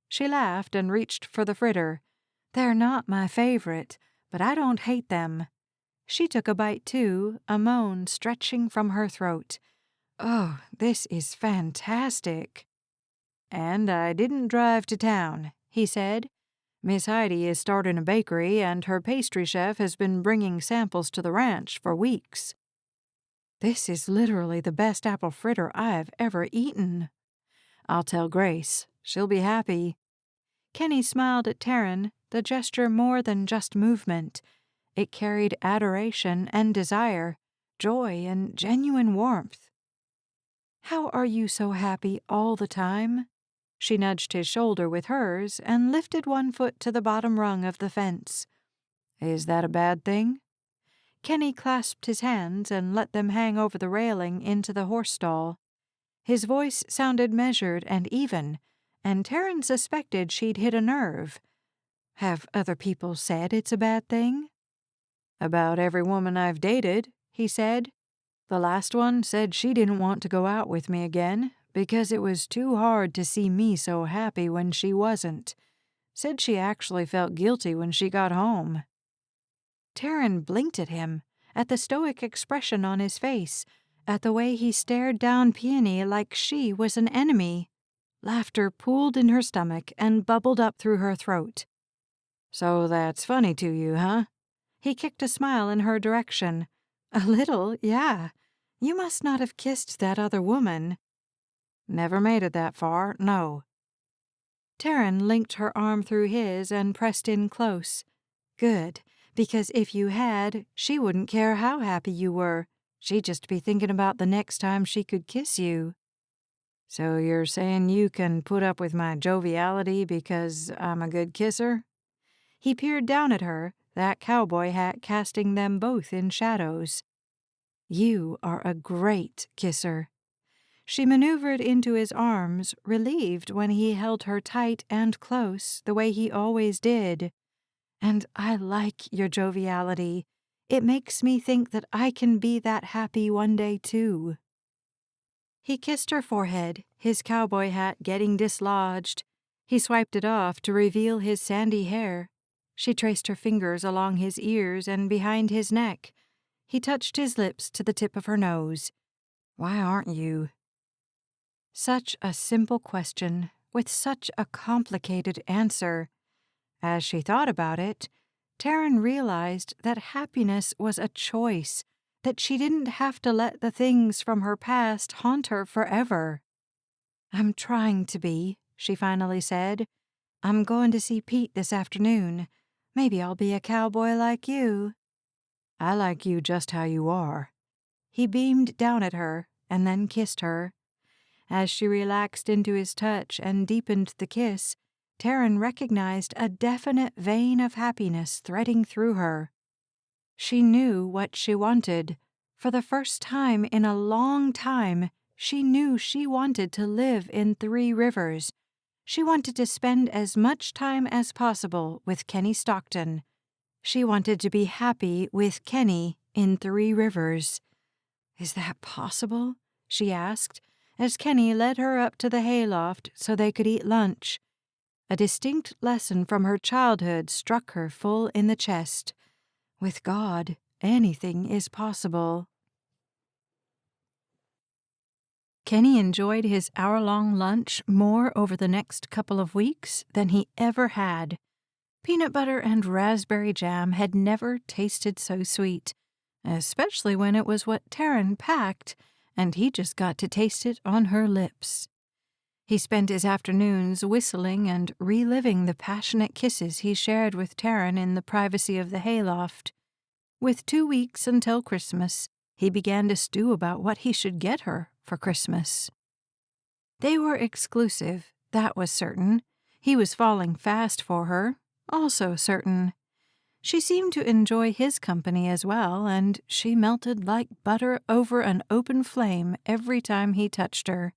She laughed and reached for the fritter. They're not my favorite, but I don't hate them. She took a bite too, a moan stretching from her throat. Oh, this is fantastic. And I didn't drive to town, he said. Miss Heidi is starting a bakery, and her pastry chef has been bringing samples to the ranch for weeks. This is literally the best apple fritter I've ever eaten. I'll tell Grace. She'll be happy. Kenny smiled at Taryn, the gesture more than just movement. It carried adoration and desire, joy and genuine warmth. How are you so happy all the time? She nudged his shoulder with hers and lifted one foot to the bottom rung of the fence. Is that a bad thing? Kenny clasped his hands and let them hang over the railing into the horse stall. His voice sounded measured and even, and Taryn suspected she'd hit a nerve. Have other people said it's a bad thing? About every woman I've dated, he said. The last one said she didn't want to go out with me again because it was too hard to see me so happy when she wasn't. Said she actually felt guilty when she got home. Taryn blinked at him, at the stoic expression on his face, at the way he stared down Peony like she was an enemy. Laughter pooled in her stomach and bubbled up through her throat. So that's funny to you, huh? He kicked a smile in her direction. A little, yeah. You must not have kissed that other woman. Never made it that far, no. Taryn linked her arm through his and pressed in close. Good, because if you had, she wouldn't care how happy you were. She'd just be thinking about the next time she could kiss you. So you're saying you can put up with my joviality because I'm a good kisser? He peered down at her, that cowboy hat casting them both in shadows. You are a great kisser. She maneuvered into his arms, relieved when he held her tight and close, the way he always did. And I like your joviality. It makes me think that I can be that happy one day, too. He kissed her forehead, his cowboy hat getting dislodged. He swiped it off to reveal his sandy hair. She traced her fingers along his ears and behind his neck. He touched his lips to the tip of her nose. Why aren't you? Such a simple question, with such a complicated answer. As she thought about it, Taryn realized that happiness was a choice, that she didn't have to let the things from her past haunt her forever. I'm trying to be, she finally said. I'm going to see Pete this afternoon. Maybe I'll be a cowboy like you. I like you just how you are. He beamed down at her and then kissed her. As she relaxed into his touch and deepened the kiss, Taryn recognized a definite vein of happiness threading through her. She knew what she wanted. For the first time in a long time, she knew she wanted to live in Three Rivers. She wanted to spend as much time as possible with Kenny Stockton. She wanted to be happy with Kenny in Three Rivers. Is that possible? She asked, as Kenny led her up to the hayloft so they could eat lunch. A distinct lesson from her childhood struck her full in the chest. With God, anything is possible. Kenny enjoyed his hour-long lunch more over the next couple of weeks than he ever had. Peanut butter and raspberry jam had never tasted so sweet, especially when it was what Taryn packed, and he just got to taste it on her lips. He spent his afternoons whistling and reliving the passionate kisses he shared with Taryn in the privacy of the hayloft. With 2 weeks until Christmas, he began to stew about what he should get her for Christmas. They were exclusive, that was certain. He was falling fast for her, also certain. She seemed to enjoy his company as well, and she melted like butter over an open flame every time he touched her.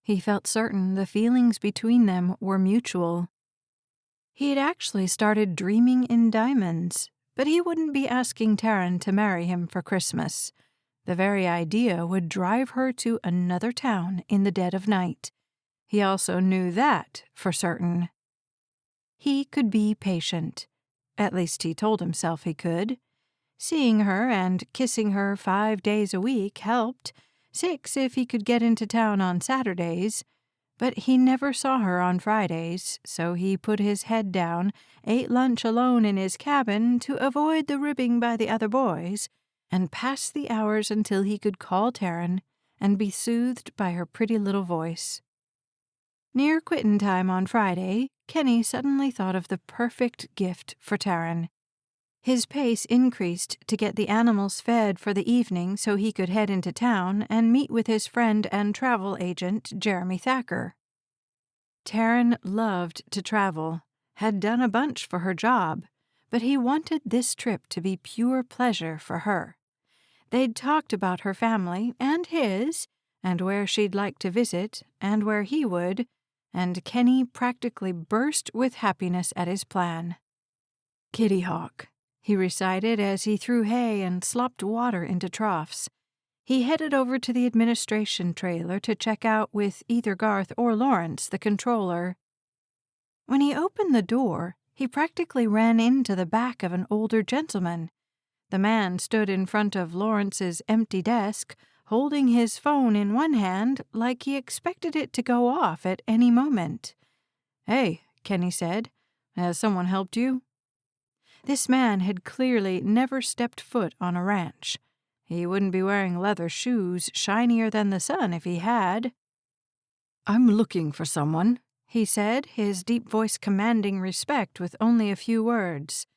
He felt certain the feelings between them were mutual. He had actually started dreaming in diamonds, but he wouldn't be asking Taryn to marry him for Christmas. The very idea would drive her to another town in the dead of night. He also knew that for certain. He could be patient. At least he told himself he could. Seeing her and kissing her 5 days a week helped, 6 if he could get into town on Saturdays. But he never saw her on Fridays, so he put his head down, ate lunch alone in his cabin to avoid the ribbing by the other boys, and passed the hours until he could call Taryn and be soothed by her pretty little voice. Near quittin' time on Friday, Kenny suddenly thought of the perfect gift for Taryn. His pace increased to get the animals fed for the evening so he could head into town and meet with his friend and travel agent, Jeremy Thacker. Taryn loved to travel, had done a bunch for her job, but he wanted this trip to be pure pleasure for her. They'd talked about her family and his, and where she'd like to visit, and where he would, and Kenny practically burst with happiness at his plan. "Kitty Hawk," he recited as he threw hay and slopped water into troughs. He headed over to the administration trailer to check out with either Garth or Lawrence, the controller. When he opened the door, he practically ran into the back of an older gentleman. The man stood in front of Lawrence's empty desk, holding his phone in one hand like he expected it to go off at any moment. "Hey," Kenny said, "has someone helped you?" This man had clearly never stepped foot on a ranch. He wouldn't be wearing leather shoes shinier than the sun if he had. "I'm looking for someone," he said, his deep voice commanding respect with only a few words.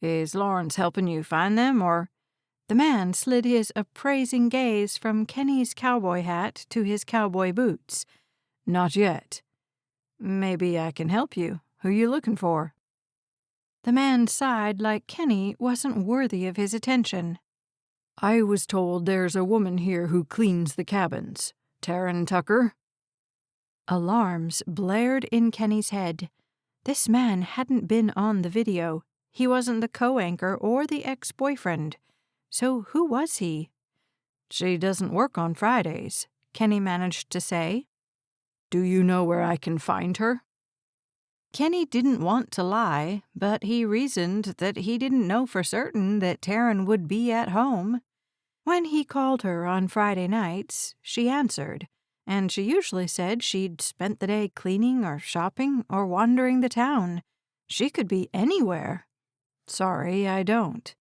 "Is Lawrence helping you find them, or—" The man slid his appraising gaze from Kenny's cowboy hat to his cowboy boots. "Not yet." "Maybe I can help you. Who you looking for?" The man sighed like Kenny wasn't worthy of his attention. "I was told there's a woman here who cleans the cabins. Taryn Tucker." Alarms blared in Kenny's head. This man hadn't been on the video. He wasn't the co-anchor or the ex-boyfriend. So who was he? "She doesn't work on Fridays," Kenny managed to say. "Do you know where I can find her?" Kenny didn't want to lie, but he reasoned that he didn't know for certain that Taryn would be at home. When he called her on Friday nights, she answered, and she usually said she'd spent the day cleaning or shopping or wandering the town. She could be anywhere. "Sorry, I don't."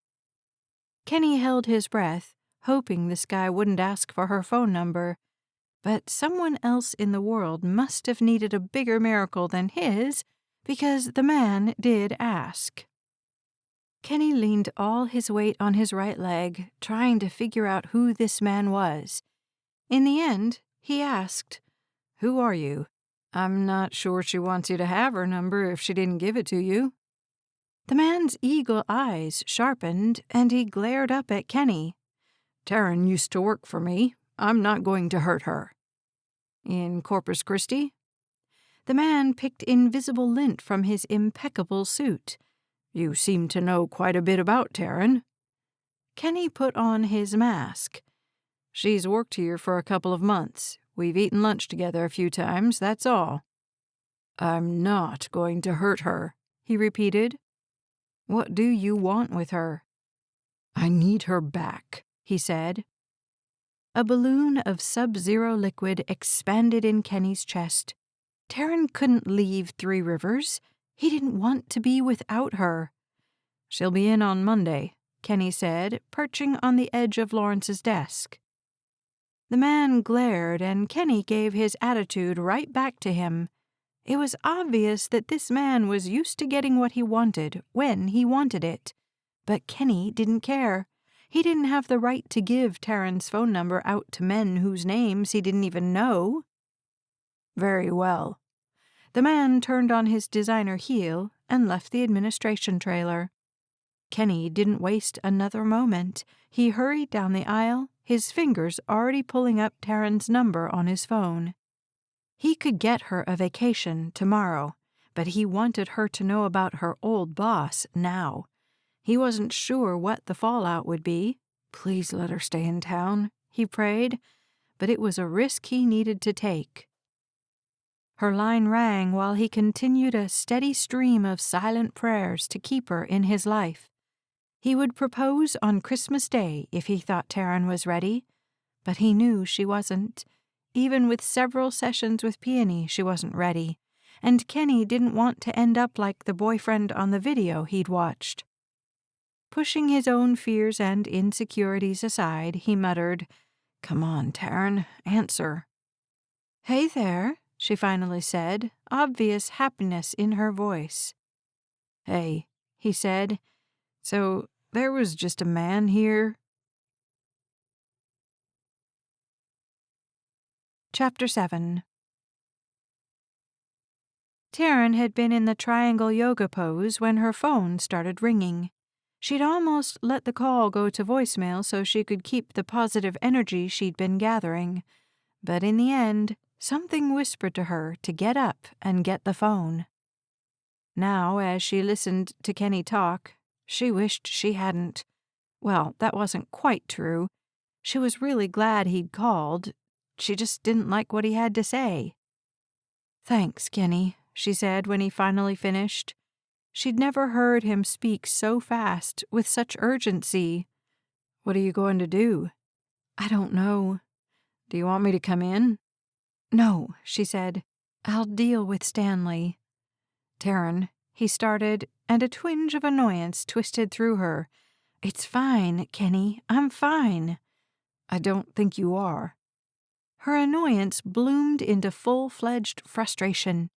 Kenny held his breath, hoping this guy wouldn't ask for her phone number. But someone else in the world must have needed a bigger miracle than his, because the man did ask. Kenny leaned all his weight on his right leg, trying to figure out who this man was. In the end, he asked, "Who are you? I'm not sure she wants you to have her number if she didn't give it to you." The man's eagle eyes sharpened, and he glared up at Kenny. "Taryn used to work for me. I'm not going to hurt her." "In Corpus Christi?" The man picked invisible lint from his impeccable suit. "You seem to know quite a bit about Taryn." Kenny put on his mask. "She's worked here for a couple of months. We've eaten lunch together a few times, that's all." "I'm not going to hurt her," he repeated. "What do you want with her?" "I need her back," he said. A balloon of sub-zero liquid expanded in Kenny's chest. Taryn couldn't leave Three Rivers. He didn't want to be without her. "She'll be in on Monday," Kenny said, perching on the edge of Lawrence's desk. The man glared, and Kenny gave his attitude right back to him. It was obvious that this man was used to getting what he wanted when he wanted it. But Kenny didn't care. He didn't have the right to give Taryn's phone number out to men whose names he didn't even know. "Very well." The man turned on his designer heel and left the administration trailer. Kenny didn't waste another moment. He hurried down the aisle, his fingers already pulling up Taryn's number on his phone. He could get her a vacation tomorrow, but he wanted her to know about her old boss now. He wasn't sure what the fallout would be, Please let her stay in town, he prayed, but it was a risk he needed to take. Her line rang while he continued a steady stream of silent prayers to keep her in his life. He would propose on Christmas Day if he thought Taryn was ready, but he knew she wasn't. Even with several sessions with Peony, she wasn't ready, and Kenny didn't want to end up like the boyfriend on the video he'd watched. Pushing his own fears and insecurities aside, he muttered, "Come on, Taryn, answer." "Hey there," she finally said, obvious happiness in her voice. "Hey," he said, "so there was just a man here?" Chapter 7. Taryn had been in the triangle yoga pose when her phone started ringing. She'd almost let the call go to voicemail so she could keep the positive energy she'd been gathering. But in the end, something whispered to her to get up and get the phone. Now, as she listened to Kenny talk, she wished she hadn't. Well, that wasn't quite true. She was really glad he'd called. She just didn't like what he had to say. "Thanks, Kenny," she said when he finally finished. She'd never heard him speak so fast, with such urgency. "What are you going to do?" "I don't know." "Do you want me to come in?" "No," she said. "I'll deal with Stanley." "Taryn," he started, and a twinge of annoyance twisted through her. "It's fine, Kenny. I'm fine." "I don't think you are." Her annoyance bloomed into full-fledged frustration.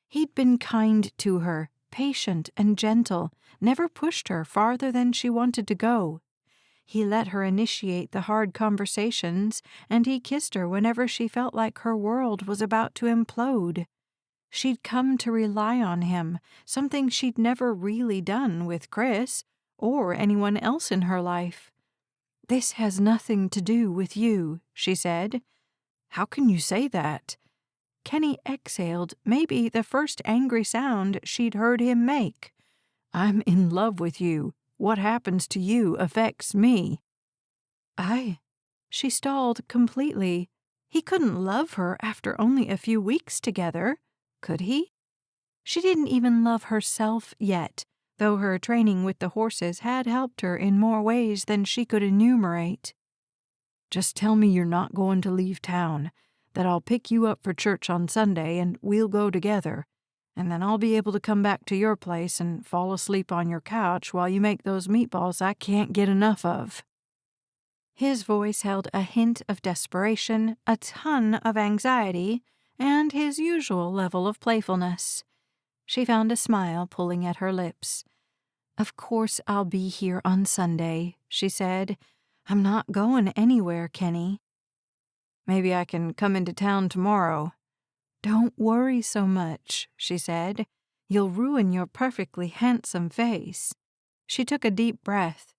He'd been kind to her, patient and gentle, never pushed her farther than she wanted to go. He let her initiate the hard conversations, and he kissed her whenever she felt like her world was about to implode. She'd come to rely on him, something she'd never really done with Chris or anyone else in her life. "This has nothing to do with you," she said. "How can you say that?" Kenny exhaled maybe the first angry sound she'd heard him make. "I'm in love with you. What happens to you affects me." She stalled completely. He couldn't love her after only a few weeks together, could he? She didn't even love herself yet, though her training with the horses had helped her in more ways than she could enumerate. "Just tell me you're not going to leave town, that I'll pick you up for church on Sunday and we'll go together, and then I'll be able to come back to your place and fall asleep on your couch while you make those meatballs I can't get enough of." His voice held a hint of desperation, a ton of anxiety, and his usual level of playfulness. She found a smile pulling at her lips. "Of course I'll be here on Sunday," she said. "I'm not going anywhere, Kenny." "Maybe I can come into town tomorrow." "Don't worry so much," she said. "You'll ruin your perfectly handsome face." She took a deep breath.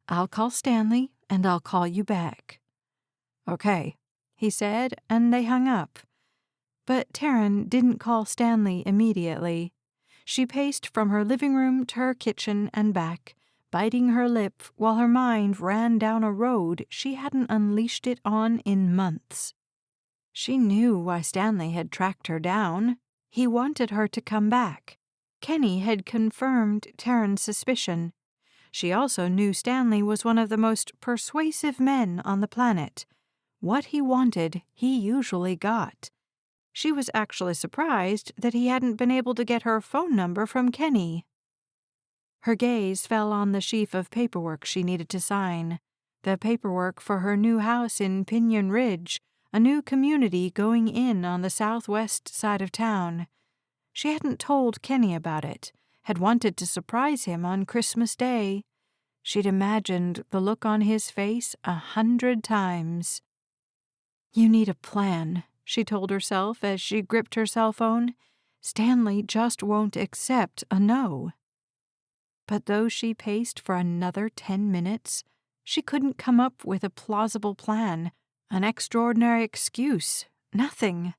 "I'll call Stanley, and I'll call you back." "Okay," he said, and they hung up. But Taryn didn't call Stanley immediately. She paced from her living room to her kitchen and back, biting her lip while her mind ran down a road she hadn't unleashed it on in months. She knew why Stanley had tracked her down. He wanted her to come back. Kenny had confirmed Taryn's suspicion. She also knew Stanley was one of the most persuasive men on the planet. What he wanted, he usually got. She was actually surprised that he hadn't been able to get her phone number from Kenny. Her gaze fell on the sheaf of paperwork she needed to sign. The paperwork for her new house in Pinion Ridge, a new community going in on the southwest side of town. She hadn't told Kenny about it, had wanted to surprise him on Christmas Day. She'd imagined the look on his face 100 times. "You need a plan," she told herself as she gripped her cell phone. "Stanley just won't accept a no." But though she paced for another 10 minutes, she couldn't come up with a plausible plan, an extraordinary excuse, nothing.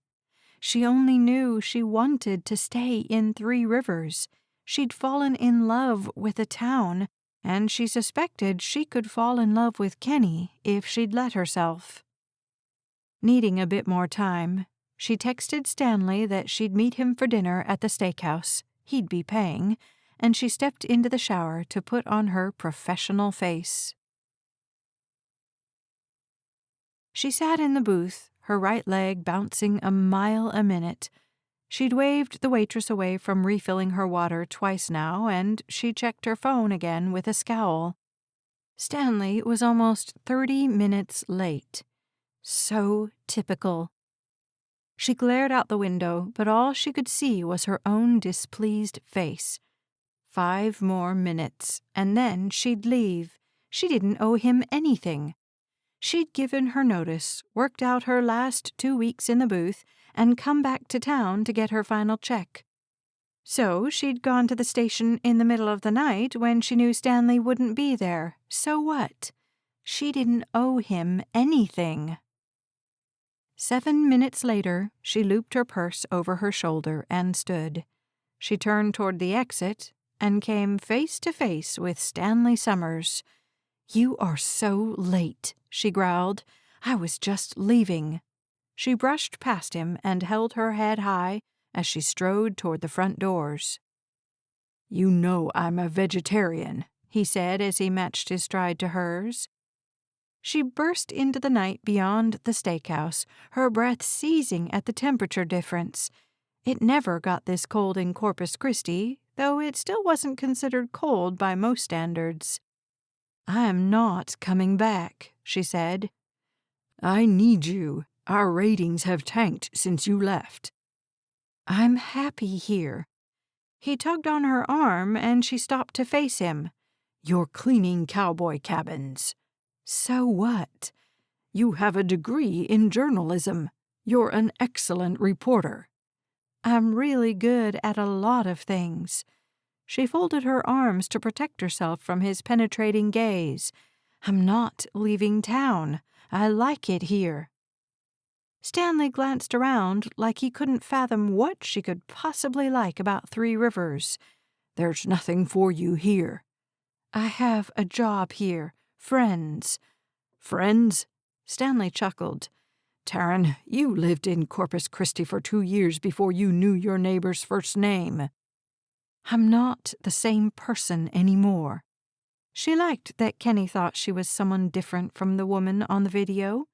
She only knew she wanted to stay in Three Rivers. She'd fallen in love with the town, and she suspected she could fall in love with Kenny if she'd let herself. Needing a bit more time, she texted Stanley that she'd meet him for dinner at the steakhouse. He'd be paying, and she stepped into the shower to put on her professional face. She sat in the booth, her right leg bouncing a mile a minute. She'd waved the waitress away from refilling her water twice now, and she checked her phone again with a scowl. Stanley was almost 30 minutes late. So typical. She glared out the window, but all she could see was her own displeased face. 5 more minutes, and then she'd leave. She didn't owe him anything. She'd given her notice, worked out her last 2 weeks in the booth, and come back to town to get her final check. So she'd gone to the station in the middle of the night when she knew Stanley wouldn't be there. So what? She didn't owe him anything. 7 minutes later, she looped her purse over her shoulder and stood. She turned toward the exit and came face to face with Stanley Summers. "You are so late," she growled. "I was just leaving." She brushed past him and held her head high as she strode toward the front doors. "You know I'm a vegetarian," he said as he matched his stride to hers. She burst into the night beyond the steakhouse, her breath seizing at the temperature difference. It never got this cold in Corpus Christi, though it still wasn't considered cold by most standards. "I'm not coming back," she said. "I need you. Our ratings have tanked since you left." "I'm happy here." He tugged on her arm and she stopped to face him. "You're cleaning cowboy cabins." "So what?" "You have a degree in journalism. You're an excellent reporter." "I'm really good at a lot of things." She folded her arms to protect herself from his penetrating gaze. "I'm not leaving town. I like it here." Stanley glanced around like he couldn't fathom what she could possibly like about Three Rivers. "There's nothing for you here." "I have a job here. Friends." "Friends?" Stanley chuckled. "Taryn, you lived in Corpus Christi for 2 years before you knew your neighbor's first name." "I'm not the same person anymore." She liked that Kenny thought she was someone different from the woman on the video.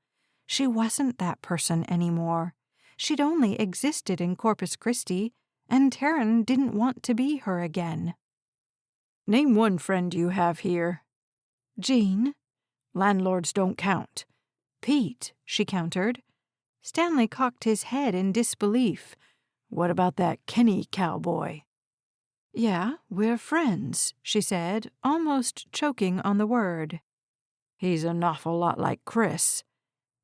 She wasn't that person anymore. She'd only existed in Corpus Christi, and Taryn didn't want to be her again. "Name one friend you have here." "Jean." "Landlords don't count." "Pete," she countered. Stanley cocked his head in disbelief. "What about that Kenny cowboy?" "Yeah, we're friends," she said, almost choking on the word. "He's an awful lot like Chris."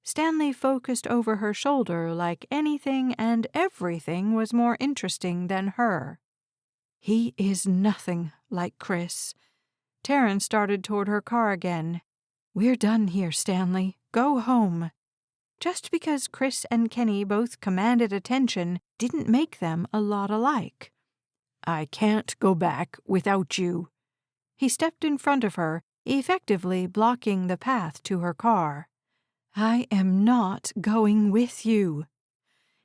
Stanley focused over her shoulder like anything and everything was more interesting than her. "He is nothing like Chris." Taryn started toward her car again. "We're done here, Stanley. Go home." Just because Chris and Kenny both commanded attention didn't make them a lot alike. "I can't go back without you." He stepped in front of her, effectively blocking the path to her car. "I am not going with you."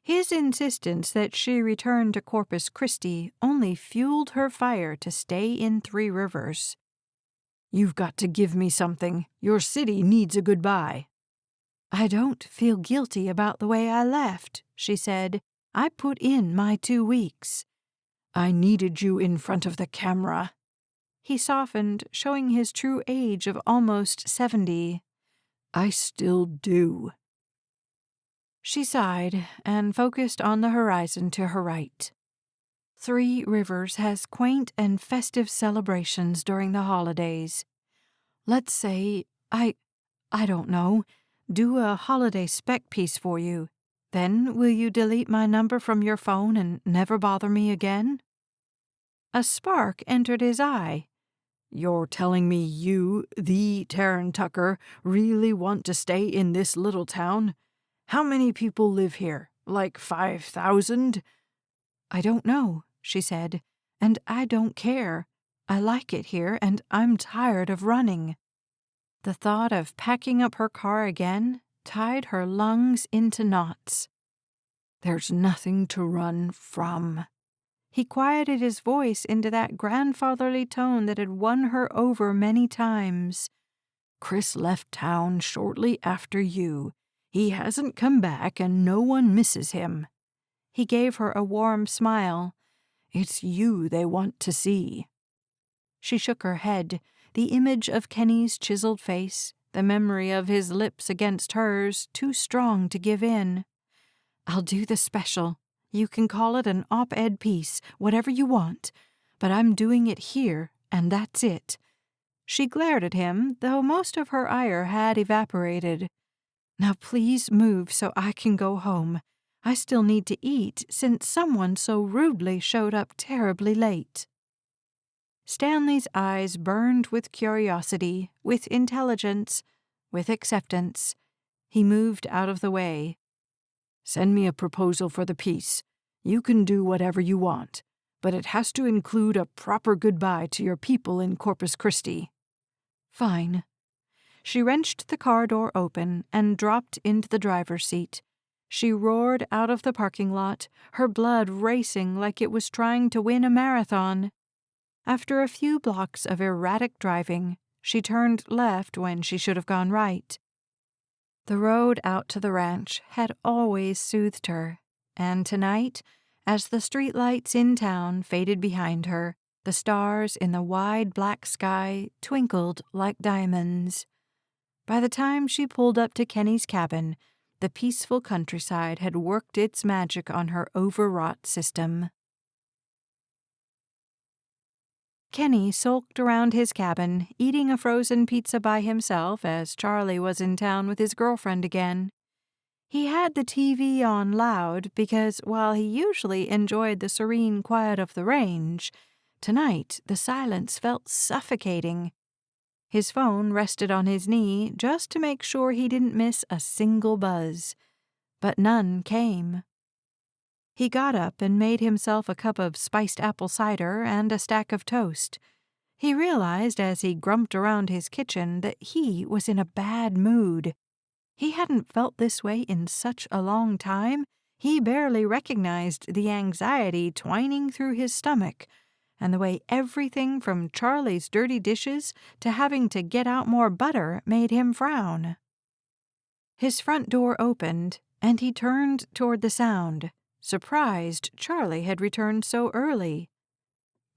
His insistence that she return to Corpus Christi only fueled her fire to stay in Three Rivers. "You've got to give me something. Your city needs a goodbye." "I don't feel guilty about the way I left," she said. "I put in my 2 weeks." "I needed you in front of the camera." He softened, showing his true age of almost 70. "I still do." She sighed and focused on the horizon to her right. Three Rivers has quaint and festive celebrations during the holidays. Let's say, I don't know, do a holiday spec piece for you. Then will you delete my number from your phone and never bother me again? A spark entered his eye. "You're telling me you, the Taryn Tucker, really want to stay in this little town? How many people live here? Like 5,000? "I don't know," she said, "and I don't care. I like it here, and I'm tired of running." The thought of packing up her car again tied her lungs into knots. "There's nothing to run from." He quieted his voice into that grandfatherly tone that had won her over many times. "Chris left town shortly after you. He hasn't come back, and no one misses him." He gave her a warm smile. "It's you they want to see." She shook her head, the image of Kenny's chiseled face, the memory of his lips against hers, too strong to give in. "I'll do the special. You can call it an op-ed piece, whatever you want, but I'm doing it here, and that's it." She glared at him, though most of her ire had evaporated. "Now please move so I can go home. I still need to eat since someone so rudely showed up terribly late." Stanley's eyes burned with curiosity, with intelligence, with acceptance. He moved out of the way. "Send me a proposal for the piece. You can do whatever you want, but it has to include a proper goodbye to your people in Corpus Christi." "Fine." She wrenched the car door open and dropped into the driver's seat. She roared out of the parking lot, her blood racing like it was trying to win a marathon. After a few blocks of erratic driving, she turned left when she should have gone right. The road out to the ranch had always soothed her, and tonight, as the streetlights in town faded behind her, the stars in the wide black sky twinkled like diamonds. By the time she pulled up to Kenny's cabin, the peaceful countryside had worked its magic on her overwrought system. Kenny sulked around his cabin, eating a frozen pizza by himself as Charlie was in town with his girlfriend again. He had the TV on loud because, while he usually enjoyed the serene quiet of the range, tonight the silence felt suffocating. His phone rested on his knee just to make sure he didn't miss a single buzz, but none came. He got up and made himself a cup of spiced apple cider and a stack of toast. He realized as he grumped around his kitchen that he was in a bad mood. He hadn't felt this way in such a long time. He barely recognized the anxiety twining through his stomach, and the way everything from Charlie's dirty dishes to having to get out more butter made him frown. His front door opened, and he turned toward the sound, surprised Charlie had returned so early.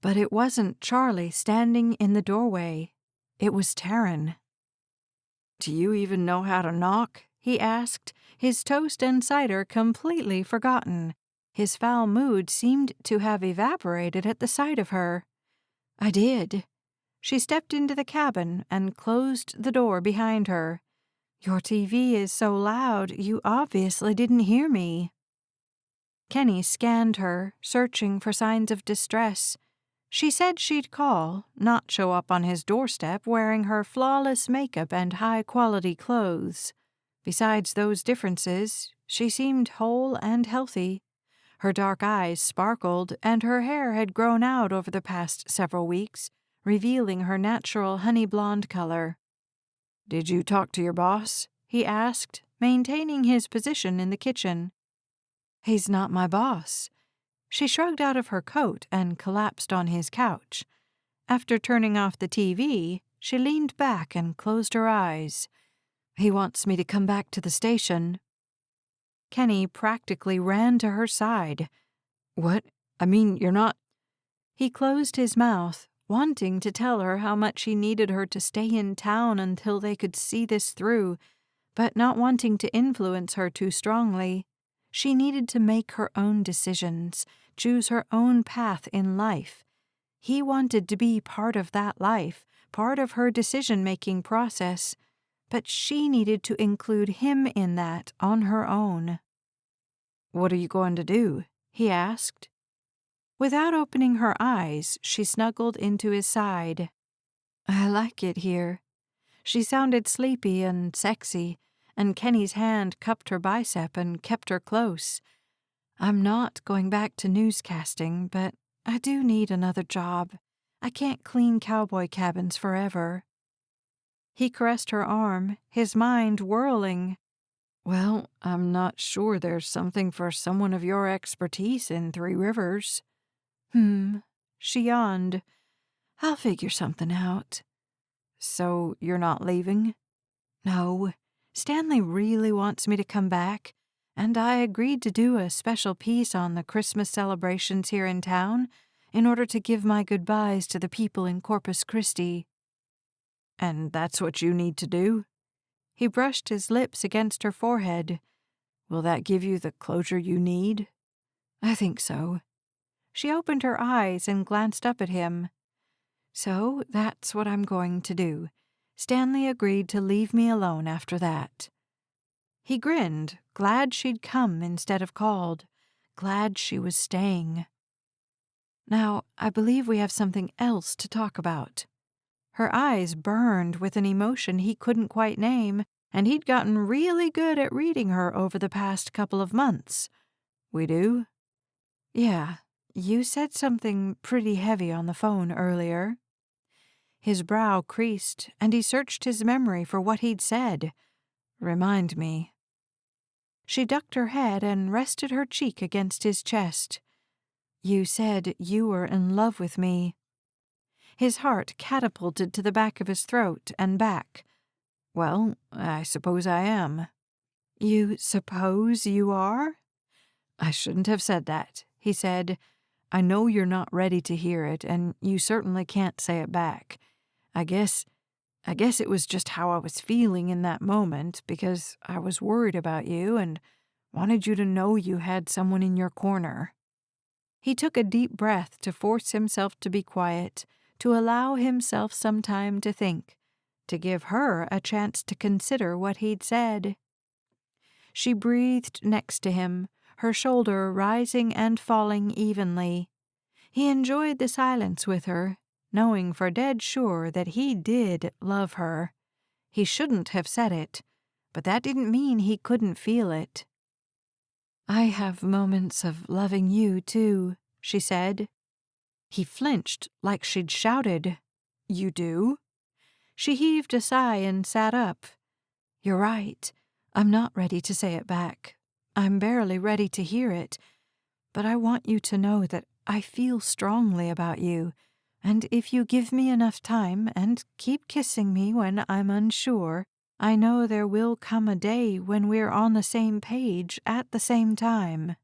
But it wasn't Charlie standing in the doorway. It was Taryn. "Do you even know how to knock?" he asked, his toast and cider completely forgotten. His foul mood seemed to have evaporated at the sight of her. "I did." She stepped into the cabin and closed the door behind her. "Your TV is so loud, you obviously didn't hear me." Kenny scanned her, searching for signs of distress. She said she'd call, not show up on his doorstep wearing her flawless makeup and high-quality clothes. Besides those differences, she seemed whole and healthy. Her dark eyes sparkled, and her hair had grown out over the past several weeks, revealing her natural honey-blonde color. "Did you talk to your boss?" he asked, maintaining his position in the kitchen. "He's not my boss." She shrugged out of her coat and collapsed on his couch. After turning off the TV, she leaned back and closed her eyes. "He wants me to come back to the station." Kenny practically ran to her side. "What? I mean, you're not—" He closed his mouth, wanting to tell her how much he needed her to stay in town until they could see this through, but not wanting to influence her too strongly. She needed to make her own decisions, choose her own path in life. He wanted to be part of that life, part of her decision-making process, but she needed to include him in that on her own. "What are you going to do?" he asked. Without opening her eyes, she snuggled into his side. "I like it here." She sounded sleepy and sexy, and Kenny's hand cupped her bicep and kept her close. "I'm not going back to newscasting, but I do need another job. I can't clean cowboy cabins forever." He caressed her arm, his mind whirling. Well, I'm not sure there's something for someone of your expertise in Three Rivers. She yawned. I'll figure something out. So you're not leaving? No, Stanley really wants me to come back, and I agreed to do a special piece on the Christmas celebrations here in town in order to give my goodbyes to the people in Corpus Christi. And that's what you need to do? He brushed his lips against her forehead. Will that give you the closure you need? I think so. She opened her eyes and glanced up at him. So that's what I'm going to do. Stanley agreed to leave me alone after that. He grinned, glad she'd come instead of called, glad she was staying. Now, I believe we have something else to talk about. Her eyes burned with an emotion he couldn't quite name, and he'd gotten really good at reading her over the past couple of months. We do? Yeah, you said something pretty heavy on the phone earlier. His brow creased, and he searched his memory for what he'd said. Remind me. She ducked her head and rested her cheek against his chest. You said you were in love with me. His heart catapulted to the back of his throat and back. Well, I suppose I am. You suppose you are? I shouldn't have said that, he said. I know you're not ready to hear it, and you certainly can't say it back. I guess it was just how I was feeling in that moment, because I was worried about you and wanted you to know you had someone in your corner. He took a deep breath to force himself to be quiet, to allow himself some time to think, to give her a chance to consider what he'd said. She breathed next to him, her shoulder rising and falling evenly. He enjoyed the silence with her, knowing for dead sure that he did love her. He shouldn't have said it, but that didn't mean he couldn't feel it. I have moments of loving you, too, she said. He flinched like she'd shouted. You do? She heaved a sigh and sat up. You're right. I'm not ready to say it back. I'm barely ready to hear it. But I want you to know that I feel strongly about you, and if you give me enough time and keep kissing me when I'm unsure, I know there will come a day when we're on the same page at the same time.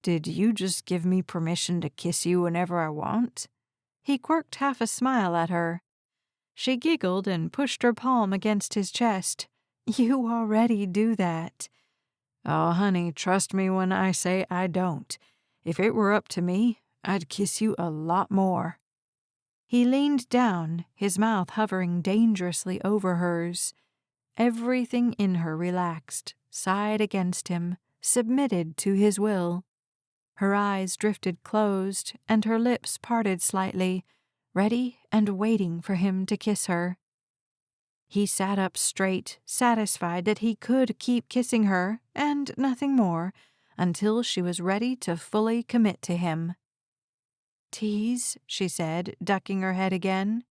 Did you just give me permission to kiss you whenever I want? He quirked half a smile at her. She giggled and pushed her palm against his chest. You already do that. Oh, honey, trust me when I say I don't. If it were up to me, I'd kiss you a lot more. He leaned down, his mouth hovering dangerously over hers. Everything in her relaxed, sighed against him, submitted to his will. Her eyes drifted closed, and her lips parted slightly, ready and waiting for him to kiss her. He sat up straight, satisfied that he could keep kissing her, and nothing more, until she was ready to fully commit to him. Tease, she said, ducking her head again.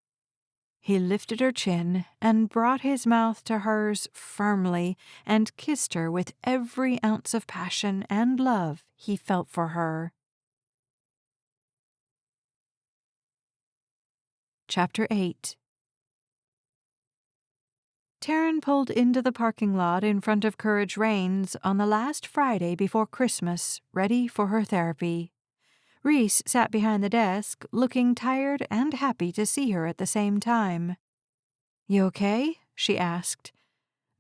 He lifted her chin and brought his mouth to hers firmly and kissed her with every ounce of passion and love he felt for her. Chapter 8. Taryn pulled into the parking lot in front of Courage Rains on the last Friday before Christmas, ready for her therapy. Reese sat behind the desk, looking tired and happy to see her at the same time. You okay? She asked.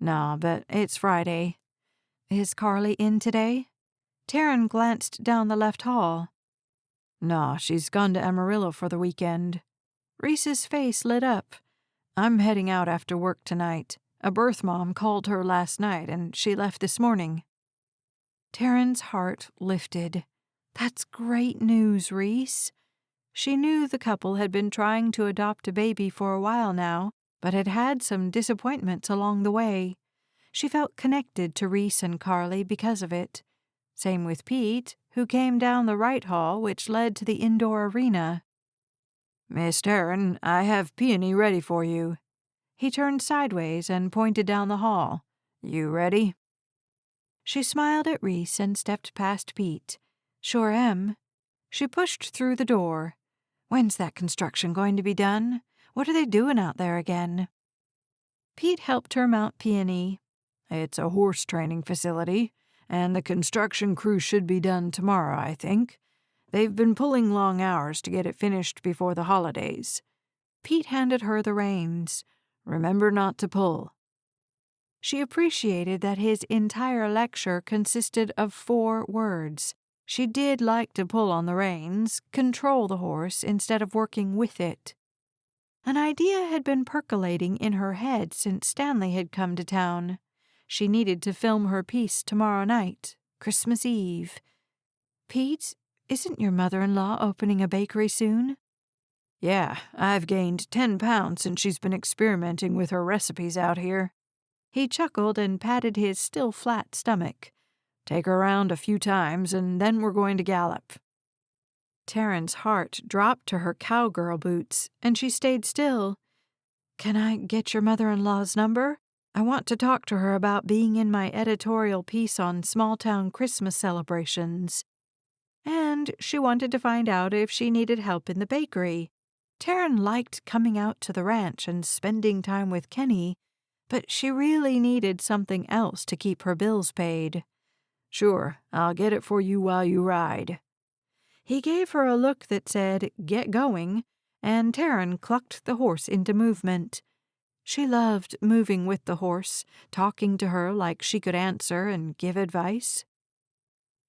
No, but it's Friday. Is Carly in today? Taryn glanced down the left hall. No, she's gone to Amarillo for the weekend. Reese's face lit up. I'm heading out after work tonight. A birth mom called her last night, and she left this morning. Taryn's heart lifted. That's great news, Reese. She knew the couple had been trying to adopt a baby for a while now, but had had some disappointments along the way. She felt connected to Reese and Carly because of it. Same with Pete, who came down the right hall which led to the indoor arena. Miss Taryn, I have peony ready for you." He turned sideways and pointed down the hall. "You ready?" She smiled at Reese and stepped past Pete. "Sure am." She pushed through the door. "When's that construction going to be done? What are they doing out there again?" Pete helped her mount Peony. "It's a horse training facility, and the construction crew should be done tomorrow, I think. They've been pulling long hours to get it finished before the holidays." Pete handed her the reins. "Remember not to pull." She appreciated that his entire lecture consisted of 4 words. She did like to pull on the reins, control the horse instead of working with it. An idea had been percolating in her head since Stanley had come to town. She needed to film her piece tomorrow night, Christmas Eve. "Pete, isn't your mother-in-law opening a bakery soon?" "Yeah, I've gained 10 pounds since she's been experimenting with her recipes out here." He chuckled and patted his still flat stomach. "Take her around a few times, and then we're going to gallop." Taryn's heart dropped to her cowgirl boots, and she stayed still. "Can I get your mother-in-law's number? I want to talk to her about being in my editorial piece on small-town Christmas celebrations." And she wanted to find out if she needed help in the bakery. Taryn liked coming out to the ranch and spending time with Kenny, but she really needed something else to keep her bills paid. "Sure, I'll get it for you while you ride." He gave her a look that said, "Get going," and Taryn clucked the horse into movement. She loved moving with the horse, talking to her like she could answer and give advice.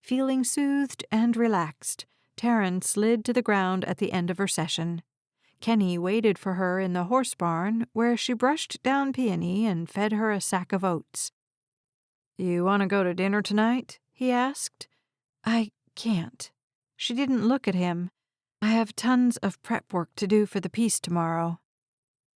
Feeling soothed and relaxed, Taryn slid to the ground at the end of her session. Kenny waited for her in the horse barn, where she brushed down Peony and fed her a sack of oats. "You want to go to dinner tonight?" he asked. "I can't." She didn't look at him. "I have tons of prep work to do for the piece tomorrow."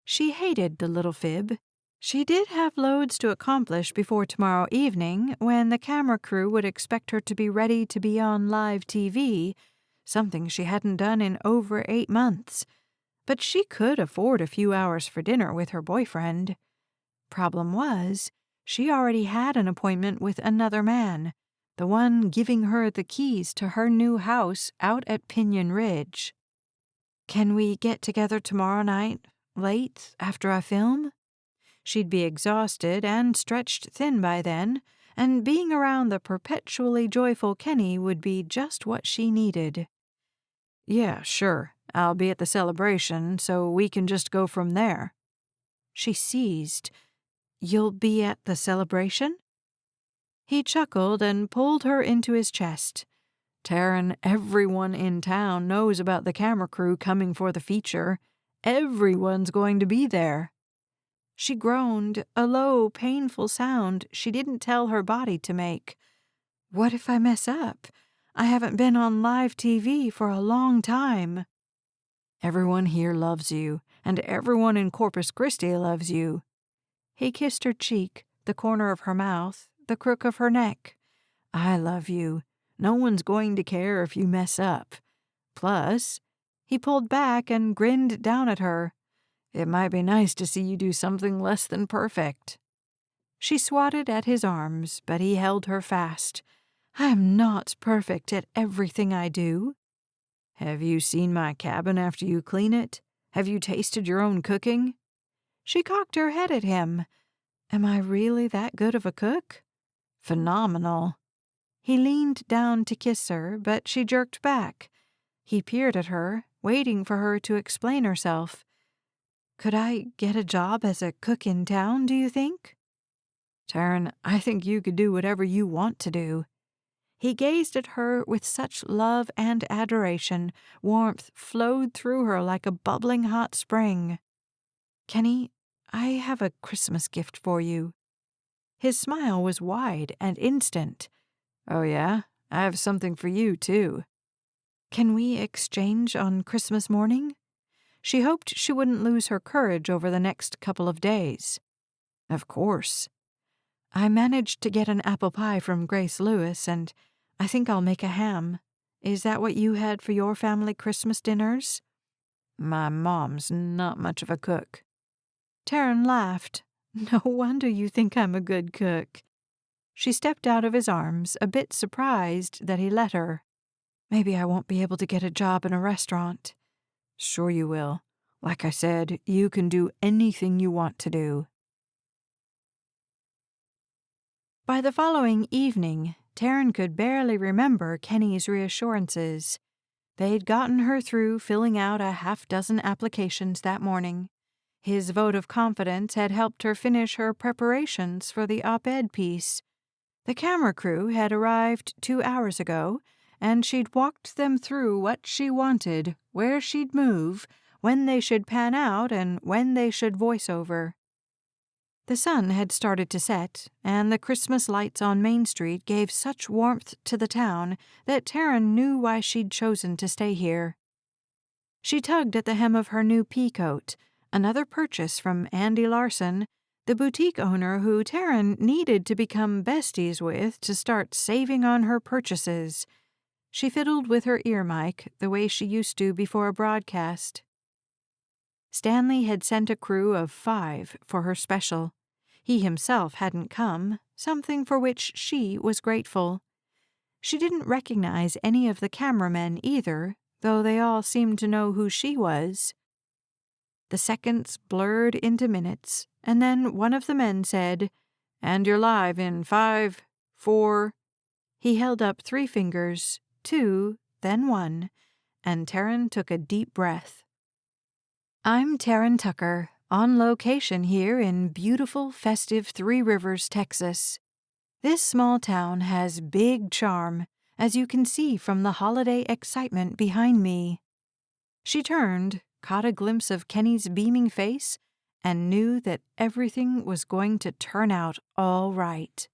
She hated the little fib. She did have loads to accomplish before tomorrow evening, when the camera crew would expect her to be ready to be on live TV, something she hadn't done in over 8 months. But she could afford a few hours for dinner with her boyfriend. Problem was, she already had an appointment with another man, the one giving her the keys to her new house out at Pinyon Ridge. "Can we get together tomorrow night, late, after I film?" She'd be exhausted and stretched thin by then, and being around the perpetually joyful Kenny would be just what she needed. "Yeah, sure. I'll be at the celebration, so we can just go from there." She seized. "You'll be at the celebration?" He chuckled and pulled her into his chest. "Taryn, everyone in town knows about the camera crew coming for the feature. Everyone's going to be there." She groaned, a low, painful sound she didn't tell her body to make. "What if I mess up? I haven't been on live TV for a long time." "Everyone here loves you, and everyone in Corpus Christi loves you." He kissed her cheek, the corner of her mouth, the crook of her neck. "I love you. No one's going to care if you mess up. Plus," he pulled back and grinned down at her, "it might be nice to see you do something less than perfect." She swatted at his arms, but he held her fast. "I'm not perfect at everything I do." "Have you seen my cabin after you clean it? Have you tasted your own cooking?" She cocked her head at him. "Am I really that good of a cook?" "Phenomenal." He leaned down to kiss her, but she jerked back. He peered at her, waiting for her to explain herself. "Could I get a job as a cook in town, do you think?" "Taryn, I think you could do whatever you want to do." He gazed at her with such love and adoration, warmth flowed through her like a bubbling hot spring. "Kenny, I have a Christmas gift for you." His smile was wide and instant. "Oh yeah? I have something for you, too." "Can we exchange on Christmas morning?" She hoped she wouldn't lose her courage over the next couple of days. "Of course." "I managed to get an apple pie from Grace Lewis, and I think I'll make a ham. Is that what you had for your family Christmas dinners?" My mom's not much of a cook." Taryn laughed. "No wonder you think I'm a good cook." She stepped out of his arms, a bit surprised that he let her. "Maybe I won't be able to get a job in a restaurant." "Sure you will. Like I said, you can do anything you want to do." By the following evening, Taryn could barely remember Kenny's reassurances. They'd gotten her through filling out a half-dozen applications that morning. His vote of confidence had helped her finish her preparations for the op-ed piece. The camera crew had arrived 2 hours ago, and she'd walked them through what she wanted, where she'd move, when they should pan out, and when they should voice over. The sun had started to set, and the Christmas lights on Main Street gave such warmth to the town that Taryn knew why she'd chosen to stay here. She tugged at the hem of her new pea coat, another purchase from Andrea Larsen, the boutique owner who Taryn needed to become besties with to start saving on her purchases. She fiddled with her ear mic the way she used to before a broadcast. Stanley had sent a crew of 5 for her special. He himself hadn't come, something for which she was grateful. She didn't recognize any of the cameramen either, though they all seemed to know who she was. The seconds blurred into minutes, and then one of the men said, "And you're live in 5, 4... He held up 3 fingers, 2, then 1, and Taryn took a deep breath. "I'm Taryn Tucker, on location here in beautiful, festive Three Rivers, Texas. This small town has big charm, as you can see from the holiday excitement behind me." She turned, caught a glimpse of Kenny's beaming face, and knew that everything was going to turn out all right.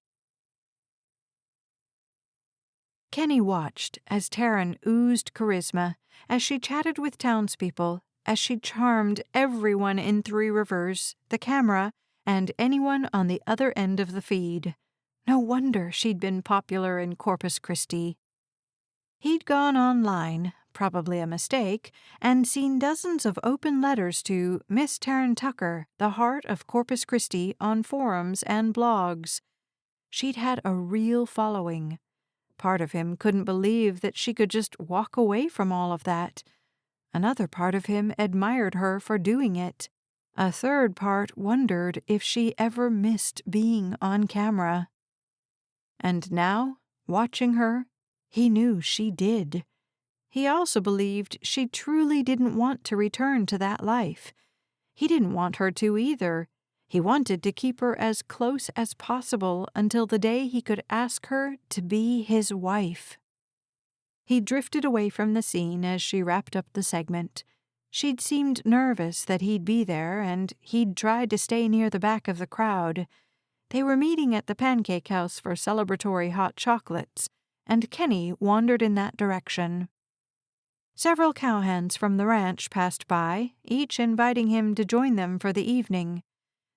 Kenny watched as Taryn oozed charisma, as she chatted with townspeople, as she charmed everyone in Three Rivers, the camera, and anyone on the other end of the feed. No wonder she'd been popular in Corpus Christi. He'd gone online, probably a mistake, and seen dozens of open letters to Miss Taryn Tucker, the heart of Corpus Christi, on forums and blogs. She'd had a real following. Part of him couldn't believe that she could just walk away from all of that. Another part of him admired her for doing it. A third part wondered if she ever missed being on camera. And now, watching her, he knew she did. He also believed she truly didn't want to return to that life. He didn't want her to either. He wanted to keep her as close as possible until the day he could ask her to be his wife. He drifted away from the scene as she wrapped up the segment. She'd seemed nervous that he'd be there, and he'd tried to stay near the back of the crowd. They were meeting at the pancake house for celebratory hot chocolates, and Kenny wandered in that direction. Several cowhands from the ranch passed by, each inviting him to join them for the evening.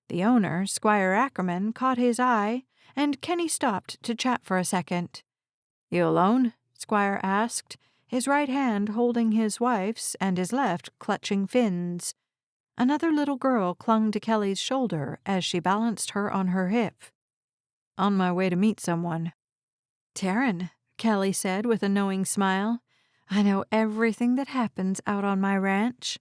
The owner, Squire Ackerman, caught his eye, and Kenny stopped to chat for a second. "You alone?" Squire asked, his right hand holding his wife's and his left clutching Finn's. Another little girl clung to Kelly's shoulder as she balanced her on her hip. "On my way to meet someone." "Taryn," Kelly said with a knowing smile, "I know everything that happens out on my ranch."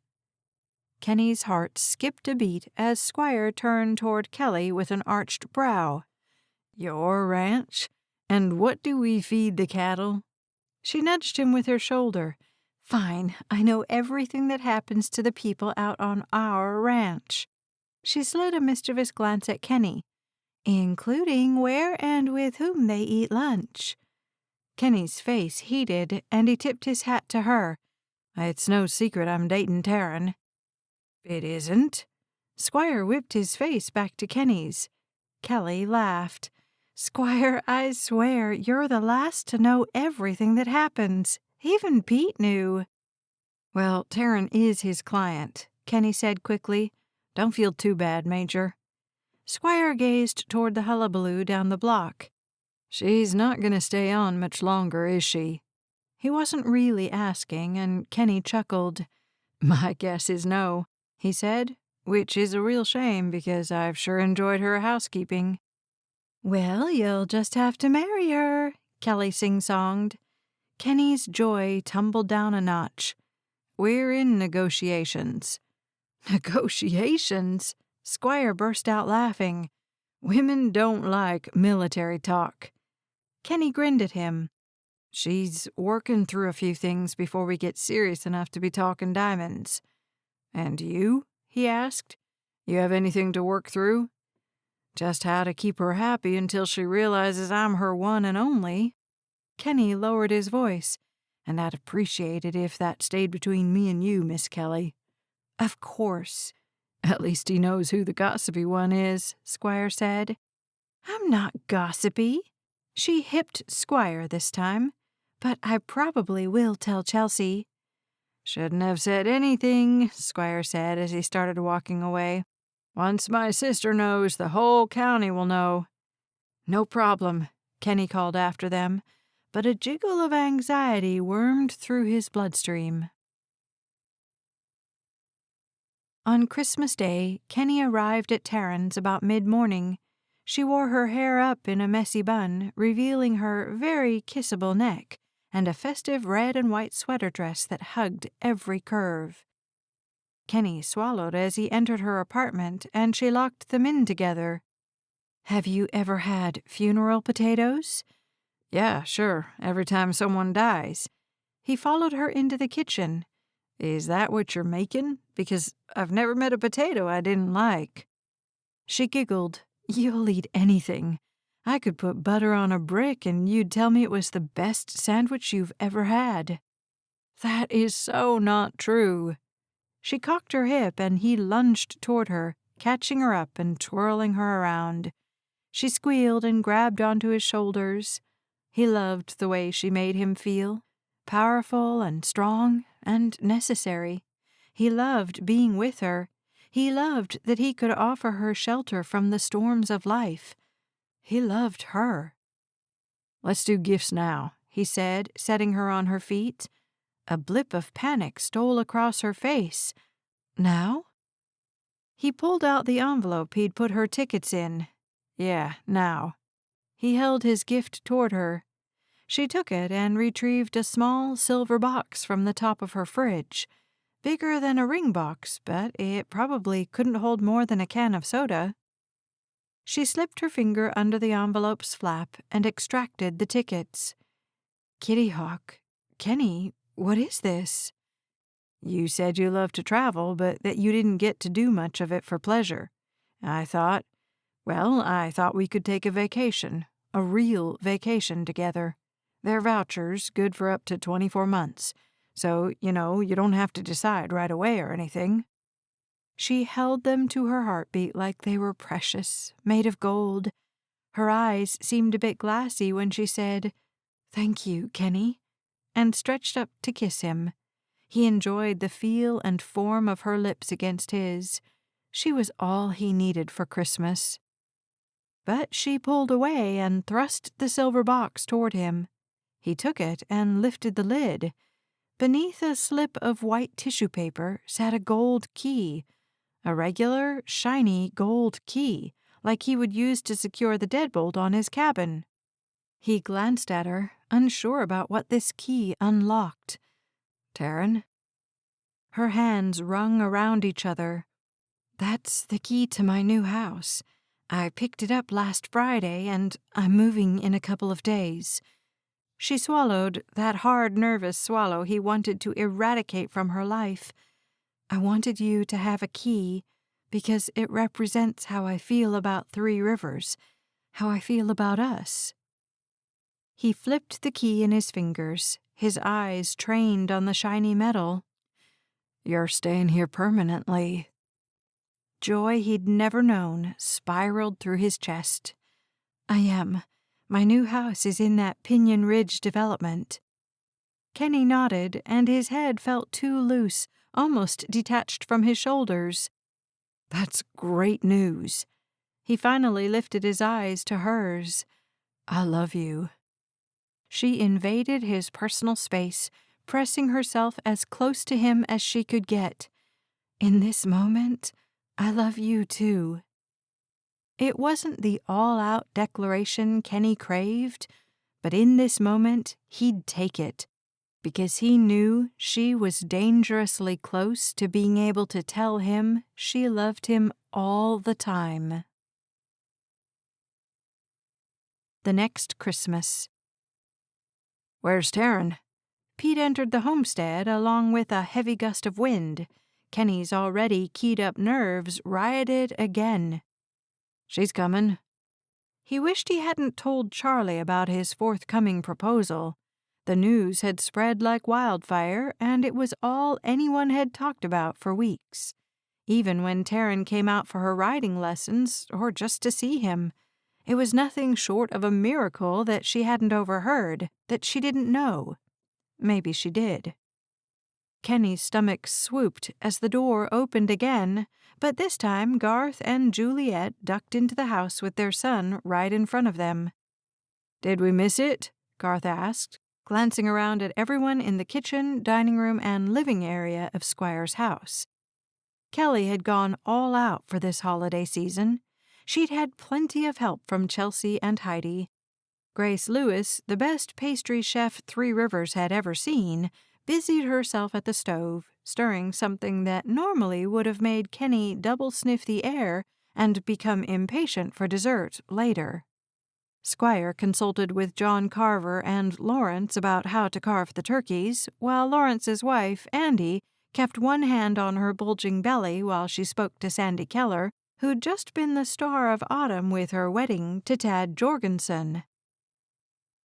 Kenny's heart skipped a beat as Squire turned toward Kelly with an arched brow. "Your ranch? And what do we feed the cattle?" She nudged him with her shoulder. "Fine, I know everything that happens to the people out on our ranch." She slid a mischievous glance at Kenny, "including where and with whom they eat lunch." Kenny's face heated, and he tipped his hat to her. "It's no secret I'm dating Taryn." "It isn't." Squire whipped his face back to Kenny's. Kelly laughed. "Squire, I swear you're the last to know everything that happens. Even Pete knew." "Well, Taryn is his client," Kenny said quickly. "Don't feel too bad, Major." Squire gazed toward the hullabaloo down the block. "She's not going to stay on much longer, is she?" He wasn't really asking, and Kenny chuckled. My guess is no, he said, which is a real shame because I've sure enjoyed her housekeeping. Well, you'll just have to marry her, Kelly sing-songed. Kenny's joy tumbled down a notch. We're in negotiations. Negotiations? Squire burst out laughing. Women don't like military talk. Kenny grinned at him. She's working through a few things before we get serious enough to be talking diamonds. And you? He asked. You have anything to work through? Just how to keep her happy until she realizes I'm her one and only. Kenny lowered his voice. And I'd appreciate it if that stayed between me and you, Miss Kelly. Of course. At least he knows who the gossipy one is, Squire said. I'm not gossipy. She hipped Squire this time, but I probably will tell Chelsea. Shouldn't have said anything, Squire said as he started walking away. Once my sister knows, the whole county will know. No problem, Kenny called after them, but a jiggle of anxiety wormed through his bloodstream. On Christmas Day, Kenny arrived at Taryn's about mid-morning. She wore her hair up in a messy bun, revealing her very kissable neck, and a festive red and white sweater dress that hugged every curve. Kenny swallowed as he entered her apartment, and she locked them in together. Have you ever had funeral potatoes? Yeah, sure, every time someone dies. He followed her into the kitchen. Is that what you're making? Because I've never met a potato I didn't like. She giggled. You'll eat anything. I could put butter on a brick and you'd tell me it was the best sandwich you've ever had. That is so not true. She cocked her hip and he lunged toward her, catching her up and twirling her around. She squealed and grabbed onto his shoulders. He loved the way she made him feel, powerful and strong and necessary. He loved being with her. He loved that he could offer her shelter from the storms of life. He loved her. Let's do gifts now, he said, setting her on her feet. A blip of panic stole across her face. Now? He pulled out the envelope he'd put her tickets in. Yeah, now. He held his gift toward her. She took it and retrieved a small silver box from the top of her fridge. Bigger than a ring box, but it probably couldn't hold more than a can of soda. She slipped her finger under the envelope's flap and extracted the tickets. Kitty Hawk, Kenny, what is this? You said you loved to travel, but that you didn't get to do much of it for pleasure. I thought we could take a vacation, a real vacation together. They're vouchers, good for up to 24 months. So, you don't have to decide right away or anything. She held them to her heartbeat like they were precious, made of gold. Her eyes seemed a bit glassy when she said, "Thank you, Kenny," and stretched up to kiss him. He enjoyed the feel and form of her lips against his. She was all he needed for Christmas. But she pulled away and thrust the silver box toward him. He took it and lifted the lid. Beneath a slip of white tissue paper sat a gold key, a regular, shiny gold key, like he would use to secure the deadbolt on his cabin. He glanced at her, unsure about what this key unlocked. Taryn? Her hands wrung around each other. That's the key to my new house. I picked it up last Friday, and I'm moving in a couple of days. She swallowed, that hard, nervous swallow he wanted to eradicate from her life. I wanted you to have a key because it represents how I feel about Three Rivers, how I feel about us. He flipped the key in his fingers, his eyes trained on the shiny metal. You're staying here permanently. Joy he'd never known spiraled through his chest. I am. My new house is in that Pinyon Ridge development. Kenny nodded, and his head felt too loose, almost detached from his shoulders. That's great news. He finally lifted his eyes to hers. I love you. She invaded his personal space, pressing herself as close to him as she could get. In this moment, I love you too. It wasn't the all-out declaration Kenny craved, but in this moment, he'd take it, because he knew she was dangerously close to being able to tell him she loved him all the time. The next Christmas. "Where's Taryn?" Pete entered the homestead along with a heavy gust of wind. Kenny's already keyed-up nerves rioted again. "She's coming." He wished he hadn't told Charlie about his forthcoming proposal. The news had spread like wildfire, and it was all anyone had talked about for weeks. Even when Taryn came out for her riding lessons, or just to see him, it was nothing short of a miracle that she hadn't overheard, that she didn't know. Maybe she did. Kenny's stomach swooped as the door opened again, but this time Garth and Juliet ducked into the house with their son right in front of them. "Did we miss it?" Garth asked, glancing around at everyone in the kitchen, dining room, and living area of Squire's house. Kelly had gone all out for this holiday season. She'd had plenty of help from Chelsea and Heidi. Grace Lewis, the best pastry chef Three Rivers had ever seen, busied herself at the stove, stirring something that normally would have made Kenny double sniff the air and become impatient for dessert later. Squire consulted with John Carver and Lawrence about how to carve the turkeys, while Lawrence's wife, Andy, kept one hand on her bulging belly while she spoke to Sandy Keller, who'd just been the star of autumn with her wedding to Tad Jorgensen.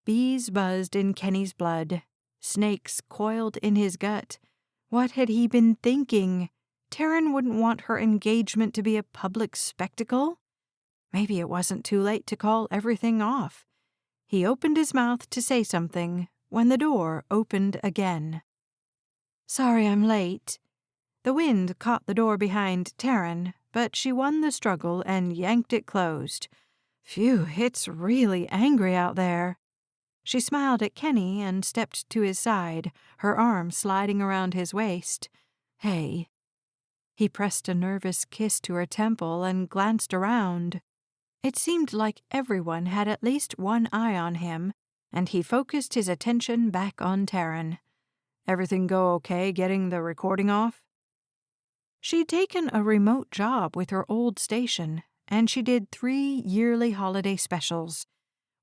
Bees buzzed in Kenny's blood. Snakes coiled in his gut. What had he been thinking? Taryn wouldn't want her engagement to be a public spectacle? Maybe it wasn't too late to call everything off. He opened his mouth to say something when the door opened again. "Sorry I'm late." The wind caught the door behind Taryn, but she won the struggle and yanked it closed. "Phew, it's really angry out there." She smiled at Kenny and stepped to his side, her arm sliding around his waist. "Hey." He pressed a nervous kiss to her temple and glanced around. It seemed like everyone had at least one eye on him, and he focused his attention back on Taryn. "Everything go okay getting the recording off?" She'd taken a remote job with her old station, and she did 3 yearly holiday specials.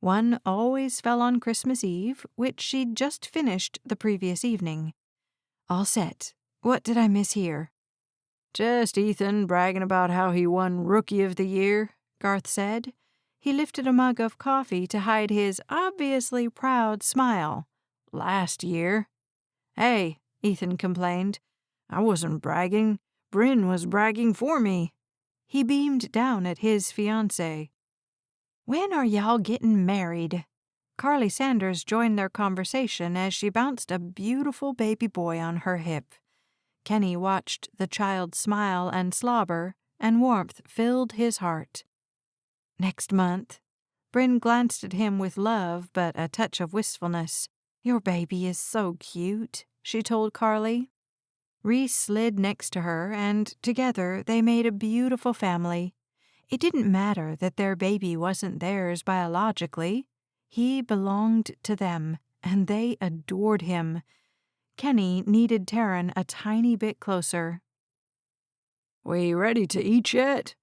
One always fell on Christmas Eve, which she'd just finished the previous evening. "All set. What did I miss here?" "Just Ethan bragging about how he won Rookie of the Year," Garth said. He lifted a mug of coffee to hide his obviously proud smile. "Last year." "Hey," Ethan complained. "I wasn't bragging. Bryn was bragging for me." He beamed down at his fiancée. "When are y'all getting married?" Carly Sanders joined their conversation as she bounced a beautiful baby boy on her hip. Kenny watched the child smile and slobber, and warmth filled his heart. "Next month." Bryn glanced at him with love but a touch of wistfulness. "Your baby is so cute," she told Carly. Reese slid next to her, and together they made a beautiful family. It didn't matter that their baby wasn't theirs biologically. He belonged to them, and they adored him. Kenny needed Taryn a tiny bit closer. "We ready to eat yet?"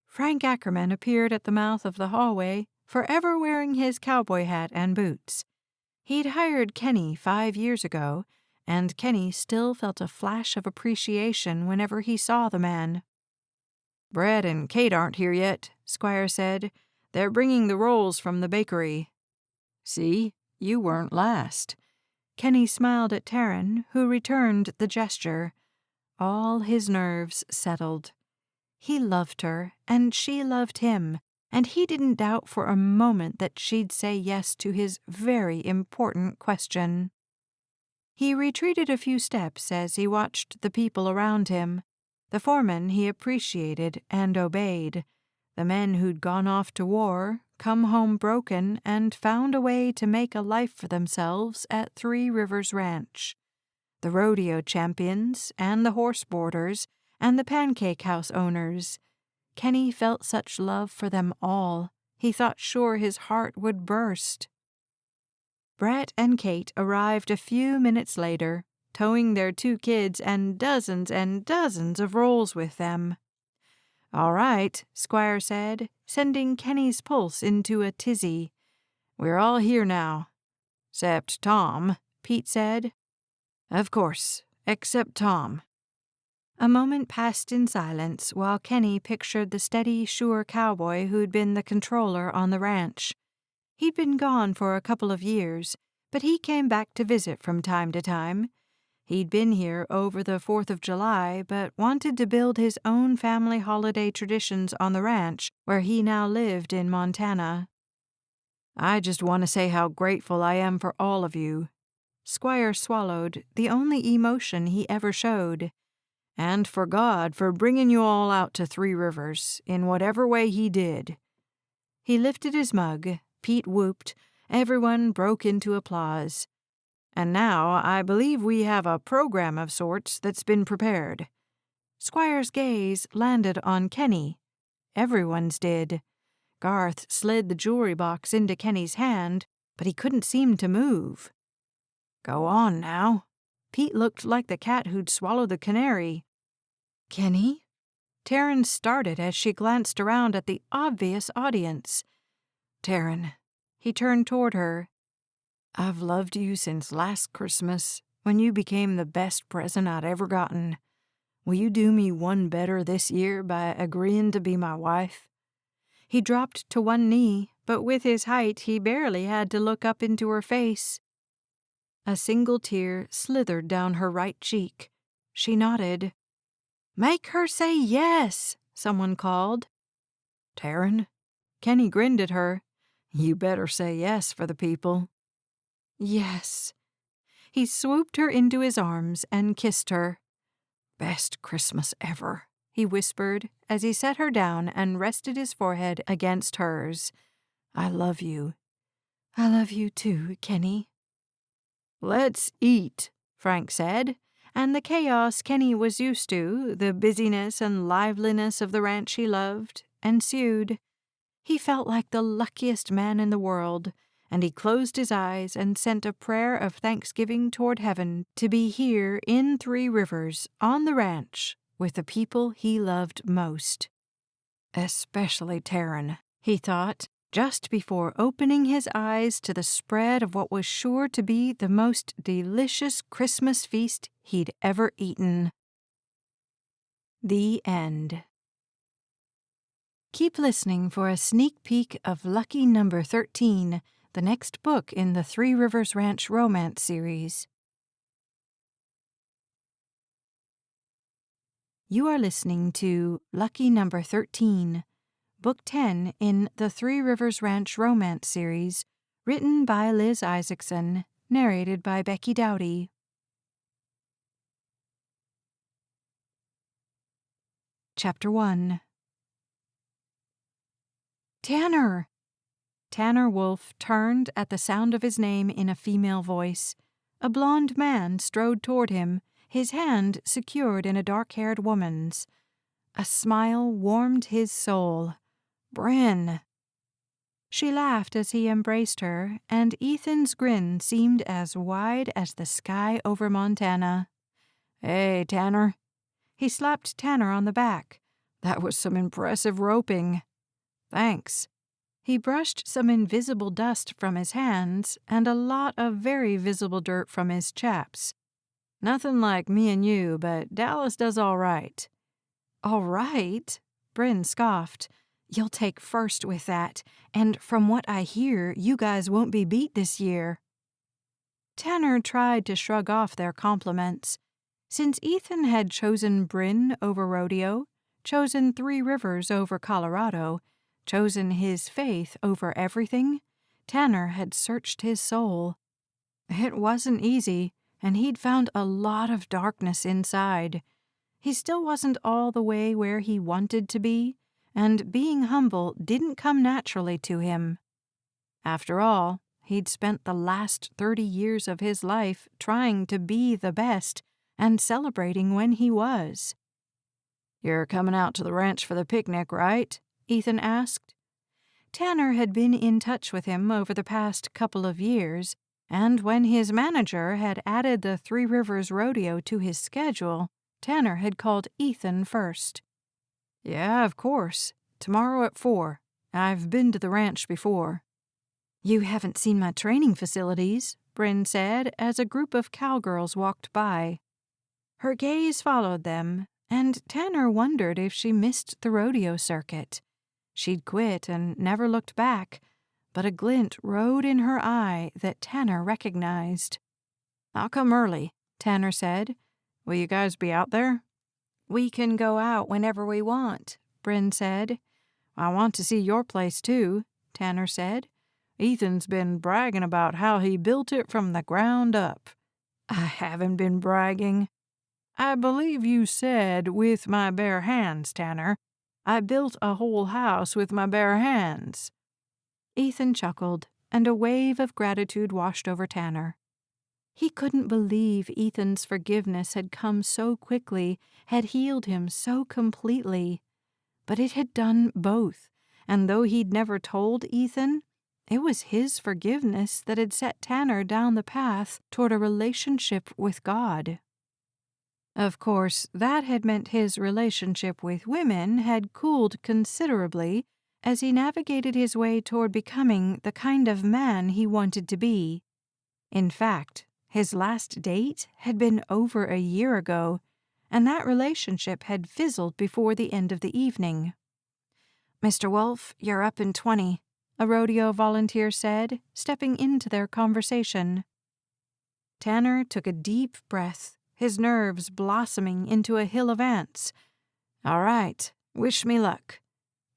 Frank Ackerman appeared at the mouth of the hallway, forever wearing his cowboy hat and boots. He'd hired Kenny 5 years ago, and Kenny still felt a flash of appreciation whenever he saw the man. "Brett and Kate aren't here yet," Squire said. "They're bringing the rolls from the bakery." "See, you weren't last." Kenny smiled at Taryn, who returned the gesture. All his nerves settled. He loved her, and she loved him, and he didn't doubt for a moment that she'd say yes to his very important question. He retreated a few steps as he watched the people around him. The foreman he appreciated and obeyed. The men who'd gone off to war, come home broken, and found a way to make a life for themselves at Three Rivers Ranch. the rodeo champions and the horse boarders and the pancake house owners. Kenny felt such love for them all, he thought sure his heart would burst. Brett and Kate arrived a few minutes later, towing their 2 kids and dozens of rolls with them. "All right," Squire said, sending Kenny's pulse into a tizzy. "We're all here now." "'Cept Tom," Pete said. "Of course, except Tom." A moment passed in silence while Kenny pictured the steady, sure cowboy who'd been the controller on the ranch. He'd been gone for a couple of years, but he came back to visit from time to time. He'd been here over the 4th of July, but wanted to build his own family holiday traditions on the ranch where he now lived in Montana. "I just want to say how grateful I am for all of you." Squire swallowed, the only emotion he ever showed. "And for God for bringing you all out to Three Rivers, in whatever way he did." He lifted his mug, Pete whooped, everyone broke into applause. "And now I believe we have a program of sorts that's been prepared." Squire's gaze landed on Kenny. Everyone's did. Garth slid the jewelry box into Kenny's hand, but he couldn't seem to move. "Go on now." Pete looked like the cat who'd swallowed the canary. "Kenny?" Taryn started as she glanced around at the obvious audience. "Taryn." He turned toward her. "I've loved you since last Christmas, when you became the best present I'd ever gotten. Will you do me one better this year by agreeing to be my wife?" He dropped to one knee, but with his height he barely had to look up into her face. A single tear slithered down her right cheek. She nodded. "Make her say yes," someone called. "Taryn?" Kenny grinned at her. "You better say yes for the people." "Yes." He swooped her into his arms and kissed her. "Best Christmas ever," he whispered as he set her down and rested his forehead against hers. "I love you." "I love you too, Kenny." "Let's eat," Frank said, and the chaos Kenny was used to, the busyness and liveliness of the ranch he loved, ensued. He felt like the luckiest man in the world, and he closed his eyes and sent a prayer of thanksgiving toward heaven to be here in Three Rivers, on the ranch, with the people he loved most. Especially Taryn, he thought, just before opening his eyes to the spread of what was sure to be the most delicious Christmas feast he'd ever eaten. The end. Keep listening for a sneak peek of Lucky Number 13, the next book in the Three Rivers Ranch romance series. You are listening to Lucky Number 13, Book 10 in the Three Rivers Ranch romance series, written by Liz Isaacson, narrated by Becky Dowdy. Chapter 1. "Tanner!" Tanner Wolfe turned at the sound of his name in a female voice. A blond man strode toward him, his hand secured in a dark-haired woman's. A smile warmed his soul. "Bryn!" She laughed as he embraced her, and Ethan's grin seemed as wide as the sky over Montana. "Hey, Tanner." He slapped Tanner on the back. "That was some impressive roping." "Thanks." He brushed some invisible dust from his hands and a lot of very visible dirt from his chaps. "Nothing like me and you, but Dallas does all right." "All right?" Bryn scoffed. "You'll take first with that, and from what I hear, you guys won't be beat this year." Tanner tried to shrug off their compliments. Since Ethan had chosen Bryn over rodeo, chosen Three Rivers over Colorado, chosen his faith over everything, Tanner had searched his soul. It wasn't easy, and he'd found a lot of darkness inside. He still wasn't all the way where he wanted to be, and being humble didn't come naturally to him. After all, He'd spent the last 30 years of his life trying to be the best and celebrating when he was. "You're coming out to the ranch for the picnic, right?" Ethan asked. Tanner had been in touch with him over the past couple of years, and when his manager had added the Three Rivers Rodeo to his schedule, Tanner had called Ethan first. "Yeah, of course. Tomorrow at 4. I've been to the ranch before." "You haven't seen my training facilities," Bryn said as a group of cowgirls walked by. Her gaze followed them, and Tanner wondered if she missed the rodeo circuit. She'd quit and never looked back, but a glint rode in her eye that Tanner recognized. "I'll come early," Tanner said. "Will you guys be out there?" "We can go out whenever we want," Bryn said. "I want to see your place, too," Tanner said. "Ethan's been bragging about how he built it from the ground up." "I haven't been bragging." "I believe you said, with my bare hands, Tanner. I built a whole house with my bare hands." Ethan chuckled, and a wave of gratitude washed over Tanner. He couldn't believe Ethan's forgiveness had come so quickly, had healed him so completely. But it had done both, and though he'd never told Ethan, it was his forgiveness that had set Tanner down the path toward a relationship with God. Of course, that had meant his relationship with women had cooled considerably as he navigated his way toward becoming the kind of man he wanted to be. In fact, his last date had been over a year ago, and that relationship had fizzled before the end of the evening. "Mr. Wolf, you're up in 20, a rodeo volunteer said, stepping into their conversation. Tanner took a deep breath, his nerves blossoming into a hill of ants. "All right, wish me luck."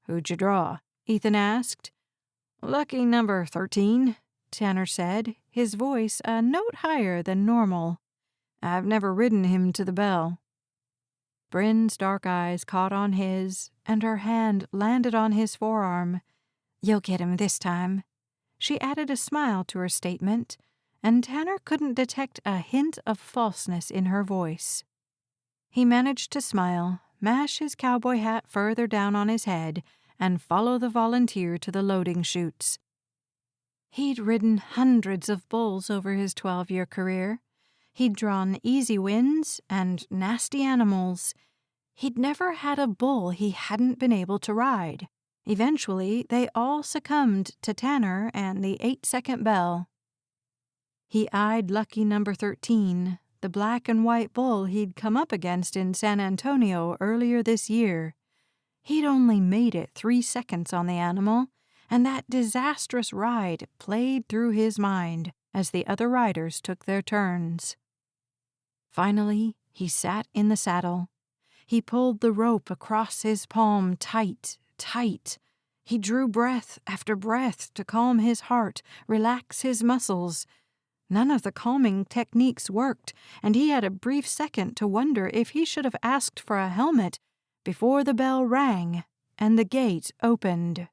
"Who'd you draw?" Ethan asked. "Lucky number 13, Tanner said, his voice a note higher than normal. "I've never ridden him to the bell." Bryn's dark eyes caught on his, and her hand landed on his forearm. "You'll get him this time." She added a smile to her statement, and Tanner couldn't detect a hint of falseness in her voice. He managed to smile, mash his cowboy hat further down on his head, and follow the volunteer to the loading chutes. He'd ridden hundreds of bulls over his 12-year career. He'd drawn easy wins and nasty animals. He'd never had a bull he hadn't been able to ride. Eventually, they all succumbed to Tanner and the 8-second bell. He eyed lucky number 13, the black and white bull he'd come up against in San Antonio earlier this year. He'd only made it 3 seconds on the animal, and that disastrous ride played through his mind as the other riders took their turns. Finally, he sat in the saddle. He pulled the rope across his palm tight, tight. He drew breath after breath to calm his heart, relax his muscles. None of the calming techniques worked, and he had a brief second to wonder if he should have asked for a helmet before the bell rang and the gate opened.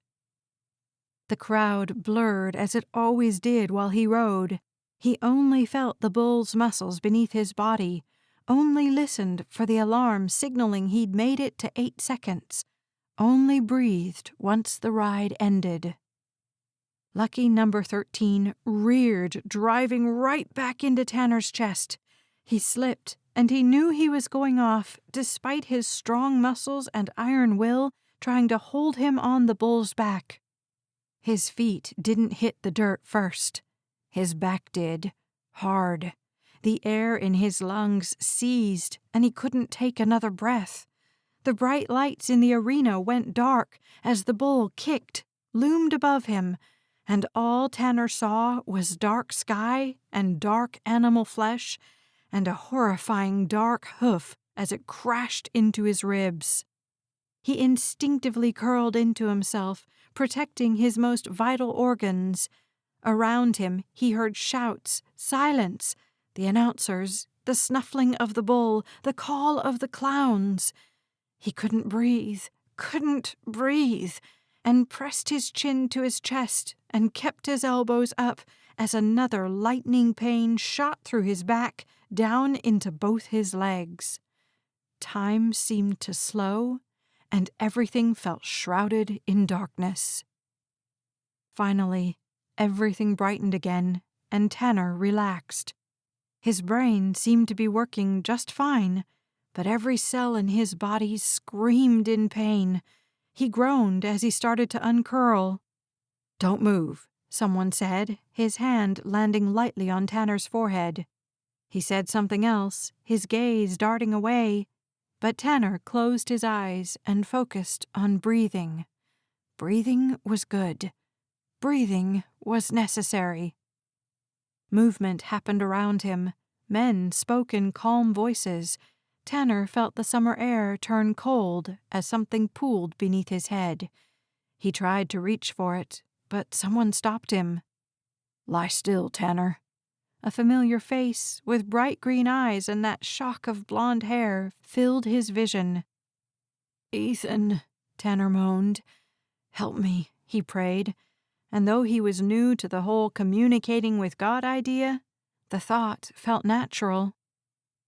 The crowd blurred as it always did while he rode. He only felt the bull's muscles beneath his body, only listened for the alarm signaling he'd made it to 8 seconds, only breathed once the ride ended. Lucky number 13 reared, driving right back into Tanner's chest. He slipped, and he knew he was going off, despite his strong muscles and iron will trying to hold him on the bull's back. His feet didn't hit the dirt first. His back did, hard. The air in his lungs seized, and he couldn't take another breath. The bright lights in the arena went dark as the bull kicked, loomed above him, and all Tanner saw was dark sky and dark animal flesh and a horrifying dark hoof as it crashed into his ribs. He instinctively curled into himself, protecting his most vital organs. Around him, he heard shouts, silence, the announcers, the snuffling of the bull, the call of the clowns. He couldn't breathe, and pressed his chin to his chest and kept his elbows up as another lightning pain shot through his back down into both his legs. Time seemed to slow, and everything felt shrouded in darkness. Finally, everything brightened again, and Tanner relaxed. His brain seemed to be working just fine, but every cell in his body screamed in pain. He groaned as he started to uncurl. "Don't move," someone said, his hand landing lightly on Tanner's forehead. He said something else, his gaze darting away, but Tanner closed his eyes and focused on breathing. Breathing was good. Breathing was necessary. Movement happened around him. Men spoke in calm voices. Tanner felt the summer air turn cold as something pooled beneath his head. He tried to reach for it, but someone stopped him. "Lie still, Tanner." A familiar face with bright green eyes and that shock of blonde hair filled his vision. "Ethan," Tanner moaned. "Help me," he prayed. And though he was new to the whole communicating with God idea, the thought felt natural.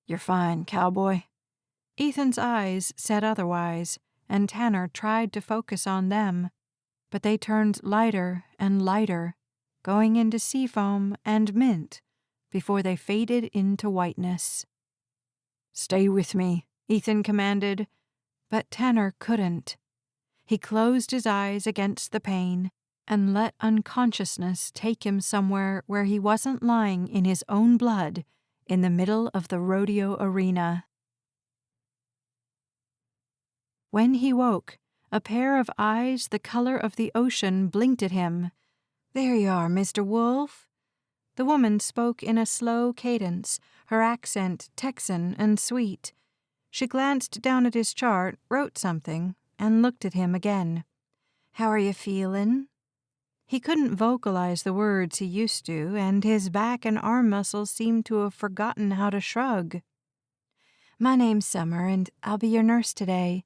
"You're fine, cowboy." Ethan's eyes said otherwise, and Tanner tried to focus on them. But they turned lighter and lighter, going into seafoam and mint before they faded into whiteness. "Stay with me," Ethan commanded, but Tanner couldn't. He closed his eyes against the pain and let unconsciousness take him somewhere where he wasn't lying in his own blood in the middle of the rodeo arena. When he woke, a pair of eyes the color of the ocean blinked at him. "There you are, Mr. Wolf." The woman spoke in a slow cadence, her accent Texan and sweet. She glanced down at his chart, wrote something, and looked at him again. "How are you feelin'?" He couldn't vocalize the words he used to, and his back and arm muscles seemed to have forgotten how to shrug. "My name's Summer, and I'll be your nurse today.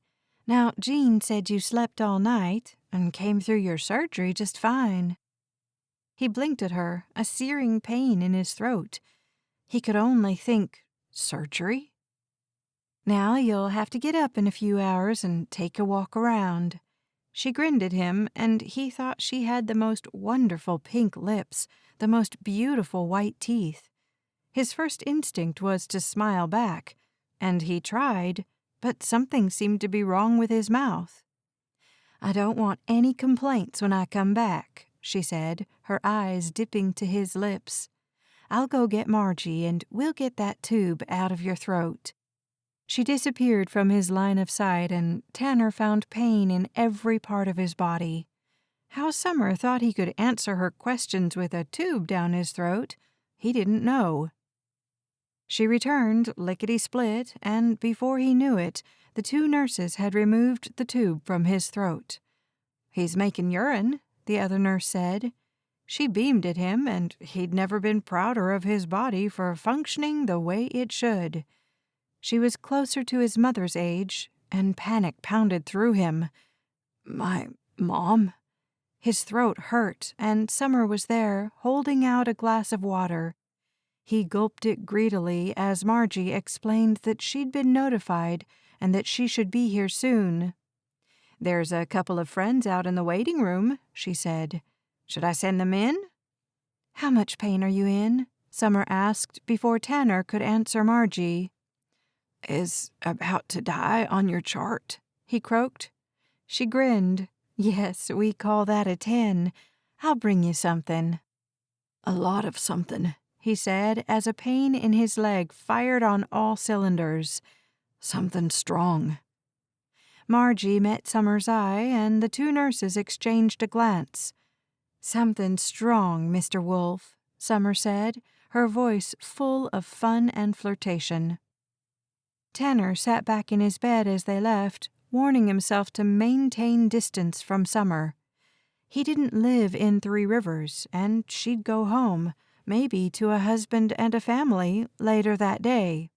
Now, Jean said you slept all night and came through your surgery just fine." He blinked at her, a searing pain in his throat. He could only think, surgery? "Now you'll have to get up in a few hours and take a walk around." She grinned at him, and he thought she had the most wonderful pink lips, the most beautiful white teeth. His first instinct was to smile back, and he tried, but something seemed to be wrong with his mouth. "I don't want any complaints when I come back," she said, her eyes dipping to his lips. "I'll go get Margie, and we'll get that tube out of your throat." She disappeared from his line of sight, and Tanner found pain in every part of his body. How Summer thought he could answer her questions with a tube down his throat, he didn't know. She returned, lickety-split, and before he knew it, the two nurses had removed the tube from his throat. "He's making urine," the other nurse said. She beamed at him, and he'd never been prouder of his body for functioning the way it should. She was closer to his mother's age, and panic pounded through him. "My mom?" His throat hurt, and Summer was there, holding out a glass of water. He gulped it greedily as Margie explained that she'd been notified and that she should be here soon. "There's a couple of friends out in the waiting room," she said. "Should I send them in?" "How much pain are you in?" Summer asked before Tanner could answer Margie. "Is about to die on your chart," he croaked. She grinned. "Yes, we call that a 10. I'll bring you something." "A lot of something," he said as a pain in his leg fired on all cylinders. "Something strong." Margie met Summer's eye, and the two nurses exchanged a glance. "Something strong, Mr. Wolf," Summer said, her voice full of fun and flirtation. Tanner sat back in his bed as they left, warning himself to maintain distance from Summer. He didn't live in Three Rivers, and she'd go home, maybe to a husband and a family, later that day.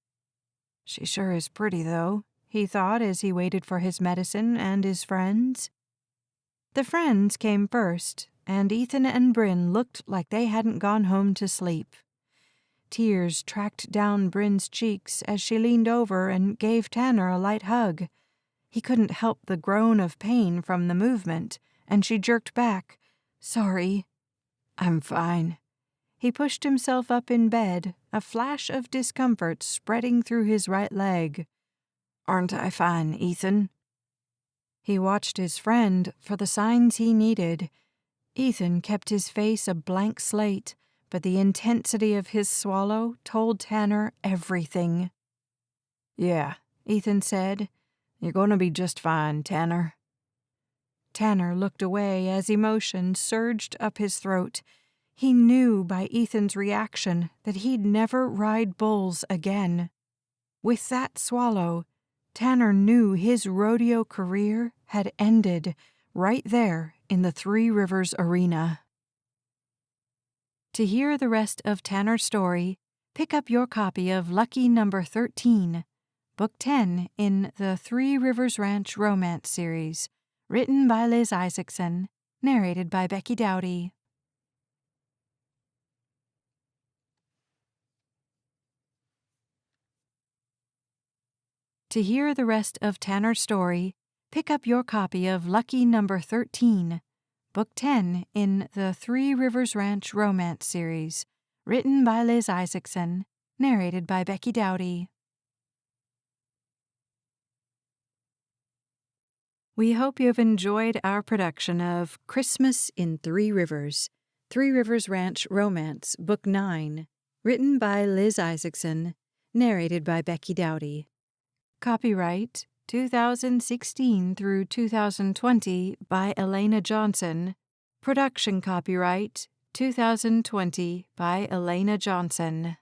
"She sure is pretty, though," he thought as he waited for his medicine and his friends. The friends came first, and Ethan and Bryn looked like they hadn't gone home to sleep. Tears tracked down Bryn's cheeks as she leaned over and gave Tanner a light hug. He couldn't help the groan of pain from the movement, and she jerked back. "Sorry." "I'm fine." He pushed himself up in bed, a flash of discomfort spreading through his right leg. "Aren't I fine, Ethan?" He watched his friend for the signs he needed. Ethan kept his face a blank slate, but the intensity of his swallow told Tanner everything. "Yeah," Ethan said. "You're going to be just fine, Tanner." Tanner looked away as emotion surged up his throat. He knew by Ethan's reaction that he'd never ride bulls again. With that swallow, Tanner knew his rodeo career had ended right there in the Three Rivers Arena. To hear the rest of Tanner's story, pick up your copy of Lucky Number 13, Book 10 in the Three Rivers Ranch Romance series, written by Liz Isaacson, narrated by Becky Dowdy. To hear the rest of Tanner's story, pick up your copy of Lucky Number 13, Book 10 in the Three Rivers Ranch Romance series, written by Liz Isaacson, narrated by Becky Dowdy. We hope you have enjoyed our production of Christmas in Three Rivers Ranch Romance, Book 9, written by Liz Isaacson, narrated by Becky Dowdy. Copyright 2016 through 2020 by Elena Johnson. Production copyright 2020 by Elena Johnson.